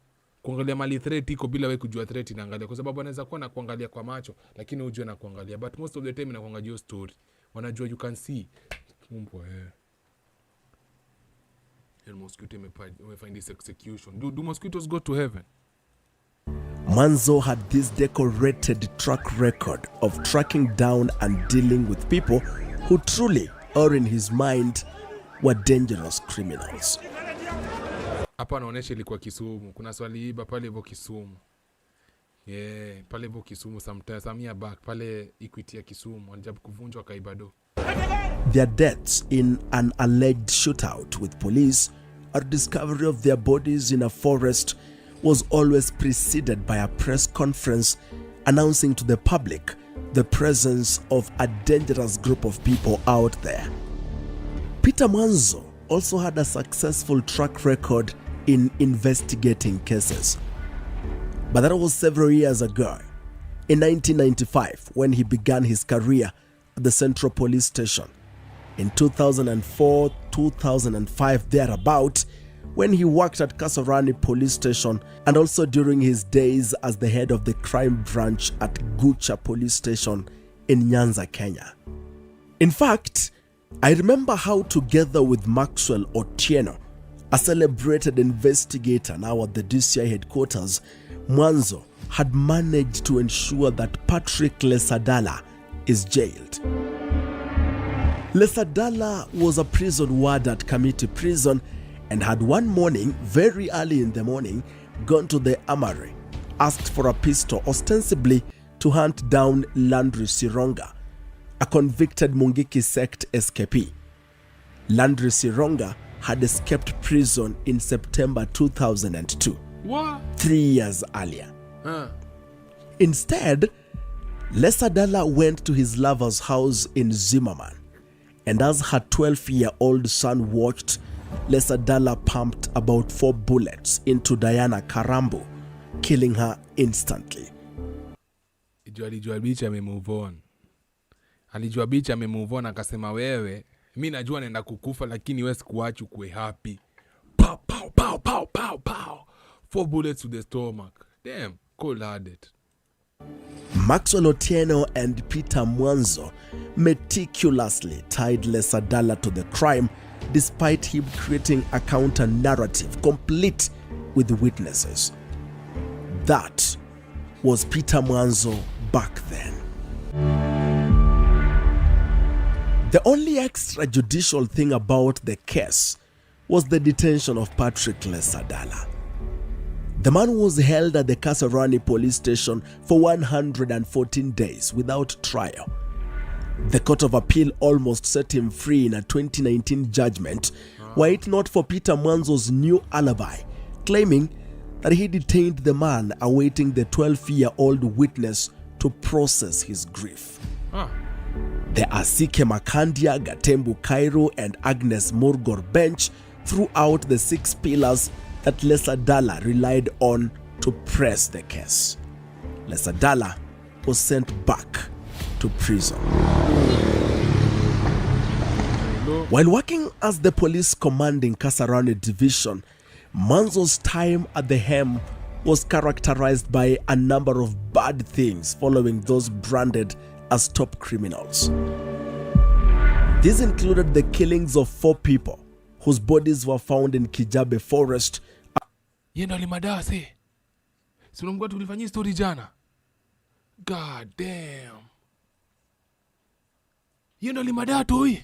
Kuangalia mali threat iko bila wewe kujua threat inaangalia, kwa sababu anaweza kuwa na kuangalia kwa macho lakini hujue na kuangalia, but most of the time inakuangalia hiyo story, wanajua you can see umpo el mosquito me find this execution. Do mosquitoes go to heaven? Mwanzo had this decorated track record of tracking down and dealing with people who truly, or in his mind, were dangerous criminals. Hapa anaonesha ilikuwa Kisumu. Kuna swali iba pale hivyo Kisumu. Pale hivyo Kisumu sometimes Samia back pale Equity ya Kisumu wanajabu kuvunjwa kaibado. Their deaths in an alleged shootout with police or discovery of their bodies in a forest was always preceded by a press conference announcing to the public the presence of a dangerous group of people out there. Peter Mwanzo also had a successful track record in investigating cases. But that was several years ago, in 1995, when he began his career at the Central Police Station. In 2004, 2005, thereabout, when he worked at Kasarani Police Station, and also during his days as the head of the crime branch at Gucha Police Station in Nyanza, Kenya. In fact, I remember how, together with Maxwell Otieno, a celebrated investigator now at the DCI headquarters, Mwanzo had managed to ensure that Patrick Lesadala is jailed. Lesadala was a prison ward at Kamiti Prison and had one morning, very early in the morning, gone to the armory, asked for a pistol, ostensibly to hunt down Landry Sironga, a convicted Mungiki sect escapee. Landry Sironga had escaped prison in September 2002. What? 3 years earlier. Instead, Lesadala went to his lover's house in Zimmerman, and as her 12-year-old son watched, Lesadala pumped about 4 bullets into Diana Karambu, killing her instantly. Alijua bicha amemove on. Alijua bicha amemove on, akasema wewe, mimi najua naenda kukufa lakini wewe sikuachi kuwe happy. Pow, pow, pow, pow, pow, pow. 4 bullets to the stomach. Damn, cold-hearted. Maxwell Otieno and Peter Mwanzo meticulously tied Lesadala to the crime, despite him creating a counter-narrative complete with witnesses. That was Peter Mwanzo back then. The only extrajudicial thing about the case was the detention of Patrick Lesadala. The man was held at the Kasarani police station for 114 days without trial. The Court of Appeal almost set him free in a 2019 judgment, were it not for Peter Mwanzo's new alibi, claiming that he detained the man awaiting the 12-year-old witness to process his grief. The Asike Makandia, Gatembu Cairo, and Agnes Murgor bench throughout the 6 pillars that Lesadala relied on to press the case. Lesadala was sent back to prison. While working as the police command in Kasarani Division, Mwanzo's time at the helm was characterized by a number of bad things following those branded as top criminals. These included the killings of 4 people whose bodies were found in Kijabe Forest. Yendo alimadase. Si unamgua tulifanyia story jana. God damn. Yendo alimadato hii.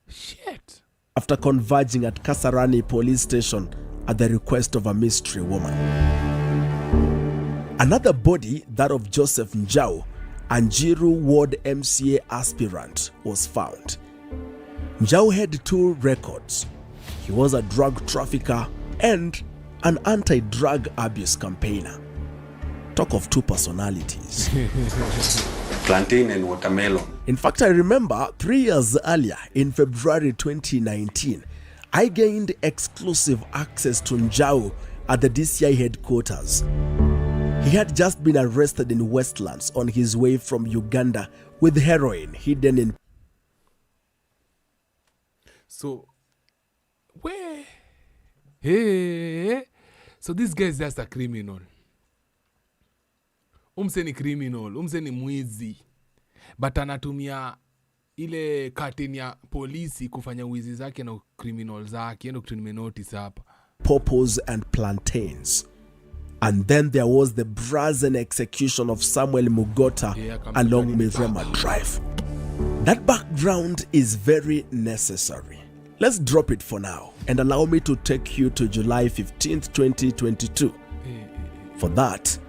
Shit. After converging at Kasarani police station at the request of a mystery woman. Another body, that of Joseph Njau, Anjiru Ward MCA aspirant, was found. Njau had 2 records. He was a drug trafficker and an anti-drug abuse campaigner. Talk of 2 personalities. Plantain and watermelon. In fact, I remember 3 years earlier, in February 2019, I gained exclusive access to Njau at the DCI headquarters. He had just been arrested in Westlands on his way from Uganda with heroin hidden in... So, where? Hey, so this guy is just a criminal. Umse ni criminal, umse ni mwizi. But anatumia ile curtain ya polisi kufanya wizi zake na criminal zake, endo kutunime notice hapa. Pawpaws and plantains. And then there was the brazen execution of Samuel Mugota along Mirema Drive. That background is very necessary. Let's drop it for now and allow me to take you to July 15th, 2022. For that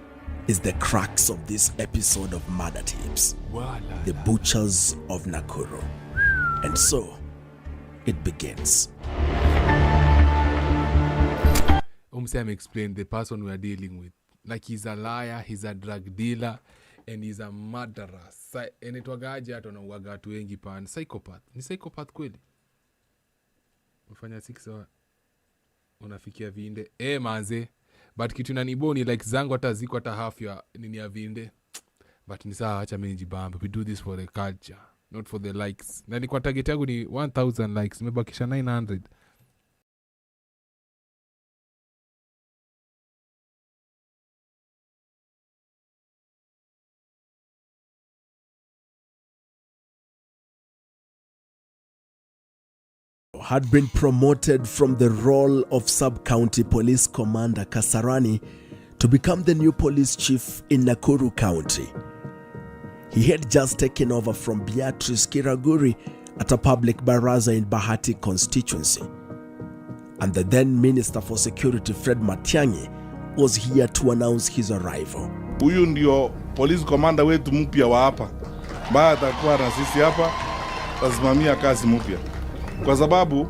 is the crux of this episode of Murder Tips, the butchers of Nakuru. And so, it begins. Sam explained the person we are dealing with. Like he's a liar, he's a drug dealer, and he's a murderer. And itwagaje hata unauaga watu wengi pan. Psychopath. Ni psychopath kweli? Ufanya 6 hours. Unafikia vinde. Manze. But kitu inaniboni like zangu hata ziko hata half ya nini ya vinde. But ni sawa, acha mimi nijibambe. We do this for the culture, not for the likes. Na nilikuwa target yangu ni 1000 likes. Nimebakisha 900. Had been promoted from the role of Sub-County Police Commander Kasarani to become the new police chief in Nakuru County. He had just taken over from Beatrice Kiraguri at a public baraza in Bahati constituency. And the then Minister for Security Fred Matiang'i was here to announce his arrival. Huyu ndio police commander wetu mpya wa hapa. Baada atakuwa na sisi hapa, tasimamia kazi mpya. Kwa sababu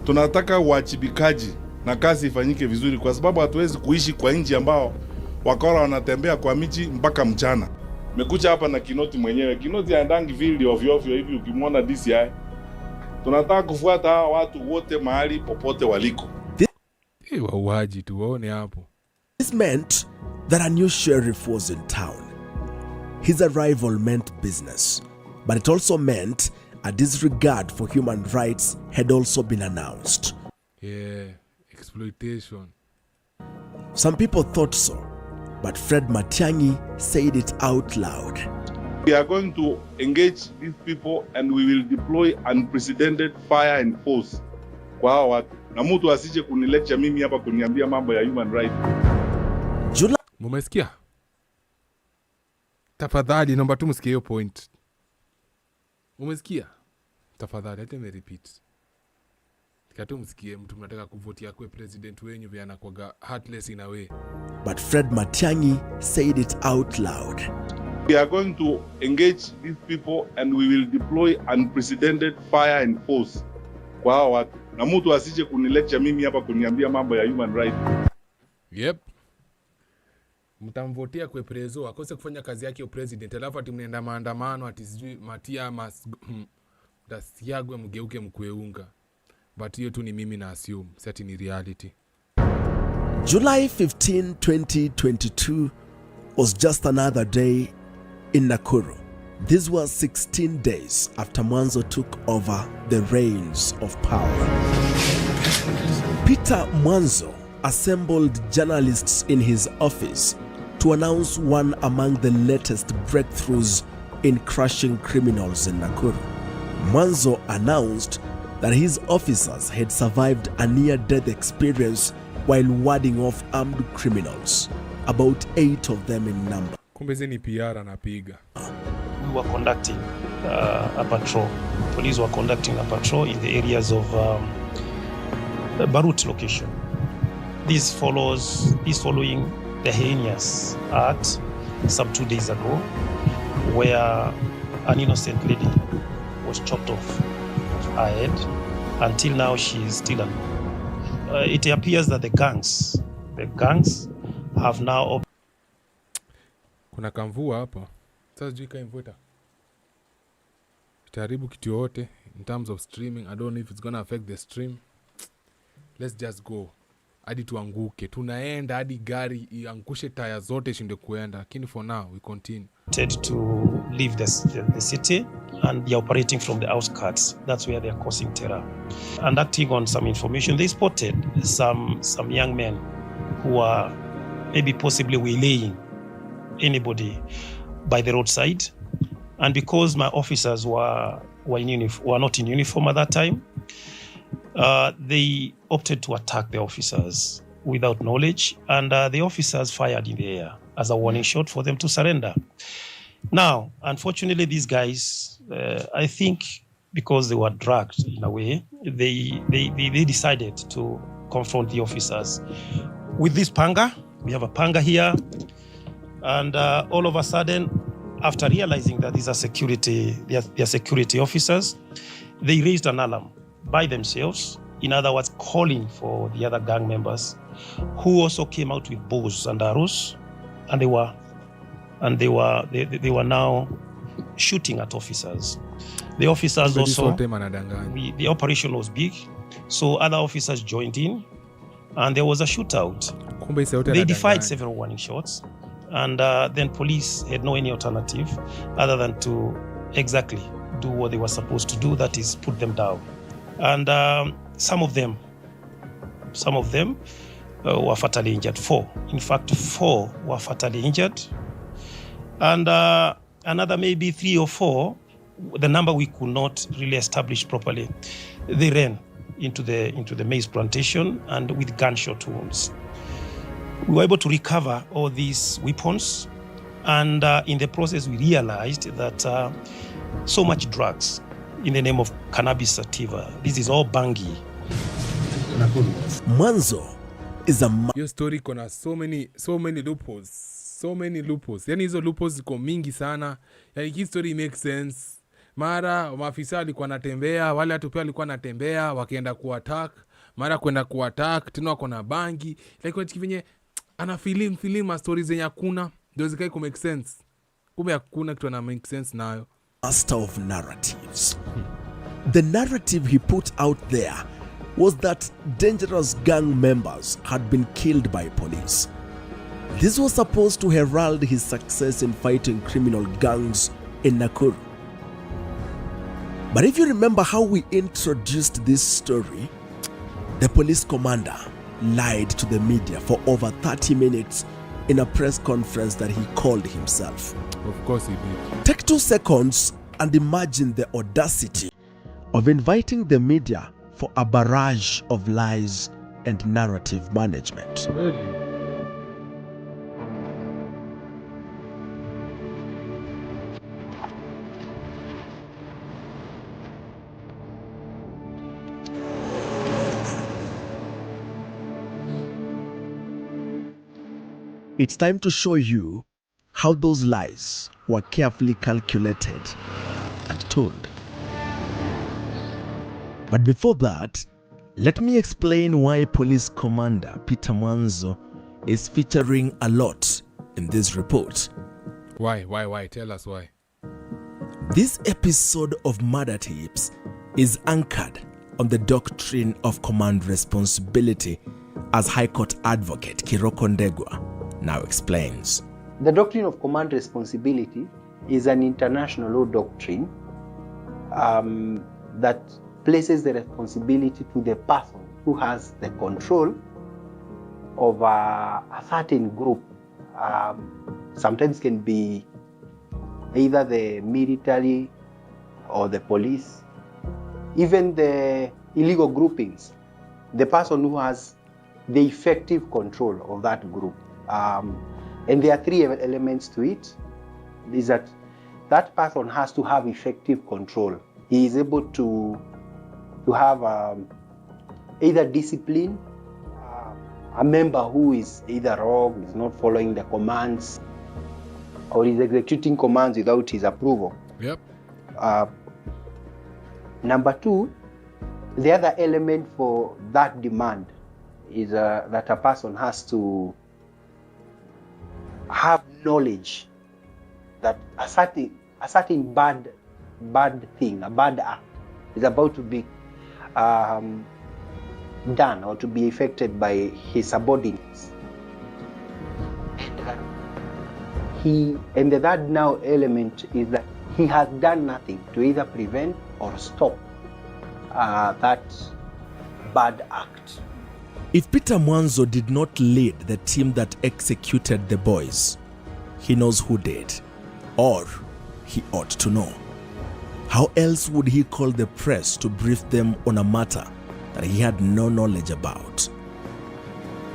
tunataka uwajibikaji na kazi ifanyike vizuri, kwa sababu hatuwezi kuishi kwa nchi ambao wakora wanatembea kwa miji mpaka mchana. Nimekuja hapa na Kinoti mwenyewe. Kinoti haendangi field ovyo ovyo hivi ukimwona DCI. Tunataka kufuata hawa watu wote mahali popote waliko. Wauaji tu waone hapo. This meant that a new sheriff was in town. His arrival meant business, but it also meant a disregard for human rights had also been announced. Yeah, exploitation. Some people thought so, but Fred Matiang'i said it out loud. We are going to engage these people and we will deploy unprecedented fire and force kwa hawa watu. Na mtu asije kunilecture mimi hapa kuniambia mambo ya human rights. Mumesikia? Tafadhali naomba tu msikie hiyo point. Umesikia? Tafadhali hata me repeat. Katu msikie mtu mnataka kuvotia kwa president wenyu vya anakuwa heartless in a way. But Fred Matiang'i said it out loud. We are going to engage these people and we will deploy unprecedented fire and force kwa hawa watu. Na mtu asije kunilecture mimi hapa kuniambia mambo ya human rights. Yep. Mtamvotia kwa prezo akose kufanya kazi yake ya president, alafu ati mnaenda maandamano ati sijui Matia dasiagwe mgeuke mkweunga. But hiyo tu ni mimi na assume, sati ni reality. July 15, 2022 was just another day in Nakuru. These were 16 days after Mwanzo took over the reins of power. Peter Mwanzo assembled journalists in his office to announce one among the latest breakthroughs in crushing criminals in Nakuru. Mwanzo announced that his officers had survived a near-death experience while warding off armed criminals, about 8 of them in number. Kumbe hizi ni PR anapiga. We were conducting a patrol. Police were conducting a patrol in the areas of Barut location. This following the heinous act some 2 days ago, where an innocent lady was chopped off her head. Until now, she is still alive. It appears that the gangs have now. Kuna kamvua hapa. Sasa sijui kama mvua itaharibu kitu yote in terms of streaming. I don't know if it's gonna affect the stream. Let's just go. Hadi tuanguke. Tunaenda hadi gari iangushe taya zote shinde kuenda. Lakini for now we continue. To leave the city, and they are operating from the outskirts. That's where they are causing terror. And acting on some information, they spotted some young men who are maybe possibly waylaying anybody by the roadside. And because my officers were not in uniform at that time, they opted to attack the officers without knowledge, and the officers fired in the air as a warning shot for them to surrender. Now, unfortunately, these guys, I think because they were dragged in a way, they decided to confront the officers with this panga. We have a panga here, and all of a sudden, after realizing that these are security officers, they raised an alarm by themselves. In other words, calling for the other gang members, who also came out with bows and arrows, and they were now shooting at officers. The officers also, the operation was big, so other officers joined in, and there was a shootout. They defied several warning shots, and then police had no any alternative other than to exactly do what they were supposed to do, that is put them down. And some of them were fatally injured. 4. In fact, 4 were fatally injured. And another maybe 3 or 4, the number we could not really establish properly, they ran into the maize plantation and with gunshot wounds. We were able to recover all these weapons, and in the process we realized that so much drugs in the name of cannabis sativa, this is all bangi. Mwanzo is a Your story kona so many loopholes. Yani hizo loopholes ziko mingi sana. Yani hii story makes sense. Mara maafisa walikuwa natembea, wale watu pia walikuwa natembea, wakienda kuattack, mara kwenda kuattack, tena wako na bangi. Like kwa chikivenye ana film stories zenye hakuna, ndio zikai ku make sense. Kumbe hakuna kitu ana make sense nayo. Master of narratives. The narrative he put out there was that dangerous gang members had been killed by police. This was supposed to herald his success in fighting criminal gangs in Nakuru. But if you remember how we introduced this story, the police commander lied to the media for over 30 minutes in a press conference that he called himself. Of course he did. Take 2 seconds and imagine the audacity of inviting the media for a barrage of lies and narrative management. Really? It's time to show you how those lies were carefully calculated and told. But before that, let me explain why Police Commander Peter Mwanzo is featuring a lot in this report. Why? Tell us why. This episode of Murder Tapes is anchored on the doctrine of command responsibility, as High Court Advocate Kiroko Ndegwa now explains. The doctrine of command responsibility is an international law doctrine that places the responsibility to the person who has the control of a certain group. Sometimes can be either the military or the police even the illegal groupings, the person who has the effective control of that group. And there are three elements to it. Is that person has to have effective control. He is able to have either discipline, a member who is either wrong, is not following the commands, or is executing commands without his approval. Yep. Number two, the other element for that demand is that a person has to have knowledge that a certain bad thing, a bad act, is about to be done or to be effected by his subordinates. And the third now element is that he has done nothing to either prevent or stop that bad act. If Peter Mwanzo did not lead the team that executed the boys, he knows who did, or he ought to know. How else would he call the press to brief them on a matter that he had no knowledge about?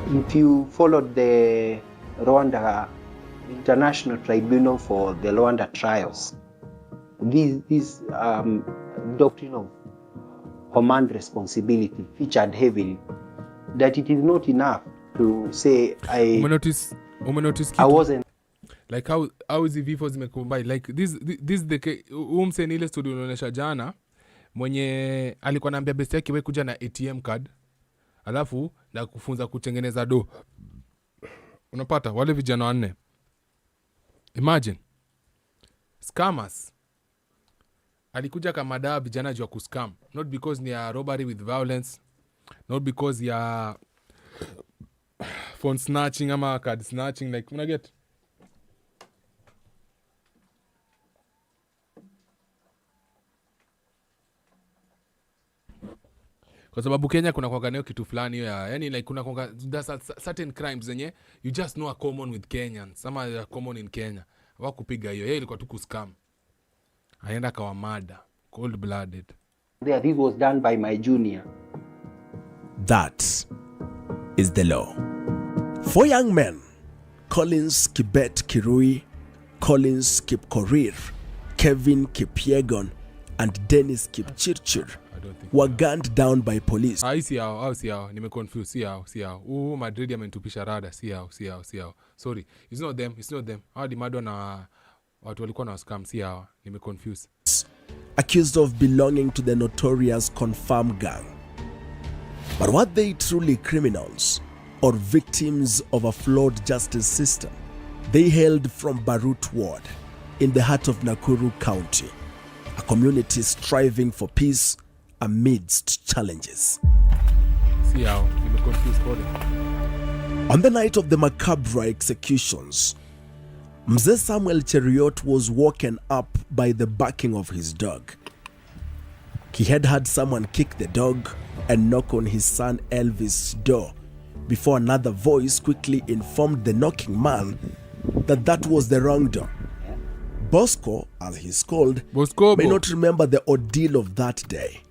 If you followed the Rwanda International Tribunal for the Rwanda trials, this doctrine of command responsibility featured heavily, that it is not enough to say I wasn't. Like how hizi vifo zimecombine, like this the umseni ile studio unaonyesha jana, mwenye alikuwa anaambia best yake wewe kuja na ATM card alafu na kufunza kutengeneza do. Unapata wale vijana wanne, imagine scammers. Alikuja kama dawa vijana jua kuscam, not because ni a robbery with violence, not because ya phone snatching ama card snatching, like una get. Kwa sababu Kenya kuna kwa ganeo kitu fulani ya, yani like kuna kwa certain crimes zenye you just know are common with Kenyans, some are common in Kenya. Wakupiga hiyo, yeye ilikuwa tu kuscam. Aenda kawa mada, cold blooded. This was done by my junior. That is the law. 4 young men, Collins Kibet Kirui, Collins Kipkorir, Kevin Kipyegon, and Dennis Kipchirchir, were gunned down by police. Si hao, nime-confuse, si hao. Madrid amenitupisha rada, si hao. Sorry, it's not them. Hao di mado na watu walikuwa na scam, si hao, nime-confuse. Accused of belonging to the notorious Confirm gang. But were they truly criminals or victims of a flawed justice system? They hailed from Barut Ward in the heart of Nakuru County, a community striving for peace amidst challenges. See how you confused for them. On the night of the macabre executions, Mzee Samuel Cheriot was woken up by the barking of his dog. He had heard someone kick the dog and knock on his son Elvis' door before another voice quickly informed the knocking man that was the wrong door. Bosco, as he's called, may not remember the ordeal of that day.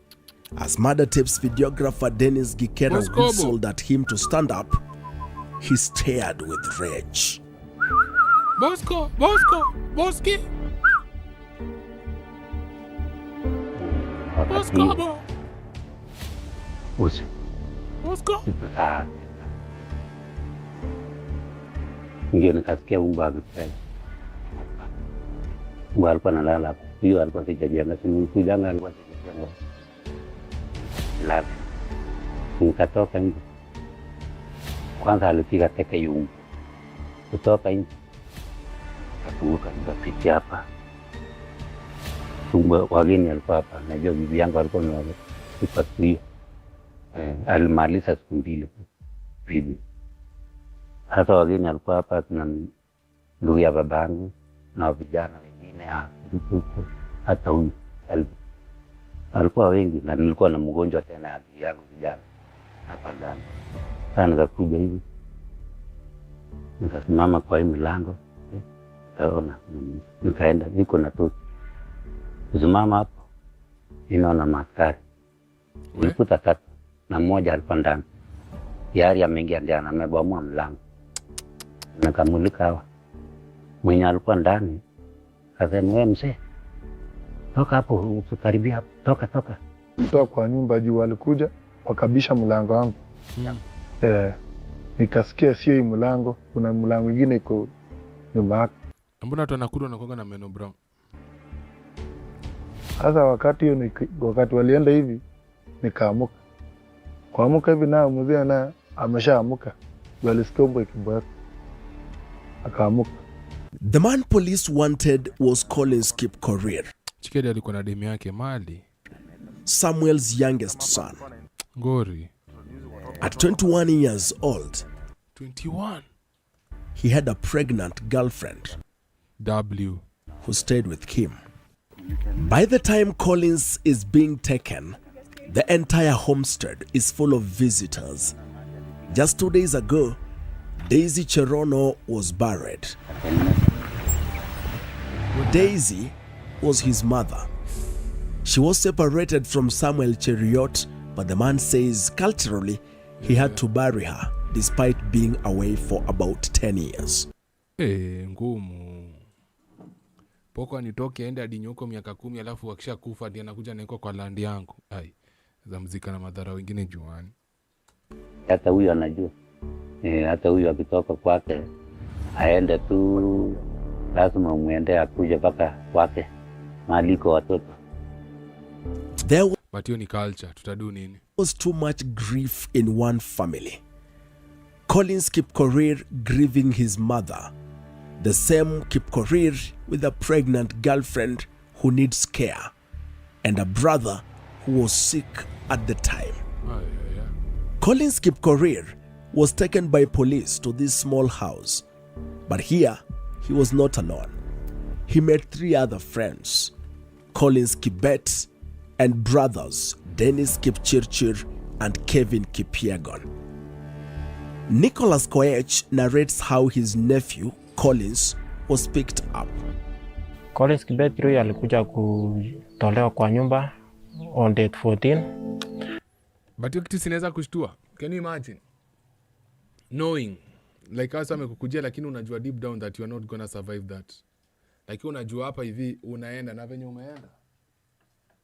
As Murder Tape's videographer Dennis Gikera whistled at him to stand up, he stared with rage. Bosco! Ndio nikasikia umba akipenda. Umba alikuwa analala hapo. Hiyo alikuwa sijajenga, sikujanga alikuwa sijajenga. Lala. Nikatoka nje. Kwanza alipiga teke yungu. Kutoka nje. Akafunguka nikapitia hapa. Wageni alikuwa hapa. Najua bibi yangu alikuwa ni alimaliza siku 2 bibi. Hata wageni alikuwa hapa na ndugu ya babangu na vijana wengine hata huyu alikuwa wengi, na nilikuwa na mgonjwa tena ya bibi yangu vijana hapa ndani. Sasa nikakuja hivi, nikasimama kwa hii milango, nikaona, nikaenda niko na tu kusimama hapo, ninaona maaskari Nilikuta tatu na mmoja alikuwa ndani. Yari ameingia ndani amebomoa mlango. Nikamulika hawa. Mwenye alikuwa ndani akasema, wewe mzee, toka hapo, usikaribia hapo, toka. Kutoka kwa nyumba juu walikuja wakabisha mlango wangu. Nikasikia sio hii mlango, kuna mlango mwingine iko nyuma yake. Mbona watu wanakuwa wanakuwa na meno brown? Sasa wakati walienda hivi nikaamuka. Kuamuka hivi na mzee na ameshaamuka. Walisikia mbwa ikiboeka. Akaamuka. The man police wanted was Collins Kipkorir. Chikedi alikuwa na demu yake Mali. Samuel's youngest son. Ngori. At 21 years old, 21, he had a pregnant girlfriend, W, who stayed with him. By the time Collins is being taken, the entire homestead is full of visitors. Just 2 days ago, Daisy Cherono was buried. Daisy was his mother. She was separated from Samuel Cheriot, but the man says culturally he had to bury her despite being away for about 10 years. Ngumu. Poko anitoke aende hadi nyoko miaka 10 alafu akisha kufa ndiye anakuja naiko kwa land yangu. Ai, za mzika na madhara wengine juani. Hata huyu anajua. Hata huyu akitoka kwake aende tu, lazima muende akuje mpaka kwake maliko watoto. But hiyo ni culture, tutadu nini? Was too much grief in one family. Collins Kipkorir grieving his mother. The same Kipkorir with a pregnant girlfriend who needs care. And a brother who was sick at the time. Collins Kipkorir was taken by police to this small house. But here, he was not alone. He met 3 other friends. Collins Kibet and brothers Dennis Kipchirchir and Kevin Kipiegon. Nicholas Koech narrates how his nephew Collins was picked up. Collins Kibet alikuja kutolewa kwa nyumba on date 14. But hiyo kitu sinaweza kushtua. Can you imagine? Knowing like hasa amekukujia lakini unajua deep down that you are not gonna survive that. Like unajua hapa hivi unaenda na venye umeenda.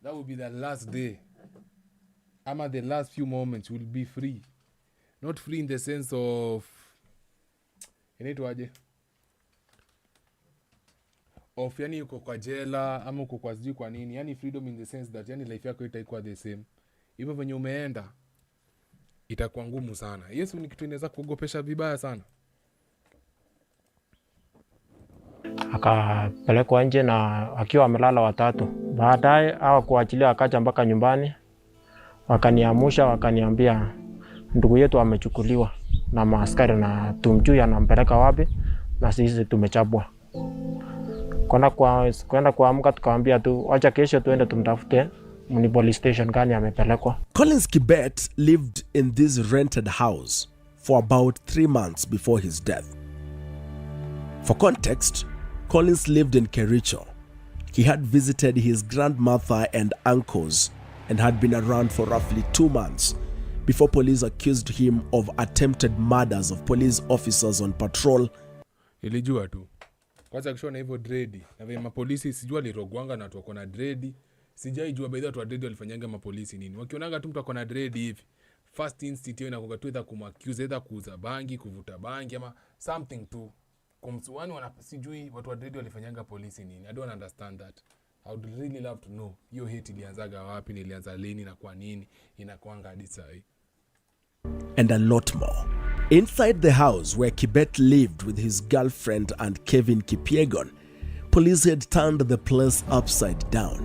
That will be the last day. Ama the last few moments will be free. Not free in the sense of inaitwaje? Of yani uko kwa jela ama uko kwa sijui kwa nini. Yani freedom in the sense that yani life yako itakuwa the same. Hivyo venye umeenda itakuwa ngumu sana. Yesu ni kitu inaweza kuogopesha vibaya sana. Akapelekwa nje na akiwa amelala watatu. Baadaye hawakuachilia, akaja mpaka nyumbani. Wakaniamusha, wakaniambia ndugu yetu amechukuliwa na maaskari na tumjui anampeleka wapi na sisi tumechapwa. Kwenda kuamka tukamwambia tu acha kesho tuende tumtafute ni police station gani amepelekwa. Collins Kibet lived in this rented house for about 3 months before his death. For context, Collins lived in Kericho. He had visited his grandmother and uncles and had been around for roughly 2 months before police accused him of attempted murders of police officers on patrol. Ilijua tu. Kwanza kishona hivyo dredi. Na vile mapolisi sijua lirogwanga na watu wako na dredi. Sijai jua baadhi ya watu wa dredi walifanyanga mapolisi nini. Wakionanga tu mtu ako na dredi hivi. First instinct inakuwa tu either kumaccuse, either kuuza bangi, kuvuta bangi ama something tu. Kumsuani wanasijui watu wa dredi walifanyanga polisi nini. I don't understand that. I would really love to know. Hiyo hate ilianzaga wapi, ilianza lini na kwa nini inakuanga hadi saa hii. And a lot more. Inside the house where Kibet lived with his girlfriend and Kevin Kipiegon, police had turned the place upside down.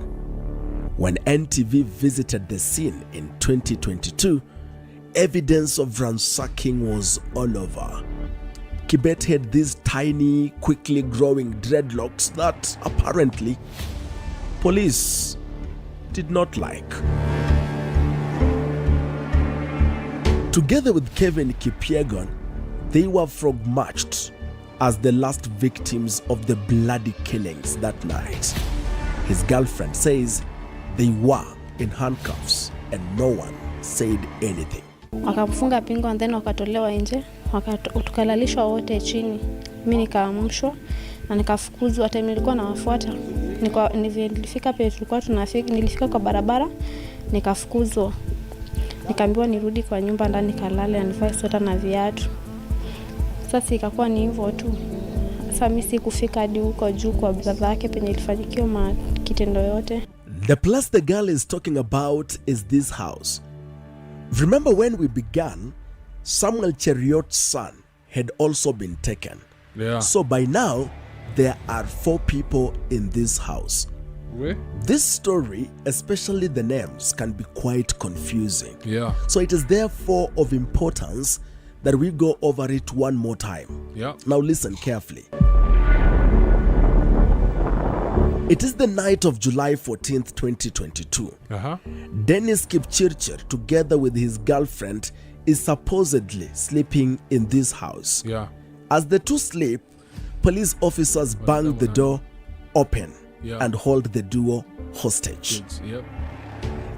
When NTV visited the scene in 2022, evidence of ransacking was all over. Kibet had these tiny, quickly growing dreadlocks that apparently police did not like. Together with Kevin Kipiegon, they were frog-marched as the last victims of the bloody killings that night. His girlfriend says they were in handcuffs and no one said anything. Wakafunga pingo and then wakatolewa nje, tukalalishwa wote chini. Mimi nikaamshwa na nikafukuzwa. Hata nilikuwa nawafuata, nilifika pale tulikuwa tunafika, nilifika kwa barabara nikafukuzwa, nikaambiwa nirudi kwa nyumba ndani kalale, nivae sweta na viatu. Sasa ikakuwa ni hivyo tu. Sasa mimi sikufika hadi huko juu kwa brother yake penye ilifanyikiwa kitendo yote. The place the girl is talking about is this house. Remember when we began, Samuel Cheriot's son had also been taken. Yeah. So by now, there are 4 people in this house. Where? This story, especially the names, can be quite confusing. Yeah. So it is therefore of importance that we go over it one more time. Yeah. Now listen carefully. It is the night of July 14th, 2022. Dennis Kipchirchir, together with his girlfriend, is supposedly sleeping in this house. Yeah. As the two sleep, police officers bang the door open and hold the duo hostage. Yep.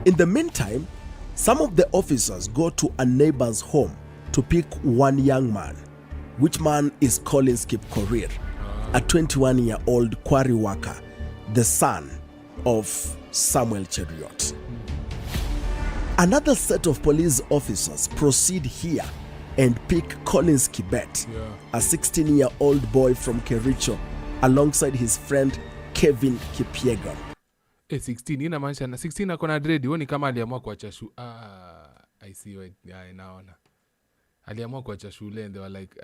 In the meantime, some of the officers go to a neighbor's home to pick one young man, which man is Collins Kipkorir, a 21-year-old quarry worker, the son of Samuel Cheriot. Another set of police officers proceed here and pick Collins Kibet, a 16-year-old boy from Kericho, alongside his friend Kevin Kipiegon. 16 inamaanisha na 16 akona dread. Huoni kama aliamua kuacha shule. I see what naona. Aliamua kuacha shule and they were like,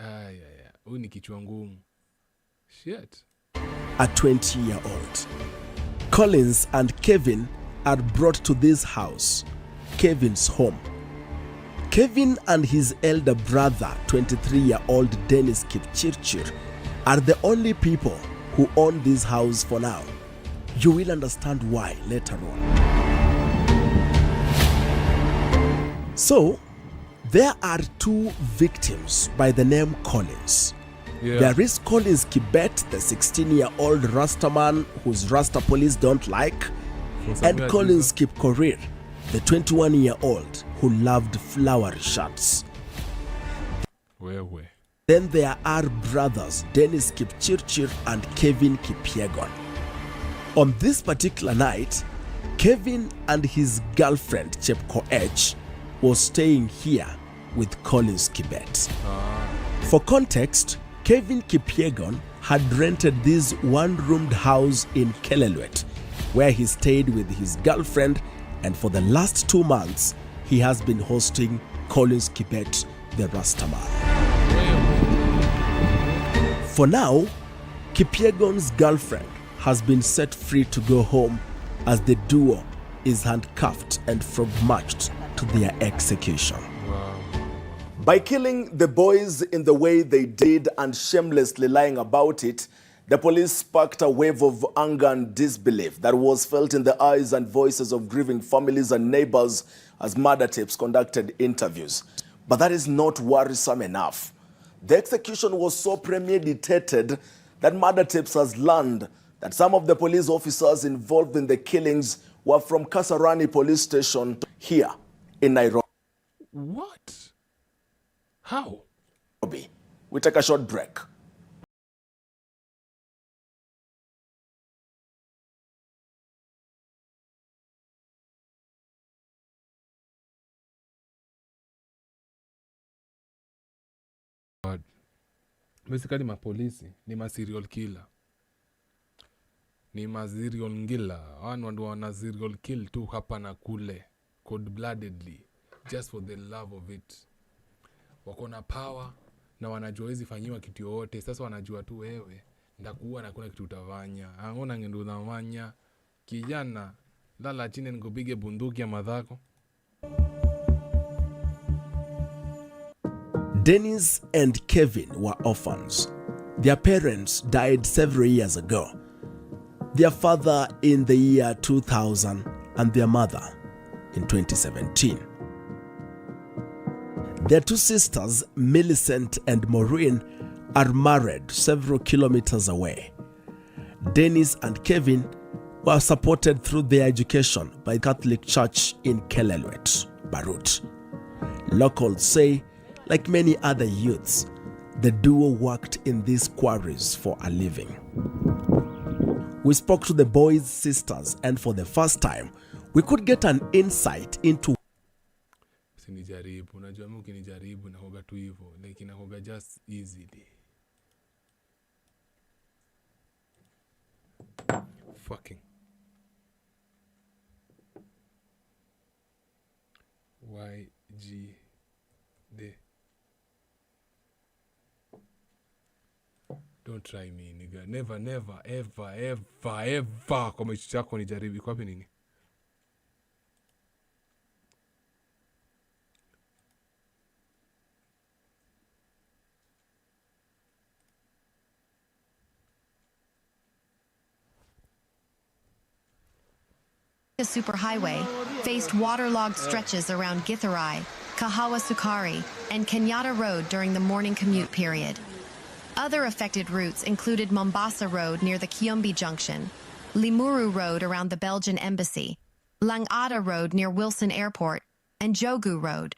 huyu ni kichwa ngumu. Shit. A 20-year-old. Collins and Kevin are brought to this house, Kevin's home. Kevin and his elder brother, 23-year-old Dennis Kipchirchir, are the only people who own this house for now. You will understand why later on. So, there are 2 victims by the name Collins. Yeah. There is Collins Kibet, the 16-year-old Rastaman whose Rasta police don't like, and Collins Kipkorir, the 21-year-old who loved flowery shirts. Where? Then there are brothers Dennis Kipchirchir and Kevin Kipiegon. On this particular night, Kevin and his girlfriend Chepko H was staying here with Collins Kibet. For context, Kevin Kipiegon had rented this one-roomed house in Kelelwet, where he stayed with his girlfriend, and for the last 2 months, he has been hosting Collins Kibet, the Rastaman. For now, Kipiegon's girlfriend has been set free to go home as the duo is handcuffed and frog-marched to their execution. By killing the boys in the way they did and shamelessly lying about it, the police sparked a wave of anger and disbelief that was felt in the eyes and voices of grieving families and neighbors as murder tapes conducted interviews. But that is not worrisome enough. The execution was so premeditated that murder tapes has learned that some of the police officers involved in the killings were from Kasarani police station here in Nairobi. What? How? We take a short break. Basically mapolisi ni ma serial killer. Ni ma serial killer. Wana serial kill tu hapa na kule. Cold-bloodedly. Just for the love of it. Wako na power na wanajua hizi fanyiwa kitu yote. Sasa wanajua tu wewe ndakuwa na kuna kitu utafanya. Angona ngendo unafanya. Kijana lala chini nikupige bunduki ya madhako. Dennis and Kevin were orphans. Their parents died several years ago. Their father in the year 2000 and their mother in 2017. Their 2 sisters, Millicent and Maureen, are married several kilometers away. Dennis and Kevin were supported through their education by Catholic Church in Kelelwet, Barut. Locals say, like many other youths, the duo worked in these quarries for a living. We spoke to the boys' sisters, and for the first time, we could get an insight into Sinijaribu, unajua mimi ukinijaribu na hoga tu hivyo, like na hoga just easily. Fucking wed-nes-day. Don't try me, nigga. Never, never, ever, ever, ever. Kwa maisha chako nijaribu. Iko wapi nini? The superhighway faced waterlogged stretches around Githurai, Kahawa Sukari, and Kenyatta Road during the morning commute period. Other affected routes included Mombasa Road near the Kiombe Junction, Limuru Road around the Belgian Embassy, Lang'ata Road near Wilson Airport, and Jogu Road.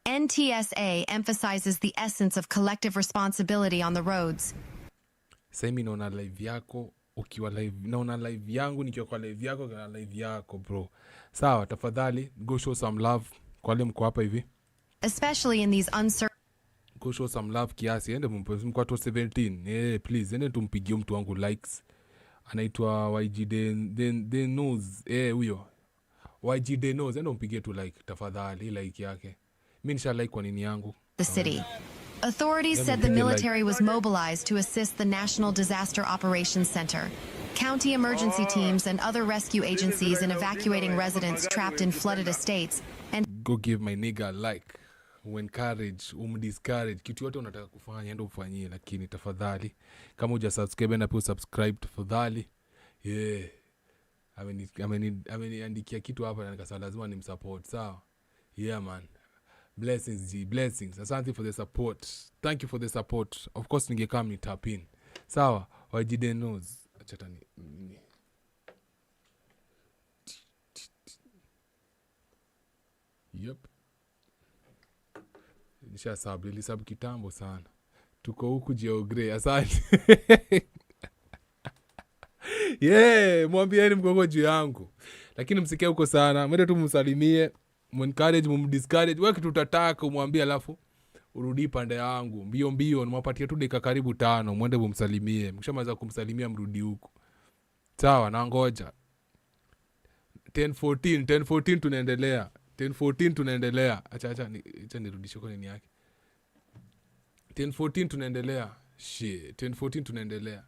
NTSA emphasizes the essence of collective responsibility on the roads. Semi naona live yako, ukiwa live, naona live yangu, nikiwa kwa live yako, kwa live yako, bro. Sawa, tafadhali, go show some love kwa wale mko hapa hivi. Especially in these uncertain... Go show some love kiasi, ende mko watu 17. Please, ende tumpigie mtu wangu likes. Anaitwa wed-nes-day, huyo. wed-nes-day, ende mpigie tu like, tafadhali, like yake. Mimi nisha like kwa nini yangu. The city. Authorities said the military was mobilized to assist the National Disaster Operations Center, county emergency teams, and other rescue agencies in evacuating residents trapped in flooded estates. And go give my nigga a like, encourage, discourage. Kitu yote unataka kufanya endo ufanyie, lakini tafadhali kama uja subscribe na pia subscribe tafadhali. Ameniandikia kitu hapa na nikasema lazima nimsupport, sawa? Yeah man. Blessings, G. Blessings. Asante for the support. Thank you for the support. Of course, ningekam ni tap in. Sawa. wed-nes-day. Achata ni. Yep. Nisha sabu kitambo sana. Tuko huku geogre. Asante. Mwambieni mgongo juu yangu. Lakini msikie huko sana. Mwende tu msalimie. Encourage, discourage, wewe kitu utataka umwambie alafu urudi pande yangu mbio nimewapatia tu dakika karibu 5 mwende mumsalimie, mkishamaliza kumsalimia mrudi huko, sawa? Na ngoja 10:14 tunaendelea acha nirudishe kwa nini yake 10:14 tunaendelea 10:14 tunaendelea.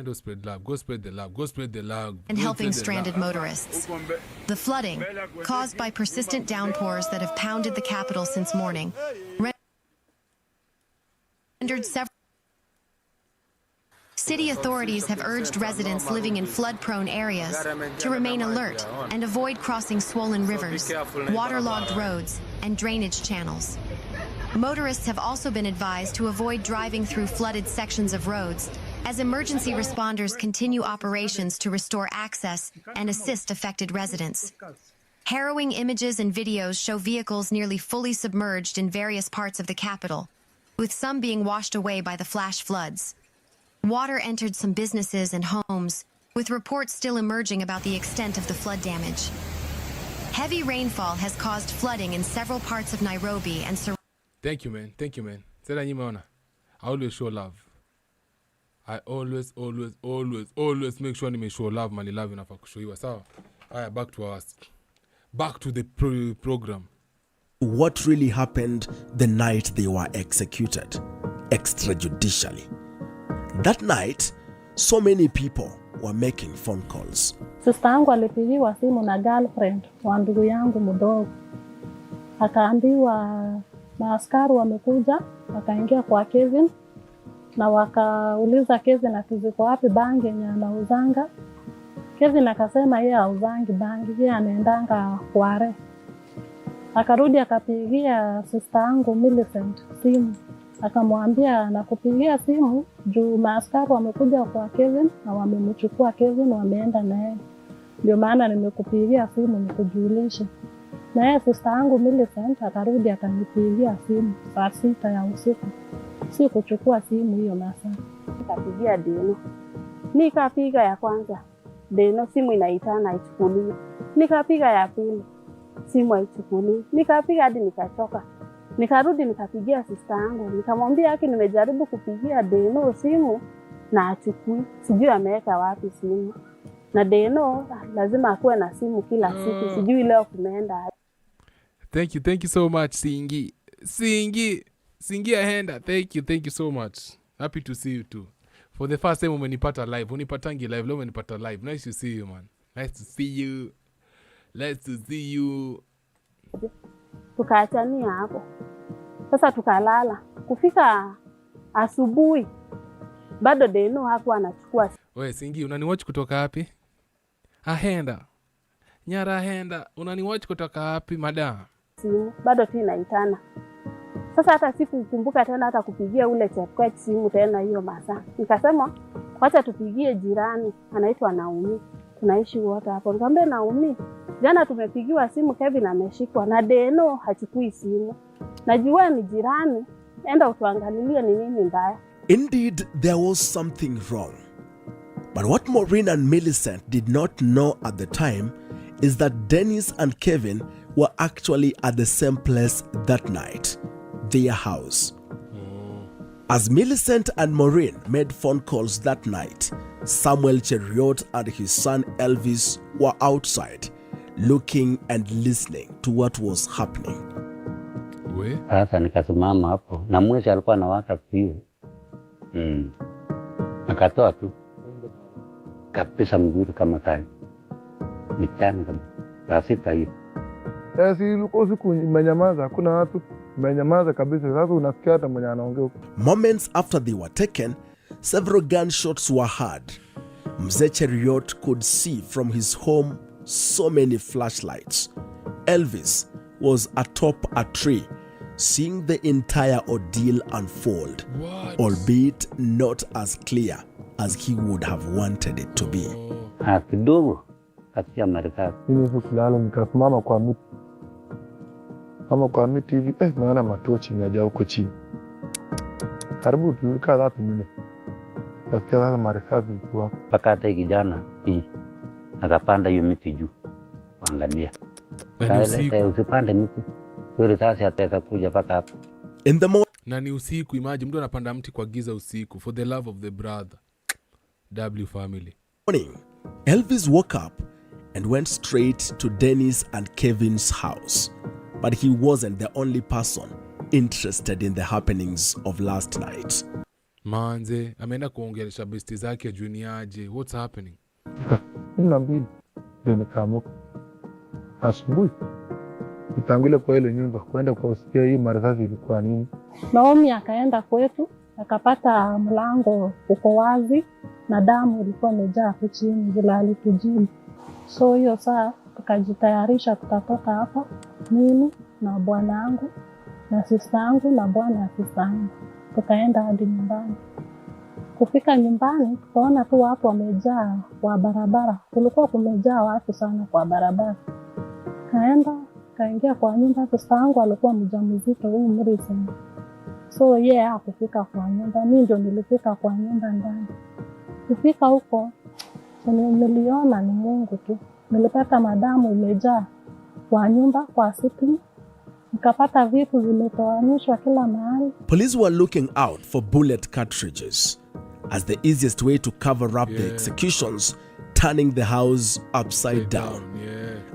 Go spread love. Go spread the love. Go spread the love. And helping stranded motorists. The flooding, caused by persistent downpours that have pounded the capital since morning, rendered several... City authorities have urged residents living in flood-prone areas to remain alert and avoid crossing swollen rivers, waterlogged roads, and drainage channels. Motorists have also been advised to avoid driving through flooded sections of roads as emergency responders continue operations to restore access and assist affected residents. Harrowing images and videos show vehicles nearly fully submerged in various parts of the capital, with some being washed away by the flash floods. Water entered some businesses and homes, with reports still emerging about the extent of the flood damage. Heavy rainfall has caused flooding in several parts of Nairobi and surrounding... Thank you, man. Sasa nimeona. I always show love. I always make sure nime show love, mali love inafaa kushowiwa, sawa? Haya, back to the program. What really happened the night they were executed extrajudicially. That night, so many people were making phone calls. Sister yangu alipigiwa simu na girlfriend wa ndugu yangu mdogo. Akaambiwa maaskari wamekuja, wakaingia kwa Kevin na wakauliza Kevin atiziko wapi bangi yenye anauzanga. Kevin akasema yeye hauzangi bangi, yeye anaendanga Kware. Akarudi akapigia sister yangu Millicent simu. akamwambia nakupigia simu juu maaskari wamekuja kwa Kevin na wamemchukua Kevin, wameenda naye, ndio maana nimekupigia simu nikujulishe. Na yeye sister yangu Millicent akarudi akanipigia simu saa 6 ya usiku. Si kuchukua simu hiyo masaa. Nikapigia Deno. Nikapiga ya kwanza. Deno simu inaitana haichukuliwi. Nikapiga ya pili. Simu haichukuliwi. Nikapiga hadi nikachoka. Nikarudi nikapigia sister yangu. Nikamwambia haki nimejaribu kupigia Deno simu na achukui. Sijui ameweka wapi simu. Na Deno lazima akuwe na simu kila siku. Sijui leo kumeenda. Thank you so much, Singi Ahenda. Thank you so much. Happy to see you too. For the first time umenipata live, unipatangi live, leo umenipata live. Nice to see you, man. Nice to see you. Tukaachania hapo. Sasa tukalala. Kufika asubuhi bado Deno hakuwa anachukua. Wewe Singi, unaniwatch kutoka wapi? Ahenda. Nyara Ahenda, unaniwatch kutoka wapi, madam? Simu bado tu inaitana. Sasa hata sikukumbuka tena hata kupigia ule Chepkwet simu tena hiyo masaa. Nikasema wacha tupigie jirani, anaitwa Naomi. Tunaishi wote hapo. Nikamwambia Naomi, jana tumepigiwa simu, Kevin ameshikwa na Deno hachukui simu. Najua ni jirani, enda utuangalilie ni nini mbaya. Indeed, there was something wrong. But what Maureen and Millicent did not know at the time is that Dennis and Kevin were actually at the same place that night, their house. As Millicent and Maureen made phone calls that night, Samuel Cheriot and his son Elvis were outside, looking and listening to what was happening. Sasa nikasimama hapo na mwezi alikuwa anawaka pia. Akatoa tu kabisa mzuri kama tai. Mitani kabisa. Sita hiyo. Si usiku imenyamaza, hakuna watu, imenyamaza kabisa. Sasa unasikia hata mwenye anaongea. Moments after they were taken, several gunshots were heard. Mzee Cheriot could see from his home so many flashlights. Elvis was atop a tree, seeing the entire ordeal unfold, albeit not as clear as he would have wanted it to be. Kidogo katika Marekani. Mimi kulala nikasimama kwa miti. Kama kwa miti hivi, naona matochi imejaa huko chini. Karibu tulikaa 3 minutes. Katika sasa Marekani kwa mpaka hata kijana akapanda hiyo miti juu. Kuangalia. Usipande miti. Yule sasa ataweza kuja mpaka hapo. In the morning. Na ni usiku, imagine mtu anapanda mti kwa giza usiku. For the love of the brother. W family. Morning, Elvis woke up and went straight to Dennis and Kevin's house. But he wasn't the only person interested in the happenings of last night. Manze, ameenda kuongelesha besti zake juniaje. What's happening? Mbili ndio nikaamka. Asubuhi nitangule kwa ile nyumba kwenda kwa usikia hii marisasi ilikuwa nini. Naomi akaenda kwetu, akapata mlango uko wazi na damu ilikuwa imejaa chini bila alitujibu. So hiyo saa tukajitayarisha tukatoka hapo, mimi na bwana wangu na sister yangu na bwana sister yangu. Tukaenda hadi nyumbani. Kufika nyumbani tukaona tu watu wamejaa kwa barabara. Kulikuwa kumejaa watu sana kwa barabara. Kaingia kwa nyumba. Sister yangu alikuwa mjamzito, huyu Millicent. So yeye hakufika kwa nyumba, mimi ndio nilifika kwa nyumba ndani. Kufika huko niliona ni Mungu tu. Nilipata madamu imejaa kwa nyumba, kwa sitting. Nikapata vitu vimetoanishwa kila mahali. Police were looking out for bullet cartridges as the easiest way to cover up the executions, turning the house upside down.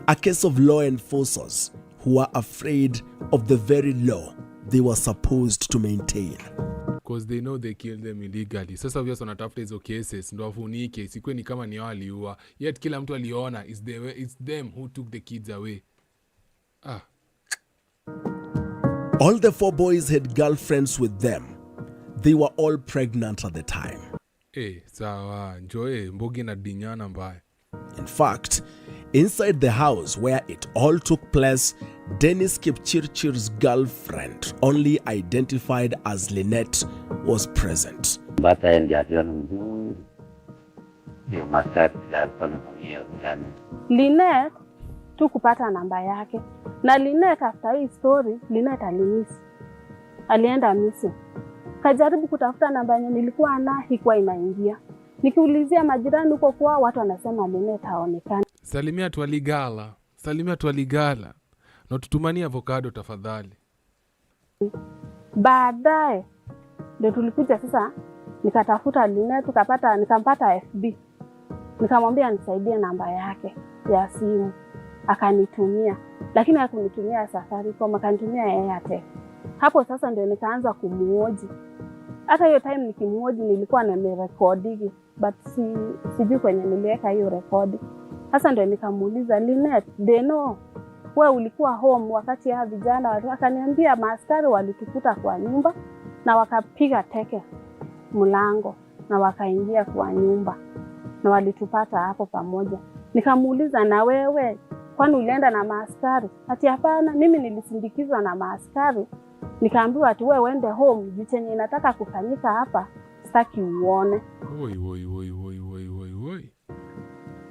A case of law enforcers who were afraid of the very law they were supposed to maintain. Because they know they killed them illegally. Sasa vya wanatafuta hizo cases ndo wafunike, isikwe ni kama ni wao waliua. Yet kila mtu aliona it's them who took the kids away. All the 4 boys had girlfriends with them. They were all pregnant at the time. Sawa, njoe mbogi na dinyana mbaya. In fact, Inside the house where it all took place, Dennis Kipchirchir's girlfriend, only identified as Lynette, was present. Lynette tu kupata namba yake. Na Lynette after hii story, Lynette alimisi. Alienda missing. Kajaribu kutafuta namba yenye nilikuwa na hikuwa inaingia. Nikiulizia majirani huko kwa watu wanasema Lynette haonekani. Salimia Twaligala. Salimia Twaligala. Na tutumanie avocado tafadhali. Baadaye ndio tulikuja sasa nikatafuta Lynette nikampata FB. Nikamwambia nisaidie namba yake ya simu. Akanitumia. Lakini hakunitumia Safaricom, akanitumia Airtel. Hapo sasa ndio nikaanza kumuoji. Hata hiyo time nikimuoji nilikuwa nimerekodi, but sijui kwenye niliweka hiyo rekodi. Sasa ndio nikamuuliza Lynette, Deno, wewe ulikuwa home wakati ya vijana watu? Akaniambia maaskari walitukuta kwa nyumba na wakapiga teke mlango na wakaingia kwa nyumba na walitupata hapo pamoja. Nikamuuliza, na wewe kwani ulienda na maaskari? Ati hapana, mimi nilisindikizwa na maaskari. Nikaambiwa ati wewe uende home, jichenye inataka kufanyika hapa sitaki uone.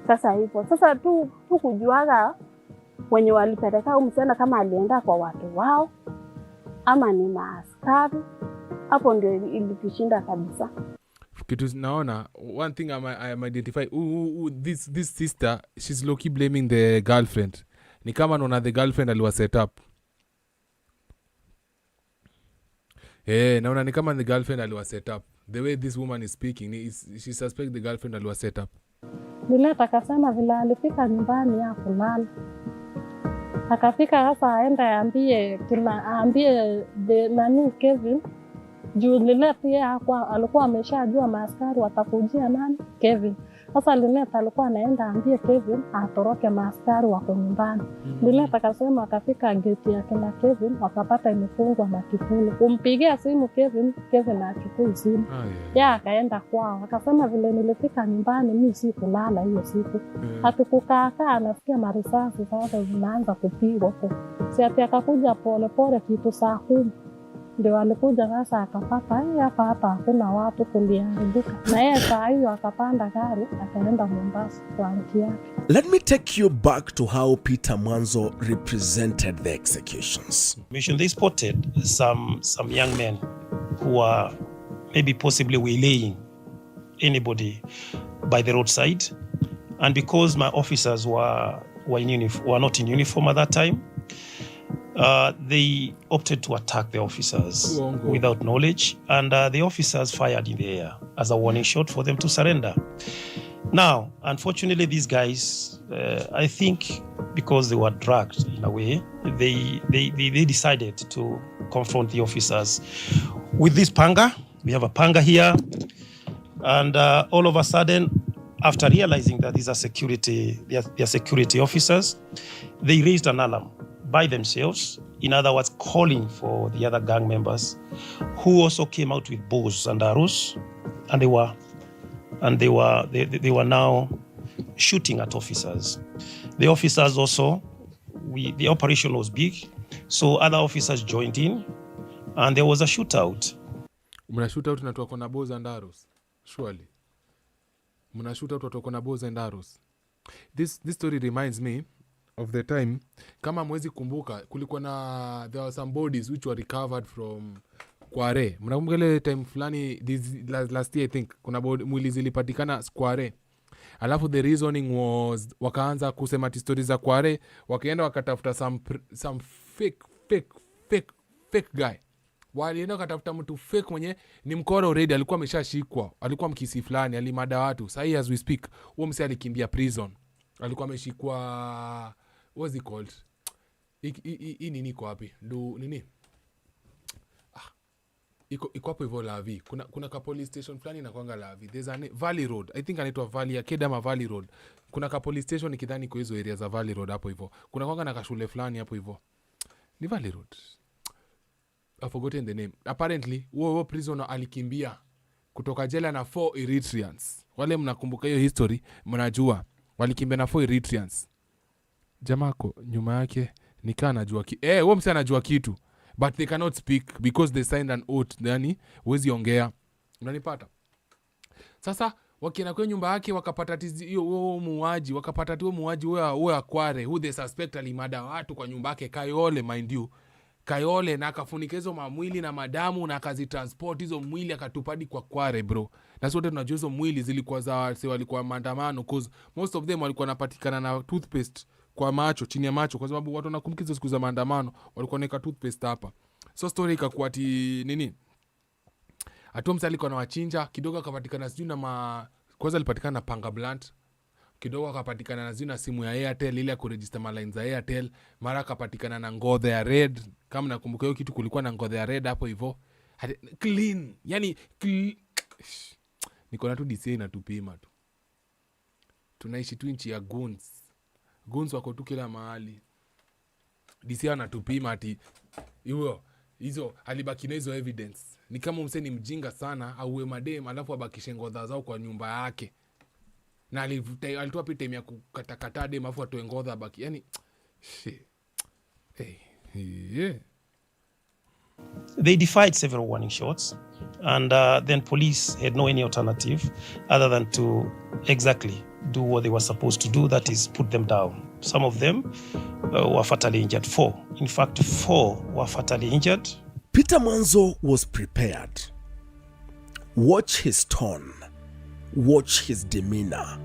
Sasa hivyo. Sasa tu kujuaga wenye walipeleka huyu msichana kama alienda kwa watu wao ama ni maaskari. Hapo ndio ilitushinda kabisa. Kitu naona, one thing I am identify, this sister, she's low-key blaming the girlfriend. Ni kama naona the girlfriend aliwa set up. Naona ni kama the girlfriend aliwa set up. The way this woman is speaking, she suspects the girlfriend aliwa set up. Lynette akasema vile alifika nyumbani ya kulala. Akafika sasa aende aambie nani Kevin. Juu Lynette yeye alikuwa ameshajua maaskari watakujia nani? Kevin. Sasa Lynette alikuwa anaenda aambie Kevin atoroke maaskari wako nyumbani. Lynette akasema akafika gate ya kina Kevin wakapata imefungwa na kifuli. Kumpigia simu Kevin achukue simu. Yeye akaenda kwao. Akasema vile nilifika nyumbani mimi si kulala hiyo siku. Hatukukaa anasikia marisasi sasa zinaanza kupigwa huko. Si ati akakuja pole kitu saa 10. Ndio alikuja sasa akapata hapa hakuna watu kuliharibika. Na yeye saa hiyo akapanda gari akaenda Mombasa kwa aunti yake. Let me take you back to how Peter Mwanzo represented the executions. They spotted some young men who are maybe possibly waylaying anybody by the roadside, and because my officers were not in uniform at that time, they opted to attack the officers without knowledge, and the officers fired in the air as a warning shot for them to surrender. Now, unfortunately, these guys, I think because they were drugged in a way, they decided to confront the officers with this panga. We have a panga here, and all of a sudden, after realizing that these are security officers, they raised an alarm by themselves, in other words, calling for the other gang members, who also came out with bows and arrows, and they were now shooting at officers. The officers also, the operation was big, so other officers joined in, and there was a shootout. Mna shootout na tuko na bows and arrows, surely. Mna shootout tuko na bows and arrows. This story reminds me of the time, kama mwezi kumbuka, kulikuwa na, there were some bodies which were recovered from Kware. Mnakumbuka ile time fulani last year I think, kuna mwili zilipatikana Kware. Alafu the reasoning was, wakaanza kusema stories za Kware, wakaenda wakatafuta some fake guy. Walienda wakatafuta mtu fake mwenye ni mkora already, alikuwa ameshashikwa, alikuwa mkisi fulani, alimada watu. Sahi as we speak, huo mse alikimbia prison. Alikuwa ameshikwa, what's it called? Hii nini iko wapi? Nini? Iko hapo hivyo Lavi. Kuna ka police station fulani inakuanga Lavi. There's a Valley Road. I think anaitwa Valley Academy Valley Road. Kuna ka police station nikidhani kwa hizo area za Valley Road hapo hivyo. Kuna kwanga na kashule fulani hapo hivyo. Ni Valley Road. I've forgotten the name. Apparently, huo prisoner alikimbia kutoka jela na 4 Eritreans. Wale mnakumbuka hiyo history, mnajua. Walikimbia na 4 Eritreans. jamako nyuma yake nikaa anajua huo mse anajua kitu but they cannot speak because they signed an oath, yani huwezi ongea, unanipata? Sasa wakienda kwa nyumba yake wakapata hiyo muuaji, wakapata tu muuaji huyo Akware who they suspect alimada watu kwa nyumba yake Kayole, mind you Kayole, na akafunika hizo mamwili na madamu na akazitransport hizo mwili akatupadi kwa Kware bro. Na sote tunajua hizo mwili zilikuwa za wase walikuwa maandamano cause most of them walikuwa wanapatikana na toothpaste kwa macho, chini ya macho, kwa sababu watu wanakumbukiza siku za maandamano walikuwa wanaweka toothpaste hapa. So story ikakuwa ati nini? Atu msali alikuwa na wachinja kidogo akapatikana sijui na kwanza alipatikana na panga blunt. Kidogo akapatikana na zina simu ya Airtel ile ya kuregister malines za Airtel, mara akapatikana na ngodhe ya red. Kama nakumbuka hiyo kitu kulikuwa na ngodhe ya red hapo hivyo. Clean, yani niko na tu DCA inatupima tu. Tunaishi tu nchi ya goons. Goons wako tu kila mahali. DCA anatupima ati hizo alibaki na hizo evidence. Ni kama mse ni mjinga sana auwe madem alafu abakishe ngodha zao kwa nyumba yake. Na alitoa pia time ya kukatakata dem afu atoe ngodha abaki. Yani yeah. They defied several warning shots, and then police had no any alternative other than to exactly do what they were supposed to do, that is put them down. Some of them were fatally injured. 4. In fact, 4 were fatally injured. Peter Mwanzo was prepared. Watch his tone. Watch his demeanor.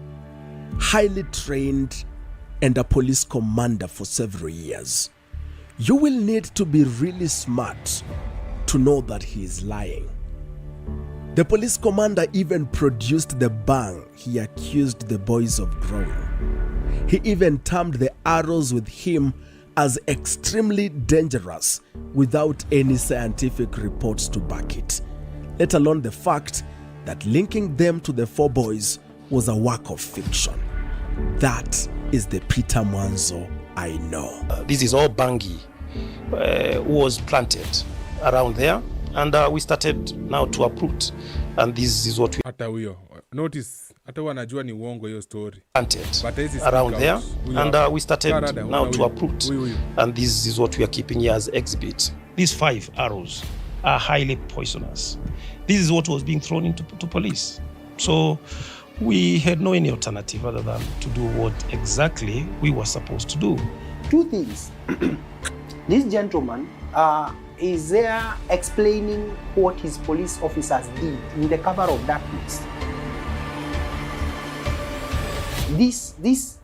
Highly trained and a police commander for several years. You will need to be really smart to know that he is lying. The police commander even produced the bang he accused the boys of growing. He even termed the arrows with him as extremely dangerous without any scientific reports to back it, let alone the fact that linking them to the 4 boys was a work of fiction. That is the Peter Mwanzo I know. This is all bangi was planted around there, and we started now to uproot, and this is what we hata huyo notice hata wanajua ni uongo hiyo story planted around there, and we started now to uproot, and this is what we are keeping here as exhibit. These 5 arrows are highly poisonous. This is what was being thrown into to police. So we had no any alternative other than to do what exactly we were supposed to do. 2 things. This gentleman is there explaining what his police officers did in the cover of darkness. This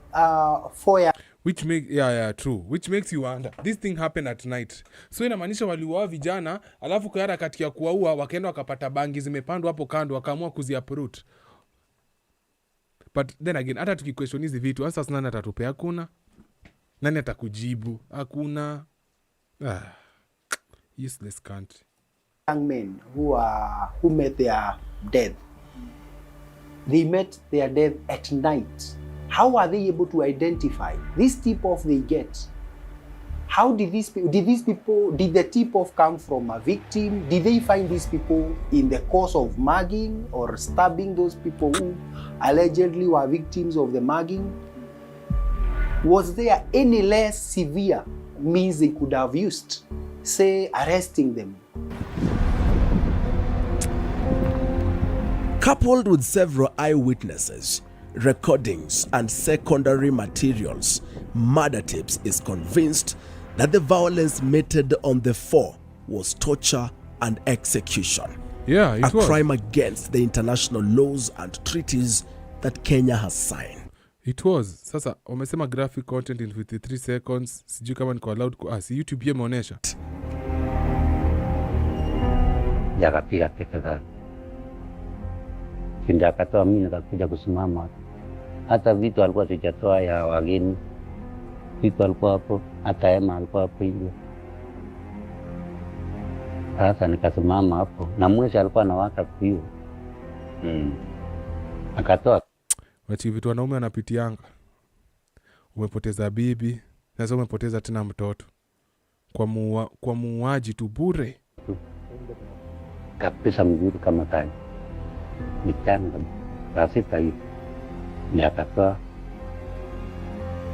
foyer, which make true, which makes you wonder this thing happened at night. So inamaanisha waliuawa vijana alafu kayara katika kuwaua wakaenda wakapata bangi zimepandwa hapo kando wakaamua kuziuproot. But then again hata tukiquestion hizi vitu sasa nani atatupea? Hakuna. Nani atakujibu? Hakuna. Useless country. Young men who met their death. They met their death at night. How are they able to identify this tip-off they get? How did did the tip-off come from a victim? Did they find these people in the course of mugging or stabbing those people who allegedly were victims of the mugging? Was there any less severe means they could have used, say arresting them? Coupled with several eyewitnesses, recordings, and secondary materials, Murder Tips is convinced that the violence meted on the 4 was torture and execution. Yeah, it was. A crime against the international laws and treaties that Kenya has signed. It was. Sasa wamesema graphic content in 53 seconds. Sijui kama niko allowed si YouTube pia imeonyesha. Yakapiga peke zake. Kinda akatoa mimi nikakuja kusimama. Hata vitu alikuwa sijatoa ya wageni. Vitu alikuwa hapo, hata hema alikuwa hapo hivi. Sasa nikasimama hapo na mwezi alikuwa anawaka pio. Akatoa wachi vitu wanaume wanapitianga. Umepoteza bibi, sasa umepoteza tena mtoto. Kwa muuaji tu bure. Kabisa mzuri kama tani. Nichanga. Rasita hivi. Ni akatoa.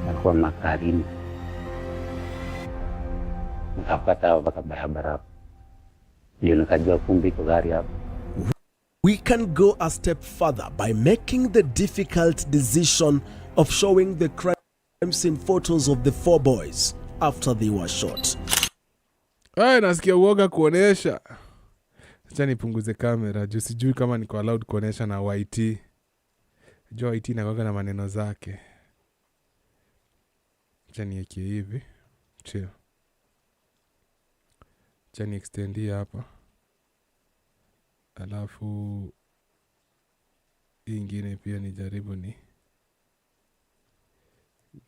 alikuwa makarini, nikapata mpaka barabara, ndio nikajua kumbe iko gari hapo. We can go a step further by making the difficult decision of showing the crime scene photos of the 4 boys after they were shot. Nasikia uoga kuonesha. Acha nipunguze kamera, juu sijui kama niko allowed kuonesha na YT. Juu YT inakuwa na maneno zake. Acha niweke hivi. Chill. Acha ni extend hapa. Alafu hii ingine pia nijaribu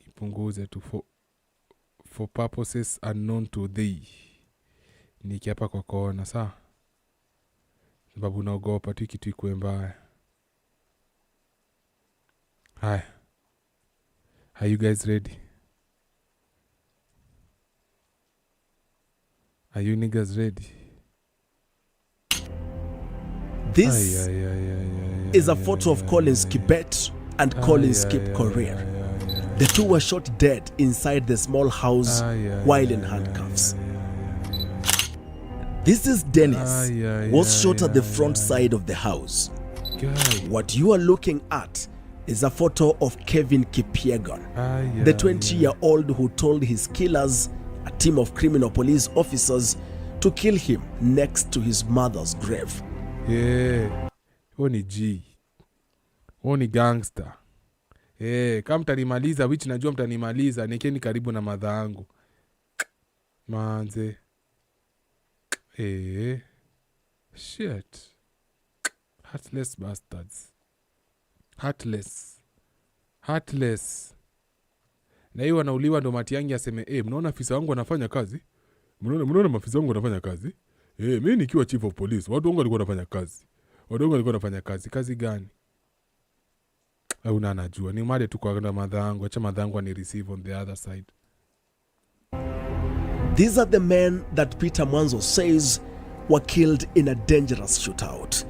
nipunguze tu for purposes unknown to thee. Niki hapa kwa kona, sawa? Sababu naogopa tu kitu ikuwe mbaya. Hi. Are you guys ready? Are you niggas ready? This is a photo of Collins Kibet and Collins Kip Korea. The two were shot dead inside the small house while in handcuffs. This is Dennis, was shot at the front side of the house. What you are looking at is a photo of Kevin Kipyegon, the 20-year-old who told his killers, a team of criminal police officers, to kill him next to his mother's grave. Yeah, huo ni G. Huo ni gangster. Kama mtanimaliza, which najua mtanimaliza, nekeni karibu na madha yangu. Manze. Shit. Heartless bastards. Heartless. Na hiyo wanauliwa ndo Matiang'i aseme, mnaona afisa wangu anafanya kazi? Mnaona maafisa wangu wanafanya kazi? Mimi nikiwa chief of police, watu wangu walikuwa wanafanya kazi. Kazi gani? Au anajua. Ni made tu kwa madha yangu, acha madha yangu ani receive on the other side. These are the men that Peter Mwanzo says were killed in a dangerous shootout.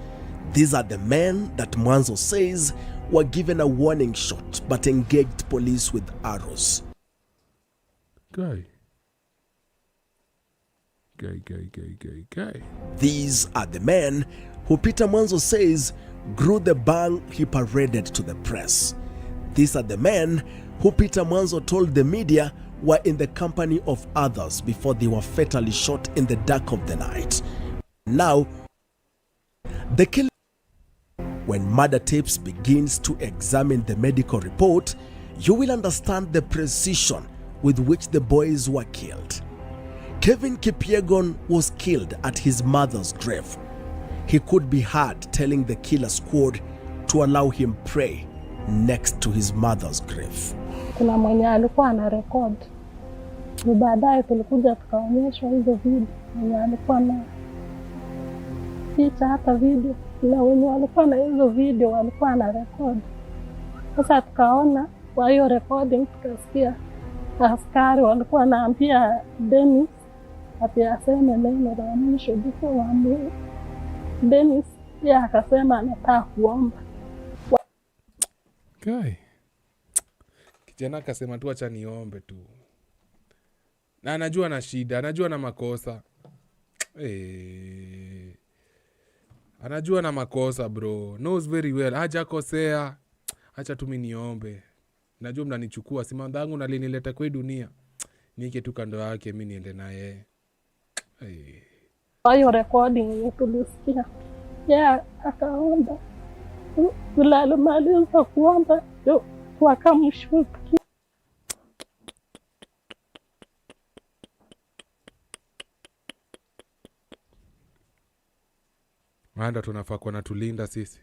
These are the men that Mwanzo says were given a warning shot but engaged police with arrows. Guy. These are the men who Peter Mwanzo says grew the bang he paraded to the press. These are the men who Peter Mwanzo told the media were in the company of others before they were fatally shot in the dark of the night. Now, the killing. When Murder Tapes begins to examine the medical report, you will understand the precision with which the boys were killed. Kevin Kipyegon was killed at his mother's grave. He could be heard telling the killer squad to allow him pray next to his mother's grave. Kuna mwenye alikuwa ana record. Ni baadaye tulikuja tukaonyeshwa hizo video. Mwenye alikuwa na picha hata video. Na wenye walikuwa na hizo video walikuwa na record. Sasa tukaona kwa hiyo recording tukasikia askari walikuwa wanaambia Dennis ati aseme neno la mwisho before waambie. Dennis ya akasema anataka kuomba. Guy. Kijana akasema tu acha niombe tu. Na anajua na shida, anajua na makosa. Anajua na makosa bro. Knows very well. Hajakosea. Acha tu mimi niombe. Najua mnanichukua si mandangu na linileta kwa dunia. Nike tu kando yake mimi niende na yeye. Kwa hiyo recording tulisikia. Akaomba. Bila alimaliza kuomba wakamshukia. Anda tunafaa kuwa natulinda sisi.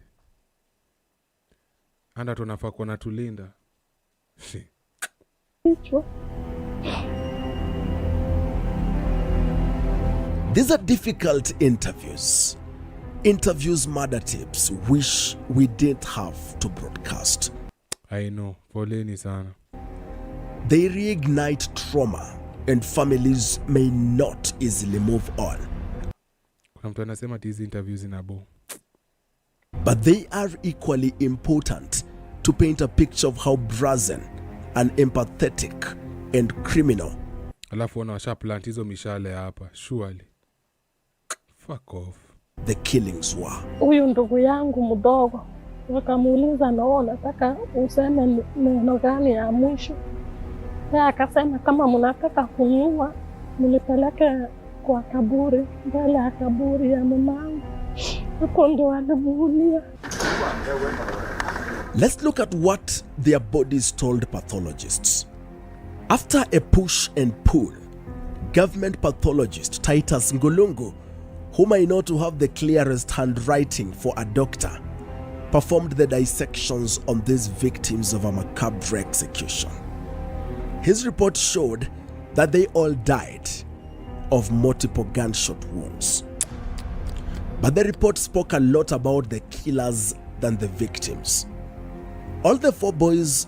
Anda tunafaa kuwa natulinda. These are difficult interviews. Interviews Murder Tapes wish we didn't have to broadcast. I know. Poleni sana. They reignite trauma and families may not easily move on. Kuna mtu anasema hizi interviews inabo. But they are equally important to paint a picture of how brazen unempathetic, and criminal. Alafu wana washa plant hizo mishale hapa, surely. Fuck off. The killings were. Huyu ndugu yangu mdogo wakamuuliza, na wewe unataka useme neno gani ya mwisho? Yeye akasema kama mnataka kuniua mnipeleke kwa kaburi, mbele ya kaburi ya mamangu. Huko ndo alimuulia. Let's look at what their bodies told pathologists. After a push and pull, government pathologist Titus Ngulungu, whom I know to have the clearest handwriting for a doctor, performed the dissections on these victims of a macabre execution. His report showed that they all died of multiple gunshot wounds. But the report spoke a lot about the killers than the victims. All the 4 boys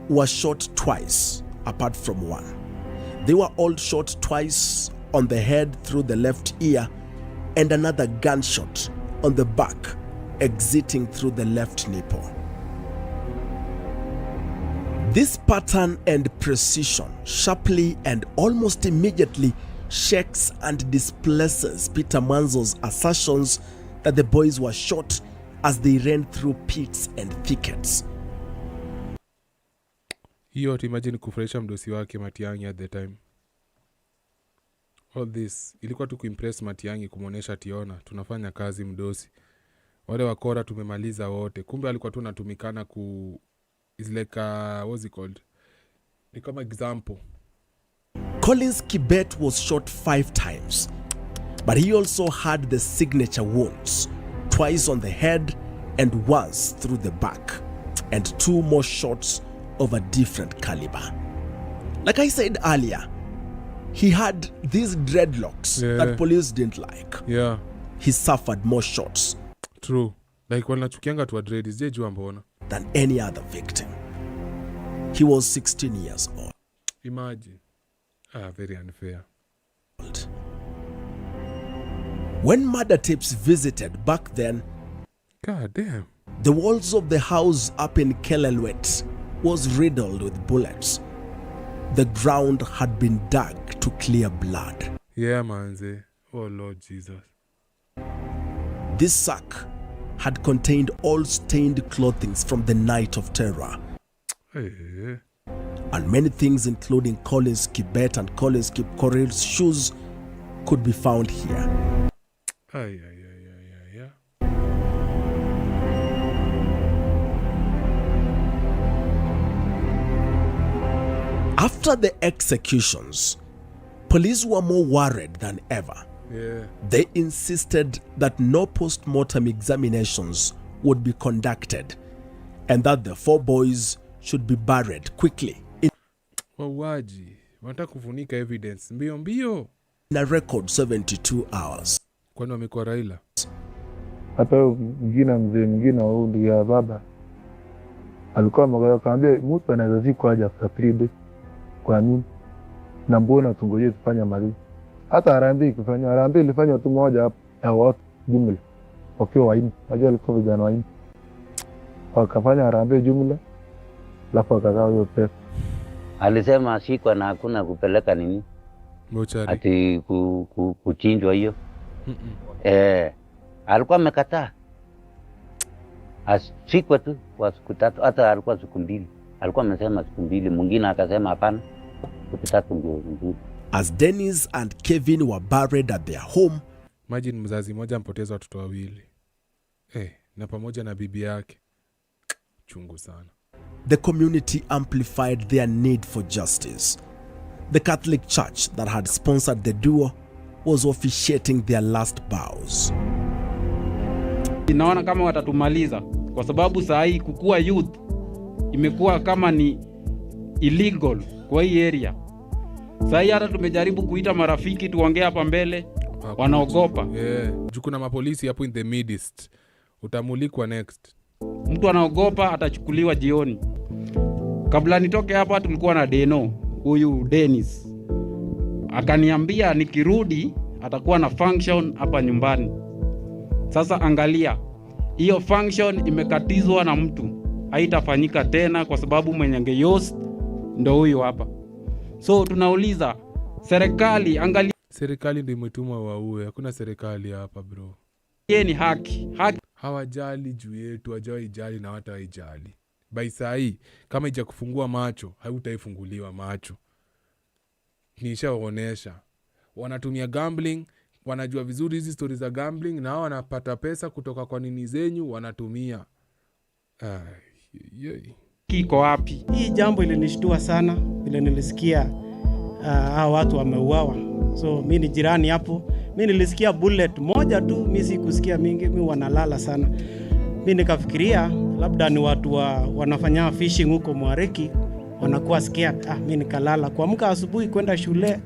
were shot twice, apart from one. They were all shot twice on the head through the left ear, and another gunshot on the back, exiting through the left nipple. This pattern and precision sharply and almost immediately shakes and displaces Peter Manzo's assertions that the boys were shot as they ran through pits and thickets. Hiyo imagine kufurahisha mdosi wake Matiang'i at the time. All this ilikuwa tu kuimpress Matiang'i, kumuonesha tiona tunafanya kazi mdosi. Wale wakora tumemaliza wote. Kumbe alikuwa tu anatumikana is like what's it called? Ni kama example. Collins Kibet was shot 5 times, but he also had the signature wounds, twice on the head and once through the back, and 2 more shots of a different caliber. Like I said earlier, he had these dreadlocks that police didn't like. Yeah. He suffered more shots. True. Like wanachukianga tu dread is jua mbona than any other victim. He was 16 years old. Imagine. Very unfair. When murder tapes visited back then, God damn, the walls of the house up in Kelelwet was riddled with bullets. The ground had been dug to clear blood. Yeah, manze. Oh Lord Jesus. This sack had contained all stained clothing from the night of terror. Hey. And many things, including Collins Kibet and Collins Kipkoril's shoes, could be found here. Ay. After the executions, police were more worried than ever. Yeah. They insisted that no post-mortem examinations would be conducted and that the 4 boys should be buried quickly Wawaji, wanataka kufunika evidence mbio in a record 72 hours. Kwani wamekuwa Raila? Hata mwingine mzee mwingine wa ndugu ya baba alikuwa mmoja kaambia mtu anaweza ziko aje after 3 days. Kwa nini? Na mbona tungoje tufanye mali? Hata harambee kufanya harambee ilifanywa tu moja hapo ya watu jumla. Wakiwa waini, wajua alikuwa vijana waini. Wakafanya harambee jumla. Alafu wakagawa hiyo pesa. Alisema shikwa na hakuna kupeleka nini? Mochari. Ati kuchinjwa hiyo. Alikuwa amekataa. Ashikwa tu kwa siku 3, hata alikuwa siku 2. Alikuwa amesema siku 2, mwingine akasema hapana. Siku 3 ndio. As Dennis and Kevin were buried at their home, imagine mzazi mmoja mpoteza watoto 2. Na pamoja na bibi yake. Chungu sana. The community amplified their need for justice. The Catholic Church that had sponsored the duo was officiating their last vows. Naona kama watatumaliza kwa sababu saa hii kukua youth imekuwa kama ni illegal kwa hii area. Saa hii hata tumejaribu kuita marafiki tuongee hapa mbele, wanaogopa. Juu kuna mapolisi hapo in the midst Utamulikwa next. Mtu anaogopa atachukuliwa jioni. Kabla nitoke hapa tulikuwa na Deno, huyu Dennis. Akaniambia nikirudi atakuwa na function hapa nyumbani. Sasa angalia, hiyo function imekatizwa na mtu. Haitafanyika tena kwa sababu mwenye angeyost ndo huyu hapa. So tunauliza serikali, angalia. Serikali ndio imetuma waue. Hakuna serikali hapa bro. Yeye ni haki. Hawajali juu yetu, hawajaijali na hawataijali. By saa hii kama ija kufungua macho, hautaifunguliwa macho. Nishawaonesha. Wanatumia gambling, wanajua vizuri hizi stories za gambling na wanapata pesa kutoka kwa nini zenyu wanatumia. Kiko wapi? Hii jambo ilinishtua sana vile nilisikia hao watu wameuawa. So mimi ni jirani hapo. Mimi nilisikia bullet moja tu, mimi sikusikia mingi, mimi wanalala sana. Mimi nikafikiria labda ni watu wanafanya fishing huko Mwariki, wanakuwa scared. Mimi nikalala. Kuamka asubuhi kwenda shule.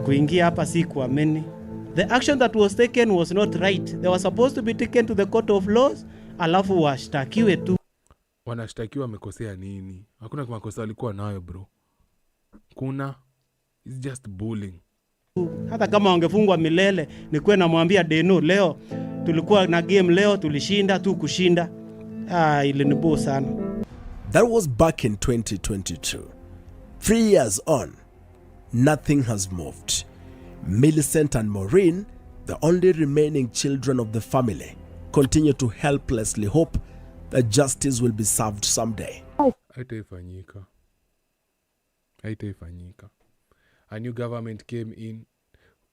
Kuingia hapa si kuamini. The action that was taken was not right. They were supposed to be taken to the court of laws, alafu washtakiwe tu. Wanashtakiwa wamekosea nini? Hakuna makosa walikuwa nayo bro. It's just bullying. Hata kama wangefungwa milele, nikuwe namwambia Deno leo tulikuwa na game, leo tulishinda tu kushinda. Ilinibo sana. That was back in 2022. 3 years on, nothing has moved. Millicent and Maureen, the only remaining children of the family, continue to helplessly hope that justice will be served someday. Haitaifanyika. A new government came in.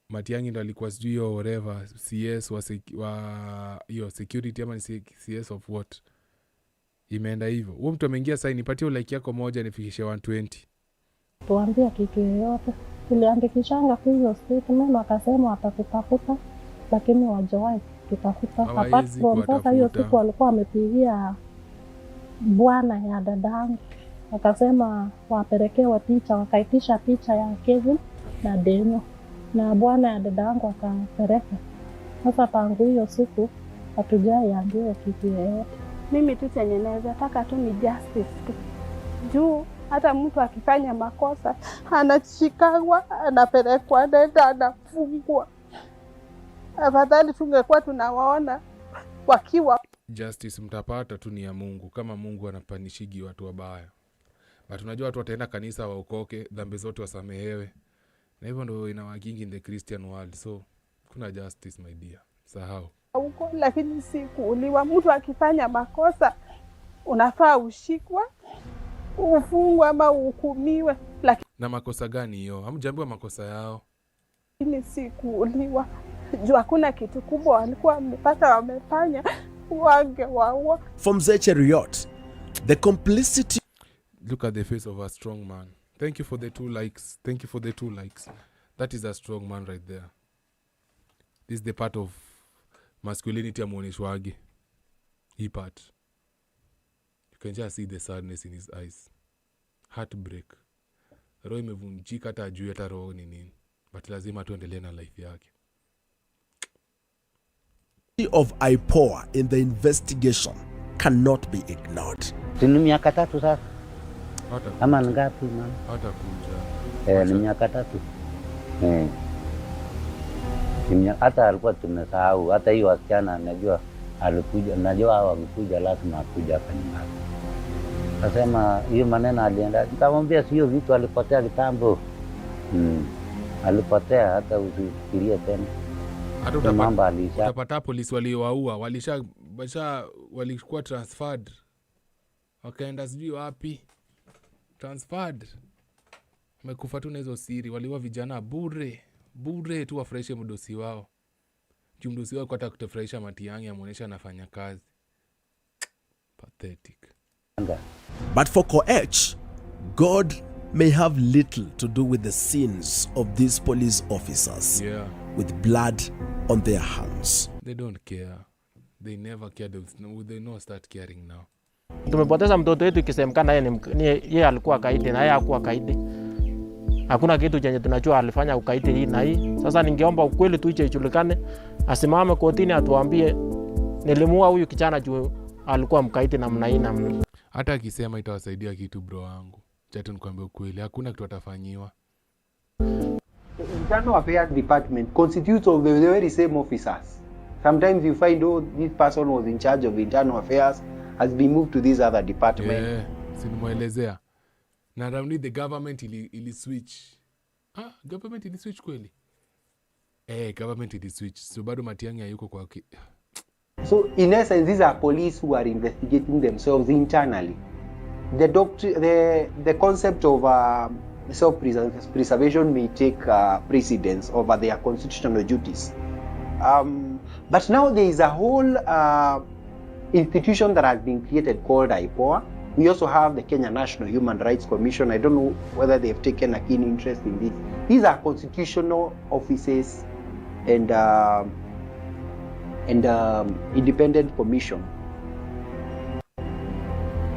Matiang'i ndo alikuwa sijui or whatever, CS wa hiyo security ama CS of what. Imeenda hivyo. Huyo mtu ameingia sasa, nipatie like yako moja nifikishe 120. Tuambia kitu yoyote. Tuliandikishanga hiyo statement wakasema watakutafuta, lakini wajawahi tutafuta. Apart from sasa hiyo siku walikuwa wamepigia bwana ya dadangu. Wakasema wapelekewe picha, wakaitisha picha ya Kevin na Deno. Na bwana ya dadangu akapeleka. Sasa tangu hiyo siku hatujaiambiwa kitu yoyote. Mimi tu chenye naweza taka tu ni justice tu. Juu hata mtu akifanya makosa anashikwa, anapelekwa, nenda anafungwa. Afadhali tungekuwa tunawaona wakiwa. Justice mtapata tu ni ya Mungu, kama Mungu anapanishigi watu wabaya. But unajua watu wataenda kanisa waokoke, dhambi zote wasamehewe. Na hivyo ndo inawakingi in the Christian world. So kuna justice my dear. Sahau. Huko lakini si kuuliwa. Mtu akifanya makosa unafaa ushikwa, ufungwe ama uhukumiwe. Na makosa gani hiyo? Hamjaambiwa makosa yao. Lakini si kuuliwa. Juu hakuna kitu kubwa walikuwa wamepata wamefanya, wangewaua. From Zechariot, the complicity. Look at the face of a strong man. Thank you for the 2 likes. Thank you for the 2 likes. That is a strong man right there. This is the part of masculinity amuoneshwage. Hii part. You can just see the sadness in his eyes. Heartbreak. Roho imevunjika hata ajui hata roho ni nini. But lazima tuendelee na life yake. Of IPOA in the investigation cannot be ignored. Ni miaka 3 sasa. Ama ngapi mama? Hata kuja. Ni miaka 3. Hata alikuwa tumesahau. Hata hiyo wasichana najua alikuja, najua hao wamekuja lazima akuja hapa nyumbani. Nasema hiyo maneno alienda. Nikamwambia sio vitu alipotea kitambo. Alipotea hata usifikirie tena. Hata utapata polisi waliowaua walikuwa transferred. Wakaenda sijui wapi. Transferred. Wamekufa tu na hizo siri. Waliua vijana bure tu wafurahishe mdosi wao. Juu mdosi wao kwa hata kutafurahisha Matiang'i amuonesha anafanya kazi. Pathetic. But for Koech, God may have little to do with the sins of these police officers. Yeah. With blood on their hands. They don't care. They never care. They not start caring now. Tumepoteza mtoto wetu ikisemekana yeye alikuwa kaidi na yeye hakuwa kaidi. Hakuna kitu chenye tunajua alifanya ukaidi hii na hii. Sasa ningeomba ukweli tu ijulikane, asimame kotini atuambie Nilimuua huyu kijana juu alikuwa mkaidi namna hii namna. Hata akisema itawasaidia kitu bro wangu. Chatu nikwambia ukweli, hakuna kitu atafanyiwa. Internal Affairs Department constitutes of the very same officers. Sometimes you find, oh, this person was in charge of internal affairs, has been moved to this other department. Yeah, sinimwelezea. Na round the government ili switch. Government ili switch kweli? Government ili switch. So bado Matiang'i hayuko kwa So in essence, these are police who are investigating themselves internally. The concept of self-preservation may take precedence over their constitutional duties. But now there is a whole institution that has been created called IPOA. We also have the Kenya National Human Rights Commission. I don't know whether they've taken a keen interest in this. These are constitutional offices and independent commission.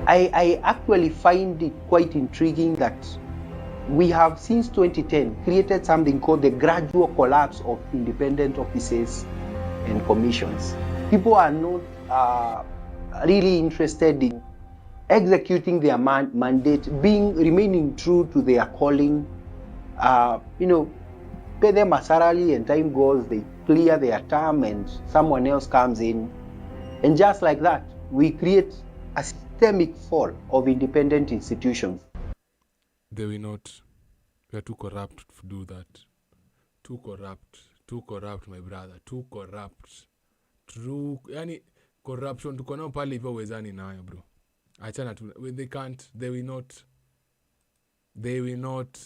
I actually find it quite intriguing that we have since 2010 created something called the gradual collapse of independent offices and commissions. People are not really interested in executing their mandate, remaining true to their calling. Pay them a salary, and time goes, they clear their term and someone else comes in. And just like that, we create a systemic fall of independent institutions. They will not. We are too corrupt to do that. Too corrupt, my brother. Too corrupt. Yani corruption tuko nao pale hivyo uwezani nayo bro. Achana tu. They can't. They will not.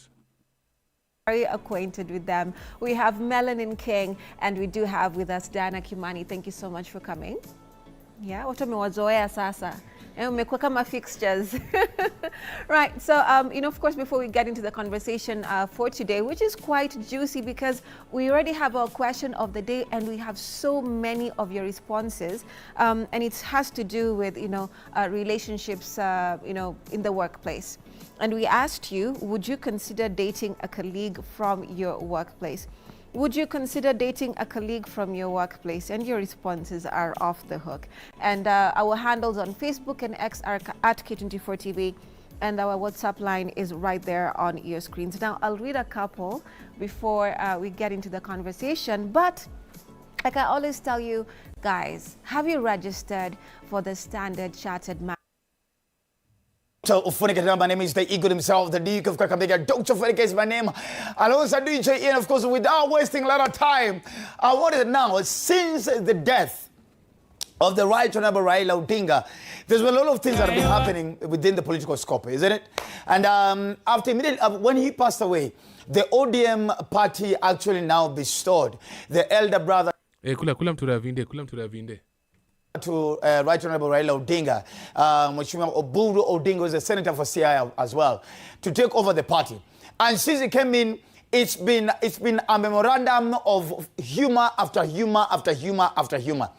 Very acquainted with them. We have Melanin King, and we do have with us Diana Kimani. Thank you so much for coming. Yeah, watu wamewazoea sasa. Umekuwa kama fixtures. Right, so of course, before we get into the conversation for today, which is quite juicy because we already have our question of the day and we have so many of your responses, and it has to do with relationships in the workplace. And we asked you, would you consider dating a colleague from your workplace? Would you consider dating a colleague from your workplace? And your responses are off the hook. And our handles on Facebook and X are at K24TV. And our WhatsApp line is right there on your screens. Now, I'll read a couple before we get into the conversation. But like I always tell you, guys, have you registered for the Standard Chartered So, my name is the Eagle himself, the Duke of Kakamega. Dr. Funike is my name. Alongside DJ Ian, of course, without wasting a lot of time, I wanted to know, since the death of the Right Honorable Raila Odinga, there's been a lot of things that have been happening within the political scope, isn't it? And after immediately, when he passed away, the ODM party actually now bestowed the elder brother to Right Honorable Raila Odinga, Mheshimiwa Oburu Odinga is a senator for CI as well, to take over the party. And since he came in, it's been a memorandum of humor after humor after humor after humor.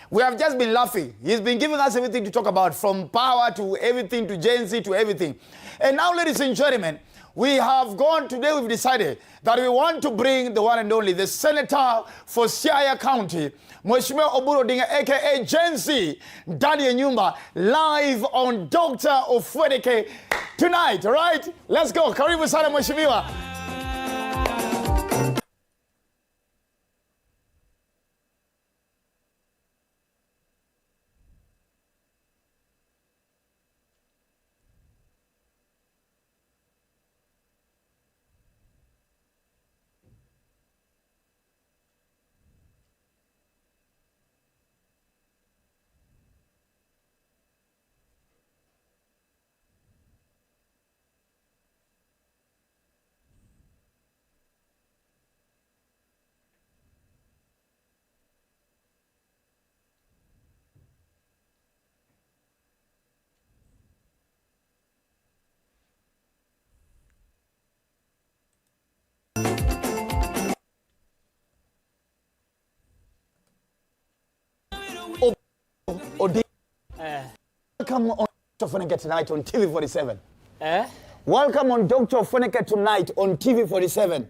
We have just been laughing. He's been giving us everything to talk about, from power to everything, to Gen Z to everything. And now, ladies and gentlemen, we have gone today, we've decided that we want to bring the one and only, the senator for Siaya County, Mheshimiwa Oburu Odinga, aka Gen Z, Daniel Nyumba, live on Dr. Ofweneke tonight, all right? Let's go. Karibu sana Mheshimiwa. Welcome on Dr. Ofweneke tonight on TV47. Welcome on Dr. Ofweneke tonight on TV47.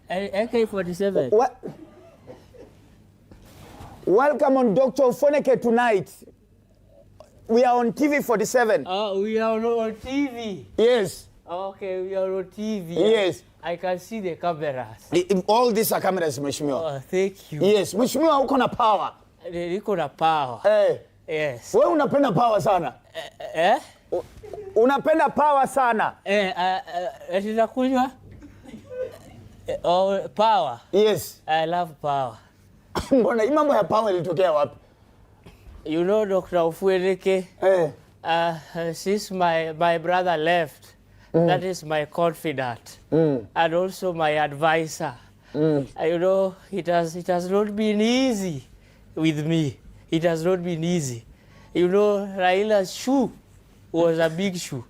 AK47. What? Welcome on Dr. Ufoneke tonight. We are on TV 47. We are on TV. Yes. Okay, we are on TV. Yes. I can see the cameras. All these are cameras, Mheshimiwa. Oh, thank you. Yes, Mheshimiwa uko na power. Niko na power. Yes. Wewe unapenda power sana. Unapenda power sana. Nitakunywa. Oh, power. Yes. I love power. Mbona hii mambo ya power ilitokea wapi? You know, Dr. Ufoneke, since my brother left, that is my confidant, and also my advisor. You know, it has not been easy with me. It has not been easy. You know, Raila's shoe was a big shoe.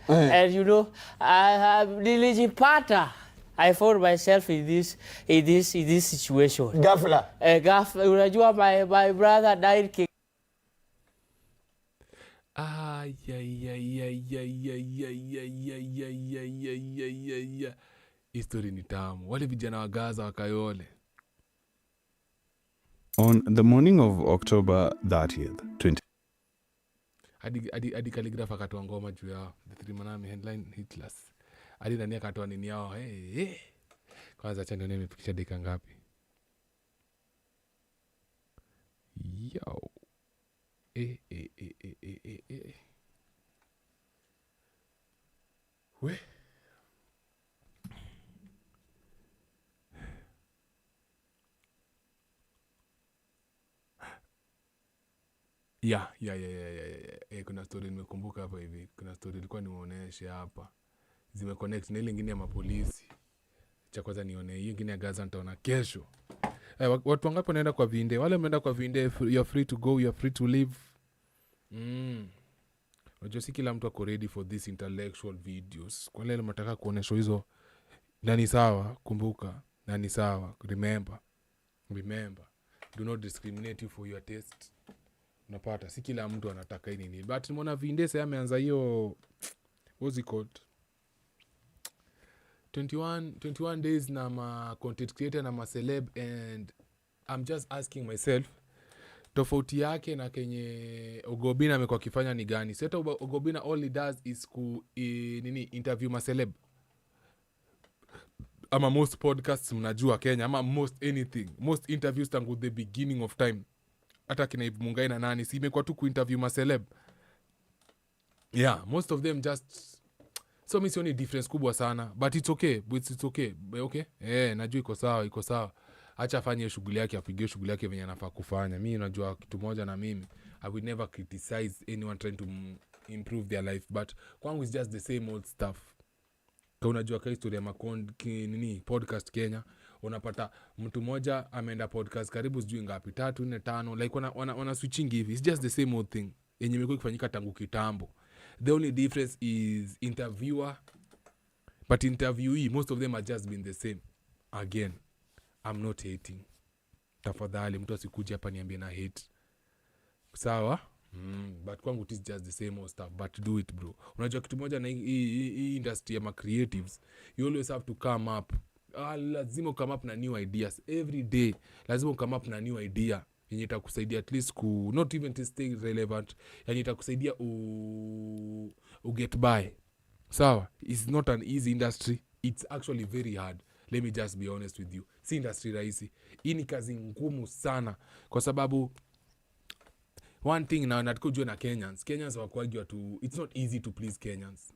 And you know, nilijipata. I found myself in this situation. Ghafla. Ghafla. Unajua, my brother died. History ni tamu. Wale vijana wa Gaza wa Kayole. On the morning of October 30th, 20... Adi calligraph akatoa ngoma juu yao. The Three Manami headline Hitlers. Adi nani akatoa nini yao. Kwanza acha nione nimefikisha dakika ngapi. Yo. We. Yeah. Kuna story nimekumbuka hapa hivi. Kuna story ilikuwa nimeoneshe hapa. Zimeconnect na ile nyingine ya mapolisi. Cha kwanza nione hiyo nyingine ya Gaza nitaona kesho. Watu wangapi wanaenda kwa vinde? Wale wameenda kwa vinde, you're free to go, you're free to live. Unajua si kila mtu ako ready for this intellectual videos. Kwa leo nataka kuonesha hizo nani sawa, kumbuka, nani sawa, remember. Do not discriminate you for your taste. Unapata si kila mtu anataka nini. But nimeona vinde sasa ameanza hiyo what's it called? 21 days na ma content creator na ma celeb, and I'm just asking myself tofauti yake na kenye Ogobina amekuwa akifanya ni gani? Sasa Ogobina all he does is interview ma celeb. Ama most podcasts mnajua Kenya, ama most interviews tangu the beginning of time. Hata kina Ibu Mungai na nani si imekuwa tu kuinterview ma celeb. Yeah, most of them just so mi sioni difference kubwa sana, but it's okay. Okay? Najua iko sawa. Acha afanye shughuli yake, apige shughuli yake venye anafaa kufanya. Mimi najua kitu moja na mimi, I will never criticize anyone trying to improve their life, but kwangu is just the same old stuff. Kwa unajua kwa historia ya podcast Kenya, unapata mtu moja ameenda podcast karibu sijui ngapi 3, 4, 5, like wana switching hivi. It's just the same old thing yenye imekuwa ikifanyika tangu kitambo. The only difference is interviewer, but interviewee, most of them are just been the same. Again, I'm not hating. Tafadhali mtu asikuje hapa niambie na hate. Sawa? But kwangu it is just the same old stuff, but do it bro. Unajua kitu moja na hii industry ya creatives, you always have to come up. Lazima come up na new ideas every day. Lazima come up na new idea yenye itakusaidia at least not even to stay relevant, yenye itakusaidia get by. Sawa? It's not an easy industry. It's actually very hard. Let me just be honest with you. Si industry rahisi. Hii ni kazi ngumu sana kwa sababu one thing na natukujua na Kenyans wakwagi watu, it's not easy to please Kenyans.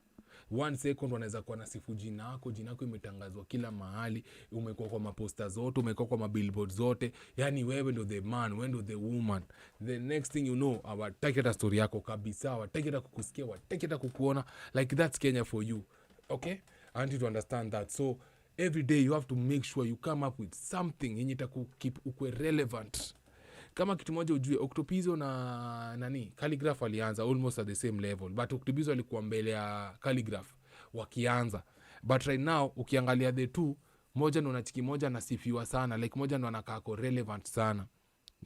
1 second wanaweza kuwa na sifu jina yako imetangazwa kila mahali, umekuwa kwa maposta zote, umekuwa kwa mabillboard zote, yani wewe ndo the man, wewe ndo the woman. The next thing you know, hawataki hata story yako kabisa, hawataki hata kukusikia, hawataki hata kukuona. Like that's Kenya for you. Okay? I want you to understand that. So every day you have to make sure you come up with something yenye itakukeep ukwe relevant. Kama kitu moja ujue, Octopizo na Calligraph walianza almost at the same level, but Octopizo alikuwa mbele ya Calligraph wakianza. But right now ukiangalia the two, moja ndo nachiki moja nasifiwa sana, like moja ndo anakaako relevant sana.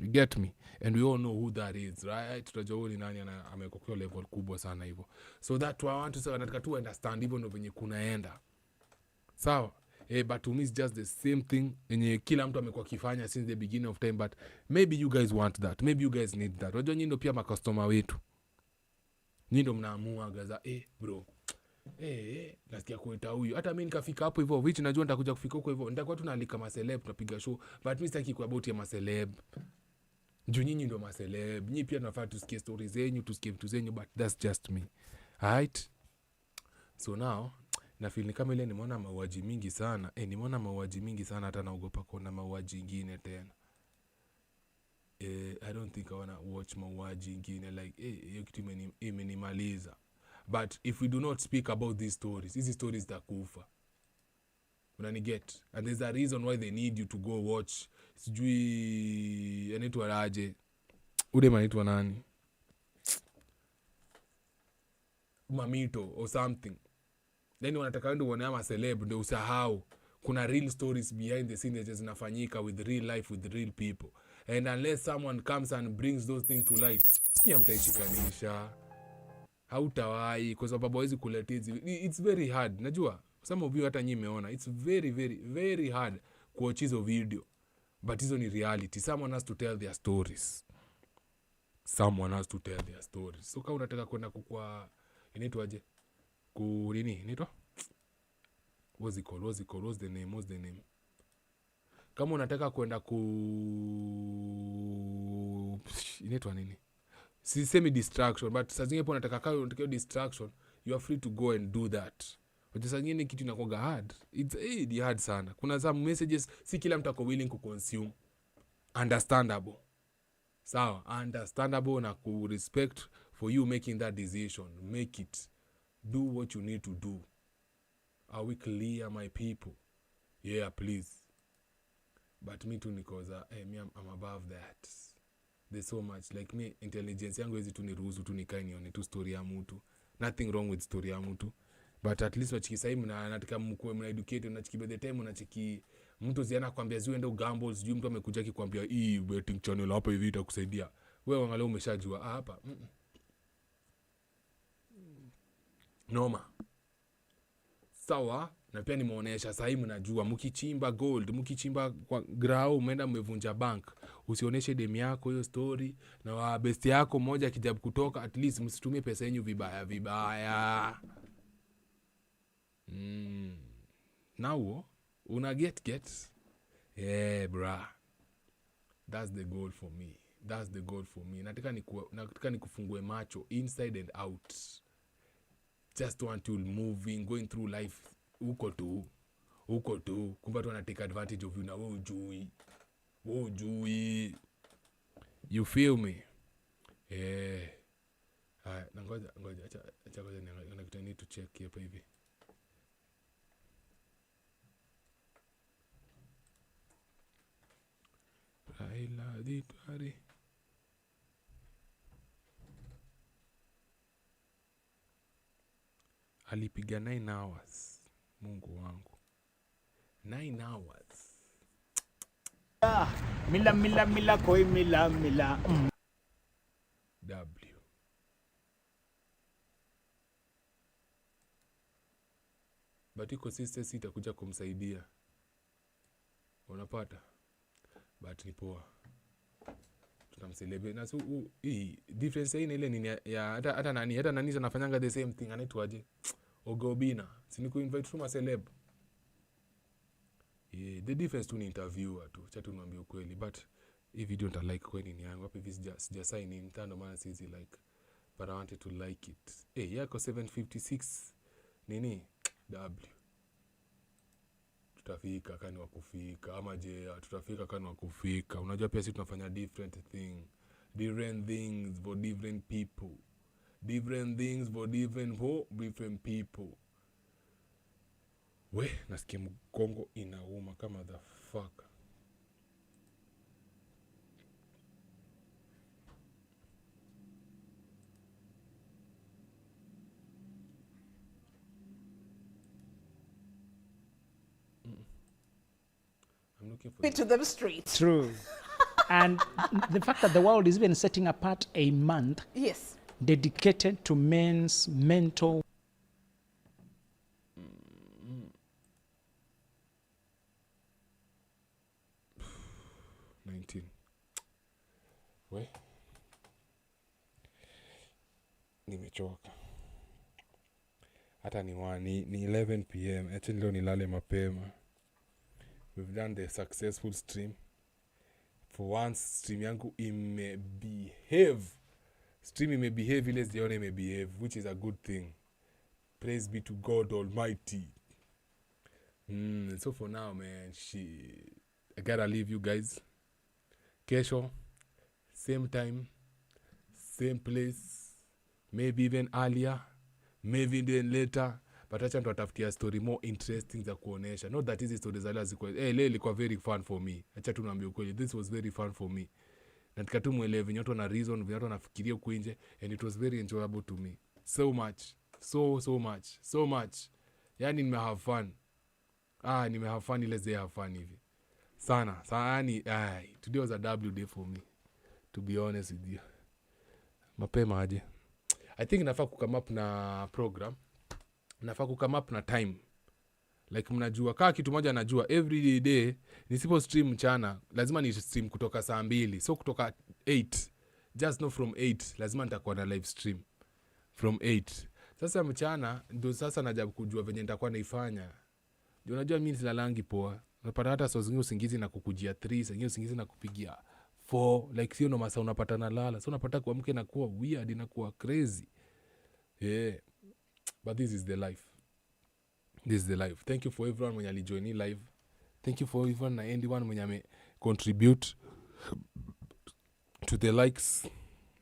You get me? And we all know who that is, right? Tutajua ni nani amekuwa kwa level kubwa sana hivyo. So that I want to say, nataka tu understand hivyo ndo venye kunaenda. Sawa? but to me it's just the same thing yenye kila mtu amekuwa kifanya since the beginning of time, but maybe you guys want that, maybe you guys need that. Unajua nyinyi ndio pia makastoma wetu, nyinyi ndio mnaamua gaza bro nasikia kuita huyu. Hata mimi nikafika hapo hivyo, which najua nitakuja kufika huko hivyo, nitakuwa tunaalika maceleb tunapiga show, but mimi sitaki kwa about ya maceleb juu nyinyi ndio maceleb. Nyinyi pia tunafaa tusikie stories zenyu, tusikie vitu zenyu, but that's just me. Alright, so now na feel ni kama ile nimeona mauaji mingi sana. Nimeona mauaji mingi sana hata naogopa kuona mauaji ingine tena. I don't think I wanna watch mauaji ingine like hiyo kitu imenimaliza. But if we do not speak about these stories, hizi stories zitakufa. Unaniget? And there's a reason why they need you to go watch. Sijui anaitwa aje. Ule anaitwa nani? Mamito or something. Then wanataka ndio uone ama celeb ndio usahau kuna real stories behind the scenes zinafanyika with real life with real people. And unless someone comes and brings those things to light, mtaishikanisha. Hautawai kwa sababu hawezi kuleta hizi. It's very hard. Najua some of you hata nyinyi meona it's very very very hard kuwatch hizo video, but hizo ni reality. Someone has to tell their stories. Someone has to tell their stories. So kama unataka kwenda kukua inaitwaje nini inaitwa what's the name kama unataka kwenda inaitwa nini, si semi distraction, but saa zingine unataka kama unataka distraction, you are free to go and do that. But saa zingine kitu inakuwa hard, it's hard sana. Kuna some messages si kila mtu ako willing to consume. Understandable, sawa, understandable na ku respect for you making that decision. Make it, do what you need to do. Are we clear, my people? Yeah, please. But me too, because I'm above that. There's so much like me, intelligence yangu hizi tu niruhusu tu nikae nione tu story ya mtu. Nothing wrong with story ya mtu, but at least wachiki sasa hivi nataka mkue mna educate, unachiki by the time unachiki mtu ziana kwambia ziwe ndo gambles, juu mtu amekuja kikwambia hii betting channel hapa hivi itakusaidia wewe, angalau umeshajua hapa noma. Sawa, na pia nimeonesha sasa hivi mnajua mkichimba gold, mkichimba kwa grao umeenda mmevunja bank, usioneshe dem yako hiyo story na wa best yako mmoja kijabu kutoka, at least msitumie pesa yenu vibaya. Now una get bra, that's the goal for me. Nataka nikufungue macho inside and out. Just want you moving, going through life uko tu kumbe tu take advantage of you na wewe ujui. You feel me? Na ngoja acha ngoja need to check hapa hivi. Raila ditwari alipiga 9 hours. Mungu wangu, 9 hours. Mila koi mila W but iko consistency itakuja kumsaidia, unapata, but ni poa, tutamcelebrate. Na so hii difference hii ile nini ya hata nani anafanyanga the same thing, anaitwaje Ogobina, si ni kuinvite tu celeb. The difference tu ni interviewer tu, cha tu niambie ukweli, but hii video nita like kweli ni yangu hapa hivi, sija sign in tano maana sizi like, but I wanted to like it. Yako 756 nini W, tutafika kani wakufika ama je, tutafika kani wakufika. Unajua pia sisi tunafanya different things for different people, different people. We, nasikia mgongo inauma kama the fuck. I'm looking for to them straight. True. And the fact that the world is even setting apart a month dedicated to men's mental nimechoka. Hata ni 11 PM. Acha leo nilale mapema. We've done the successful stream. For once, stream yangu imebehave. Stream imebehave ile zione imebehave, which is a good thing. Praise be to God Almighty. So for now, man, I gotta leave you guys. Kesho, same time, same place, maybe even earlier, maybe then later. But acha ndo atafutia story more interesting za kuonesha. Not that hizi stories zala ziko leo ilikuwa very fun for me. Acha tu niambie ukweli, this was very fun for me. Na nikatu muelewe nyoto na reason, nyoto nafikiria huko nje, and it was very enjoyable to me. So much. So much. Yani nime have fun. Nime have fun ile have fun hivi. Sana. Yani today was a W day for me. To be honest with you. Mapema aje. I think nafaa kukama up na program. Nafaa kukama up na time. Like mnajua kaa kitu moja najua every day nisipo stream mchana lazima ni stream kutoka saa 2. So kutoka 8. Just know from 8 lazima nitakuwa na live stream from 8. Sasa mchana ndio sasa najabu kujua venye nitakuwa naifanya. Ndio unajua mimi silalangi poa. Unapata hata saa zingine usingizi na kukujia 3, saa zingine usingizi na kupigia 4. Like sio ndo masaa unapata na lala. So unapata kuamka na kuwa weird na kuwa crazy. Yeah. But this is the life. This is the life. Thank you for everyone mwenye alijoin live. Thank you for everyone na anyone mwenye ame contribute to the likes.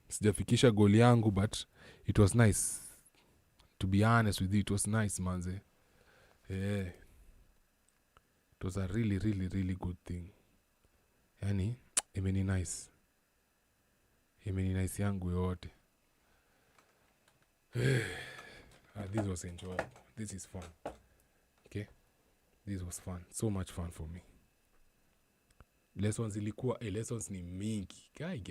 Sijafikisha goal yangu but it was nice. To be honest with you, it was nice, manze. Yeah. It was a really, really, really good thing. Yani, imeni nice. Imeni nice yangu yote. This was enjoyable. This is fun. Okay? This was fun. So much fun for me. Lessons ilikuwa, lessons ni mingi. Gai.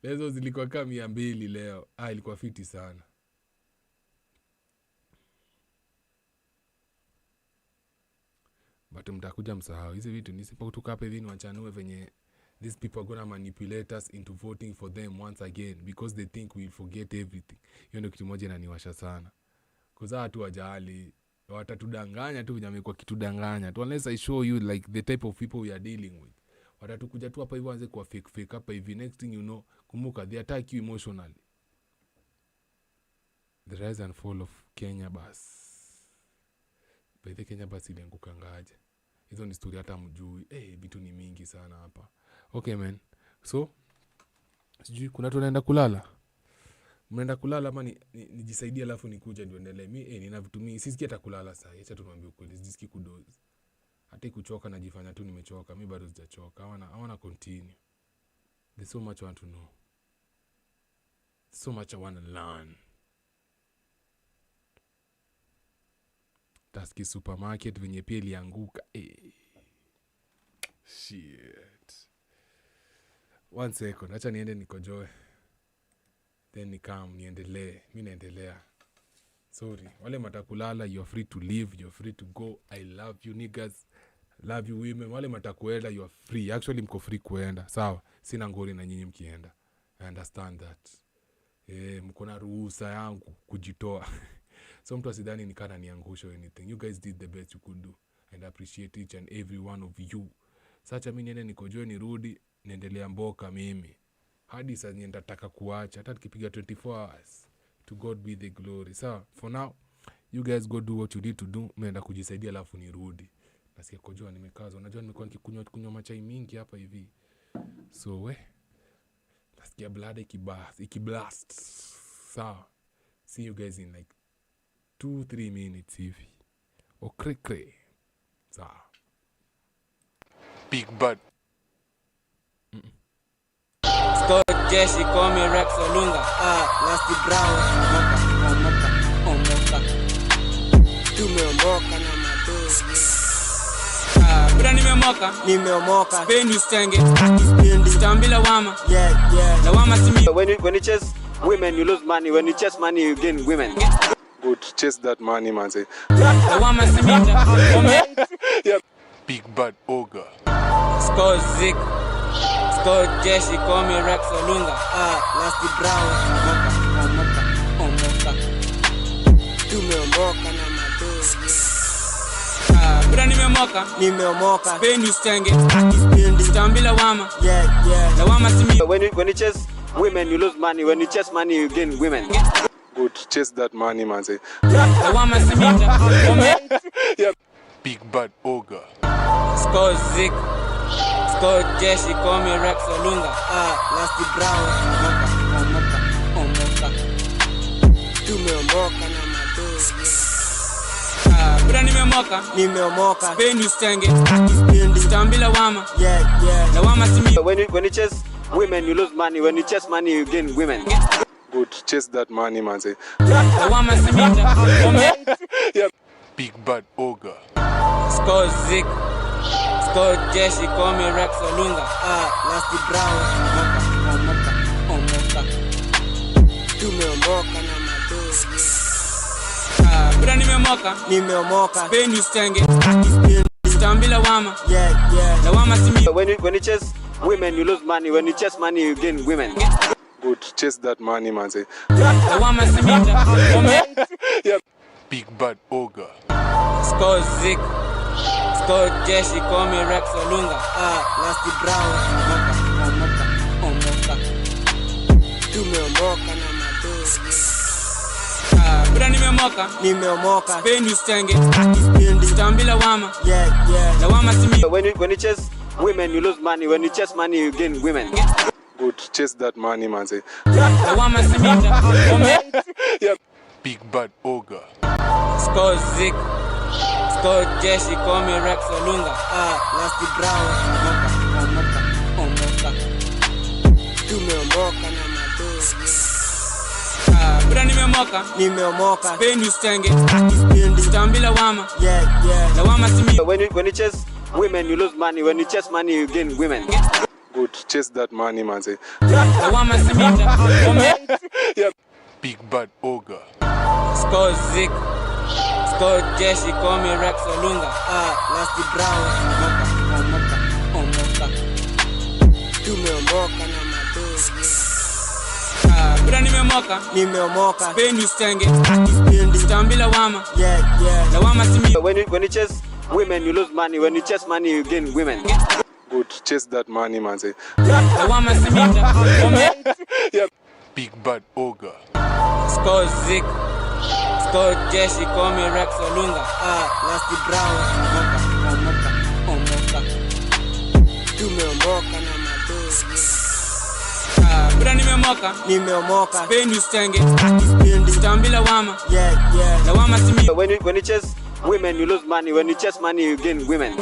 Lessons ilikuwa kama 200 leo. Ilikuwa fiti sana. But mtakuja msahau. Hizi vitu nisipotoka hapa hivi niwachanue venye these people are gonna manipulate us into voting for them once again because they think we'll forget everything. Hiyo ndio kitu moja inaniwasha sana. Kwa watu wajali, watatudanganya tu venye amekuwa kitudanganya. Unless I show you like the type of people we are dealing with. Watatukuja tu hapa hivi waanze kuwa fake hapa hivi. Next thing you know, kumbuka they attack you emotionally. The rise and fall of Kenya bus. By the Kenya bus ilianguka ngaje. Hizo ni story hata mjui. Vitu ni mingi sana hapa. Okay man. So sijui kuna tunaenda kulala. Mnaenda kulala ama nijisaidie alafu nikuja ndio endelee. Mimi nina vitu mingi. Sisiki hata kulala sasa. Acha tumwambie ukweli. Sisiki kudoze. Hata kuchoka najifanya tu nimechoka. Mimi bado sijachoka. I wanna continue. There's so much I want to know. So much I want to learn. Taski supermarket venye pia ilianguka. Shit. 1 second. Acha niende nikojoe. Then nikam niendelee. Mimi naendelea. Sorry. Wale matakulala, you're free to leave, you're free to go. I love you niggas. Love you women. Wale matakuenda, you're free. Actually mko free kuenda. Sawa. Sina ngori na nyinyi mkienda. I understand that. Mko na ruhusa yangu kujitoa. So mtu asidhani nikana niangusha or anything. You guys did the best you could do. And I appreciate each and every one of you. Sacha mimi niende nikojoe nirudi, niendelea mboka mimi. Hadi sasa nitataka kuacha. Hata nikipiga 24 hours. To God be the glory. So for now, you guys go do what you need to do. Mnaenda kujisaidia alafu nirudi. Nasikia kojoa nimekaza. Unajua nimekuwa nikikunywa machai mingi hapa hivi. So nasikia blood ikiblast. So see you guys in like 2-3 minutes hivi. Kre. So Big Bud. Scott Jesse call me Rex Olunga. Nasty Brown. Omoka. Tumeomoka na madogo. Bura nimeomoka. Spain ustenge. Stambila wama. Yeah. La wama simi. When you chase women, you lose money. When you chase money, you gain women. Good. Chase that money, man. Say. La wama simi. Yeah. Big Bad Ogre. Score Zik. Scott Jesse, call me Rex Olunga. Nasty Brown. Omoka. Tumeomoka na madogo. Bra nimeomoka. Peni usitenge. Tambila wama. Yeah. Lawama simi. When you chase women, you lose money. When you chase money, you gain women. Good, chase that money, man. Say. Lawama simi. Yeah. Big bad ogre. Scott Zick. Scott Jesse, call me Rex Olunga. Nasty Brown. Omoka. Tumeomoka na madogo. Bra nimeomoka. Peni usitenge. Tambila wama. Yeah. Lawama simi. When you chase women, you lose money. When you chase money, you gain women. Good, chase that money, man. Say. Lawama simi. Yeah. Big bad ogre. Scott Zick. Scott Jesse, call me Rex Olunga. Nasty Brown. Omoka. Tumeomoka na madogo. Bra nimeomoka. Peni usitenge. Tambila wama. Yeah. Lawama simi. When you chase women, you lose money. When you chase money, you gain women. Good, chase that money, man. Say. Lawama simi. Yeah. Big bad ogre. Scott Zick. Scott Jesse, call me Rex Olunga. Nasty Brown. Omoka. Tumeomoka na madogo. Bra nimeomoka. Peni usitenge. Tambila wama. Yeah. Lawama simi. When you chase women, you lose money. When you chase money, you gain women. Good, chase that money, man. Say. Lawama simi. Yeah. Big bad ogre. Scott Zick. Scott Jesse, call me Rex Olunga. Nasty Brown. Omoka. Tumeomoka na madogo. Bra nimeomoka. Peni usitenge. Tambila wama. Yeah. Lawama simi. When you chase women, you lose money. When you chase money, you gain women. Good, chase that money, man. Say. Lawama simi. Yeah. Big bad ogre. Scott Zick. Scott Jesse, call me Rex Olunga. Nasty Brown. Omoka. Tumeomoka na madogo. Bra nimeomoka. Peni usitenge. Tambila wama. Yeah. Lawama simi. When you chase women, you lose money. When you chase money, you gain women. Good, chase that money, man. Say. Lawama simi. Yeah. Big bad ogre. Scott Zick. Scott Jesse, call me Rex Olunga. Nasty Brown. Omoka. Tumeomoka na madogo. Bra nimeomoka. Peni usitenge. Tambila wama. Yeah. Lawama simi. When you chase women, you lose money. When you chase money, you gain women.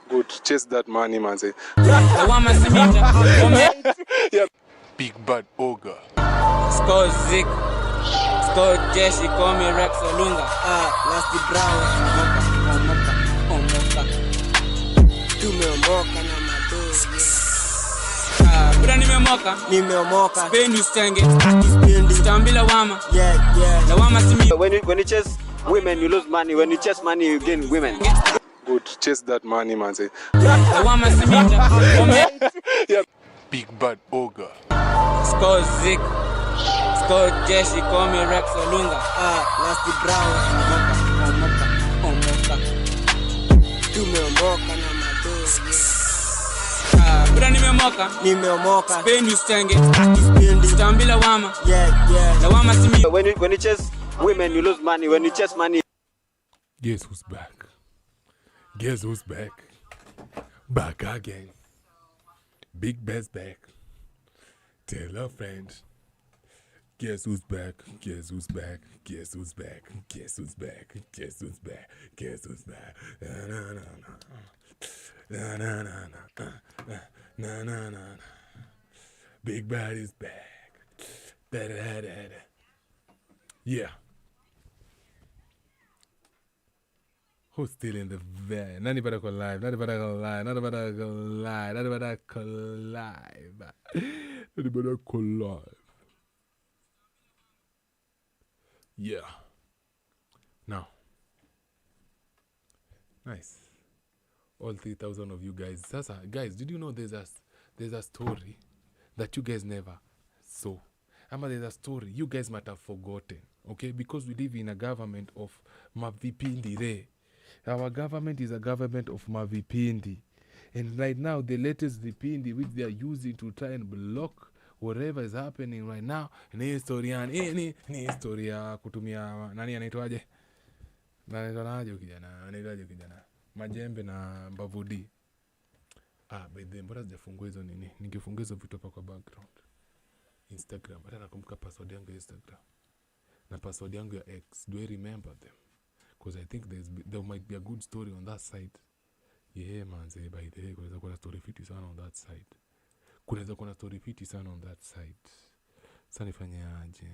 Good, chase that money, man. Say. Lawama simi. Yeah. Big bad ogre. Scott Zick. Scott Jesse, call me Rex Olunga. Nasty Brown. Omoka. Tumeomoka na madogo. Bra nimeomoka. Peni usitenge. Tambila wama. Yeah. Lawama simi. When you chase women, you lose money. When you chase money, you gain women. Good, chase that money, man. Say. Lawama simi. Yeah. Big bad ogre. Scott Zick. Scott Jesse, call me Rex Olunga. Nasty Brown. Omoka. Tumeomoka na madogo. Bra nimeomoka. Peni usitenge. Tambila wama. Yeah. Lawama simi. When you chase women, you lose money. When you chase money. Guess who's back? Guess who's back? Back again. Big Bear's back. Tell a friend. Guess who's back? Guess who's back? Guess who's back? Guess who's back? Guess who's back? Guess who's back? Na. Big Bad is back. Da. Yeah. Who's still in the van? None better go live. None better go live. None better go live. None better go live. None better go live. Yeah. Now. Nice. All 3,000 of you guys. Sasa, guys, did you know there's there's a story that you guys never saw. There's a story you guys might have forgotten, okay? Because we live in a government of mavipindi. Our government is a government of mavipindi. And right now, the latest vipindi which they are using to try and block whatever is happening right now, ni historia kutumia nani anaitwaje? Kijana majembe na mbavudi. By the way, mbona sijafungua hizo nini? Ningefungua hizo vitu hapa kwa background. Instagram. Hata nakumbuka password yangu ya Instagram. Na password yangu ya X. Do I remember them? Because I think there might be a good story on that side. Yeah, man. By the way, kunaweza kuwa na story fiti sana on that side. Sasa nifanye aje?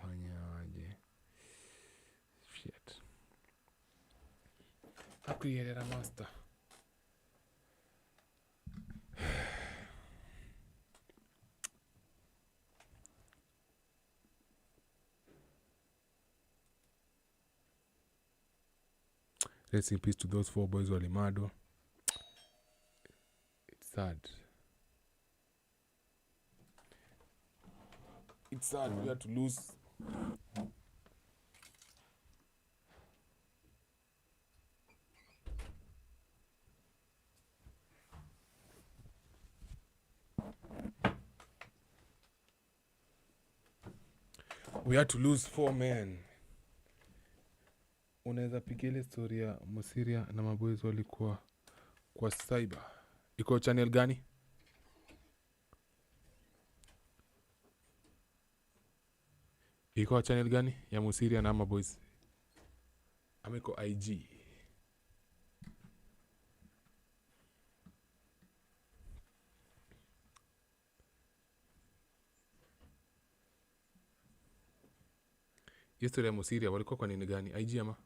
Hanyaje. Shit. Akuyerera master. Rest in peace to those 4 boys walimado. It's sad. It's sad we had to lose. We had to lose 4 men. Unaweza piga ile story ya Musiria na maboys walikuwa kwa cyber. Iko channel gani? Iko channel gani ya Musiria na maboys? Ameko IG. Historia ya Musiria walikuwa kwa nini gani? IG ama?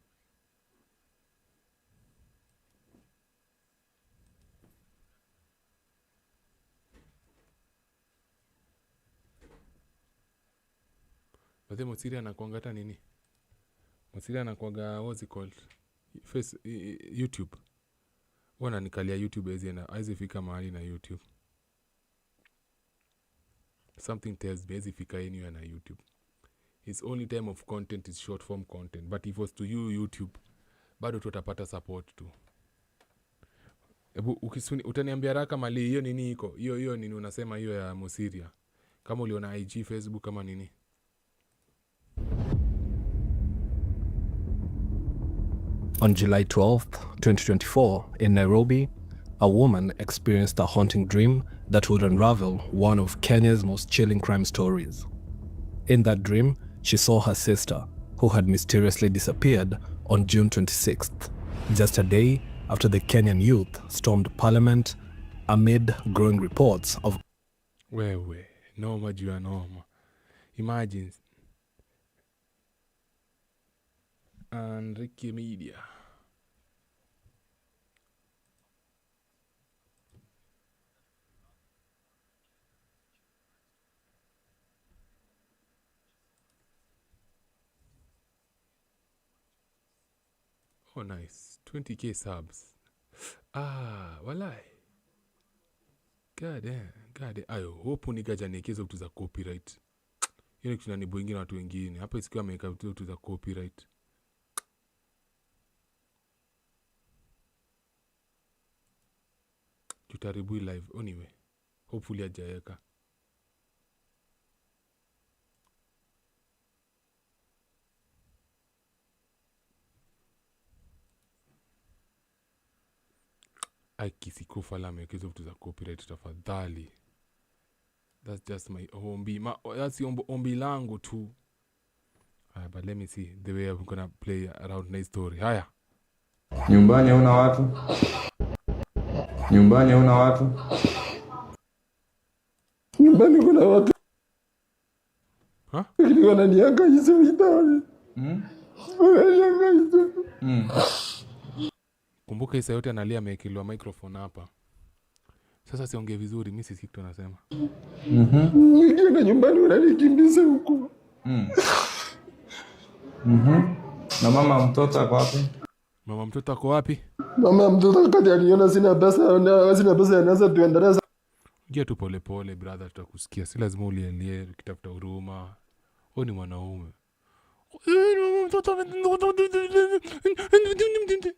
Bade Musiria anakuanga hata nini? Musiria anakuanga what's it called? YouTube. Wana nikalia YouTube hizi fika mahali na YouTube. Something tells me hizi fika anywhere na YouTube. His only time of content is short form content. But if it was to YouTube, bado tutapata support tu. Ebu utaniambia haraka mali hiyo nini iko? Hiyo nini unasema hiyo ya Musiria? Kama uliona IG, Facebook kama nini? On July 12th, 2024, in Nairobi, a woman experienced a haunting dream that would unravel one of Kenya's most chilling crime stories. In that dream, she saw her sister, who had mysteriously disappeared on June 26th, just a day after the Kenyan youth stormed parliament amid growing reports of... Wewe, noma juu ya noma. Imagine. And Ricky Media. Oh, nice. 20k subs. Walai. God damn. I hope nigaja nekezo vitu za copyright. Yule kitu nanibo ingine watu wengine. Hapa isikiwa ameweka vitu za copyright. Tutaribu live anyway. Hopefully ajaeka. Kisikofala amewekezo vitu za copyright tafadhali. That's just my ombi. That's ombi langu tu. But let me see the way I'm gonna play around my story. Haya. Nyumbani hauna watu. Nyumbani kuna watu. Lakini wananihangaisha vitani. Kumbuka isa yote analia ameekelewa microphone hapa. Sasa siongee vizuri, mimi sisikii kitu anasema. Nikienda nyumbani wananikimbiza huko. Na mama mtoto ako wapi? Mama mtoto ako wapi? Mama mtoto kati aliona sina pesa anaanza tuendeleza. Ingia tu pole pole brother, tutakusikia. Si lazima ulielie ukitafuta huruma. Wewe ni mwanaume.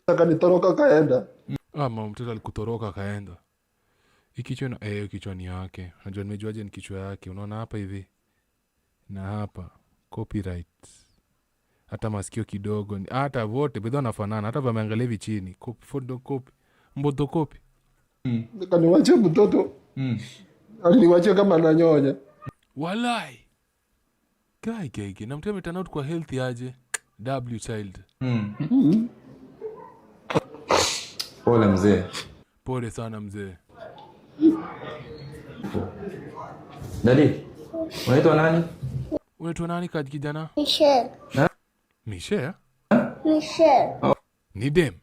Akanitoroka kaenda. Mama mtoto alikutoroka kaenda. Ikichwa na kichwa ni yake. Unajua nimejuaje ni kichwa yake? Unaona hapa hivi. Na hapa copyright. Hata masikio kidogo, hata wote bado wanafanana, hata wameangalia hivi chini. Photocopy. Mbotocopy. Kaniwache mtoto. Aliniwache kama ananyonya. Walai. Kai. Na mtu ametana out kwa healthy aje. W child. Pole mzee. Pole sana mzee. Dadi, unaitwa nani? Unaitwa nani kijana? Michelle. Michelle? Michelle. Ni dem.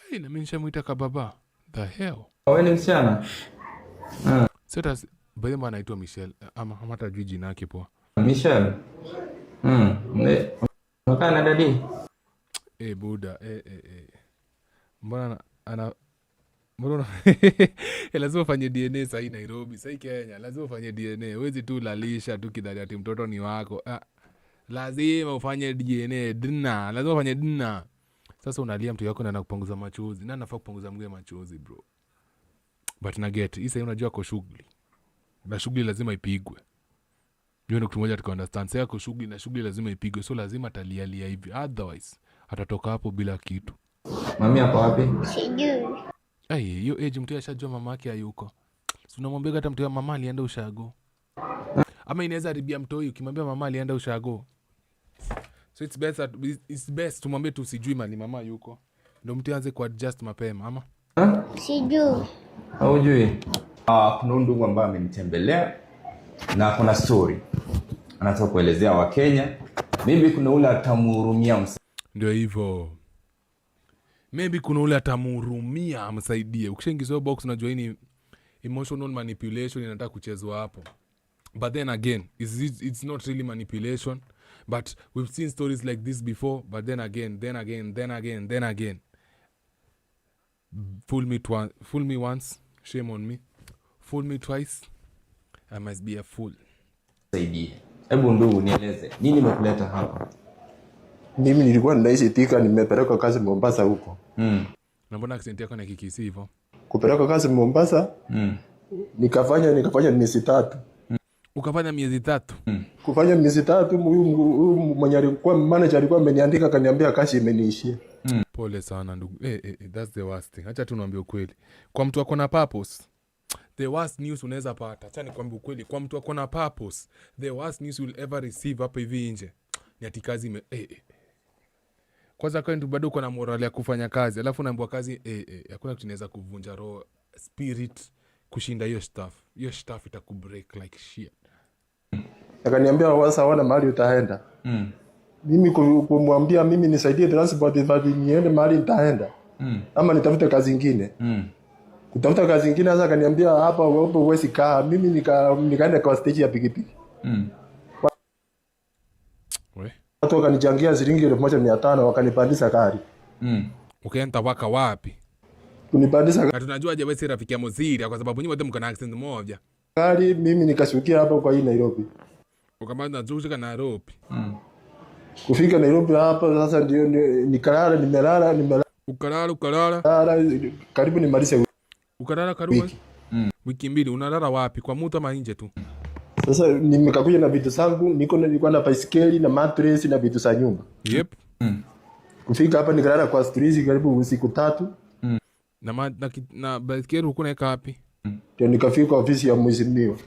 Hey, na mimi nishamuita kababa. The hell? Wewe ni msichana? Sasa bado mwana anaitwa Michelle ama hata juu jina yake poa. Michelle. Unakana dadi? Buda. Mbona lazima ufanye DNA sahi Nairobi, sahi Kenya, lazima ufanye DNA. Huwezi tu lalisha tu kidhani ati mtoto ni wako. Lazima ufanye DNA, lazima ufanye DNA. Sasa unalia mtu yako na anakupunguza machozi. Nani anafaa kupunguza mgwe machozi bro? But na get, hii sasa unajua kwa shughuli. Na shughuli lazima ipigwe. Ndio kitu moja tuka understand. Sasa kwa shughuli na shughuli lazima ipigwe. So lazima atalialia hivi. Otherwise atatoka hapo bila kitu. Mami hapo wapi? Sijui. Hiyo age mtu ashajua mama yake hayuko. Si unamwambia hata mtu mama alienda ushago. Ama inaweza haribia mtoi ukimwambia mama alienda ushago. So it's best tumwambie tu sijui mali mama yuko. Ndio mtu aanze ku adjust mapema ama? Sijui. Haujui? Kuna ndugu ambaye amenitembelea na kuna story anataka kuelezea Wakenya. Maybe kuna ule atamhurumia. Ndio hivyo. Maybe kuna ule atamhurumia amsaidie. Ukishaingiza box unajua hii ni emotional manipulation inataka kuchezwa hapo. But then again, it's not really manipulation. But we've seen stories like this before. But then again. Fool me once, shame on me. Fool me twice, I must be a fool. Saidie. Hebu ndugu nieleze, nini imekuleta hapa? Mimi nilikuwa ninaishi Thika, nimepeleka kazi Mombasa huko. Na mbona accent yako na Kikisi hivyo? Kupeleka kazi Mombasa? Nikafanya miezi 3. Ukafanya miezi 3? Kufanya miezi 3, huyu mwenye alikuwa manager alikuwa ameniandika kaniambia kazi imeniishia. Pole sana ndugu. That's the worst thing. Acha tu niambie ukweli. Kwa mtu ako na purpose, the worst news unaweza pata. Acha nikwambie ukweli. Kwa mtu ako na purpose, the worst news you'll ever receive hapa hivi nje ni ati kazi kwanza kwa ndio bado uko na morale ya kufanya kazi, alafu unaambiwa kazi hakuna kitu inaweza kuvunja roho spirit kushinda hiyo stuff. Hiyo stuff itakubreak like shit. Akaniambia wasa wana mahali utaenda. Mimi kumwambia mimi nisaidie transport niende mahali nitaenda. Ama nitafute kazi nyingine. Kutafuta kazi nyingine sasa akaniambia hapa wewe huwezi kaa. Mimi nikaenda kwa stage ya pikipiki. Watu wakanichangia shilingi 1500 wakanipandisha gari. Ukaenda waka wapi? Kunipandisha gari. Tunajua je wewe si rafiki ya Moziri kwa sababu nyinyi wote mko na accent moja. Gari mimi nikashukia hapo kwa hii Nairobi. Ukamanda nazuka Nairobi. Kufika Nairobi hapa sasa ndio nimelala. Ukalala. Karibu nimalize. Ukalala karibu wiki mbili. Unalala wapi? Kwa mtu ama nje tu? Sasa nimekakuja na vitu zangu, nilikuwa na baiskeli na mattress na vitu za nyumba. Yep. Kufika hapa nikalala kwa street karibu siku 3. Na baiskeli uko na wapi? Ndio nikafika ofisi ya mheshimiwa.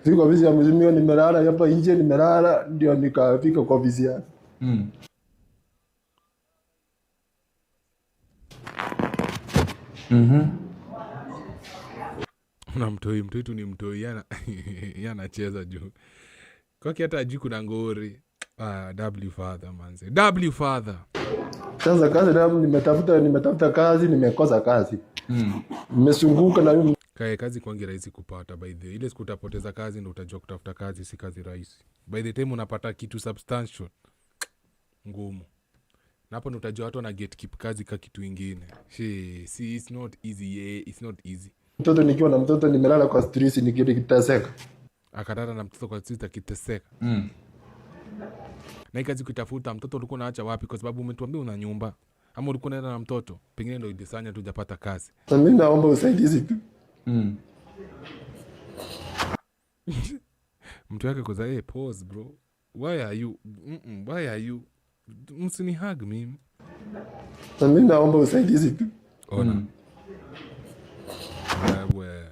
Fika ofisi ya mheshimiwa nimelala hapa nje nimelala ndio nikafika kwa ofisi yake. Na mtoi tu ni mtoi anacheza juu. Kwa hata ajui kuna ngori. W father manze. W father. Sasa kazi nimetafuta kazi nimekosa kazi. Nimesunguka na yule kazi kwangi rahisi kupata by the way. Ile siku utapoteza kazi ndio utajua kutafuta kazi si kazi rahisi. By the time unapata kitu substantial ngumu. Na hapo ndo utajua watu wana gatekeep kazi ka kitu ingine. See, it's not easy, yeah, it's not easy. Mtoto nikiwa na mtoto nimelala kwa street nikiteseka. Akadada na mtoto kwa street akiteseka. Na kazi kutafuta mtoto ulikuwa unaacha wapi kwa sababu umetuambia una nyumba. Ama ulikuwa unaenda na mtoto, pengine ndio idesanya tu hujapata kazi. Mimi naomba usaidizi tu. Mtu yake koza pause bro. Why are you? Msini hug mimi. Mimi naomba usaidizi tu. Ona. Wewe.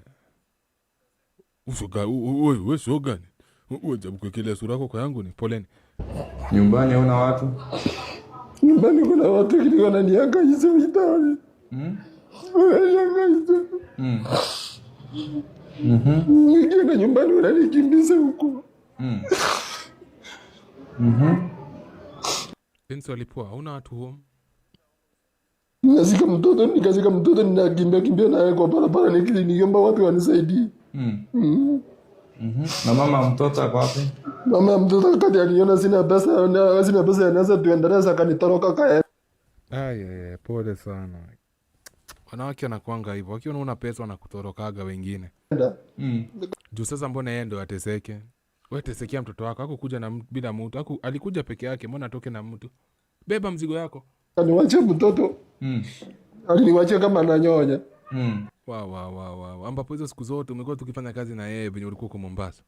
Wewe sio gani? Wewe jabu kile sura yako kwa yangu ni poleni. Nyumbani una watu? Nyumbani kuna watu kile wananihangaisha vitani. Wananihangaisha. Nikienda nyumbani wananikimbiza huko. Pensi walipoa, hauna watu home? Nikazika mtoto ninakimbia naye kwa barabara nikiomba watu wanisaidie. Na mama mtoto ako wapi? Mama mtoto kati aliona sina pesa anaweza tuendeleza akanitoroka kae. Pole sana. Wanawake wanakuanga hivyo. Wakiona una pesa wanakutorokaga wengine. Juu sasa mbona yeye ndo ateseke? Wewe tesekea mtoto wako. Hakukuja na bila mtu. Alikuja peke yake, mbona atoke na mtu? Beba mzigo yako. Niwache mtoto. Aliniwache kama ananyonya. Wow. Ambapo hizo siku zote umekuwa tukifanya kazi na yeye venye ulikuwa kwa Mombasa.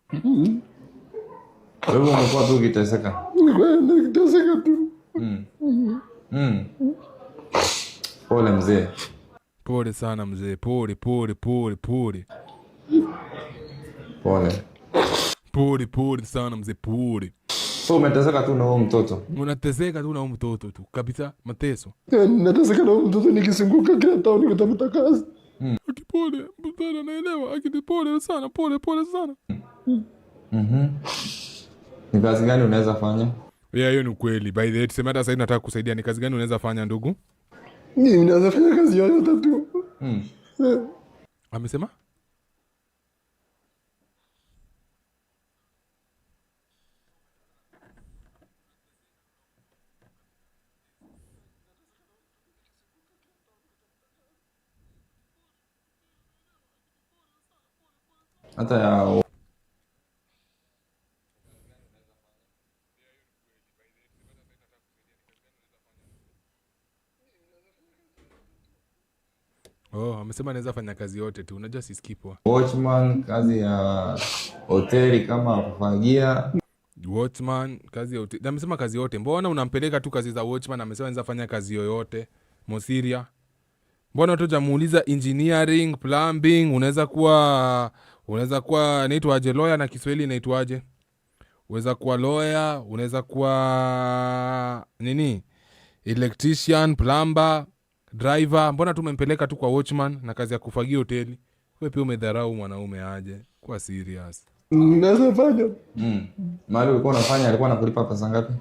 Wewe umekuwa tu ukiteseka. Nikiteseka tu. Pole mzee. Pole sana mzee. Pole. Pole sana mzee, pole. So umeteseka tu na huyo mtoto? Unateseka tu na huyo mtoto tu. Kabisa mateso. Nateseka na huyo mtoto nikizunguka kila town kutafuta kazi. Pole, mtoto naelewa. Pole sana, pole sana. Ni kazi gani unaweza fanya? Hiyo ni kweli. By the way, tuseme hata sasa nataka kusaidia. Ni kazi gani unaweza fanya ndugu? Mimi naweza fanya kazi yoyote tu. Amesema? Hata ya amesema anaweza fanya kazi yote tu. Unajua si skipwa. Watchman, kazi ya hoteli kama kufagia. Watchman, kazi ya hoteli. Amesema kazi yote. Mbona unampeleka tu kazi za watchman? Amesema anaweza fanya kazi yoyote. Mosiria. Mbona watu jamuuliza engineering, plumbing, unaweza kuwa inaitwaje lawyer na Kiswahili inaitwaje? Unaweza kuwa lawyer, unaweza kuwa nini? Electrician, plumber, driver. Mbona tumempeleka tu kwa watchman na kazi ya kufagia hoteli? Wewe pia umedharau mwanaume aje. Kwa serious. Naweza fanya. Mahali ulikuwa unafanya alikuwa anakulipa pesa ngapi?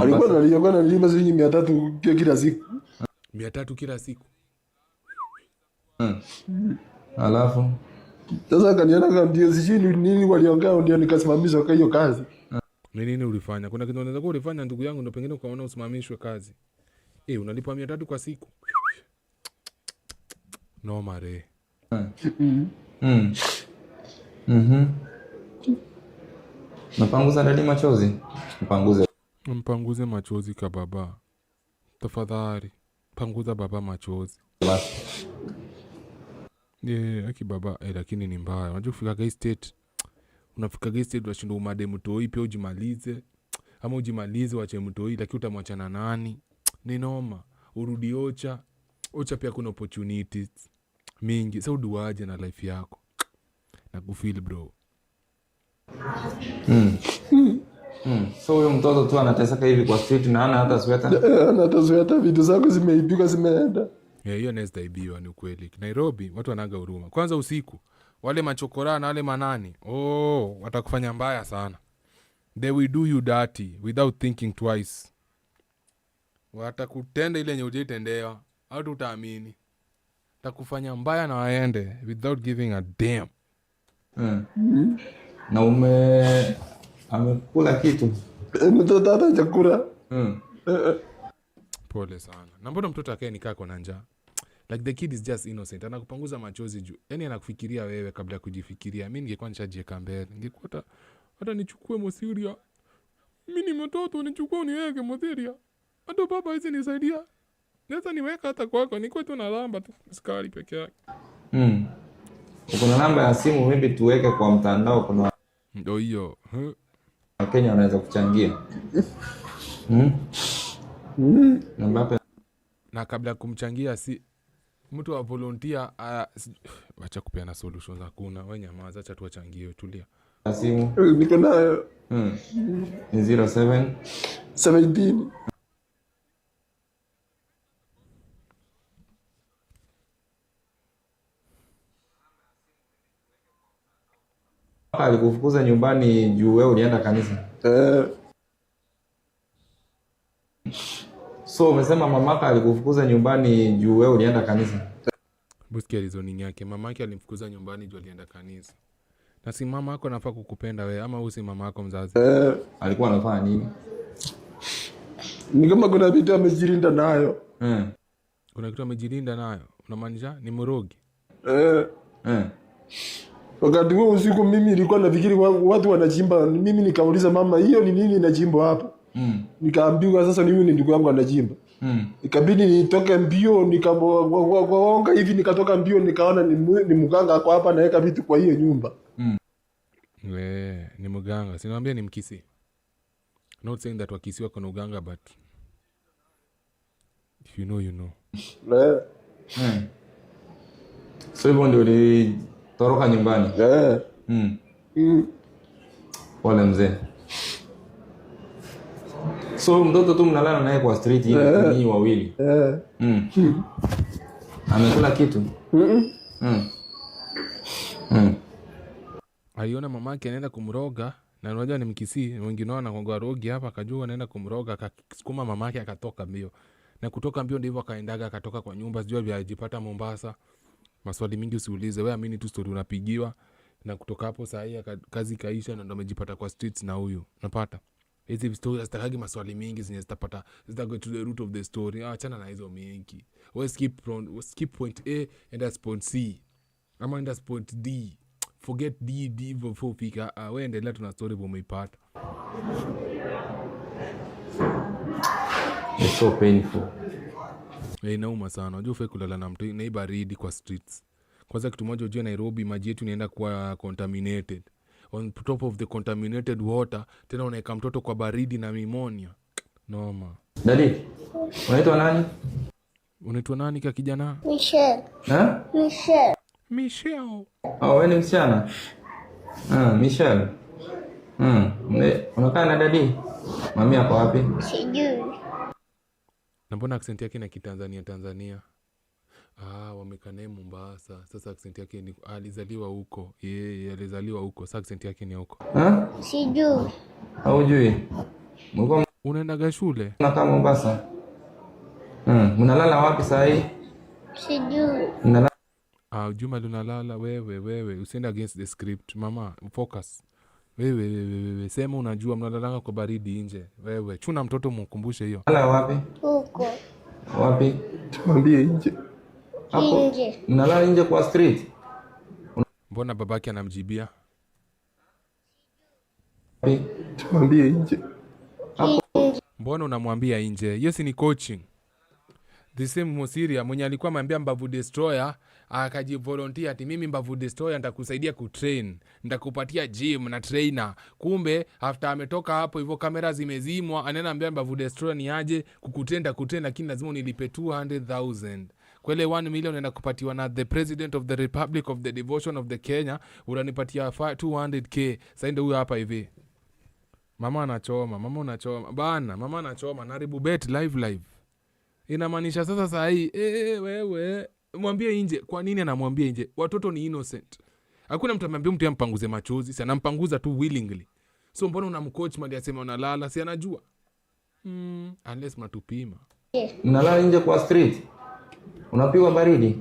Alikuwa analipa shilingi 300 kila siku. 300 kila siku. Alafu sasa kaniona ndio sijui nini waliongea ndio nikasimamishwa kwa hiyo kazi. Nini ulifanya? Kuna kitu unaweza kuwa ulifanya ndugu yangu ndio pengine ukaona usimamishwe kazi. Unalipa 300 kwa siku. No mare. Napanguza dadi machozi. Mpanguze machozi ka baba. Tafadhali. Panguza baba machozi. Aki baba, lakini ni mbaya. Unajua kufika gay state. Unafika gay state unashindwa umade mtoi pia ujimalize. Ama ujimalize wache mtoi lakini utamwachana nani? Ni noma. Urudi Ocha. Ocha pia kuna opportunities mingi. Sasa uduaje na life yako? Na kufeel bro. So huyo mtoto tu anateseka hivi kwa street na hana hata sweta? Hana hata sweta, vitu zako zimeibiwa zimeenda. Hiyo nesta ibiwa ni ukweli. Nairobi watu wanaga huruma. Kwanza usiku wale machokora na wale manani watakufanya mbaya sana. They will do you dirty without thinking twice. Watakutenda ile yenye hujaitendewa au utaamini. Takufanya mbaya na waende without giving a damn. Na amekula kitu. Mtoto hata chakula. Pole sana. Na mbona mtoto akae nikaa kona njaa? Like the kid is just innocent. Anakupanguza machozi juu. Yaani anakufikiria wewe kabla ya kujifikiria. Mimi ningekuwa nishajieka mbele. Ningekuwa hata nichukue Mosiria. Mimi ni mtoto nichukue niweke Mosiria. Hata baba hizi nisaidia. Naweza niweka hata kwako. Nikuwe tu na lamba tu sukari peke yake. Kuna namba ya simu maybe tuweke kwa mtandao, kuna ndio hiyo. Wakenya wanaweza kuchangia. Namba na kabla ya kumchangia si mtu wa volunteer wacha kupeana solutions hakuna. Wewe nyamaza, acha tuwachangie, tulia. Simu niko nayo. Ni 07 17 alikufukuza nyumbani juu wewe ulienda kanisa. So umesema mamaka alikufukuza nyumbani juu wewe ulienda kanisa. Busikia reasoning yake. Mamake alimfukuza nyumbani juu alienda kanisa. Na si mama yako anafaa kukupenda wewe ama usi mama yako mzazi? Alikuwa anafanya nini? Ni kama kuna vitu amejirinda nayo. Kuna kitu amejirinda nayo. Unamaanisha ni mrogi? Wakati huo usiku mimi nilikuwa nafikiri watu wanachimba, mimi nikauliza mama, hiyo ni nini inachimba hapa? Nikaambiwa sasa ni mimi ndugu yangu anachimba. Ikabidi nitoke mbio, nikaonga hivi, nikatoka mbio, nikaona ni mganga kwa hapa naweka vitu kwa hiyo nyumba. Ni mganga. Sinaambia ni Mkisi. Not saying that Wakisi wako na uganga, but if you know, you know. So hivyo ndio ulitoroka nyumbani? Pole mzee. So mtoto tu mnalala naye kwa street nyinyi wawili? Amekula kitu? Aliona mamake anaenda kumroga na unajua ni Mkisi, wengine wanakuwa rogi hapa, akajua anaenda kumroga, akasukuma mamake akatoka mbio. Na kutoka mbio ndivyo akaendaga, akatoka kwa nyumba, sijua vya ajipata Mombasa. Maswali mingi usiulize, wewe amini tu story unapigiwa. Na kutoka hapo saa hii kazi kaisha na ndo amejipata kwa streets na huyu. Unapata? Hizi stories zitakagi maswali mingi zenye zitapata, zitago to the root of the story. Achana na hizo mingi. Wewe skip point A and point C. Ama enda point D. Forget D before fika. Wewe endelea tuna story umeipata. It's so painful. Inauma sana. Unajua ufai kulala na mtu na baridi kwa streets. Kwanza kitu moja ujue Nairobi maji yetu inaenda kuwa contaminated. On top of the contaminated water, tena unaeka mtoto kwa baridi na pneumonia. Noma. Dadi, unaitwa nani? Unaitwa nani kwa kijana? Michelle. Michelle. Oh, wewe ni msichana? Michelle. Unakaa na dadi? Mami yako wapi? Sijui. Na mbona accent yake na Tanzania? Wamekaa naye Mombasa. Sasa accent yake ni alizaliwa huko. Yeye alizaliwa huko. Sasa accent yake ni huko. Sijui. Haujui? Unaendaga shule? Unakaa Mombasa? Mnalala wapi saa hii? Sijui. Juma lunalala wewe. Usiende against the script. Mama, focus. Wewe. Sema unajua mnalalanga kwa baridi nje. Wewe, chuna mtoto mkumbushe hiyo. Lala wapi? Huko. Wapi? Tuambie nje. Nje. Mnalala nje kwa street? Mbona babake anamjibia? Wapi? Tuambie nje. Mbona unamwambia nje? Hiyo si ni coaching. The same Mosiria mwenye alikuwa amemwambia Mbavu Destroyer akajivolunteer ati mimi Mbavu Destroyer nitakusaidia kutrain, nitakupatia gym na trainer. Kumbe after ametoka hapo hivyo kamera zimezimwa, anaambia Mbavu Destroyer ni aje kukutrain lakini lazima unilipe 200,000. Kwele 1 million unaenda kupatiwa na the President of the Republic of the Devotion of the Kenya, unanipatia 200k. Sasa ndio huyo hapa hivi. Mama anachoma bana, mama anachoma naribu bet live. Inamaanisha sasa saa hii wewe mwambie nje. Kwa nini anamwambia nje? Watoto ni innocent. Hakuna mtu amemwambia mtu ampanguze machozi, si anampanguza tu willingly. So mbona unamcoach mali asema unalala, si anajua? Unless matupima. Mnalala nje kwa street? Unapigwa baridi?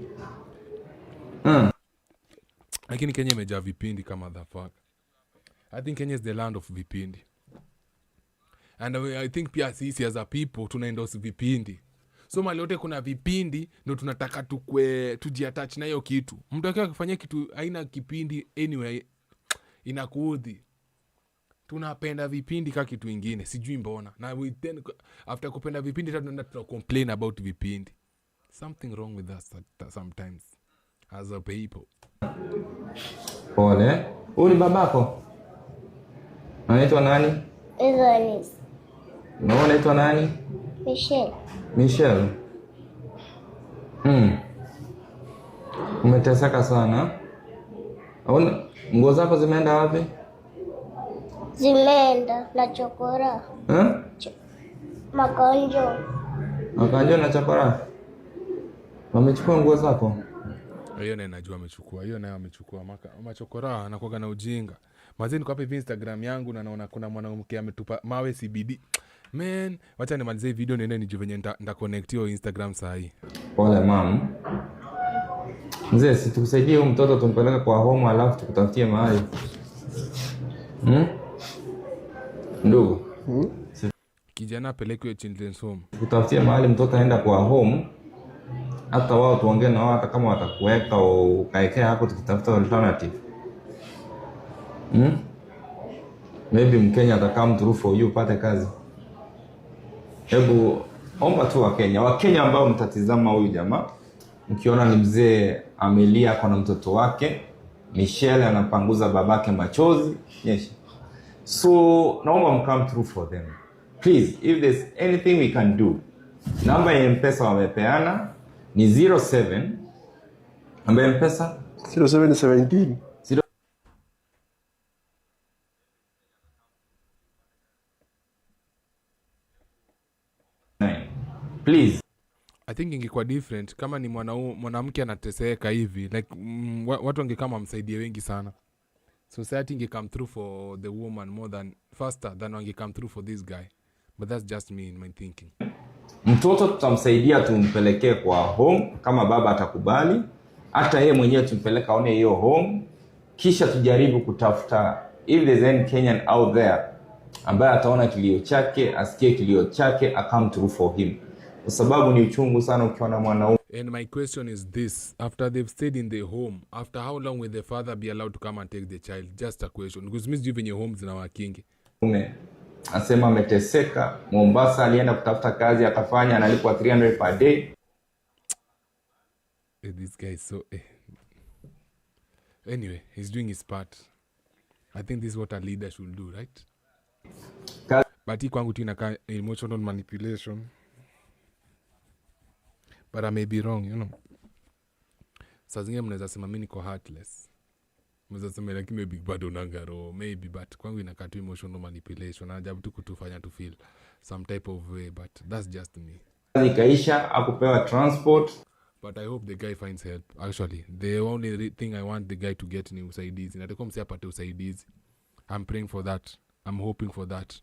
Lakini Kenya imejaa vipindi kama the fuck. I think Kenya is the land of vipindi. and I think pia sisi as a people tunaendorse vipindi, so mali yote kuna vipindi ndo tunataka tujiattach na hiyo kitu. Mtu akiwa akifanyia kitu haina kipindi anyway inakuudhi. Tunapenda vipindi ka kitu ingine, sijui mbona. Na we then after kupenda vipindi tuna complain about vipindi. Something wrong with us sometimes as a people. Pole. Huyu ni babako? Anaitwa nani? Evanis. Na anaitwa nani? Michelle. Michelle. Umeteseka sana. Nguo zako zimeenda wapi? Zimeenda na chokora. Makanjo. Makanjo na chokora. Wamechukua nguo zako? Hiyo naye najua amechukua. Hiyo naye amechukua. Machokora anakuwa na ujinga. Mazee niko hapa Instagram yangu na naona kuna mwanamke ametupa mawe CBD. Man, wacha nimalize video niende nijue venye nita connect hiyo Instagram saa hii. Pole mama. Mzee, si tukusaidie huyu mtoto tumpeleke kwa home alafu tukutafutie mahali. Ndugu. Kijana apelekwe children's home. Tukutafutie mahali mtoto aenda kwa home. Hata wao tuongee na wao hata kama watakuweka au ukaekea hapo tukitafuta alternative. Maybe Mkenya atakam through for you upate kazi. Hebu omba tu Wakenya ambao mtatizama huyu jamaa, mkiona ni mzee amelia kwa na mtoto wake, Michelle anapanguza babake machozi. Yes. So naomba mkam through for them. Please, if there's anything we can do. Namba ya M-Pesa wamepeana ni 07. Namba ya M-Pesa 0717 please. I think ingekuwa different kama ni mwanamke anateseka hivi, like watu wangekama msaidie wengi sana. Society ingecome through for the woman more than faster than wangecome through for this guy. But that's just me in my thinking. Mtoto tutamsaidia tumpelekee kwa home kama baba atakubali. Hata yeye mwenyewe tumpeleka aone hiyo home. Kisha tujaribu kutafuta if there's any Kenyan out there ambaye ataona kilio chake, asikie kilio chake, come through for him. Kwa sababu ni uchungu sana ukiona mwanaume. And my question is this, after they've stayed in the home, after how long will the father be allowed to come and take the child? Just a question. Because Miss Juvenile homes na wakingi. Asema ameteseka, Mombasa alienda kutafuta kazi akafanya, analipwa 300 per day. This guy is so Anyway, he's doing his part. I think this is what a leader should do, right? But hii kwangu tu inakaa emotional manipulation. But I may be wrong, you know. Saa zingine mnaweza sema mimi niko heartless. Mnaweza sema lakini maybe bado nangaro, maybe, but kwangu inakaa tu emotional manipulation. Anajabu tu kutufanya to feel some type of way, but that's just me. Nikaisha akupewa transport. But I hope the guy finds help. Actually, the only thing I want the guy to get ni usaidizi. Nataka msi apate usaidizi. I'm praying for that. I'm hoping for that.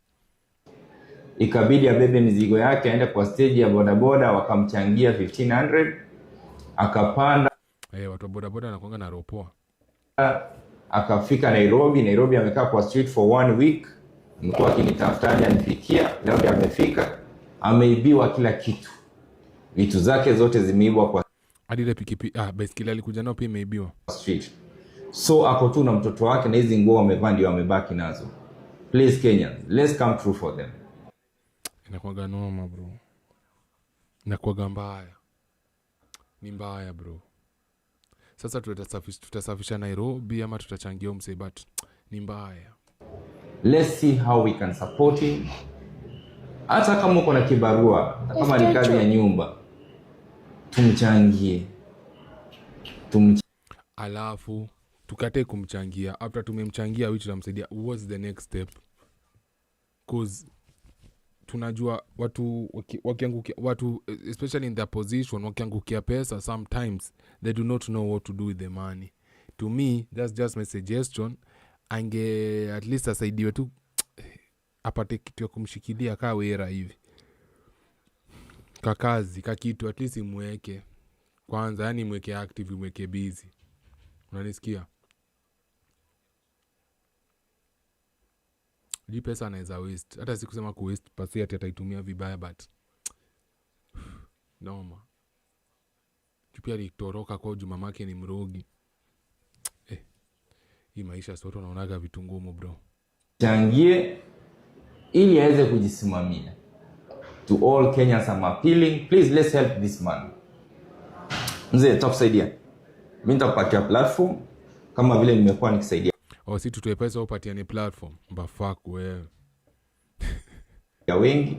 Ikabidi abebe mizigo yake aende kwa stage ya bodaboda, wakamchangia 1500, akapanda. Watu wa bodaboda wanakuanga na ropoa. Akafika Nairobi amekaa kwa street for 1 week. Mtu akinitafuta hadi anifikia, leo amefika, ameibiwa kila kitu. Vitu zake zote zimeibwa kwa hadi ile pikipiki, baiskeli alikuja nao pia imeibiwa street. So ako tu na mtoto wake na hizi nguo amevaa ndio amebaki nazo. Please Kenyans, let's come through for them. Inakuwaga noma bro. Inakuwaga mbaya. Ni mbaya bro. Sasa tutasafisha Nairobi ama tutachangia mse, but ni mbaya. Let's see how we can support him. Hata kama uko na kibarua, kama ni kazi ya nyumba, tumchangie. Alafu tukate kumchangia. After tumemchangia which tutamsaidia, what's the next step? Cause tunajua watu wakiangukia, watu especially in their position, wakiangukia pesa, sometimes they do not know what to do with the money. To me, that's just my suggestion. Ange at least asaidiwe tu apate kitu ya kumshikilia kaa wera hivi, kakazi kakitu at least imweke kwanza, yani mweke active, mweke busy. Unanisikia? Hii pesa anaweza waste. Hata sikusema ku waste pasi ati ataitumia vibaya but noma. Pia alitoroka kwa juu mamake ni mrogi. Hii maisha sote unaonaga vitu ngumu bro. Changie ili aweze kujisimamia. To all Kenyans I'm appealing, please let's help this man. Mzee tutakusaidia. Mimi nitakupatia platform kama vile nimekuwa nikisaidia. Si tutoe pesa upatiane platform. Mbafaku wewe. Ya wengi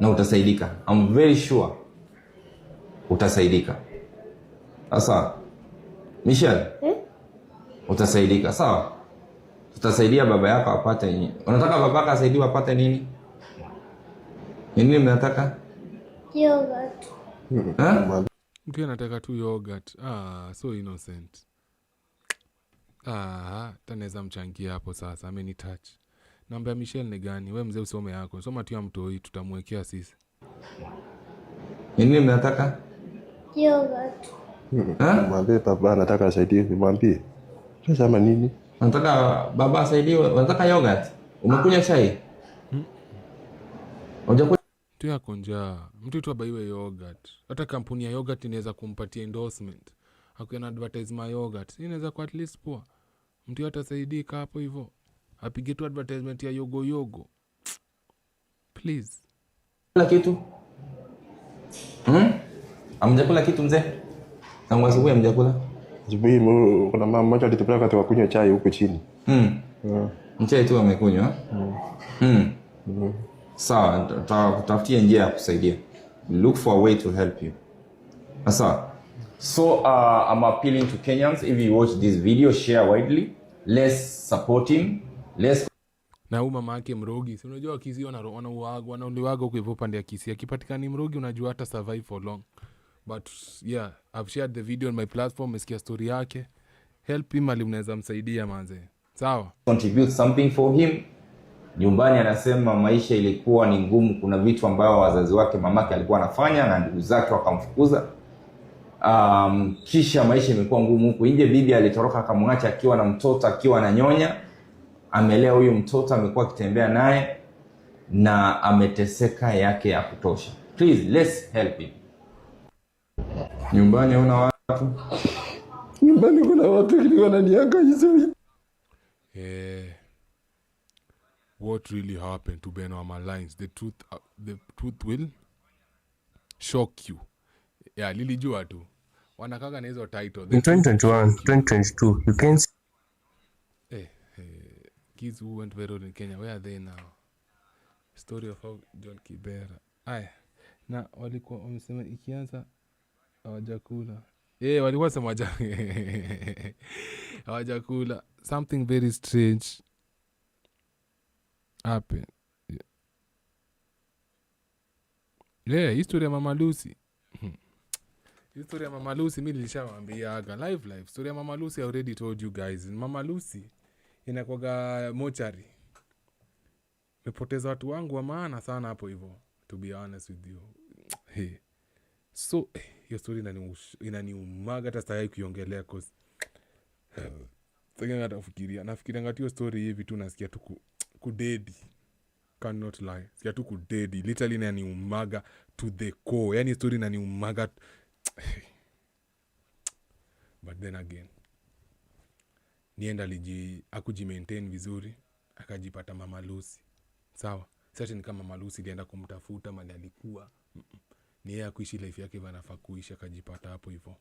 na utasaidika. I'm very sure utasaidika. Sasa Michelle, utasaidika sawa? Tutasaidia baba yako apate nini? Unataka baba yako asaidiwe apate nini? Nini mnataka? Yogurt. Mtu anataka tu yogurt. So innocent. Tanaweza mchangia hapo sasa. Ameni touch. Namba ya Michelle ni gani? Wewe mzee usome yako. Soma tu ya mtoi tutamwekea sisi. Nini mnataka? Yogurt. Mwambie baba anataka asaidiwe, mwambie. Sasa nini? Unataka baba asaidiwe, unataka yogurt? Umekunywa chai? Unajua tu yako njaa. Mtu tu abaiwe yogurt. Hata kampuni ya yogurt inaweza kumpatia endorsement. Hakuwa na advertise my yogurt. Inaweza kwa at least poa. Mtu atasaidika hapo hivyo. Apige tu advertisement ya yogo. Please. Kula kitu? Amjakula kitu mzee? Tangu asubuhi amjakula? Asubuhi kuna mama mmoja alitupeleka tukakunywa chai huko chini. Mchai tu amekunywa? Sawa, tutakutafutia njia ya kusaidia. Look for a way to help you. Sawa. So I'm appealing to Kenyans, if you watch this video, share widely. Let's support him. Let's na mama yake mrogi. Si unajua Kisii wanauliwaga huko hivyo pande ya Kisii. Akipatikana ni mrogi unajua hata survive for long. But yeah, I've shared the video on my platform. Mesikia story yake. Help him ali mnaweza msaidia manze. Sawa? Contribute something for him. Nyumbani anasema maisha ilikuwa ni ngumu, kuna vitu ambao wazazi wake mamake alikuwa anafanya na ndugu zake wakamfukuza. Kisha maisha imekuwa ngumu huko nje. Bibi alitoroka akamwacha akiwa na mtoto, akiwa na nyonya. Amelea huyu mtoto, amekuwa akitembea naye na ameteseka yake ya kutosha. Please let's help him. Nyumbani una watu? Nyumbani kuna watu kile wananihangaisha. What really happened to Ben Wama Lines? The truth will shock you. Yeah, lilijua tu. Wanakaga na hizo title. In 2021, 2022, you can see kids who went viral in Kenya, where are they now? Story of how John Kibera. Na walikuwa wamesema ikianza hawajakula. Walikuwa sema hawajakula. Something very strange happened. History ya Mama Lucy. History ya Mama Lucy mimi nilishawaambia live. Story ya Mama Lucy I already told you guys. Mama Lucy inakuwaga mochari. Mepoteza watu wangu wa maana sana hapo hivyo, to be honest with you. So hiyo story inaniumaga hata sitaki kuiongelea cause sasa nafikiria ngati story hivi tu nasikia tu kudedi. Cannot lie. Sikia tu kudedi. Literally inaniumaga to the core. Yani story inaniumaga. But then again, nienda akujimaintain vizuri, akajipata Mama Lucy. Sawa? Sasa ni kama Mama Lucy ilienda kumtafuta mali alikuwa. Ni yeye kuishi life yake vanafaa kuishi, akajipata hapo hivyo.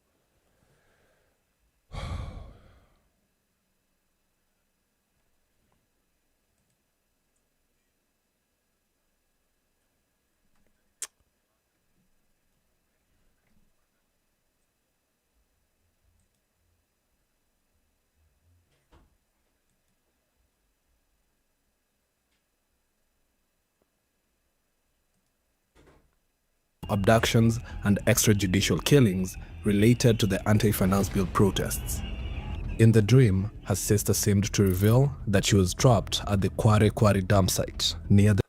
Abductions and extrajudicial killings related to the anti-finance bill protests. In the dream, her sister seemed to reveal that she was trapped at the Kware dam site near the...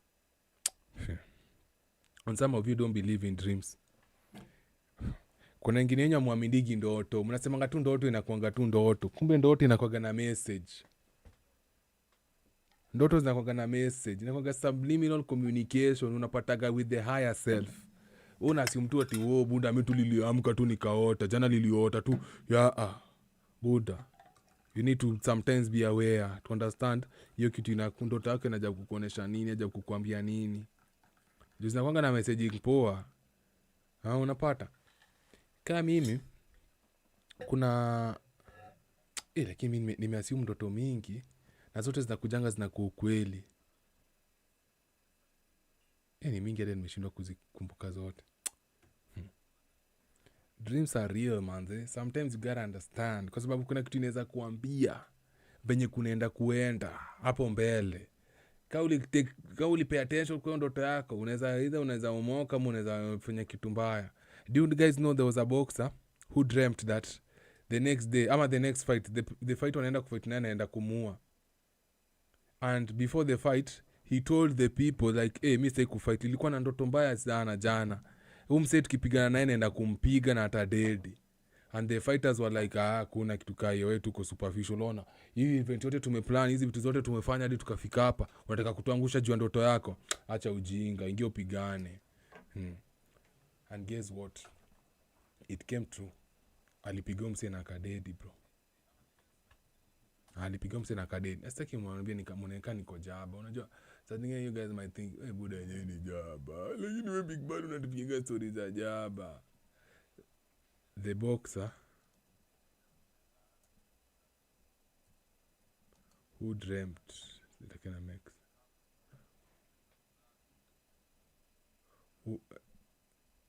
And some of you don't believe in dreams. Kuna wengine wenye muamindigi ndoto. Mnasemanga tu ndoto inakuanga tu ndoto. Kumbe ndoto inakuanga na message. Ndoto zinakuwaga na message, zinakuwaga subliminal communication, unapataga with the higher self. Unasi mtu ati buda mi tu liliamka tu nikaota, jana liliota tu buda. You need to sometimes be aware to understand hiyo kitu ndoto yako inaja kukuonesha nini, inaja kukuambia nini. Juu zinakuwaga na message poa. Unapata kama mimi kuna lakini mimi nimeassume ndoto mingi na zote zinakujanga zinakuwa ukweli. Ni mingi hadi nimeshindwa kuzikumbuka zote. Dreams are real, man. Sometimes you gotta understand. Kwa sababu kuna kitu inaweza kuambia venye kunaenda kuenda hapo mbele. Ka ulipay attention kwa ndoto yako, unaweza umoka ama unaweza fanya kitu mbaya. Do you guys know there was a boxer who dreamt that the next day, ama the next fight, the fight wanaenda kufight naye anaenda kumuua. And before the fight, he told the people like, mi sitaki kufight, ilikuwa na ndoto mbaya sana jana. Mse tukipigana naye naenda kumpiga na atadedi. And the fighters were like, kuna kitu kaa hiyo, wewe tuko superficial. Ona hii event yote tumeplan, hizi vitu zote tumefanya hadi tukafika hapa, unataka kutuangusha juu ya ndoto yako? Acha ujinga, ingia upigane. And guess what, it came true. Alipiga mse na akadedi, bro. Alipiga mse na akadedi. Nasitaki mwambie nikamoneka niko jaba. Unajua something you guys might think, buda yenyewe ni jaba, lakini wewe big bad unatupiga stories za jaba. The boxer who dreamt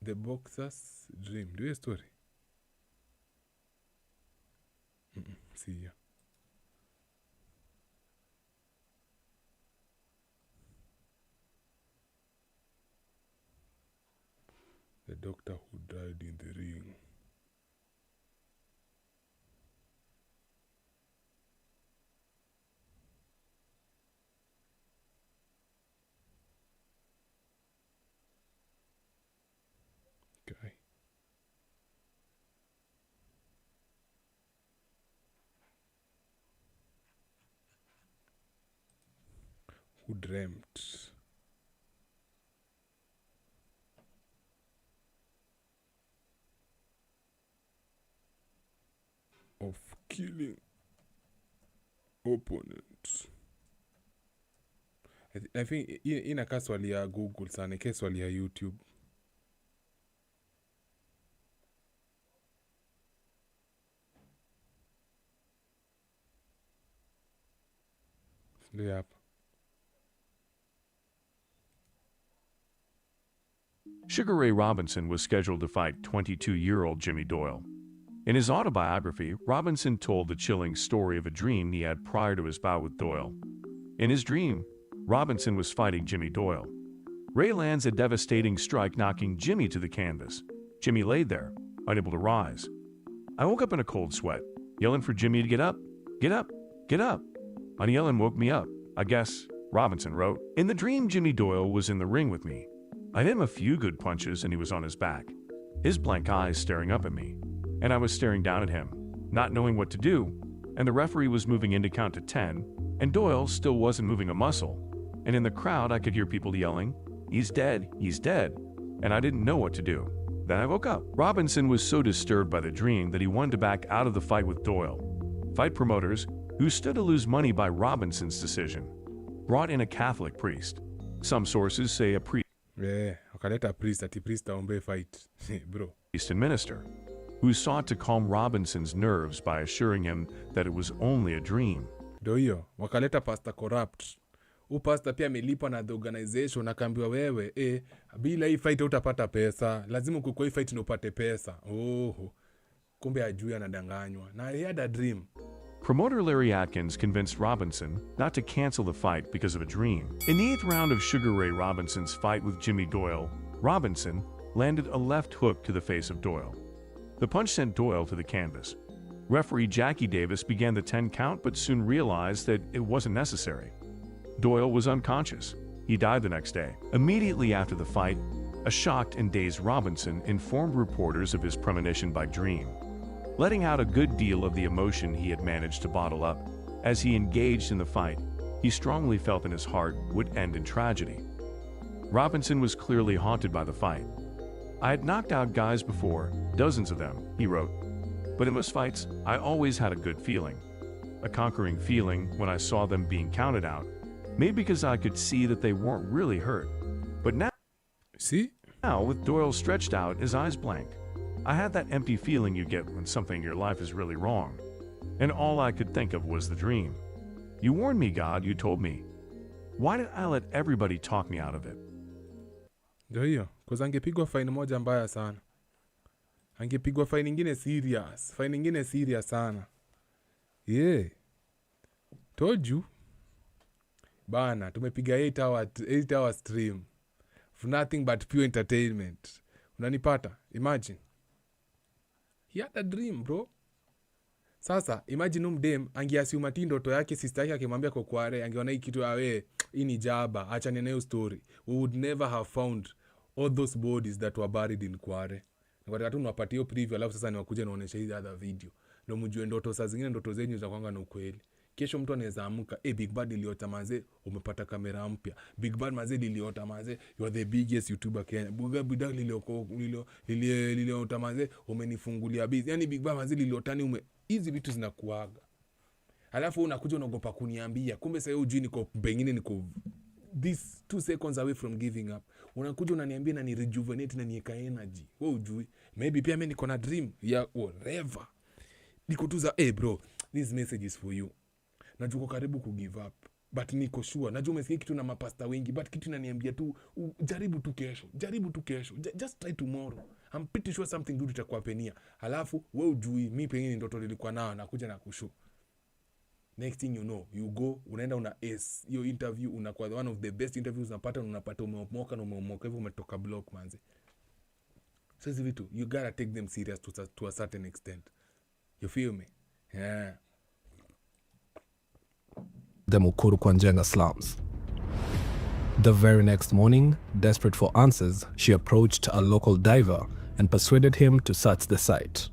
the boxer's dream. Do you a story? See ya. The doctor who died in the ring. Okay. Who dreamt of killing opponents? I think inakaa swali ya Google sana, ike swali ya YouTube. Ndio hapa. Sugar Ray Robinson was scheduled to fight 22-year-old Jimmy Doyle. In his autobiography, Robinson told the chilling story of a dream he had prior to his bout with Doyle. In his dream, Robinson was fighting Jimmy Doyle. Ray lands a devastating strike, knocking Jimmy to the canvas. Jimmy laid there, unable to rise. I woke up in a cold sweat, yelling for Jimmy to get up, get up, get up. My yelling woke me up, I guess, Robinson wrote. In the dream, Jimmy Doyle was in the ring with me. I hit him a few good punches and he was on his back, his blank eyes staring up at me. And I was staring down at him, not knowing what to do, and the referee was moving in to count to 10, and Doyle still wasn't moving a muscle. And in the crowd, I could hear people yelling, he's dead, and I didn't know what to do. Then I woke up. Robinson was so disturbed by the dream that he wanted to back out of the fight with Doyle. Fight promoters, who stood to lose money by Robinson's decision, brought in a Catholic priest. Some sources say a priest. Wakaleta priest, ati priest aombe fight. Bro. Priest and minister, who sought to calm Robinson's nerves by assuring him that it was only a dream. Ndio hiyo, wakaleta pastor corrupt. Pastor pia amelipwa na the organization, akaambiwa wewe, bila hii fight utapata pesa. Lazima ukukua hii fight ndio upate pesa. Kumbe ajui anadanganywa. Na he had a dream. Promoter Larry Atkins convinced Robinson not to cancel the fight because of a dream. In the 8th round of Sugar Ray Robinson's fight with Jimmy Doyle, Robinson landed a left hook to the face of Doyle. The punch sent Doyle to the canvas. Referee Jackie Davis began the 10 count but soon realized that it wasn't necessary. Doyle was unconscious. He died the next day. Immediately after the fight, a shocked and dazed Robinson informed reporters of his premonition by dream, letting out a good deal of the emotion he had managed to bottle up. As he engaged in the fight, he strongly felt in his heart would end in tragedy. Robinson was clearly haunted by the fight. I had knocked out guys before, dozens of them, he wrote. But in most fights, I always had a good feeling. A conquering feeling when I saw them being counted out. Maybe because I could see that they weren't really hurt. But now, with Doyle stretched out, his eyes blank, I had that empty feeling you get when something in your life is really wrong. And all I could think of was the dream. You warned me, God, you told me. Why did I let everybody talk me out of it? Ndio hiyo, kwa angepigwa fine moja mbaya sana. Angepigwa fine nyingine serious, fine nyingine serious sana. Yeah. Told you. Bana, tumepiga 8 hour stream for nothing but pure entertainment. Unanipata? Imagine. He had a dream, bro. Sasa, imagine mdem angeassume ati ndoto yake sister yake akimwambia kwa kware, angeona hii kitu awe, hii ni jaba, acha nene story. We would never have found all those bodies that were buried in Kware. Wakati tunawapatia hiyo preview, alafu sasa niwakuja naonesha hizi other video. Ndio mjue ndoto saa zingine ndoto zenyu za kwanga na ukweli. Kesho mtu anaweza amka, Big Bad iliota maze, umepata kamera mpya. Big Bad maze iliota maze, you are the biggest YouTuber Kenya. Big Bad iliota maze, umenifungulia busy. Yani Big Bad maze iliota hizi vitu zinakuaga. Alafu unakuja unaogopa kuniambia, kumbe sasa hujui niko pengine niko this 2 seconds away from giving up. Unakuja unaniambia na ni rejuvenate na niweka energy. Wewe hujui. Maybe pia mimi niko na dream ya whatever. Niko tu za bro, this message is for you. Najua karibu ku give up, but niko sure. Najua umesikia kitu na mapasta wengi, but kitu inaniambia tu jaribu tu kesho. Jaribu tu kesho. Just try tomorrow. I'm pretty sure something good itakuapenia. Alafu wewe hujui mimi pengine ndoto nilikuwa nayo nakuja na kushow. Next thing you know, you go, unaenda una ace hiyo interview, unakuwa one of the best interviews unapata umeomoka hivyo umetoka block manze. So hizi vitu, you gotta take them serious to a certain extent. You feel me? Yeah. The Mukuru Kwanjenga slums. The very next morning, desperate for answers, she approached a local diver and persuaded him to search the site.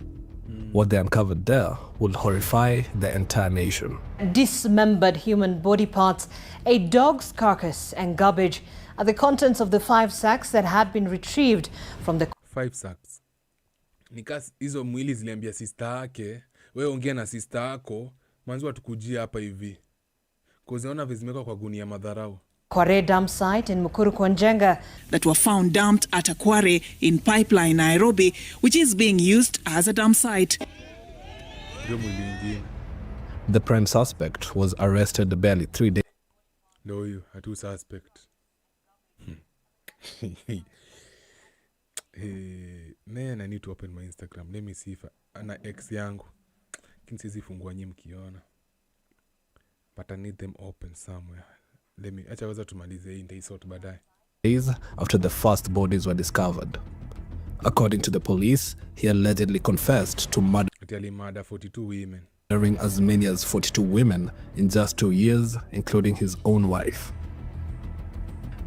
What they uncovered there will horrify the entire nation. Dismembered human body parts, a dog's carcass and garbage are the contents of the 5 sacks that had been retrieved from the 5 sacks. Nikas hizo mwili ziliambia sister yake, wewe ongea na sister yako, mwanzo atukujia hapa hivi. Kuziona vizimeka kwa gunia madharau. Kware dump site in Mukuru Kwanjenga that were found dumped at a quarry in Pipeline, Nairobi, which is being used as a dump site. The prime suspect was arrested barely 3 days. No, you are two suspect. Man, I need to open my Instagram. Let me see if ana ex yangu. Kinsizi fungua nyi mkiona. But I need them open somewhere. Let me achaweza tumalize hii ndio sort baadaye. Days after the first bodies were discovered. According to the police, he allegedly confessed to murder 42 women. Murdering as many as 42 women in just 2 years, including his own wife.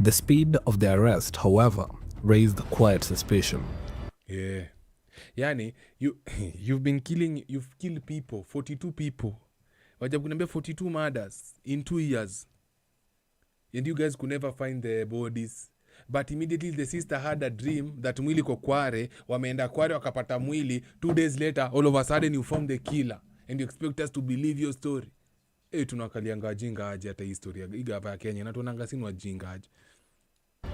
The speed of the arrest, however, raised quiet suspicion. Yeah. Yani, you've killed people, 42 people. Wajabu kuniambia 42 murders in 2 years. And you guys could never find the bodies. But immediately the sister had a dream that mwili kwa Kware, wameenda Kware wakapata mwili, 2 days later, all of a sudden you found the killer. And you expect us to believe your story. Tunakalianga wajinga aje hata historia. Iga hapa ya Kenya, na tunaanga sini wajinga aje.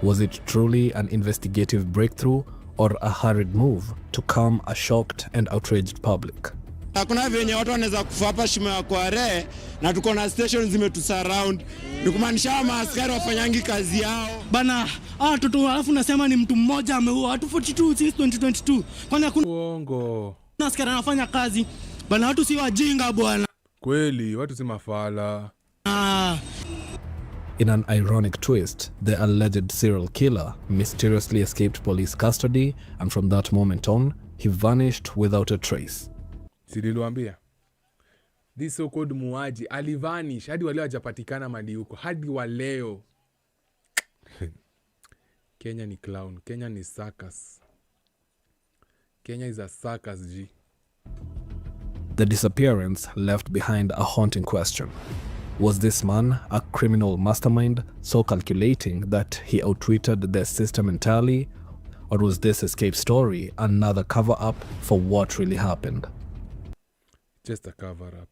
Was it truly an investigative breakthrough or a hurried move to calm a shocked and outraged public? Hakuna venye watu wanaweza kufa hapa shimo ya Kware na tuko na stations zimetusurround. Ni kumaanisha maaskari wafanyangi kazi yao. Bana, watoto alafu nasema ni mtu mmoja ameua watu 42 since 2022. Kwani hakuna uongo. Na askari anafanya kazi. Bana, watu si wajinga bwana. Kweli, watu si mafala. In an ironic twist, the alleged serial killer mysteriously escaped police custody, and from that moment on, he vanished without a trace. Sililuambia. This so-called muaji alivanish hadi waleo hajapatikana mali huko hadi waleo. Kenya ni clown, Kenya ni circus. Kenya is a circus, G. The disappearance left behind a haunting question. Was this man a criminal mastermind so calculating that he outwitted the system entirely? Or was this escape story another cover-up for what really happened? Just a cover-up.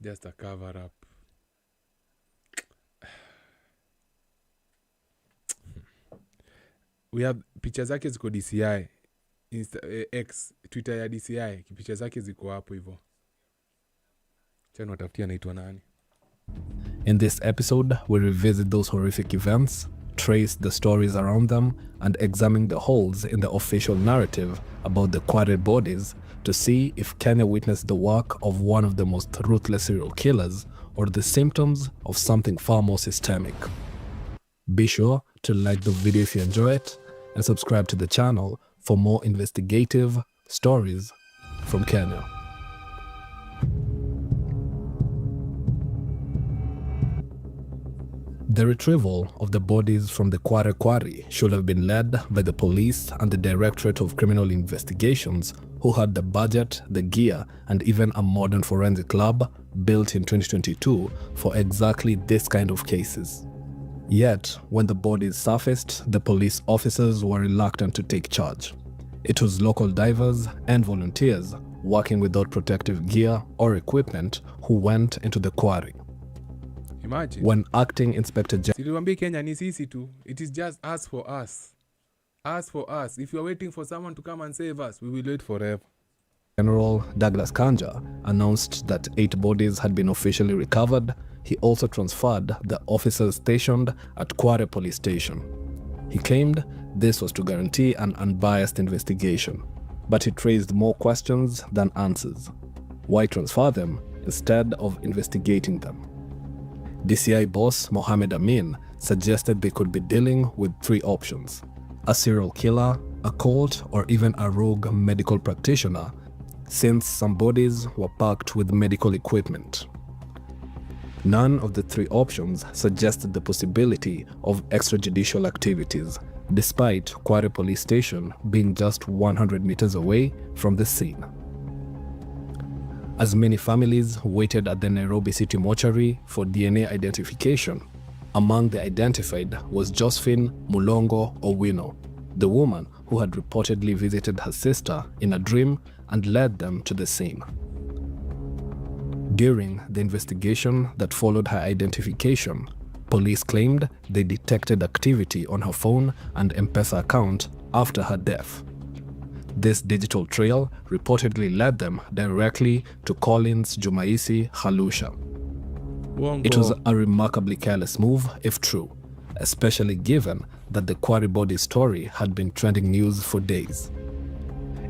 Just a cover-up. We have picha zake ziko DCI. X, Twitter ya DCI. Picha zake ziko hapo hivyo. Chana watafutia anaitwa nani? In this episode, we revisit those horrific events, trace the stories around them, and examine the holes in the official narrative about the quarried bodies to see if Kenya witnessed the work of one of the most ruthless serial killers or the symptoms of something far more systemic. Be sure to like the video if you enjoy it and subscribe to the channel for more investigative stories from Kenya. The retrieval of the bodies from the quarry should have been led by the police and the Directorate of Criminal Investigations, who had the budget, the gear, and even a modern forensic lab built in 2022 for exactly this kind of cases. Yet, when the bodies surfaced, the police officers were reluctant to take charge. It was local divers and volunteers working without protective gear or equipment who went into the quarry. Imagine. When acting Inspector Siliwambia Kenya ni sisi tu. It is just us for us. Us for us. If you are waiting for someone to come and save us, we will wait forever. General Douglas Kanja announced that 8 bodies had been officially recovered. He also transferred the officers stationed at Kware Police Station. He claimed this was to guarantee an unbiased investigation, but it raised more questions than answers. Why transfer them instead of investigating them? DCI boss Mohammed Amin suggested they could be dealing with 3 options: a serial killer, a cult, or even a rogue medical practitioner, since some bodies were packed with medical equipment. None of the 3 options suggested the possibility of extrajudicial activities, despite Kware Police Station being just 100 meters away from the scene. As many families waited at the Nairobi City mortuary for DNA identification, among the identified was Josephine Mulongo Owino, the woman who had reportedly visited her sister in a dream and led them to the scene. During the investigation that followed her identification, police claimed they detected activity on her phone and M-Pesa account after her death. This digital trail reportedly led them directly to Collins Jumaisi Halusha. It was a remarkably careless move, if true, especially given that the quarry body story had been trending news for days.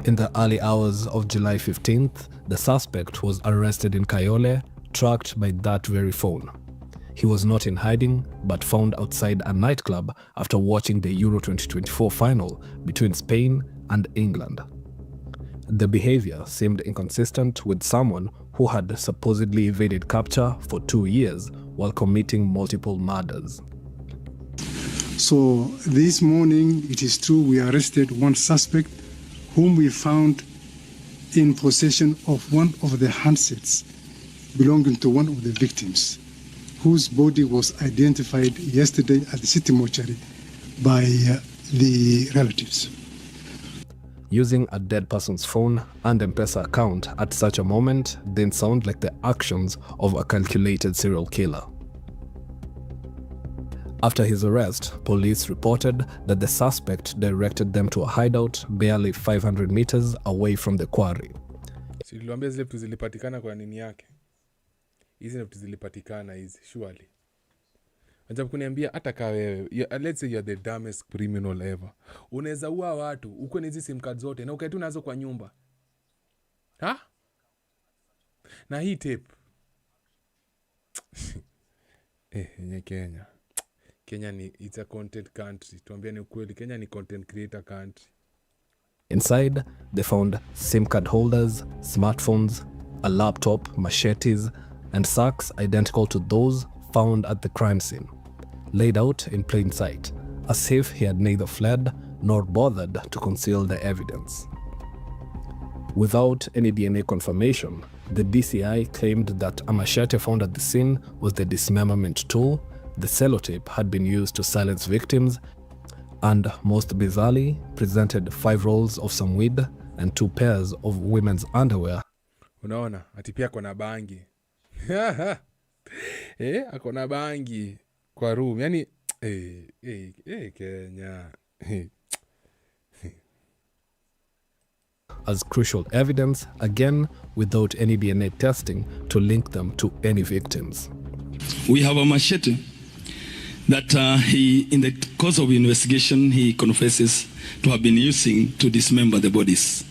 In the early hours of July 15th, the suspect was arrested in Kayole, tracked by that very phone. He was not in hiding, but found outside a nightclub after watching the Euro 2024 final between Spain and England. The behavior seemed inconsistent with someone who had supposedly evaded capture for 2 years while committing multiple murders. So this morning, it is true, we arrested one suspect whom we found in possession of one of the handsets belonging to one of the victims, whose body was identified yesterday at the city mortuary by the relatives. Using a dead person's phone and M-Pesa account at such a moment didn't sound like the actions of a calculated serial killer. After his arrest, police reported that the suspect directed them to a hideout barely 500 meters away from the quarry. Siliwambia zile vitu zilipatikana kwa nini yake. Hizi vitu zilipatikana hizi, surely. Anjabu kuniambia hata ka wewe, let's say you're the dumbest criminal ever. Unaweza ua watu, uko na hizi sim card zote na ukaetu nazo kwa nyumba. Ha? Na hii tape. Nye Kenya. Kenya ni, it's a content country. Tuambia ni ukweli, Kenya ni content creator country. Inside, they found SIM card holders, smartphones, a laptop, machetes, and sacks identical to those found at the crime scene, laid out in plain sight, as if he had neither fled nor bothered to conceal the evidence. Without any DNA confirmation, the DCI claimed that a machete found at the scene was the dismemberment tool, the sellotape had been used to silence victims, and most bizarrely, presented 5 rolls of some weed and 2 pairs of women's underwear. Unaona, ati pia kona bangi. Akona bangi kwa room. Yani, Kenya. As crucial evidence, again, without any DNA testing to link them to any victims. We have a machete that in the course of investigation, he confesses to have been using to dismember the bodies.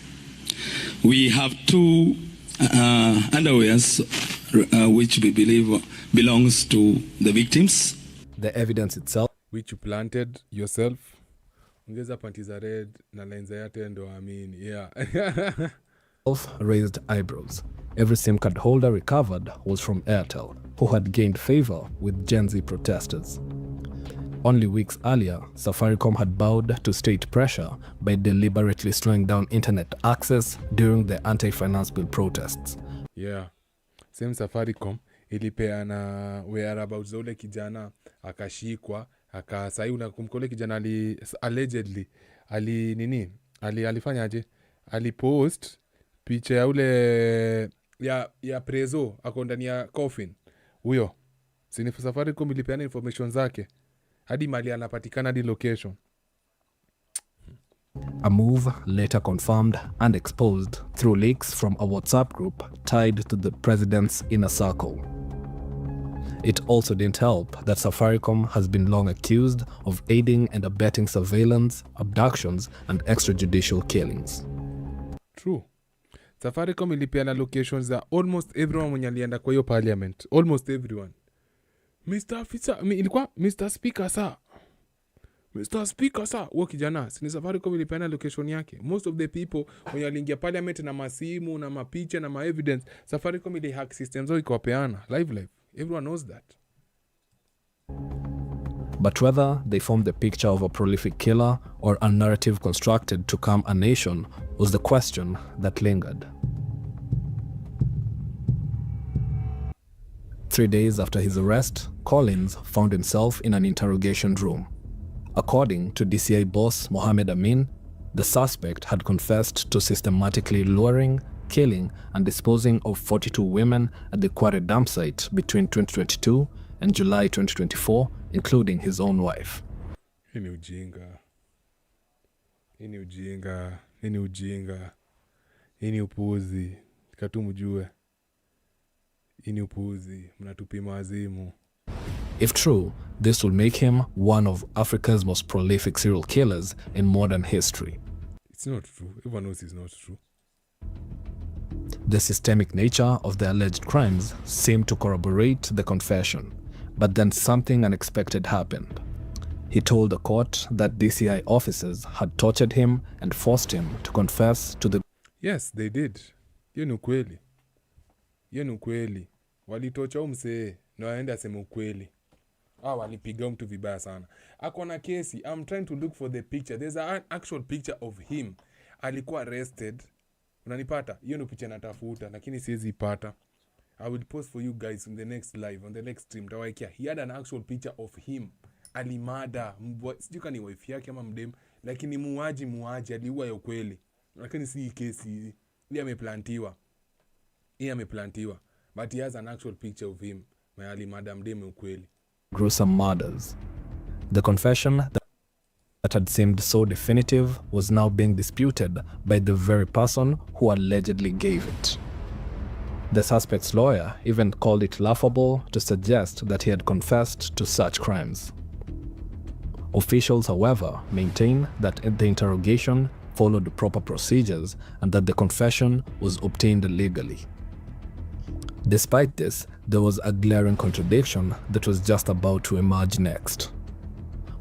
We have 2 underwears, which we believe belongs to the victims. The evidence itself, which you planted yourself. Ongeza panty za red na lines ya tendo amini. Yeah. raised eyebrows. Every SIM card holder recovered was from Airtel, who had gained favor with Gen Z protesters. Only weeks earlier, Safaricom had bowed to state pressure by deliberately slowing down internet access during the anti-finance bill protests. Yeah. Same Safaricom ilipeana whereabouts za ule kijana akashikwa, sai unakumbuka ule kijana allegedly alifanyaje? Alipost picha ya ule ya prezo ako ndani ya coffin. Huyo sinifu Safaricom ilipeana information zake hadi mali anapatikana hadi location. A move later confirmed and exposed through leaks from a WhatsApp group tied to the president's inner circle. It also didn't help that Safaricom has been long accused of aiding and abetting surveillance, abductions, and extrajudicial killings. True. Safaricom ilipeana locations za almost everyone mwenye alienda kwa hiyo parliament. Almost everyone. Mr. Officer, ilikuwa Mr. Speaker sir. Mr. Speaker sir, huo kijana, sini Safaricom ilipeana location yake. Most of the people wenye waliingia parliament na masimu na mapicha na ma-evidence, Safaricom ili hack systems zao ikawapeana. Live. Everyone knows that. But whether they formed the picture of a prolific killer or a narrative constructed to calm a nation was the question that lingered. 3 days after his arrest, Collins found himself in an interrogation room. According to DCI boss Mohamed Amin, the suspect had confessed to systematically luring, killing, and disposing of 42 women at the Kware dump site between 2022 and July 2024, including his own wife. Hii ni ujinga. Hii ni upuuzi. Katumujue. Hii ni upuuzi. Mnatupima wazimu. If true, this will make him one of Africa's most prolific serial killers in modern history. It's not true. Everyone knows it's not true. The systemic nature of the alleged crimes seemed to corroborate the confession, but then something unexpected happened. He told the court that DCI officers had tortured him and forced him to confess to the... Yes, they did. Hiyo ni ukweli. Walitocha umsee na waende aseme ukweli. Walipiga mtu vibaya sana. Ako na kesi. I'm trying to look for the picture. There's an actual picture of him. Alikuwa arrested. Unanipata? Hiyo ndio picha natafuta lakini siwezi ipata. I will post for you guys in the next live, on the next stream. Tawaikia. He had an actual picture of him. Alimada. Sijui kama ni wife yake ama mdem. Lakini muaji aliua ya ukweli. Lakini si kesi. Hii ameplantiwa. But he has an actual picture of him. Alimada mdem ukweli. Gruesome murders. The confession that had seemed so definitive was now being disputed by the very person who allegedly gave it. The suspect's lawyer even called it laughable to suggest that he had confessed to such crimes. Officials, however, maintain that the interrogation followed proper procedures and that the confession was obtained legally. Despite this, there was a glaring contradiction that was just about to emerge next.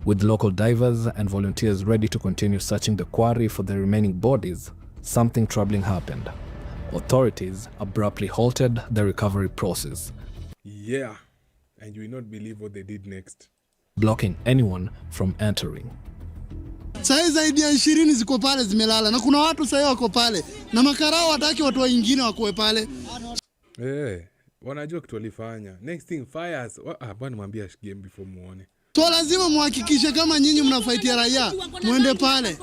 With local divers and volunteers ready to continue searching the quarry for the remaining bodies, something troubling happened. Authorities abruptly halted the recovery process. Yeah, and you will not believe what they did next. Blocking anyone from entering. Sasa zaidi ya 20 ziko pale zimelala na kuna watu sasa wako pale na makarao wataki watu wengine wakoe pale. Wanajua kitu walifanya. Next thing fires. Bwana mwambie game before muone. So lazima muhakikishe kama nyinyi mnafaitia raia muende pale.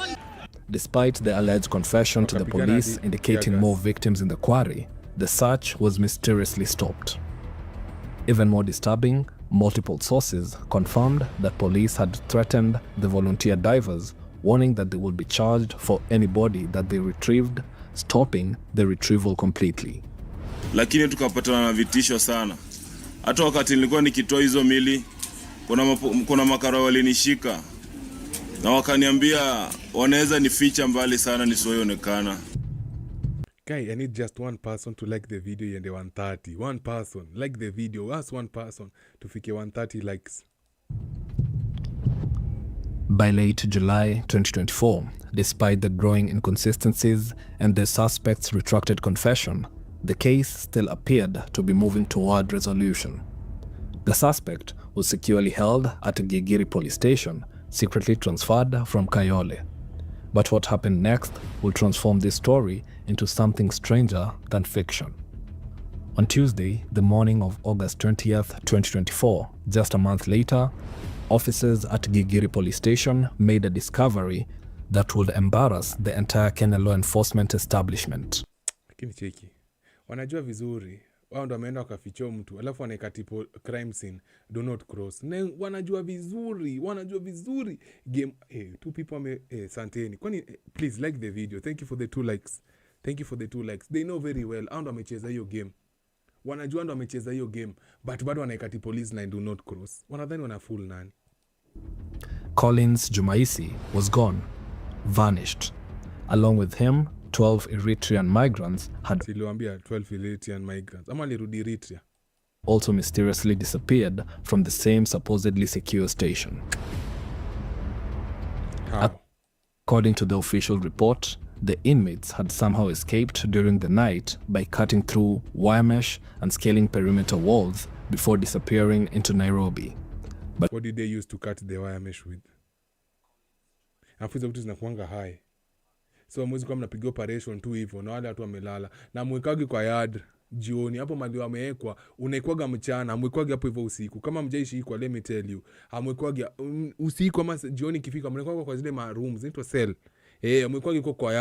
Despite the alleged confession to the police indicating more victims in the quarry, the search was mysteriously stopped. Even more disturbing, multiple sources confirmed that police had threatened the volunteer divers, warning that they would be charged for any body that they retrieved, stopping the retrieval completely. Lakini tukapatana na vitisho sana. Hata wakati nilikuwa nikitoa hizo mili, kuna makara walinishika na wakaniambia wanaweza nificha mbali sana nisioonekana. Guy, I need just one person to like the video and the 130. One person like the video. Ask one person to fike 130 likes. By late July 2024, despite the growing inconsistencies and the suspect's retracted confession, the case still appeared to be moving toward resolution. The suspect was securely held at Gigiri police station, secretly transferred from Kayole. But what happened next will transform this story into something stranger than fiction. On Tuesday, the morning of August 20th, 2024, just a month later, officers at Gigiri police station made a discovery that would embarrass the entire Kenya law enforcement establishment. Lakini cheki. Wanajua vizuri. Wao ndo wameenda wakafichua mtu alafu wanaeka tipo crime scene do not cross. Na wanajua vizuri game. Two people santeni. Kwani please like the video. Thank you for the 2 likes. They know very well ndo wamecheza hiyo game. Wanajua ndo wamecheza hiyo game, but bado wanaeka tipo police line do not cross. Wanadhani wana fool nani? Collins Jumaisi was gone, vanished. Along with him, 12 Eritrean migrants had also mysteriously disappeared from the same supposedly secure station. How? According to the official report, the inmates had somehow escaped during the night by cutting through wire mesh and scaling perimeter walls before disappearing into Nairobi. But what did they use to cut the wire mesh with? Afuza vitu zinakuanga high. So mwezi kwa mnapiga operation tu hivyo na wale watu wamelala na mwekagi kwa yard jioni hapo mali wamewekwa unaikwaga mchana mwekwaga hapo hivyo usiku kama mjaishi kwa let me tell you amwekwaga usiku ama jioni kifika mnekwaga kwa zile rooms zinaitwa cell mwekwaga kwa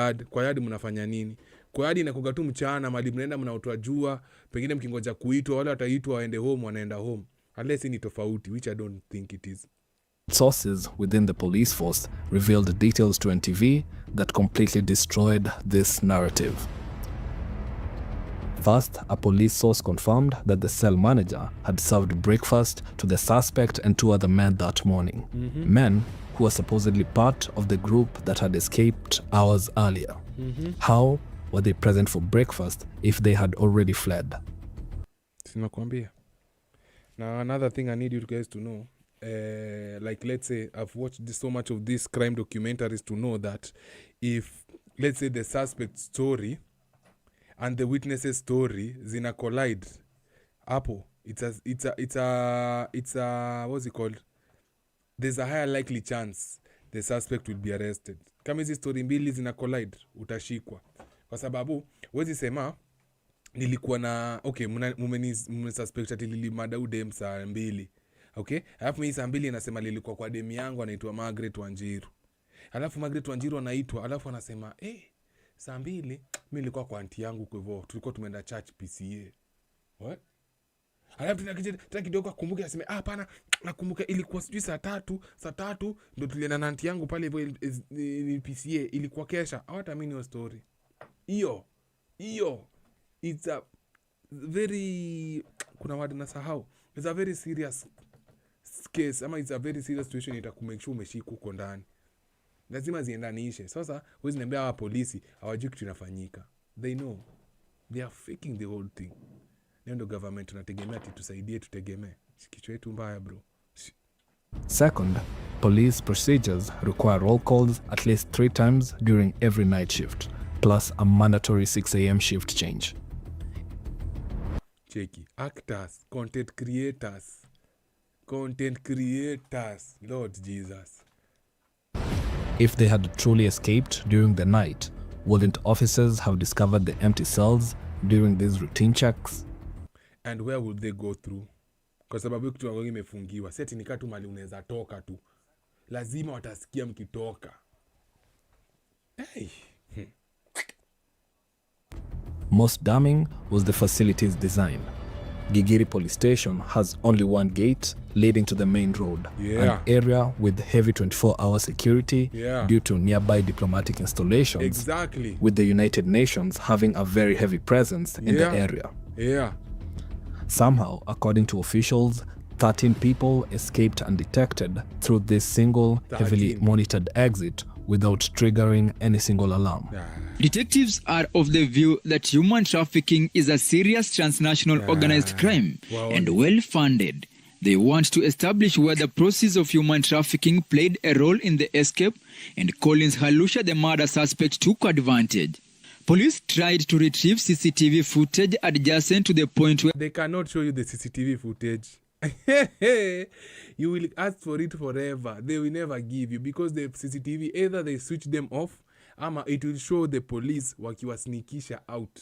yard mnafanya nini kwa yard inakuga tu mchana mali mnaenda mnaotoa jua pengine mkingoja kuitwa wale wataitwa waende home wanaenda home unless ni tofauti which I don't think it is. Sources within the police force revealed details to NTV that completely destroyed this narrative. First, a police source confirmed that the cell manager had served breakfast to the suspect and 2 other men that morning. Men who were supposedly part of the group that had escaped hours earlier. How were they present for breakfast if they had already fled? Sinakwambia. Now another thing I need you guys to know, like let's say I've watched so much of these crime documentaries to know that if let's say the suspect's story and the witness's story zina collide hapo it's a what's it called, there's a higher likely chance the suspect will be arrested. Kama hizi story mbili zina collide utashikwa kwa sababu wezi sema nilikuwa na okay mmenisuspect ati nilimada udem saa 2. Okay? Alafu mimi saa 2 anasema nilikuwa kwa demu yangu anaitwa Margaret Wanjiru. Alafu Margaret Wanjiru anaitwa alafu anasema saa 2 mimi nilikuwa kwa aunti yangu kwa hivyo tulikuwa tumeenda church PCA. What? Alafu tena kidogo akumbuke aseme hapana nakumbuka ilikuwa sijui saa 3 ndo tulienda na aunti yangu pale hivyo PCA ilikuwa kesha. Hawataamini hiyo story. Hiyo it's a very kuna word nasahau. It's a very serious case ama it's a very serious situation itakumake sure umeshika huko ndani. Lazima ziendanishe. Sasa wezi niambia hawa polisi hawajui kitu inafanyika. They know. They are faking the whole thing. Ndio government tunategemea ati tusaidie tutegemee. Kichwa yetu mbaya bro. Second, police procedures require roll calls at least 3 times during every night shift, plus a mandatory 6 a.m. shift change. Cheki. Actors, content creators. Lord Jesus. If they had truly escaped during the night, wouldn't officers have discovered the empty cells during these routine checks? And where would they go through? Kwa sababu kitu wangu imefungiwa. Seti ni katu mali unaweza toka tu. Lazima watasikia mkitoka. Hey. Most damning was the facility's design. Gigiri Police Station has only one gate leading to the main road, an area with heavy 24-hour security due to nearby diplomatic installations, Exactly. with the United Nations having a very heavy presence in the area. Somehow, according to officials, 13 people escaped undetected through this single, heavily monitored exit without triggering any single alarm. Detectives are of the view that human trafficking is a serious transnational organized crime and well-funded. They want to establish where the process of human trafficking played a role in the escape, and Collins Halusha, the murder suspect, took advantage. Police tried to retrieve CCTV footage adjacent to the point where... They cannot show you the CCTV footage. You will ask for it forever. They will never give you because the CCTV, either they switch them off, ama it will show the police wakiwasnikisha out.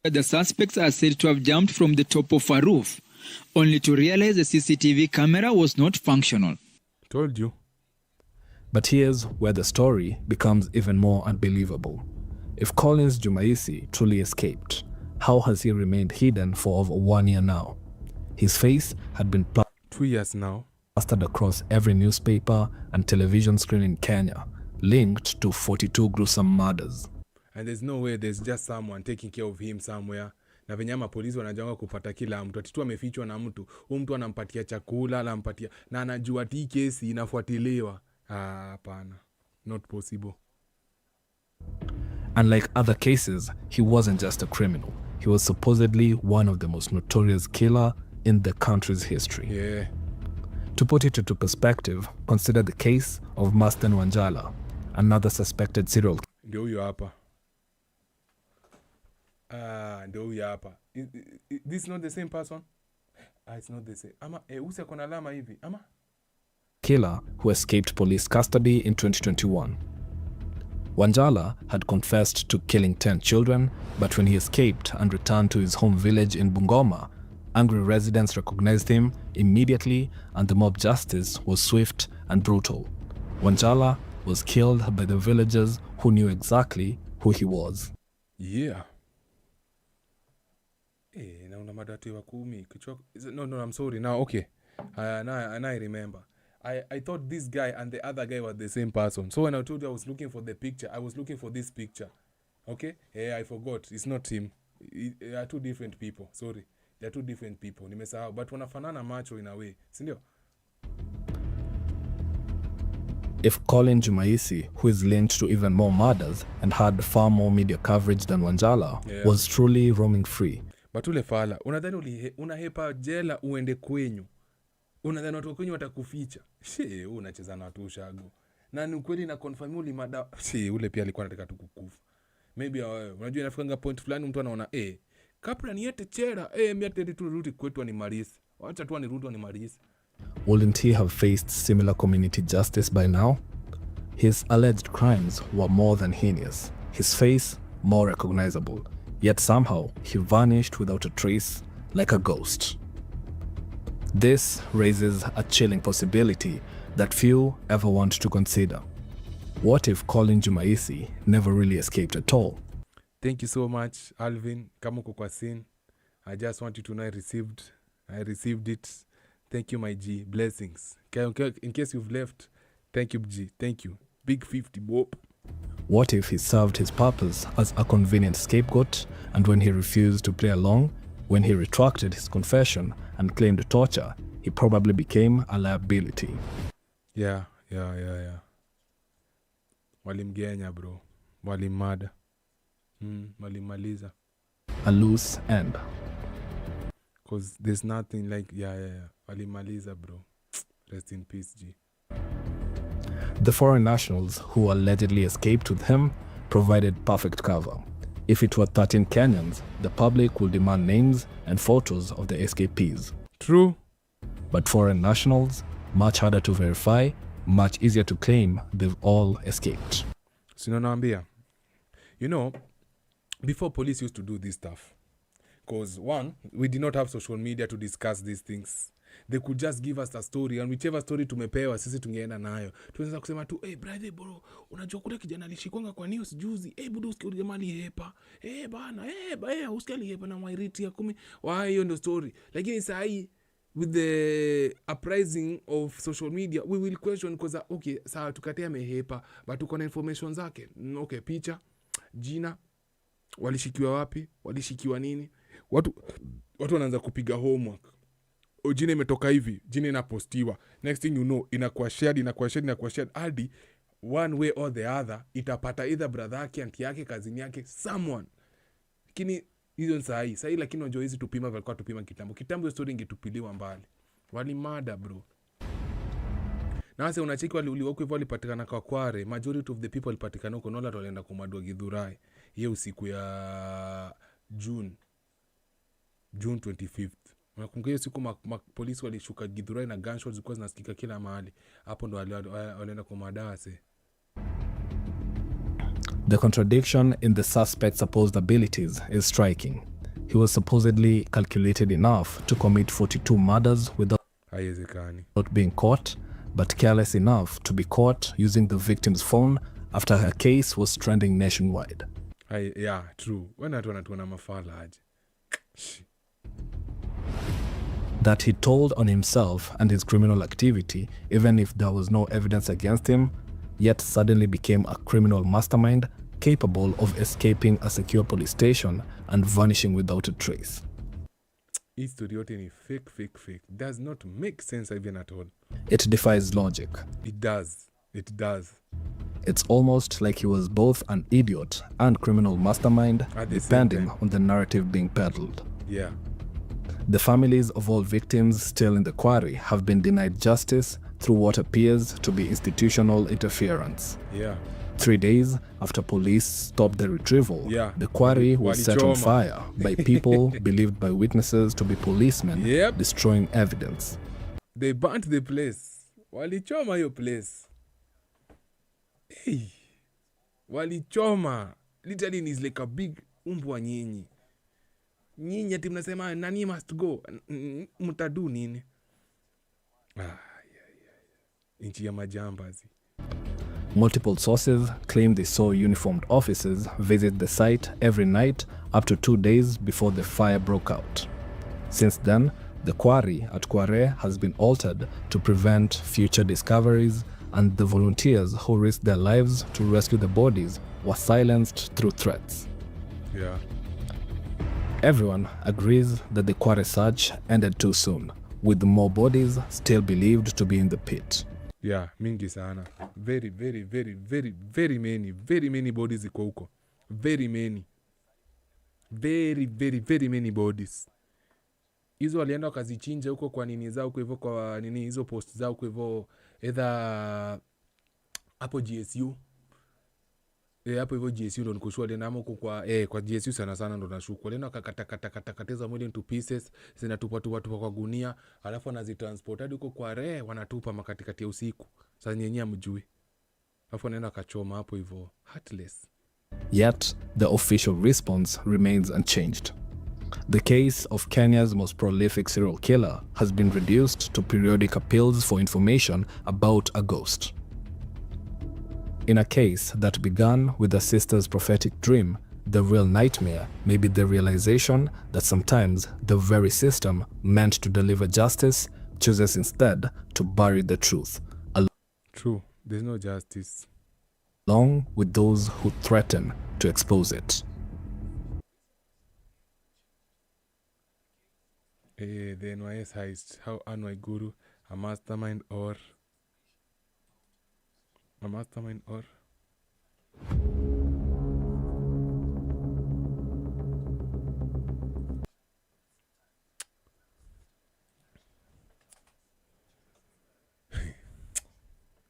The suspects are said to have jumped from the top of a roof, only to realize the CCTV camera was not functional. Told you. But here's where the story becomes even more unbelievable. If Collins Jumaisi truly escaped, how has he remained hidden for over 1 year now? His face had been 2 years now, plastered across every newspaper and television screen in Kenya, linked to 42 gruesome murders. And there's no way there's just someone taking care of him somewhere. Na venyama polisi wanajanga kupata kila mtu. Atitu amefichwa na mtu. Mtu anampatia chakula, anampatia. Na anajua hii kesi inafuatiliwa. Hapana. Not possible. Unlike other cases, he wasn't just a criminal. He was supposedly one of the most notorious killer in the country's history. To put it into perspective, consider the case of Masten Wanjala, another suspected serial killer. Ndio huyo hapa. Ndio huyo hapa. This is not the same person? It's not the same. Ama usi akona alama hivi. Ama Killer who escaped police custody in 2021. Wanjala had confessed to killing 10 children, but when he escaped and returned to his home village in Bungoma, angry residents recognized him immediately and the mob justice was swift and brutal. Wanjala was killed by the villagers who knew exactly who he was. Naona madatu wa kumi. No, I'm sorry. Now, okay. Now I remember. I thought this guy and the other guy were the same person. So when I told you I was looking for the picture, I was looking for this picture. Okay? I forgot. It's not him. They are two different people. Sorry. They are two different people. Nimesahau. But wanafanana macho in a way. Sindio? If Colin Jumaisi, who is linked to even more murders and had far more media coverage than Wanjala, was truly roaming free. But ule fala, unadhani unahepa jela uende kwenyu. Unadhani watu kwenyu watakuficha. Unacheza na watu ushago. Na ni ukweli na confirm uli mada. Ule pia alikuwa anataka tukukufa. Maybe unajua inafikanga point fulani mtu anaona kapra niete chera miate tu rudi kwetu ni marisi. Wacha tu ni rudi ni marisi. Wouldn't he have faced similar community justice by now? His alleged crimes were more than heinous, his face more recognizable, yet somehow he vanished without a trace, like a ghost. This raises a chilling possibility that few ever want to consider. What if Colin Jumaisi never really escaped at all? Thank you so much, Alvin. Kama uko kwa scene, I just want you to know I received it. Thank you, my G. Blessings. In case you've left, thank you, G. Thank you. Big 50, Bob. What if he served his purpose as a convenient scapegoat, and when he refused to play along, when he retracted his confession and claimed torture, he probably became a liability? Yeah. Walimgenya, bro. Walimada. Walimaliza. A loose end. Because there's nothing like, Walimaliza, bro. Rest in peace, G. The foreign nationals who allegedly escaped with him provided perfect cover. If it were 13 Kenyans, the public would demand names and photos of the escapees. True. But foreign nationals, much harder to verify, much easier to claim they've all escaped. Sinonambia. You know, before police used to do this stuff, because one, we did not have social media to discuss these things. They could just give us a story, and whichever story tumepewa sisi tungeenda nayo. Tunaweza kusema tu, hey brother bro, unajua kule kijana alishikonga kwa news juzi. Hey budu usikia jamaa alihepa. Hey bana, usikia alihepa na mairiti ya 10. Why hiyo ndio story. Lakini saa hii with the uprising of social media, we will question because okay, sawa tukatea amehepa, but uko na information zake. Okay, picha, jina, walishikiwa wapi, walishikiwa nini? Watu wanaanza kupiga homework. Jina imetoka hivi, jina inapostiwa. Next thing you know, inakuwa shared hadi one way or the other itapata either brother yake, auntie yake, cousin yake, someone. Lakini hizo sahi lakini unajua hizi tupima walikuwa tupima kitambo. Kitambo story ingetupiliwa mbali. Walimada bro. Na sasa unacheki waliuliwa huko hivyo walipatikana kwa Kware. Majority of the people walipatikana huko Nola walienda kumadwa Githurai. Hiyo usiku ya June 25th. Unakumbuka hiyo siku polisi walishuka Githurai na gunshots zilikuwa zinasikika kila mahali. Hapo ndo walienda kumadase. The contradiction in the suspect's supposed abilities is striking. He was supposedly calculated enough to commit 42 murders without being caught, but careless enough to be caught using the victim's phone after her case was trending nationwide. Yeah, true. When I wanna mafala aje. That he told on himself and his criminal activity, even if there was no evidence against him, yet suddenly became a criminal mastermind capable of escaping a secure police station and vanishing without a trace. History yote ni fake. Does not make sense even at all. It defies logic. It does. It's almost like he was both an idiot and criminal mastermind, depending on the narrative being peddled. Yeah. The families of all victims still in the quarry have been denied justice through what appears to be institutional interference. Yeah. 3 days after police stopped the retrieval, the quarry was set on fire by people believed by witnesses to be policemen, destroying evidence. They burnt the place. Walichoma hiyo place. Hey. Walichoma. Literally is like a big umbwa nyinyi. Nyinyi ati mnasema nani must go. Mtadu nini? Inchi ya majambazi. Multiple sources claim they saw uniformed officers visit the site every night up to 2 days before the fire broke out. Since then, the quarry at Kware has been altered to prevent future discoveries, and the volunteers who risked their lives to rescue the bodies were silenced through threats. Yeah. Everyone agrees that the Kware search ended too soon, with more bodies still believed to be in the pit. Yeah, mingi sana. Very many bodies iko huko. Very many bodies. Hizo walienda wakazichinja huko kwa nini zao huko hivyo, kwa nini hizo post zao huko hivyo, either hapo GSU. Hapo hivyo GSU ndo nikushua walienda huko kwa GSU sana ndo nashuku. Walienda wakakatakateza mwili into pieces, zinatupa kwa gunia, alafu wanazitransport hadi huko kwa wanatupa makatikati ya usiku. Sasa nyenye mjui. Alafu wanaenda wakachoma hapo hivyo. Heartless. Yet, the official response remains unchanged. The case of Kenya's most prolific serial killer has been reduced to periodic appeals for information about a ghost. In a case that began with a sister's prophetic dream, the real nightmare may be the realization that sometimes the very system meant to deliver justice chooses instead to bury the truth. True, there's no justice. Along with those who threaten to expose it. The NYS heist, how Anwai Guru, a mastermind or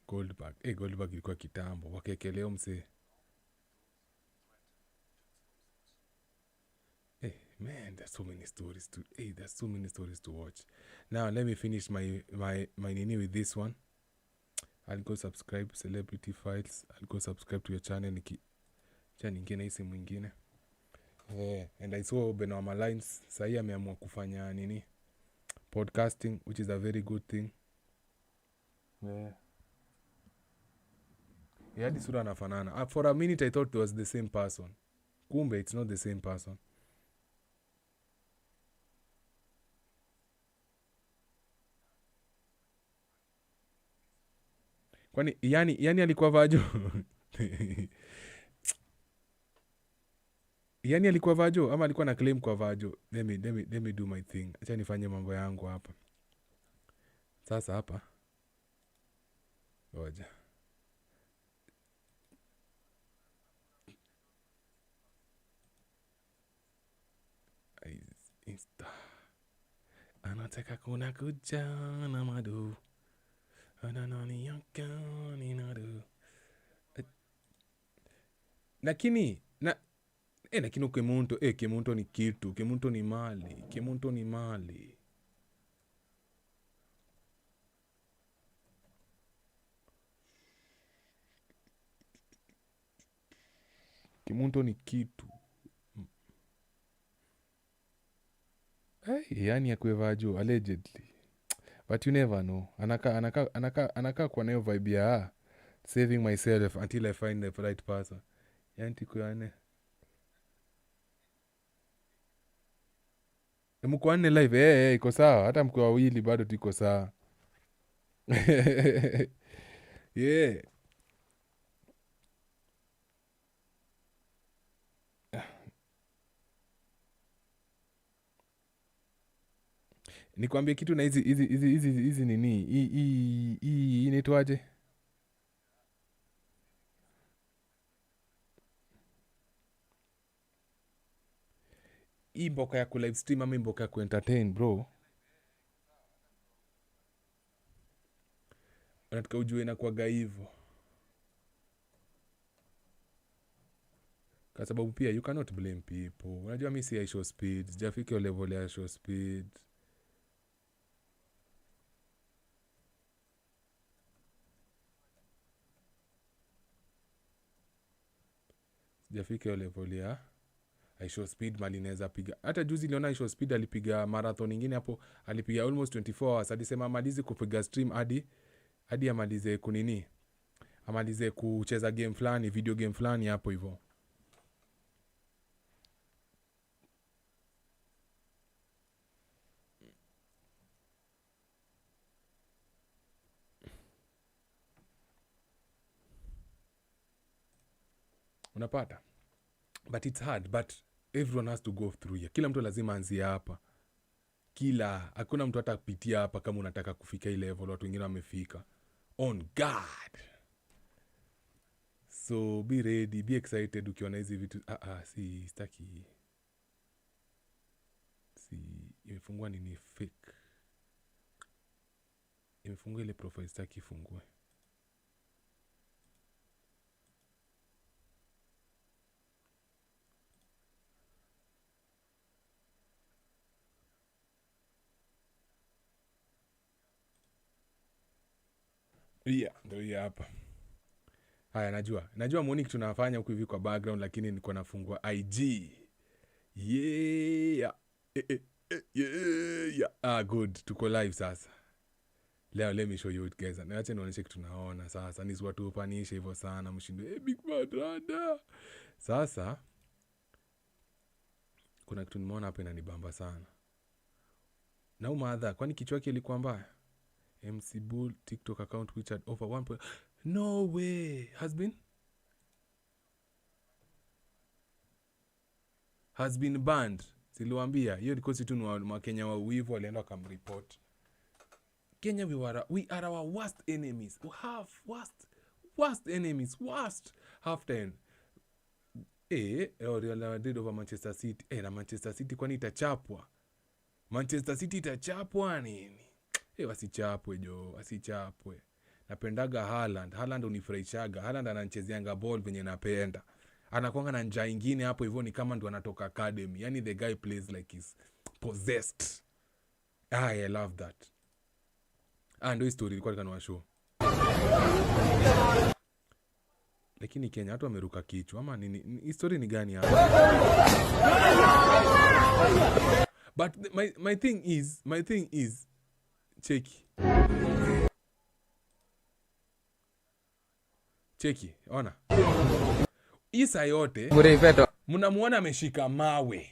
Goldberg. Goldberg ilikuwa kitambo. Wakekeleo mse. Man, there's so many stories to watch. Now let me finish my nini with this one. I'll go subscribe Celebrity Files. I'll go subscribe to your channel nyingine hisi mwingine. And I saw Benoit Malines sahi ameamua kufanya nini? Podcasting, which is a very good thing. Hadi sura anafanana. For a minute I thought it was the same person. Kumbe it's not the same person. Kwani yani alikuwa vajo? Yani alikuwa vajo ama alikuwa na claim kwa vajo? Let me do my thing. Acha nifanye mambo yangu hapa. Sasa hapa. Ngoja. Insta. Anataka kuna kuja na madu. Ananani yakani nadu. Lakini lakini Kemunto ni kitu, Kemunto ni mali, Kemunto ni mali. Kemunto ni kitu. Yani akwe juu allegedly. But you never know. Anaka kwa nayo vibe ya saving myself until I find the right person. Yani tikuyane. Mko wanne live iko sawa, hata mko wawili bado tuko sawa. Yeah. Nikwambie kitu na hizi nini? Hii inaitwaje? Hii mboka ya ku live stream ama mboka ya ku entertain bro. Unataka ujue na kuaga hivyo. Kwa sababu pia you cannot blame people. Unajua mimi si show speed, sijafika hiyo level ya show speed. Sijafika hiyo level ya show speed mali naweza piga. Hata juzi niliona show speed alipiga marathon nyingine hapo, alipiga almost 24 hours. Alisema amalize kupiga stream hadi amalize kunini? Amalize kucheza game fulani, video game fulani hapo hivyo. Unapata? But it's hard, but everyone has to go through here. Kila mtu lazima anzie hapa. Hakuna mtu hata kupitia hapa kama unataka kufika ile level watu wengine wamefika. On God. So be ready, be excited ukiona hizi vitu. Sitaki. Imefungua nini fake. Imefungua ile profile sitaki ifungue. Ndio hapa. Haya najua muoni kitu tunafanya huku hivi kwa background, lakini niko nafungua IG. Yeah. Good. Tuko live sasa. Leo let me show you it guys. Niache nionyeshe kitu tunaona sasa. Ni watu upanishe hivyo sana mshindo. Big bad rada. Sasa kuna kitu nimeona hapa inanibamba sana. Na umadha kwani kichwa yake ilikuwa mbaya? MC Bull TikTok account which had over 1. No way. Has been banned. Siliwaambia hiyo because tu wa Kenya wa wivu walienda wakamreport. Kenya we are our worst enemies. We have worst enemies. Worst. Half time. Real Madrid over Manchester City. Na Manchester City kwani itachapwa? Manchester City itachapwa nini? Wasichapwe. Napendaga Haaland unifurahishaga. Haaland ananichezeanga ball venye napenda. Anakuanga na njaa ingine hapo hivyo ni kama ndo anatoka academy. Yani the guy plays like he's possessed. I love that. Ndio story ilikuwa kanwa show. Lakini Kenya watu wameruka kichwa ama nini? History ni gani hapa? But my thing is Cheki, ona. Isa yote mnamuona ameshika mawe.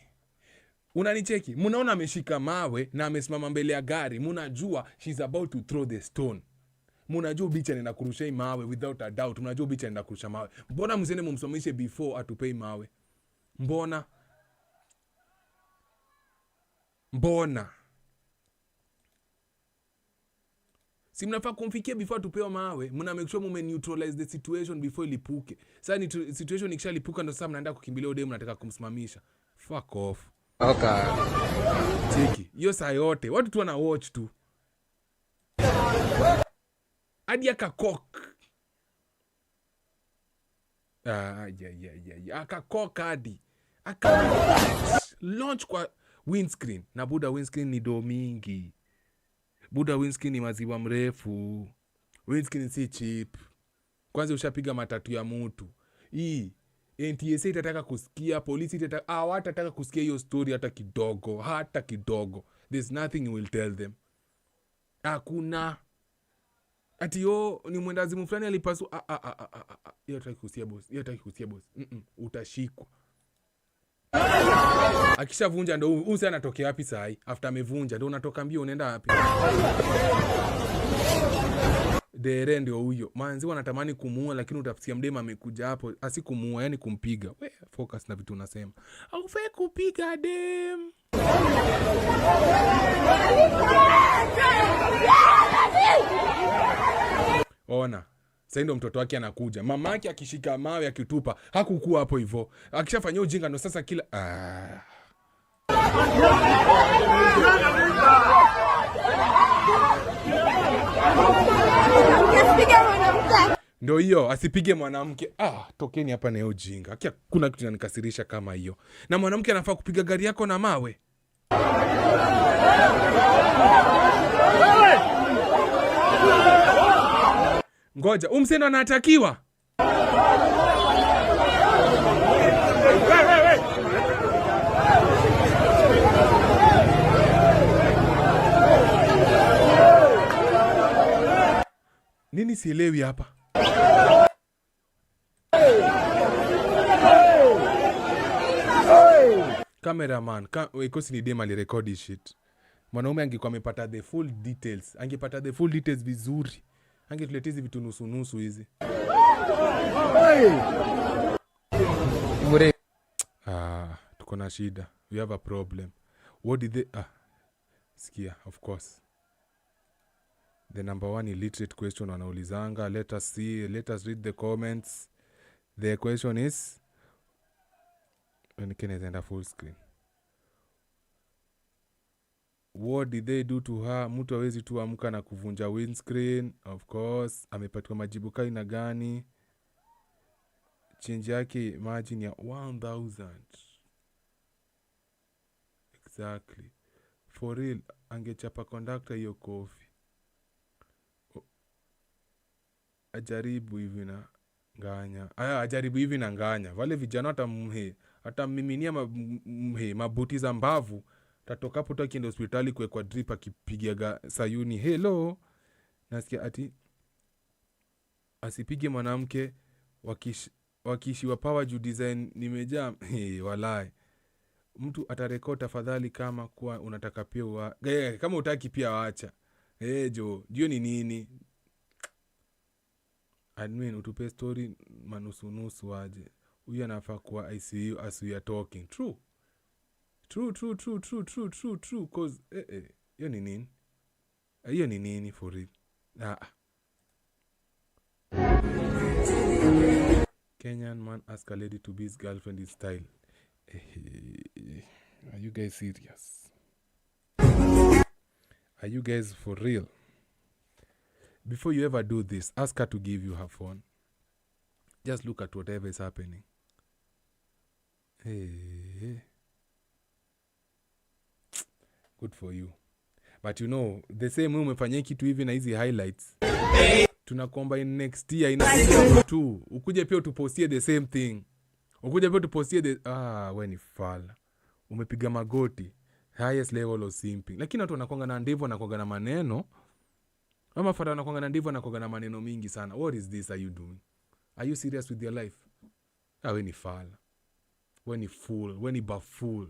Unanicheki? Mnaona ameshika mawe na amesimama mbele ya gari. Mnajua she's about to throw the stone. Mnajua bicha anaenda kurusha mawe without a doubt. Mnajua bicha anaenda kurusha mawe. Mbona mzene mumsomishe before atupei mawe? Mbona? Si mnafaa kumfikia before tupewa mawe. Mna make sure mume neutralize the situation before ilipuke. Sasa ni situation ikishalipuka ndo sasa mnaenda kukimbilia ode mnataka kumsimamisha. Fuck off. Okay. Cheki. Hiyo saa yote watu tu wana watch tu. Hadi akakok. Akakok hadi. Launch kwa windscreen. Na buda windscreen ni do mingi. Buda windscreen ni maziwa mrefu. Windscreen si cheap. Kwanza ushapiga matatu ya mtu. Hii NTSA itataka kusikia, polisi itataka, hawatataka kusikia hiyo story hata kidogo. There's nothing you will tell them. Hakuna. Ati ni mwendazimu fulani alipasu. Hiyo hataki kusikia boss. Utashikwa. Akishavunja ndo usi anatokea wapi sahi? After amevunja ndo unatoka mbio unaenda wapi? Dere ndio huyo. Manzi wanatamani kumuua lakini utafikia mdema amekuja hapo, asikumuua yani kumpiga. We focus na vitu unasema. Haufai kupiga dem. Ona. Sasa ndio mtoto wake anakuja. Mama yake akishika mawe akitupa, hakukuwa hapo hivyo. Akishafanyia ujinga ndo sasa kila Ndio hiyo, asipige mwanamke. Tokeni hapa na hiyo ujinga. Akia kuna kitu inanikasirisha kama hiyo. Na mwanamke anafaa kupiga gari yako na mawe. Ngoja, umsendo anatakiwa. Nini sielewi hapa? Cameraman, ikosi ni dema li record shit. Mwanaume angekuwa amepata the full details. Angepata the full details vizuri. Angetuletea hizi vitu nusu hizi. Tuko na shida. We have a problem. What did they Sikia, of course. The number one illiterate question wanaulizanga. Let us read the comments. The question is, when can I send a full screen? What did they do to her? Mtu hawezi tu amka na kuvunja windscreen. Of course. Amepatiwa majibu kai na gani? Change yake margin ya 1000. Exactly. For real, angechapa conductor hiyo kofi. Ajaribu hivi na nganya. Wale vijana atamiminia mabuti za mbavu. Tatoka hapo tu kienda hospitali kwa drip akipiga sayuni. Hello. Nasikia ati asipige mwanamke wakishiwa power juu design nimejaa. Walai. Mtu atarekodi tafadhali kama kuwa unataka pia kama utaki pia waacha. Hiyo ni nini? Admin utupe story manusu aje. Huyu anafaa kuwa ICU as we are talking. True. Cause hiyo ni nini? Hiyo ni nini for real? Kenyan man ask a lady to be his girlfriend in style. Are you guys serious? Are you guys for real? Before you ever do this, ask her to give you her phone. Just look at whatever is happening. Good for you. But you know, the same way umefanyia kitu hivi na hizi highlights. tunakomba in next year inakuja tu. Ukuje pia utupostie the same thing. Ukuje pia utupostie we ni fala. Umepiga magoti. Highest level of simping. Lakini watu wanakuanga na ndevu wanakuanga na maneno. Ama fara wanakuanga na ndevu wanakuanga na maneno mingi sana. What is this are you doing? Are you serious with your life? We ni fala. We ni fool. We ni buffool.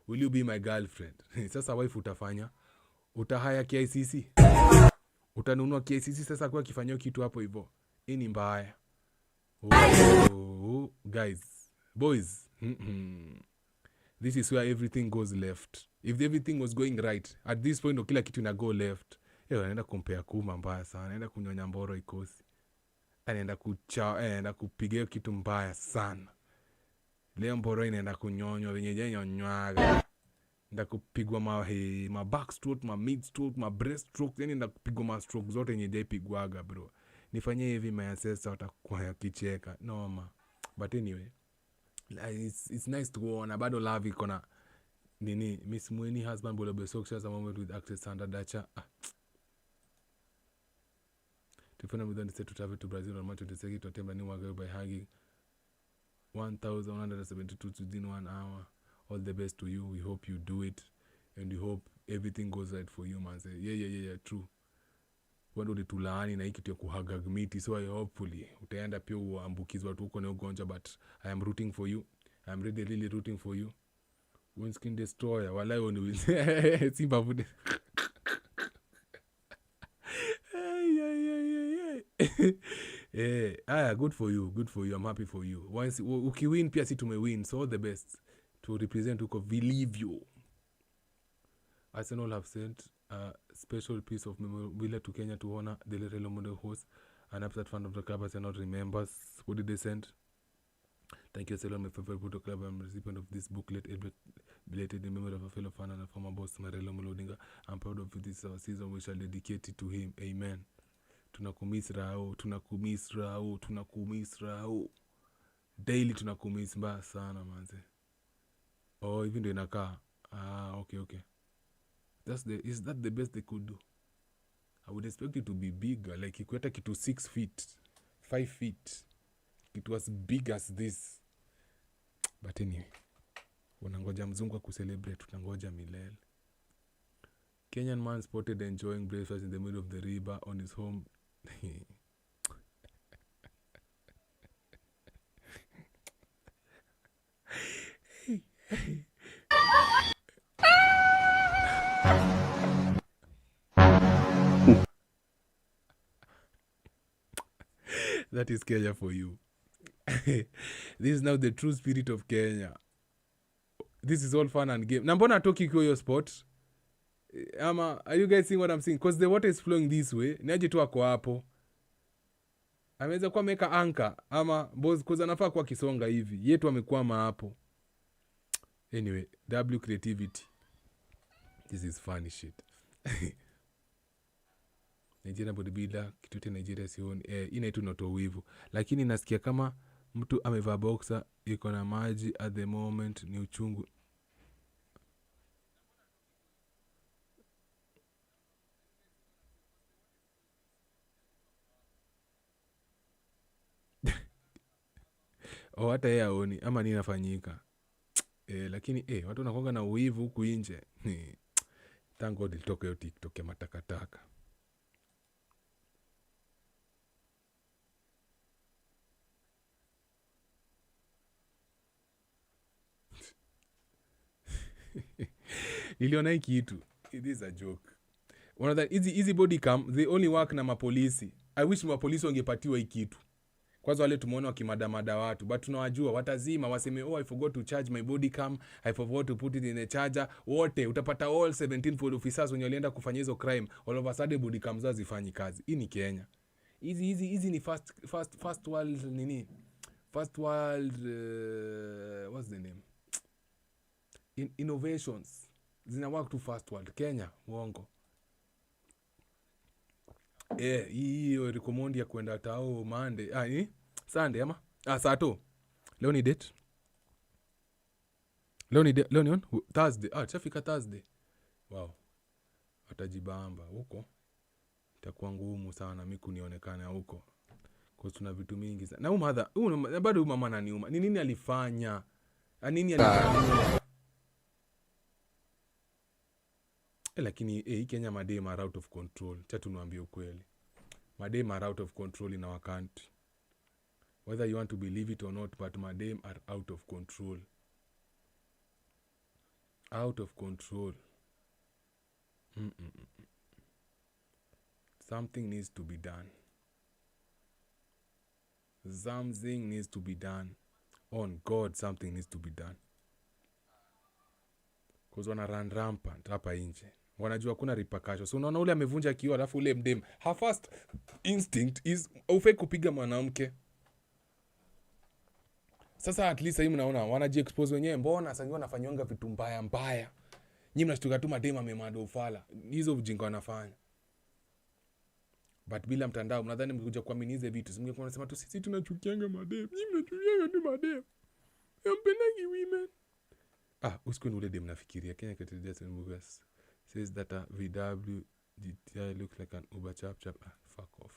Will you be my girlfriend? Sasa wife utafanya. Utahaya KICC. Utanunua KICC sasa kwa kifanyio kitu hapo hivyo. Hii ni mbaya. Guys, boys. This is where everything goes left. If everything was going right, at this point kila kitu ina go left. Anaenda kumpea kuma mbaya sana. Anaenda kunyonya mboro ikosi. Anaenda kupiga kitu mbaya sana. Leo mboro inaenda kunyonywa wenye nyonywaga. Nda kupigwa ma back stroke, ma mid stroke, ma breast stroke, yani nda kupigwa ma stroke zote yenye jaipigwaga bro. Nifanyie hivi my ancestor watakuwa kicheka. No but anyway, it's nice to go on. Bado love iko na nini Miss Mweni husband bolo besokisha za moment with access standard dacha. Tufuna within the state to travel to Brazil on March 22nd to attempt a new work by hugging 1,172 within 1 hour. All the best to you. We hope you do it. And we hope everything goes right for you, man. Say, yeah, true. Wando ulitulaani na hii kitu ya kuhagag miti. So hopefully utaenda pia uambukizwa tu uko na ugonjwa, but I am rooting for you. I am really rooting for you. Windscreen destroyer. Walai wonu. Simba vude. Good for you. I'm happy for you. Once ukiwin pia si tumewin. So all the best to represent uko Vilivio. Arsenal have sent a special piece of memorabilia to Kenya to honor the Lelelo model host. An upset fan of the club Arsenal remembers. What did they send? Thank you, Arsenal, my favorite football club. I'm recipient of this booklet, belated in memory of a fellow fan and a former boss, Marelo Molodinga. I'm proud of this season. We shall dedicate it to him. Amen. Tunakumiss Rao. Daily tunakumiss mbaya sana manze. Even ndio inakaa. Okay. Is that the best they could do? I would expect it to be bigger, like ikweta kitu 6 feet, 5 feet. It was big as this. But anyway, unangoja mzungu kucelebrate, tunangoja milele. Kenyan man spotted enjoying breakfast in the middle of the river on his home. That is Kenya for you. This is now the true spirit of Kenya. This is all fun and game. Na mbona toki kwa your spot? Are you guys seeing what I'm saying? Because the water is flowing this way. Niaje tu ako hapo. Ameweza kuwa meka anka. Boss because anafaa kuwa kisonga hivi. Yetu amekwama hapo. Anyway, W creativity. This is funny shit. Nigeria bodybuilder, kitute Nigeria sioni. Inaitu noto wivu. Lakini nasikia kama mtu amevaa boxer, yuko na maji at the moment, ni uchungu. Hata yeye aoni ama nini nafanyika. Lakini watu wanakuanga na uivu huku nje. Thank God ilitoka hiyo TikTok ya matakataka. Niliona hii kitu. It is a joke. One of the easy body cam, they only work na mapolisi. I wish mapolisi wangepatiwa hii kitu. Kwanza wale tumeona wakimadamada watu, but tunawajua watazima waseme I forgot to charge my body cam, I forgot to put it in a charger. Wote utapata all 17 police officers wenye walienda kufanya hizo crime, all of a sudden body cam zao zifanyi kazi. Hii ni Kenya. Hizi ni first world nini? First world what's the name? Innovations. Zina work to first world. Kenya, uongo. Hiyo recommend ya kwenda tao Monday. Sunday ama? Sato. Leo ni date. Leo ni on Thursday. Chafika Thursday. Wow. atajibamba huko. Itakuwa ngumu sana mimi kunionekana huko. Kwa tuna vitu mingi sana. Na bado mama ananiuma. Ni nini alifanya? Nini alifanya? Lakini hii Kenya madem are out of control. Chatu niwaambie ukweli. Madem are out of control in our country. Whether you want to believe it or not, but madem are out of control. Out of control. Something needs to be done. Something needs to be done. On God, something needs to be done. Because wana run rampant hapa nje. Wanajua kuna repercussions. So unaona ule amevunja kioo alafu ule mdem. Her first instinct is ufai kupiga mwanamke. Sasa at least hii mnaona wanajiexpose wenyewe. Mbona sasa wanafanyanga vitu mbaya mbaya. Nyinyi mnashtuka tu madem amemada ufala. Hizo ujinga wanafanya. But bila mtandao mnadhani mkuja kuamini hizo vitu. Mngekuwa mnasema tu sisi tunachukianga madem. Nyinyi mnachukianga tu madem. Hampendangi women. Usiku ule dem nafikiria Kenya Cathedral Movies says that a VW GTI looks like an Uber chap. Fuck off.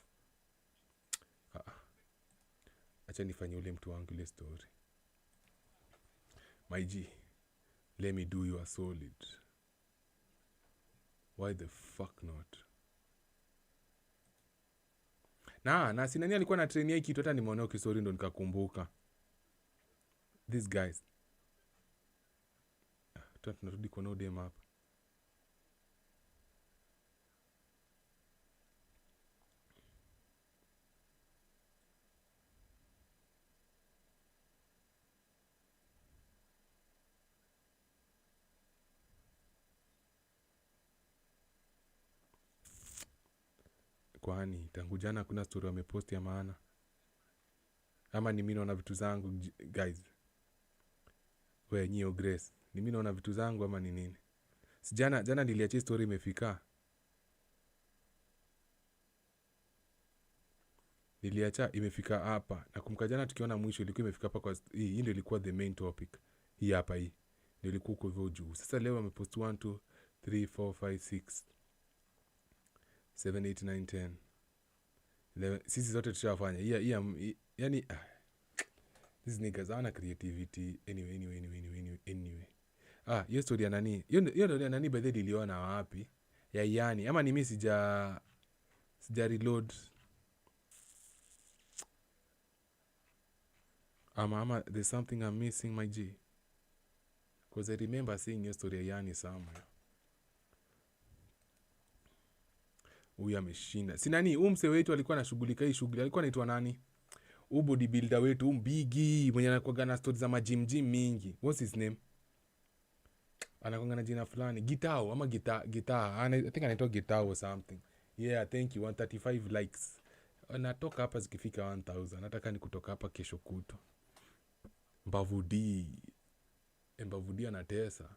Acha nifanye ule mtu wangu ile story. My G, let me do you a solid. Why the fuck not? Na sinani alikuwa na trainia hii kitu hata nimeona ukisori ndo nikakumbuka. These guys. Tunarudi kwa no dem hapa. Kwani tangu jana kuna story wamepost ya maana? Ama ni mimi naona vitu zangu guys? Wewe nyio Grace, ni mimi naona vitu zangu ama ni nini? Si jana niliacha story imefika. Niliacha imefika hapa. Nakumbuka jana tukiona mwisho ilikuwa imefika hapa kwa hii ndio ilikuwa the main topic. Hii hapa hii. Ndio ilikuwa kwa hivyo juu. Sasa leo wamepost 1 2 3 4 5 6 7 8 9 10 11. Sisi zote tushafanya. Yani these niggas ana creativity anyway. Hiyo story ya nani? Hiyo ndio ya nani by the niliona wapi? Ya yani ama ni mimi sija reload. Ama there's something I'm missing my G. Because I remember seeing your story ya yani somewhere. Huyu ameshinda. Si nani mse wetu alikuwa anashughulika hii shughuli. Alikuwa anaitwa nani? Bodybuilder wetu mbigi mwenye anakuwa na stories za gym mingi. What's his name? Anakuwa na jina fulani. Gitao ama Gita. I think anaitwa Gitao or something. Yeah, thank you. 135 likes. Natoka hapa zikifika 1000. Nataka ni kutoka hapa kesho kuto. Mbavudi anatesa.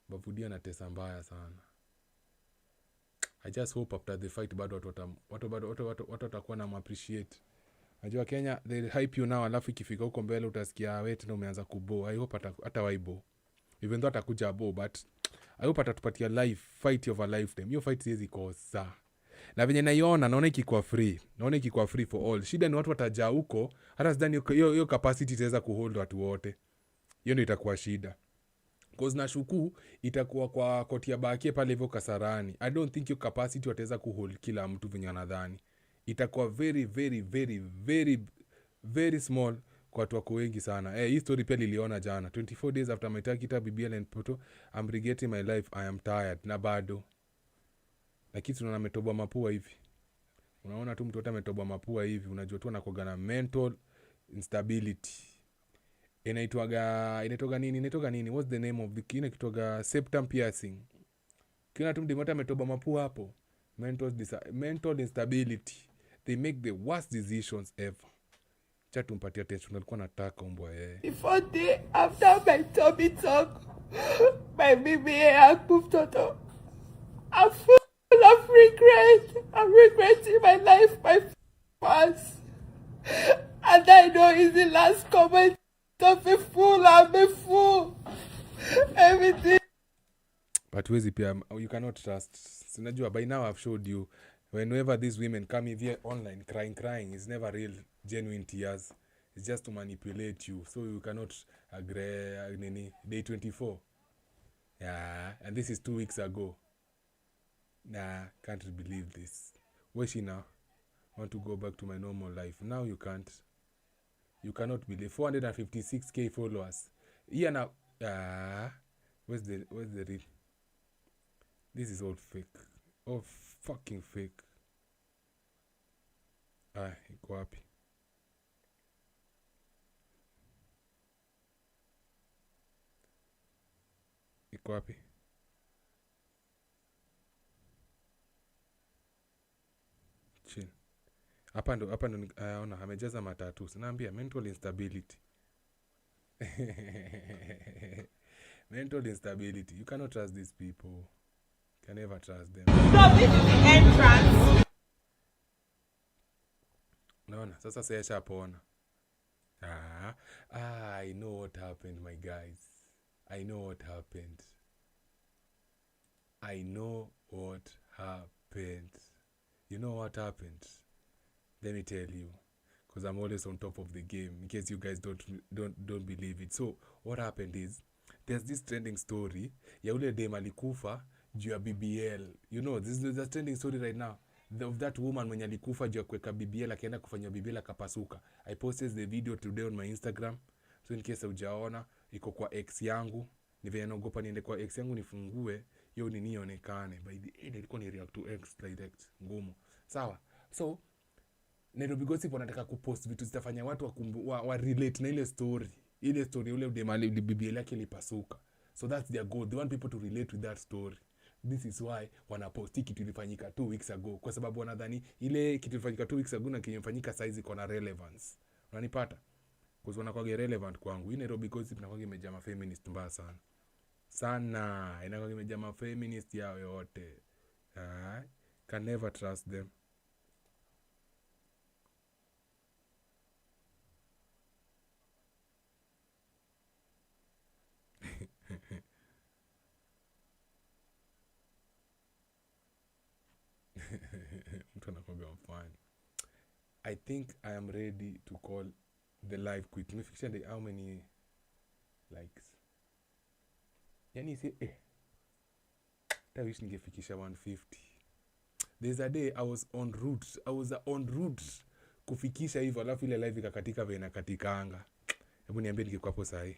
Mbavudi anatesa mbaya sana. I just hope after the fight bado watu watakuwa na appreciate. Najua Kenya they hype you now alafu ikifika huko mbele utasikia wewe tena umeanza kubo. I hope hata waibo. Even though atakuja bo but I hope atatupatia live fight of a lifetime. Hiyo fight siwezi kosa. Na venye naona ikikuwa free. Naona ikikuwa free for all. Shida ni watu watajaa huko hata sidhani hiyo capacity itaweza kuhold watu wote. Hiyo ndio itakuwa shida. Because nashuku itakuwa kwa koti ya Bakie pale hivyo Kasarani. I don't think your capacity wataweza kuhold kila mtu venye wanadhani. Itakuwa very very very very very small kwa watu wako wengi sana. Hii story pia niliona jana. 24 days after my Takita BBL and Poto, I'm regretting my life. I am tired. Na bado. Lakini tunaona ametoboa mapua hivi. Unaona tu mtu ametoboa mapua hivi, unajua tu anakuwa na mental instability. Inaitwaga nini? What's the name of the kine kitoga septum piercing. Kina tu mdimota ametoboa mapua hapo. Mental instability. They make the worst decisions ever. Chatu mpatia attention alikuwa nataka umbwa yeye. Before day after my tummy talk, my BBA moved on. I'm full of regret. I'm regretting my life, my past. And I know it's the last comment of a fool. I'm a fool. Everything. But wezi pia, you cannot trust. Sinajua, by now I've showed you, whenever these women come here online crying, it's never real, genuine tears. It's just to manipulate you. So you cannot agree, day 24. Yeah, and this is 2 weeks ago. Nah, can't believe this. Where's she now? I want to go back to my normal life. Now you can't. You cannot believe 456k followers. Yeah, now. Where's the real? This is all fake. All fucking fake. Iko wapi? Iko wapi? Chill. Hapa ndo ona amejaza matatu. Sinaambia mental instability. Mental instability. You cannot trust these people. You can never trust them. Stop it, entrance. Naona sasa sasa hapona. I know what happened, my guys. I know what happened. You know what happened? Let me tell you, because I'm always on top of the game, in case you guys don't believe it. So what happened is, there's this trending story ya ule dem alikufa juu ya BBL. You know, this is the trending story right now. Of that woman mwenye alikufa juu ya kuweka BBL, akaenda kufanya BBL akapasuka. I posted the video today on my Instagram. So in case hujaona, iko kwa ex yangu. Ni vile naogopa niende kwa ex yangu nifungue, hiyo nini ionekane. By the end ilikuwa ni react to ex direct, ngumu. Sawa. So Nairobi Gossip wanataka kupost vitu zitafanya watu wa relate na ile story. Ile story ule udemali BBL yake ilipasuka. So that's their goal. They want people to relate with that story. This is why wanaposti kitu ilifanyika 2 weeks ago. Kwa sababu wanadhani ile kitu ilifanyika 2 weeks ago na kilifanyika size iko na relevance. Unanipata? Kwa sababu wanakuwa relevant kwangu. Hii Nairobi Gossip inakuwa imejaa feminist mbaya sana. Sana. Inakuwa imejaa feminist yao yote. Can never trust them. I think I am ready to call the live quit. Nimefikisha how many likes? Yani say I wish ningefikisha 150. There's a day I was on route kufikisha hivyo, alafu ile live ikakatika vile inakatikanga. Hebu niambie ningekuwa hapo sahi.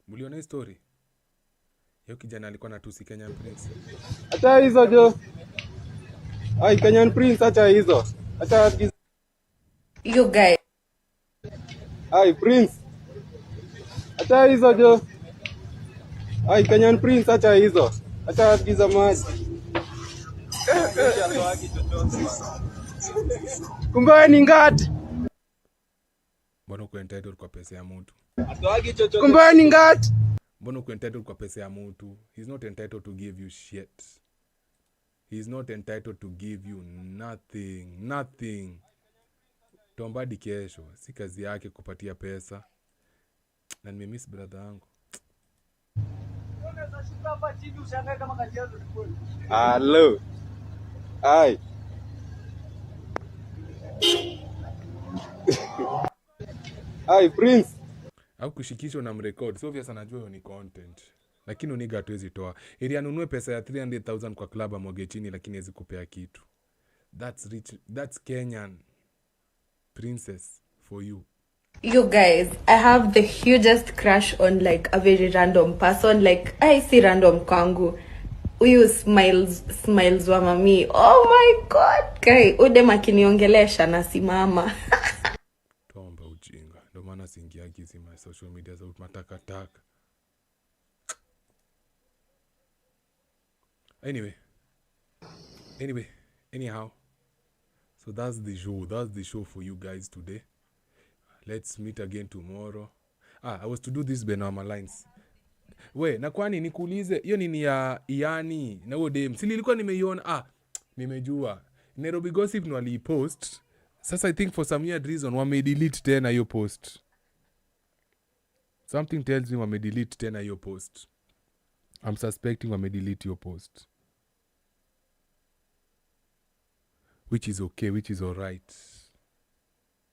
Muliona story? Yao kijana alikuwa anatusi Kenyan Prince. Acha hizo jo. Ai Kenyan Prince acha hizo. Acha you guys. Ai Prince. Acha hizo jo. Ai Kenyan Prince acha hizo. Acha giza maji. Kumbe ni ngati. Mbona uko entitled kwa pesa ya mtu? Kumbe ni ngati. Mbona uko entitled kwa pesa ya mtu? He's not entitled to give you shit. He's not entitled to give you nothing. Tombadi kesho, si kazi yake kupatia pesa. Na nimemiss brother yangu. Hello. Ai. Ai Prince. Au kushikishwa na mrecord. So obvious anajua ni content. Lakini uniga hatuwezi toa. Ili anunue pesa ya 300,000 kwa club amwage chini lakini hawezi kupea kitu. That's rich. That's Kenyan princess for you. You guys, I have the hugest crush on like a very random person. Like I see random kwangu. Uyu smiles wa mami. Oh my god. Kai, udem akiniongelesha nasimama. Tomba ujinga. Ndio maana siingia hizi my social media za matakataka. Anyhow. So that's the show for you guys today. Let's meet again tomorrow. I was to do this Benama lines. We, na kwani nikuulize, hiyo nini ya Iani na huo dem. Sili ilikuwa nimeiona. Nimejua. Nairobi Gossip ni waliipost. Sasa I think for some weird reason wamedelete tena hiyo post. Something tells me wamedelete tena hiyo post. I'm suspecting wamedelete your post. Which is okay, which is alright.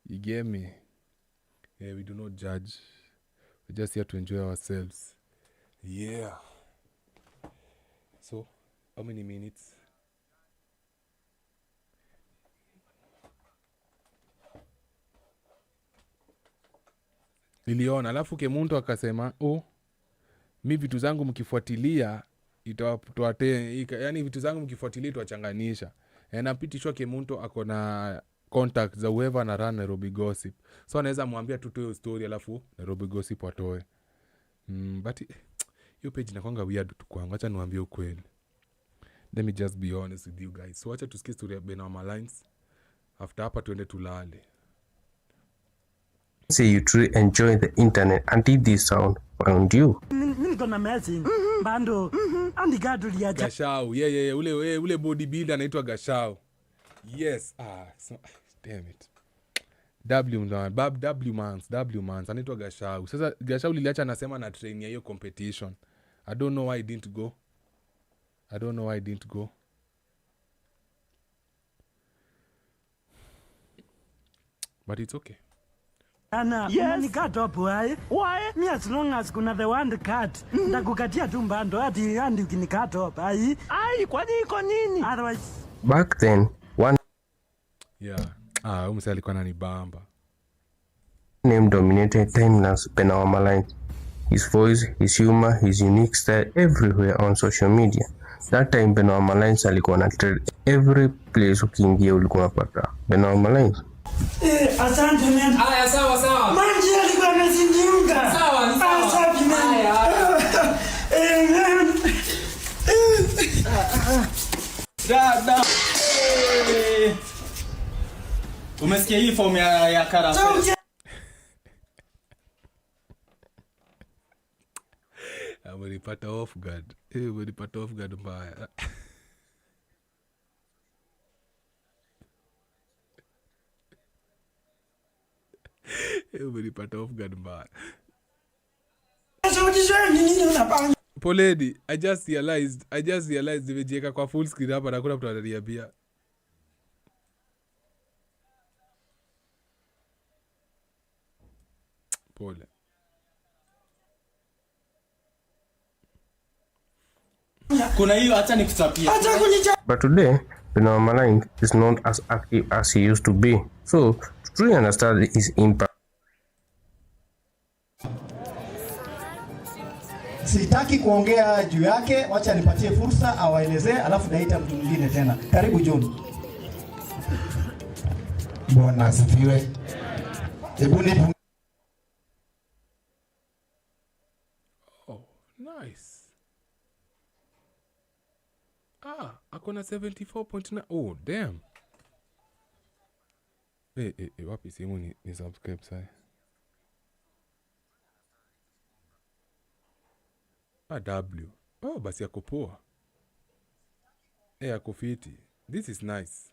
You get me? Yeah, we do not judge. We're just here to enjoy ourselves. Yeah. So, how many minutes? Niliona, alafu Kemuntu akasema, mi vitu zangu mkifuatilia, yani vitu zangu mkifuatilia tuwachanganisha. Napitishwa Kemuntu ako na contact za whoever na run Nairobi Gossip. So anaweza mwambia tutoe story alafu Nairobi Gossip watoe. But hiyo page inakuanga weird tu kwangu. Acha niwaambie ukweli. Let me just be honest with you guys. So acha tusikie story ya Wenooh Lines. After hapa tuende tulale. Say you truly enjoy the internet and did this sound around you. Niko na message. Bando. Andi gadulia. Gashau. Yeah. Ule bodybuilder anaitwa Gashau. Yes. Damn it. W months anaitwa Gashau. Sasa Gashau liliacha anasema na train ya hiyo competition. I don't know why I didn't go. But it's okay. Ana, yes. Nikata hapo hai. Why? Me as long as kuna the one cut. Ndakukatia tu mbando hadi ukinikata hapo hai. Ai, kwani iko nini? Otherwise. Back then, one umse alikuwa ananibamba. name dominated timeless Wenooh Lines. His voice, his humor, his unique style everywhere on social media. That time Wenooh Lines alikuwa na trend every place ukiingia ulikuwa unapata Wenooh Lines. Asante man. Haya sawa. Manji alikuwa amezindiunga. Sawa, ni sawa. Asante man. Haya. Dada. Umesikia hii form ya karate? Umenipata off guard mbaya. Umenipata off guard mbaya. Poledi, I just realized nimejiweka kwa full screen hapa na kuna mtu ananiambia. Pole. Kuna hiyo acha nikuchapia. But today, Wenooh Lines is not as active as he used to be. So, to truly understand his impact. Sitaki kuongea juu yake, wacha nipatie fursa awaelezee, alafu naita mtu mwingine tena. Karibu John. Bwana asifiwe. Hebu nipo. Nice. Akona 74.9. Oh, damn. Wapi simu ni subscribe sai. W. Basi yako poa. Yako fiti. This is nice.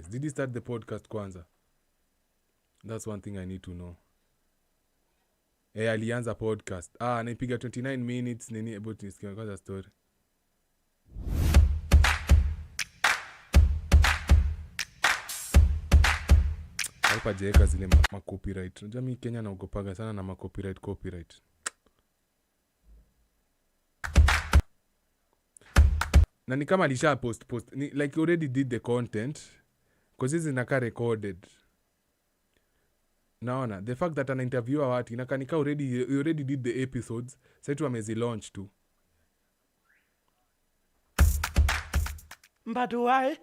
Did you start the podcast kwanza? That's one thing I need to know. Alianza podcast. Naipiga 29 minutes nini about nisikia kwanza story. Hapa jeka zile copyright. Unajua mimi Kenya naogopaga sana na copyright. Na ni kama alisha post like you already did the content because hizi zinakaa recorded. Naona the fact that an interviewer watu inakanika already did the episodes. Sasa tu amezi launch tu. Mbatuwae.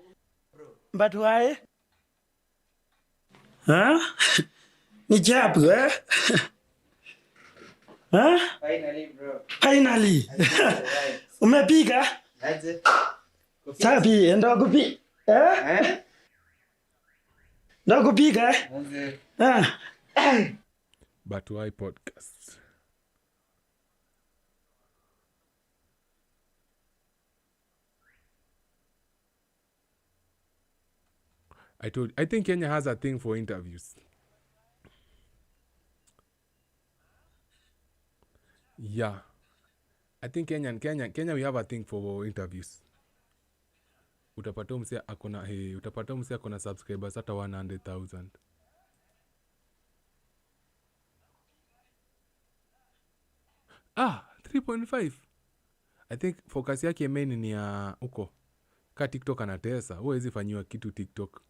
Ni jabu Finally bro. Finally. Umepiga? Aje. Sabi, enda kupi. Enda kupiga? But why podcast? I think Kenya has a thing for interviews. Yeah. I think Kenya we have a thing for interviews. Utapata mse akona subscribers hata 100,000. Ah, 3.5. I think focus yake main ni ya uko. Ka TikTok anatesa, huwezi fanyiwa kitu TikTok.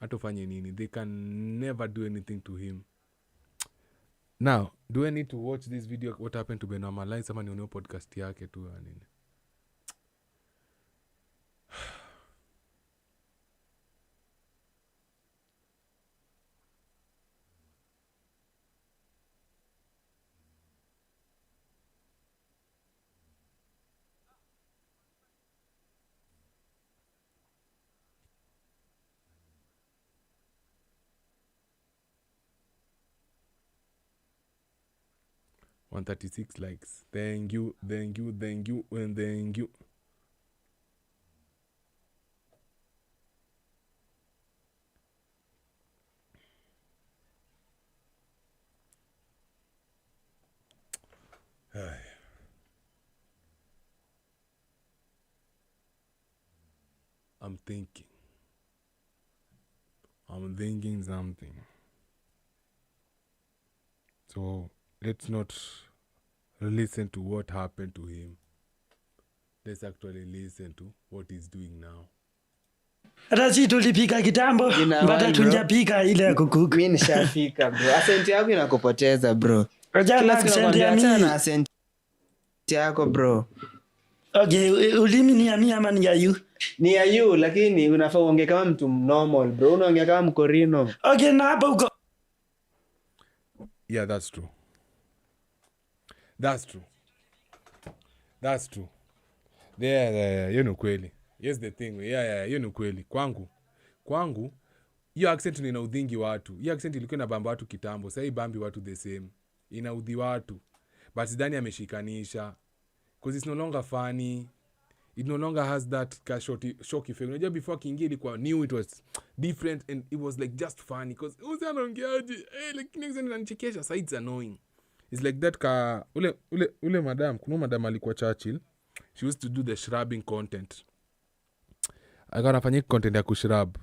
Hata ufanye nini? They can never do anything to him. Now, do I need to watch this video what happened to Benoit Malai sama nione podcast yake tu nini? $136 likes. Thank you, and thank you. I'm thinking something. So let's not listen to what happened to him. Let's actually listen to what he's doing now. Rasi tulipika kitambo, mbata tunjapika ile ya kukuka. Mimi nishafika bro. Asenti yako inakupoteza bro. Kila siku nakwambia achana na asenti yako bro. Okay, ulimi ni ya mimi ama ni ya you? Ni ya you, lakini unafaa uongee kama mtu normal bro. Unaongea kama mkorino. Okay, na hapa uko. Yeah, that's true. Yeah, you know kweli. Here's the thing. Yeah, you know kweli. Kwangu, hiyo accent ni inaudhingi watu. Hiyo accent ilikuwa inabamba watu kitambo. Sasa ibambi watu the same. Inaudhi watu. But sidhani ameshikanisha. Because it's no longer funny. It no longer has that shock effect. Unajua before kiingia ilikuwa new, it was different and it was like just funny. Because usi anaongeaje. Like next time ananichekesha. So it's annoying. It's like that ule madam. Kuna madam alikuwa Churchill. She used to do the shrubbing content. Alikuwa anafanya content ya kushrub.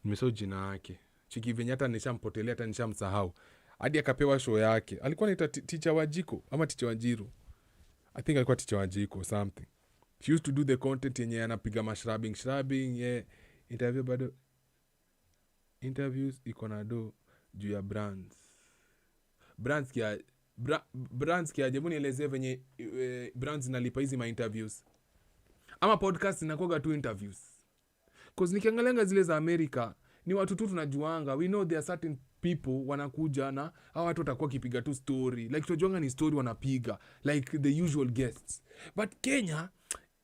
Nimesahau jina yake. Chiki venye hata nishampotelea hata nishamsahau. Hadi akapewa show yake. Alikuwa anaitwa Teacher Wajiko ama Teacher Wanjiru. I think alikuwa Teacher Wajiko or something. She used to do the content yenye anapiga shrubing, yeah. Interviews iko na do juu ya brands kia jebu nielezee venye brands zinalipa hizi ma interviews. Ama podcast zinakuwa tu interviews. Cause nikiangalianga zile za America ni watu tu tunajuanga. We know there are certain people wanakuja na hao watu watakuwa kipiga tu story. Like tunajuanga ni story wanapiga. Like the usual guests. But Kenya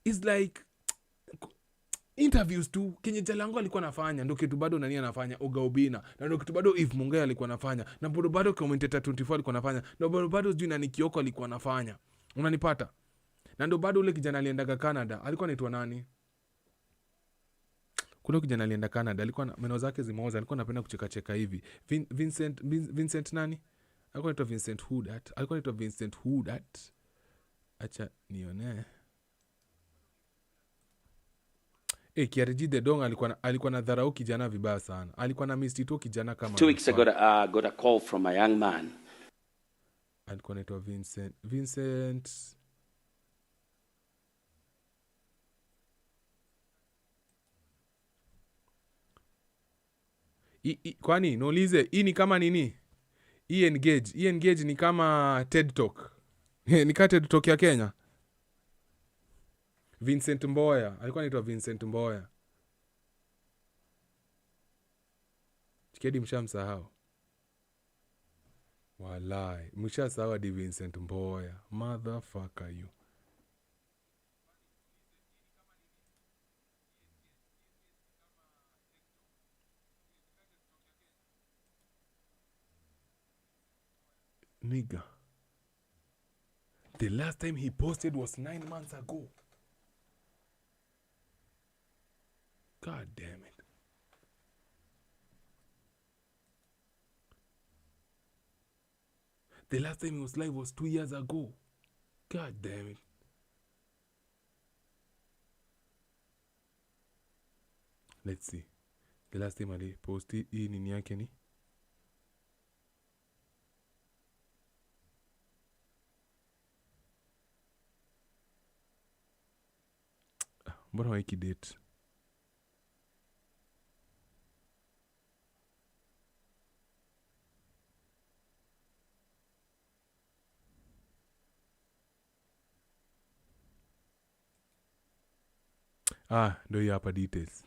is like interviews tu. Kenya Jalango alikuwa anafanya. Ndio kitu bado nani anafanya. Oga Obina. Na ndio kitu bado Eve Mungai alikuwa anafanya. Na bado Commentator 24 alikuwa anafanya. Na bado sijui nani Kioko alikuwa anafanya. Unanipata? Na ndio bado ule kijana aliendaga Canada. Alikuwa anaitwa nani? Kuna kijana alienda Canada, alikuwa meno zake zimeoza, alikuwa anapenda kucheka hivi. Vincent nani? Alikuwa anaitwa Vincent Hoodat. Acha nione. Kiariji the Dong alikuwa na dharau kijana vibaya sana. Alikuwa na mistito kijana kama 2 weeks ago got a call from a young man. Alikuwa anaitwa Vincent kwani naulize hii ni kama nini? Engage ni kama TED Talk. Ni kama TED Talk ya Kenya. Vincent Mboya, alikuwa anaitwa Vincent Mboya. Chikedi mshamsahau. Walai, mshasahau hadi Vincent Mboya. Motherfucker you. Nigga. The last time he posted was 9 months ago. God damn it. The last time he was live was 2 years ago. God damn it. Let's see. The last time I posted hii nini yake ni mbona waiki date? Ndo hii hapa details.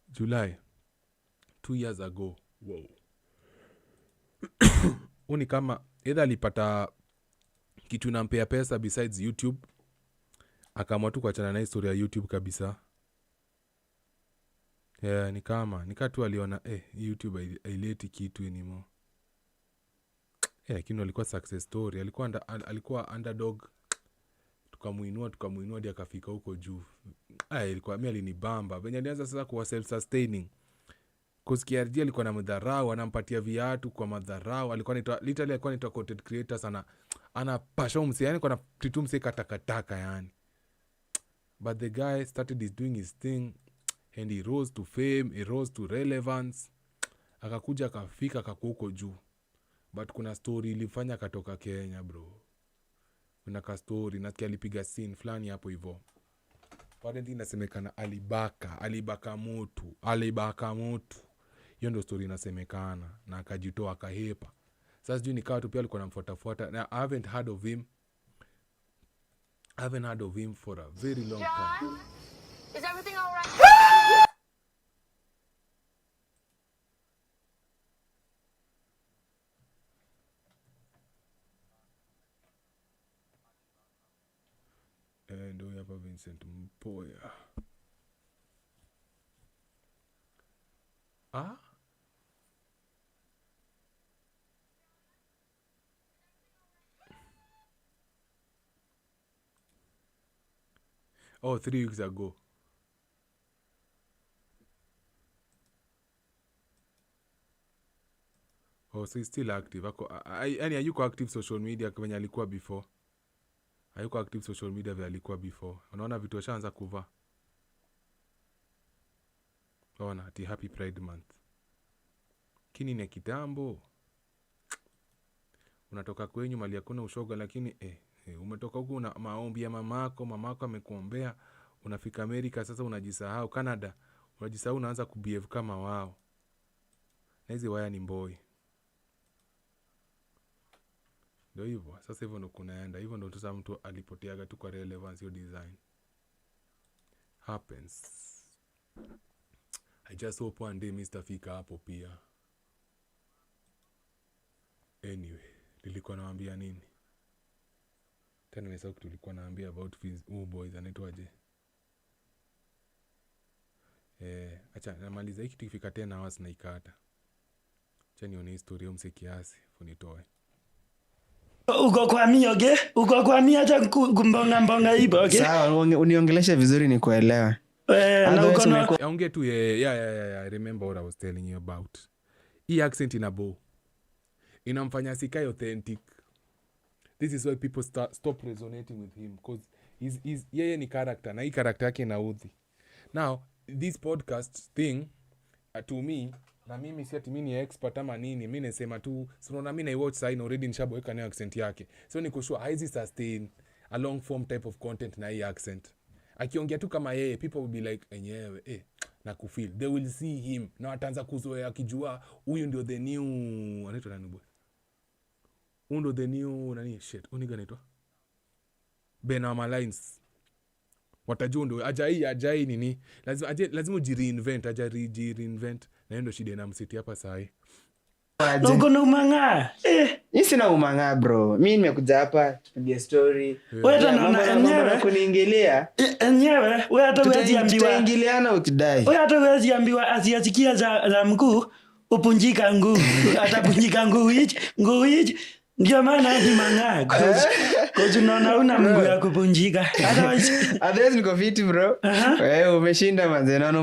July 2 years ago. Wow. Uni kama either alipata kitu nampea pesa besides YouTube, akaamua tu kuachana na historia ya YouTube kabisa. Yeah, nika tu aliona YouTube haileti kitu anymore. Lakini alikuwa success story. Alikuwa underdog. Tukamuinua hadi akafika huko juu. Ilikuwa mimi alinibamba. Venye alianza sasa kuwa self sustaining. Cause KRG alikuwa na madharau, anampatia viatu kwa madharau. Alikuwa anaitwa content creator sana. Ana pasha mse, yani kwa na titu mse katakataka yani. But the guy started doing his thing and he rose to fame, he rose to relevance. Akakuja akafika akakuwa huko juu. But kuna story ilifanya akatoka Kenya bro. Kuna ka story nasikia alipiga scene fulani hapo hivyo. Apparently inasemekana alibaka mtu. Hiyo ndio story inasemekana na akajitoa akahepa. Sasa sijui nikawa tu pia alikuwa anamfuata. Now, I haven't heard of him for a very long time. Is everything all right? Ndio hapa Vincent Mpoya. Oh, 3 weeks ago. Oh, so he's still active. Yani hayuko active social media kama alikuwa before. Hayuko active social media vile alikuwa before. Unaona vitu ashaanza kuvaa. Ona, ati happy Pride month. Kini ni kitambo. Unatoka kwenyu mali hakuna ushoga lakini umetoka huko na maombi ya mamako amekuombea, unafika Amerika sasa unajisahau, Canada unajisahau, unaanza kubehave kama wao. Na hizi waya ni boy. Ndio hivyo. Sasa hivyo ndo kunaenda. Hivyo ndo sasa mtu alipoteaga tu kwa relevance yo design. Happens. I just hope one day Mr. Fika hapo pia. Anyway, nilikuwa naambia nini? Tena nimesahau kitu tulikuwa naambia about boys anaitwaje? Acha namaliza hiki tukifika 10 hours na ikata. Acha nione historia mse kiasi funitoe. Uko kwa mioge? Uko kwa mia acha kumbonga hibo, okay? Sawa, uniongeleshe vizuri ni kuelewa. Na uko na yaongea tu I remember what I was telling you about. Hii accent ina bow. Inamfanya sikai authentic. This is why people stop resonating with him because yeye ni character na hii character yake inaudhi. Now, this podcast thing to me, na mimi si ati mimi ni expert ama nini, mimi nasema tu unaona mimi na watch sign already nishaboeka na accent yake. So niko sure haizi sustain a long form type of content na hii accent. Akiongea tu kama yeye, people will be like enyewe na kufeel. They will see him na wataanza kuzoea akijua huyu ndio the new anaitwa nani boy? Undo the new nani shit. Uniga anaitwa Benama Lines. Watajua ndo ajai nini? Lazima ujireinvent, reinvent. Na hiyo ndo shida na msiti hapa sahi. Uko na umanga. Mimi sina umanga bro. Mimi nimekuja hapa tupige story. Wewe na kuniingilia. Enyewe, wewe hata huwezi ambiwa. Tutaingiliana ukidai. Wewe hata huwezi ambiwa asiasikia za mkuu upunjika nguu. Atapunjika nguu hichi. Ndio maana ni manga. Unaona una mguu ya kupumzika. Otherwise niko fit bro. Wewe umeshinda manze. Naona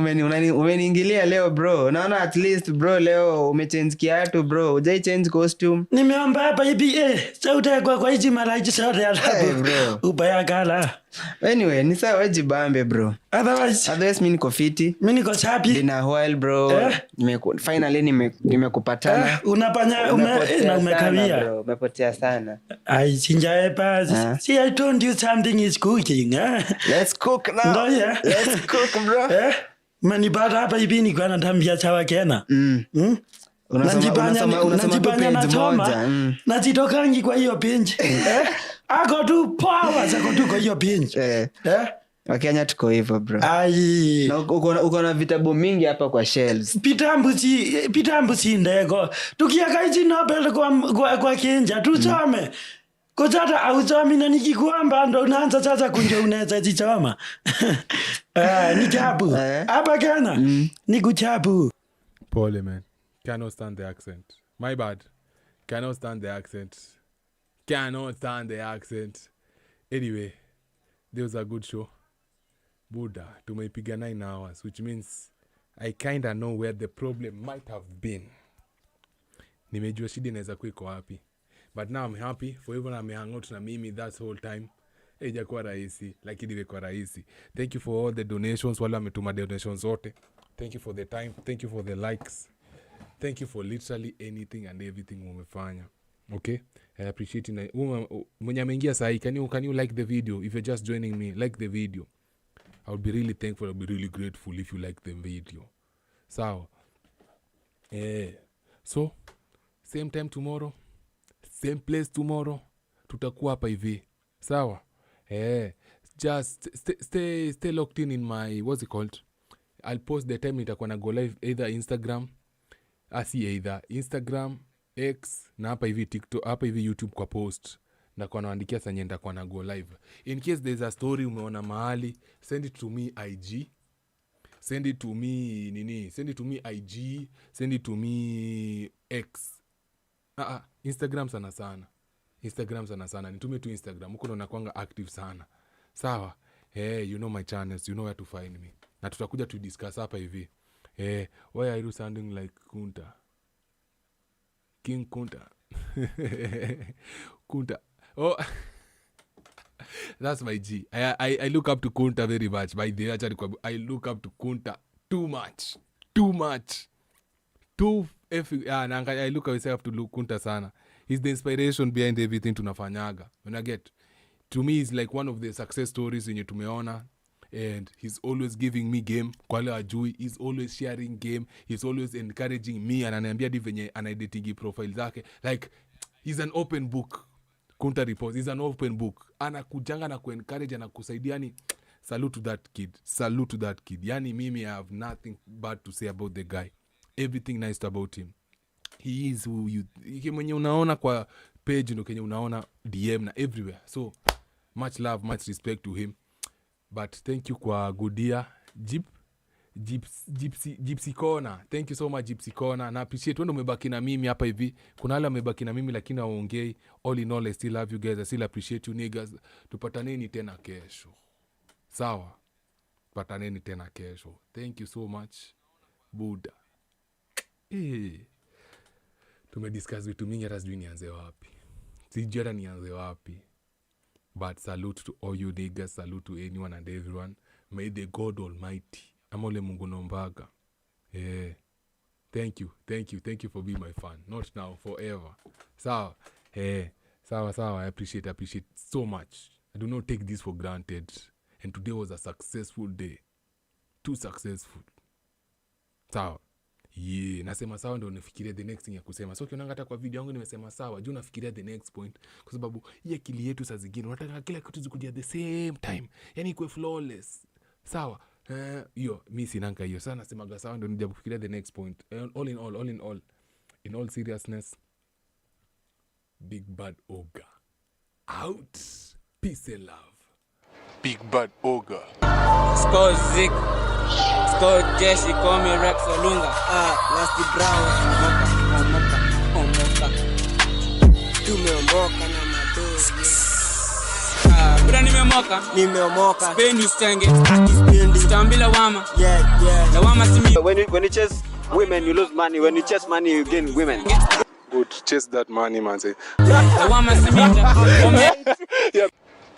umeniingilia leo bro. Naona at least bro leo umechange kiatu bro. Hujai change costume. Nimeomba hapa hivi sauti kwa hizi maraji sauti ya bro. Ubaya gala. Anyway, ni sawa jibambe bro. Otherwise mimi niko fiti. Mimi niko happy. Bina while bro. Finally nimekupatana. Unapanya umekawia. Umepotea sana. Ai sinjae pass. See I told you something is cooking. Let's cook now. Let's cook bro. Mani bada hapa hivi ni kwa natambia chawa kena. Unasoma page moja. Najitokangi kwa hiyo page. Ako tu power zako tu kwa hiyo page. Wakenya tuko hivyo bro. Ai. Uko na vitabu mingi hapa kwa shelves. Pitambusi ndego. Tukiaka hizi Nobel kwa Kenya tusome. Kujata ausomi na nikikuamba ndo unaanza sasa kunja unaweza jichoma. Ni chapu. Hapa Kenya ni kuchapu. Pole man. Cannot stand the accent. My bad. Cannot stand the accent. Cannot stand the accent. Anyway, there was a good show. Buddha, tumeipiga 9 hours, which means I kind of know where the problem might have been. Nimejua shida inaweza kuwa iko wapi. But now I'm happy for everyone amehang out na mimi that whole time. Haijakuwa rahisi, lakini imekuwa rahisi. Thank you for all the donations, wale wametuma donations zote. Thank you for the time, thank you for the likes. Thank you for literally anything and everything umefanya. Okay? I appreciate it. Mwenye ameingia sahi, can you like the video? If you're just joining me, like the video. I would be really thankful, I would be really grateful if you like the video. So, so same time tomorrow, same place tomorrow, tutakuwa hapa hivi. Sawa? Just stay locked in my, what's it called? I'll post the time nitakuwa na go live either Instagram, Instagram, X, na hapa hivi TikTok, hapa hivi YouTube kwa post. Na kwa naandikia sanye nitakuwa na go live. In case there's a story umeona mahali, send it to me IG. Send it to me Send it to me IG. Send it to me X. Instagram sana sana. Nitumie tu Instagram. Huko ndo nakuanga active sana. Sawa? You know my channels. You know where to find me. Na tutakuja to discuss hapa hivi. Why are you sounding like Kunta? King Kunta. Kunta. Oh, that's my G. I look up to Kunta very much. By the way, I look up to Kunta too much. I look myself to Kunta sana. He's the inspiration behind everything tunafanyaga. When I get, to me, he's like one of the success stories yenye tumeona. And he's always giving me game. Kwa wale ajui, he's always sharing game. He's always encouraging me. Ananiambia di venye anaeditingi profile zake. Like, he's an open book. Kunta reports. He's an open book. Anakujanga na ku-encourage na kusaidia ni. Salute to that kid. Yani mimi I have nothing bad to say about the guy. Everything nice about him. He is who you... Mwenye unaona kwa page ndo kenye unaona DM na everywhere. So, much love, much respect to him. But thank you kwa Gudia, Gypsy Corner. Thank you so much Gypsy Corner. Na appreciate wendo umebaki na mimi hapa hivi. Kuna wale wamebaki na mimi lakini hawaongei. All in all I still love you guys. I still appreciate you niggas. Tupataneni tena kesho. Sawa. Tupataneni tena kesho. Thank you so much. Buddha. Tumediscuss vitu mingi hata sijui nianze wapi. Sijui hata nianze wapi. But salute to all you niggas, salute to anyone and everyone. May the God Almighty, amole Mungu nombaga. Thank you for being my fan. Not now, forever. Sawa, sawa, I appreciate so much. I do not take this for granted. And today was a successful day. Too successful. Sawa. Nasema sawa ndo nifikiria the next thing ya kusema. So kionanga hata kwa video yangu nimesema sawa, juu nafikiria the next point kwa sababu hii akili yetu saa zingine unataka kila kitu zikuje at the same time. Yaani ikuwe flawless. Sawa. Hiyo mimi sinanga hiyo. Sana nasemaga sawa ndo nija kufikiria the next point. All in all seriousness, Big Bad Ogre out. Peace and love. Big Bad Ogre. Score Zik. Score Jesse, call me Rex Olunga. Lasty Brown. Omoka. Tumeomboka na madogo. nimeomoka. Spain usitenge, sipendi. Stambila wama, na wama simi. When you chase women, you lose money. When you chase money, you gain women. Good, chase that money, man. Na wama simi.